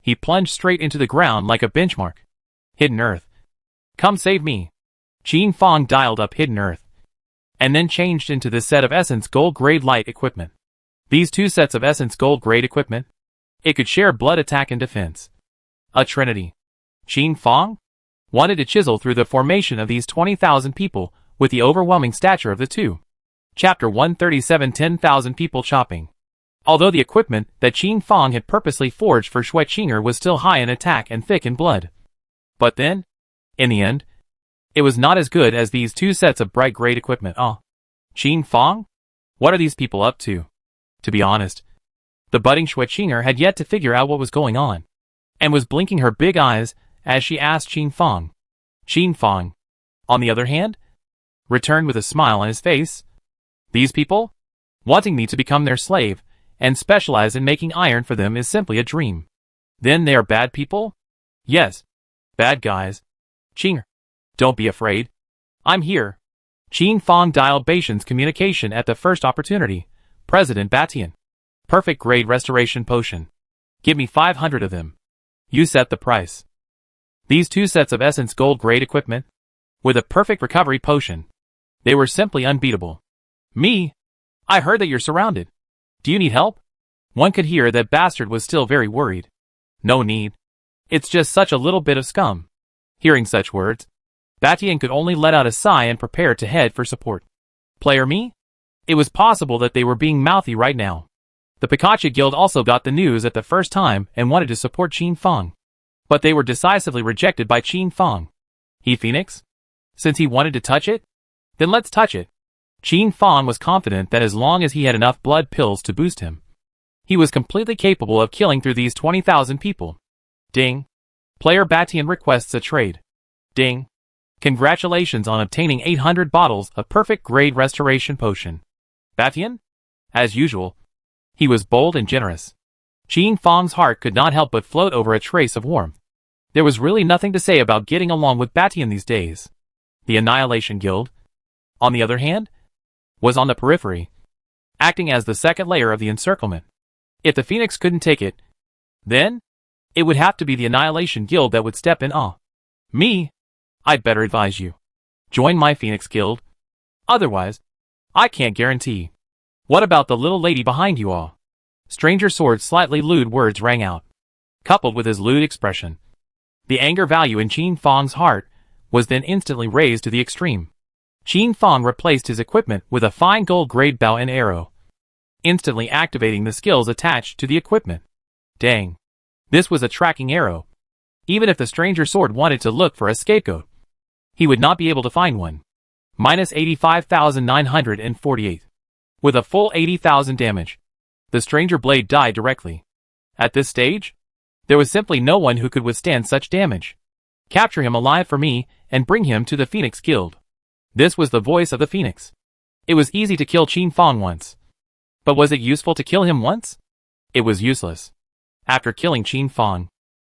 he plunged straight into the ground like a benchmark. Hidden Earth. Come save me. Qin Fang dialed up Hidden Earth, and then changed into this set of Essence gold-grade light equipment. These two sets of Essence gold-grade equipment, it could share blood attack and defense. A trinity. Qin Fang wanted to chisel through the formation of these 20,000 people with the overwhelming stature of the two. Chapter 137 10,000 people chopping. Although the equipment that Qin Fang had purposely forged for Shuiqinger was still high in attack and thick in blood. But then, in the end, it was not as good as these two sets of bright grade equipment. Qin Fang? What are these people up to? To be honest, the budding Shuiqinger had yet to figure out what was going on, and was blinking her big eyes as she asked Qin Fang. Qin Fang, on the other hand, returned with a smile on his face. These people, wanting me to become their slave, and specialize in making iron for them is simply a dream. Then they are bad people? Yes, bad guys. Qinger, don't be afraid. I'm here. Qin Fang dialed Baitian's communication at the first opportunity. President Batian. Perfect grade restoration potion. Give me 500 of them. You set the price. These two sets of Essence gold grade equipment, with a perfect recovery potion, they were simply unbeatable. Me? I heard that you're surrounded. Do you need help? One could hear that Bastard was still very worried. No need. It's just such a little bit of scum. Hearing such words, Batian could only let out a sigh and prepare to head for support. Player me? It was possible that they were being mouthy right now. The Pikachu Guild also got the news at the first time and wanted to support Qin Fang. But they were decisively rejected by Qin Fang. He Phoenix? Since he wanted to touch it? Then let's touch it. Qin Fang was confident that as long as he had enough blood pills to boost him, he was completely capable of killing through these 20,000 people. Ding. Player Batian requests a trade. Ding. Congratulations on obtaining 800 bottles of perfect grade restoration potion. Batian? As usual, he was bold and generous. Qin Fang's heart could not help but float over a trace of warmth. There was really nothing to say about getting along with Batian these days. The Annihilation Guild, on the other hand, was on the periphery, acting as the second layer of the encirclement. If the Phoenix couldn't take it, then it would have to be the Annihilation Guild that would step in. Me? I'd better advise you. Join my Phoenix Guild. Otherwise, I can't guarantee. What about the little lady behind you all? Stranger Sword's slightly lewd words rang out, coupled with his lewd expression. The anger value in Qin Fang's heart was then instantly raised to the extreme. Qin Fang replaced his equipment with a fine gold-grade bow and arrow, instantly activating the skills attached to the equipment. Dang. This was a tracking arrow. Even if the Stranger Sword wanted to look for a scapegoat, he would not be able to find one. Minus 85,948. With a full 80,000 damage, the Stranger Blade died directly. At this stage, there was simply no one who could withstand such damage. Capture him alive for me, and bring him to the Phoenix Guild. This was the voice of the Phoenix. It was easy to kill Qin Fang once. But was it useful to kill him once? It was useless. After killing Qin Fang,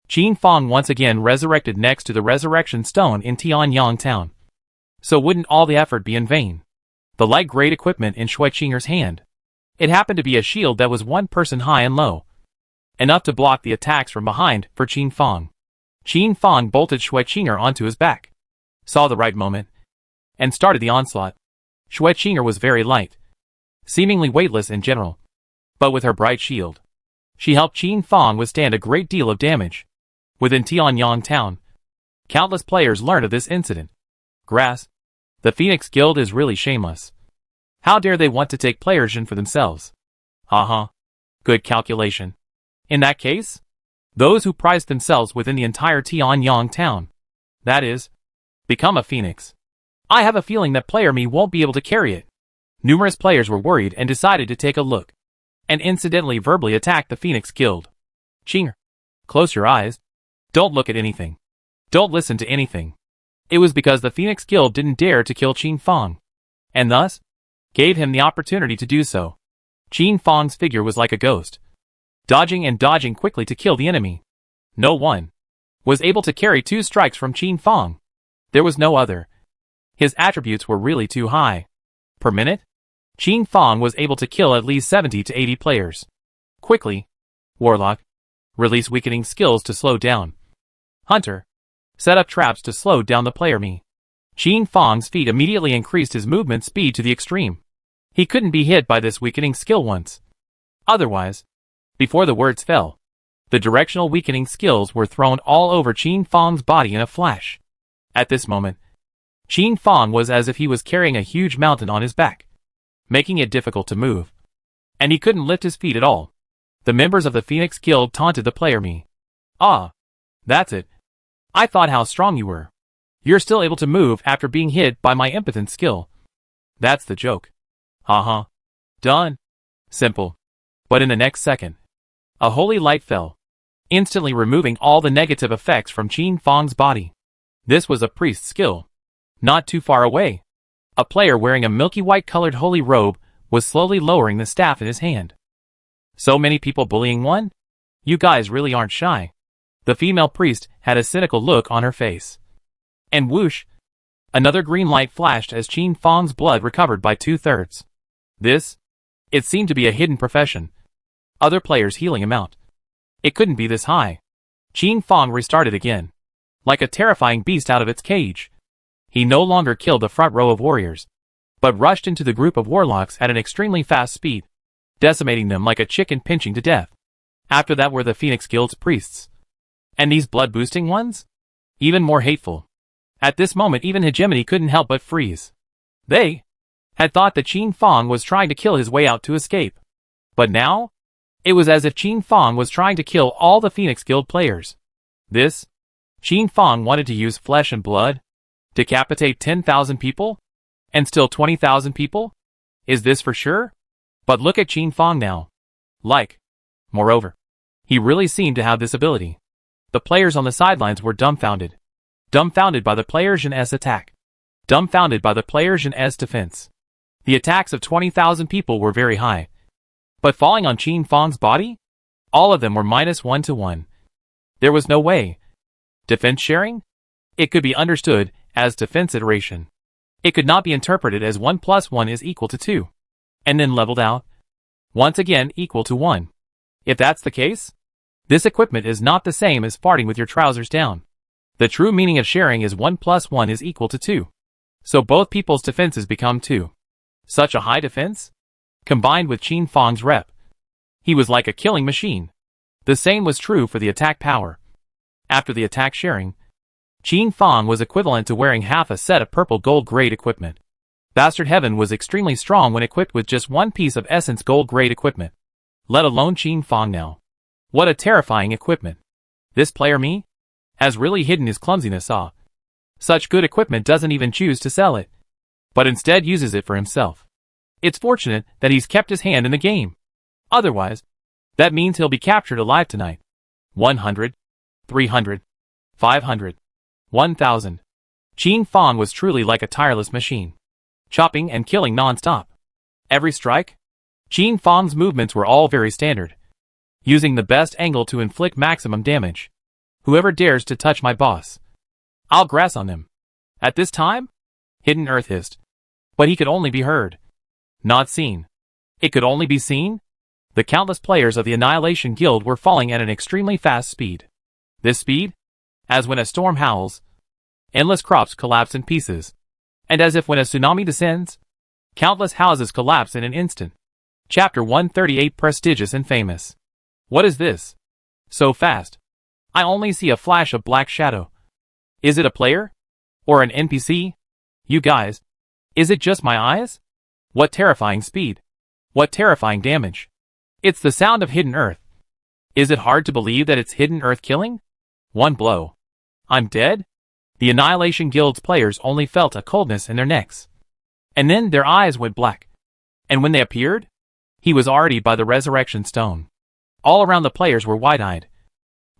Qin Fong once again resurrected next to the resurrection stone in Tianyang town. So wouldn't all the effort be in vain? The light-grade equipment in Shui Qinger's hand. It happened to be a shield that was one person high and low, enough to block the attacks from behind for Qin Fong. Qin Fong bolted Shui Qinger onto his back, saw the right moment, and started the onslaught. Shui Qinger was very light, seemingly weightless in general, but with her bright shield, she helped Qin Fong withstand a great deal of damage. Within Tianyang town, countless players learned of this incident. Grass. The Phoenix Guild is really shameless. How dare they want to take players in for themselves? Good calculation. In that case, those who prized themselves within the entire Tianyang town, that is, become a phoenix. I have a feeling that player me won't be able to carry it. Numerous players were worried and decided to take a look, and incidentally verbally attack the Phoenix Guild. Qinger, close your eyes. Don't look at anything. Don't listen to anything. It was because the Phoenix Guild didn't dare to kill Qin Fong, and thus gave him the opportunity to do so. Qin Fong's figure was like a ghost, dodging and dodging quickly to kill the enemy. No one was able to carry 2 strikes from Qin Fong. There was no other. His attributes were really too high. Per minute, Qin Fong was able to kill at least 70 to 80 players. Quickly, Warlock, release weakening skills to slow down. Hunter, set up traps to slow down the player me. Qin Fong's feet immediately increased his movement speed to the extreme. He couldn't be hit by this weakening skill once. Otherwise, before the words fell, the directional weakening skills were thrown all over Qin Fong's body in a flash. At this moment, Qin Fong was as if he was carrying a huge mountain on his back, making it difficult to move. And he couldn't lift his feet at all. The members of the Phoenix Guild taunted the player me. Ah, that's it. I thought how strong you were. You're still able to move after being hit by my impotent skill. That's the joke. Done. Simple. But in the next second, a holy light fell, instantly removing all the negative effects from Qin Fong's body. This was a priest's skill. Not too far away, a player wearing a milky white colored holy robe was slowly lowering the staff in his hand. So many people bullying one? You guys really aren't shy. The female priest had a cynical look on her face. And whoosh! Another green light flashed as Qin Fong's blood recovered by 2/3. This? It seemed to be a hidden profession. Other players healing him out. It couldn't be this high. Qin Fong restarted again, like a terrifying beast out of its cage. He no longer killed the front row of warriors, but rushed into the group of warlocks at an extremely fast speed, decimating them like a chicken pinching to death. After that were the Phoenix Guild's priests. And these blood-boosting ones? Even more hateful. At this moment even Hegemony couldn't help but freeze. They had thought that Qin Fong was trying to kill his way out to escape. But now, it was as if Qin Fong was trying to kill all the Phoenix Guild players. This? Qin Fong wanted to use flesh and blood? Decapitate 10,000 people? And still 20,000 people? Is this for sure? But look at Qin Fong now. Moreover, he really seemed to have this ability. The players on the sidelines were dumbfounded. Dumbfounded by the player Zhen's attack. Dumbfounded by the player Zhen's defense. The attacks of 20,000 people were very high. But falling on Qin Fong's body? All of them were -1 to 1. There was no way. Defense sharing? It could be understood as defense iteration. It could not be interpreted as 1 + 1 is equal to 2. And then leveled out. Once again equal to 1. If that's the case, this equipment is not the same as farting with your trousers down. The true meaning of sharing is 1 + 1 is equal to 2. So both people's defenses become 2. Such a high defense? Combined with Qin Fong's rep, he was like a killing machine. The same was true for the attack power. After the attack sharing, Qin Fong was equivalent to wearing half a set of purple gold grade equipment. Bastard Heaven was extremely strong when equipped with just one piece of Essence gold grade equipment. Let alone Qin Fong now. What a terrifying equipment. This player me? Has really hidden his clumsiness. Such good equipment doesn't even choose to sell it, but instead uses it for himself. It's fortunate that he's kept his hand in the game. Otherwise, that means he'll be captured alive tonight. 100, 300, 500, 1,000. Qin Fong was truly like a tireless machine, chopping and killing non-stop. Every strike? Qin Fong's movements were all very standard, using the best angle to inflict maximum damage. Whoever dares to touch my boss, I'll grass on them. At this time? Hidden Earth hissed. But he could only be heard, not seen. It could only be seen? The countless players of the Annihilation Guild were falling at an extremely fast speed. This speed? As when a storm howls, endless crops collapse in pieces. And as if when a tsunami descends, countless houses collapse in an instant. Chapter 138 Prestigious and Famous. What is this? So fast. I only see a flash of black shadow. Is it a player? Or an NPC? You guys. Is it just my eyes? What terrifying speed. What terrifying damage. It's the sound of Hidden Earth. Is it hard to believe that it's Hidden Earth killing? One blow. I'm dead? The Annihilation Guild's players only felt a coldness in their necks. And then their eyes went black. And when they appeared, he was already by the resurrection stone. All around the players were wide-eyed,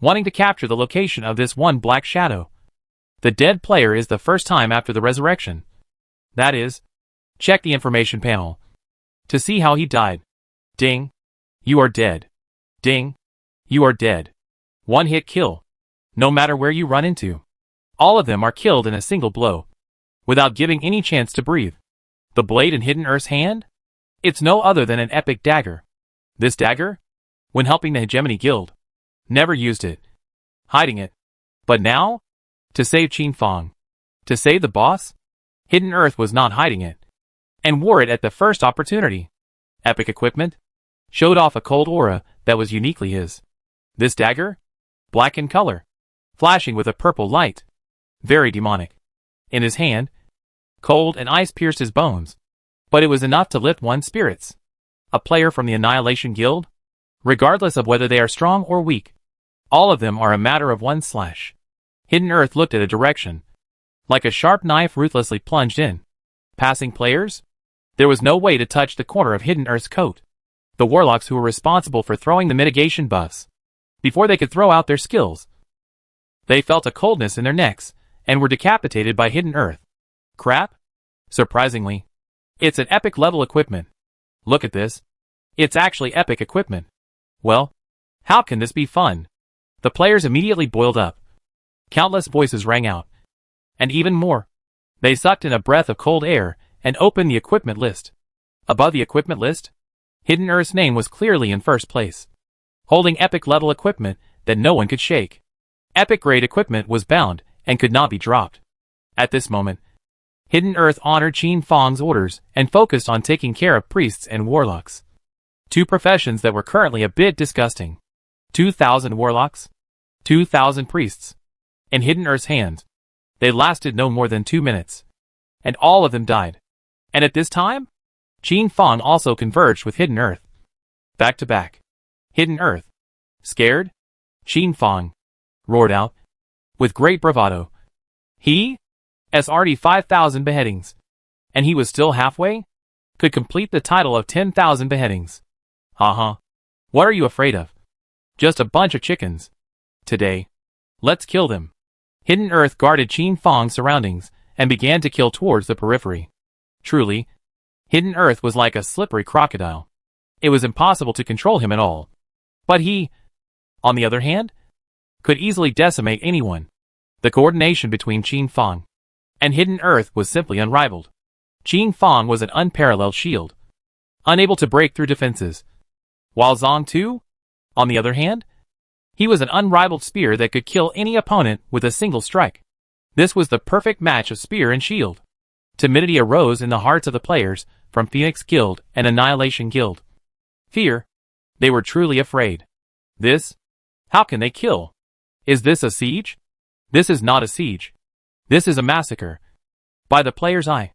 wanting to capture the location of this one black shadow. The dead player is the first time after the resurrection. That is, check the information panel to see how he died. Ding. You are dead. Ding. You are dead. One hit kill. No matter where you run into. All of them are killed in a single blow, without giving any chance to breathe. The blade in Hidden Earth's hand? It's no other than an epic dagger. This dagger, when helping the Hegemony Guild, never used it, hiding it. But now, to save Qin Fong, to save the boss, Hidden Earth was not hiding it, and wore it at the first opportunity. Epic equipment, showed off a cold aura that was uniquely his. This dagger, black in color, flashing with a purple light, very demonic. In his hand, cold and ice pierced his bones, but it was enough to lift one's spirits. A player from the Annihilation Guild, regardless of whether they are strong or weak, all of them are a matter of one slash. Hidden Earth looked at a direction, like a sharp knife ruthlessly plunged in. Passing players? There was no way to touch the corner of Hidden Earth's coat. The warlocks who were responsible for throwing the mitigation buffs, before they could throw out their skills. They felt a coldness in their necks, and were decapitated by Hidden Earth. Crap? Surprisingly, it's an epic level equipment. Look at this. It's actually epic equipment. Well, how can this be fun? The players immediately boiled up. Countless voices rang out. And even more. They sucked in a breath of cold air, and opened the equipment list. Above the equipment list, Hidden Earth's name was clearly in first place, holding epic level equipment that no one could shake. Epic grade equipment was bound, and could not be dropped. At this moment, Hidden Earth honored Qin Fong's orders, and focused on taking care of priests and warlocks. Two professions that were currently a bit disgusting. 2,000 warlocks, 2,000 priests. In Hidden Earth's hands, they lasted no more than 2 minutes. And all of them died. And at this time, Qin Fong also converged with Hidden Earth. Back to back. Hidden Earth, scared? Qin Fong roared out, with great bravado. He has already 5,000 beheadings. And he was still halfway? Could complete the title of 10,000 beheadings. Uh-huh. What are you afraid of? Just a bunch of chickens. Today, let's kill them. Hidden Earth guarded Qin Fong's surroundings, and began to kill towards the periphery. Truly, Hidden Earth was like a slippery crocodile. It was impossible to control him at all. But he, on the other hand, could easily decimate anyone. The coordination between Qin Fong and Hidden Earth was simply unrivaled. Qin Fong was an unparalleled shield, unable to break through defenses. While Zhang Tu, on the other hand, he was an unrivaled spear that could kill any opponent with a single strike. This was the perfect match of spear and shield. Timidity arose in the hearts of the players from Phoenix Guild and Annihilation Guild. Fear. They were truly afraid. This? How can they kill? Is this a siege? This is not a siege. This is a massacre. By the player's eye.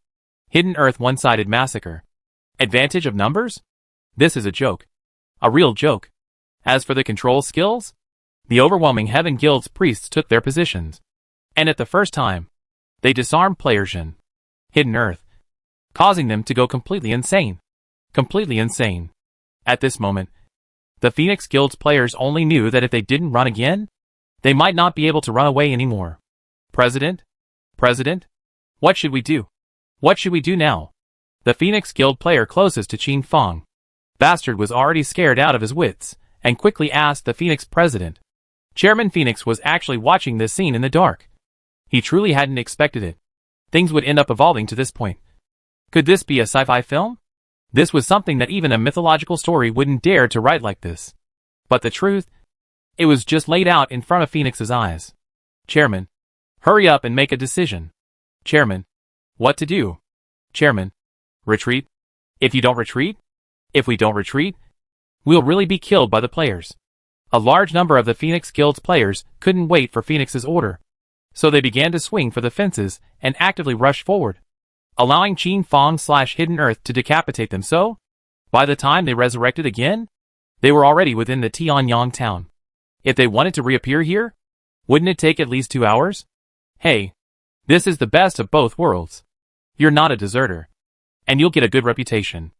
Hidden Earth one-sided massacre. Advantage of numbers? This is a joke. A real joke. As for the control skills, the overwhelming Heaven Guild's priests took their positions. And at the first time, they disarmed player Jin, Hidden Earth, causing them to go completely insane. Completely insane. At this moment, the Phoenix Guild's players only knew that if they didn't run again, they might not be able to run away anymore. President? President? What should we do? What should we do now? The Phoenix Guild player closest to Qin Fong, Bastard, was already scared out of his wits, and quickly asked the Phoenix president, Chairman Phoenix was actually watching this scene in the dark. He truly hadn't expected it. Things would end up evolving to this point. Could this be a sci-fi film? This was something that even a mythological story wouldn't dare to write like this. But the truth? It was just laid out in front of Phoenix's eyes. Chairman, hurry up and make a decision. Chairman, what to do? Chairman, retreat? If you don't retreat? If we don't retreat? We'll really be killed by the players. A large number of the Phoenix Guild's players couldn't wait for Phoenix's order. So they began to swing for the fences and actively rushed forward, allowing Qin Fong/Hidden Earth to decapitate them. So, by the time they resurrected again, they were already within the Tianyang town. If they wanted to reappear here, wouldn't it take at least 2 hours? Hey, this is the best of both worlds. You're not a deserter, and you'll get a good reputation.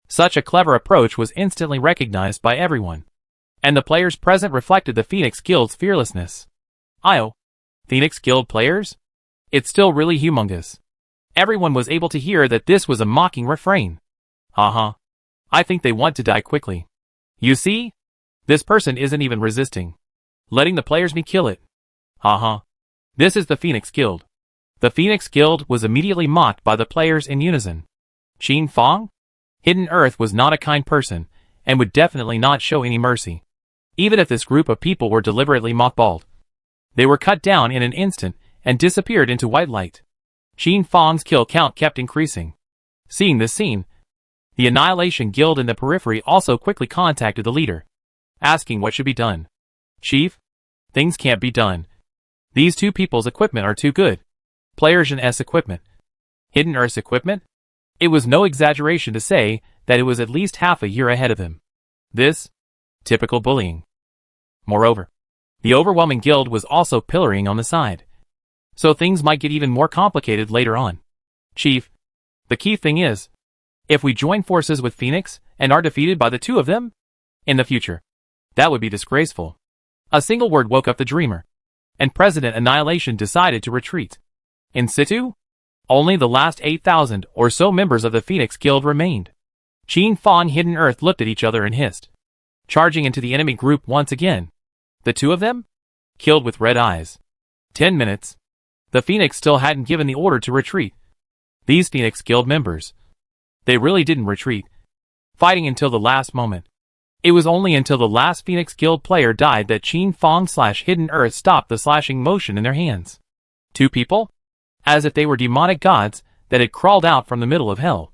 Such a clever approach was instantly recognized by everyone, and the players present reflected the Phoenix Guild's fearlessness. Phoenix Guild players? It's still really humongous. Everyone was able to hear that this was a mocking refrain. I think they want to die quickly. You see? This person isn't even resisting. Letting the players me kill it. This is the Phoenix Guild. The Phoenix Guild was immediately mocked by the players in unison. Qin Fong? Hidden Earth was not a kind person, and would definitely not show any mercy. Even if this group of people were deliberately mothballed. They were cut down in an instant, and disappeared into white light. Qin Fong's kill count kept increasing. Seeing this scene, the Annihilation Guild in the periphery also quickly contacted the leader, asking what should be done. Chief? Things can't be done. These two people's equipment are too good. Player Jin's equipment. Hidden Earth's equipment? It was no exaggeration to say that it was at least half a year ahead of him. This? Typical bullying. Moreover, the overwhelming guild was also pillorying on the side. So things might get even more complicated later on. Chief, the key thing is, if we join forces with Phoenix and are defeated by the two of them, in the future, that would be disgraceful. A single word woke up the dreamer, and President Annihilation decided to retreat. In situ, only the last 8,000 or so members of the Phoenix Guild remained. Qin Fong Hidden Earth looked at each other and hissed, charging into the enemy group once again. The two of them? Killed with red eyes. 10 minutes. The Phoenix still hadn't given the order to retreat. These Phoenix Guild members, they really didn't retreat, fighting until the last moment. It was only until the last Phoenix Guild player died that Qin Fong/Hidden Earth stopped the slashing motion in their hands. Two people? As if they were demonic gods that had crawled out from the middle of hell.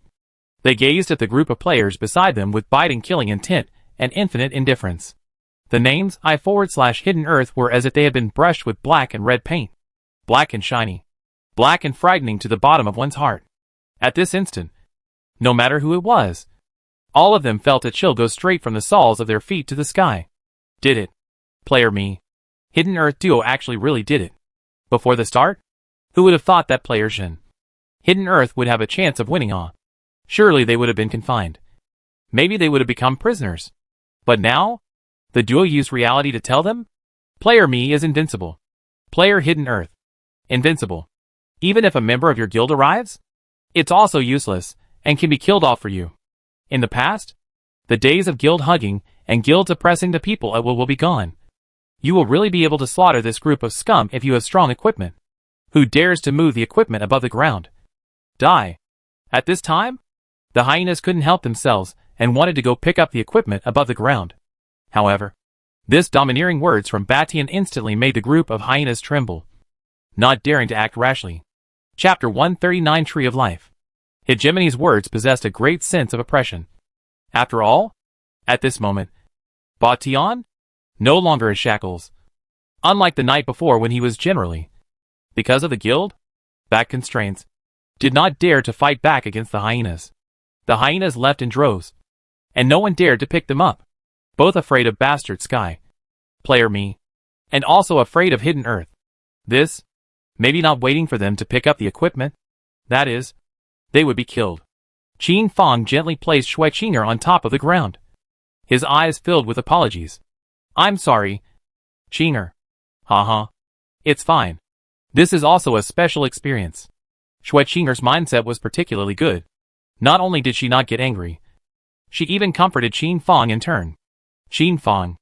They gazed at the group of players beside them with biting killing intent and infinite indifference. The names I/Hidden Earth were as if they had been brushed with black and red paint. Black and shiny. Black and frightening to the bottom of one's heart. At this instant, no matter who it was, all of them felt a chill go straight from the soles of their feet to the sky. Did it? Player me. Hidden Earth duo actually really did it. Before the start? Who would have thought that Player Jin, Hidden Earth would have a chance of winning Surely they would have been confined. Maybe they would have become prisoners. But now? The duo used reality to tell them? Player me is invincible. Player Hidden Earth. Invincible. Even if a member of your guild arrives? It's also useless, and can be killed off for you. In the past, the days of guild hugging and guilds oppressing the people at will be gone. You will really be able to slaughter this group of scum if you have strong equipment. Who dares to move the equipment above the ground? Die. At this time, the hyenas couldn't help themselves and wanted to go pick up the equipment above the ground. However, this domineering words from Batian instantly made the group of hyenas tremble, not daring to act rashly. Chapter 139 Tree of Life. Hegemony's words possessed a great sense of oppression. After all, at this moment, Batian? No longer as shackles. Unlike the night before when he was generally, because of the guild, back constraints, did not dare to fight back against the hyenas. The hyenas left in droves, and no one dared to pick them up, both afraid of Bastard Sky, Player me, and also afraid of Hidden Earth. This, maybe not waiting for them to pick up the equipment, that is, they would be killed. Qin Fong gently placed Shui Qinger on top of the ground, his eyes filled with apologies. I'm sorry, Qinger. It's fine. This is also a special experience. Shui Qinger's mindset was particularly good. Not only did she not get angry, she even comforted Qin Fong in turn. Qin Fong.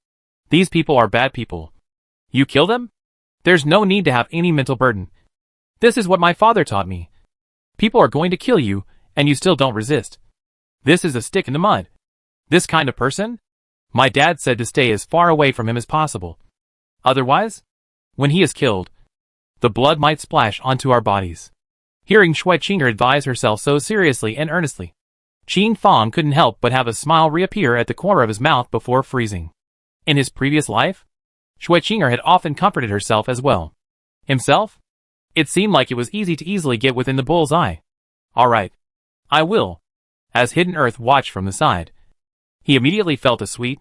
These people are bad people. You kill them? There's no need to have any mental burden. This is what my father taught me. People are going to kill you, and you still don't resist. This is a stick in the mud. This kind of person? My dad said to stay as far away from him as possible. Otherwise, when he is killed, the blood might splash onto our bodies. Hearing Shui Qinger advise herself so seriously and earnestly, Qin Fang couldn't help but have a smile reappear at the corner of his mouth before freezing. In his previous life, Shui Qinger had often comforted herself as well. Himself? It seemed like it was easy to easily get within the bull's eye. All right. I will. As Hidden Earth watched from the side, he immediately felt a sweet,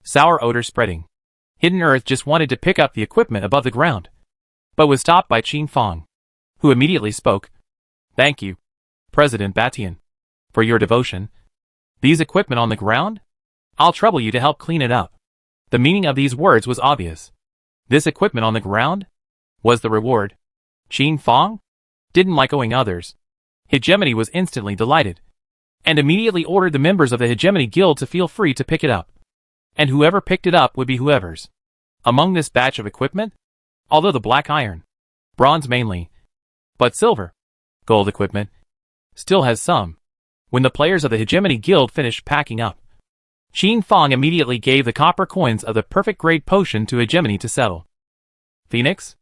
sour odor spreading. Hidden Earth just wanted to pick up the equipment above the ground, but was stopped by Qin Fang, who immediately spoke. Thank you, President Batian, for your devotion. These equipment on the ground? I'll trouble you to help clean it up. The meaning of these words was obvious. This equipment on the ground was the reward. Qin Fang didn't like owing others. Hegemony was instantly delighted, and immediately ordered the members of the Hegemony Guild to feel free to pick it up. And whoever picked it up would be whoever's. Among this batch of equipment, although the black iron, bronze mainly, but silver, gold equipment, still has some. When the players of the Hegemony Guild finished packing up, Qin Fang immediately gave the copper coins of the perfect grade potion to Hegemony to settle. Phoenix,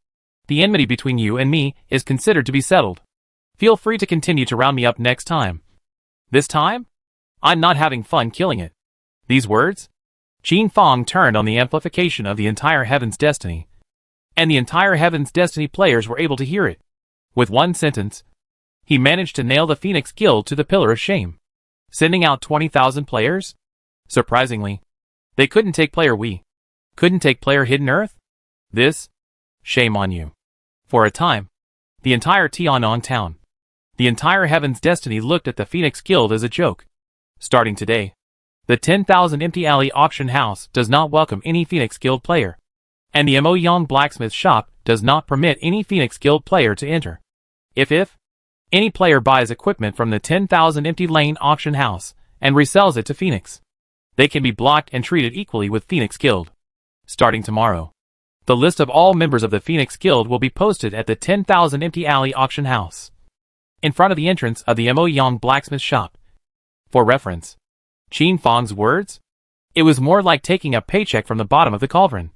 the enmity between you and me is considered to be settled. Feel free to continue to round me up next time. This time, I'm not having fun killing it. These words? Qin Fang turned on the amplification of the entire Heaven's Destiny, and the entire Heaven's Destiny players were able to hear it. With one sentence, he managed to nail the Phoenix Guild to the pillar of shame. Sending out 20,000 players? Surprisingly, they couldn't take player we. Couldn't take player Hidden Earth? This? Shame on you. For a time, the entire Tiannong town, the entire Heaven's Destiny looked at the Phoenix Guild as a joke. Starting today, the 10,000 Empty Alley auction house does not welcome any Phoenix Guild player, and the Mo Yang blacksmith shop does not permit any Phoenix Guild player to enter. If any player buys equipment from the 10,000 Empty Lane auction house and resells it to Phoenix, they can be blocked and treated equally with Phoenix Guild. Starting tomorrow, the list of all members of the Phoenix Guild will be posted at the 10,000 Empty Alley auction house, in front of the entrance of the Mo Yang blacksmith shop. For reference, Qin Fang's words? It was more like taking a paycheck from the bottom of the cauldron,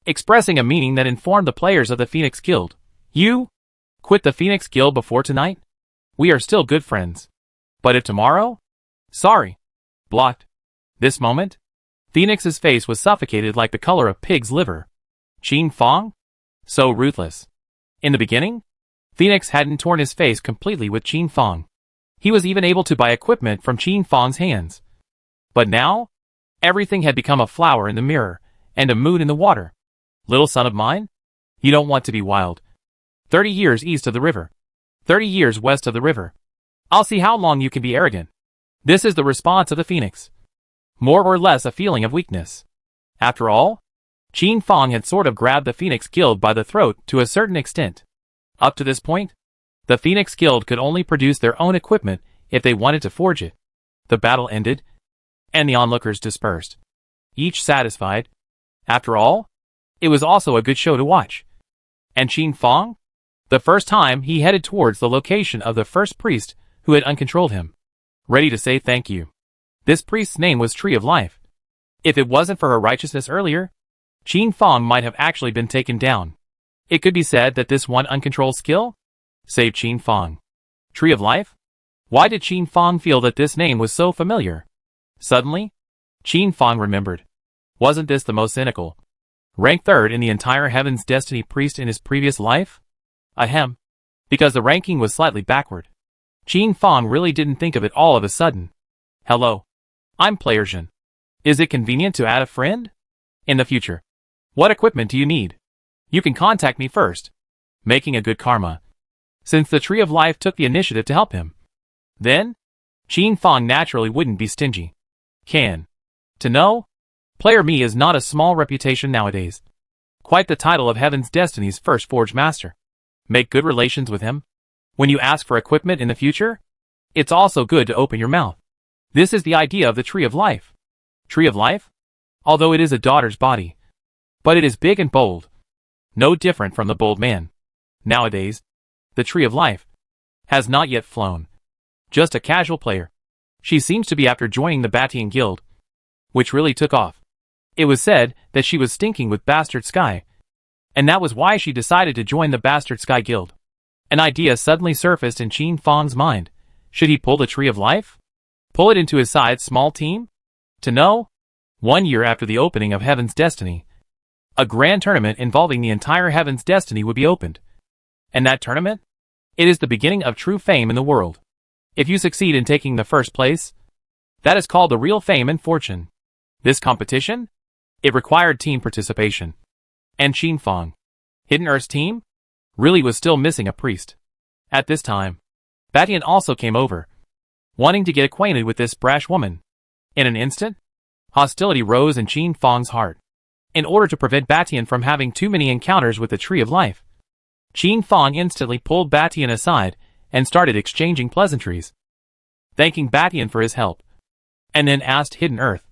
expressing a meaning that informed the players of the Phoenix Guild. You quit the Phoenix Guild before tonight? We are still good friends. But if tomorrow? Sorry. Blocked. This moment, Phoenix's face was suffocated like the color of pig's liver. Qin Fang? So ruthless. In the beginning, Phoenix hadn't torn his face completely with Qin Fang. He was even able to buy equipment from Qin Fang's hands. But now, everything had become a flower in the mirror, and a mood in the water. Little son of mine? You don't want to be wild. 30 years east of the river. 30 years west of the river. I'll see how long you can be arrogant. This is the response of the Phoenix. More or less a feeling of weakness. After all, Qin Fang had sort of grabbed the Phoenix Guild by the throat to a certain extent. Up to this point, the Phoenix Guild could only produce their own equipment if they wanted to forge it. The battle ended, and the onlookers dispersed, each satisfied. After all, it was also a good show to watch. And Qin Fang? The first time he headed towards the location of the first priest who had uncontrolled him, ready to say thank you. This priest's name was Tree of Life. If it wasn't for her righteousness earlier, Qin Fang might have actually been taken down. It could be said that this one uncontrolled skill saved Qin Fang. Tree of Life? Why did Qin Fang feel that this name was so familiar? Suddenly, Qin Fang remembered. Wasn't this the most cynical, ranked third in the entire Heaven's Destiny priest in his previous life? Ahem. Because the ranking was slightly backward. Qin Fang really didn't think of it all of a sudden. Hello. I'm Player Zhen. Is it convenient to add a friend? In the future. What equipment do you need? You can contact me first. Making a good karma, since the Tree of Life took the initiative to help him. Then, Qin Fang naturally wouldn't be stingy. To know? Player Me is not a small reputation nowadays. Quite the title of Heaven's Destiny's first Forge Master. Make good relations with him. When you ask for equipment in the future, it's also good to open your mouth. This is the idea of the Tree of Life. Tree of Life? Although it is a daughter's body, but it is big and bold. no different from the bold man. Nowadays, the tree of life has not yet flown. Just a casual player. She seems to be after joining the Batian Guild, which really took off. It was said that she was stinking with Bastard Sky, and that was why she decided to join the Bastard Sky Guild. An idea suddenly surfaced in Qin Fang's mind. Should he pull the Tree of Life? Pull it into his side's small team? To know? 1 year after the opening of Heaven's Destiny, a grand tournament involving the entire Heaven's Destiny would be opened. And that tournament? It is the beginning of true fame in the world. If you succeed in taking the first place, that is called the real fame and fortune. This competition? It required team participation. And Qin Fang, Hidden Earth's team, really was still missing a priest. At this time, Batian also came over, wanting to get acquainted with this brash woman. In an instant, hostility rose in Qin Fang's heart. In order to prevent Batian from having too many encounters with the Tree of Life, Qin Fang instantly pulled Batian aside and started exchanging pleasantries, thanking Batian for his help, and then asked Hidden Earth,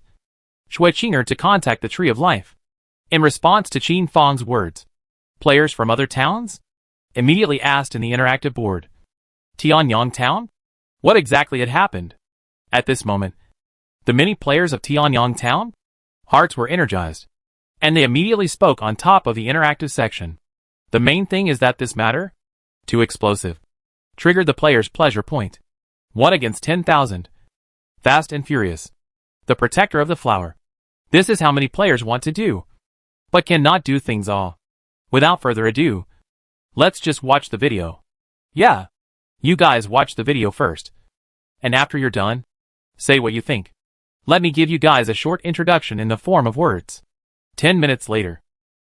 Shui Qinger, to contact the Tree of Life. In response to Qin Fang's words, players from other towns immediately asked in the interactive board, Tianyang Town? What exactly had happened? At this moment, the many players of Tianyang Town hearts were energized, and they immediately spoke on top of the interactive section. The main thing is that this matter, too explosive, triggered the player's pleasure point. 1 against 10,000. Fast and furious. The protector of the flower. This is how many players want to do, but cannot do things all. Without further ado, let's just watch the video. Yeah, you guys watch the video first. And after you're done, say what you think. Let me give you guys a short introduction in the form of words. 10 minutes later,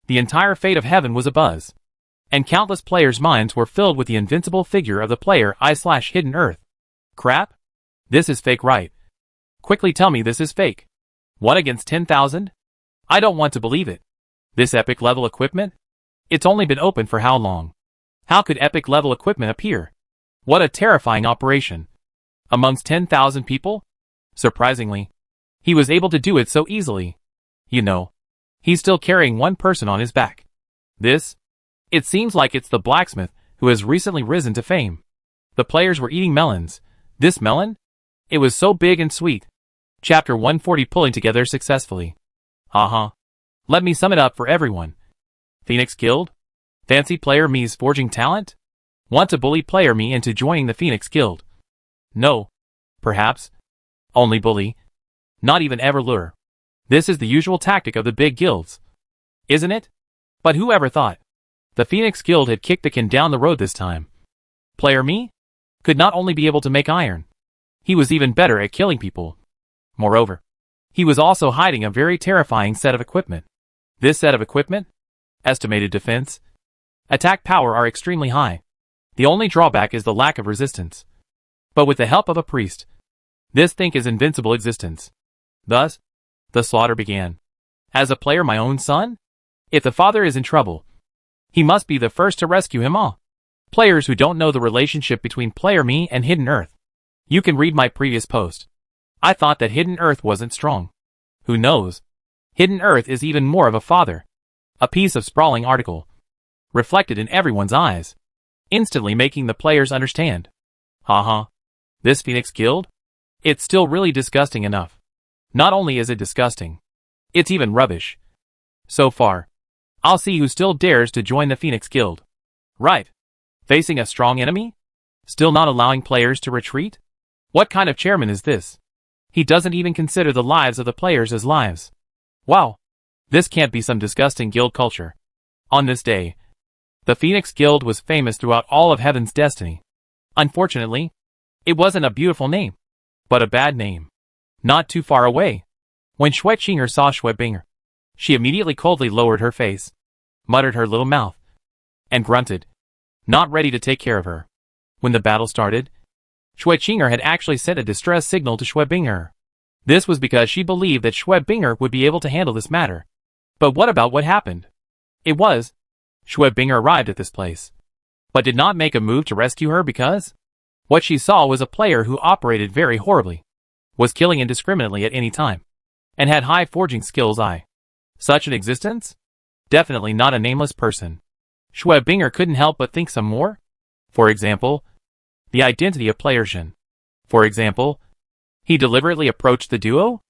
the entire fate of heaven was abuzz, and countless players' minds were filled with the invincible figure of the player Hidden Earth. Crap? This is fake, right? Quickly tell me this is fake. 1 against 10,000? I don't want to believe it. This epic level equipment? It's only been open for how long? How could epic level equipment appear? What a terrifying operation. Amongst 10,000 people? Surprisingly, he was able to do it so easily. You know, he's still carrying one person on his back. This? It seems like it's the blacksmith who has recently risen to fame. The players were eating melons. This melon? It was so big and sweet. Chapter 140, pulling together successfully. Haha. Let me sum it up for everyone. Phoenix Guild? Fancy player me's forging talent? Want to bully player me into joining the Phoenix Guild? No. Perhaps. Only bully. Not even ever lure. This is the usual tactic of the big guilds. Isn't it? But who ever thought the Phoenix Guild had kicked the can down the road this time? Player me could not only be able to make iron, he was even better at killing people. Moreover, he was also hiding a very terrifying set of equipment. This set of equipment? Estimated defense, attack power are extremely high. The only drawback is the lack of resistance. But with the help of a priest, this thing is invincible existence. Thus, the slaughter began. As a player, my own son? If the father is in trouble, he must be the first to rescue him all. Players who don't know the relationship between player me and Hidden Earth, you can read my previous post. I thought that Hidden Earth wasn't strong. Who knows? Hidden Earth is even more of a father. A piece of sprawling article, reflected in everyone's eyes, instantly making the players understand. Haha. This Phoenix Guild? It's still really disgusting enough. Not only is it disgusting, it's even rubbish. So far, I'll see who still dares to join the Phoenix Guild. Right. Facing a strong enemy? Still not allowing players to retreat? What kind of chairman is this? He doesn't even consider the lives of the players as lives. Wow. This can't be some disgusting guild culture. On this day, the Phoenix Guild was famous throughout all of Heaven's Destiny. Unfortunately, it wasn't a beautiful name, but a bad name. Not too far away, when Shui Qinger saw Shui Binger, she immediately coldly lowered her face, muttered her little mouth, and grunted, not ready to take care of her. When the battle started, Shui Qinger had actually sent a distress signal to Shui Binger. This was because she believed that Shui Binger would be able to handle this matter. But what about what happened? It was, Shui Binger arrived at this place, but did not make a move to rescue her because what she saw was a player who operated very horribly, was killing indiscriminately at any time, and had high forging skills. Such an existence? Definitely not a nameless person. Schwebinger couldn't help but think some more. For example, the identity of player Jin. For example, he deliberately approached the duo?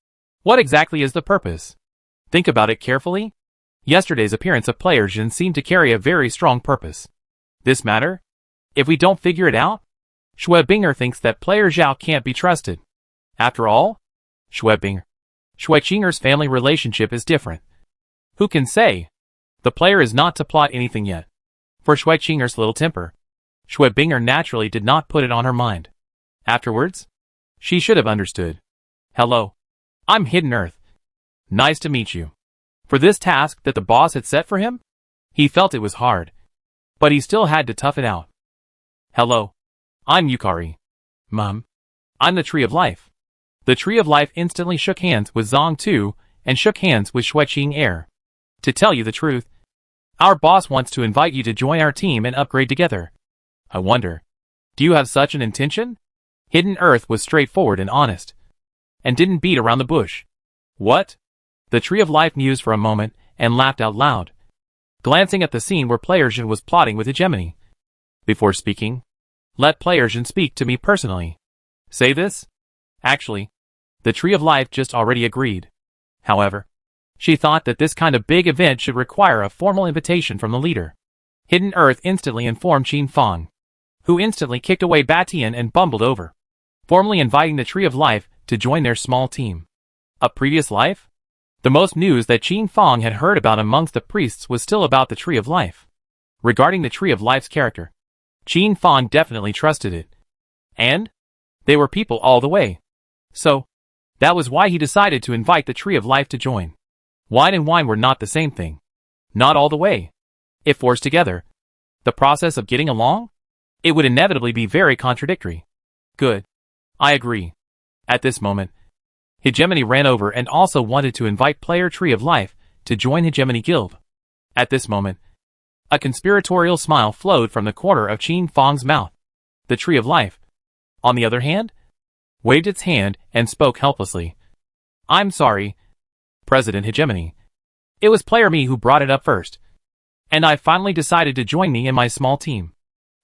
What exactly is the purpose? Think about it carefully. Yesterday's appearance of player Jin seemed to carry a very strong purpose. This matter? If we don't figure it out, Schwebinger thinks that player Zhao can't be trusted. After all, Schwechinger's family relationship is different. Who can say? The player is not to plot anything yet. For Schwechinger's little temper, Schwebinger naturally did not put it on her mind. Afterwards, she should have understood. Hello. I'm Hidden Earth. Nice to meet you. For this task that the boss had set for him, he felt it was hard. But he still had to tough it out. Hello. I'm Yukari. Mom. I'm the Tree of Life. The Tree of Life instantly shook hands with Zhang Tu and shook hands with Schweching. To tell you the truth, our boss wants to invite you to join our team and upgrade together. I wonder, do you have such an intention? Hidden Earth was straightforward and honest, and didn't beat around the bush. What? The Tree of Life mused for a moment and laughed out loud, glancing at the scene where player Jin was plotting with Hegemony. Before speaking, let player Jin speak to me personally. Say this? Actually, the Tree of Life just already agreed. However, she thought that this kind of big event should require a formal invitation from the leader. Hidden Earth instantly informed Qin Fang, who instantly kicked away Batian and bumbled over, formally inviting the Tree of Life to join their small team. A previous life? The most news that Qin Fang had heard about amongst the priests was still about the Tree of Life. Regarding the Tree of Life's character, Qin Fang definitely trusted it. And they were people all the way. So, that was why he decided to invite the Tree of Life to join. Wine and wine were not the same thing. Not all the way. If forced together, the process of getting along? It would inevitably be very contradictory. Good. I agree. At this moment, Hegemony ran over and also wanted to invite player Tree of Life to join Hegemony Guild. At this moment, a conspiratorial smile flowed from the corner of Qin Fang's mouth. The Tree of Life, on the other hand, waved its hand and spoke helplessly. I'm sorry, President Hegemony. It was player me who brought it up first. And I finally decided to join me in my small team.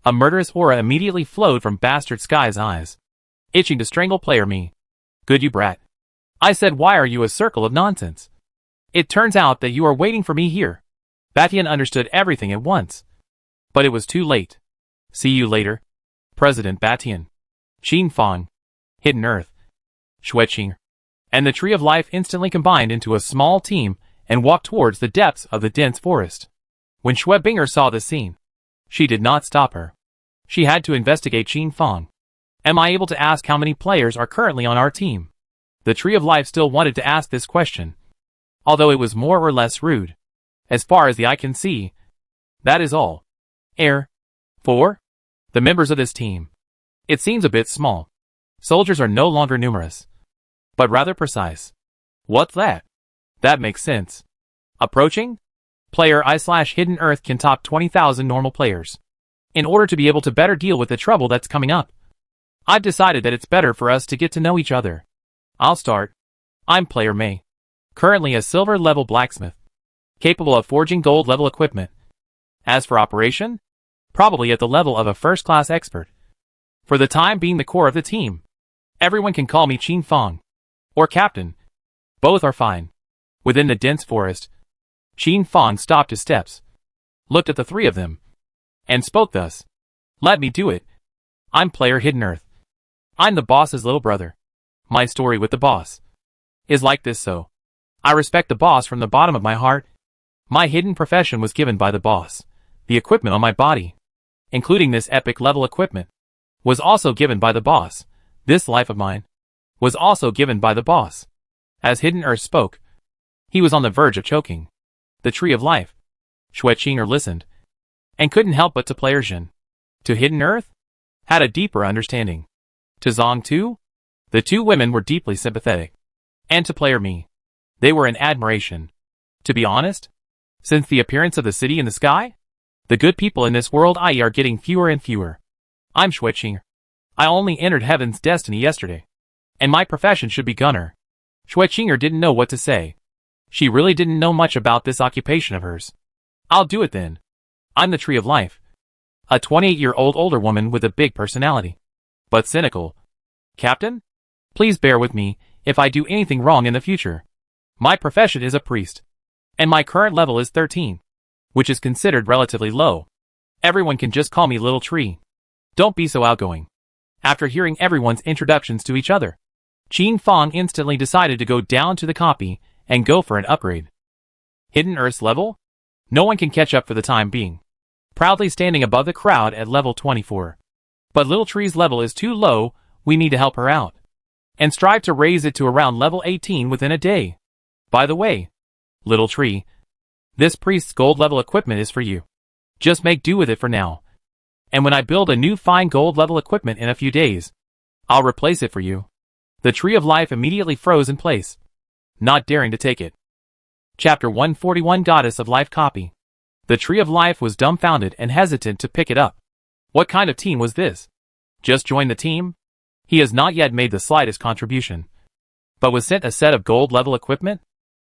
A murderous aura immediately flowed from Bastard Sky's eyes, itching to strangle player me. Good you brat. I said, why are you a circle of nonsense? It turns out that you are waiting for me here. Batian understood everything at once. But it was too late. See you later, President Batian. Qin Fang, Hidden Earth, Schweching, and the Tree of Life instantly combined into a small team and walked towards the depths of the dense forest. When Schwebinger saw the scene, she did not stop her. She had to investigate Qin Fang. Am I able to ask how many players are currently on our team? The Tree of Life still wanted to ask this question, although it was more or less rude. As far as the eye can see, that is all. 4. The members of this team. It seems a bit small. Soldiers are no longer numerous, but rather precise. What's that? That makes sense. Approaching? Player I/Hidden Earth can top 20,000 normal players. In order to be able to better deal with the trouble that's coming up, I've decided that it's better for us to get to know each other. I'll start. I'm player Mei, currently a silver level blacksmith, capable of forging gold level equipment. As for operation, probably at the level of a first class expert. For the time being the core of the team. Everyone can call me Qin Fang, or Captain. Both are fine. Within the dense forest, Qin Fang stopped his steps, looked at the three of them, and spoke thus. Let me do it. I'm player Hidden Earth. I'm the boss's little brother. My story with the boss is like this, so I respect the boss from the bottom of my heart. My hidden profession was given by the boss. The equipment on my body, including this epic level equipment, was also given by the boss. This life of mine was also given by the boss. As Hidden Earth spoke, he was on the verge of choking. The Tree of Life, Schwechinger listened, and couldn't help but to player Jin. To Hidden Earth, had a deeper understanding. To Zhang Tu, the two women were deeply sympathetic. And to player me, they were in admiration. To be honest, since the appearance of the city in the sky, the good people in this world are getting fewer and fewer. I'm Schwechinger. I only entered Heaven's Destiny yesterday, and my profession should be gunner. Schwechinger didn't know what to say. She really didn't know much about this occupation of hers. I'll do it then. I'm the Tree of Life. A 28-year-old older woman with a big personality. But cynical. Captain? Please bear with me if I do anything wrong in the future. My profession is a priest. And my current level is 13. Which is considered relatively low. Everyone can just call me Little Tree. Don't be so outgoing. After hearing everyone's introductions to each other, Qin Fang instantly decided to go down to the copy and go for an upgrade. Hidden Earth's level? No one can catch up for the time being. Proudly standing above the crowd at level 24. But Little Tree's level is too low, we need to help her out. And strive to raise it to around level 18 within a day. By the way, Little Tree, this priest's gold level equipment is for you. Just make do with it for now. And when I build a new fine gold level equipment in a few days, I'll replace it for you. The Tree of Life immediately froze in place, not daring to take it. Chapter 141 Goddess of Life Copy. The Tree of Life was dumbfounded and hesitant to pick it up. What kind of team was this? Just joined the team? He has not yet made the slightest contribution. But was sent a set of gold level equipment?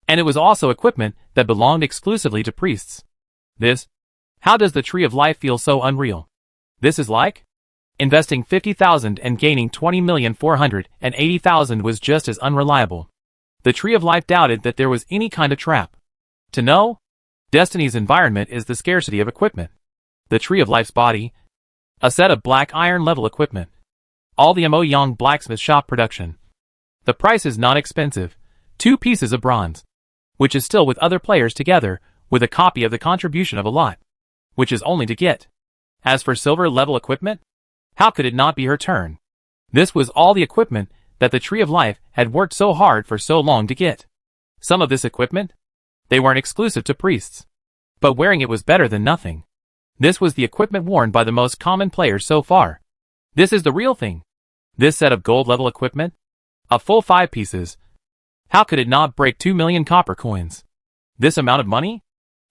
And it was also equipment that belonged exclusively to priests. This? How does the Tree of Life feel so unreal? This is like? Investing 50,000 and gaining 20,480,000 was just as unreliable. The Tree of Life doubted that there was any kind of trap. To know? Destiny's environment is the scarcity of equipment. The Tree of Life's body. A set of black iron level equipment. All the Mo Yang blacksmith shop production. The price is not expensive. 2 pieces of bronze. Which is still with other players together, with a copy of the contribution of a lot. Which is only to get. As for silver level equipment? How could it not be her turn? This was all the equipment that the Tree of Life had worked so hard for so long to get. Some of this equipment? They weren't exclusive to priests. But wearing it was better than nothing. This was the equipment worn by the most common players so far. This is the real thing. This set of gold level equipment? A full 5 pieces. How could it not break 2 million copper coins? This amount of money?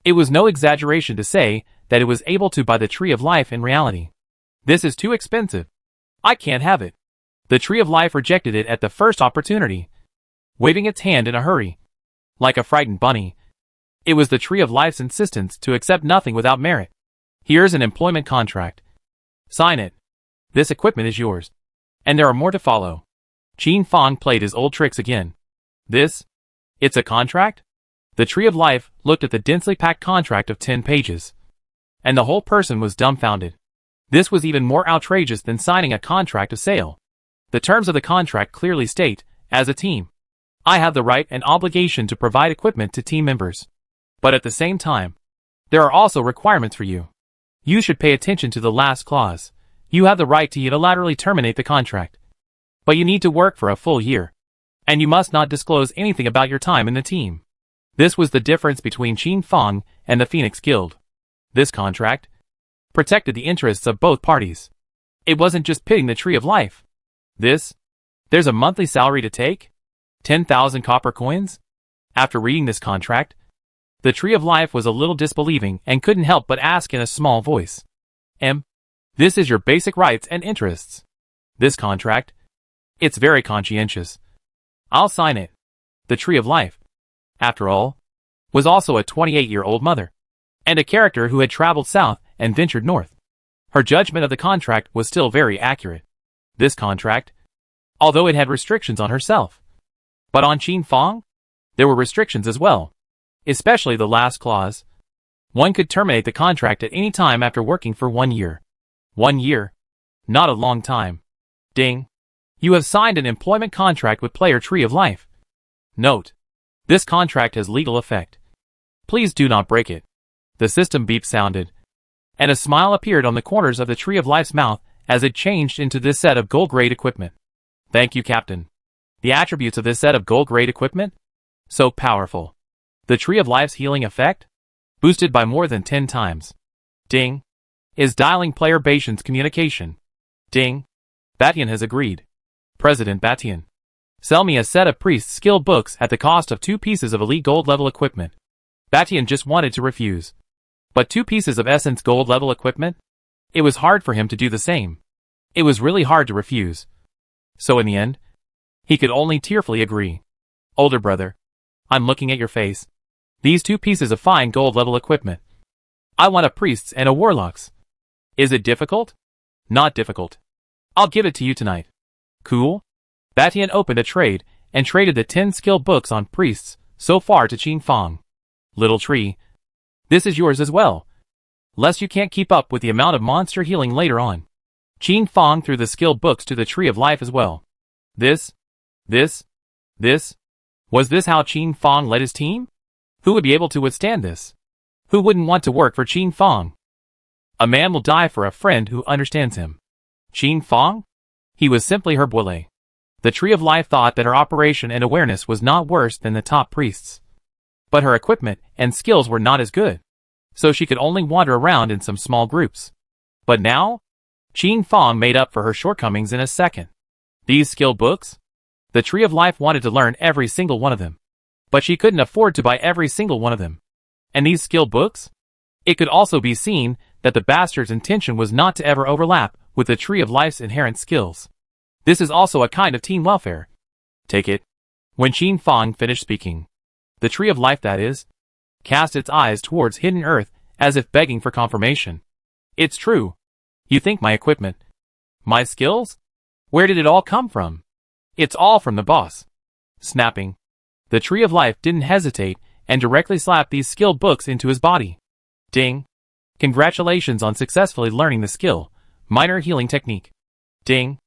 It was no exaggeration to say that it was able to buy the Tree of Life in reality. This is too expensive. I can't have it. The Tree of Life rejected it at the first opportunity, waving its hand in a hurry. Like a frightened bunny. It was the Tree of Life's insistence to accept nothing without merit. Here's an employment contract. Sign it. This equipment is yours. And there are more to follow. Qin Fang played his old tricks again. This? It's a contract? The Tree of Life looked at the densely packed contract of 10 pages. And the whole person was dumbfounded. This was even more outrageous than signing a contract of sale. The terms of the contract clearly state, as a team, I have the right and obligation to provide equipment to team members. But at the same time, there are also requirements for you. You should pay attention to the last clause. You have the right to unilaterally terminate the contract. But you need to work for a full year. And you must not disclose anything about your time in the team. This was the difference between Qin Fang and the Phoenix Guild. This contract protected the interests of both parties. It wasn't just pitting the Tree of Life. There's a monthly salary to take? 10,000 copper coins? After reading this contract, the Tree of Life was a little disbelieving and couldn't help but ask in a small voice. This is your basic rights and interests. This contract? It's very conscientious. I'll sign it. The Tree of Life, after all, was also a 28-year-old mother, and a character who had traveled south and ventured north. Her judgment of the contract was still very accurate. This contract, although it had restrictions on herself, but on Qin Fang, there were restrictions as well, especially the last clause. One could terminate the contract at any time after working for 1 year. 1 year? Not a long time. Ding. You have signed an employment contract with player Tree of Life. Note. This contract has legal effect. Please do not break it. The system beep sounded, and a smile appeared on the corners of the Tree of Life's mouth as it changed into this set of gold-grade equipment. Thank you, Captain. The attributes of this set of gold-grade equipment? So powerful. The Tree of Life's healing effect? Boosted by more than 10 times. Ding. Is dialing player Batian's communication. Ding. Batian has agreed. President Batian. Sell me a set of priest skill books at the cost of 2 pieces of elite gold level equipment. Batian just wanted to refuse. But 2 pieces of essence gold level equipment? It was hard for him to do the same. It was really hard to refuse. So in the end, he could only tearfully agree. Older brother, I'm looking at your face. These 2 pieces of fine gold level equipment. I want a priests and a warlocks. Is it difficult? Not difficult. I'll give it to you tonight. Cool? Batian opened a trade and traded the 10 skill books on priests so far to Qin Fang. Little tree. This is yours as well. Lest you can't keep up with the amount of monster healing later on. Qin Fang threw the skill books to the Tree of Life as well. This. Was this how Qin Fang led his team? Who would be able to withstand this? Who wouldn't want to work for Qin Fang? A man will die for a friend who understands him. Qin Fang? He was simply her boule. The Tree of Life thought that her operation and awareness was not worse than the top priests. But her equipment and skills were not as good, so she could only wander around in some small groups. But now, Qin Fang made up for her shortcomings in a second. These skill books? The Tree of Life wanted to learn every single one of them. But she couldn't afford to buy every single one of them. And these skill books? It could also be seen that the bastard's intention was not to ever overlap with the Tree of Life's inherent skills. This is also a kind of team welfare. Take it. When Qin Fang finished speaking, the Tree of Life, that is, cast its eyes towards hidden earth as if begging for confirmation. It's true. You think my equipment, my skills? Where did it all come from? It's all from the boss. Snapping. The Tree of Life didn't hesitate and directly slapped these skill books into his body. Ding. Congratulations on successfully learning the skill, minor healing technique. Ding.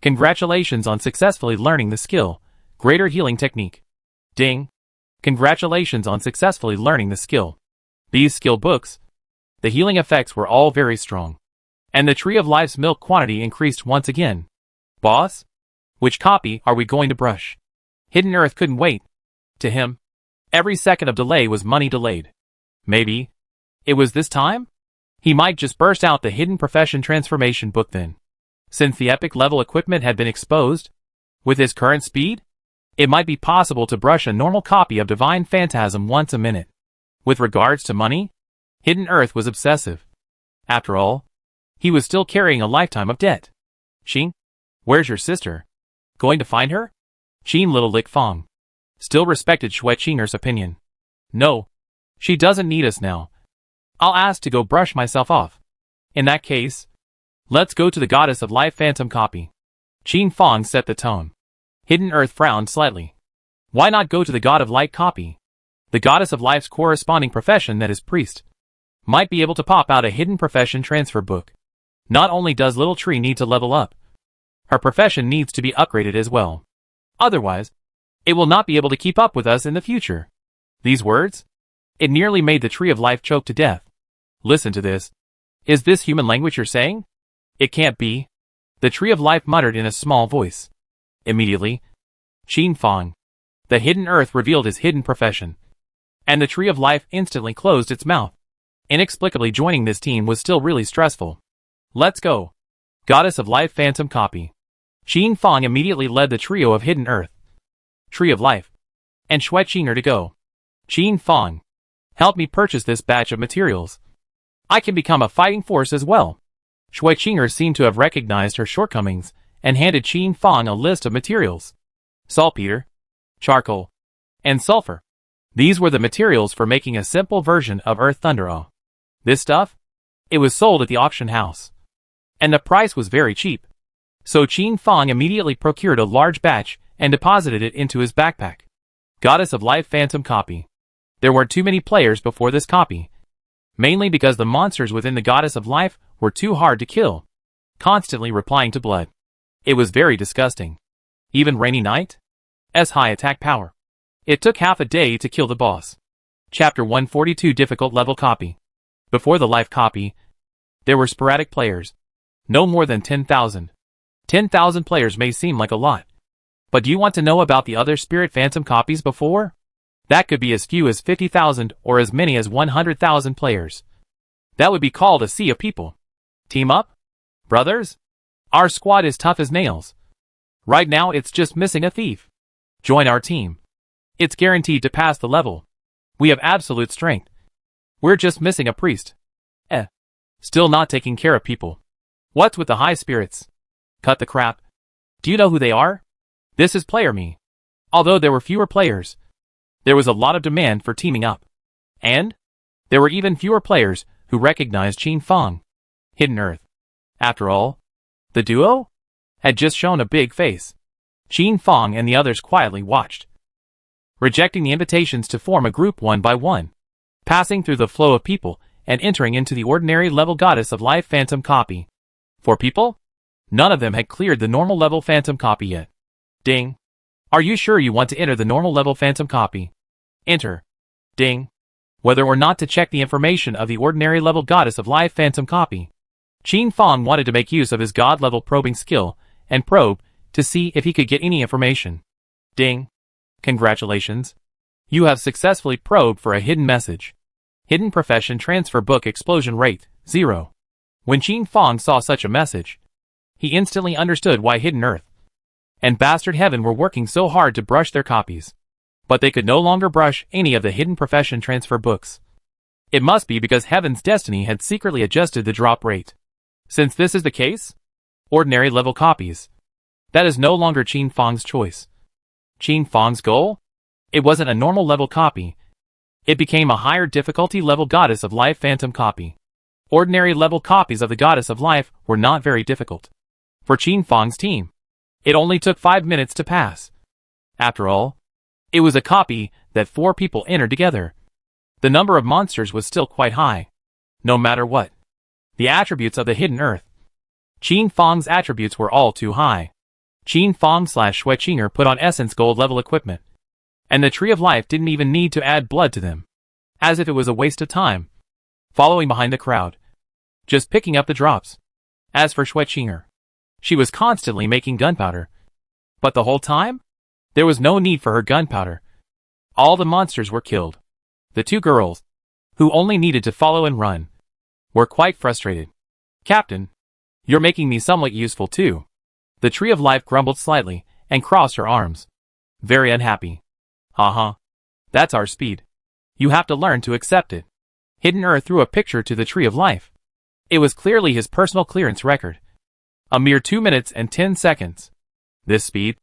Congratulations on successfully learning the skill, greater healing technique. Ding. Congratulations on successfully learning the skill. These skill books, the healing effects were all very strong. And the Tree of Life's milk quantity increased once again. Boss? Which copy are we going to brush? Hidden Earth couldn't wait. To him, every second of delay was money delayed. Maybe it was this time? He might just burst out the Hidden Profession Transformation book then. Since the epic level equipment had been exposed, with his current speed, it might be possible to brush a normal copy of Divine Phantasm once a minute. With regards to money, Hidden Earth was obsessive. After all, he was still carrying a lifetime of debt. Xing, where's your sister? Going to find her? Qin Little Lick Fang still respected Shui Qinger's opinion. No, she doesn't need us now. I'll ask to go brush myself off. In that case, let's go to the Goddess of Life Phantom copy. Qin Fang set the tone. Hidden Earth frowned slightly. Why not go to the God of Light copy? The Goddess of Life's corresponding profession, that is priest, might be able to pop out a Hidden Profession transfer book. Not only does Little Tree need to level up, her profession needs to be upgraded as well. Otherwise, it will not be able to keep up with us in the future. These words? It nearly made the Tree of Life choke to death. Listen to this. Is this human language you're saying? It can't be. The Tree of Life muttered in a small voice. Immediately, Qin Fang, the Hidden Earth, revealed his hidden profession. And the Tree of Life instantly closed its mouth. Inexplicably, joining this team was still really stressful. Let's go. Goddess of Life Phantom copy. Qin Fang immediately led the trio of Hidden Earth, Tree of Life, and Shui Qinger to go. Qin Fang, help me purchase this batch of materials. I can become a fighting force as well. Shui Qinger seemed to have recognized her shortcomings and handed Qin Fang a list of materials. Saltpeter, charcoal, and sulfur. These were the materials for making a simple version of Earth Thunder. This stuff? It was sold at the auction house. And the price was very cheap. So Qin Fang immediately procured a large batch and deposited it into his backpack. Goddess of Life Phantom copy. There weren't too many players before this copy, mainly because the monsters within the Goddess of Life were too hard to kill, constantly replying to blood. It was very disgusting. Even Rainy Knight's high attack power. It took half a day to kill the boss. Chapter 142 Difficult Level Copy. Before the Life copy, there were sporadic players. No more than 10,000. 10,000 players may seem like a lot. But do you want to know about the other Spirit Phantom copies before? That could be as few as 50,000 or as many as 100,000 players. That would be called a sea of people. Team up? Brothers? Our squad is tough as nails. Right now it's just missing a thief. Join our team. It's guaranteed to pass the level. We have absolute strength. We're just missing a priest. Still not taking care of people. What's with the high spirits? Cut the crap. Do you know who they are? This is Player Me. Although there were fewer players, there was a lot of demand for teaming up. And there were even fewer players who recognized Qin Fang. Hidden Earth. After all, the duo had just shown a big face. Qin Fang and the others quietly watched, rejecting the invitations to form a group one by one, passing through the flow of people and entering into the ordinary level Goddess of Life Phantom copy. 4 people? None of them had cleared the normal level Phantom copy yet. Ding. Are you sure you want to enter the normal level Phantom copy? Enter. Ding. Whether or not to check the information of the ordinary level Goddess of Life Phantom copy. Qin Fang wanted to make use of his God-level probing skill and probe to see if he could get any information. Ding. Congratulations. You have successfully probed for a hidden message. Hidden profession transfer book explosion rate, 0. When Qin Fang saw such a message, he instantly understood why Hidden Earth and Bastard Heaven were working so hard to brush their copies. But they could no longer brush any of the hidden profession transfer books. It must be because Heaven's destiny had secretly adjusted the drop rate. Since this is the case, ordinary level copies, that is no longer Qin Fang's choice. Qin Fang's goal? It wasn't a normal level copy. It became a higher difficulty level Goddess of Life Phantom copy. Ordinary level copies of the Goddess of Life were not very difficult. For Qin Fang's team, it only took 5 minutes to pass. After all, it was a copy that 4 people entered together. The number of monsters was still quite high. No matter what, the attributes of the Hidden Earth, Qin Fang's attributes were all too high. Qin Fang/Shui Qinger put on Essence Gold level equipment, and the Tree of Life didn't even need to add blood to them, as if it was a waste of time, following behind the crowd, just picking up the drops. As for Shui Qinger, she was constantly making gunpowder, but the whole time, there was no need for her gunpowder. All the monsters were killed. The 2 girls, who only needed to follow and run, were quite frustrated. Captain, you're making me somewhat useful too. The Tree of Life grumbled slightly and crossed her arms. Very unhappy. Haha. That's our speed. You have to learn to accept it. Hidden Earth threw a picture to the Tree of Life. It was clearly his personal clearance record. A mere 2 minutes and 10 seconds. This speed?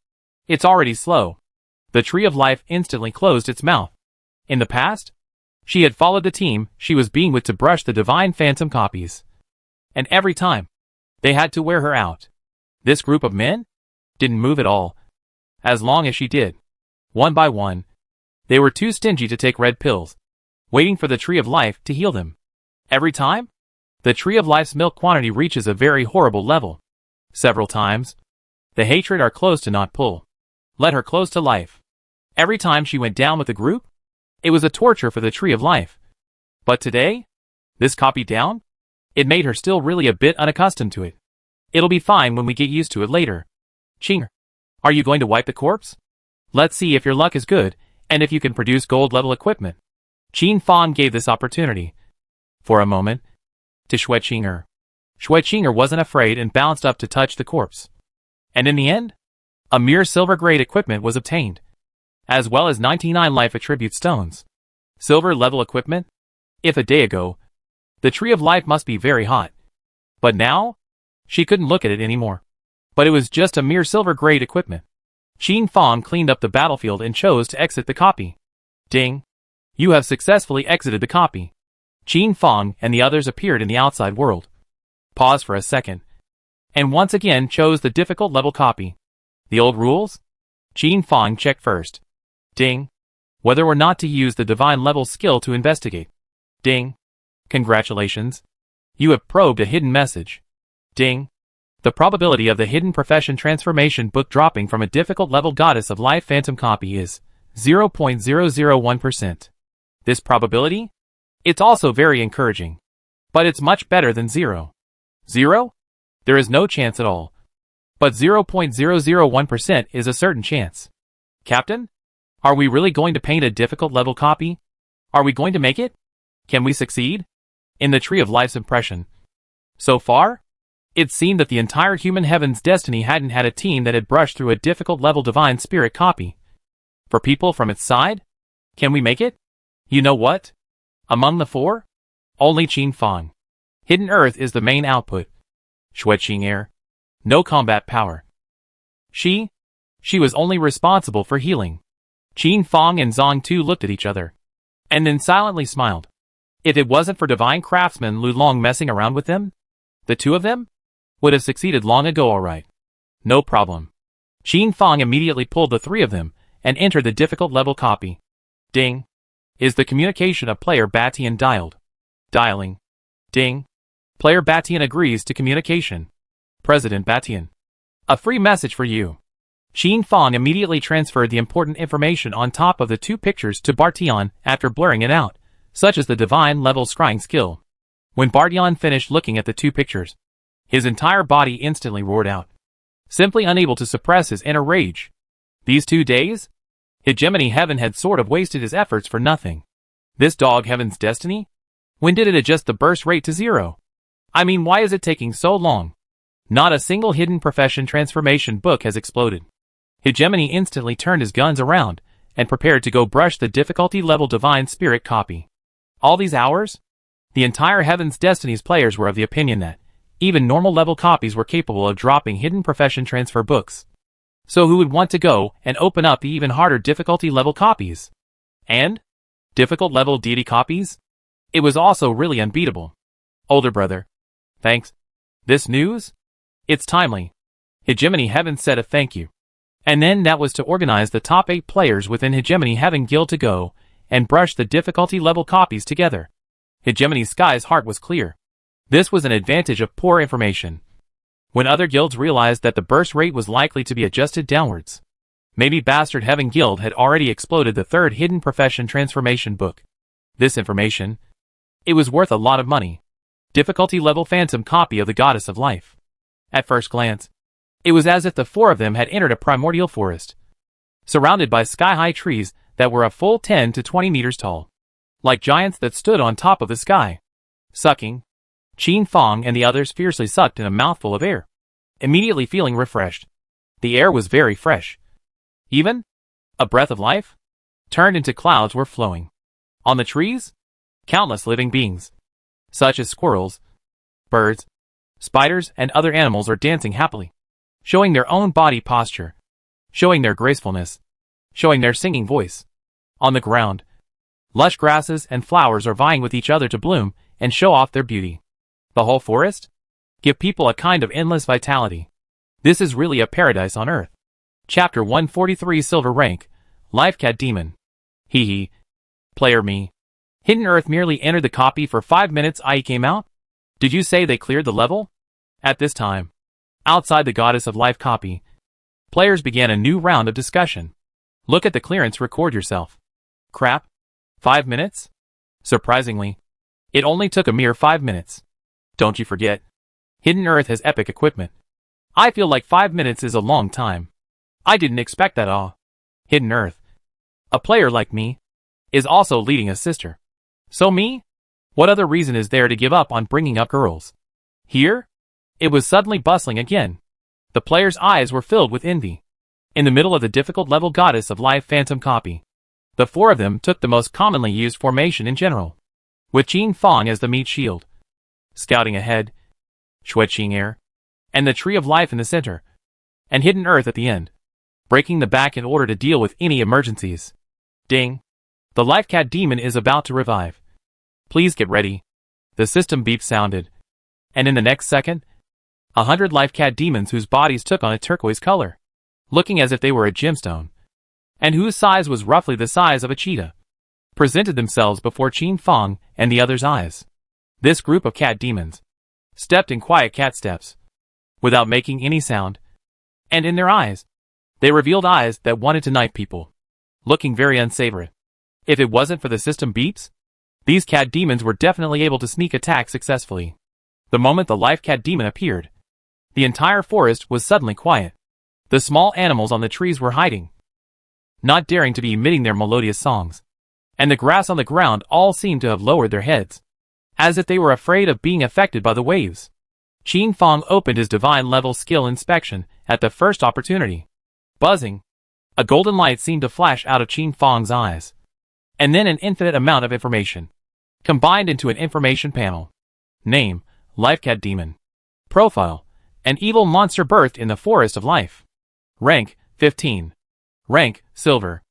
It's already slow. The Tree of Life instantly closed its mouth. In the past, she had followed the team she was being with to brush the divine phantom copies. And every time, they had to wear her out. This group of men didn't move at all. As long as she did, one by one, they were too stingy to take red pills, waiting for the Tree of Life to heal them. Every time, the Tree of Life's milk quantity reaches a very horrible level. Several times, the hatred are close to not pull. Let her close to life. Every time she went down with the group, it was a torture for the Tree of Life. But today, this copy down, it made her still really a bit unaccustomed to it. It'll be fine when we get used to it later. Qinger, are you going to wipe the corpse? Let's see if your luck is good, and if you can produce gold level equipment. Qin Fang gave this opportunity, for a moment, to Shui Qinger. Shui Qinger wasn't afraid and bounced up to touch the corpse. And in the end, a mere silver-grade equipment was obtained, as well as 99 life attribute stones. Silver level equipment? If a day ago, the Tree of Life must be very hot. But now, she couldn't look at it anymore. But it was just a mere silver-grade equipment. Qin Fang cleaned up the battlefield and chose to exit the copy. Ding! You have successfully exited the copy. Qin Fang and the others appeared in the outside world. Pause for a second, and once again chose the difficult level copy. The old rules? Qin Fang checked first. Ding! Whether or not to use the divine level skill to investigate. Ding! Congratulations! You have probed a hidden message. Ding! The probability of the hidden profession transformation book dropping from a difficult level Goddess of Life Phantom copy is 0.001%. This probability? It's also very encouraging. But it's much better than 0. 0? There is no chance at all. But 0.001% is a certain chance. Captain? Are we really going to paint a difficult level copy? Are we going to make it? Can we succeed? In the Tree of Life's impression. So far, it seemed that the entire human heaven's destiny hadn't had a team that had brushed through a difficult level divine spirit copy. For people from its side? Can we make it? You know what? Among the 4? Only Qin Fang. Hidden Earth is the main output. Shui Qinger. No combat power. She was only responsible for healing. Qin Fang and Zhang Tu looked at each other, and then silently smiled. If it wasn't for divine craftsman Lu Long messing around with them, the two of them would have succeeded long ago, alright. No problem. Qin Fang immediately pulled the three of them and entered the difficult level copy. Ding. Is the communication of player Batian dialed? Dialing. Ding. Player Batian agrees to communication. President Batian. A free message for you. Qin Fang immediately transferred the important information on top of the two pictures to Bartian after blurring it out, such as the divine level scrying skill. When Bartian finished looking at the two pictures, his entire body instantly roared out, simply unable to suppress his inner rage. These 2 days? Hegemony Heaven had sort of wasted his efforts for nothing. This dog Heaven's destiny? When did it adjust the burst rate to 0? I mean, why is it taking so long? Not a single hidden profession transformation book has exploded. Hegemony instantly turned his guns around and prepared to go brush the difficulty level divine spirit copy. All these hours? The entire Heaven's Destinies players were of the opinion that even normal level copies were capable of dropping hidden profession transfer books. So who would want to go and open up the even harder difficulty level copies? And? Difficult level deity copies? It was also really unbeatable. Older brother. Thanks. This news? It's timely. Hegemony Heaven said a thank you. And then that was to organize the top 8 players within Hegemony Heaven Guild to go and brush the difficulty level copies together. Hegemony Sky's heart was clear. This was an advantage of poor information. When other guilds realized that the burst rate was likely to be adjusted downwards, maybe Bastard Heaven Guild had already exploded the 3rd hidden profession transformation book. This information, it was worth a lot of money. Difficulty level phantom copy of the Goddess of Life. At first glance, it was as if the 4 of them had entered a primordial forest, surrounded by sky-high trees that were a full 10 to 20 meters tall, like giants that stood on top of the sky. Sucking, Qin Fang and the others fiercely sucked in a mouthful of air, immediately feeling refreshed. The air was very fresh. Even a breath of life turned into clouds were flowing. On the trees, countless living beings, such as squirrels, birds, spiders, and other animals are dancing happily, showing their own body posture, showing their gracefulness, showing their singing voice. On the ground, lush grasses and flowers are vying with each other to bloom and show off their beauty. The whole forest? Give people a kind of endless vitality. This is really a paradise on earth. Chapter 143 Silver Rank, Life Cat Demon. Hee hee. Player me. Hidden Earth merely entered the copy for 5 minutes I came out? Did you say they cleared the level? At this time, outside the Goddess of Life copy, players began a new round of discussion. Look at the clearance, record yourself. Crap. 5 minutes? Surprisingly, it only took a mere 5 minutes. Don't you forget, Hidden Earth has epic equipment. I feel like 5 minutes is a long time. I didn't expect that all. Hidden Earth, a player like me, is also leading a sister. So me? What other reason is there to give up on bringing up girls? Here? It was suddenly bustling again. The players' eyes were filled with envy. In the middle of the difficult level Goddess of Life phantom copy, the 4 of them took the most commonly used formation in general, with Qin Fang as the meat shield, scouting ahead, Xueqing air, and the Tree of Life in the center, and Hidden Earth at the end, breaking the back in order to deal with any emergencies. Ding! The Life Cat Demon is about to revive. Please get ready. The system beep sounded, and in the next second, 100 Life Cat Demons whose bodies took on a turquoise color, looking as if they were a gemstone, and whose size was roughly the size of a cheetah, presented themselves before Qin Fang and the others' eyes. This group of cat demons stepped in quiet cat steps, without making any sound, and in their eyes, they revealed eyes that wanted to knife people, looking very unsavory. If it wasn't for the system beeps, these cat demons were definitely able to sneak attack successfully. The moment the Life Cat Demon appeared, the entire forest was suddenly quiet. The small animals on the trees were hiding, not daring to be emitting their melodious songs, and the grass on the ground all seemed to have lowered their heads, as if they were afraid of being affected by the waves. Qin Fang opened his divine level skill inspection at the first opportunity. Buzzing, a golden light seemed to flash out of Qin Fang's eyes, and then an infinite amount of information combined into an information panel. Name, Life Cat Demon. Profile, an evil monster birthed in the Forest of Life. Rank, 15. Rank, Silver.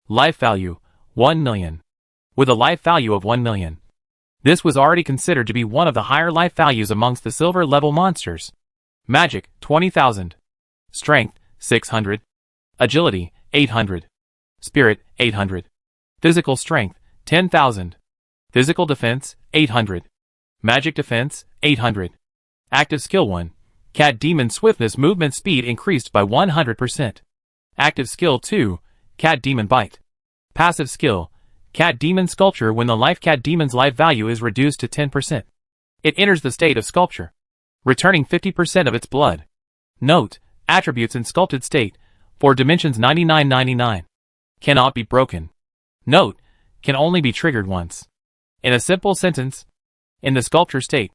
Life value, 1 million. With a life value of 1 million. This was already considered to be one of the higher life values amongst the silver level monsters. Magic, 20,000. Strength, 600. Agility, 800. Spirit, 800. Physical strength, 10,000. Physical defense, 800. Magic defense, 800. Active skill 1. Cat Demon Swiftness movement speed increased by 100%. Active skill 2. Cat Demon Bite. Passive skill. Cat Demon Sculpture. When the life Cat Demon's life value is reduced to 10%, it enters the state of sculpture, returning 50% of its blood. Note, attributes in sculpted state, for dimensions 9999. Cannot be broken. Note, can only be triggered once. In a simple sentence, in the sculpture state,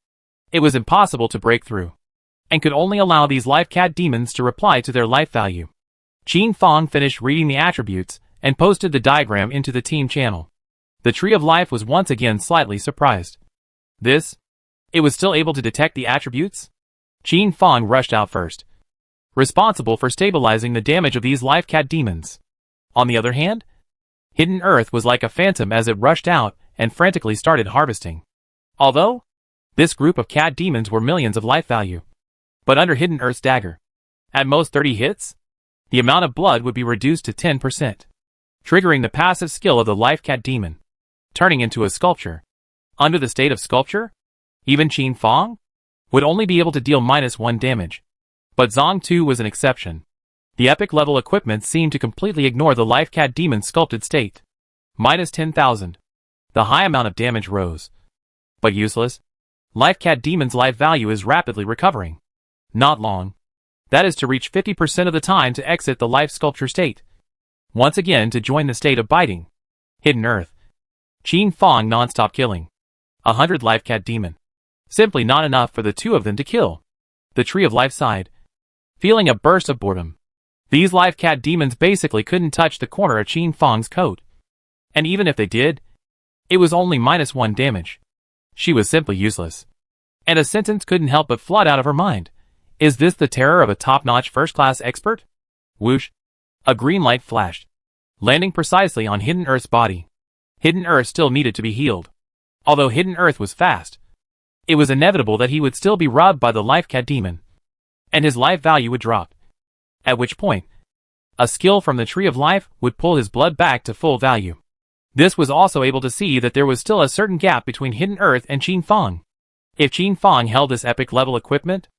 it was impossible to break through, and could only allow these life Cat Demons to reply to their life value. Qin Fong finished reading the attributes and posted the diagram into the team channel. The Tree of Life was once again slightly surprised. It was still able to detect the attributes? Qin Fong rushed out first, responsible for stabilizing the damage of these life Cat Demons. On the other hand, Hidden Earth was like a phantom as it rushed out and frantically started harvesting. Although, this group of Cat Demons were millions of life value. But under Hidden Earth's dagger, at most 30 hits, the amount of blood would be reduced to 10%. Triggering the passive skill of the life Cat Demon, turning into a sculpture. Under the state of sculpture, even Qin Fong would only be able to deal -1 damage. But Zong 2 was an exception. The epic level equipment seemed to completely ignore the life Cat Demon's sculpted state. -10,000. The high amount of damage rose. But useless. Life Cat Demon's life value is rapidly recovering. Not long. That is to reach 50% of the time to exit the life sculpture state. Once again to join the state of biting. Hidden Earth. Qin Fong non-stop killing. 100 life Cat Demon. Simply not enough for the two of them to kill. The Tree of Life sighed, feeling a burst of boredom. These life Cat Demons basically couldn't touch the corner of Qin Fong's coat. And even if they did, it was only -1 damage. She was simply useless. And a sentence couldn't help but flood out of her mind. Is this the terror of a top-notch first-class expert? Whoosh. A green light flashed, landing precisely on Hidden Earth's body. Hidden Earth still needed to be healed. Although Hidden Earth was fast, it was inevitable that he would still be robbed by the life Cat Demon, and his life value would drop. At which point, a skill from the Tree of Life would pull his blood back to full value. This was also able to see that there was still a certain gap between Hidden Earth and Qin Fong. If Qin Fong held this epic level equipment,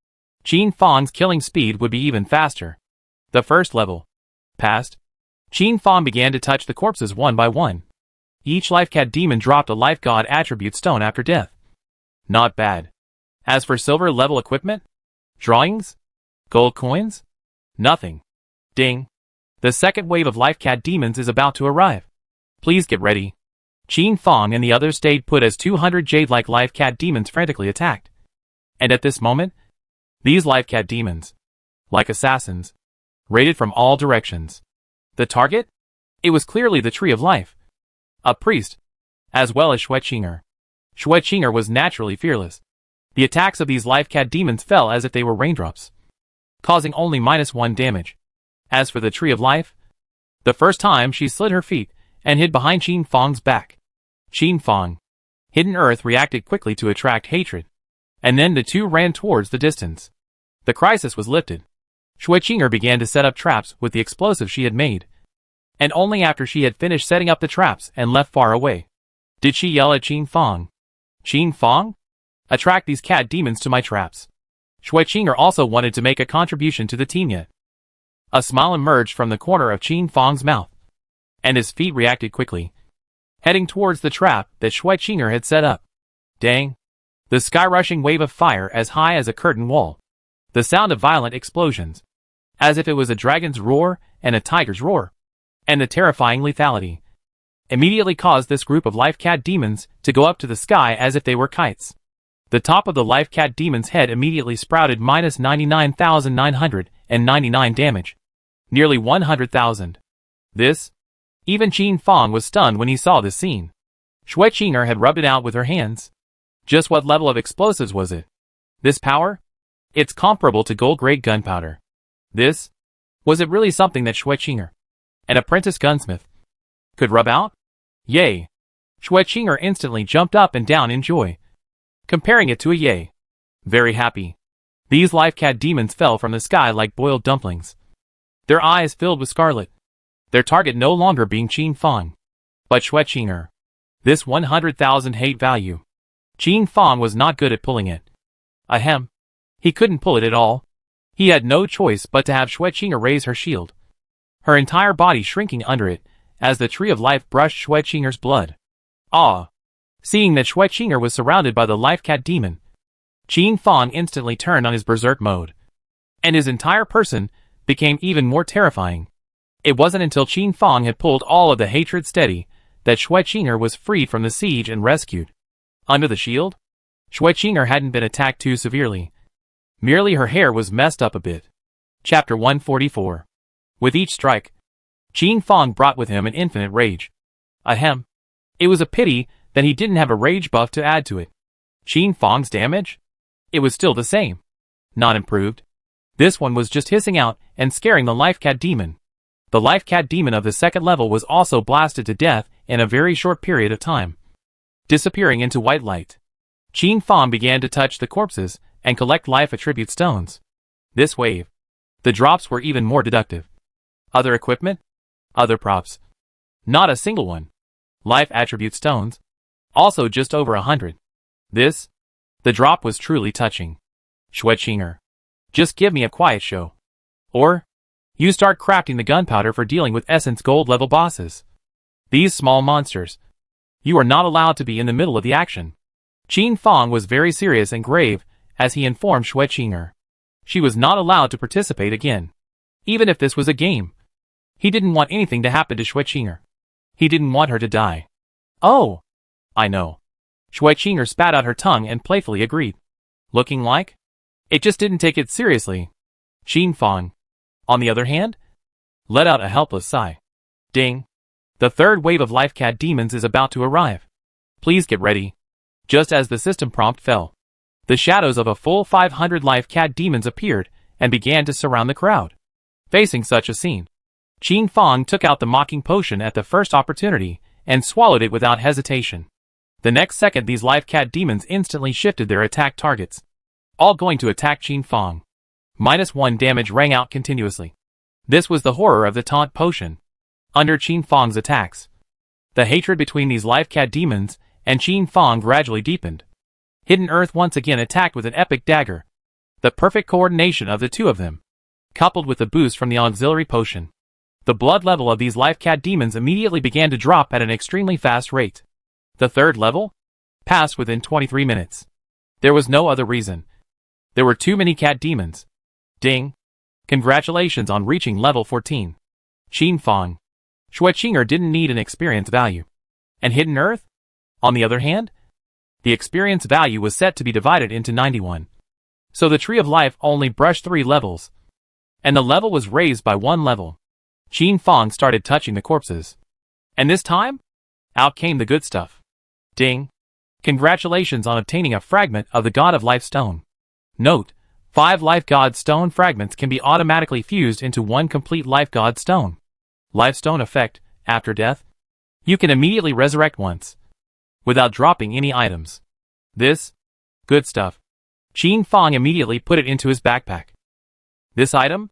Qin Fong's killing speed would be even faster. The first level passed. Qin Fong began to touch the corpses one by one. Each life Cat Demon dropped a life god attribute stone after death. Not bad. As for silver level equipment, drawings, gold coins, nothing. Ding. The second wave of life Cat Demons is about to arrive. Please get ready. Qin Fong and the others stayed put as 200 jade-like life Cat Demons frantically attacked. And at this moment, these life Cat Demons, like assassins, raided from all directions. The target? It was clearly the Tree of Life. A priest, as well as Schwetzinger. Schwetzinger was naturally fearless. The attacks of these life Cat Demons fell as if they were raindrops, causing only -1 damage. As for the Tree of Life, the first time she slid her feet and hid behind Qin Fong's back. Qin Fong, Hidden Earth reacted quickly to attract hatred, and then the two ran towards the distance. The crisis was lifted. Schwetzinger began to set up traps with the explosive she had made, and only after she had finished setting up the traps and left far away, did she yell at Qin Fong. Qin Fong? Attract these Cat Demons to my traps. Schwetzinger also wanted to make a contribution to the team yet. A smile emerged from the corner of Qin Fong's mouth, and his feet reacted quickly, heading towards the trap that Schwetzinger had set up. Dang. The sky-rushing wave of fire as high as a curtain wall. The sound of violent explosions, as if it was a dragon's roar and a tiger's roar, and the terrifying lethality, immediately caused this group of life Cat Demons to go up to the sky as if they were kites. The top of the life Cat Demon's head immediately sprouted -99,999 damage. Nearly 100,000. Even Qin Fong was stunned when he saw this scene. Schwetzinger had rubbed it out with her hands. Just what level of explosives was it? This power? It's comparable to gold-grade gunpowder. Was it really something that Schwetzinger, an apprentice gunsmith, could rub out? Yay! Schwetzinger instantly jumped up and down in joy, comparing it to a yay. Very happy. These life cat demons fell from the sky like boiled dumplings. Their eyes filled with scarlet. Their target no longer being Qin Fang, but Schwetzinger. This 100,000 hate value. Qin Fang was not good at pulling it. Ahem. He couldn't pull it at all. He had no choice but to have Schwetzinger raise her shield, her entire body shrinking under it, as the tree of life brushed Schwetzinger's blood. Ah! Seeing that Schwetzinger was surrounded by the life cat demon, Qin Fang instantly turned on his berserk mode, and his entire person became even more terrifying. It wasn't until Qin Fang had pulled all of the hatred steady that Schwetzinger was freed from the siege and rescued. Under the shield, Schwetzinger hadn't been attacked too severely. Merely her hair was messed up a bit. Chapter 144. With each strike, Qin Fang brought with him an infinite rage. Ahem. It was a pity that he didn't have a rage buff to add to it. Qin Fang's damage? It was still the same. Not improved. This one was just hissing out and scaring the life cat demon. The life cat demon of the second level was also blasted to death in a very short period of time, disappearing into white light. Qin Fang began to touch the corpses and collect life attribute stones. This wave, the drops were even more deductive. Other equipment? Other props. Not a single one. Life attribute stones? Also just over 100. This? The drop was truly touching. Schwetzinger. Just give me a quiet show. Or, you start crafting the gunpowder for dealing with Essence Gold level bosses. These small monsters. You are not allowed to be in the middle of the action. Qin Fang was very serious and grave as he informed Schwetzinger. She was not allowed to participate again. Even if this was a game. He didn't want anything to happen to Schwetzinger. He didn't want her to die. Oh! I know. Schwetzinger spat out her tongue and playfully agreed. Looking like? It just didn't take it seriously. Qin Fang, on the other hand, let out a helpless sigh. Ding. The third wave of life cat demons is about to arrive. Please get ready. Just as the system prompt fell, the shadows of a full 500 life cat demons appeared and began to surround the crowd. Facing such a scene, Qin Fang took out the mocking potion at the first opportunity and swallowed it without hesitation. The next second these life cat demons instantly shifted their attack targets, all going to attack Qin Fang. -1 damage rang out continuously. This was the horror of the taunt potion. Under Qin Fang's attacks, the hatred between these life cat demons and Qin Fang gradually deepened. Hidden Earth once again attacked with an epic dagger. The perfect coordination of the two of them, coupled with the boost from the auxiliary potion. The blood level of these life cat demons immediately began to drop at an extremely fast rate. The third level passed within 23 minutes. There was no other reason. There were too many cat demons. Ding. Congratulations on reaching level 14. Qin Fang. Schwetzinger didn't need an experience value. And Hidden Earth? On the other hand, the experience value was set to be divided into 91. So the Tree of Life only brushed 3 levels. And the level was raised by 1 level. Qin Fang started touching the corpses. And this time, out came the good stuff. Ding. Congratulations on obtaining a fragment of the God of Life Stone. Note, 5 Life God Stone fragments can be automatically fused into 1 complete Life God Stone. Life Stone effect, after death, you can immediately resurrect once, without dropping any items. This, good stuff. Qin Fang immediately put it into his backpack. This item?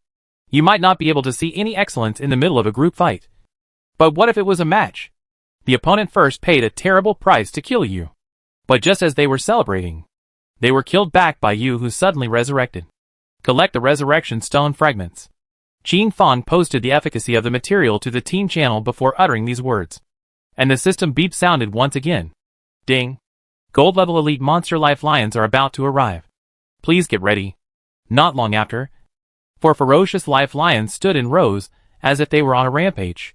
You might not be able to see any excellence in the middle of a group fight. But what if it was a match? The opponent first paid a terrible price to kill you. But just as they were celebrating, they were killed back by you who suddenly resurrected. Collect the resurrection stone fragments. Qin Fang posted the efficacy of the material to the team channel before uttering these words. And the system beep sounded once again. Ding. Gold level elite monster life lions are about to arrive. Please get ready. Not long after, 4 ferocious life lions stood in rows as if they were on a rampage,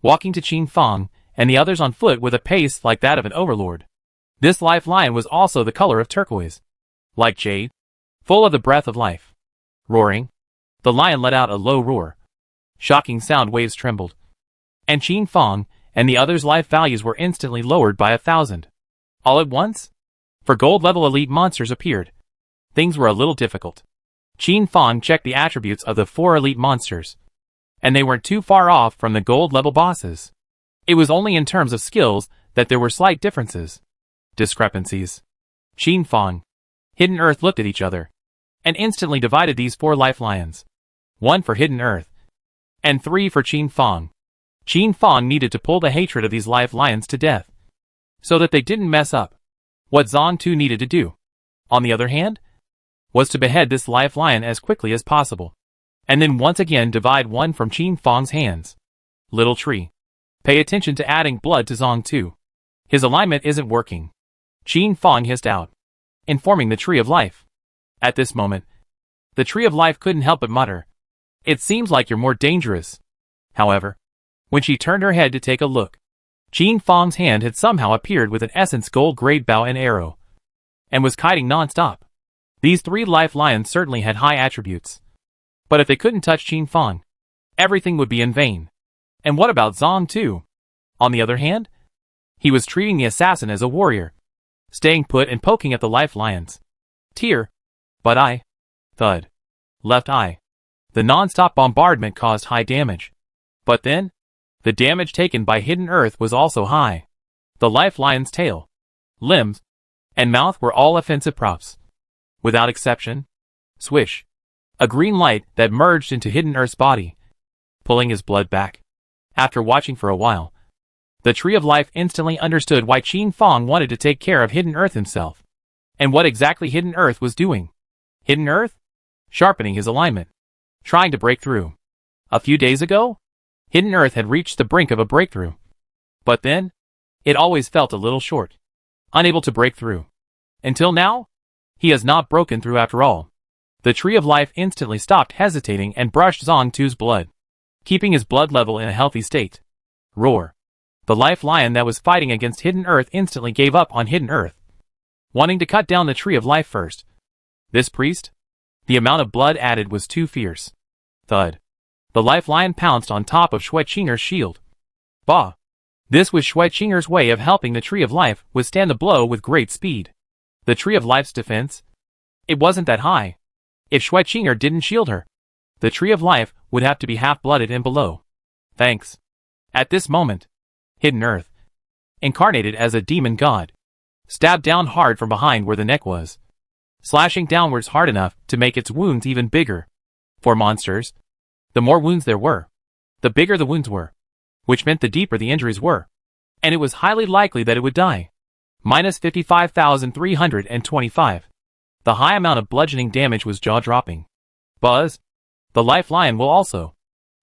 walking to Qin Fang and the others on foot with a pace like that of an overlord. This life lion was also the color of turquoise, like jade, full of the breath of life. Roaring, the lion let out a low roar. Shocking sound waves trembled. And Qin Fang and the others' life values were instantly lowered by 1,000. All at once? For gold level elite monsters appeared. Things were a little difficult. Qin Fang checked the attributes of the 4 elite monsters, and they weren't too far off from the gold level bosses. It was only in terms of skills that there were slight differences. Discrepancies. Qin Fang, Hidden Earth looked at each other, and instantly divided these 4 lifelines. 1 for Hidden Earth, and 3 for Qin Fang. Qin Fang needed to pull the hatred of these lifelines to death, so that they didn't mess up. What Zong Tu needed to do, on the other hand, was to behead this lifeline as quickly as possible, and then once again divide 1 from Qin Fang's hands. Little tree, pay attention to adding blood to Zong Tu. His alignment isn't working. Qin Fang hissed out, informing the Tree of Life. At this moment, the Tree of Life couldn't help but mutter, "It seems like you're more dangerous." However, when she turned her head to take a look, Qin Fang's hand had somehow appeared with an essence gold grade bow and arrow, and was kiting non-stop. These 3 life lions certainly had high attributes. But if they couldn't touch Qin Fang, everything would be in vain. And what about Zong Tu? On the other hand, he was treating the assassin as a warrior, staying put and poking at the life lions. Tear. But eye. Thud. Left eye. The non-stop bombardment caused high damage. But then, the damage taken by Hidden Earth was also high. The life lion's tail, limbs, and mouth were all offensive props. Without exception. Swish. A green light that merged into Hidden Earth's body, pulling his blood back. After watching for a while, the Tree of Life instantly understood why Qin Fang wanted to take care of Hidden Earth himself, and what exactly Hidden Earth was doing. Hidden Earth? Sharpening his alignment, trying to break through. A few days ago, Hidden Earth had reached the brink of a breakthrough. But then, it always felt a little short, unable to break through. Until now, he has not broken through after all. The Tree of Life instantly stopped hesitating and brushed Zong Tu's blood, keeping his blood level in a healthy state. Roar. The life lion that was fighting against Hidden Earth instantly gave up on Hidden Earth, wanting to cut down the Tree of Life first. This priest? The amount of blood added was too fierce. Thud. The life lion pounced on top of Shui Qinger's shield. Bah! This was Shui Qinger's way of helping the Tree of Life withstand the blow with great speed. The Tree of Life's defense? It wasn't that high. If Shui Qinger didn't shield her, the Tree of Life would have to be half-blooded and below. Thanks. At this moment, Hidden Earth, incarnated as a demon god, stabbed down hard from behind where the neck was, slashing downwards hard enough to make its wounds even bigger. For monsters, the more wounds there were, the bigger the wounds were, which meant the deeper the injuries were, and it was highly likely that it would die. Minus 55,325. The high amount of bludgeoning damage was jaw-dropping. Buzz. The life lion will also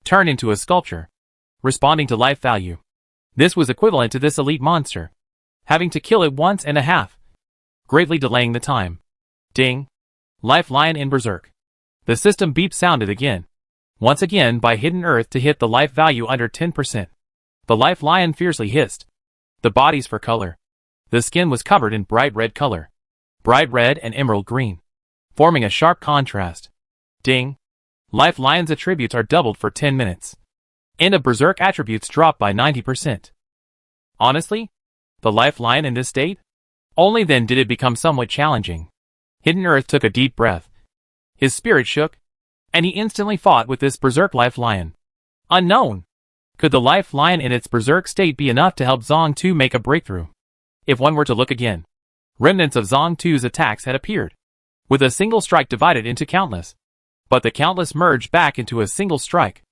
turn into a sculpture, responding to life value. This was equivalent to this elite monster, having to kill it once and a half, greatly delaying the time. Ding. Life lion in berserk. The system beep sounded again, once again by Hidden Earth to hit the life value under 10%. The life lion fiercely hissed. The bodies for color. The skin was covered in bright red color, bright red and emerald green, forming a sharp contrast. Ding. Life lion's attributes are doubled for 10 minutes. End of berserk attributes dropped by 90%. Honestly, the life lion in this state? Only then did it become somewhat challenging. Hidden Earth took a deep breath. His spirit shook, and he instantly fought with this berserk life lion. Unknown. Could the life lion in its berserk state be enough to help Zong Tu make a breakthrough? If one were to look again, remnants of Zong Tu's attacks had appeared, with a single strike divided into countless. But the countless merged back into a single strike.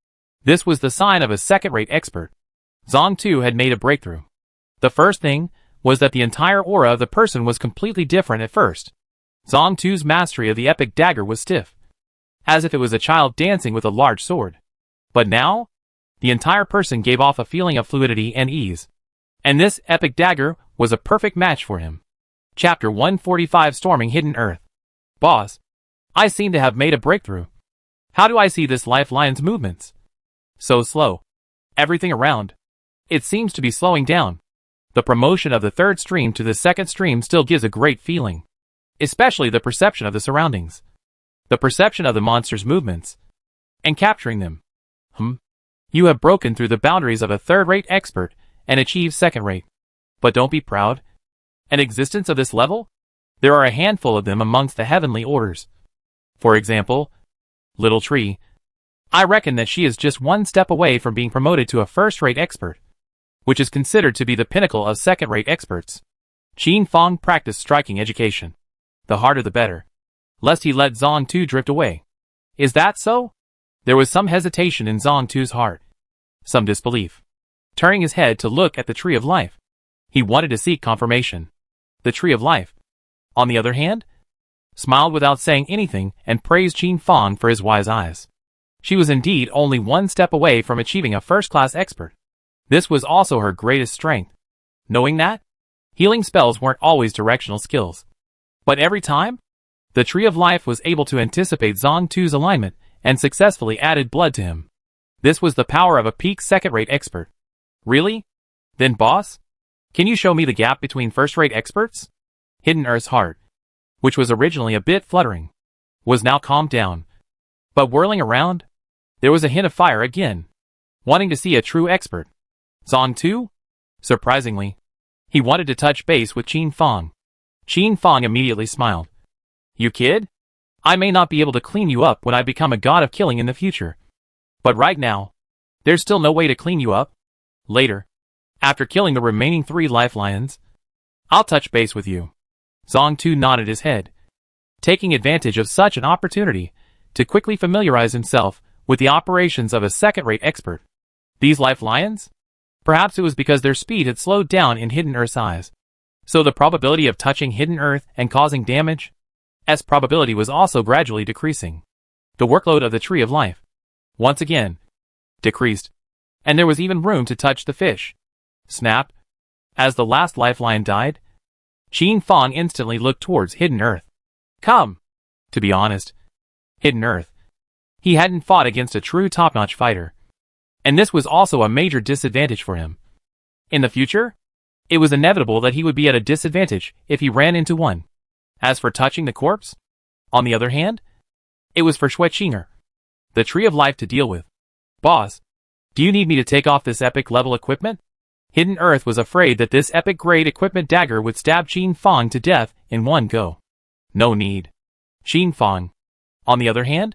This was the sign of a second-rate expert. Zong Tu had made a breakthrough. The first thing was that the entire aura of the person was completely different at first. Zong Tu's mastery of the epic dagger was stiff, as if it was a child dancing with a large sword. But now, the entire person gave off a feeling of fluidity and ease. And this epic dagger was a perfect match for him. Chapter 145 Storming Hidden Earth. Boss, I seem to have made a breakthrough. How do I see this life lion's movements? So slow. Everything around. It seems to be slowing down. The promotion of the third stream to the second stream still gives a great feeling. Especially the perception of the surroundings. The perception of the monster's movements. And capturing them. You have broken through the boundaries of a third-rate expert and achieved second-rate. But don't be proud. An existence of this level? There are a handful of them amongst the heavenly orders. For example, Little Tree. I reckon that she is just one step away from being promoted to a first-rate expert. which is considered to be the pinnacle of second-rate experts. Qin Fong practiced striking education. The harder the better, lest he let Zong Tu drift away. Is that so? There was some hesitation in Zong Tu's heart. Some disbelief. Turning his head to look at the Tree of Life, he wanted to seek confirmation. The Tree of Life, on the other hand, smiled without saying anything and praised Qin Fong for his wise eyes. She was indeed only one step away from achieving a first-class expert. This was also her greatest strength. Knowing that, healing spells weren't always directional skills. But every time, the Tree of Life was able to anticipate Zong Tu's alignment and successfully added blood to him. This was the power of a peak second-rate expert. Really? Then boss? Can you show me the gap between first-rate experts? Hidden Earth's heart, which was originally a bit fluttering, was now calmed down. But whirling around, there was a hint of fire again, wanting to see a true expert. Zong Tu? Surprisingly, he wanted to touch base with Qin Fong. Qin Fong immediately smiled. You kid? I may not be able to clean you up when I become a god of killing in the future. But right now, there's still no way to clean you up. Later, after killing the remaining 3 life lions, I'll touch base with you. Zong Tu nodded his head, taking advantage of such an opportunity to quickly familiarize himself with the operations of a second-rate expert. These life lions? Perhaps it was because their speed had slowed down in Hidden Earth's eyes. So the probability of touching Hidden Earth and causing damage? Probability was also gradually decreasing. The workload of the Tree of Life, once again, decreased. And there was even room to touch the fish. Snap! As the last lifeline died, Qin Fong instantly looked towards Hidden Earth. Come! To be honest, Hidden Earth, he hadn't fought against a true top-notch fighter. And this was also a major disadvantage for him. In the future, it was inevitable that he would be at a disadvantage if he ran into one. As for touching the corpse, on the other hand, it was for Schwechinger, the Tree of Life, to deal with. Boss, do you need me to take off this epic-level equipment? Hidden Earth was afraid that this epic-grade equipment dagger would stab Qin Fong to death in one go. No need. Qin Fong, on the other hand,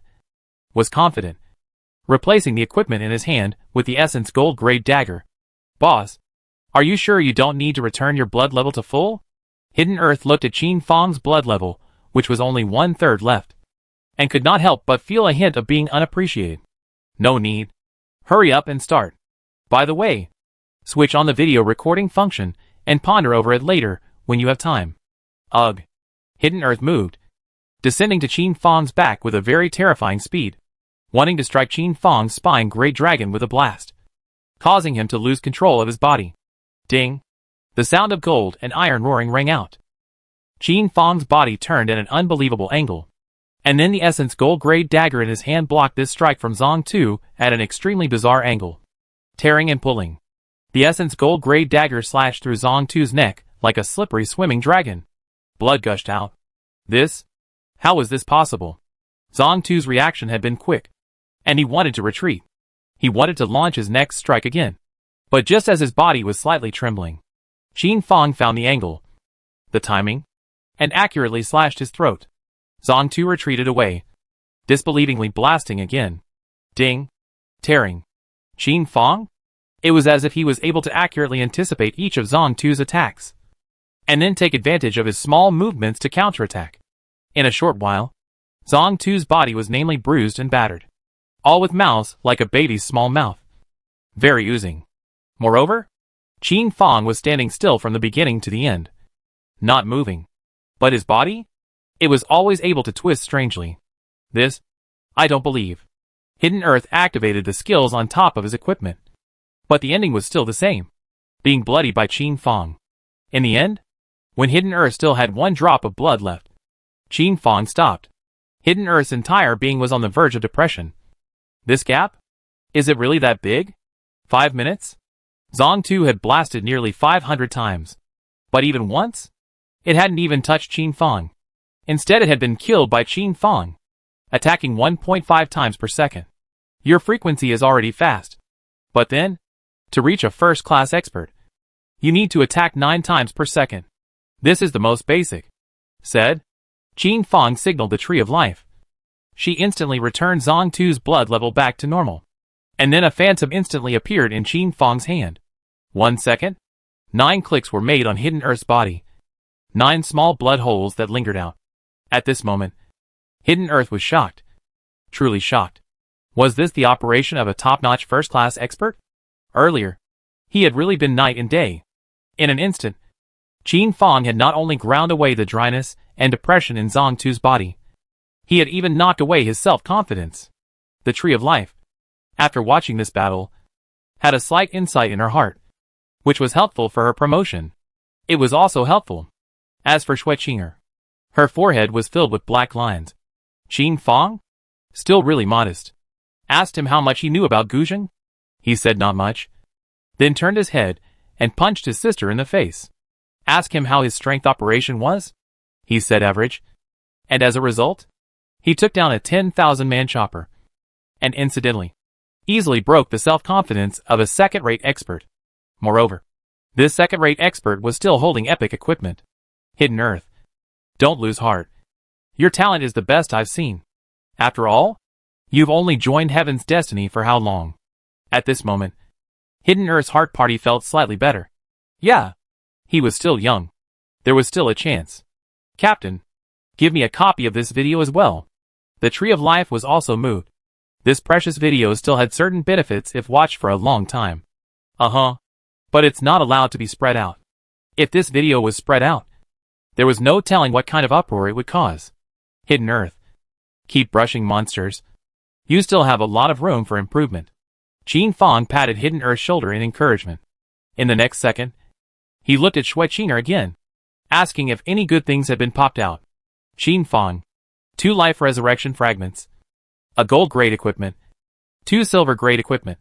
was confident, replacing the equipment in his hand with the Essence Gold-grade dagger. Boss, are you sure you don't need to return your blood level to full? Hidden Earth looked at Qin Fong's blood level, which was only 1/3 left, and could not help but feel a hint of being unappreciated. No need. Hurry up and start. By the way, switch on the video recording function and ponder over it later when you have time. Ugh. Hidden Earth moved, descending to Qin Fong's back with a very terrifying speed, wanting to strike Qin Fong's spine great dragon with a blast, causing him to lose control of his body. Ding! The sound of gold and iron roaring rang out. Qin Fong's body turned at an unbelievable angle, and then the Essence Gold-grade dagger in his hand blocked this strike from Zong Tu at an extremely bizarre angle. Tearing and pulling, the Essence Gold-grade dagger slashed through Zong Tu's neck like a slippery swimming dragon. Blood gushed out. How was this possible? Zong Tu's reaction had been quick, and he wanted to retreat. He wanted to launch his next strike again. But just as his body was slightly trembling, Qin Fong found the angle, the timing, and accurately slashed his throat. Zong Tu retreated away, disbelievingly blasting again. Ding! Tearing. Qin Fong? It was as if he was able to accurately anticipate each of Zong Tu's attacks, and then take advantage of his small movements to counterattack. In a short while, Zong Tu's body was namely bruised and battered, all with mouths like a baby's small mouth, very oozing. Moreover, Qin Fong was standing still from the beginning to the end, not moving. But his body? It was always able to twist strangely. I don't believe. Hidden Earth activated the skills on top of his equipment, but the ending was still the same, being bloodied by Qin Fong. In the end, when Hidden Earth still had 1 drop of blood left, Qin Fong stopped. Hidden Earth's entire being was on the verge of depression. This gap? Is it really that big? 5 minutes? Zong Tu had blasted nearly 500 times. But even once, it hadn't even touched Qin Fong. Instead, it had been killed by Qin Fong, attacking 1.5 times per second. Your frequency is already fast. But then, to reach a first-class expert, you need to attack 9 times per second. This is the most basic, said. Qin Fong signaled the Tree of Life. She instantly returned Zong Tu's blood level back to normal. And then a phantom instantly appeared in Qin Fong's hand. 1 second. 9 clicks were made on Hidden Earth's body. 9 small blood holes that lingered out. At this moment, Hidden Earth was shocked. Truly shocked. Was this the operation of a top-notch first-class expert? Earlier, he had really been night and day. In an instant, Qin Fang had not only ground away the dryness and depression in Zhang Tu's body, he had even knocked away his self-confidence. The Tree of Life, after watching this battle, had a slight insight in her heart, which was helpful for her promotion. It was also helpful. As for Shui Qinger, her forehead was filled with black lines. Qin Fang, still really modest, asked him how much he knew about Guzheng. He said not much, then turned his head and punched his sister in the face. Ask him how his strength operation was? He said average. And as a result, he took down a 10,000-man chopper, and incidentally, easily broke the self-confidence of a second-rate expert. Moreover, this second-rate expert was still holding epic equipment. Hidden Earth, don't lose heart. Your talent is the best I've seen. After all, you've only joined Heaven's destiny for how long? At this moment, Hidden Earth's heart party felt slightly better. Yeah, he was still young. There was still a chance. Captain, give me a copy of this video as well. The Tree of Life was also moved. This precious video still had certain benefits if watched for a long time. But it's not allowed to be spread out. If this video was spread out, there was no telling what kind of uproar it would cause. Hidden Earth, keep brushing monsters. You still have a lot of room for improvement. Qin Fang patted Hidden Earth's shoulder in encouragement. In the next second, he looked at Shui Qinger again, asking if any good things had been popped out. Qin Fang, 2 life resurrection fragments, a gold grade equipment, 2 silver grade equipment,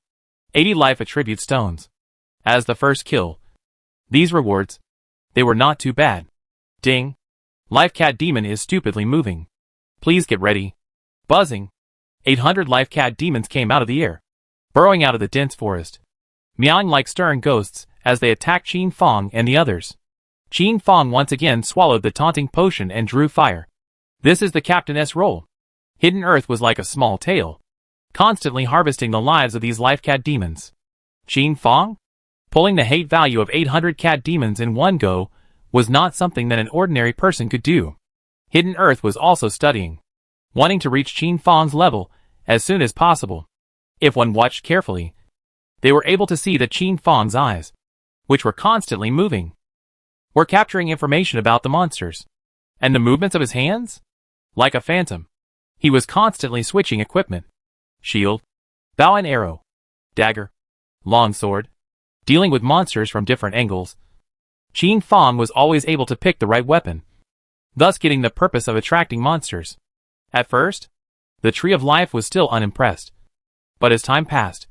80 life attribute stones. As the first kill, these rewards, they were not too bad. Ding! Life Cat Demon is stupidly moving. Please get ready. Buzzing. 800 Life Cat Demons came out of the air, burrowing out of the dense forest, meowing like stern ghosts as they attacked Qin Fang and the others. Qin Fang once again swallowed the taunting potion and drew fire. This is the Captain's role. Hidden Earth was like a small tail, constantly harvesting the lives of these Life Cat Demons. Qin Fang, pulling the hate value of 800 cat demons in one go, was not something that an ordinary person could do. Hidden Earth was also studying, wanting to reach Qin Fang's level as soon as possible. If one watched carefully, they were able to see that Qin Fang's eyes, which were constantly moving, were capturing information about the monsters. And the movements of his hands? Like a phantom, he was constantly switching equipment. Shield, bow and arrow, dagger, longsword, dealing with monsters from different angles. Qin Fang was always able to pick the right weapon, thus getting the purpose of attracting monsters. At first, the Tree of Life was still unimpressed. But as time passed,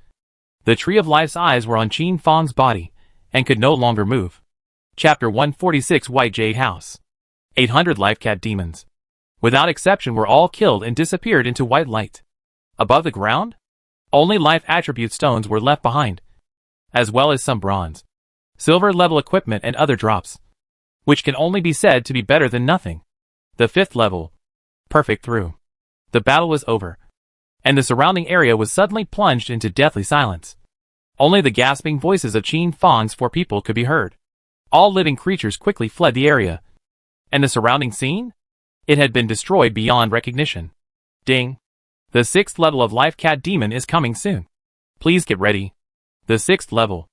the Tree of Life's eyes were on Qin Fang's body and could no longer move. Chapter 146 White Jade House. 800 Life Cat Demons, without exception, were all killed and disappeared into white light. Above the ground, only life attribute stones were left behind, as well as some bronze, silver level equipment and other drops, which can only be said to be better than nothing. The 5th level, perfect through. The battle was over, and the surrounding area was suddenly plunged into deathly silence. Only the gasping voices of Qin Fang's 4 people could be heard. All living creatures quickly fled the area. And the surrounding scene? It had been destroyed beyond recognition. Ding! The 6th level of Life Cat Demon is coming soon. Please get ready. The 6th level.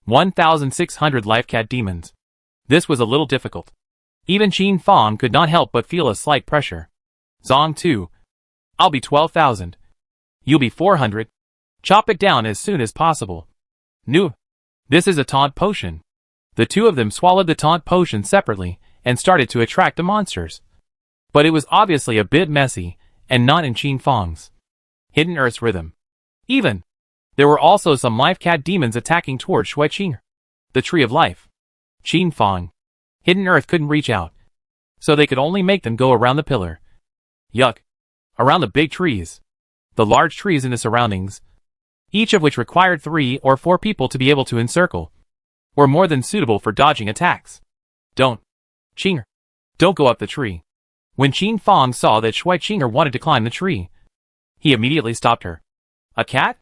1,600 Life Cat Demons. This was a little difficult. Even Qin Fang could not help but feel a slight pressure. Zhang Tu, I'll be 12,000. You'll be 400. Chop it down as soon as possible. Nu, this is a taunt potion. The 2 of them swallowed the taunt potion separately and started to attract the monsters. But it was obviously a bit messy and not in Qin Fang's Hidden Earth's rhythm. Even, there were also some Life Cat Demons attacking towards Shui Qinger, the Tree of Life. Qin Fang, Hidden Earth couldn't reach out, so they could only make them go around the pillar. Yuck. Around the big trees. The large trees in the surroundings, each of which required 3 or 4 people to be able to encircle, were more than suitable for dodging attacks. Don't. Qinger, don't go up the tree. When Qin Fang saw that Shui Qinger wanted to climb the tree, he immediately stopped her. A cat?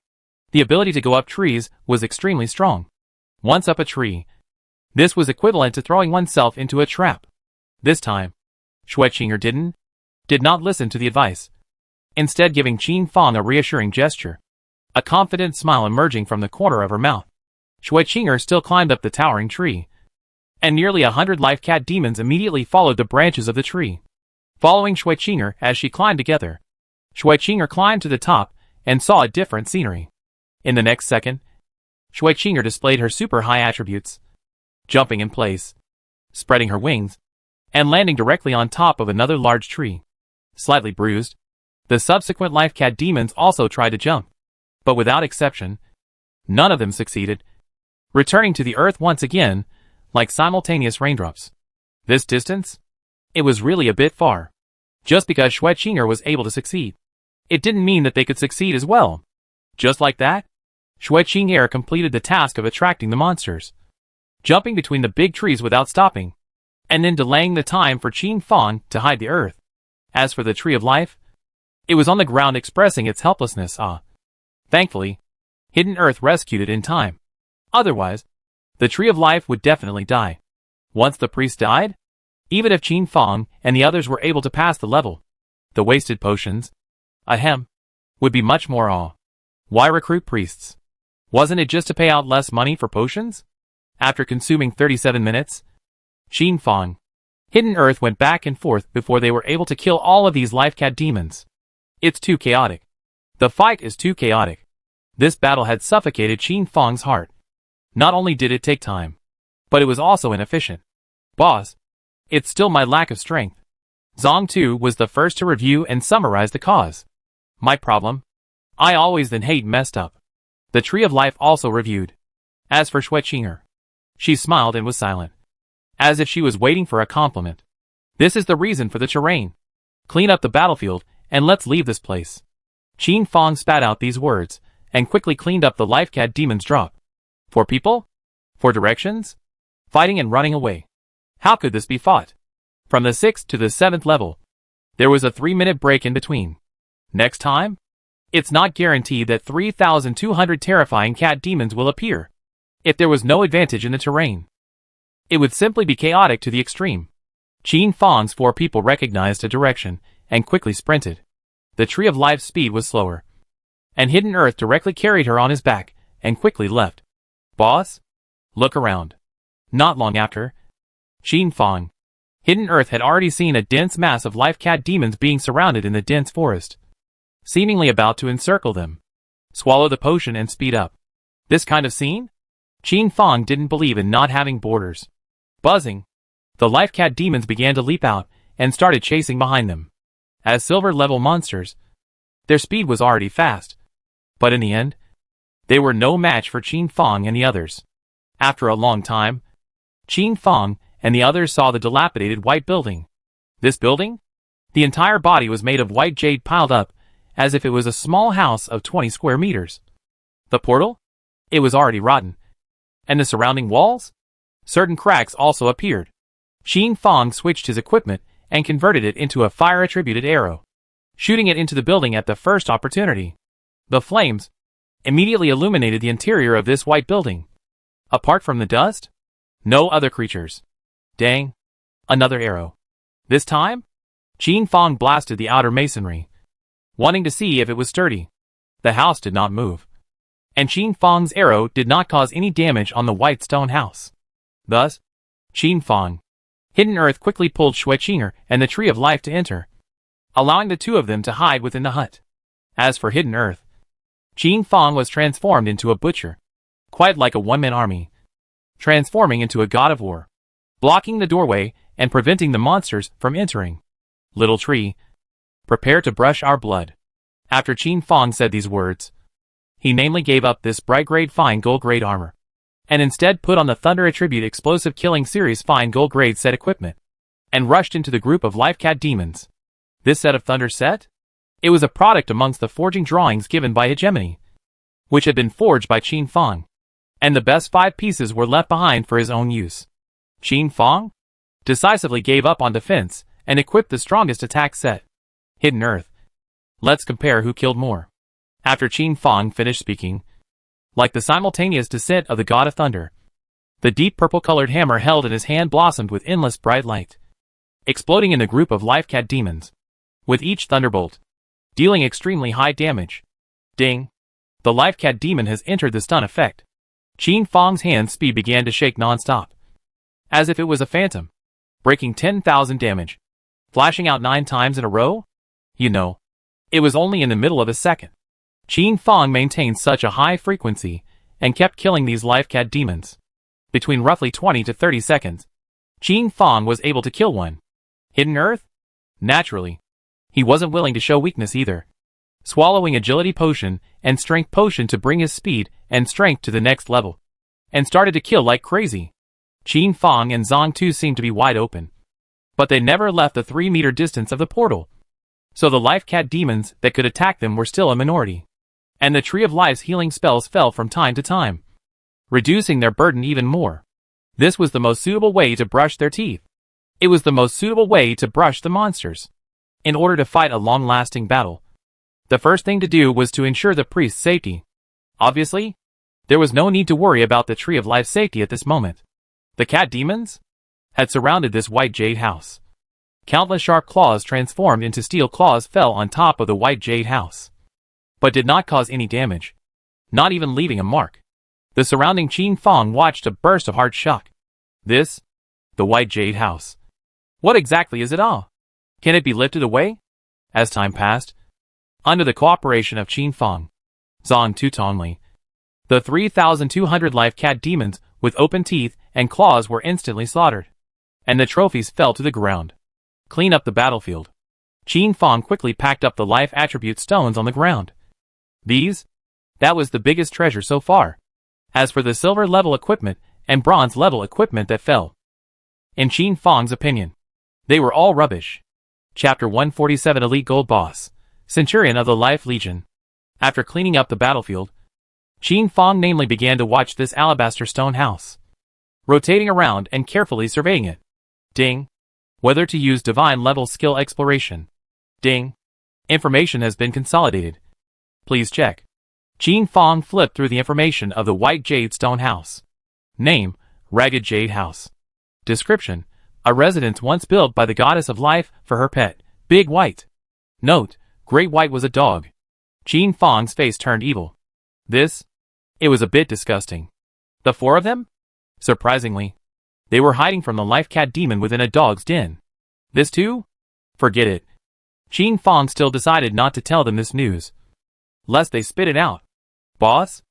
The ability to go up trees was extremely strong. once up a tree. This was equivalent to throwing oneself into a trap. This time, Schwetzinger did not listen to the advice, instead giving Qin Fang a reassuring gesture, a confident smile emerging from the corner of her mouth. Schwetzinger still climbed up the towering tree, and nearly 100 life cat demons immediately followed the branches of the tree, following Schwetzinger as she climbed together. Schwetzinger climbed to the top and saw a different scenery. In the next second, Schwetzinger displayed her super high attributes, jumping in place, spreading her wings, and landing directly on top of another large tree. Slightly bruised, the subsequent life cat demons also tried to jump, but without exception, none of them succeeded, returning to the earth once again, like simultaneous raindrops. This distance? It was really a bit far. Just because Schwetzinger was able to succeed, it didn't mean that they could succeed as well. Just like that, Schwetzinger completed the task of attracting the monsters, jumping between the big trees without stopping, and then delaying the time for Qin Fang to hide the earth. As for the Tree of Life, it was on the ground expressing its helplessness. Thankfully, Hidden Earth rescued it in time. Otherwise, the Tree of Life would definitely die. Once the priest died, even if Qin Fang and the others were able to pass the level, the wasted potions, would be much more. Why recruit priests? Wasn't it just to pay out less money for potions? After consuming 37 minutes, Qin Fang, Hidden Earth went back and forth before they were able to kill all of these life cat demons. It's too chaotic. The fight is too chaotic. This battle had suffocated Qin Fang's heart. Not only did it take time, but it was also inefficient. Boss, it's still my lack of strength. Zhang Tu was the first to review and summarize the cause. My problem? I always then hate messed up. The Tree of Life also reviewed. As for Schwetzinger, she smiled and was silent, as if she was waiting for a compliment. This is the reason for the terrain. Clean up the battlefield, and let's leave this place. Qin Fang spat out these words, and quickly cleaned up the life cat demon's drop. For people? For directions? Fighting and running away. How could this be fought? From the 6th to the 7th level, there was a 3-minute break in between. Next time? It's not guaranteed that 3,200 terrifying cat demons will appear. If there was no advantage in the terrain, it would simply be chaotic to the extreme. Qin Fang's 4 people recognized a direction, and quickly sprinted. The Tree of Life's speed was slower, and Hidden Earth directly carried her on his back, and quickly left. Boss? Look around. Not long after, Qin Fang, Hidden Earth had already seen a dense mass of life cat demons being surrounded in the dense forest, seemingly about to encircle them. Swallow the potion and speed up. This kind of scene? Qin Fang didn't believe in not having borders. Buzzing, the life cat demons began to leap out and started chasing behind them. As silver-level monsters, their speed was already fast, but in the end, they were no match for Qin Fang and the others. After a long time, Qin Fang and the others saw the dilapidated white building. This building? The entire body was made of white jade piled up, as if it was a small house of 20 square meters. The portal? It was already rotten. And the surrounding walls? Certain cracks also appeared. Qin Fang switched his equipment and converted it into a fire-attributed arrow, shooting it into the building at the first opportunity. The flames immediately illuminated the interior of this white building. Apart from the dust, no other creatures. Dang. Another arrow. This time, Qin Fang blasted the outer masonry, wanting to see if it was sturdy. The house did not move, and Qin Fang's arrow did not cause any damage on the white stone house. Thus, Qin Fang, Hidden Earth quickly pulled Schwetzinger and the Tree of Life to enter, allowing the two of them to hide within the hut. As for Hidden Earth, Qin Fang was transformed into a butcher, quite like a one-man army, transforming into a god of war, blocking the doorway and preventing the monsters from entering. Little tree, prepare to brush our blood. After Qin Fang said these words, he namely gave up this bright grade fine gold grade armor, and instead put on the Thunder Attribute Explosive Killing Series fine gold grade set equipment, and rushed into the group of life cat demons. This set of Thunder set? It was a product amongst the forging drawings given by Hegemony, which had been forged by Qin Fang, and the best 5 pieces were left behind for his own use. Qin Fang decisively gave up on defense and equipped the strongest attack set. Hidden Earth. Let's compare who killed more. After Qin Fang finished speaking, like the simultaneous descent of the God of Thunder, The deep purple-colored hammer held in his hand blossomed with endless bright light, exploding in the group of life cat demons, with each thunderbolt dealing extremely high damage. Ding! The life cat demon has entered the stun effect. Qin Fang's hand speed began to shake non-stop, as if it was a phantom, breaking 10,000 damage, flashing out 9 times in a row? You know, it was only in the middle of a second. Qin Fang maintained such a high frequency and kept killing these life cat demons. Between roughly 20 to 30 seconds, Qin Fang was able to kill one. Hidden Earth? Naturally, he wasn't willing to show weakness either, swallowing agility potion and strength potion to bring his speed and strength to the next level, and started to kill like crazy. Qin Fang and Zhang Tu seemed to be wide open, but they never left the 3-meter distance of the portal, so the life cat demons that could attack them were still a minority, and the Tree of Life's healing spells fell from time to time, reducing their burden even more. This was the most suitable way to brush their teeth. It was the most suitable way to brush the monsters. In order to fight a long-lasting battle, the first thing to do was to ensure the priest's safety. Obviously, there was no need to worry about the Tree of Life's safety at this moment. The cat demons had surrounded this white jade house. Countless sharp claws transformed into steel claws fell on top of the white jade house, but did not cause any damage, not even leaving a mark. The surrounding Qin Fang watched a burst of hard shock. This? The white jade house. What exactly is it all? Can it be lifted away? As time passed, under the cooperation of Qin Fang, Zhang Tu Tongli, the 3,200 life cat demons with open teeth and claws were instantly slaughtered, and the trophies fell to the ground. Clean up the battlefield. Qin Fang quickly packed up the life attribute stones on the ground. That was the biggest treasure so far. As for the silver level equipment and bronze level equipment that fell, in Qin Fang's opinion, they were all rubbish. Chapter 147 Elite Gold Boss, Centurion of the Life Legion. After cleaning up the battlefield, Qin Fang namely began to watch this alabaster stone house, rotating around and carefully surveying it. Ding. Whether to use divine level skill exploration. Ding. Information has been consolidated. Please check. Qin Fang flipped through the information of the white jade stone house. Name, Ragged Jade House. Description, a residence once built by the goddess of life for her pet, Big White. Note, Great White was a dog. Qin Fang's face turned evil. It was a bit disgusting. The 4 of them? Surprisingly, they were hiding from the life cat demon within a dog's den. This too? Forget it. Qin Fang still decided not to tell them this news, lest they spit it out. Boss?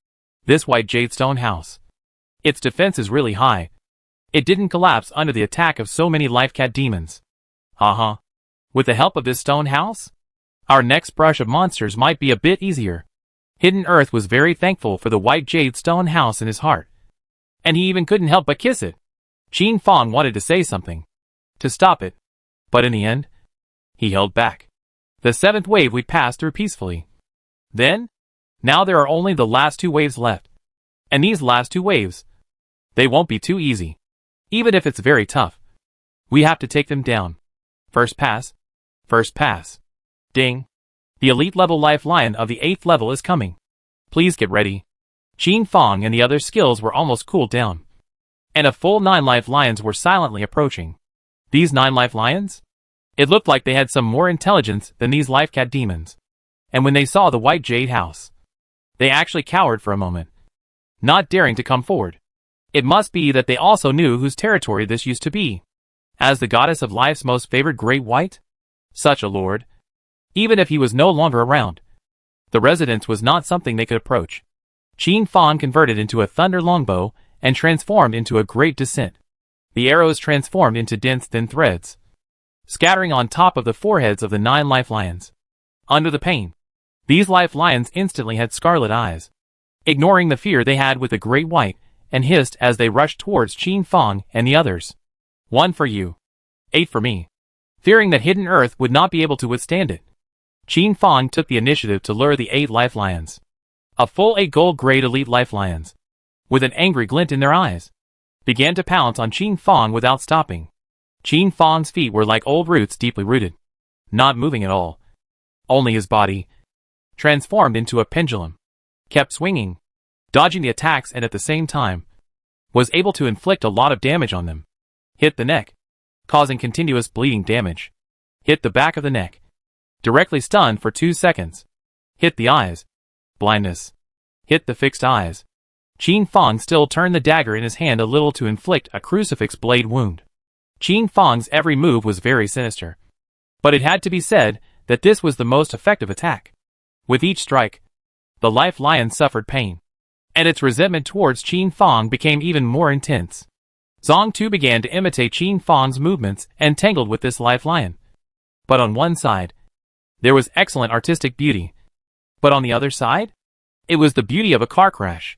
This white jade stone house. Its defense is really high. It didn't collapse under the attack of so many life cat demons. With the help of this stone house, our next brush of monsters might be a bit easier. Hidden Earth was very thankful for the white jade stone house in his heart, and he even couldn't help but kiss it. Qin Fang wanted to say something to stop it, but in the end, he held back. The 7th wave we passed through peacefully. Now there are only the last 2 waves left. And these last 2 waves, they won't be too easy. Even if it's very tough, we have to take them down. First pass. First pass. Ding. The elite level life lion of the 8th level is coming. Please get ready. Qin Fang and the other skills were almost cooled down, and a full 9 life lions were silently approaching. These 9 life lions? It looked like they had some more intelligence than these life cat demons. And when they saw the white jade house, they actually cowered for a moment, not daring to come forward. It must be that they also knew whose territory this used to be. As the goddess of life's most favored great white? Such a lord. Even if he was no longer around, the residence was not something they could approach. Qin Fang converted into a thunder longbow and transformed into a great descent. The arrows transformed into dense thin threads, scattering on top of the foreheads of the 9 life lions. Under the pain, these life lions instantly had scarlet eyes, ignoring the fear they had with the great white, and hissed as they rushed towards Qin Fang and the others. 1 for you. 8 for me. Fearing that Hidden Earth would not be able to withstand it, Qin Fang took the initiative to lure the 8 life lions. A full 8 gold-grade elite life lions, with an angry glint in their eyes, began to pounce on Qin Fang without stopping. Qin Fang's feet were like old roots deeply rooted, not moving at all. Only his body, transformed into a pendulum, kept swinging, dodging the attacks and at the same time, was able to inflict a lot of damage on them. Hit the neck, causing continuous bleeding damage. Hit the back of the neck, directly stunned for 2 seconds. Hit the eyes, blindness. Hit the fixed eyes. Qin Fang still turned the dagger in his hand a little to inflict a crucifix blade wound. Qin Fang's every move was very sinister. But it had to be said that this was the most effective attack. With each strike, the life lion suffered pain, and its resentment towards Qin Fang became even more intense. Zhang Tu began to imitate Qin Fang's movements and tangled with this life lion. But on one side, there was excellent artistic beauty. But on the other side, it was the beauty of a car crash.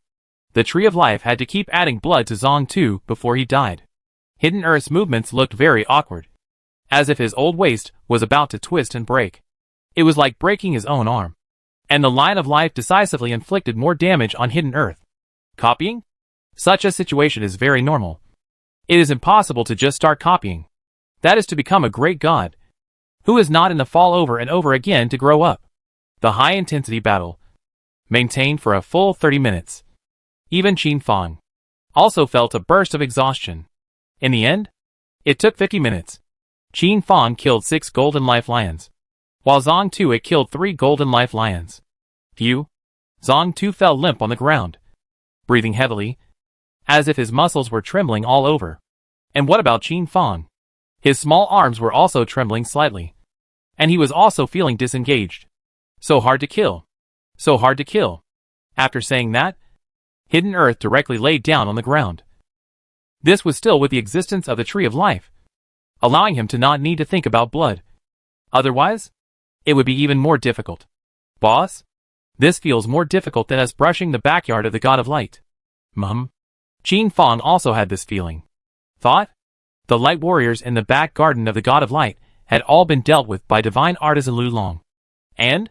The Tree of Life had to keep adding blood to Zhang Tu before he died. Hidden Earth's movements looked very awkward, as if his old waist was about to twist and break. It was like breaking his own arm. And the Lion of Life decisively inflicted more damage on Hidden Earth. Copying? Such a situation is very normal. It is impossible to just start copying. That is to become a great god. Who is not in the fall over and over again to grow up? The high-intensity battle maintained for a full 30 minutes. Even Qin Fang also felt a burst of exhaustion. In the end, it took 50 minutes. Qin Fang killed 6 golden life lions, while Zhang Tu had killed 3 golden life lions. Phew! Zhang Tu fell limp on the ground, breathing heavily, as if his muscles were trembling all over. And what about Qin Fang? His small arms were also trembling slightly, and he was also feeling disengaged. So hard to kill. So hard to kill. After saying that, Hidden Earth directly laid down on the ground. This was still with the existence of the Tree of Life, allowing him to not need to think about blood. Otherwise, it would be even more difficult. Boss? This feels more difficult than us brushing the backyard of the God of Light. Qin Fang also had this feeling. Thought? The light warriors in the back garden of the God of Light had all been dealt with by divine artisan Lu Long. And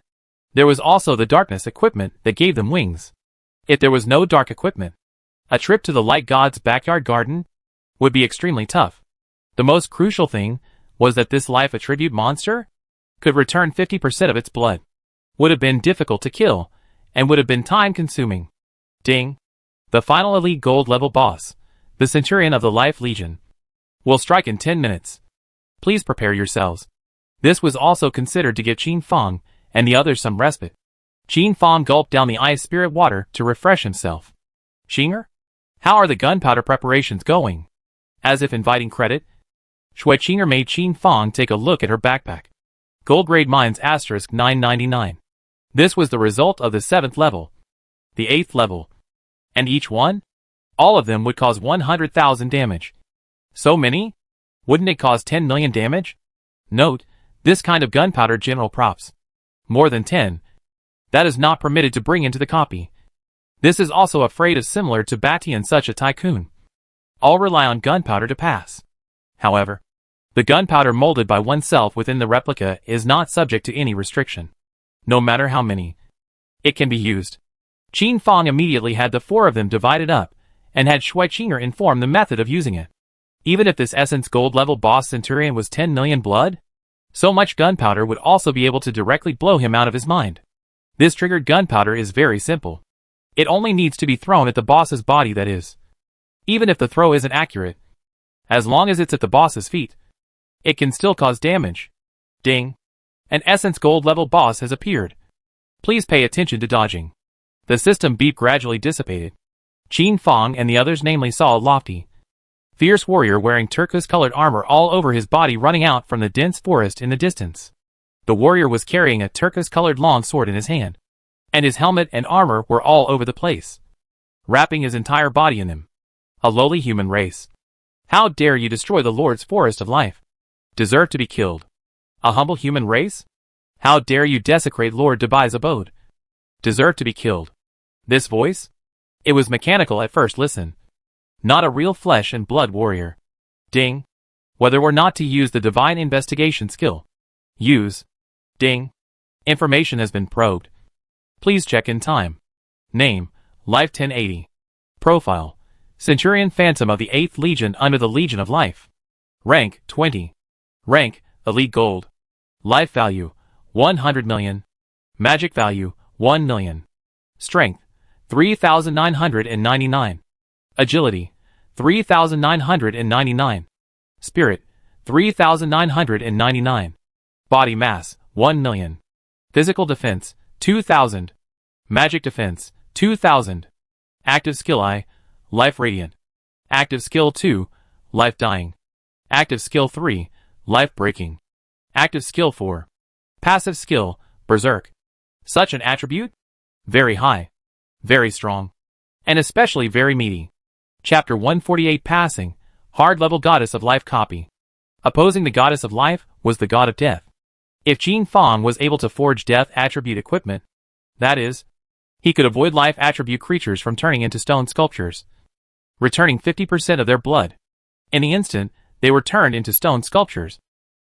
there was also the darkness equipment that gave them wings. If there was no dark equipment, a trip to the light god's backyard garden would be extremely tough. The most crucial thing was that this life attribute monster could return 50% of its blood. Would have been difficult to kill, and would have been time-consuming. Ding! The final elite gold level boss, the Centurion of the Life Legion, will strike in 10 minutes. Please prepare yourselves. This was also considered to give Qin Fang and the others some respite. Qin Fang gulped down the ice spirit water to refresh himself. Xinger? How are the gunpowder preparations going? As if inviting credit, Shui Qinger made Qin Fang take a look at her backpack. Gold grade mines asterisk 999. This was the result of the 7th level, the 8th level, and each one? All of them would cause 100,000 damage. So many? Wouldn't it cause 10 million damage? Note, this kind of gunpowder general props. More than 10. That is not permitted to bring into the copy. This is also afraid of similar to Bati and such a tycoon. All rely on gunpowder to pass. However, the gunpowder molded by oneself within the replica is not subject to any restriction. No matter how many, it can be used. Qin Fang immediately had the 4 of them divided up, and had Shui Qinger inform the method of using it. Even if this Essence Gold level boss Centurion was 10 million blood, so much gunpowder would also be able to directly blow him out of his mind. This triggered gunpowder is very simple. It only needs to be thrown at the boss's body, that is. Even if the throw isn't accurate, as long as it's at the boss's feet, it can still cause damage. Ding! An Essence Gold level boss has appeared. Please pay attention to dodging. The system beep gradually dissipated. Qin Fang and the others namely saw a lofty, fierce warrior wearing turquoise-colored armor all over his body running out from the dense forest in the distance. The warrior was carrying a turquoise-colored long sword in his hand, and his helmet and armor were all over the place, wrapping his entire body in them. A lowly human race. How dare you destroy the Lord's forest of life? Deserve to be killed. A humble human race? How dare you desecrate Lord Debai's abode? Deserve to be killed. This voice? It was mechanical at first listen. Not a real flesh and blood warrior. Ding. Whether or not to use the divine investigation skill. Use. Ding. Information has been probed. Please check in time. Name, Life 1080. Profile, Centurion Phantom of the 8th Legion under the Legion of Life. Rank, 20. Rank, Elite Gold. Life value, 100 million. Magic value, 1 million. Strength, 3,999. Agility, 3,999. Spirit, 3,999. Body mass, 1 million. Physical defense, 2,000. Magic defense, 2,000. Active skill I, Life Radiant. Active skill 2, Life Dying. Active skill 3, Life Breaking. Active skill 4. Passive skill, Berserk. Such an attribute? Very high. Very strong. And especially very meaty. Chapter 148 Passing, Hard Level Goddess of Life Copy. Opposing the Goddess of Life was the God of Death. If Qin Fang was able to forge Death attribute equipment, that is, he could avoid life attribute creatures from turning into stone sculptures, returning 50% of their blood. In the instant, they were turned into stone sculptures.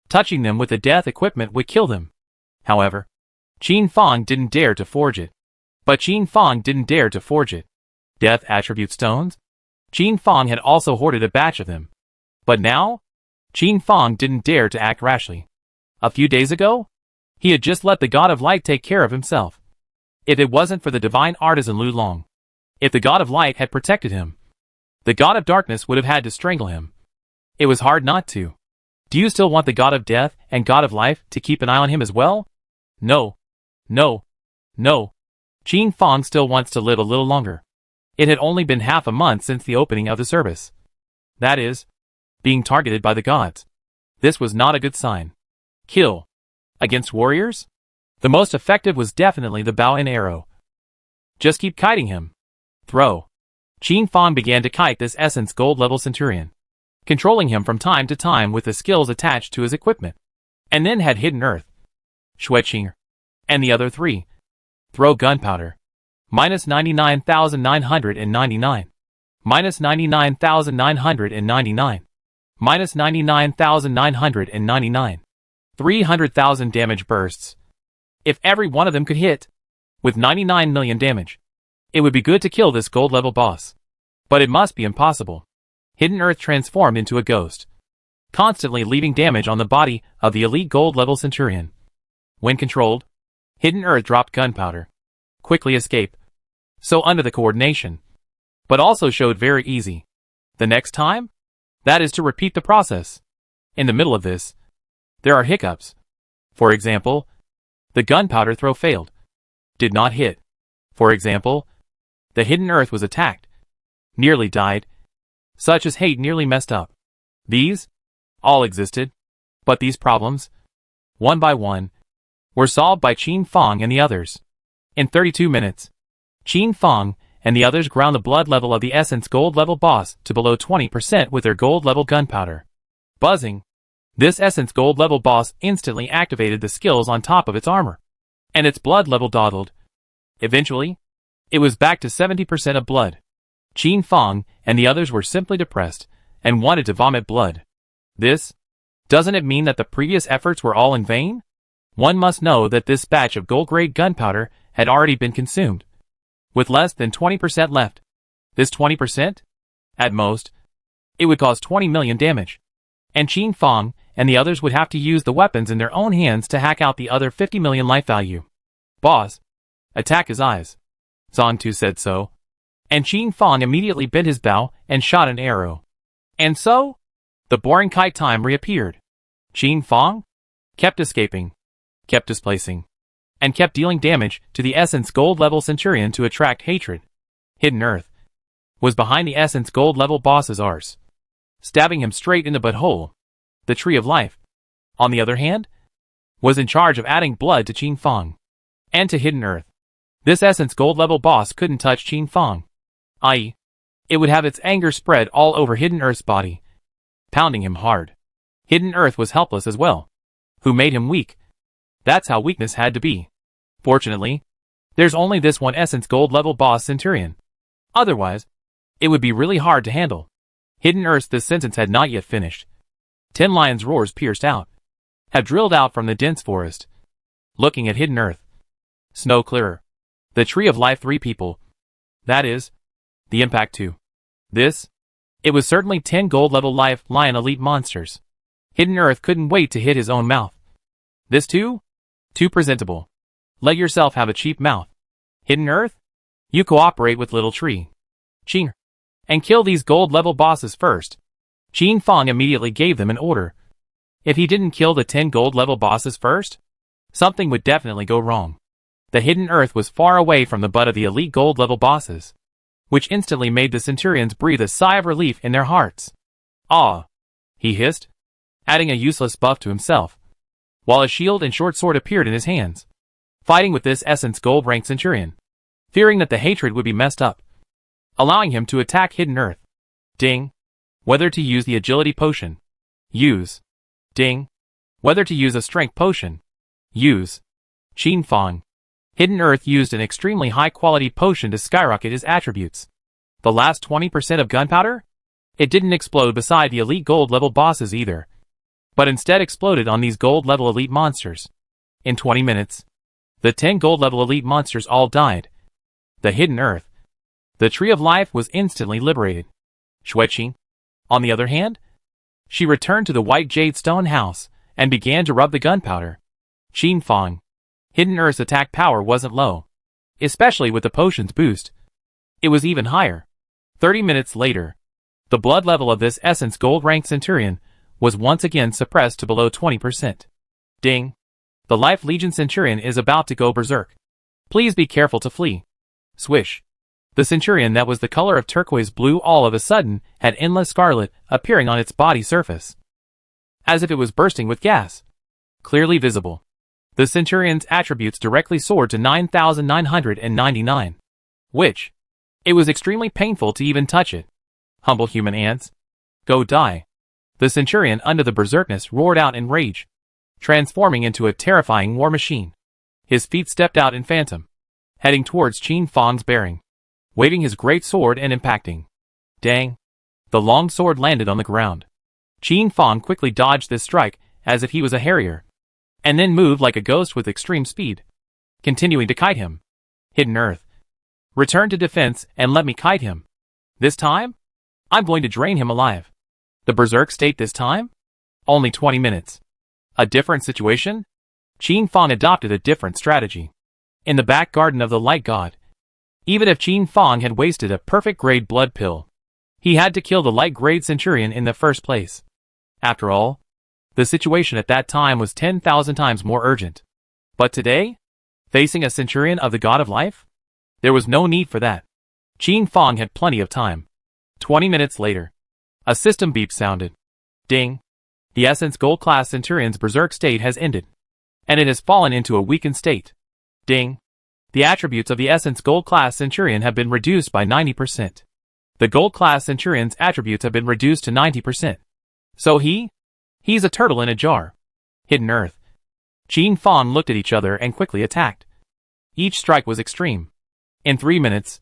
Touching them with the Death equipment would kill them. However, Qin Fang didn't dare to forge it. But Qin Fang didn't dare to forge it. Death attribute stones? Qin Fang had also hoarded a batch of them. But now, Qin Fang didn't dare to act rashly. A few days ago, he had just let the God of Light take care of himself. If it wasn't for the divine artisan Lu Long, if the God of Light had protected him, the God of Darkness would have had to strangle him. It was hard not to. Do you still want the God of Death and God of Life to keep an eye on him as well? No. No. No. Qin Fang still wants to live a little longer. It had only been half a month since the opening of the service. That is, being targeted by the gods. This was not a good sign. Kill. Against warriors? The most effective was definitely the bow and arrow. Just keep kiting him. Throw. Qin Fang began to kite this Essence Gold level Centurion, controlling him from time to time with the skills attached to his equipment. And then had Hidden Earth, Xueqing, and the other three. Throw gunpowder. Minus 99,999. Minus 99,999. Minus 99,999. 300,000 damage bursts. If every one of them could hit, with 99 million damage, it would be good to kill this gold level boss. But it must be impossible. Hidden Earth transformed into a ghost, constantly leaving damage on the body of the elite gold level Centurion. When controlled, Hidden Earth dropped gunpowder. Quickly escape. So under the coordination. But also showed very easy. The next time? That is to repeat the process. In the middle of this, there are hiccups. For example, the gunpowder throw failed. Did not hit. For example, the Hidden Earth was attacked. Nearly died. Such as hate nearly messed up. These all existed. But these problems, one by one, were solved by Qin Fang and the others. In 32 minutes, Qin Fang and the others ground the blood level of the Essence Gold level boss to below 20% with their gold level gunpowder. Buzzing. This Essence Gold level boss instantly activated the skills on top of its armor. And its blood level dawdled. Eventually, it was back to 70% of blood. Qin Fang and the others were simply depressed and wanted to vomit blood. This? Doesn't it mean that the previous efforts were all in vain? One must know that this batch of gold-grade gunpowder had already been consumed, with less than 20% left. This 20%? At most, it would cause 20 million damage. And Qin Fang and the others would have to use the weapons in their own hands to hack out the other 50 million life value. Boss, attack his eyes. Zhang Tu said so. And Qin Fang immediately bent his bow and shot an arrow. And so, the boring kite time reappeared. Qin Fang kept escaping, kept displacing, and kept dealing damage to the Essence Gold level Centurion to attract hatred. Hidden Earth was behind the Essence Gold level boss's arse, stabbing him straight in the butthole. The Tree of Life, on the other hand, was in charge of adding blood to Qin Fang and to Hidden Earth. This Essence Gold level boss couldn't touch Qin Fang, i.e., it would have its anger spread all over Hidden Earth's body, pounding him hard. Hidden Earth was helpless as well. Who made him weak? That's how weakness had to be. Fortunately, there's only this one Essence Gold level boss Centurion. Otherwise, it would be really hard to handle. Hidden Earth's this sentence had not yet finished. 10 lions' roars pierced out, have drilled out from the dense forest. Looking at Hidden Earth. Snow clearer. The Tree of Life 3 people. That is, the impact 2. This? It was certainly 10 gold level life lion elite monsters. Hidden Earth couldn't wait to hit his own mouth. This too? Too presentable. Let yourself have a cheap mouth. Hidden Earth? You cooperate with Little Tree. Qing. and kill these gold level bosses first. Qin Fang immediately gave them an order. If he didn't kill the 10 gold level bosses first, something would definitely go wrong. The hidden earth was far away from the butt of the elite gold level bosses, which instantly made the centurions breathe a sigh of relief in their hearts. Ah! He hissed, adding a useless buff to himself, while a shield and short sword appeared in his hands. Fighting with this essence gold rank centurion, fearing that the hatred would be messed up, allowing him to attack hidden earth. Ding. Whether to use the agility potion. Use. Ding. Whether to use a strength potion. Use. Qin Fang. Hidden earth used an extremely high quality potion to skyrocket his attributes. The last 20% of gunpowder? It didn't explode beside the elite gold level bosses either, but instead exploded on these gold level elite monsters. In 20 minutes, the 10 gold level elite monsters all died. The hidden earth, the tree of life, was instantly liberated. Xueqin, on the other hand, she returned to the white jade stone house and began to rub the gunpowder. Qin Fang, hidden earth's attack power wasn't low, especially with the potion's boost. It was even higher. 30 minutes later, the blood level of this essence gold rank centurion was once again suppressed to below 20%. Ding. The Life Legion centurion is about to go berserk. Please be careful to flee. Swish. The centurion that was the color of turquoise blue all of a sudden had endless scarlet appearing on its body surface, as if it was bursting with gas. Clearly visible. The centurion's attributes directly soared to 9,999. Which, it was extremely painful to even touch it. Humble human ants. Go die. The centurion under the berserkness roared out in rage, transforming into a terrifying war machine. His feet stepped out in phantom, heading towards Qin Fang's bearing, waving his great sword and impacting. Dang. The long sword landed on the ground. Qin Fang quickly dodged this strike as if he was a harrier, and then moved like a ghost with extreme speed, continuing to kite him. Hidden earth. Return to defense and let me kite him. This time, I'm going to drain him alive. The berserk state this time? Only 20 minutes. A different situation? Qin Fang adopted a different strategy. In the back garden of the light god, even if Qin Fang had wasted a perfect grade blood pill, he had to kill the light grade centurion in the first place. After all, the situation at that time was 10,000 times more urgent. But today, facing a centurion of the god of life, there was no need for that. Qin Fang had plenty of time. 20 minutes later, a system beep sounded. Ding. The Essence Gold class Centurion's berserk state has ended, and it has fallen into a weakened state. Ding. The attributes of the Essence Gold class Centurion have been reduced by 90%. The Gold class Centurion's attributes have been reduced to 90%. So he's a turtle in a jar. Hidden earth. Qin Fang looked at each other and quickly attacked. Each strike was extreme. In 3 minutes,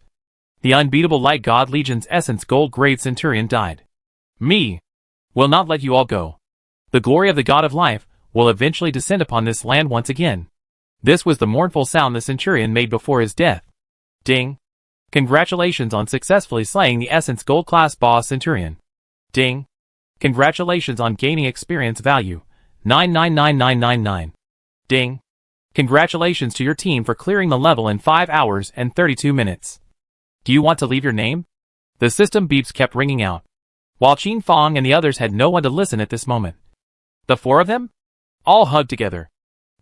the unbeatable Light God Legion's Essence Gold Grade Centurion died. Me will not let you all go. The glory of the God of Life will eventually descend upon this land once again. This was the mournful sound the Centurion made before his death. Ding. Congratulations on successfully slaying the Essence Gold class boss Centurion. Ding. Congratulations on gaining experience value, 999999. Ding. Congratulations to your team for clearing the level in 5 hours and 32 minutes. Do you want to leave your name? The system beeps kept ringing out, while Qin Fang and the others had no one to listen at this moment. The four of them? All hugged together,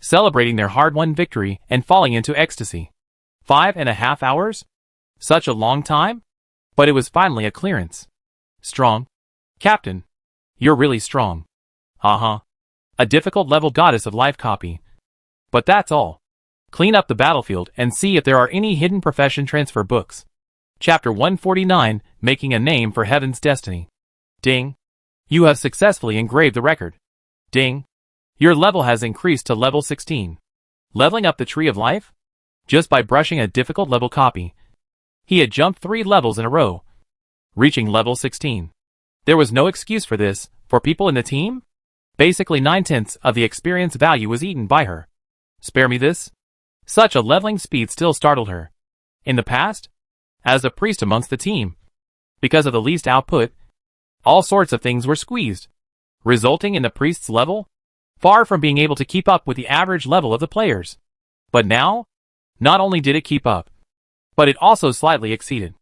celebrating their hard-won victory and falling into ecstasy. 5.5 hours? Such a long time? But it was finally a clearance. Strong. Captain. You're really strong. Uh-huh. A difficult level goddess of life copy. But that's all. Clean up the battlefield and see if there are any hidden profession transfer books. Chapter 149, Making a Name for Heaven's Destiny. Ding. You have successfully engraved the record. Ding. Your level has increased to level 16. Leveling up the Tree of Life? Just by brushing a difficult level copy. He had jumped 3 levels in a row, reaching level 16. There was no excuse for this, for people in the team? Basically 9/10 of the experience value was eaten by her. Spare me this? Such a leveling speed still startled her. In the past, as a priest amongst the team, because of the least output, all sorts of things were squeezed, resulting in the priest's level far from being able to keep up with the average level of the players. But now, not only did it keep up, but it also slightly exceeded.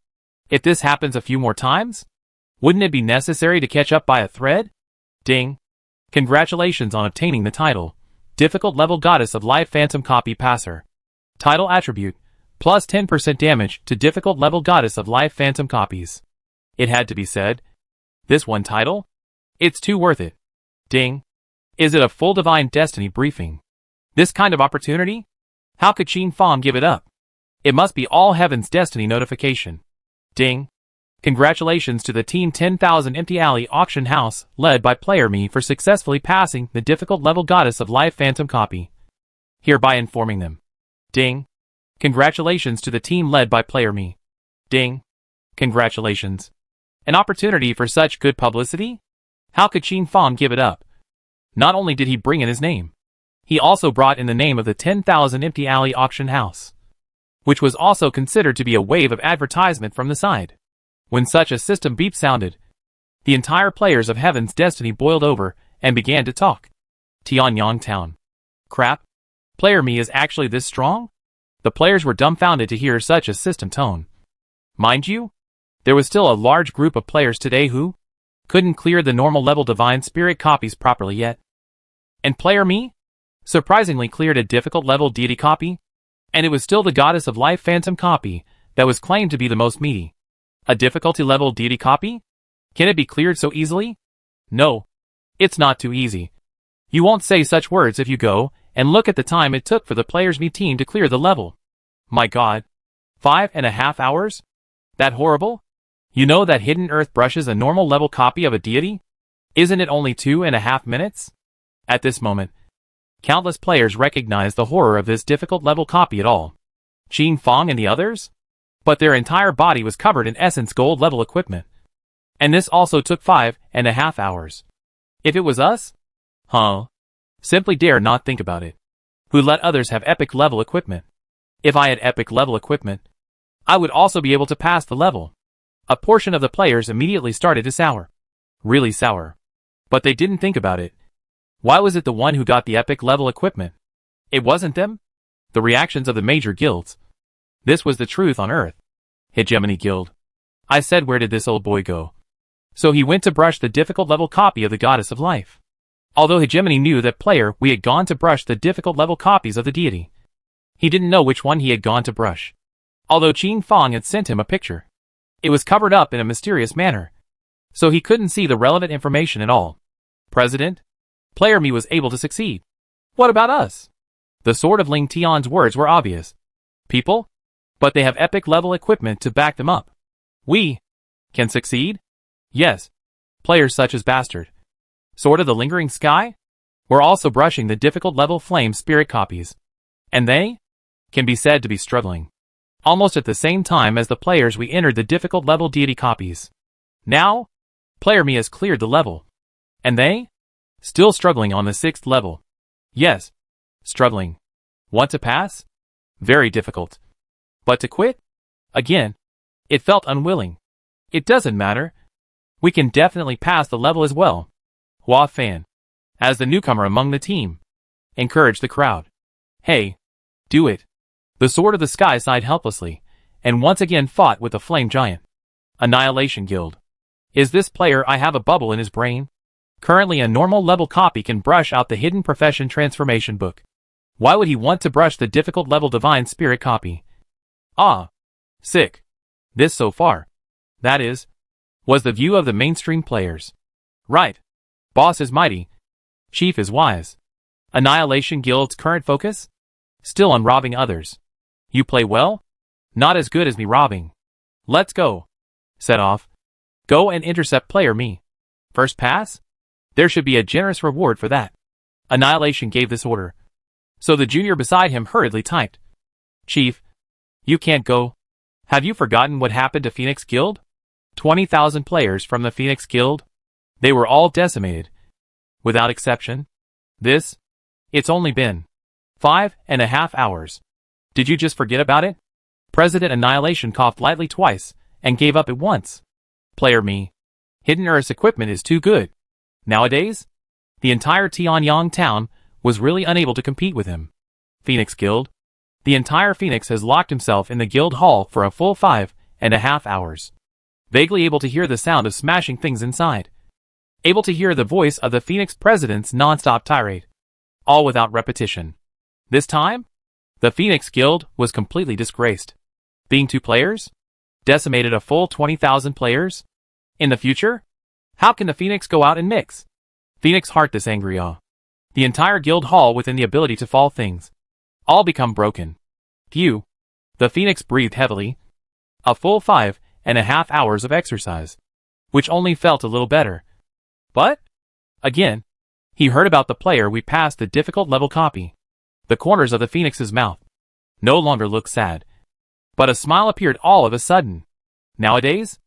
If this happens a few more times, wouldn't it be necessary to catch up by a thread? Ding. Congratulations on obtaining the title, Difficult Level Goddess of Life Phantom Copy Passer. Title attribute, plus 10% damage to Difficult Level Goddess of Life Phantom Copies. It had to be said. This one title? It's too worth it. Ding. Is it a full Divine Destiny briefing? This kind of opportunity? How could Qin Fang give it up? It must be all Heaven's Destiny notification. Ding. Congratulations to the Team 10,000 Empty Alley Auction House, led by Player Me, for successfully passing the Difficult Level Goddess of Life Phantom Copy. Hereby informing them. Ding. Congratulations to the team led by Player Me. Ding. Congratulations. An opportunity for such good publicity? How could Qin Fang give it up? Not only did he bring in his name, he also brought in the name of the 10,000 Empty Alley Auction House, which was also considered to be a wave of advertisement from the side. When such a system beep sounded, the entire players of Heaven's Destiny boiled over and began to talk. Tianyang Town. Crap. Player Me is actually this strong? The players were dumbfounded to hear such a system tone. Mind you, there was still a large group of players today who couldn't clear the normal level Divine Spirit copies properly yet. And Player Me surprisingly cleared a difficult level deity copy, and it was still the Goddess of Life Phantom copy that was claimed to be the most meaty. A difficulty level deity copy? Can it be cleared so easily? No. It's not too easy. You won't say such words if you go and look at the time it took for the Players Me team to clear the level. My god. 5.5 hours? That horrible? You know that Hidden Earth brushes a normal level copy of a deity? Isn't it only 2.5 minutes? At this moment, countless players recognized the horror of this difficult level copy at all. Qin Fang and the others? But their entire body was covered in Essence Gold level equipment. And this also took 5.5 hours. If it was us? Huh? Simply dare not think about it. Who let others have epic level equipment? If I had epic level equipment, I would also be able to pass the level. A portion of the players immediately started to sour. Really sour. But they didn't think about it. Why was it the one who got the epic level equipment? It wasn't them? The reactions of the major guilds. This was the truth on Earth. Hegemony Guild. I said, where did this old boy go? So he went to brush the difficult level copy of the Goddess of Life. Although Hegemony knew that Player We had gone to brush the difficult level copies of the deity, he didn't know which one he had gone to brush. Although Qin Fang had sent him a picture, it was covered up in a mysterious manner, so he couldn't see the relevant information at all. President? Player Me was able to succeed. What about us? The Sword of Ling Tian's words were obvious. People? But they have epic level equipment to back them up. We can succeed? Yes. Players such as Bastard, Sword of the Lingering Sky, were also brushing the difficult level Flame Spirit copies. And they can be said to be struggling. Almost at the same time as the players we entered the difficult level deity copies. Now, Player Me has cleared the level. And they? Still struggling on the 6th level. Yes. Struggling. Want to pass? Very difficult. But to quit? Again. It felt unwilling. It doesn't matter. We can definitely pass the level as well. Hua Fan, as the newcomer among the team, encouraged the crowd. Hey, do it. The Sword of the Sky sighed helplessly, and once again fought with the Flame Giant. Annihilation Guild. Is this player I have a bubble in his brain? Currently a normal level copy can brush out the Hidden Profession Transformation book. Why would he want to brush the difficult level Divine Spirit copy? Ah. Sick. This so far, that is, was the view of the mainstream players. Right. Boss is mighty. Chief is wise. Annihilation Guild's current focus? Still on robbing others. You play well? Not as good as me robbing. Let's go. Set off. Go and intercept Player Me. First pass? There should be a generous reward for that. Annihilation gave this order. So the junior beside him hurriedly typed. Chief, you can't go. Have you forgotten what happened to Phoenix Guild? 20,000 players from the Phoenix Guild? They were all decimated. Without exception. It's only been 5.5 hours. Did you just forget about it? President Annihilation coughed lightly twice and gave up at once. Player Me. Hidden Earth's equipment is too good. Nowadays, the entire Tianyang town was really unable to compete with him. Phoenix Guild. The entire Phoenix has locked himself in the guild hall for a full 5.5 hours. vaguely able to hear the sound of smashing things inside, able to hear the voice of the Phoenix president's non-stop tirade, all without repetition. This time, the Phoenix Guild was completely disgraced. Being 2 players? Decimated a full 20,000 players? In the future? How can the Phoenix go out and mix? Phoenix heart this angry awe. The entire guild hall within the ability to fall things. All become broken. Phew. The Phoenix breathed heavily. A full 5.5 hours of exercise. Which only felt a little better. But? Again. He heard about the player we passed the difficult level copy. The corners of the Phoenix's mouth no longer looked sad. But a smile appeared all of a sudden. Nowadays,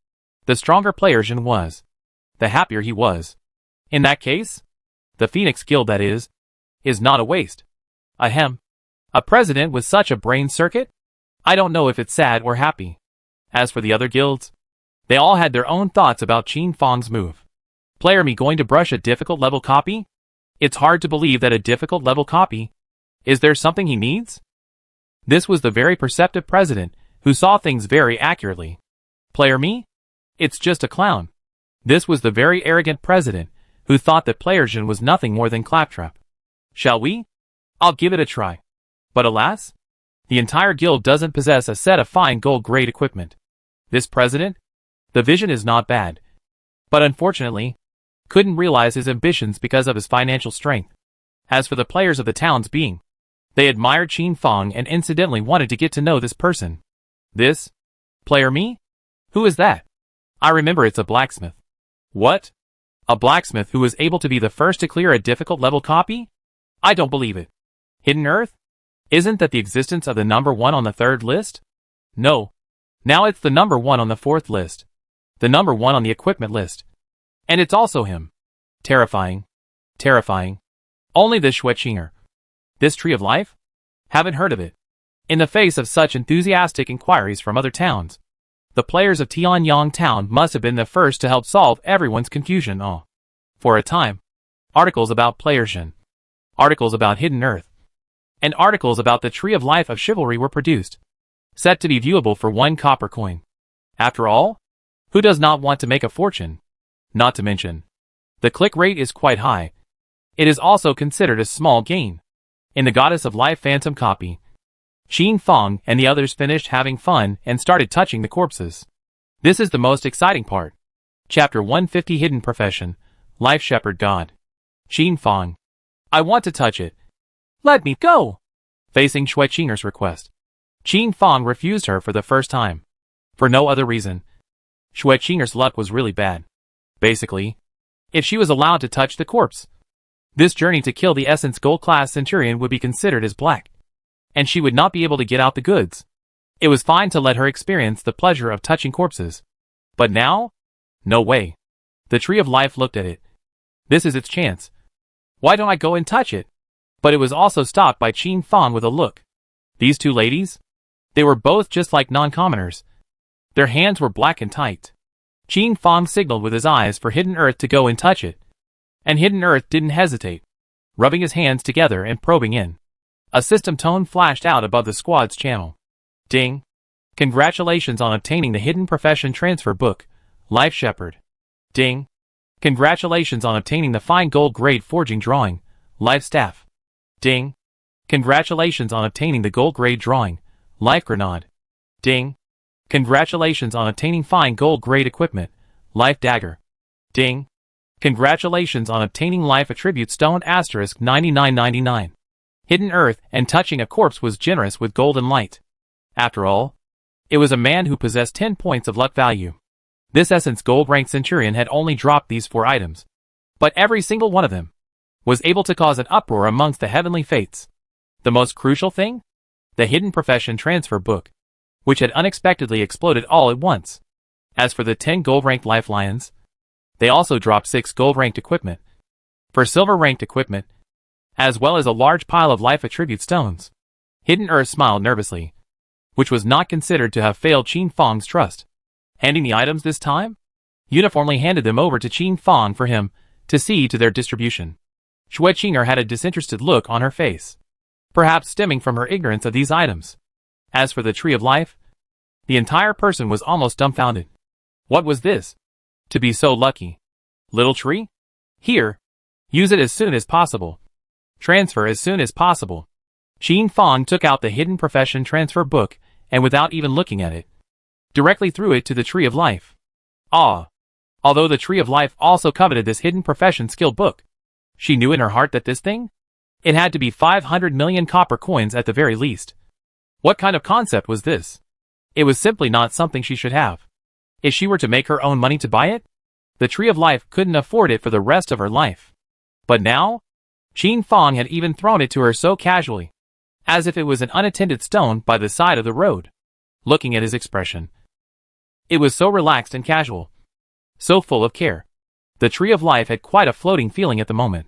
the stronger player Jin was, the happier he was. In that case, the Phoenix Guild, that is not a waste. Ahem. A president with such a brain circuit? I don't know if it's sad or happy. As for the other guilds, they all had their own thoughts about Qin Fang's move. Player me going to brush a difficult level copy? It's hard to believe that a difficult level copy. Is there something he needs? This was the very perceptive president, who saw things very accurately. Player me? It's just a clown. This was the very arrogant president, who thought that Player Jin was nothing more than claptrap. Shall we? I'll give it a try. But alas, the entire guild doesn't possess a set of fine gold-grade equipment. This president? The vision is not bad. But unfortunately, couldn't realize his ambitions because of his financial strength. As for the players of the towns being, they admired Qin Fang and incidentally wanted to get to know this person. This? Player me? Who is that? I remember it's a blacksmith. What? A blacksmith who was able to be the first to clear a difficult level copy? I don't believe it. Hidden Earth? Isn't that the existence of the number 1 on the 3rd list? No. Now it's the number 1 on the 4th list. The number 1 on the equipment list. And it's also him. Terrifying. Terrifying. Only this Xueqinger. This Tree of Life? Haven't heard of it. In the face of such enthusiastic inquiries from other towns, the players of Tianyang Town must have been the first to help solve everyone's confusion. For a time, articles about Player Jin, articles about Hidden Earth, and articles about the Tree of Life of Chivalry were produced, set to be viewable for 1 copper coin. After all, who does not want to make a fortune? Not to mention, the click rate is quite high. It is also considered a small gain. In the Goddess of Life Phantom copy, Qin Fang and the others finished having fun and started touching the corpses. This is the most exciting part. Chapter 150 Hidden Profession, Life Shepherd God. Qin Fang. I want to touch it. Let me go! Facing Xueqinger's request, Qin Fang refused her for the first time. For no other reason. Xueqinger's luck was really bad. Basically, if she was allowed to touch the corpse, this journey to kill the Essence Gold class Centurion would be considered as black, and she would not be able to get out the goods. It was fine to let her experience the pleasure of touching corpses. But now? No way. The Tree of Life looked at it. This is its chance. Why don't I go and touch it? But it was also stopped by Qin Fang with a look. These 2 ladies? They were both just like non-commoners. Their hands were black and tight. Qin Fang signaled with his eyes for Hidden Earth to go and touch it. And Hidden Earth didn't hesitate, rubbing his hands together and probing in. A system tone flashed out above the squad's channel. Ding. Congratulations on obtaining the Hidden Profession Transfer Book, Life Shepherd. Ding. Congratulations on obtaining the fine gold grade forging drawing, Life Staff. Ding. Congratulations on obtaining the gold grade drawing, Life Grenade. Ding. Congratulations on obtaining fine gold grade equipment, Life Dagger. Ding. Congratulations on obtaining Life Attribute Stone * 9999. Hidden Earth and touching a corpse was generous with golden light. After all, it was a man who possessed 10 points of luck value. This Essence Gold rank Centurion had only dropped these 4 items, but every single one of them was able to cause an uproar amongst the heavenly fates. The most crucial thing? The Hidden Profession Transfer Book, which had unexpectedly exploded all at once. As for the 10 gold-ranked Life Lions, they also dropped 6 gold-ranked equipment. For silver-ranked equipment, as well as a large pile of Life Attribute Stones. Hidden Earth smiled nervously, which was not considered to have failed Qin Fang's trust. Handing the items this time, uniformly handed them over to Qin Fang for him to see to their distribution. Xueqinger had a disinterested look on her face, perhaps stemming from her ignorance of these items. As for the Tree of Life, the entire person was almost dumbfounded. What was this? To be so lucky. Little tree? Here. Use it as soon as possible. Transfer as soon as possible. Qin Fang took out the hidden profession transfer book, and without even looking at it, directly threw it to the Tree of Life. Ah! Although the Tree of Life also coveted this hidden profession skill book, she knew in her heart that this thing? It had to be 500 million copper coins at the very least. What kind of concept was this? It was simply not something she should have. If she were to make her own money to buy it, the Tree of Life couldn't afford it for the rest of her life. But now? Qin Fang had even thrown it to her so casually, as if it was an unattended stone by the side of the road. Looking at his expression, it was so relaxed and casual, so full of care. The Tree of Life had quite a floating feeling at the moment.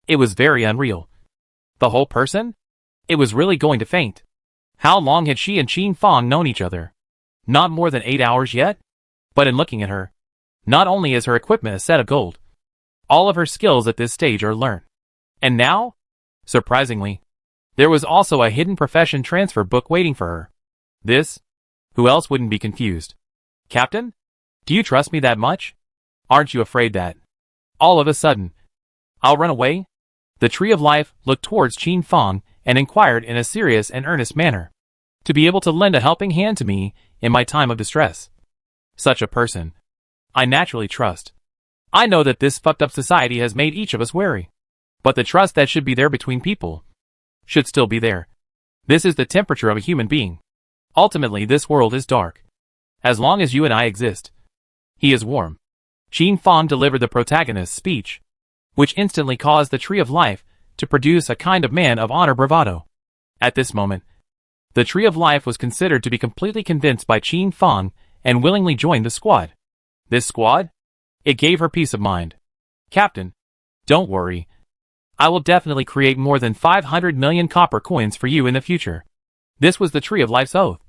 It was very unreal. The whole person? It was really going to faint. How long had she and Qin Fang known each other? Not more than 8 hours yet? But in looking at her, not only is her equipment a set of gold, all of her skills at this stage are learned. And now, surprisingly, there was also a hidden profession transfer book waiting for her. This? Who else wouldn't be confused? Captain? Do you trust me that much? Aren't you afraid that, all of a sudden, I'll run away? The Tree of Life looked towards Qin Fang and inquired in a serious and earnest manner, to be able to lend a helping hand to me in my time of distress. Such a person, I naturally trust. I know that this fucked up society has made each of us wary, but the trust that should be there between people should still be there. This is the temperature of a human being. Ultimately, this world is dark. As long as you and I exist, he is warm. Qin Fang delivered the protagonist's speech, which instantly caused the Tree of Life to produce a kind of man of honor bravado. At this moment, the Tree of Life was considered to be completely convinced by Qin Fang and willingly joined the squad. This squad? It gave her peace of mind. Captain, don't worry. I will definitely create more than 500 million copper coins for you in the future. This was the Tree of Life's oath.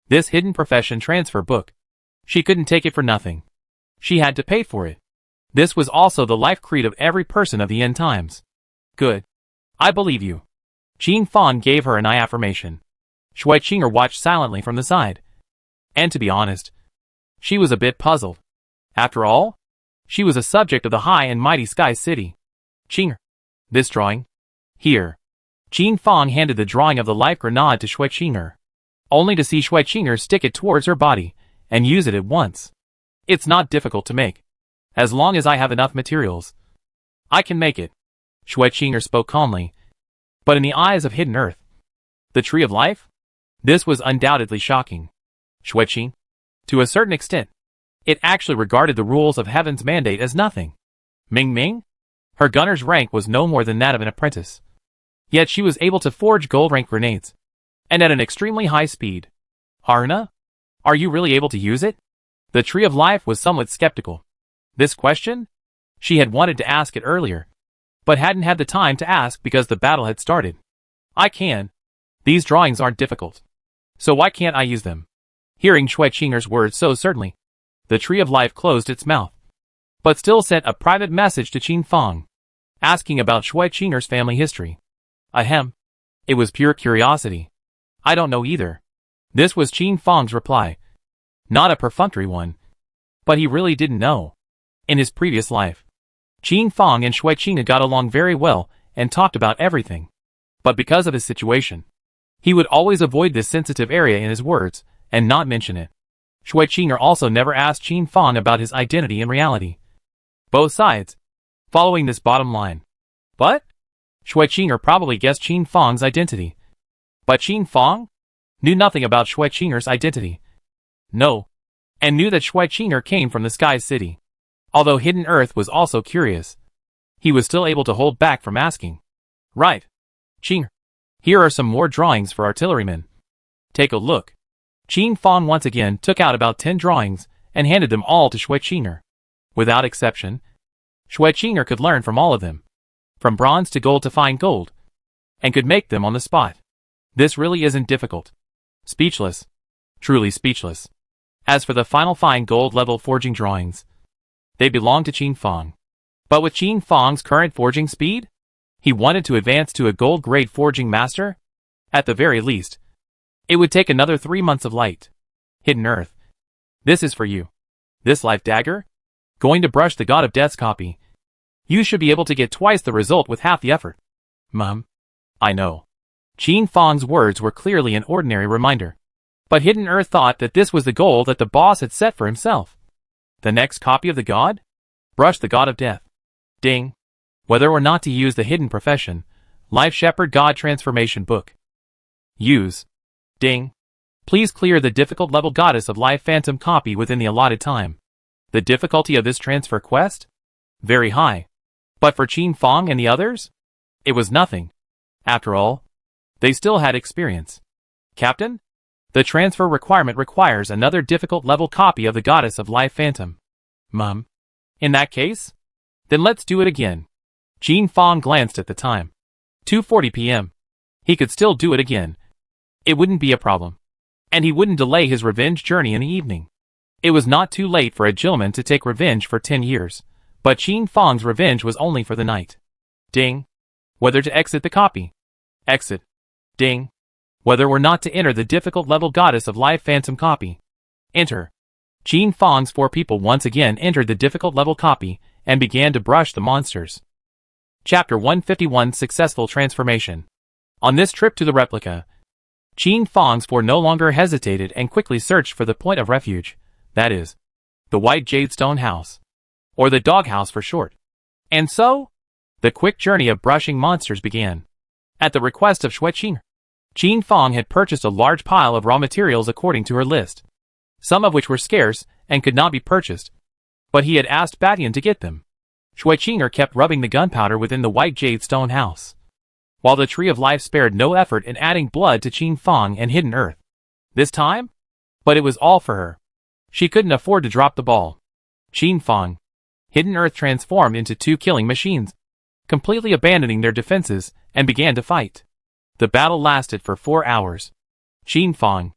This hidden profession transfer book. She couldn't take it for nothing. She had to pay for it. This was also the life creed of every person of the end times. Good. I believe you. Qin Fang gave her an eye affirmation. Shui Qinger watched silently from the side. And to be honest, she was a bit puzzled. After all, she was a subject of the high and mighty Sky City. Qinger. This drawing? Here. Qin Fang handed the drawing of the life grenade to Shui Qinger, only to see Shui Qinger stick it towards her body and use it at once. It's not difficult to make. As long as I have enough materials, I can make it. Shui Qinger spoke calmly. But in the eyes of Hidden Earth, the Tree of Life? This was undoubtedly shocking. Shui Qing? To a certain extent, it actually regarded the rules of Heaven's mandate as nothing. Ming Ming? Her gunner's rank was no more than that of an apprentice. Yet she was able to forge gold-rank grenades, and at an extremely high speed. Harna? Are you really able to use it? The Tree of Life was somewhat skeptical. This question? She had wanted to ask it earlier, but hadn't had the time to ask because the battle had started. I can. These drawings aren't difficult. So why can't I use them? Hearing Shui Qinger's words so certainly, the Tree of Life closed its mouth, but still sent a private message to Qin Fang, asking about Shui Qinger's family history. Ahem. It was pure curiosity. I don't know either. This was Qin Fang's reply. Not a perfunctory one. But he really didn't know. In his previous life, Qin Fang and Shui Qinger got along very well and talked about everything. But because of his situation, he would always avoid this sensitive area in his words and not mention it. Shui Qinger also never asked Qin Fang about his identity in reality. Both sides, following this bottom line. But Shui Qinger probably guessed Qin Fang's identity. But Qin Fang knew nothing about Shui Qinger's identity. No. And knew that Shui Qinger came from the Sky City. Although Hidden Earth was also curious, he was still able to hold back from asking. Right. Qinger. Here are some more drawings for artillerymen. Take a look. Qin Fang once again took out about 10 drawings and handed them all to Shui Qinger. Without exception, Shui Qinger could learn from all of them, from bronze to gold to fine gold, and could make them on the spot. This really isn't difficult. Speechless. Truly speechless. As for the final fine gold level forging drawings, they belonged to Qin Fang. But with Qin Fang's current forging speed, he wanted to advance to a gold grade forging master? At the very least, it would take another 3 months of light. Hidden Earth. This is for you. This life dagger? Going to brush the God of Death's copy. You should be able to get twice the result with half the effort. Mum. I know. Qin Fang's words were clearly an ordinary reminder. But Hidden Earth thought that this was the goal that the boss had set for himself. The next copy of the god? Brush the God of Death. Ding. Whether or not to use the hidden profession, Life Shepherd God Transformation Book. Use. Ding. Please clear the difficult level Goddess of Life Phantom copy within the allotted time. The difficulty of this transfer quest? Very high. But for Qin Fang and the others? It was nothing. After all, they still had experience. Captain? The transfer requirement requires another difficult level copy of the Goddess of Life Phantom. Mum. In that case? Then let's do it again. Qin Fang glanced at the time. 2:40 p.m. He could still do it again. It wouldn't be a problem. And he wouldn't delay his revenge journey in the evening. It was not too late for a gentleman to take revenge for 10 years, but Qin Fang's revenge was only for the night. Ding. Whether to exit the copy. Exit. Ding. Whether or not to enter the difficult level Goddess of Life Phantom copy. Enter. Qin Fang's 4 people once again entered the difficult level copy and began to brush the monsters. Chapter 151 Successful Transformation. On this trip to the replica, Qin Fang's 4 no longer hesitated and quickly searched for the point of refuge, that is, the white jadestone house, or the doghouse for short. And so, the quick journey of brushing monsters began. At the request of Xueqing, Qin Fang had purchased a large pile of raw materials according to her list, some of which were scarce and could not be purchased, but he had asked Batian to get them. Xueqing kept rubbing the gunpowder within the white jadestone house, while the Tree of Life spared no effort in adding blood to Qin Fang and Hidden Earth. This time? But it was all for her. She couldn't afford to drop the ball. Qin Fang, Hidden Earth transformed into 2 killing machines, completely abandoning their defenses, and began to fight. The battle lasted for 4 hours. Qin Fang,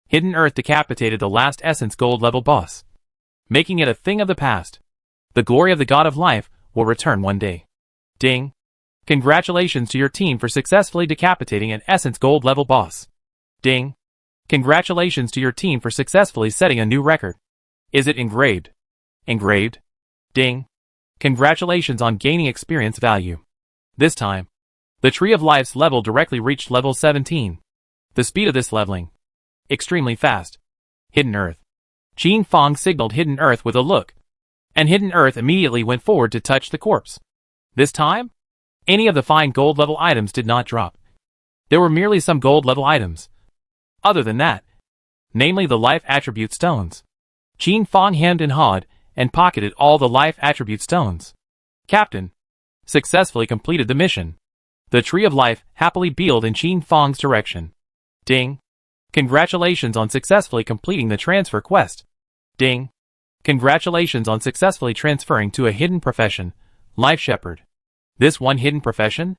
Hidden Earth decapitated the last Essence Gold level boss, making it a thing of the past. The glory of the God of Life will return one day. Ding. Congratulations to your team for successfully decapitating an Essence Gold level boss. Ding. Congratulations to your team for successfully setting a new record. Is it engraved? Engraved. Ding. Congratulations on gaining experience value. This time, the Tree of Life's level directly reached level 17. The speed of this leveling. Extremely fast. Hidden Earth. Qin Fang signaled Hidden Earth with a look, and Hidden Earth immediately went forward to touch the corpse. This time, any of the fine gold level items did not drop. There were merely some gold level items. Other than that, namely the life attribute stones. Qin Fang hemmed and hawed and pocketed all the life attribute stones. Captain, successfully completed the mission. The Tree of Life happily beamed in Qin Fang's direction. Ding. Congratulations on successfully completing the transfer quest. Ding. Congratulations on successfully transferring to a hidden profession, Life Shepherd. This one hidden profession?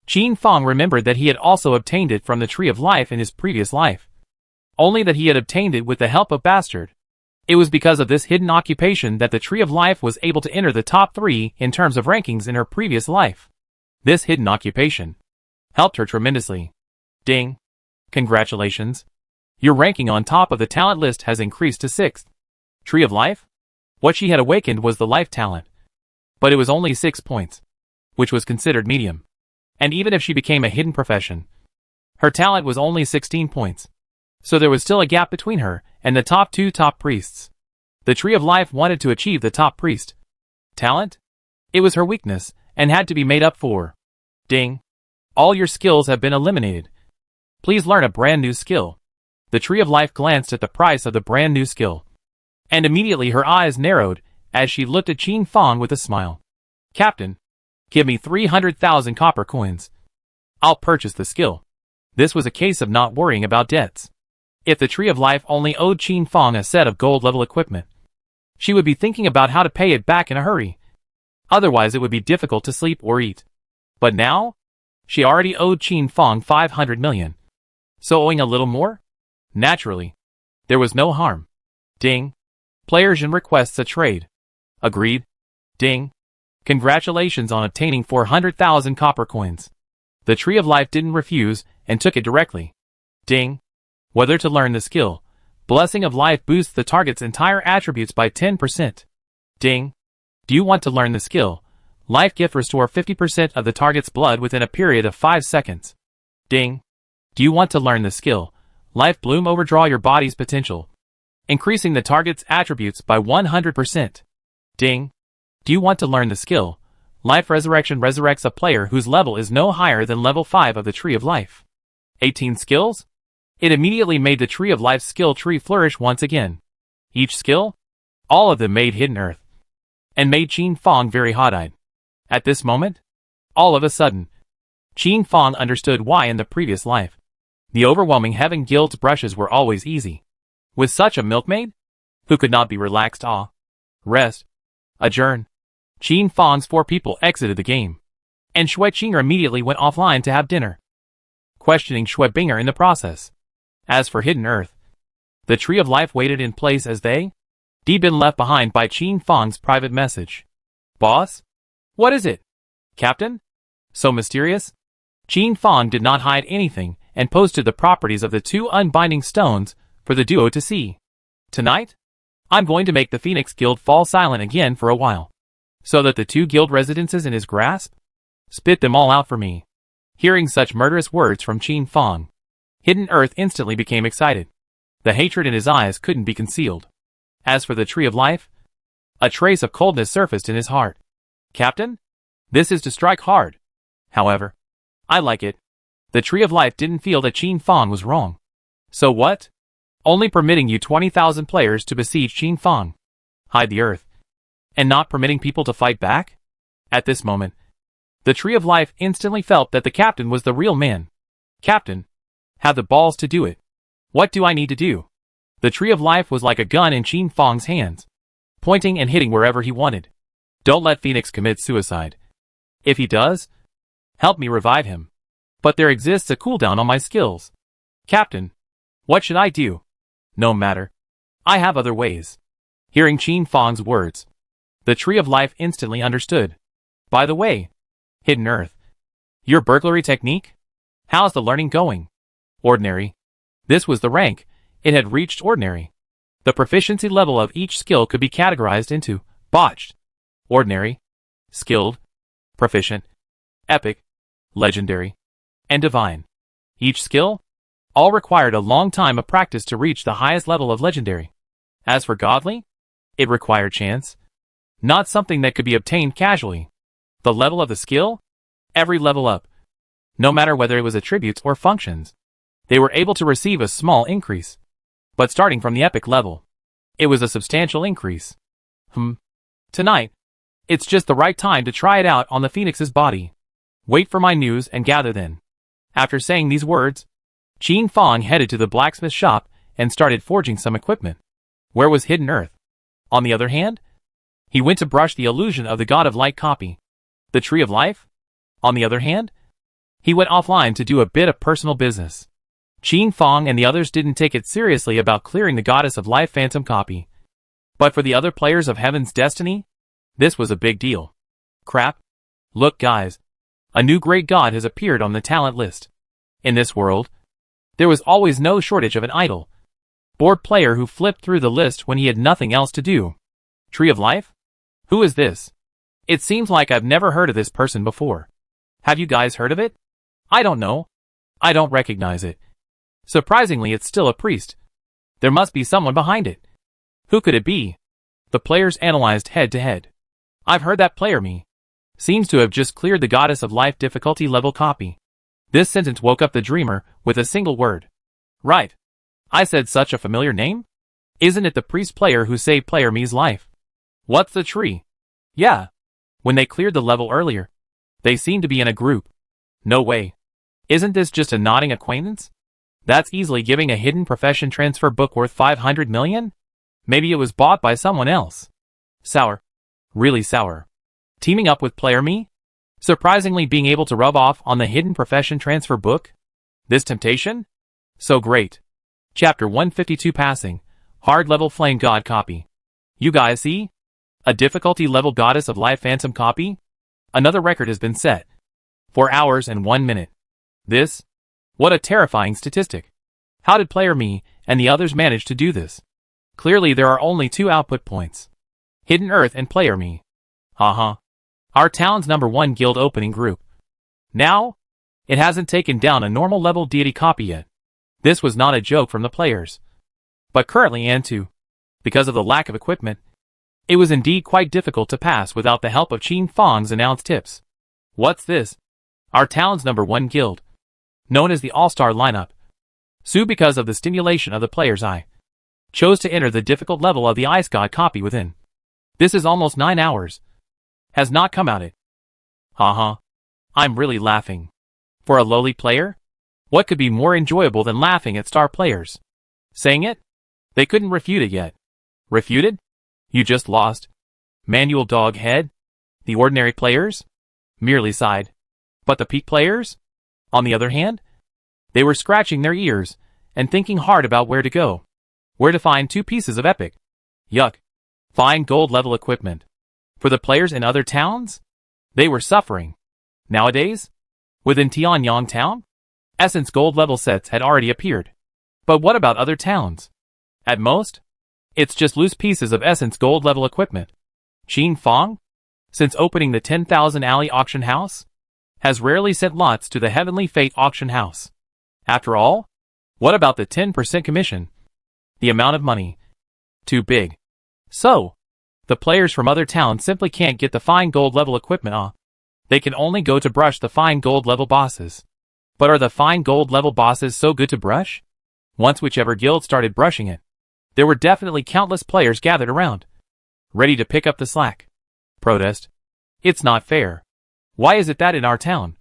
Qin Fang remembered that he had also obtained it from the Tree of Life in his previous life. Only that he had obtained it with the help of Bastard. It was because of this hidden occupation that the Tree of Life was able to enter the top 3 in terms of rankings in her previous life. This hidden occupation helped her tremendously. Ding. Congratulations. Your ranking on top of the talent list has increased to 6th. Tree of Life? What she had awakened was the life talent. But it was only 6 points, which was considered medium. And even if she became a hidden profession, her talent was only 16 points. So there was still a gap between her and the top 2 top priests. The Tree of Life wanted to achieve the top priest. Talent? It was her weakness, and had to be made up for. Ding. All your skills have been eliminated. Please learn a brand new skill. The Tree of Life glanced at the price of the brand new skill, and immediately her eyes narrowed as she looked at Qin Fang with a smile. Captain, give me 300,000 copper coins. I'll purchase the skill. This was a case of not worrying about debts. If the Tree of Life only owed Qin Fang a set of gold level equipment, she would be thinking about how to pay it back in a hurry. Otherwise it would be difficult to sleep or eat. But now, she already owed Qin Fang 500 million. So owing a little more? Naturally, there was no harm. Ding. Players and requests a trade. Agreed. Ding. Congratulations on obtaining 400,000 copper coins. The Tree of Life didn't refuse and took it directly. Ding. Whether to learn the skill, Blessing of Life boosts the target's entire attributes by 10%. Ding. Do you want to learn the skill? Life Gift restore 50% of the target's blood within a period of 5 seconds. Ding. Do you want to learn the skill? Life Bloom overdraw your body's potential, increasing the target's attributes by 100%. Ding. Do you want to learn the skill? Life Resurrection resurrects a player whose level is no higher than level 5 of the Tree of Life. 18 skills? It immediately made the Tree of Life's skill tree flourish once again. Each skill? All of them made Hidden Earth and made Qin Fong very hot-eyed. At this moment, all of a sudden, Qin Fong understood why in the previous life, the overwhelming Heaven Guild's brushes were always easy. With such a milkmaid, who could not be relaxed, rest, adjourn. Qin Fong's 4 people exited the game, and Shui Qinger immediately went offline to have dinner, questioning Shui Binger in the process. As for Hidden Earth, the Tree of Life waited in place as they been left behind by Qin Fong's private message. Boss? What is it? Captain? So mysterious? Qin Fong did not hide anything and posted the properties of the 2 unbinding stones for the duo to see. Tonight, I'm going to make the Phoenix Guild fall silent again for a while, so that the 2 guild residences in his grasp spit them all out for me. Hearing such murderous words from Qin Fong, Hidden Earth instantly became excited. The hatred in his eyes couldn't be concealed. As for the Tree of Life, a trace of coldness surfaced in his heart. Captain? This is to strike hard. However, I like it. The Tree of Life didn't feel that Qin Fong was wrong. So what? Only permitting you 20,000 players to besiege Qin Fong, hide the earth, and not permitting people to fight back? At this moment, the Tree of Life instantly felt that the captain was the real man. Captain, have the balls to do it. What do I need to do? The Tree of Life was like a gun in Qin Fong's hands, pointing and hitting wherever he wanted. Don't let Phoenix commit suicide. If he does, help me revive him. But there exists a cooldown on my skills. Captain, what should I do? No matter. I have other ways. Hearing Qin Fong's words, the Tree of Life instantly understood. By the way, Hidden Earth, your burglary technique? How's the learning going? Ordinary. This was the rank. It had reached Ordinary. The proficiency level of each skill could be categorized into Botched, Ordinary, Skilled, Proficient, Epic, Legendary, and Divine. Each skill? All required a long time of practice to reach the highest level of Legendary. As for Godly, it required chance, not something that could be obtained casually. The level of the skill? Every level up, no matter whether it was attributes or functions, they were able to receive a small increase. But starting from the epic level, it was a substantial increase. Tonight, it's just the right time to try it out on the Phoenix's body. Wait for my news and gather then. After saying these words, Qin Fong headed to the blacksmith shop and started forging some equipment. Where was Hidden Earth? On the other hand, he went to brush the illusion of the God of Light copy. The Tree of Life? On the other hand, he went offline to do a bit of personal business. Qin Fong and the others didn't take it seriously about clearing the Goddess of Life phantom copy. But for the other players of Heaven's Destiny, this was a big deal. Crap. Look guys, a new great god has appeared on the talent list. In this world, there was always no shortage of an idle, bored player who flipped through the list when he had nothing else to do. Tree of Life? Who is this? It seems like I've never heard of this person before. Have you guys heard of it? I don't know. I don't recognize it. Surprisingly, it's still a priest. There must be someone behind it. Who could it be? The players analyzed head to head. I've heard that player seems to have just cleared the Goddess of Life difficulty level copy. This sentence woke up the dreamer with a single word. Right. I said such a familiar name? Isn't it the priest player who saved player me's life? What's the tree? Yeah. When they cleared the level earlier, they seemed to be in a group. No way. Isn't this just a nodding acquaintance? That's easily giving a hidden profession transfer book worth 500 million? Maybe it was bought by someone else. Sour. Really sour. Teaming up with player me? Surprisingly being able to rub off on the hidden profession transfer book? This temptation? So great. Chapter 152 Passing. Hard level flame god copy. You guys see? A difficulty level Goddess of Life phantom copy? Another record has been set. 4 hours and 1 minute. This? What a terrifying statistic. How did player me and the others managed to do this. Clearly there are only two output points. Hidden Earth and Player Me. Haha. Our town's #1 guild opening group. Now, it hasn't taken down a normal level deity copy yet. This was not a joke from the players. But currently and too, because of the lack of equipment, it was indeed quite difficult to pass without the help of Qin Fang's announced tips. What's this? Our town's #1 guild, known as the All-Star lineup. Su, because of the stimulation of the player's eye, chose to enter the difficult level of the Ice God copy within. This is almost 9 hours. Has not come out it. Haha. I'm really laughing. For a lowly player? What could be more enjoyable than laughing at star players? Saying it? They couldn't refute it yet. Refuted? You just lost. Manual dog head? The ordinary players? Merely sighed. But the peak players? On the other hand? They were scratching their ears and thinking hard about where to go. Where to find 2 pieces of epic. Yuck. Fine gold level equipment. For the players in other towns? They were suffering. Nowadays, within Tianyang town, Essence gold level sets had already appeared. But what about other towns? At most, it's just loose pieces of Essence gold level equipment. Qin Fang, since opening the 10,000 Alley auction house, has rarely sent lots to the Heavenly Fate auction house. After all, what about the 10% commission? The amount of money. Too big. So, the players from other towns simply can't get the fine gold level equipment. They can only go to brush the fine gold level bosses. But are the fine gold level bosses so good to brush? Once whichever guild started brushing it, there were definitely countless players gathered around, ready to pick up the slack. Protest. It's not fair. Why is it that in our town,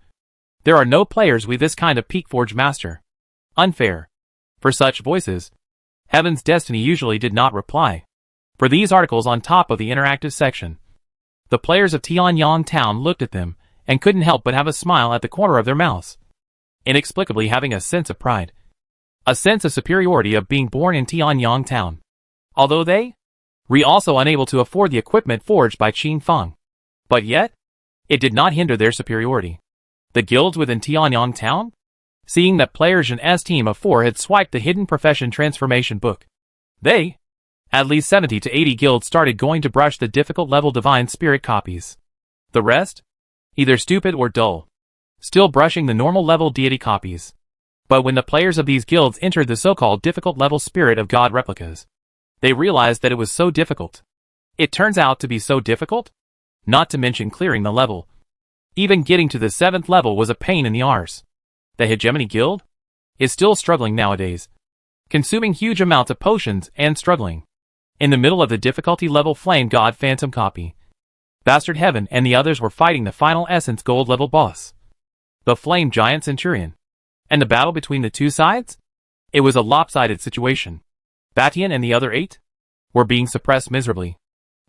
there are no players with this kind of peak forge master? Unfair. For such voices, Heaven's Destiny usually did not reply. For these articles on top of the interactive section, the players of Tianyang town looked at them and couldn't help but have a smile at the corner of their mouths, inexplicably having a sense of pride. A sense of superiority of being born in Tianyang town. Although they were also unable to afford the equipment forged by Qin Fang. But yet, it did not hinder their superiority. The guilds within Tianyang town? Seeing that players in S team of 4 had swiped the hidden profession transformation book, they, at least 70 to 80 guilds started going to brush the difficult level divine spirit copies. The rest? Either stupid or dull. Still brushing the normal level deity copies. But when the players of these guilds entered the so-called difficult level spirit of God replicas, they realized that it was so difficult. It turns out to be so difficult? Not to mention clearing the level. Even getting to the 7th level was a pain in the arse. The Hegemony Guild is still struggling nowadays, consuming huge amounts of potions and struggling. In the middle of the difficulty level Flame God Phantom copy, Bastard Heaven and the others were fighting the final Essence Gold level boss, the Flame Giant Centurion. And the battle between the two sides? It was a lopsided situation. Batian and the other 8 were being suppressed miserably.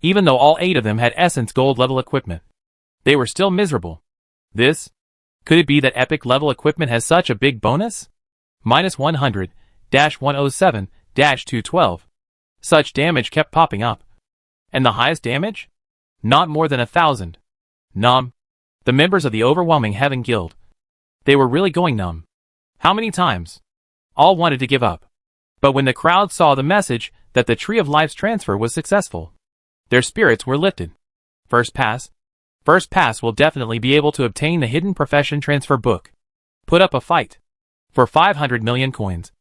Even though all 8 of them had Essence Gold level equipment, they were still miserable. This? Could it be that epic level equipment has such a big bonus? -100-107-212. Such damage kept popping up. And the highest damage? Not more than 1,000. Numb. The members of the overwhelming Heaven Guild. They were really going numb. How many times? All wanted to give up. But when the crowd saw the message that the Tree of Life's transfer was successful, their spirits were lifted. First pass will definitely be able to obtain the hidden profession transfer book. Put up a fight. For 500 million coins.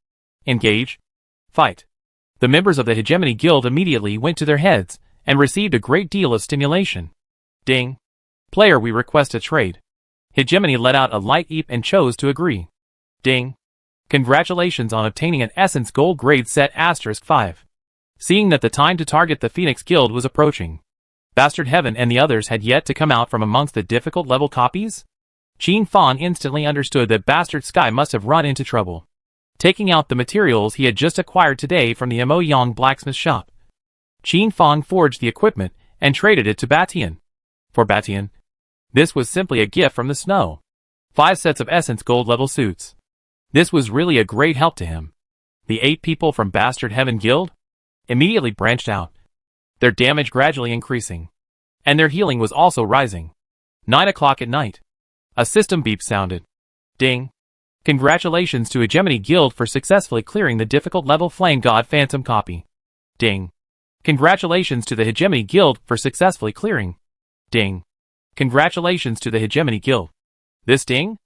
Engage. Fight. The members of the Hegemony Guild immediately went to their heads and received a great deal of stimulation. Ding. Player, we request a trade. Hegemony let out a light eep and chose to agree. Ding. Congratulations on obtaining an Essence Gold grade set *5. Seeing that the time to target the Phoenix Guild was approaching, Bastard Heaven and the others had yet to come out from amongst the difficult level copies, Qin Fang instantly understood that Bastard Sky must have run into trouble, taking out the materials he had just acquired today from the Mo Yang blacksmith shop. Qin Fang forged the equipment and traded it to Batian. For Batian, this was simply a gift from the snow. 5 sets of Essence Gold level suits. This was really a great help to him. The 8 people from Bastard Heaven Guild immediately branched out, their damage gradually increasing, and their healing was also rising. 9 o'clock at night. A system beep sounded. Ding. Congratulations to Hegemony Guild for successfully clearing the difficult level Flame God Phantom copy. Ding. Congratulations to the Hegemony Guild for successfully clearing. Ding. Congratulations to the Hegemony Guild. This ding?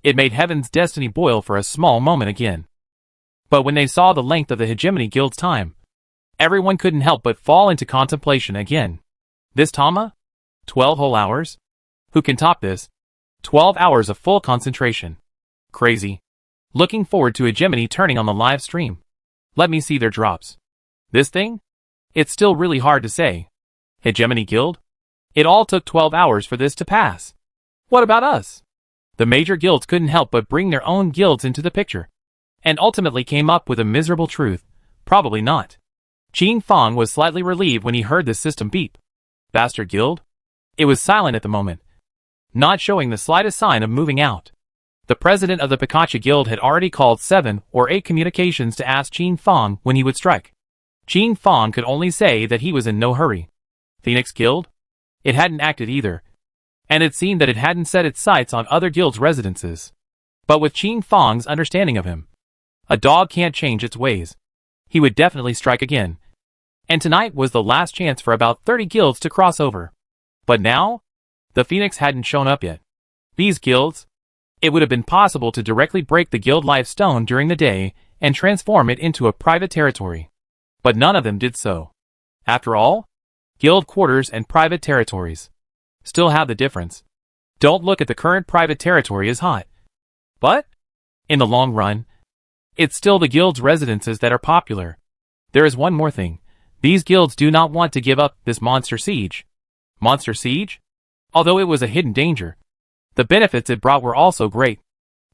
It made Heaven's destiny boil for a small moment again. But when they saw the length of the Hegemony Guild's time, everyone couldn't help but fall into contemplation again. This Tama? 12 whole hours? Who can top this? 12 hours of full concentration. Crazy. Looking forward to Hegemony turning on the live stream. Let me see their drops. This thing? It's still really hard to say. Hegemony Guild? It all took 12 hours for this to pass. What about us? The major guilds couldn't help but bring their own guilds into the picture, and ultimately came up with a miserable truth. Probably not. Qin Fang was slightly relieved when he heard the system beep. Bastard Guild? It was silent at the moment, not showing the slightest sign of moving out. The president of the Pikachu Guild had already called 7 or 8 communications to ask Qin Fang when he would strike. Qin Fang could only say that he was in no hurry. Phoenix Guild? It hadn't acted either, and it seemed that it hadn't set its sights on other guilds' residences. But with Qin Fang's understanding of him, a dog can't change its ways. He would definitely strike again. And tonight was the last chance for about 30 guilds to cross over. But now, the Phoenix hadn't shown up yet. These guilds? It would have been possible to directly break the guild life stone during the day and transform it into a private territory. But none of them did so. After all, guild quarters and private territories still have the difference. Don't look at the current private territory as hot. But, in the long run, it's still the guild's residences that are popular. There is one more thing. These guilds do not want to give up this monster siege. Monster siege? Although it was a hidden danger, the benefits it brought were also great,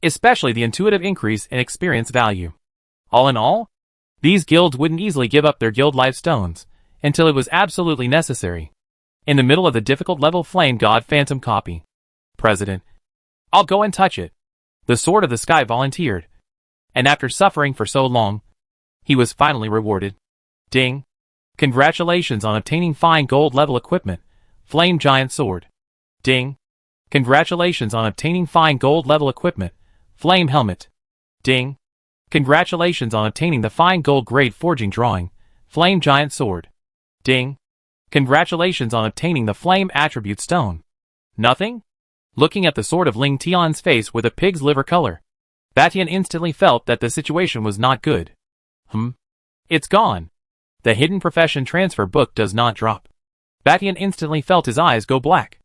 especially the intuitive increase in experience value. All in all, these guilds wouldn't easily give up their guild life stones until it was absolutely necessary. In the middle of the difficult level Flame God Phantom copy. President. I'll go and touch it. The Sword of the Sky volunteered. And after suffering for so long, he was finally rewarded. Ding. Congratulations on obtaining fine gold level equipment, Flame Giant Sword. Ding. Congratulations on obtaining fine gold level equipment, Flame Helmet. Ding. Congratulations on obtaining the fine gold grade forging drawing, Flame Giant Sword. Ding. Congratulations on obtaining the Flame Attribute Stone. Nothing? Looking at the Sword of Ling Tian's face with a pig's liver color, Batian instantly felt that the situation was not good. It's gone. The hidden profession transfer book does not drop. Batian instantly felt his eyes go black.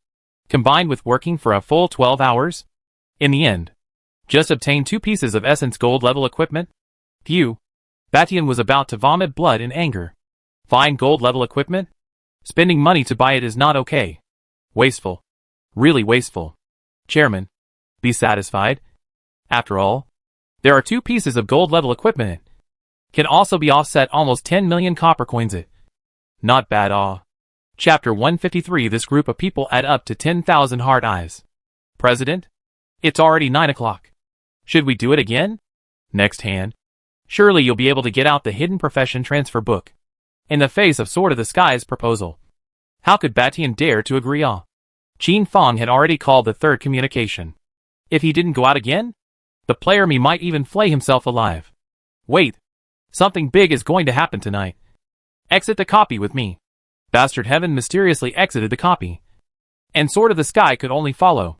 Combined with working for a full 12 hours? In the end, just obtained 2 pieces of Essence Gold level equipment? Phew. Batian was about to vomit blood in anger. Fine gold level equipment? Spending money to buy it is not okay. Wasteful. Really wasteful. Chairman, be satisfied. After all, there are 2 pieces of gold level equipment it can also be offset almost 10 million copper coins it. Not bad. Chapter 153. This group of people add up to 10,000 hard eyes. President? It's already 9 o'clock. Should we do it again? Next hand. Surely you'll be able to get out the hidden profession transfer book. In the face of Sword of the Sky's proposal, how could Batian dare to agree? Qin Fang had already called the 3rd communication. If he didn't go out again, the player might even flay himself alive. Wait. Something big is going to happen tonight. Exit the copy with me. Bastard Heaven mysteriously exited the copy, and Sword of the Sky could only follow.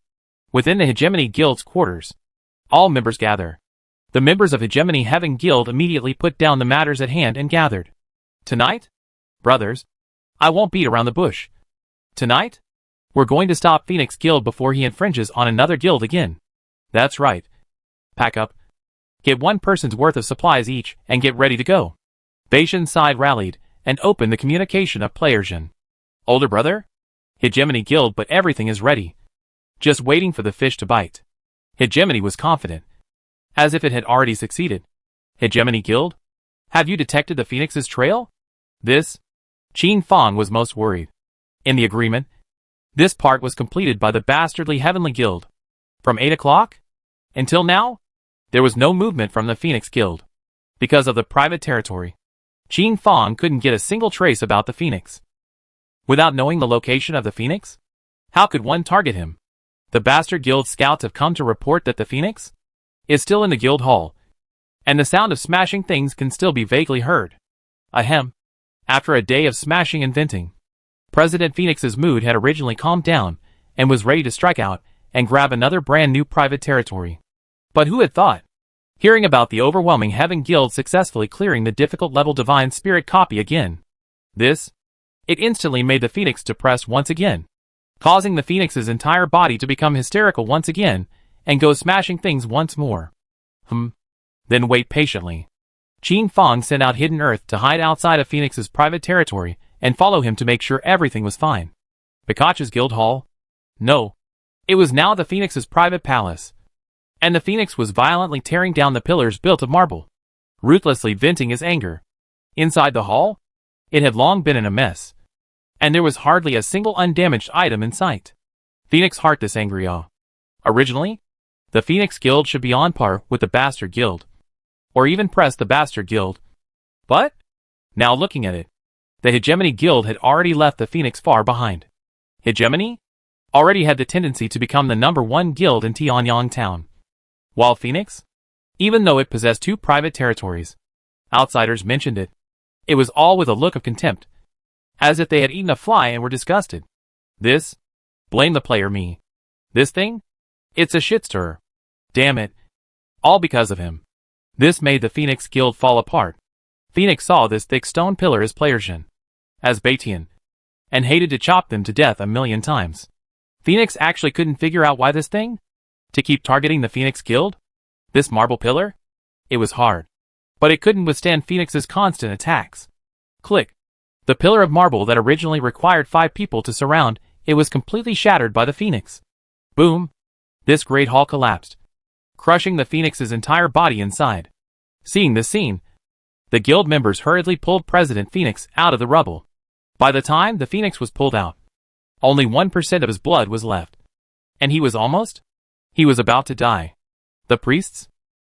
Within the Hegemony Guild's quarters, all members gather. The members of Hegemony Heaven Guild immediately put down the matters at hand and gathered. Tonight? Brothers, I won't beat around the bush. Tonight? We're going to stop Phoenix Guild before he infringes on another guild again. That's right. Pack up. Get 1 person's worth of supplies each and get ready to go. Beishan's side rallied and opened the communication of Playersian. Older brother? Hegemony Guild, but everything is ready. Just waiting for the fish to bite. Hegemony was confident, as if it had already succeeded. Hegemony Guild? Have you detected the Phoenix's trail? This? Qin Fang was most worried. In the agreement, this part was completed by the Bastardly Heavenly Guild. From 8 o'clock? Until now? There was no movement from the Phoenix Guild. Because of the private territory, Qin Fang couldn't get a single trace about the Phoenix. Without knowing the location of the Phoenix, how could one target him? The Bastard Guild scouts have come to report that the Phoenix? is still in the guild hall, and the sound of smashing things can still be vaguely heard. Ahem. After a day of smashing and venting, President Phoenix's mood had originally calmed down and was ready to strike out and grab another brand new private territory. But who had thought? Hearing about the overwhelming Heaven Guild successfully clearing the difficult level Divine Spirit copy again. It instantly made the Phoenix depressed once again, causing the Phoenix's entire body to become hysterical once again and go smashing things once more. Then wait patiently. Qin Fong sent out Hidden Earth to hide outside of Phoenix's private territory and follow him to make sure everything was fine. Pikachu's guild hall? No. It was now the Phoenix's private palace. And the Phoenix was violently tearing down the pillars built of marble, ruthlessly venting his anger. Inside the hall? It had long been in a mess, and there was hardly a single undamaged item in sight. Phoenix heart this angry awe. Originally, the Phoenix Guild should be on par with the Bastard Guild, or even press the Bastard Guild. But, now looking at it, the Hegemony Guild had already left the Phoenix far behind. Hegemony already had the tendency to become the #1 guild in Tianyang Town, while Phoenix, even though it possessed 2 private territories, outsiders mentioned it. It was all with a look of contempt, as if they had eaten a fly and were disgusted. Blame the player me. This thing? It's a shit stirrer. Damn it. All because of him. This made the Phoenix Guild fall apart. Phoenix saw this thick stone pillar as Playershin, as Batian, and hated to chop them to death a million times. Phoenix actually couldn't figure out why this thing? To keep targeting the Phoenix Guild? This marble pillar? It was hard, but it couldn't withstand Phoenix's constant attacks. Click. The pillar of marble that originally required 5 people to surround, it was completely shattered by the Phoenix. Boom. This great hall collapsed, crushing the Phoenix's entire body inside. Seeing this scene, the guild members hurriedly pulled President Phoenix out of the rubble. By the time the Phoenix was pulled out, only 1% of his blood was left. And he was about to die. The priests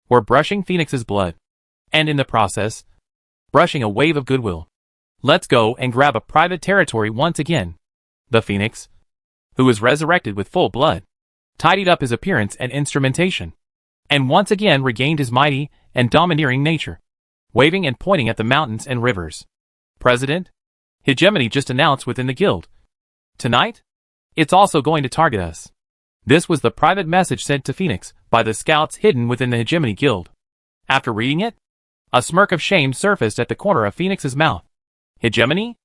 were brushing Phoenix's blood, and in the process, brushing a wave of goodwill. Let's go and grab a private territory once again. The Phoenix, who was resurrected with full blood, tidied up his appearance and instrumentation, and once again regained his mighty and domineering nature, waving and pointing at the mountains and rivers. President, Hegemony just announced within the guild. Tonight, it's also going to target us. This was the private message sent to Phoenix by the scouts hidden within the Hegemony Guild. After reading it, a smirk of shame surfaced at the corner of Phoenix's mouth. Hegemony?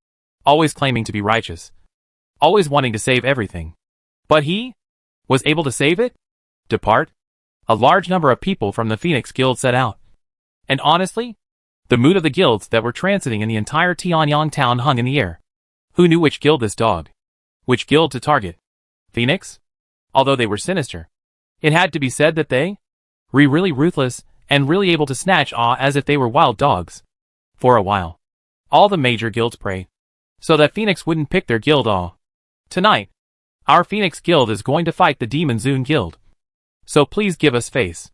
Always claiming to be righteous. Always wanting to save everything. But he was able to save it? Depart? A large number of people from the Phoenix Guild set out. And honestly, the mood of the guilds that were transiting in the entire Tianyang town hung in the air. Who knew which guild this dogged? Which guild to target? Phoenix? Although they were sinister, it had to be said that they were really ruthless and really able to snatch awe as if they were wild dogs. For a while, all the major guilds prayed, so that Phoenix wouldn't pick their guild awe. Tonight, our Phoenix Guild is going to fight the Demon Zune Guild. So please give us face.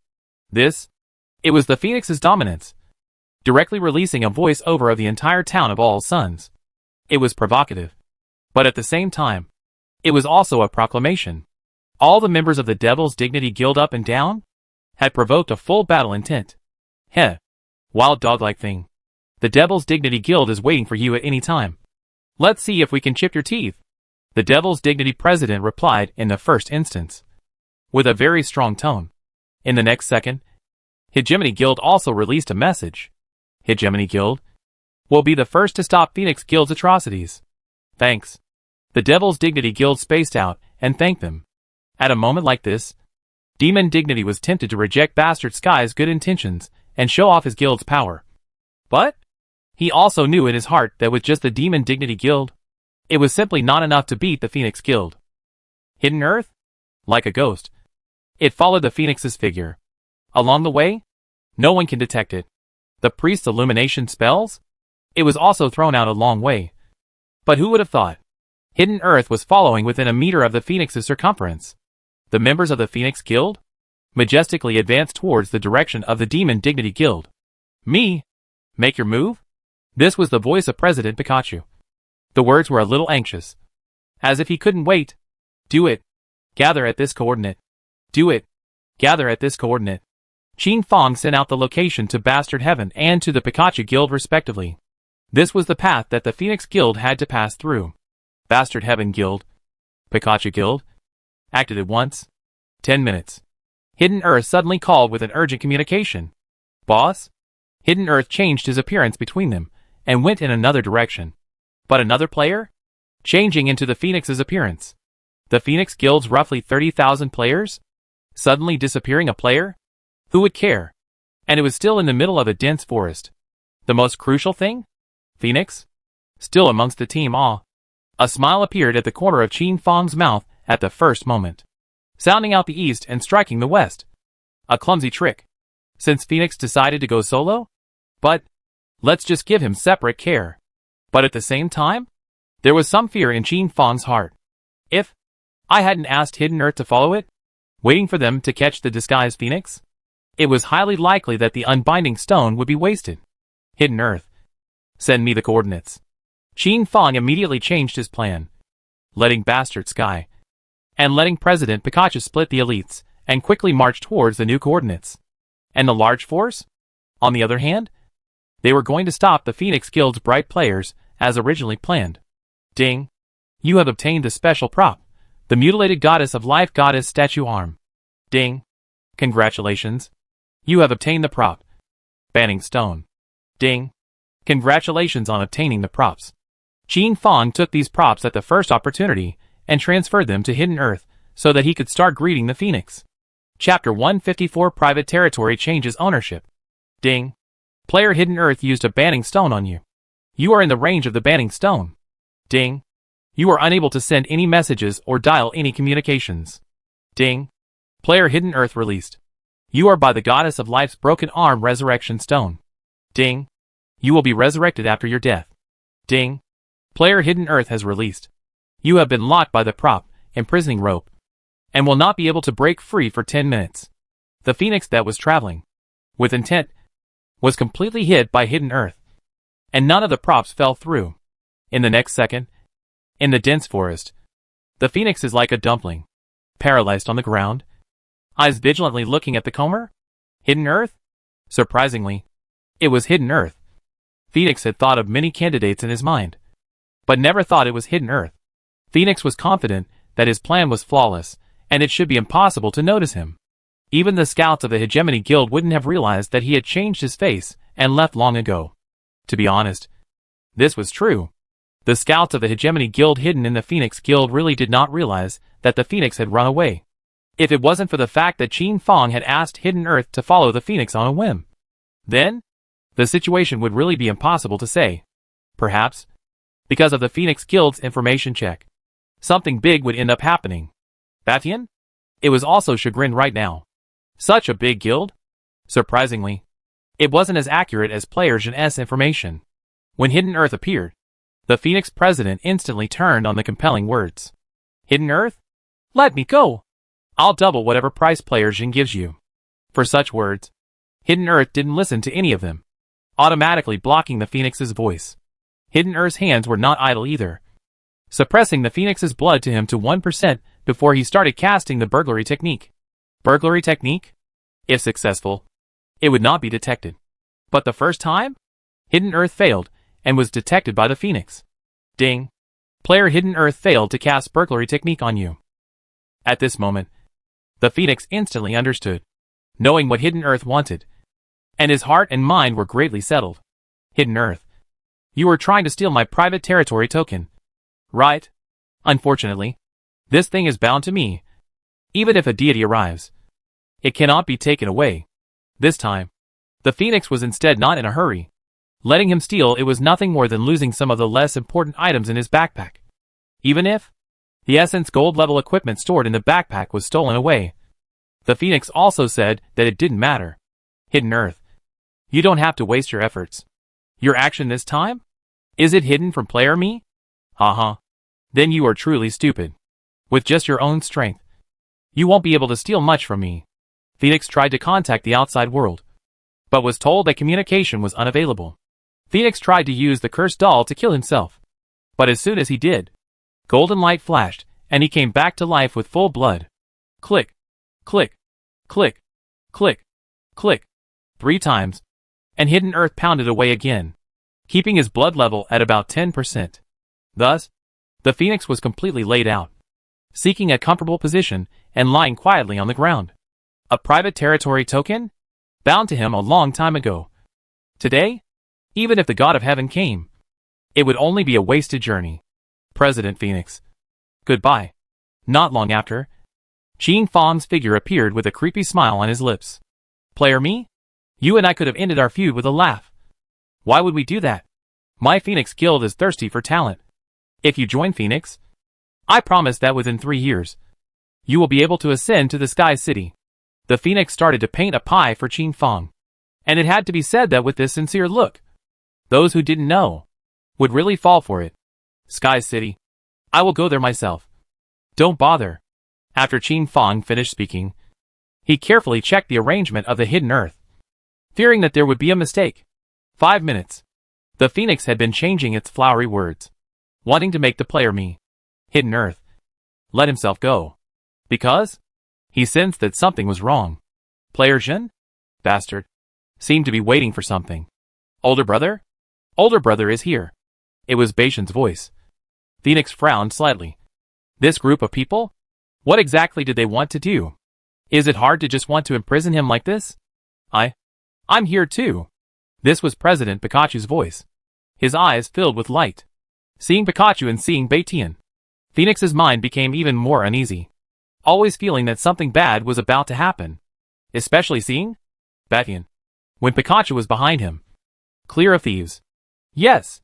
It was the Phoenix's dominance, directly releasing a voice-over of the entire town of All Suns. It was provocative, but at the same time, it was also a proclamation. All the members of the Devil's Dignity Guild up and down had provoked a full battle intent. Heh. Wild dog-like thing. The Devil's Dignity Guild is waiting for you at any time. Let's see if we can chip your teeth. The Devil's Dignity President replied in the first instance, with a very strong tone. In the next second, Hegemony Guild also released a message. Hegemony Guild will be the first to stop Phoenix Guild's atrocities. Thanks. The Devil's Dignity Guild spaced out and thanked them. At a moment like this, Demon Dignity was tempted to reject Bastard Sky's good intentions and show off his guild's power. But he also knew in his heart that with just the Demon Dignity Guild, it was simply not enough to beat the Phoenix Guild. Hidden Earth? Like a ghost, it followed the Phoenix's figure. Along the way, no one can detect it. The priest's illumination spells? It was also thrown out a long way. But who would have thought? Hidden Earth was following within a meter of the Phoenix's circumference. The members of the Phoenix Guild majestically advanced towards the direction of the Demon Dignity Guild. Me? Make your move? This was the voice of President Pikachu. The words were a little anxious, as if he couldn't wait. Do it. Gather at this coordinate. Do it. Gather at this coordinate. Qin Fong sent out the location to Bastard Heaven and to the Pikachu Guild respectively. This was the path that the Phoenix Guild had to pass through. Bastard Heaven Guild. Pikachu Guild. Acted at once. 10 minutes. Hidden Earth suddenly called with an urgent communication. Boss? Hidden Earth changed his appearance between them, and went in another direction. But another player? Changing into the Phoenix's appearance. The Phoenix Guild's roughly 30,000 players? Suddenly disappearing a player? Who would care? And it was still in the middle of a dense forest. The most crucial thing? Phoenix? Still amongst the team awe. A smile appeared at the corner of Qin Fong's mouth at the first moment, sounding out the east and striking the west. A clumsy trick, since Phoenix decided to go solo? But let's just give him separate care. But at the same time, there was some fear in Qin Fong's heart. If I hadn't asked Hidden Earth to follow it, waiting for them to catch the disguised Phoenix, it was highly likely that the unbinding stone would be wasted. Hidden Earth, send me the coordinates. Qin Fong immediately changed his plan, letting Bastard Sky and letting President Pikachu split the elites and quickly march towards the new coordinates. And the large force? On the other hand, they were going to stop the Phoenix Guild's bright players as originally planned. Ding! You have obtained the special prop, the mutilated goddess of life goddess statue arm. Ding! Congratulations! You have obtained the prop. Banning stone. Ding! Congratulations on obtaining the props. Qin Fong took these props at the first opportunity and transferred them to Hidden Earth so that he could start greeting the Phoenix. Chapter 154 Private Territory Changes Ownership. Ding! Player Hidden Earth used a banning stone on you. You are in the range of the banning stone. Ding! You are unable to send any messages or dial any communications. Ding! Player Hidden Earth released. You are by the Goddess of Life's broken arm resurrection stone. Ding! You will be resurrected after your death. Ding! Player Hidden Earth has released. You have been locked by the prop, imprisoning rope, and will not be able to break free for 10 minutes. The Phoenix that was traveling with intent was completely hid by Hidden Earth, and none of the props fell through. In the next second, in the dense forest, the Phoenix is like a dumpling, paralyzed on the ground, eyes vigilantly looking at the comber. Hidden Earth? Surprisingly, it was Hidden Earth. Phoenix had thought of many candidates in his mind, but never thought it was Hidden Earth. Phoenix was confident that his plan was flawless, and it should be impossible to notice him. Even the scouts of the Hegemony Guild wouldn't have realized that he had changed his face and left long ago. To be honest, this was true. The scouts of the Hegemony Guild hidden in the Phoenix Guild really did not realize that the Phoenix had run away. If it wasn't for the fact that Qin Fong had asked Hidden Earth to follow the Phoenix on a whim, then the situation would really be impossible to say. Perhaps because of the Phoenix Guild's information check, something big would end up happening. Batian? It was also chagrined right now. Such a big guild? Surprisingly, it wasn't as accurate as Player Jean's information. When Hidden Earth appeared, the Phoenix president instantly turned on the compelling words. Hidden Earth? Let me go! I'll double whatever price Player Jean gives you. For such words, Hidden Earth didn't listen to any of them, automatically blocking the Phoenix's voice. Hidden Earth's hands were not idle either, suppressing the Phoenix's blood to him to 1% before he started casting the burglary technique. Burglary technique? If successful, it would not be detected. But the first time? Hidden Earth failed, and was detected by the Phoenix. Ding! Player Hidden Earth failed to cast burglary technique on you. At this moment, the Phoenix instantly understood, knowing what Hidden Earth wanted, and his heart and mind were greatly settled. Hidden Earth, you were trying to steal my private territory token, right? Unfortunately, this thing is bound to me. Even if a deity arrives, it cannot be taken away. This time, the Phoenix was instead not in a hurry. Letting him steal it was nothing more than losing some of the less important items in his backpack. Even if the Essence Gold level equipment stored in the backpack was stolen away, the Phoenix also said that it didn't matter. Hidden Earth, you don't have to waste your efforts. Your action this time? Is it hidden from Player Me? Haha. Then you are truly stupid. With just your own strength, you won't be able to steal much from me. Phoenix tried to contact the outside world, but was told that communication was unavailable. Phoenix tried to use the cursed doll to kill himself, but as soon as he did, golden light flashed, and he came back to life with full blood. Click, click, click, click. Click. 3 times. And Hidden Earth pounded away again, keeping his blood level at about 10%. Thus, the Phoenix was completely laid out, seeking a comfortable position and lying quietly on the ground. A private territory token? Bound to him a long time ago. Today, even if the God of Heaven came, it would only be a wasted journey. President Phoenix. Goodbye. Not long after, Qin Fang's figure appeared with a creepy smile on his lips. Player me? You and I could have ended our feud with a laugh. Why would we do that? My Phoenix Guild is thirsty for talent. If you join Phoenix, I promise that within 3 years, you will be able to ascend to the Sky City. The Phoenix started to paint a pie for Qin Fang. And it had to be said that with this sincere look, those who didn't know would really fall for it. Sky City. I will go there myself. Don't bother. After Qin Fang finished speaking, he carefully checked the arrangement of the Hidden Earth, fearing that there would be a mistake. 5 minutes. The Phoenix had been changing its flowery words, wanting to make the player me, Hidden Earth, let himself go. Because he sensed that something was wrong. Player Jin? Bastard. Seemed to be waiting for something. Older brother? Older brother is here. It was Beishan's voice. Phoenix frowned slightly. This group of people? What exactly did they want to do? Is it hard to just want to imprison him like this? I'm here too. This was President Pikachu's voice. His eyes filled with light. Seeing Pikachu and seeing Beitian, Phoenix's mind became even more uneasy, always feeling that something bad was about to happen. Especially seeing Beitian, when Pikachu was behind him. Clear of thieves. Yes.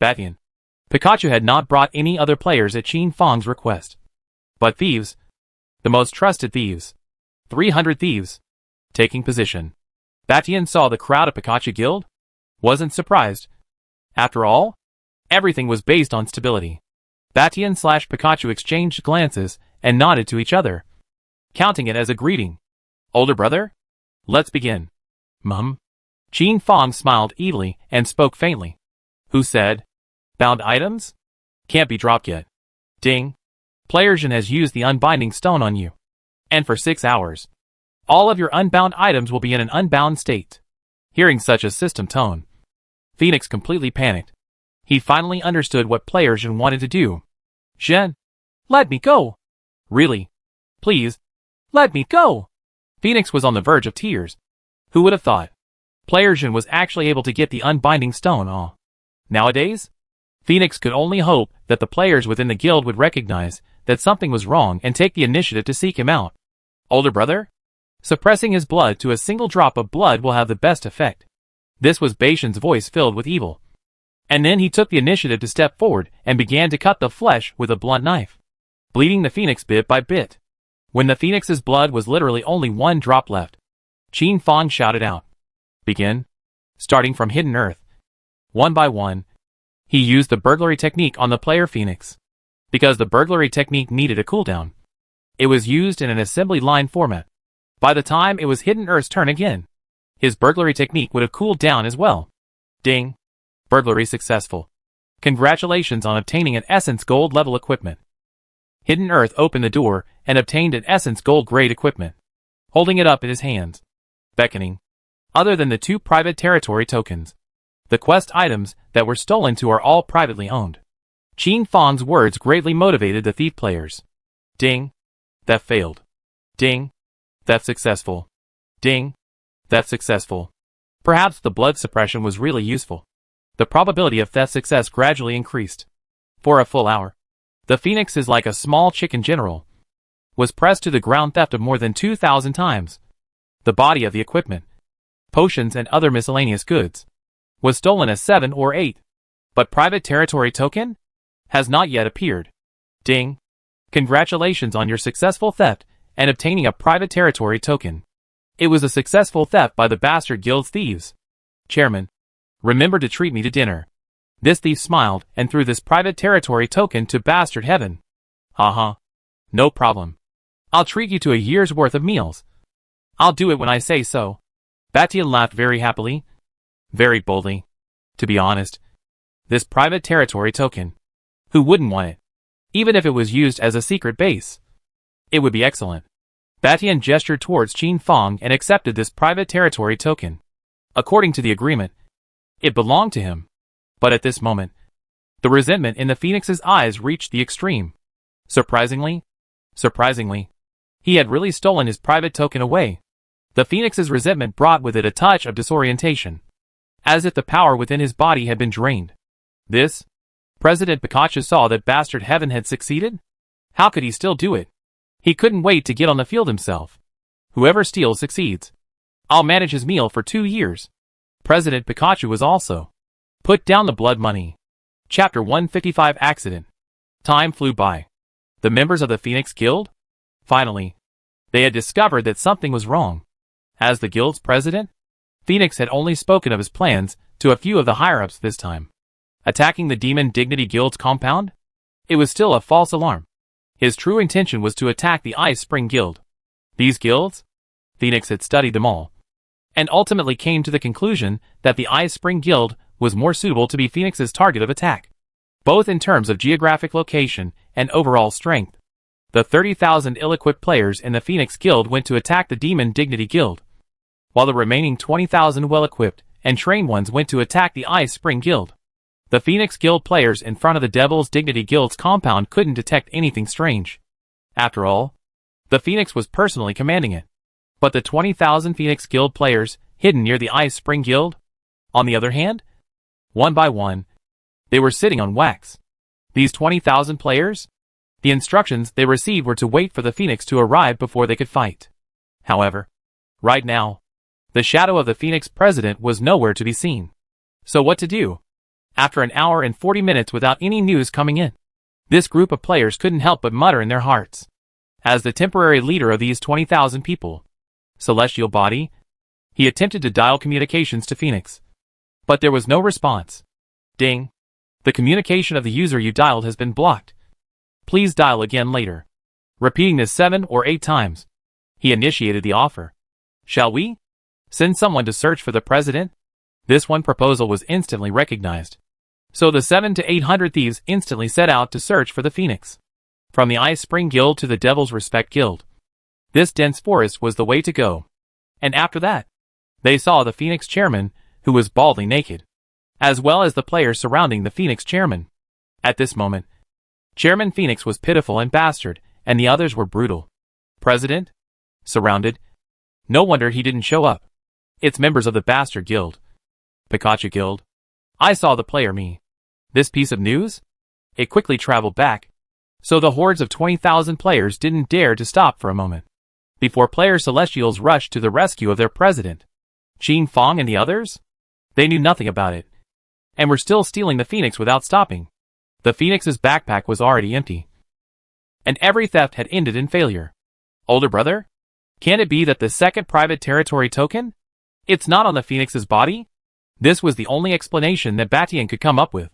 Beitian. Pikachu had not brought any other players at Qin Fang's request. But thieves. The most trusted thieves. 300 thieves. Taking position. Beitian saw the crowd of Pikachu Guild. Wasn't surprised. After all, everything was based on stability. Beitian/Pikachu exchanged glances and nodded to each other, counting it as a greeting. Older brother? Let's begin. Mum. Qin Fang smiled evilly and spoke faintly. Who said? Bound items? Can't be dropped yet. Ding. Player Jin has used the unbinding stone on you. And for 6 hours, all of your unbound items will be in an unbound state. Hearing such a system tone, Phoenix completely panicked. He finally understood what Player Jin wanted to do. Jin, let me go. Really? Please, let me go. Phoenix was on the verge of tears. Who would have thought? Player Jin was actually able to get the unbinding stone. Nowadays, Phoenix could only hope that the players within the guild would recognize that something was wrong and take the initiative to seek him out. Older brother? Suppressing his blood to a single drop of blood will have the best effect. This was Beishan's voice filled with evil. And then he took the initiative to step forward and began to cut the flesh with a blunt knife, bleeding the Phoenix bit by bit. When the Phoenix's blood was literally only 1 drop left, Qin Fang shouted out, Begin. Starting from Hidden Earth. 1 by 1, he used the burglary technique on the player Phoenix. Because the burglary technique needed a cooldown, it was used in an assembly line format. By the time it was Hidden Earth's turn again, his burglary technique would have cooled down as well. Ding. Burglary successful. Congratulations on obtaining an Essence Gold level equipment. Hidden Earth opened the door and obtained an Essence Gold grade equipment, holding it up in his hands, beckoning. Other than the 2 private territory tokens, the quest items that were stolen to are all privately owned. Qin Fang's words greatly motivated the thief players. Ding. Theft failed. Ding. Theft successful. Ding. Theft successful. Perhaps the blood suppression was really useful. The probability of theft success gradually increased. For a full hour, the Phoenix is like a small chicken general. Was pressed to the ground theft of more than 2,000 times. The body of the equipment, potions and other miscellaneous goods, was stolen as 7 or 8. But private territory token? Has not yet appeared. Ding. Congratulations on your successful theft and obtaining a private territory token. It was a successful theft by the Bastard Guild's thieves. Chairman, remember to treat me to dinner. This thief smiled and threw this private territory token to Bastard Heaven. Haha. No problem. I'll treat you to a year's worth of meals. I'll do it when I say so. Beitian laughed very happily, very boldly. To be honest, this private territory token, who wouldn't want it? Even if it was used as a secret base, it would be excellent. Batian gestured towards Qin Fong and accepted this private territory token. According to the agreement, it belonged to him. But at this moment, the resentment in the Phoenix's eyes reached the extreme. Surprisingly, he had really stolen his private token away. The Phoenix's resentment brought with it a touch of disorientation, as if the power within his body had been drained. This? President Pikachu saw that Bastard Heaven had succeeded? How could he still do it? He couldn't wait to get on the field himself. Whoever steals succeeds. I'll manage his meal for 2 years. President Pikachu was also. Put down the blood money. Chapter 155 Accident. Time flew by. The members of the Phoenix Guild? Finally, they had discovered that something was wrong. As the guild's president, Phoenix had only spoken of his plans to a few of the higher-ups this time. Attacking the Demon Dignity Guild's compound? It was still a false alarm. His true intention was to attack the Ice Spring Guild. These guilds? Phoenix had studied them all, and ultimately came to the conclusion that the Ice Spring Guild was more suitable to be Phoenix's target of attack, both in terms of geographic location and overall strength. The 30,000 ill-equipped players in the Phoenix Guild went to attack the Demon Dignity Guild, while the remaining 20,000 well-equipped and trained ones went to attack the Ice Spring Guild. The Phoenix Guild players in front of the Devil's Dignity Guild's compound couldn't detect anything strange. After all, the Phoenix was personally commanding it. But the 20,000 Phoenix Guild players hidden near the Ice Spring Guild? On the other hand, one by one, they were sitting on wax. These 20,000 players? The instructions they received were to wait for the Phoenix to arrive before they could fight. However, right now, the shadow of the Phoenix president was nowhere to be seen. So what to do? After an hour and 40 minutes without any news coming in, this group of players couldn't help but mutter in their hearts. As the temporary leader of these 20,000 people, Celestial Body, he attempted to dial communications to Phoenix. But there was no response. Ding. The communication of the user you dialed has been blocked. Please dial again later. Repeating this 7 or 8 times, he initiated the offer. Shall we send someone to search for the president? This one proposal was instantly recognized. So the 700 to 800 thieves instantly set out to search for the Phoenix. From the Ice Spring Guild to the Devil's Respect Guild, this dense forest was the way to go. And after that, they saw the Phoenix chairman, who was baldly naked, as well as the players surrounding the Phoenix chairman. At this moment, Chairman Phoenix was pitiful and bastard, and the others were brutal. President? Surrounded? No wonder he didn't show up. It's members of the Bastard Guild. Pikachu Guild. I saw the player me. This piece of news? It quickly traveled back, so the hordes of 20,000 players didn't dare to stop for a moment before player Celestials rushed to the rescue of their president. Qin Fong and the others? They knew nothing about it, and were still stealing the Phoenix without stopping. The Phoenix's backpack was already empty, and every theft had ended in failure. Older brother? Can it be that the second private territory token? It's not on the Phoenix's body? This was the only explanation that Batian could come up with.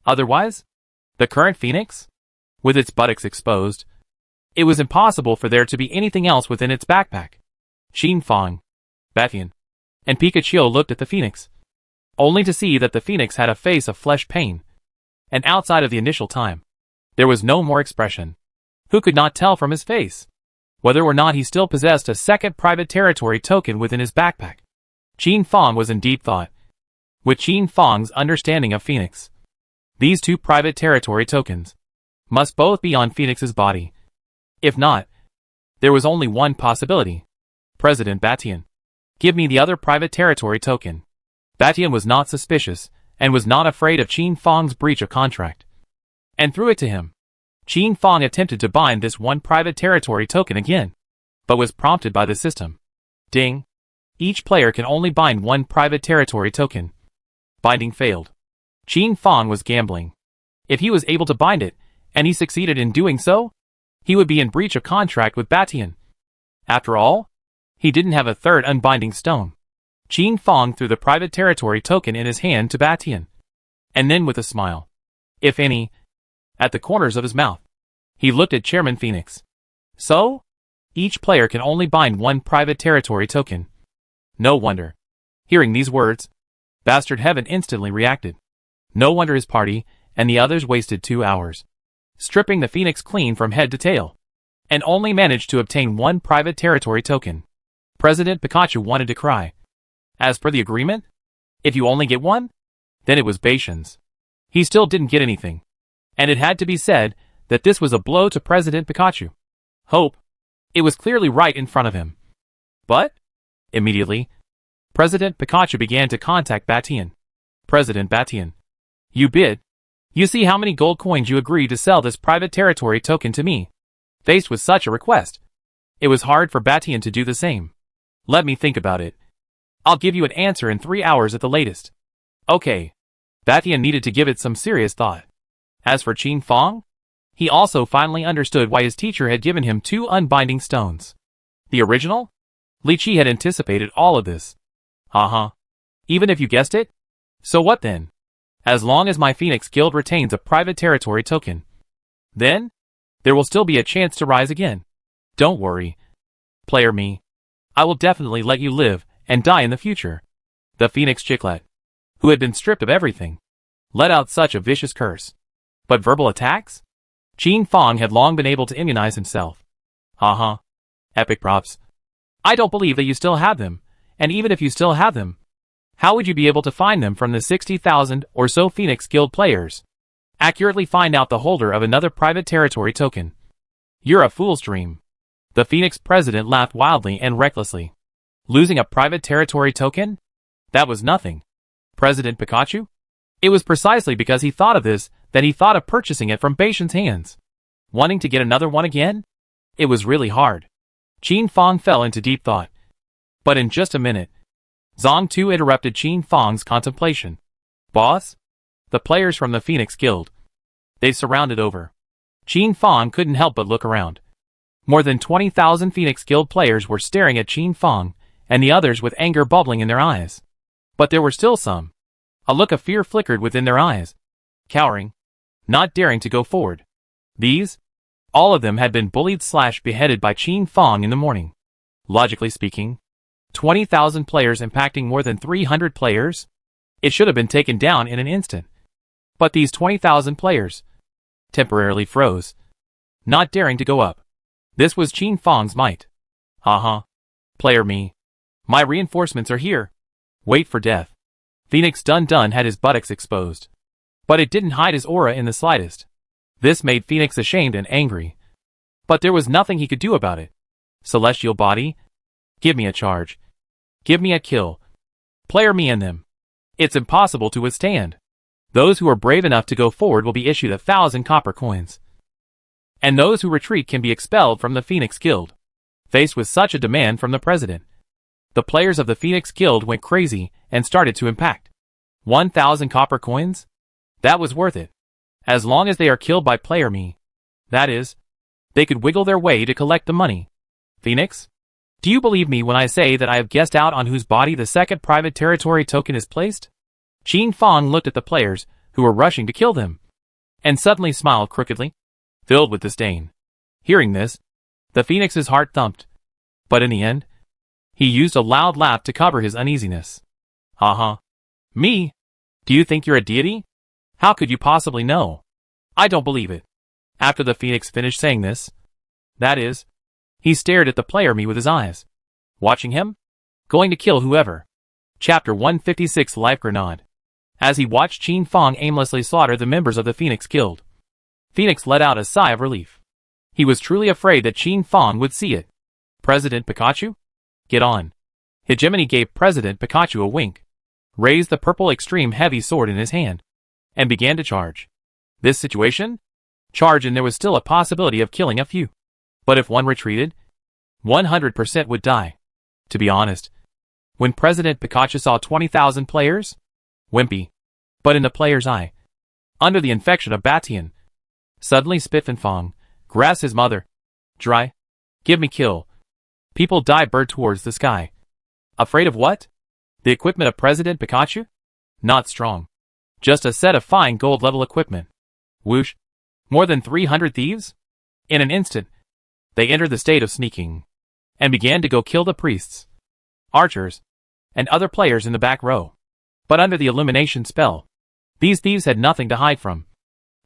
Otherwise, the current Phoenix, with its buttocks exposed, it was impossible for there to be anything else within its backpack. Qin Fong, Batian, and Pikachu looked at the Phoenix, only to see that the Phoenix had a face of flesh pain, and outside of the initial time, there was no more expression. Who could not tell from his face whether or not he still possessed a second private territory token within his backpack? Qin Fong was in deep thought. With Qin Fong's understanding of Phoenix, these 2 private territory tokens must both be on Phoenix's body. If not, there was only one possibility. President Batian, give me the other private territory token. Batian was not suspicious, and was not afraid of Qin Fong's breach of contract, and threw it to him. Qin Fong attempted to bind this one private territory token again, but was prompted by the system. Ding. Each player can only bind one private territory token. Binding failed. Qin Fong was gambling. If he was able to bind it, and he succeeded in doing so, he would be in breach of contract with Batian. After all, he didn't have a third unbinding stone. Qin Fong threw the private territory token in his hand to Batian, and then with a smile, if any, at the corners of his mouth, he looked at Chairman Phoenix. So? Each player can only bind one private territory token. No wonder. Hearing these words, Bastard Heaven instantly reacted. No wonder his party and the others wasted 2 hours, stripping the Phoenix clean from head to tail, and only managed to obtain one private territory token. President Pikachu wanted to cry. As per the agreement, if you only get one, then it was Bastian's. He still didn't get anything. And it had to be said that this was a blow to President Pikachu. Hope. It was clearly right in front of him. But, immediately, President Pikachu began to contact Batian. President Batian. You bid. You see how many gold coins you agreed to sell this private territory token to me. Faced with such a request, it was hard for Batian to do the same. Let me think about it. I'll give you an answer in 3 hours at the latest. Okay. Batian needed to give it some serious thought. As for Qin Fong, he also finally understood why his teacher had given him 2 unbinding stones. The original? Li Chi had anticipated all of this. Even if you guessed it? So what then? As long as my Phoenix Guild retains a private territory token, then there will still be a chance to rise again. Don't worry. Player me. I will definitely let you live and die in the future. The Phoenix Chicklet, who had been stripped of everything, let out such a vicious curse. But verbal attacks? Qin Fong had long been able to immunize himself. Epic props. I don't believe that you still have them, and even if you still have them, how would you be able to find them from the 60,000 or so Phoenix Guild players? Accurately find out the holder of another private territory token. You're a fool's dream. The Phoenix president laughed wildly and recklessly. Losing a private territory token? That was nothing. President Pikachu? It was precisely because he thought of this that he thought of purchasing it from Bastian's hands. Wanting to get another one again? It was really hard. Qin Fong fell into deep thought. But in just a minute, Zong Tu interrupted Qin Fong's contemplation. Boss? The players from the Phoenix Guild. They surrounded over. Qin Fong couldn't help but look around. More than 20,000 Phoenix Guild players were staring at Qin Fong, and the others with anger bubbling in their eyes. But there were still some. A look of fear flickered within their eyes. Cowering. Not daring to go forward. These? All of them had been bullied/beheaded by Qin Fong in the morning. Logically speaking, 20,000 players impacting more than 300 players? It should have been taken down in an instant. But these 20,000 players temporarily froze, not daring to go up. This was Qin Fong's might. Player me. My reinforcements are here. Wait for death. Phoenix Dun Dun had his buttocks exposed. But it didn't hide his aura in the slightest. This made Phoenix ashamed and angry. But there was nothing he could do about it. Celestial body? Give me a charge. Give me a kill. Player me and them. It's impossible to withstand. Those who are brave enough to go forward will be issued 1,000 copper coins. And those who retreat can be expelled from the Phoenix Guild. Faced with such a demand from the president, the players of the Phoenix Guild went crazy and started to impact. 1,000 copper coins? That was worth it. As long as they are killed by player me. That is, they could wiggle their way to collect the money. Phoenix? Do you believe me when I say that I have guessed out on whose body the second private territory token is placed? Qin Fong looked at the players who were rushing to kill them, and suddenly smiled crookedly, filled with disdain. Hearing this, the Phoenix's heart thumped. But in the end, he used a loud laugh to cover his uneasiness. Me? Do you think you're a deity? How could you possibly know? I don't believe it. After the Phoenix finished saying this, that is, he stared at the player me with his eyes. Watching him? Going to kill whoever. Chapter 156 Life Grenade. As he watched Qin Fong aimlessly slaughter the members of the Phoenix Guild, Phoenix let out a sigh of relief. He was truly afraid that Qin Fong would see it. President Pikachu? Get on. Hegemony gave President Pikachu a wink, raised the purple extreme heavy sword in his hand, and began to charge. This situation? Charge, and there was still a possibility of killing a few. But if one retreated, 100% would die. To be honest, when President Pikachu saw 20,000 players, wimpy, but in the player's eye, under the infection of Batian, suddenly Spiffin Fong grasped his mother. Dry. Give me kill. People die bird towards the sky. Afraid of what? The equipment of President Pikachu? Not strong. Just a set of fine gold level equipment. Whoosh. More than 300 thieves? In an instant, they entered the state of sneaking, and began to go kill the priests, archers, and other players in the back row. But under the illumination spell, these thieves had nothing to hide from,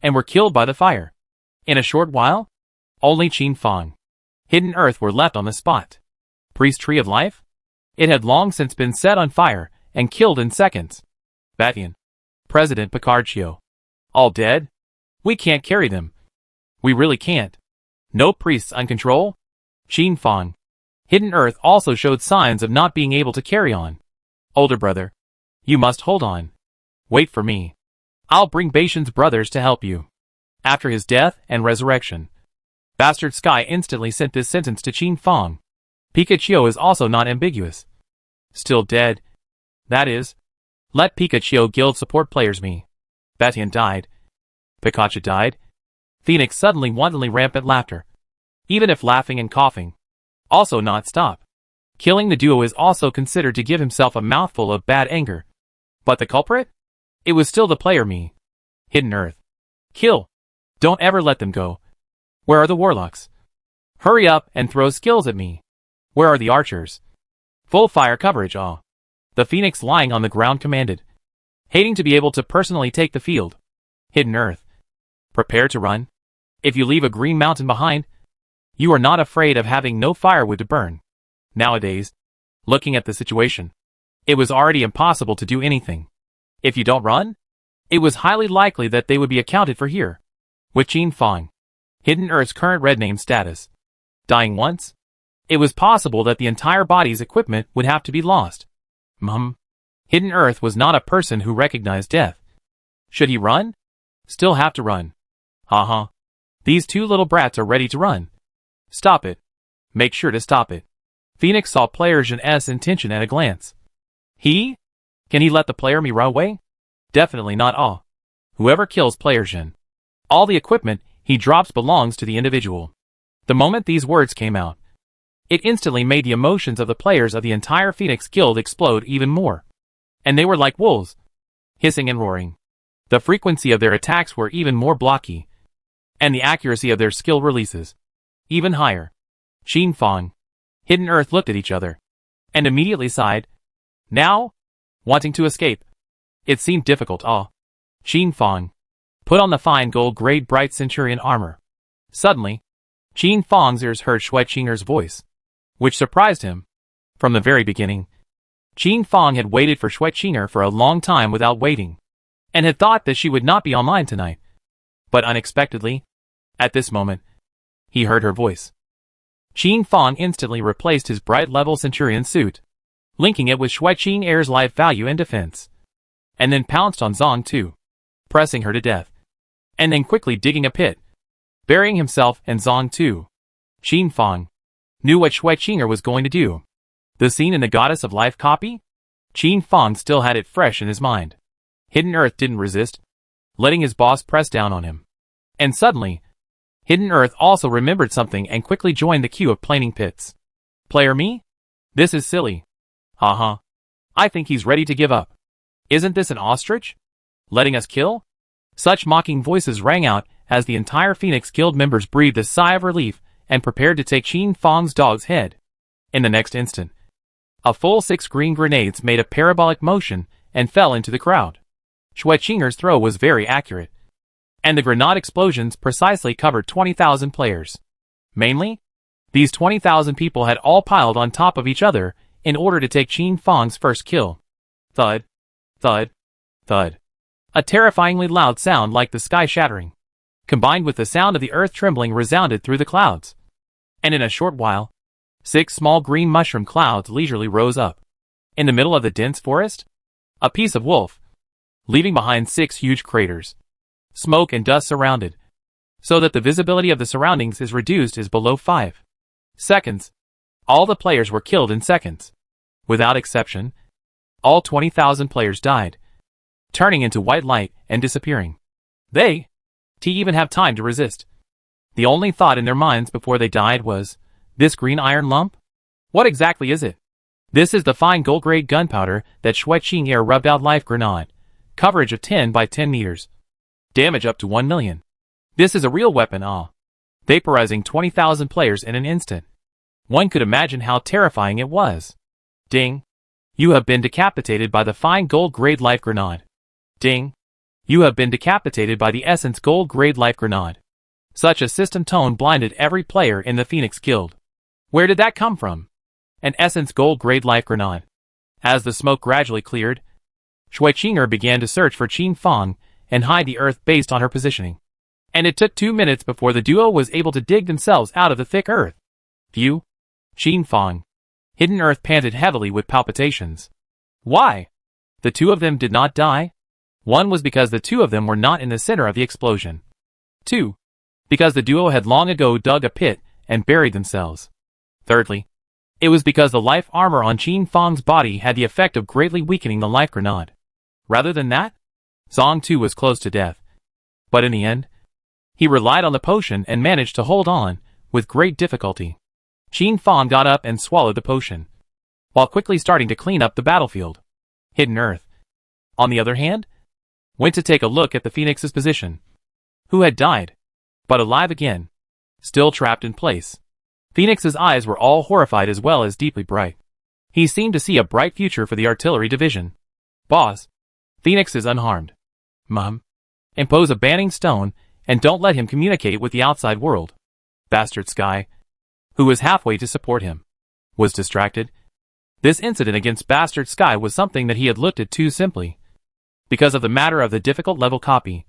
and were killed by the fire. In a short while, only Qin Fong, hidden earth were left on the spot. Priest Tree of Life? It had long since been set on fire and killed in seconds. Batian. President Picarcio. All dead? We can't carry them. We really can't. No priests on control? Xin Fang. Hidden earth also showed signs of not being able to carry on. Older brother. You must hold on. Wait for me. I'll bring Baishan's brothers to help you. After his death and resurrection. Bastard Sky instantly sent this sentence to Xin Fang. Pikachu is also not ambiguous. Still dead. That is. Let Pikachu Guild support players me. Batian died. Pikachu died. Phoenix suddenly wantonly rampant laughter. Even if laughing and coughing. Also not stop. Killing the duo is also considered to give himself a mouthful of bad anger. But the culprit? It was still the player me. Hidden earth. Kill. Don't ever let them go. Where are the warlocks? Hurry up and throw skills at me. Where are the archers? Full fire coverage, ah. The Phoenix lying on the ground commanded. Hating to be able to personally take the field. Hidden earth. Prepare to run. If you leave a green mountain behind, you are not afraid of having no firewood to burn. Nowadays, looking at the situation, it was already impossible to do anything. If you don't run, it was highly likely that they would be accounted for here. With Xin Fang, Hidden Earth's current red name status, dying once, it was possible that the entire body's equipment would have to be lost. Hidden Earth was not a person who recognized death. Should he run? Still have to run. Haha. These two little brats are ready to run. Stop it. Make sure to stop it. Phoenix saw player Jin's intention at a glance. He? Can he let the player me run away? Definitely not all. Whoever kills player Jin, all the equipment he drops belongs to the individual. The moment these words came out, it instantly made the emotions of the players of the entire Phoenix Guild explode even more. And they were like wolves, hissing and roaring. The frequency of their attacks were even more blocky, and the accuracy of their skill releases even higher. Xin Fang, Hidden Earth looked at each other, and immediately sighed. Now? Wanting to escape. It seemed difficult, Xin Fang put on the fine gold-grade bright Centurion armor. Suddenly, Xin Fang's ears heard Shui Qinger's voice, which surprised him. From the very beginning, Xin Fang had waited for Shui Qinger for a long time without waiting, and had thought that she would not be online tonight. But unexpectedly, at this moment, he heard her voice. Xin Fang instantly replaced his bright-level Centurion suit, linking it with Shui Qinger's life value and defense, and then pounced on Zhang Tu, pressing her to death, and then quickly digging a pit, burying himself and Zhang Tu. Xin Fang knew what Shui Qinger was going to do. The scene in the Goddess of Life copy? Xin Fang still had it fresh in his mind. Hidden Earth didn't resist, letting his boss press down on him. And suddenly, Hidden Earth also remembered something and quickly joined the queue of planing pits. Player me? This is silly. Haha. I think he's ready to give up. Isn't this an ostrich? Letting us kill? Such mocking voices rang out as the entire Phoenix Guild members breathed a sigh of relief and prepared to take Xin Fang's dog's head. In the next instant, a full 6 green grenades made a parabolic motion and fell into the crowd. Shui Qinger's throw was very accurate, and the grenade explosions precisely covered 20,000 players. Mainly, these 20,000 people had all piled on top of each other in order to take Xin Fang's first kill. Thud, thud, thud. A terrifyingly loud sound like the sky shattering, combined with the sound of the earth trembling, resounded through the clouds. And in a short while, 6 small green mushroom clouds leisurely rose up. In the middle of the dense forest, a piece of wolf, leaving behind 6 huge craters. Smoke and dust surrounded, so that the visibility of the surroundings is reduced is below 5 seconds. All the players were killed in seconds. Without exception, all 20,000 players died, turning into white light and disappearing. They even have time to resist. The only thought in their minds before they died was, this green iron lump? What exactly is it? This is the fine gold-grade gunpowder that Shui Qinger rubbed out life grenade. Coverage of 10 by 10 meters. Damage up to 1 million. This is a real weapon, vaporizing 20,000 players in an instant. One could imagine how terrifying it was. Ding. You have been decapitated by the fine gold-grade life grenade. Ding. You have been decapitated by the essence gold-grade life grenade. Such a system tone blinded every player in the Phoenix Guild. Where did that come from? An Essence Gold-grade life grenade. As the smoke gradually cleared, Shui Qinger began to search for Qin Fang and hide the earth based on her positioning. And it took 2 minutes before the duo was able to dig themselves out of the thick earth. Phew. Qin Fang. Hidden Earth panted heavily with palpitations. Why? The two of them did not die? One was because the two of them were not in the center of the explosion. 2. Because the duo had long ago dug a pit and buried themselves. Thirdly, it was because the life armor on Qin Fang's body had the effect of greatly weakening the life grenade. Rather than that, Zhang Tu was close to death. But in the end, he relied on the potion and managed to hold on, with great difficulty. Qin Fang got up and swallowed the potion, while quickly starting to clean up the battlefield. Hidden Earth, on the other hand, went to take a look at the Phoenix's position. Who had died, but alive again, still trapped in place. Phoenix's eyes were all horrified as well as deeply bright. He seemed to see a bright future for the artillery division. Boss, Phoenix is unharmed. Mum, impose a banning stone and don't let him communicate with the outside world. Bastard Sky, who was halfway to support him, was distracted. This incident against Bastard Sky was something that he had looked at too simply, because of the matter of the difficult level copy,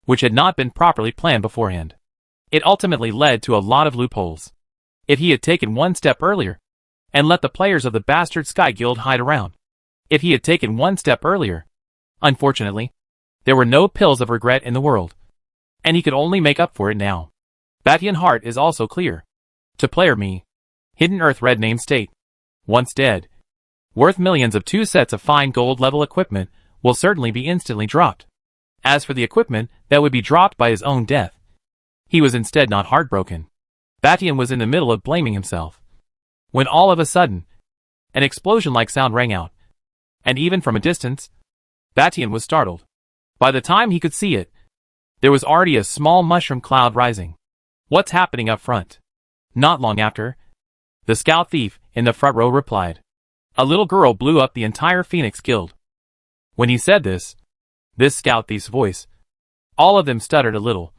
which had not been properly planned beforehand. It ultimately led to a lot of loopholes. If he had taken one step earlier, and let the players of the Bastard Sky Guild hide around. If he had taken one step earlier. Unfortunately, there were no pills of regret in the world, and he could only make up for it now. Batian Heart is also clear. To player me, Hidden Earth red name state. Once dead, worth millions of 2 sets of fine gold level equipment will certainly be instantly dropped. As for the equipment that would be dropped by his own death, he was instead not heartbroken. Batian was in the middle of blaming himself, when all of a sudden, an explosion-like sound rang out, and even from a distance, Batian was startled. By the time he could see it, there was already a small mushroom cloud rising. What's happening up front? Not long after, the scout thief in the front row replied. A little girl blew up the entire Phoenix Guild. When he said this scout thief's voice, all of them stuttered a little,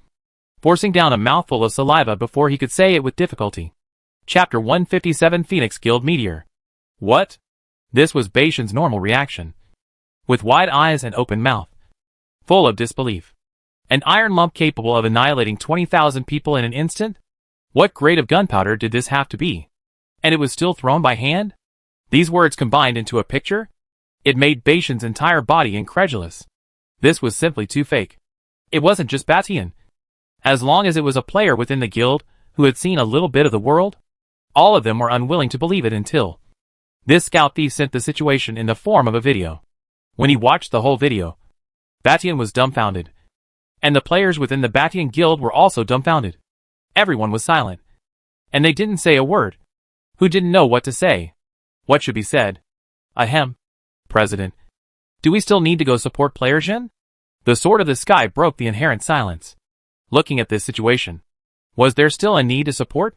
forcing down a mouthful of saliva before he could say it with difficulty. Chapter 157 Phoenix Guild Meteor. What? This was Beishan's normal reaction. With wide eyes and open mouth, full of disbelief. An iron lump capable of annihilating 20,000 people in an instant? What grade of gunpowder did this have to be? And it was still thrown by hand? These words combined into a picture? It made Beishan's entire body incredulous. This was simply too fake. It wasn't just Batian. As long as it was a player within the guild who had seen a little bit of the world, all of them were unwilling to believe it until this scout thief sent the situation in the form of a video. When he watched the whole video, Batian was dumbfounded. And the players within the Batian guild were also dumbfounded. Everyone was silent. And they didn't say a word. Who didn't know what to say? What should be said? Ahem. President. Do we still need to go support Player Jin? The Sword of the Sky broke the inherent silence. Looking at this situation, was there still a need to support?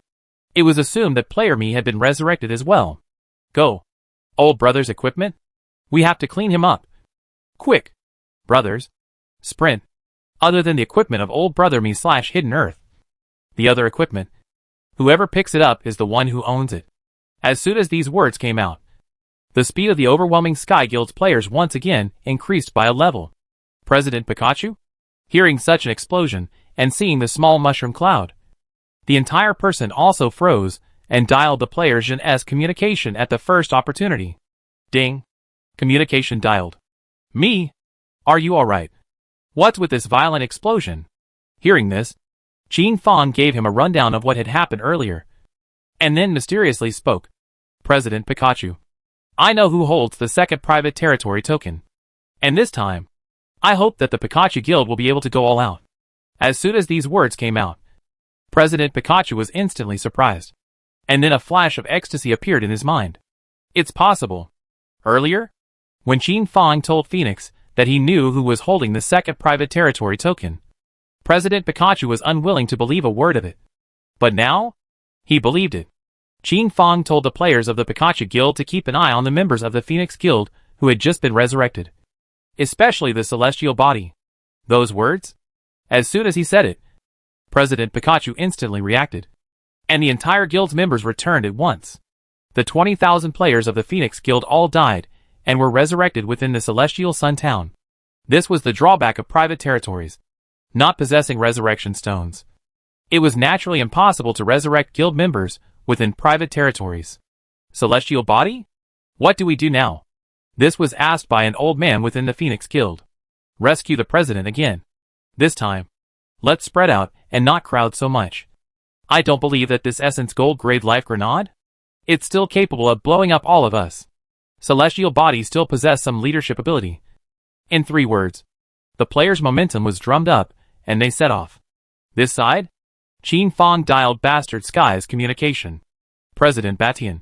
It was assumed that Player Me had been resurrected as well. Go. Old brother's equipment? We have to clean him up. Quick. Brothers. Sprint. Other than the equipment of old brother me / Hidden Earth. The other equipment. Whoever picks it up is the one who owns it. As soon as these words came out, the speed of the overwhelming Sky Guild's players once again increased by a level. President Pikachu? Hearing such an explosion and seeing the small mushroom cloud, the entire person also froze and dialed the player Jin's communication at the first opportunity. Ding. Communication dialed. Me? Are you alright? What's with this violent explosion? Hearing this, Qin Fang gave him a rundown of what had happened earlier, and then mysteriously spoke. President Pikachu. I know who holds the second private territory token. And this time, I hope that the Pikachu Guild will be able to go all out. As soon as these words came out, President Pikachu was instantly surprised. And then a flash of ecstasy appeared in his mind. It's possible. Earlier, when Qin Fang told Phoenix that he knew who was holding the second private territory token, President Pikachu was unwilling to believe a word of it. But now, he believed it. Qin Fang told the players of the Pikachu Guild to keep an eye on the members of the Phoenix Guild who had just been resurrected. Especially the celestial body. Those words? As soon as he said it, President Pikachu instantly reacted. and the entire guild's members returned at once. The 20,000 players of the Phoenix Guild all died, and were resurrected within the Celestial Sun Town. This was the drawback of private territories, not possessing resurrection stones. It was naturally impossible to resurrect guild members within private territories. Celestial body? What do we do now? This was asked by an old man within the Phoenix Guild. Rescue the president again. This time, let's spread out and not crowd so much. I don't believe that this Essence Gold grade life grenade? It's still capable of blowing up all of us. Celestial bodies still possess some leadership ability. In 3 words, the players' momentum was drummed up, and they set off. This side? Qin Fong dialed Bastard Sky's communication. President Batian,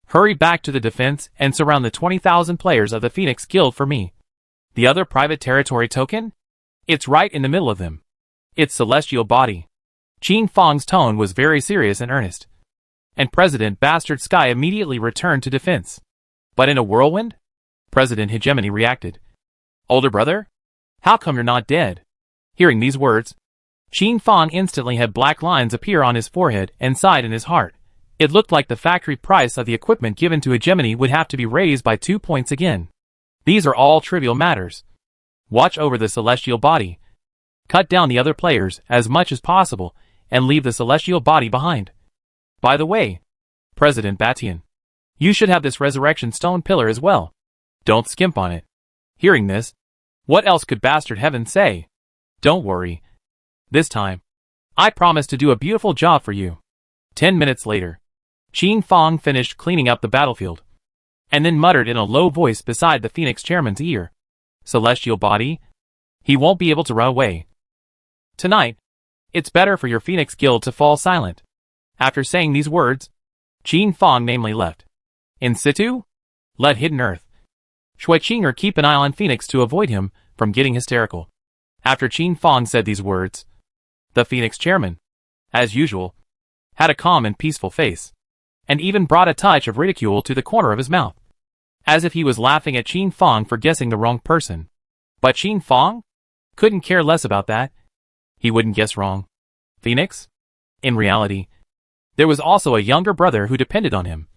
hurry back to the defense and surround the 20,000 players of the Phoenix Guild for me. The other private territory token? It's right in the middle of them. It's Celestial body. Qin Fong's tone was very serious and earnest. And President Bastard Sky immediately returned to defense. But in a whirlwind? President Hegemony reacted. Older brother? How come you're not dead? Hearing these words, Qin Fong instantly had black lines appear on his forehead and sighed in his heart. It looked like the factory price of the equipment given to Hegemony would have to be raised by 2 points again. These are all trivial matters. Watch over the Celestial body. Cut down the other players as much as possible and leave the Celestial body behind. By the way, President Batian, you should have this resurrection stone pillar as well. Don't skimp on it. Hearing this, what else could Bastard Heaven say? Don't worry. This time, I promise to do a beautiful job for you. 10 minutes later, Qin Fong finished cleaning up the battlefield, and then muttered in a low voice beside the Phoenix Chairman's ear. Celestial body? He won't be able to run away. Tonight, it's better for your Phoenix Guild to fall silent. After saying these words, Qin Fong namely left. In situ? Let Hidden Earth Shui Qinger keep an eye on Phoenix to avoid him from getting hysterical. After Qin Fong said these words, the Phoenix Chairman, as usual, had a calm and peaceful face, and even brought a touch of ridicule to the corner of his mouth, as if he was laughing at Qin Fong for guessing the wrong person. But Qin Fong couldn't care less about that. He wouldn't guess wrong. Phoenix? In reality, there was also a younger brother who depended on him,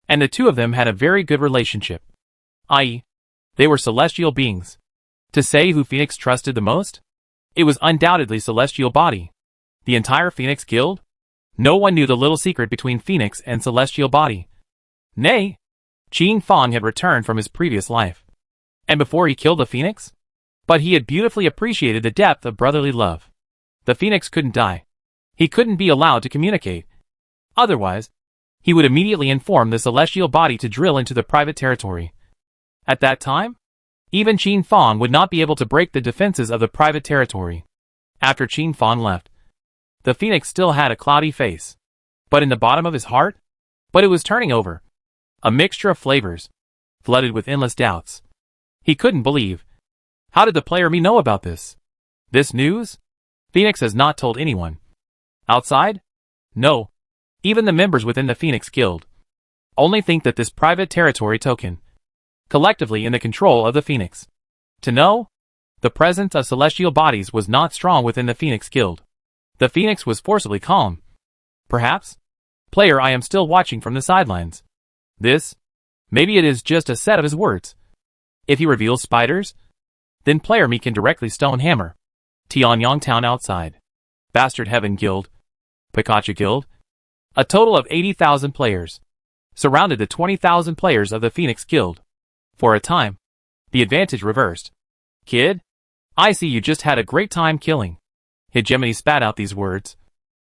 and the two of them had a very good relationship, i.e., they were celestial beings. To say who Phoenix trusted the most? It was undoubtedly Celestial body. The entire Phoenix Guild? No one knew the little secret between Phoenix and Celestial body. Nay, Qin Fong had returned from his previous life. And before he killed the Phoenix? But he had beautifully appreciated the depth of brotherly love. The Phoenix couldn't die. He couldn't be allowed to communicate. Otherwise, he would immediately inform the Celestial body to drill into the private territory. At that time, even Qin Fong would not be able to break the defenses of the private territory. After Qin Fong left, the Phoenix still had a cloudy face. But in the bottom of his heart? But it was turning over. A mixture of flavors, flooded with endless doubts. He couldn't believe. How did the player me know about this? This news? Phoenix has not told anyone. Outside? No. Even the members within the Phoenix Guild only think that this private territory token, collectively in the control of the Phoenix. To know, the presence of celestial bodies was not strong within the Phoenix Guild. The Phoenix was forcibly calm. Perhaps? Player, I am still watching from the sidelines. This? Maybe it is just a set of his words. If he reveals spiders, then player me can directly stone hammer. Tianyang Town outside. Bastard Heaven Guild. Pikachu Guild. A total of 80,000 players surrounded the 20,000 players of the Phoenix Guild. For a time, the advantage reversed. Kid, I see you just had a great time killing. Hegemony spat out these words,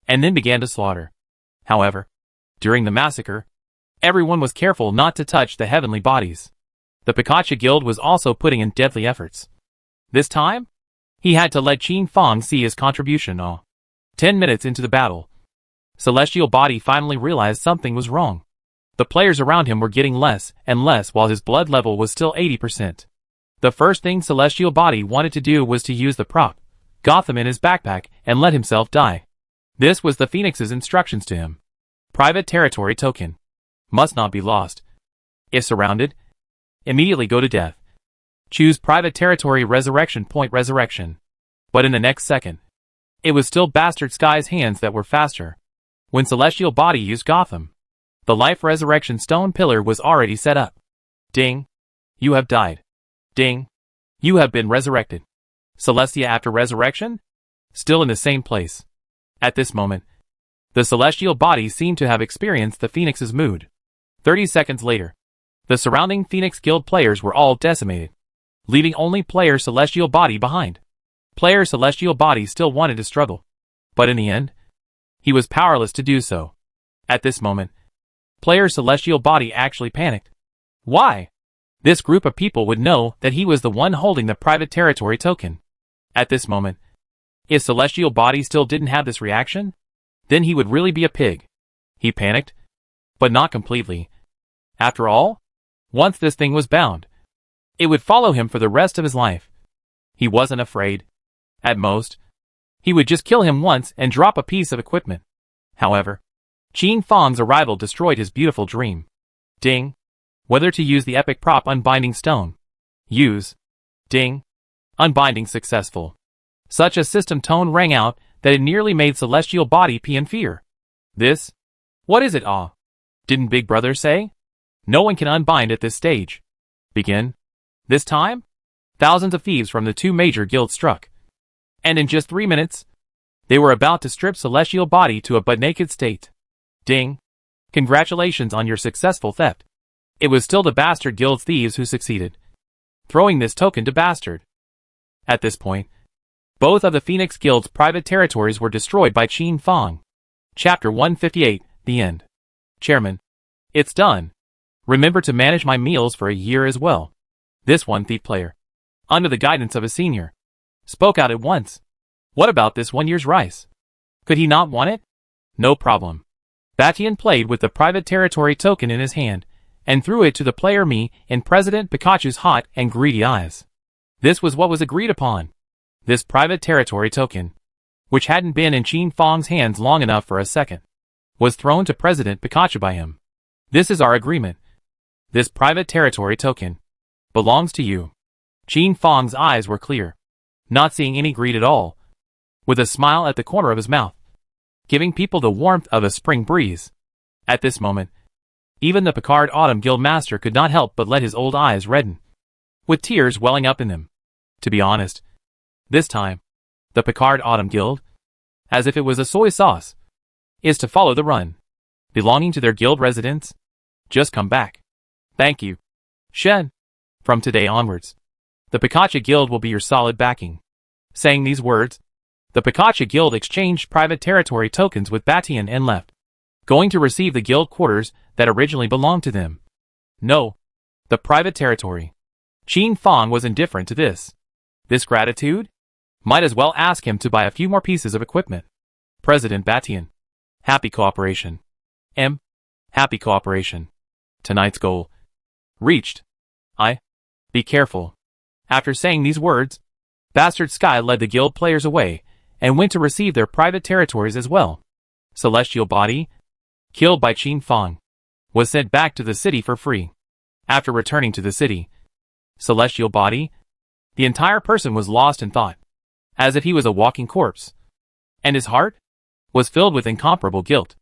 and then began to slaughter. However, during the massacre, everyone was careful not to touch the heavenly bodies. The Pikachu Guild was also putting in deadly efforts. This time, he had to let Qin Fong see his contribution. 10 minutes into the battle, Celestial Body finally realized something was wrong. The players around him were getting less and less while his blood level was still 80%. The first thing Celestial Body wanted to do was to use the prop, Gotham in his backpack, and let himself die. This was the Phoenix's instructions to him. Private territory token. Must not be lost. If surrounded, immediately go to death. Choose private territory resurrection point resurrection. But in the next second, it was still Bastard Sky's hands that were faster. When Celestial Body used Gotham, the Life Resurrection Stone Pillar was already set up. Ding. You have died. Ding. You have been resurrected. Celestia after resurrection? Still in the same place. At this moment, the Celestial Body seemed to have experienced the Phoenix's mood. 30 seconds later, the surrounding Phoenix Guild players were all decimated, leaving only Player Celestial Body behind. Player Celestial Body still wanted to struggle, but in the end, he was powerless to do so. At this moment, Player Celestial Body actually panicked. Why? This group of people would know that he was the one holding the private territory token. At this moment, if Celestial Body still didn't have this reaction, then he would really be a pig. He panicked, but not completely. After all, once this thing was bound, it would follow him for the rest of his life. He wasn't afraid. At most, he would just kill him once and drop a piece of equipment. However, Qin Fang's arrival destroyed his beautiful dream. Ding. Whether to use the epic prop Unbinding Stone. Use. Ding. Unbinding successful. Such a system tone rang out that it nearly made Celestial Body pee in fear. This? What is it, ah? Didn't Big Brother say? No one can unbind at this stage. Begin. This time? Thousands of thieves from the two major guilds struck. And in just 3 minutes, they were about to strip Celestial Body to a butt-naked state. Ding. Congratulations on your successful theft. It was still the Bastard Guild's thieves who succeeded, throwing this token to Bastard. At this point, both of the Phoenix Guild's private territories were destroyed by Qin Fang. Chapter 158, The End. Chairman. It's done. Remember to manage my meals for a year as well. This one thief player, under the guidance of a senior, spoke out at once. What about this 1 year's rice? Could he not want it? No problem. Batian played with the private territory token in his hand, and threw it to the player me in President Pikachu's hot and greedy eyes. This was what was agreed upon. This private territory token, which hadn't been in Qin Fang's hands long enough for a second, was thrown to President Pikachu by him. This is our agreement. This private territory token belongs to you. Qin Fang's eyes were clear, not seeing any greed at all, with a smile at the corner of his mouth, giving people the warmth of a spring breeze. At this moment, even the Picard Autumn Guild Master could not help but let his old eyes redden, with tears welling up in them. To be honest, this time, the Picard Autumn Guild, as if it was a soy sauce, is to follow the run, belonging to their guild residents. Just come back. Thank you. Shen. From today onwards, the Pikachu Guild will be your solid backing. Saying these words, the Pikachu Guild exchanged private territory tokens with Batian and left, going to receive the guild quarters that originally belonged to them. No. The private territory. Qin Fang was indifferent to this. This gratitude? Might as well ask him to buy a few more pieces of equipment. President Batian. Happy cooperation. Happy cooperation. Tonight's goal reached. Be careful. After saying these words, Bastard Sky led the guild players away, and went to receive their private territories as well. Celestial Body, killed by Qin Fang, was sent back to the city for free. After returning to the city, Celestial Body, the entire person was lost in thought, as if he was a walking corpse, and his heart was filled with incomparable guilt.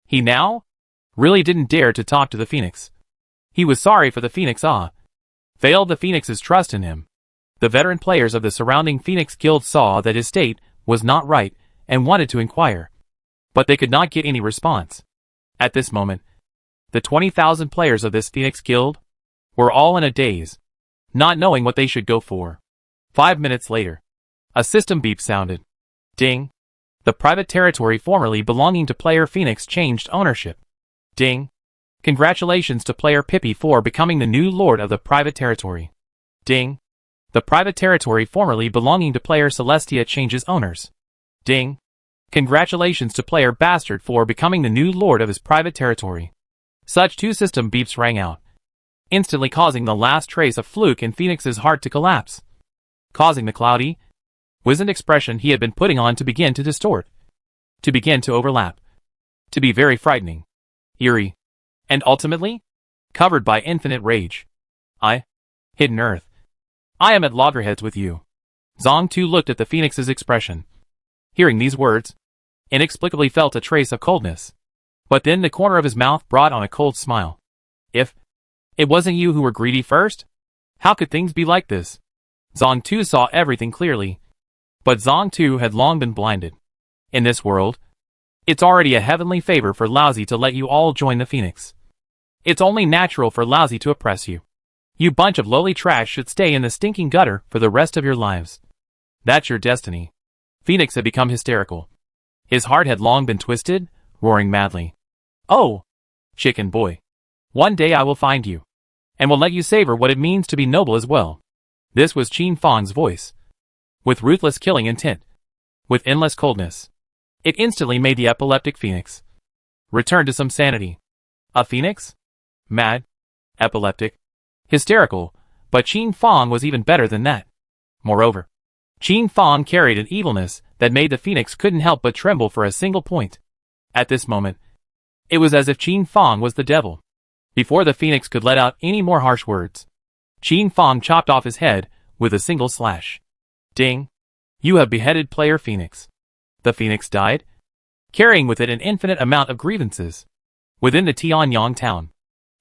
He now really didn't dare to talk to the Phoenix. He was sorry for the Phoenix failed the Phoenix's trust in him. The veteran players of the surrounding Phoenix Guild saw that his state was not right and wanted to inquire, but they could not get any response. At this moment, the 20,000 players of this Phoenix Guild were all in a daze, not knowing what they should go for. 5 minutes later, a system beep sounded. Ding. The private territory formerly belonging to player Phoenix changed ownership. Ding. Congratulations to player Pippi for becoming the new lord of the private territory. Ding. The private territory formerly belonging to player Celestia changes owners. Ding. Congratulations to player Bastard for becoming the new lord of his private territory. Such 2 system beeps rang out, instantly causing the last trace of fluke in Phoenix's heart to collapse, causing the cloudy, wizened expression he had been putting on to begin to distort, to begin to overlap, to be very frightening, eerie, and ultimately, covered by infinite rage. Hidden Earth. I am at loggerheads with you. Zong Tu looked at the Phoenix's expression. Hearing these words, inexplicably felt a trace of coldness. But then the corner of his mouth brought on a cold smile. If it wasn't you who were greedy first? How could things be like this? Zong Tu saw everything clearly. But Zong Tu had long been blinded. In this world, it's already a heavenly favor for Lousy to let you all join the Phoenix. It's only natural for Lousy to oppress you. You bunch of lowly trash should stay in the stinking gutter for the rest of your lives. That's your destiny. Phoenix had become hysterical. His heart had long been twisted, roaring madly. Oh, chicken boy. One day I will find you. And will let you savor what it means to be noble as well. This was Qin Fang's voice. With ruthless killing intent. With endless coldness. It instantly made the epileptic Phoenix return to some sanity. A Phoenix? Mad. Epileptic. Hysterical. But Qin Fang was even better than that. Moreover, Qin Fang carried an evilness that made the Phoenix couldn't help but tremble for a single point. At this moment, it was as if Qin Fang was the devil. Before the Phoenix could let out any more harsh words, Qin Fang chopped off his head with a single slash. Ding! You have beheaded player Phoenix. The Phoenix died, carrying with it an infinite amount of grievances. Within the Tianyang town,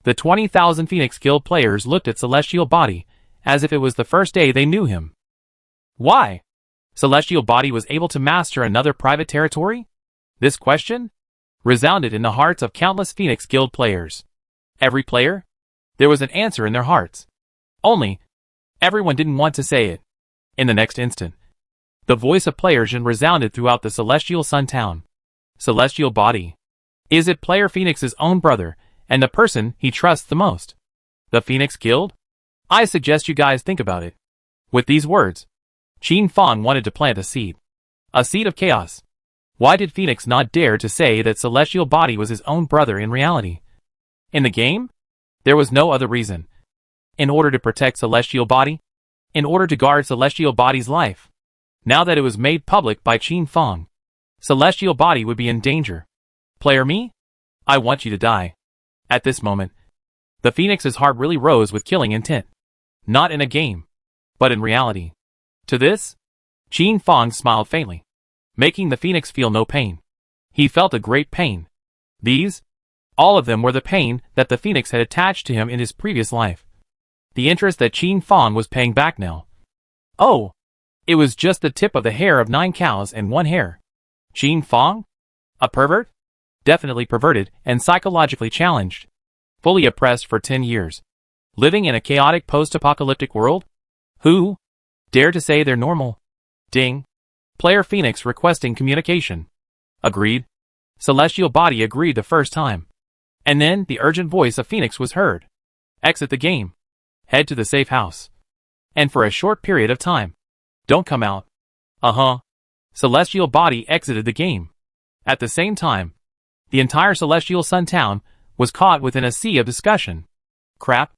the 20,000 Phoenix Guild players looked at Celestial Body as if it was the first day they knew him. Why? Celestial Body was able to master another private territory? This question resounded in the hearts of countless Phoenix Guild players. Every player? There was an answer in their hearts. Only, everyone didn't want to say it. In the next instant, the voice of Player Jin resounded throughout the Celestial Sun Town. Celestial Body. Is it Player Phoenix's own brother, and the person he trusts the most? The Phoenix Guild? I suggest you guys think about it. With these words, Qin Fang wanted to plant a seed. A seed of chaos. Why did Phoenix not dare to say that Celestial Body was his own brother in reality? In the game? There was no other reason. In order to protect Celestial Body? In order to guard Celestial Body's life? Now that it was made public by Qin Fang, Celestial Body would be in danger. Player me? I want you to die. At this moment, the Phoenix's heart really rose with killing intent. Not in a game, but in reality. To this, Qin Fang smiled faintly, making the Phoenix feel no pain. He felt a great pain. These, all of them were the pain that the Phoenix had attached to him in his previous life. The interest that Qin Fang was paying back now. Oh! It was just the tip of the hair of 9 cows and 1 hare. Qin Fang? A pervert? Definitely perverted and psychologically challenged. Fully oppressed for 10 years. Living in a chaotic post-apocalyptic world? Who dare to say they're normal? Ding. Player Phoenix requesting communication. Agreed. Celestial Body agreed the first time. And then the urgent voice of Phoenix was heard. Exit the game. Head to the safe house. And for a short period of time, don't come out. Celestial Body exited the game. At the same time, the entire Celestial Sun Town was caught within a sea of discussion. Crap.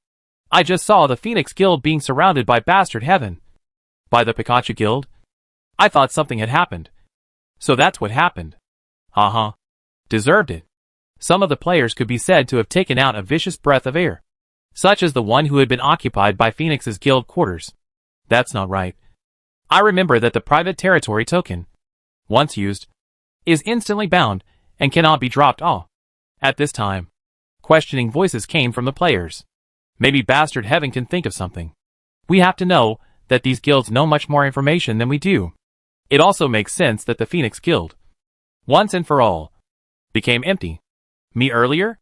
I just saw the Phoenix Guild being surrounded by Bastard Heaven. By the Pikachu Guild? I thought something had happened. So that's what happened. Deserved it. Some of the players could be said to have taken out a vicious breath of air, such as the one who had been occupied by Phoenix's guild quarters. That's not right. I remember that the private territory token, once used, is instantly bound and cannot be dropped. At this time, questioning voices came from the players. Maybe Bastard Heaven can think of something. We have to know that these guilds know much more information than we do. It also makes sense that the Phoenix Guild, once and for all, became empty. Me earlier?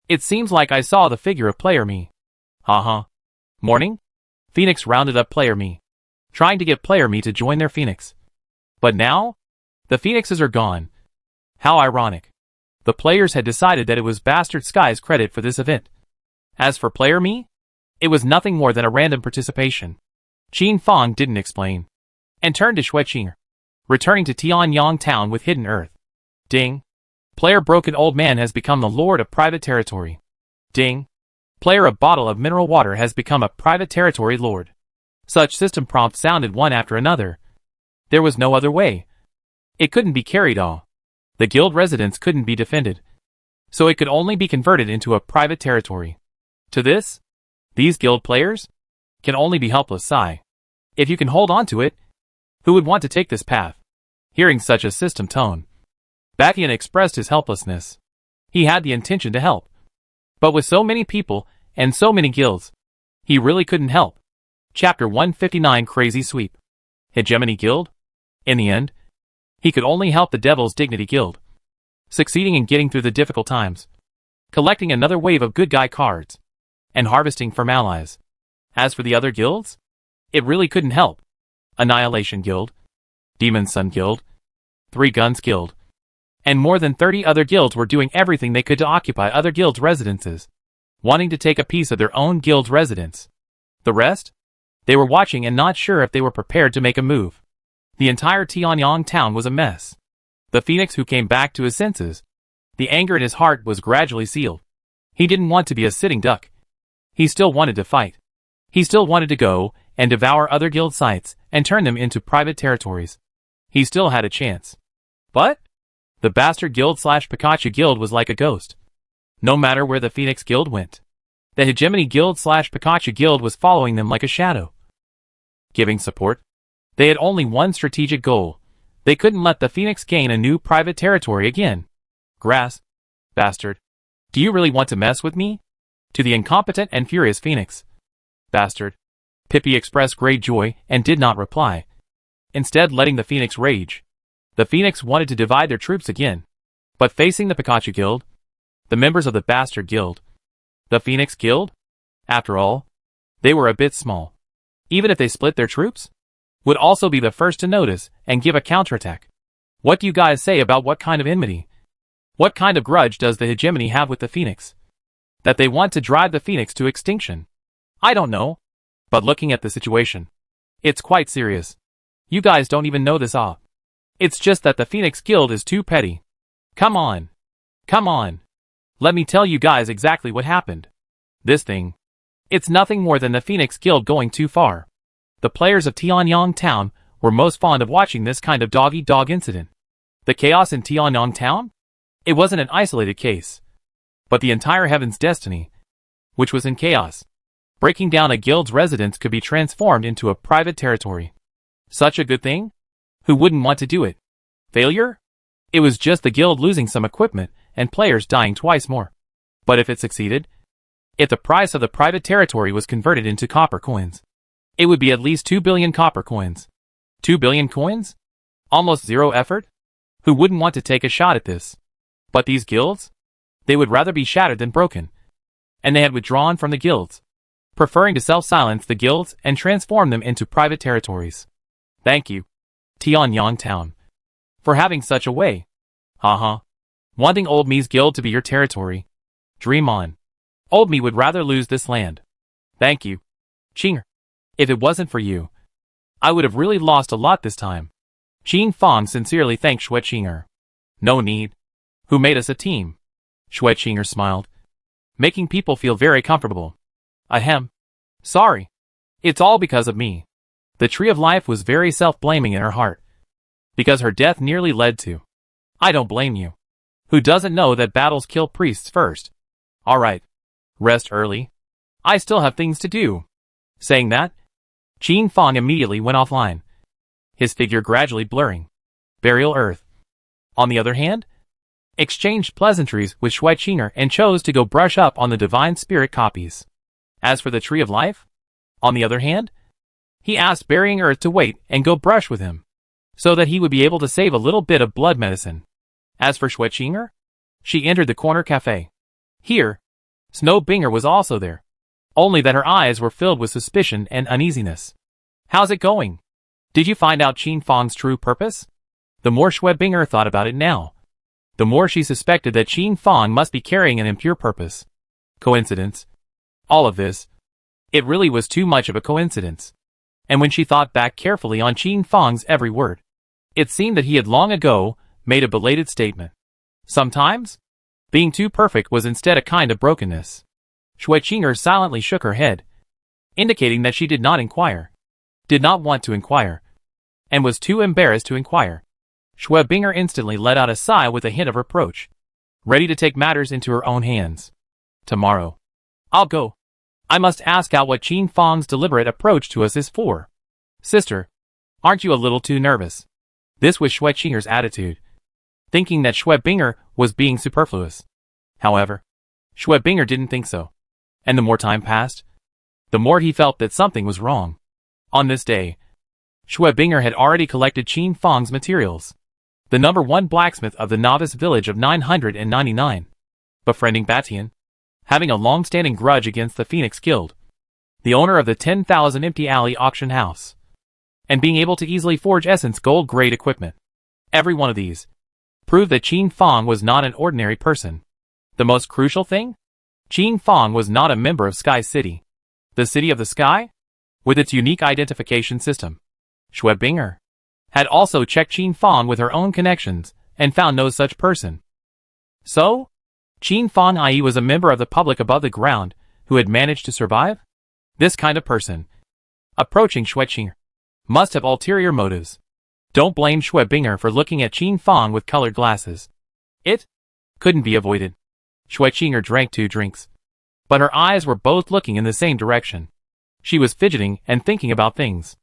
It seems like I saw the figure of Player Me. Morning? Phoenix rounded up Player Me, trying to get Player Me to join their Phoenix. But now, the Phoenixes are gone. How ironic. The players had decided that it was Bastard Sky's credit for this event. As for Player Me, it was nothing more than a random participation. Qin Fang didn't explain, and turned to Xueqing, returning to Tianyang Town with Hidden Earth. Ding. Player Broken Old Man has become the Lord of Private Territory. Ding. Player A Bottle of Mineral Water has become a Private Territory Lord. Such system prompts sounded one after another. There was no other way. It couldn't be carried all. The guild residence couldn't be defended. So it could only be converted into a private territory. To this, these guild players can only be helpless. Sigh. If you can hold on to it, who would want to take this path? Hearing such a system tone, Bakian expressed his helplessness. He had the intention to help. But with so many people, and so many guilds, he really couldn't help. Chapter 159 Crazy Sweep. Hegemony Guild? In the end, he could only help the Devil's Dignity Guild, succeeding in getting through the difficult times, collecting another wave of good guy cards, and harvesting from allies. As for the other guilds, it really couldn't help. Annihilation Guild, Demon Sun Guild, Three Guns Guild, and more than 30 other guilds were doing everything they could to occupy other guilds' residences, wanting to take a piece of their own guild's residence. The rest? They were watching and not sure if they were prepared to make a move. The entire Tianyang town was a mess. The Phoenix who came back to his senses, the anger in his heart was gradually sealed. He didn't want to be a sitting duck. He still wanted to fight. He still wanted to go and devour other guild sites and turn them into private territories. He still had a chance. But the Bastard Guild / Pikachu Guild was like a ghost. No matter where the Phoenix Guild went, the Hegemony Guild / Pikachu Guild was following them like a shadow. Giving support? They had only one strategic goal. They couldn't let the Phoenix gain a new private territory again. Grass. Bastard. Do you really want to mess with me? To the incompetent and furious Phoenix. Bastard. Pippi expressed great joy and did not reply, instead letting the Phoenix rage. The Phoenix wanted to divide their troops again, but facing the Pikachu Guild, the members of the Bastard Guild, the Phoenix Guild, after all, they were a bit small. Even if they split their troops, would also be the first to notice and give a counterattack. What do you guys say about what kind of enmity? What kind of grudge does the Hegemony have with the Phoenix? That they want to drive the Phoenix to extinction? I don't know. But looking at the situation, it's quite serious. You guys don't even know this off. It's just that the Phoenix Guild is too petty. Come on. Come on. Let me tell you guys exactly what happened. This thing. It's nothing more than the Phoenix Guild going too far. The players of Tianyang Town were most fond of watching this kind of dog-eat-dog incident. The chaos in Tianyang Town? It wasn't an isolated case, but the entire Heaven's destiny, which was in chaos. Breaking down a guild's residence could be transformed into a private territory. Such a good thing? Who wouldn't want to do it? Failure? It was just the guild losing some equipment and players dying twice more. But if it succeeded, if the price of the private territory was converted into copper coins, it would be at least 2 billion copper coins. 2 billion coins? Almost zero effort? Who wouldn't want to take a shot at this? But these guilds? They would rather be shattered than broken. And they had withdrawn from the guilds, preferring to self-silence the guilds and transform them into private territories. Thank you, Tianyang Town, for having such a way. Haha. Wanting Old Me's guild to be your territory. Dream on. Old Me would rather lose this land. Thank you, Chinger. If it wasn't for you, I would have really lost a lot this time. Qin Fong sincerely thanked Xue Chinger. No need. Who made us a team? Xue Chinger smiled, making people feel very comfortable. Ahem. Sorry. It's all because of me. The Tree of Life was very self-blaming in her heart, because her death nearly led to. I don't blame you. Who doesn't know that battles kill priests first? Alright. Rest early. I still have things to do. Saying that, Qin Fong immediately went offline, his figure gradually blurring. Burial Earth, on the other hand, exchanged pleasantries with Xue Chinger and chose to go brush up on the Divine Spirit copies. As for the Tree of Life, on the other hand, he asked Burying Earth to wait and go brush with him, so that he would be able to save a little bit of blood medicine. As for Xue Chinger, she entered the corner cafe. Here, Snow Binger was also there, only that her eyes were filled with suspicion and uneasiness. How's it going? Did you find out Qin Fong's true purpose? The more Xue Binger thought about it now, the more she suspected that Qin Fong must be carrying an impure purpose. Coincidence? All of this. It really was too much of a coincidence. And when she thought back carefully on Qin Fong's every word, it seemed that he had long ago made a belated statement. Sometimes, being too perfect was instead a kind of brokenness. Xue Chinger silently shook her head, indicating that she did not want to inquire, and was too embarrassed to inquire. Xue Binger instantly let out a sigh with a hint of reproach, ready to take matters into her own hands. Tomorrow, I'll go. I must ask out what Qin Fong's deliberate approach to us is for. Sister, aren't you a little too nervous? This was Xue Chinger's attitude, thinking that Xue Binger was being superfluous. However, Schwebinger didn't think so. And the more time passed, the more he felt that something was wrong. On this day, Schwebinger had already collected Qin Fang's materials. The #1 blacksmith of the novice village of 999. Befriending Batian. Having a long-standing grudge against the Phoenix Guild. The owner of the 10,000 Empty Alley auction house. And being able to easily forge essence gold-grade equipment. Every one of these proved that Qin Fang was not an ordinary person. The most crucial thing? Qin Fang was not a member of Sky City. The City of the Sky? With its unique identification system. Schwebinger had also checked Qin Fang with her own connections, and found no such person. So, Qin Fang i.e. was a member of the public above the ground, who had managed to survive? This kind of person, approaching Schwebinger, must have ulterior motives. Don't blame Schwebinger for looking at Qin Fang with colored glasses. It couldn't be avoided. Schwebinger drank 2 drinks. But her eyes were both looking in the same direction. She was fidgeting and thinking about things.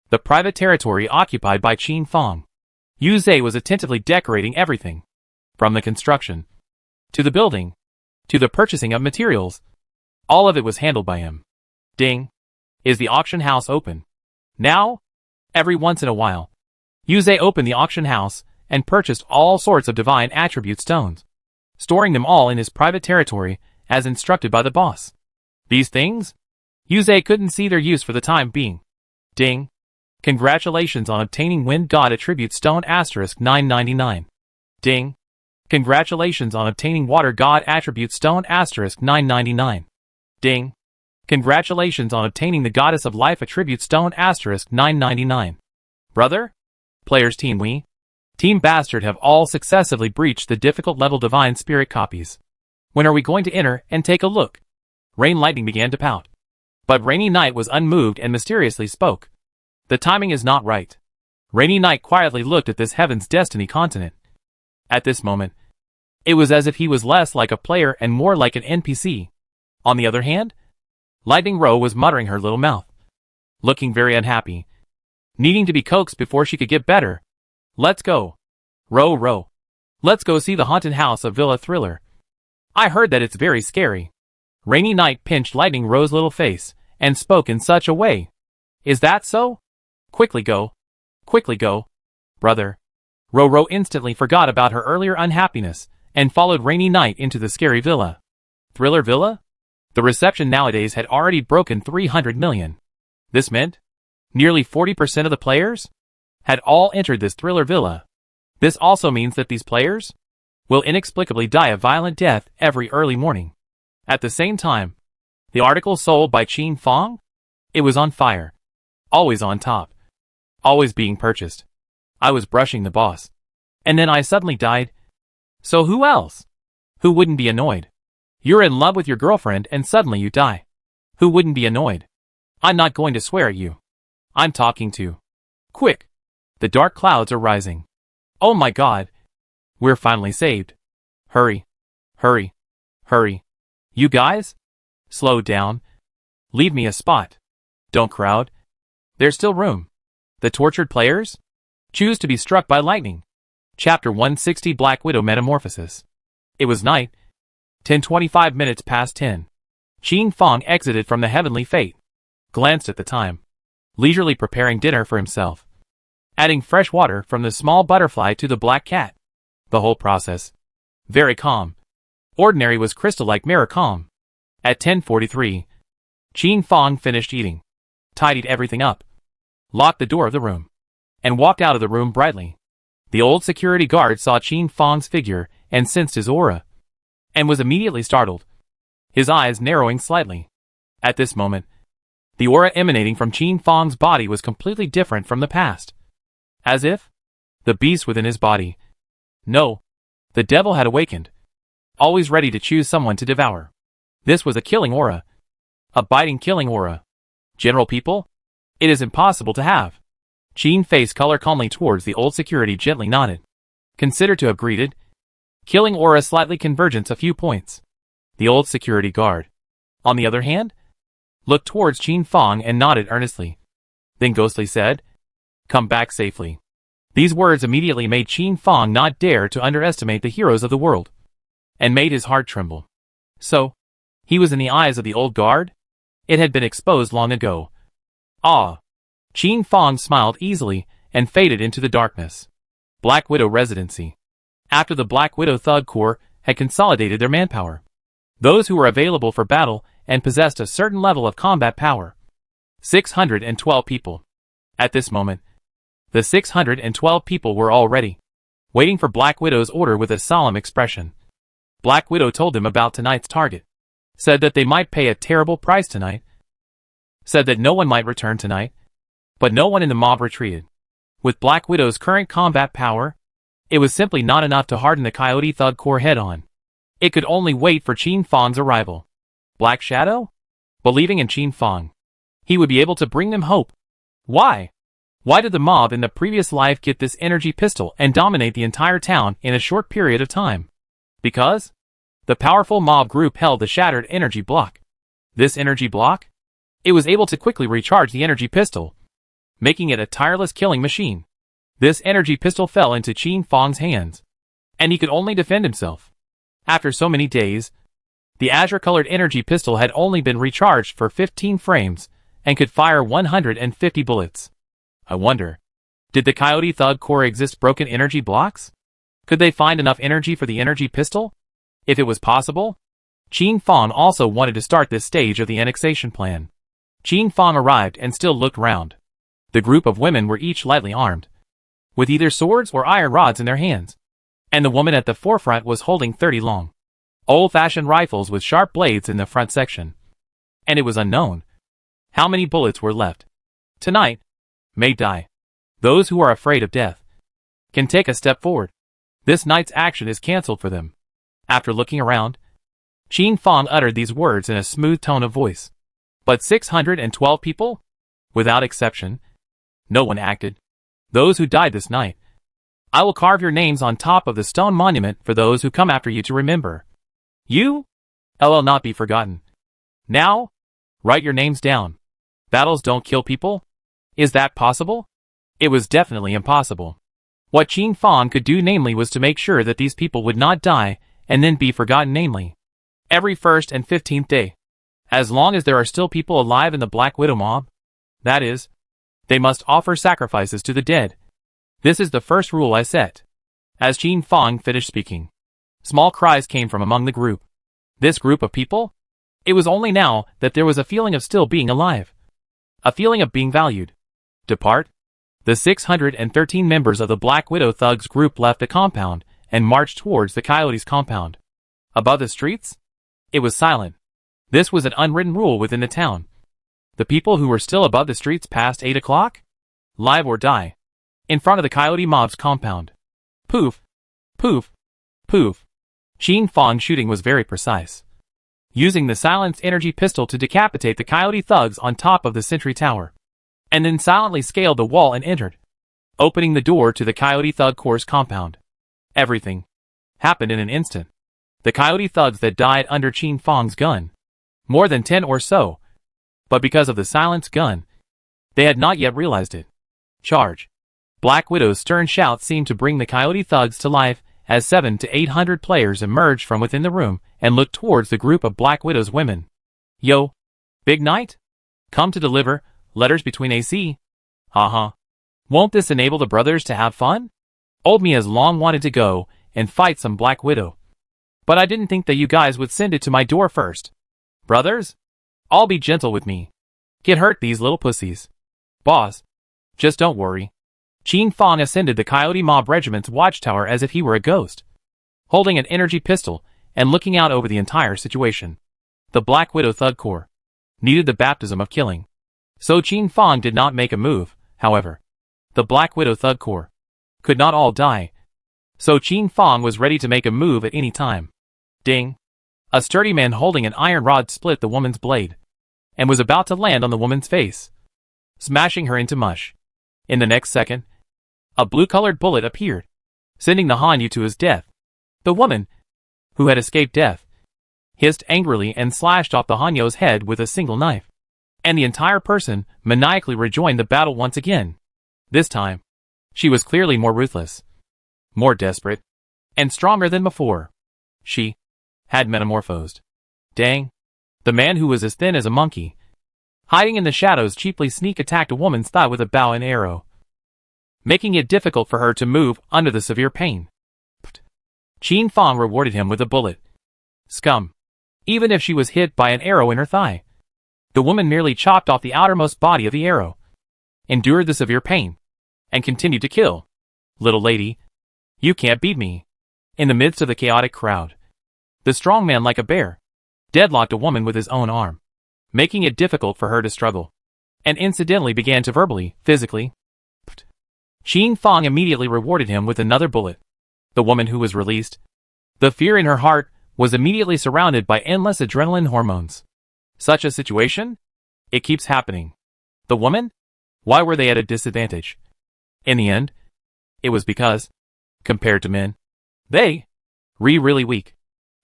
The private territory occupied by Qin Fang. Yu Zhe was attentively decorating everything. From the construction, to the building, to the purchasing of materials. All of it was handled by him. Ding. Is the auction house open? Now? Every once in a while. Yu Zhe opened the auction house and purchased all sorts of divine attribute stones, storing them all in his private territory as instructed by the boss. These things? Yu Zhe couldn't see their use for the time being. Ding. Congratulations on obtaining Wind God Attribute Stone *999. Ding. Congratulations on obtaining Water God Attribute Stone *999. Ding. Congratulations on obtaining the Goddess of Life Attribute Stone *999. Brother? Players Team We, Team Bastard have all successively breached the difficult level Divine Spirit copies. When are we going to enter and take a look? Rain Lightning began to pout. But Rainy Knight was unmoved and mysteriously spoke. The timing is not right. Rainy Knight quietly looked at this Heaven's Destiny continent. At this moment, it was as if he was less like a player and more like an NPC. On the other hand, Lightning Row was muttering her little mouth, looking very unhappy, needing to be coaxed before she could get better. Let's go. Row. Let's go see the haunted house of Villa Thriller. I heard that it's very scary. Rainy Knight pinched Lightning Row's little face and spoke in such a way. Is that so? Quickly go, brother. Row instantly forgot about her earlier unhappiness and followed Rainy Knight into the scary villa. Thriller Villa? The reception nowadays had already broken 300 million. This meant nearly 40% of the players had all entered this Thriller Villa. This also means that these players will inexplicably die a violent death every early morning. At the same time, the article sold by Qin Fang? It was on fire. Always on top. Always being purchased. I was brushing the boss. And then I suddenly died. So who else? Who wouldn't be annoyed? You're in love with your girlfriend and suddenly you die. Who wouldn't be annoyed? I'm not going to swear at you. I'm talking to. Quick! The dark clouds are rising. Oh my god! We're finally saved. Hurry. You guys? Slow down. Leave me a spot. Don't crowd. There's still room. The tortured players? Choose to be struck by lightning. Chapter 160 Black Widow Metamorphosis. It was night. 10:25 minutes past 10. Qin Fang exited from the Heavenly Fate. Glanced at the time. Leisurely preparing dinner for himself. Adding fresh water from the small butterfly to the black cat. The whole process. Very calm. Ordinary was crystal-like mirror calm. At 10:43, Qin Fang finished eating. Tidied everything up. Locked the door of the room. And walked out of the room brightly. The old security guard saw Qin Fang's figure and sensed his aura. And was immediately startled. His eyes narrowing slightly. At this moment, the aura emanating from Qin Fang's body was completely different from the past. As if the beast within his body. No. The devil had awakened. Always ready to choose someone to devour. This was a killing aura. A biting killing aura. General people? It is impossible to have. Qin faced color calmly towards the old security gently nodded. Considered to have greeted. Killing aura slightly convergence a few points. The old security guard, on the other hand, looked towards Qin Fang and nodded earnestly. Then ghostly said, "Come back safely." These words immediately made Qin Fang not dare to underestimate the heroes of the world. and made his heart tremble. So, he was in the eyes of the old guard? It had been exposed long ago. Ah! Qin Fong smiled easily and faded into the darkness. Black Widow Residency. After the Black Widow Thug Corps had consolidated their manpower, those who were available for battle and possessed a certain level of combat power. 612 people. At this moment, the 612 people were all ready, waiting for Black Widow's order with a solemn expression. Black Widow told them about tonight's target, said that they might pay a terrible price tonight, said that no one might return tonight, but no one in the mob retreated. With Black Widow's current combat power, it was simply not enough to harden the Coyote Thug Corps head-on. It could only wait for Qin Fong's arrival. Black Shadow? Believing in Qin Fong, he would be able to bring them hope. Why? Why did the mob in the previous life get this energy pistol and dominate the entire town in a short period of time? Because the powerful mob group held the shattered energy block. This energy block? It was able to quickly recharge the energy pistol, making it a tireless killing machine. This energy pistol fell into Qin Fong's hands, and he could only defend himself. After so many days, the azure-colored energy pistol had only been recharged for 15 frames and could fire 150 bullets. I wonder, did the Coyote Thug Corps exist broken energy blocks? Could they find enough energy for the energy pistol? If it was possible, Qin Fong also wanted to start this stage of the annexation plan. Qin Fong arrived and still looked round. The group of women were each lightly armed, with either swords or iron rods in their hands, and the woman at the forefront was holding 30 long, old-fashioned rifles with sharp blades in the front section. And it was unknown how many bullets were left. Tonight, may die. Those who are afraid of death can take a step forward. This night's action is cancelled for them. After looking around, Qin Fong uttered these words in a smooth tone of voice. But 612 people? Without exception, no one acted. Those who died this night. I will carve your names on top of the stone monument for those who come after you to remember. You? Will not be forgotten. Now, write your names down. Battles don't kill people? Is that possible? It was definitely impossible. What Qin Fong could do namely was to make sure that these people would not die and then be forgotten namely. Every 1st and 15th day. As long as there are still people alive in the Black Widow mob, that is, they must offer sacrifices to the dead. This is the first rule I set. As Qin Fong finished speaking, small cries came from among the group. This group of people? It was only now that there was a feeling of still being alive. A feeling of being valued. Depart? The 613 members of the Black Widow thugs group left the compound and marched towards the Coyotes' compound. Above the streets? It was silent. This was an unwritten rule within the town. The people who were still above the streets past 8 o'clock? Live or die. In front of the Coyote mob's compound. Poof. Poof. Poof. Qin Fong's shooting was very precise, using the silenced energy pistol to decapitate the Coyote thugs on top of the sentry tower, and then silently scaled the wall and entered, opening the door to the Coyote Thug Corps' compound. Everything happened in an instant. The Coyote thugs that died under Qin Fong's gun, more than 10 or so, but because of the silenced gun, they had not yet realized it. Charge. Black Widow's stern shout seemed to bring the Coyote thugs to life as 700 to 800 players emerged from within the room and looked towards the group of Black Widow's women. Yo, big night? Come to deliver letters between AC? Haha. Won't this enable the brothers to have fun? Old me has long wanted to go and fight some Black Widow, but I didn't think that you guys would send it to my door first. Brothers? All be gentle with me. Get hurt, these little pussies. Boss, just don't worry. Qin Fong ascended the Coyote Mob Regiment's watchtower as if he were a ghost, holding an energy pistol and looking out over the entire situation. The Black Widow Thug Corps needed the baptism of killing, so Qin Fong did not make a move. However, the Black Widow Thug Corps could not all die, so Qin Fong was ready to make a move at any time. Ding! A sturdy man holding an iron rod split the woman's blade, and was about to land on the woman's face, smashing her into mush. In the next second, a blue-colored bullet appeared, sending the Hanyu to his death. The woman, who had escaped death, hissed angrily and slashed off the Hanyu's head with a single knife, and the entire person maniacally rejoined the battle once again. This time, she was clearly more ruthless, more desperate, and stronger than before. She had metamorphosed. Dang. The man who was as thin as a monkey, hiding in the shadows, cheaply sneak attacked a woman's thigh with a bow and arrow, making it difficult for her to move under the severe pain. Qin Fang rewarded him with a bullet. Scum. Even if she was hit by an arrow in her thigh, the woman merely chopped off the outermost body of the arrow, endured the severe pain, and continued to kill. Little lady, you can't beat me. In the midst of the chaotic crowd, the strong man, like a bear, deadlocked a woman with his own arm, making it difficult for her to struggle, and incidentally began to verbally, physically. Qin Fang immediately rewarded him with another bullet. The woman who was released, the fear in her heart, was immediately surrounded by endless adrenaline hormones. Such a situation? It keeps happening. The woman? Why were they at a disadvantage? In the end, it was because, compared to men, they really weak.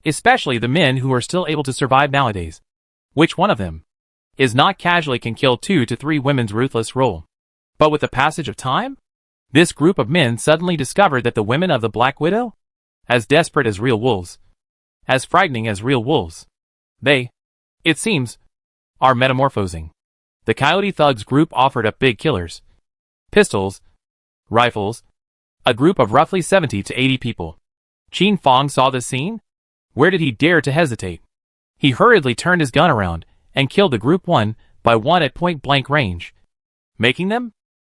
Especially the men who are still able to survive nowadays. Which one of them is not casually can kill 2 to 3 women's ruthless role? But with the passage of time, this group of men suddenly discovered that the women of the Black Widow, as desperate as real wolves, as frightening as real wolves, they, it seems, are metamorphosing. The Coyote Thugs group offered up big killers, pistols, rifles, a group of roughly 70 to 80 people. Qin Fang saw this scene. Where did he dare to hesitate? He hurriedly turned his gun around and killed the group one by one at point-blank range, making them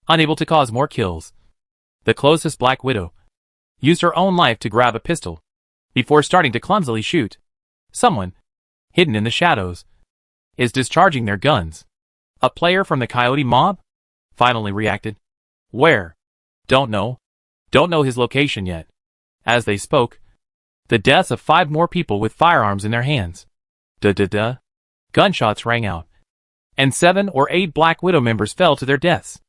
unable to cause more kills. The closest Black Widow used her own life to grab a pistol before starting to clumsily shoot. Someone, hidden in the shadows, is discharging their guns. A player from the Coyote mob finally reacted. Where? Don't know. Don't know his location yet. As they spoke, the deaths of 5 more people with firearms in their hands. Gunshots rang out, and 7 or 8 Black Widow members fell to their deaths.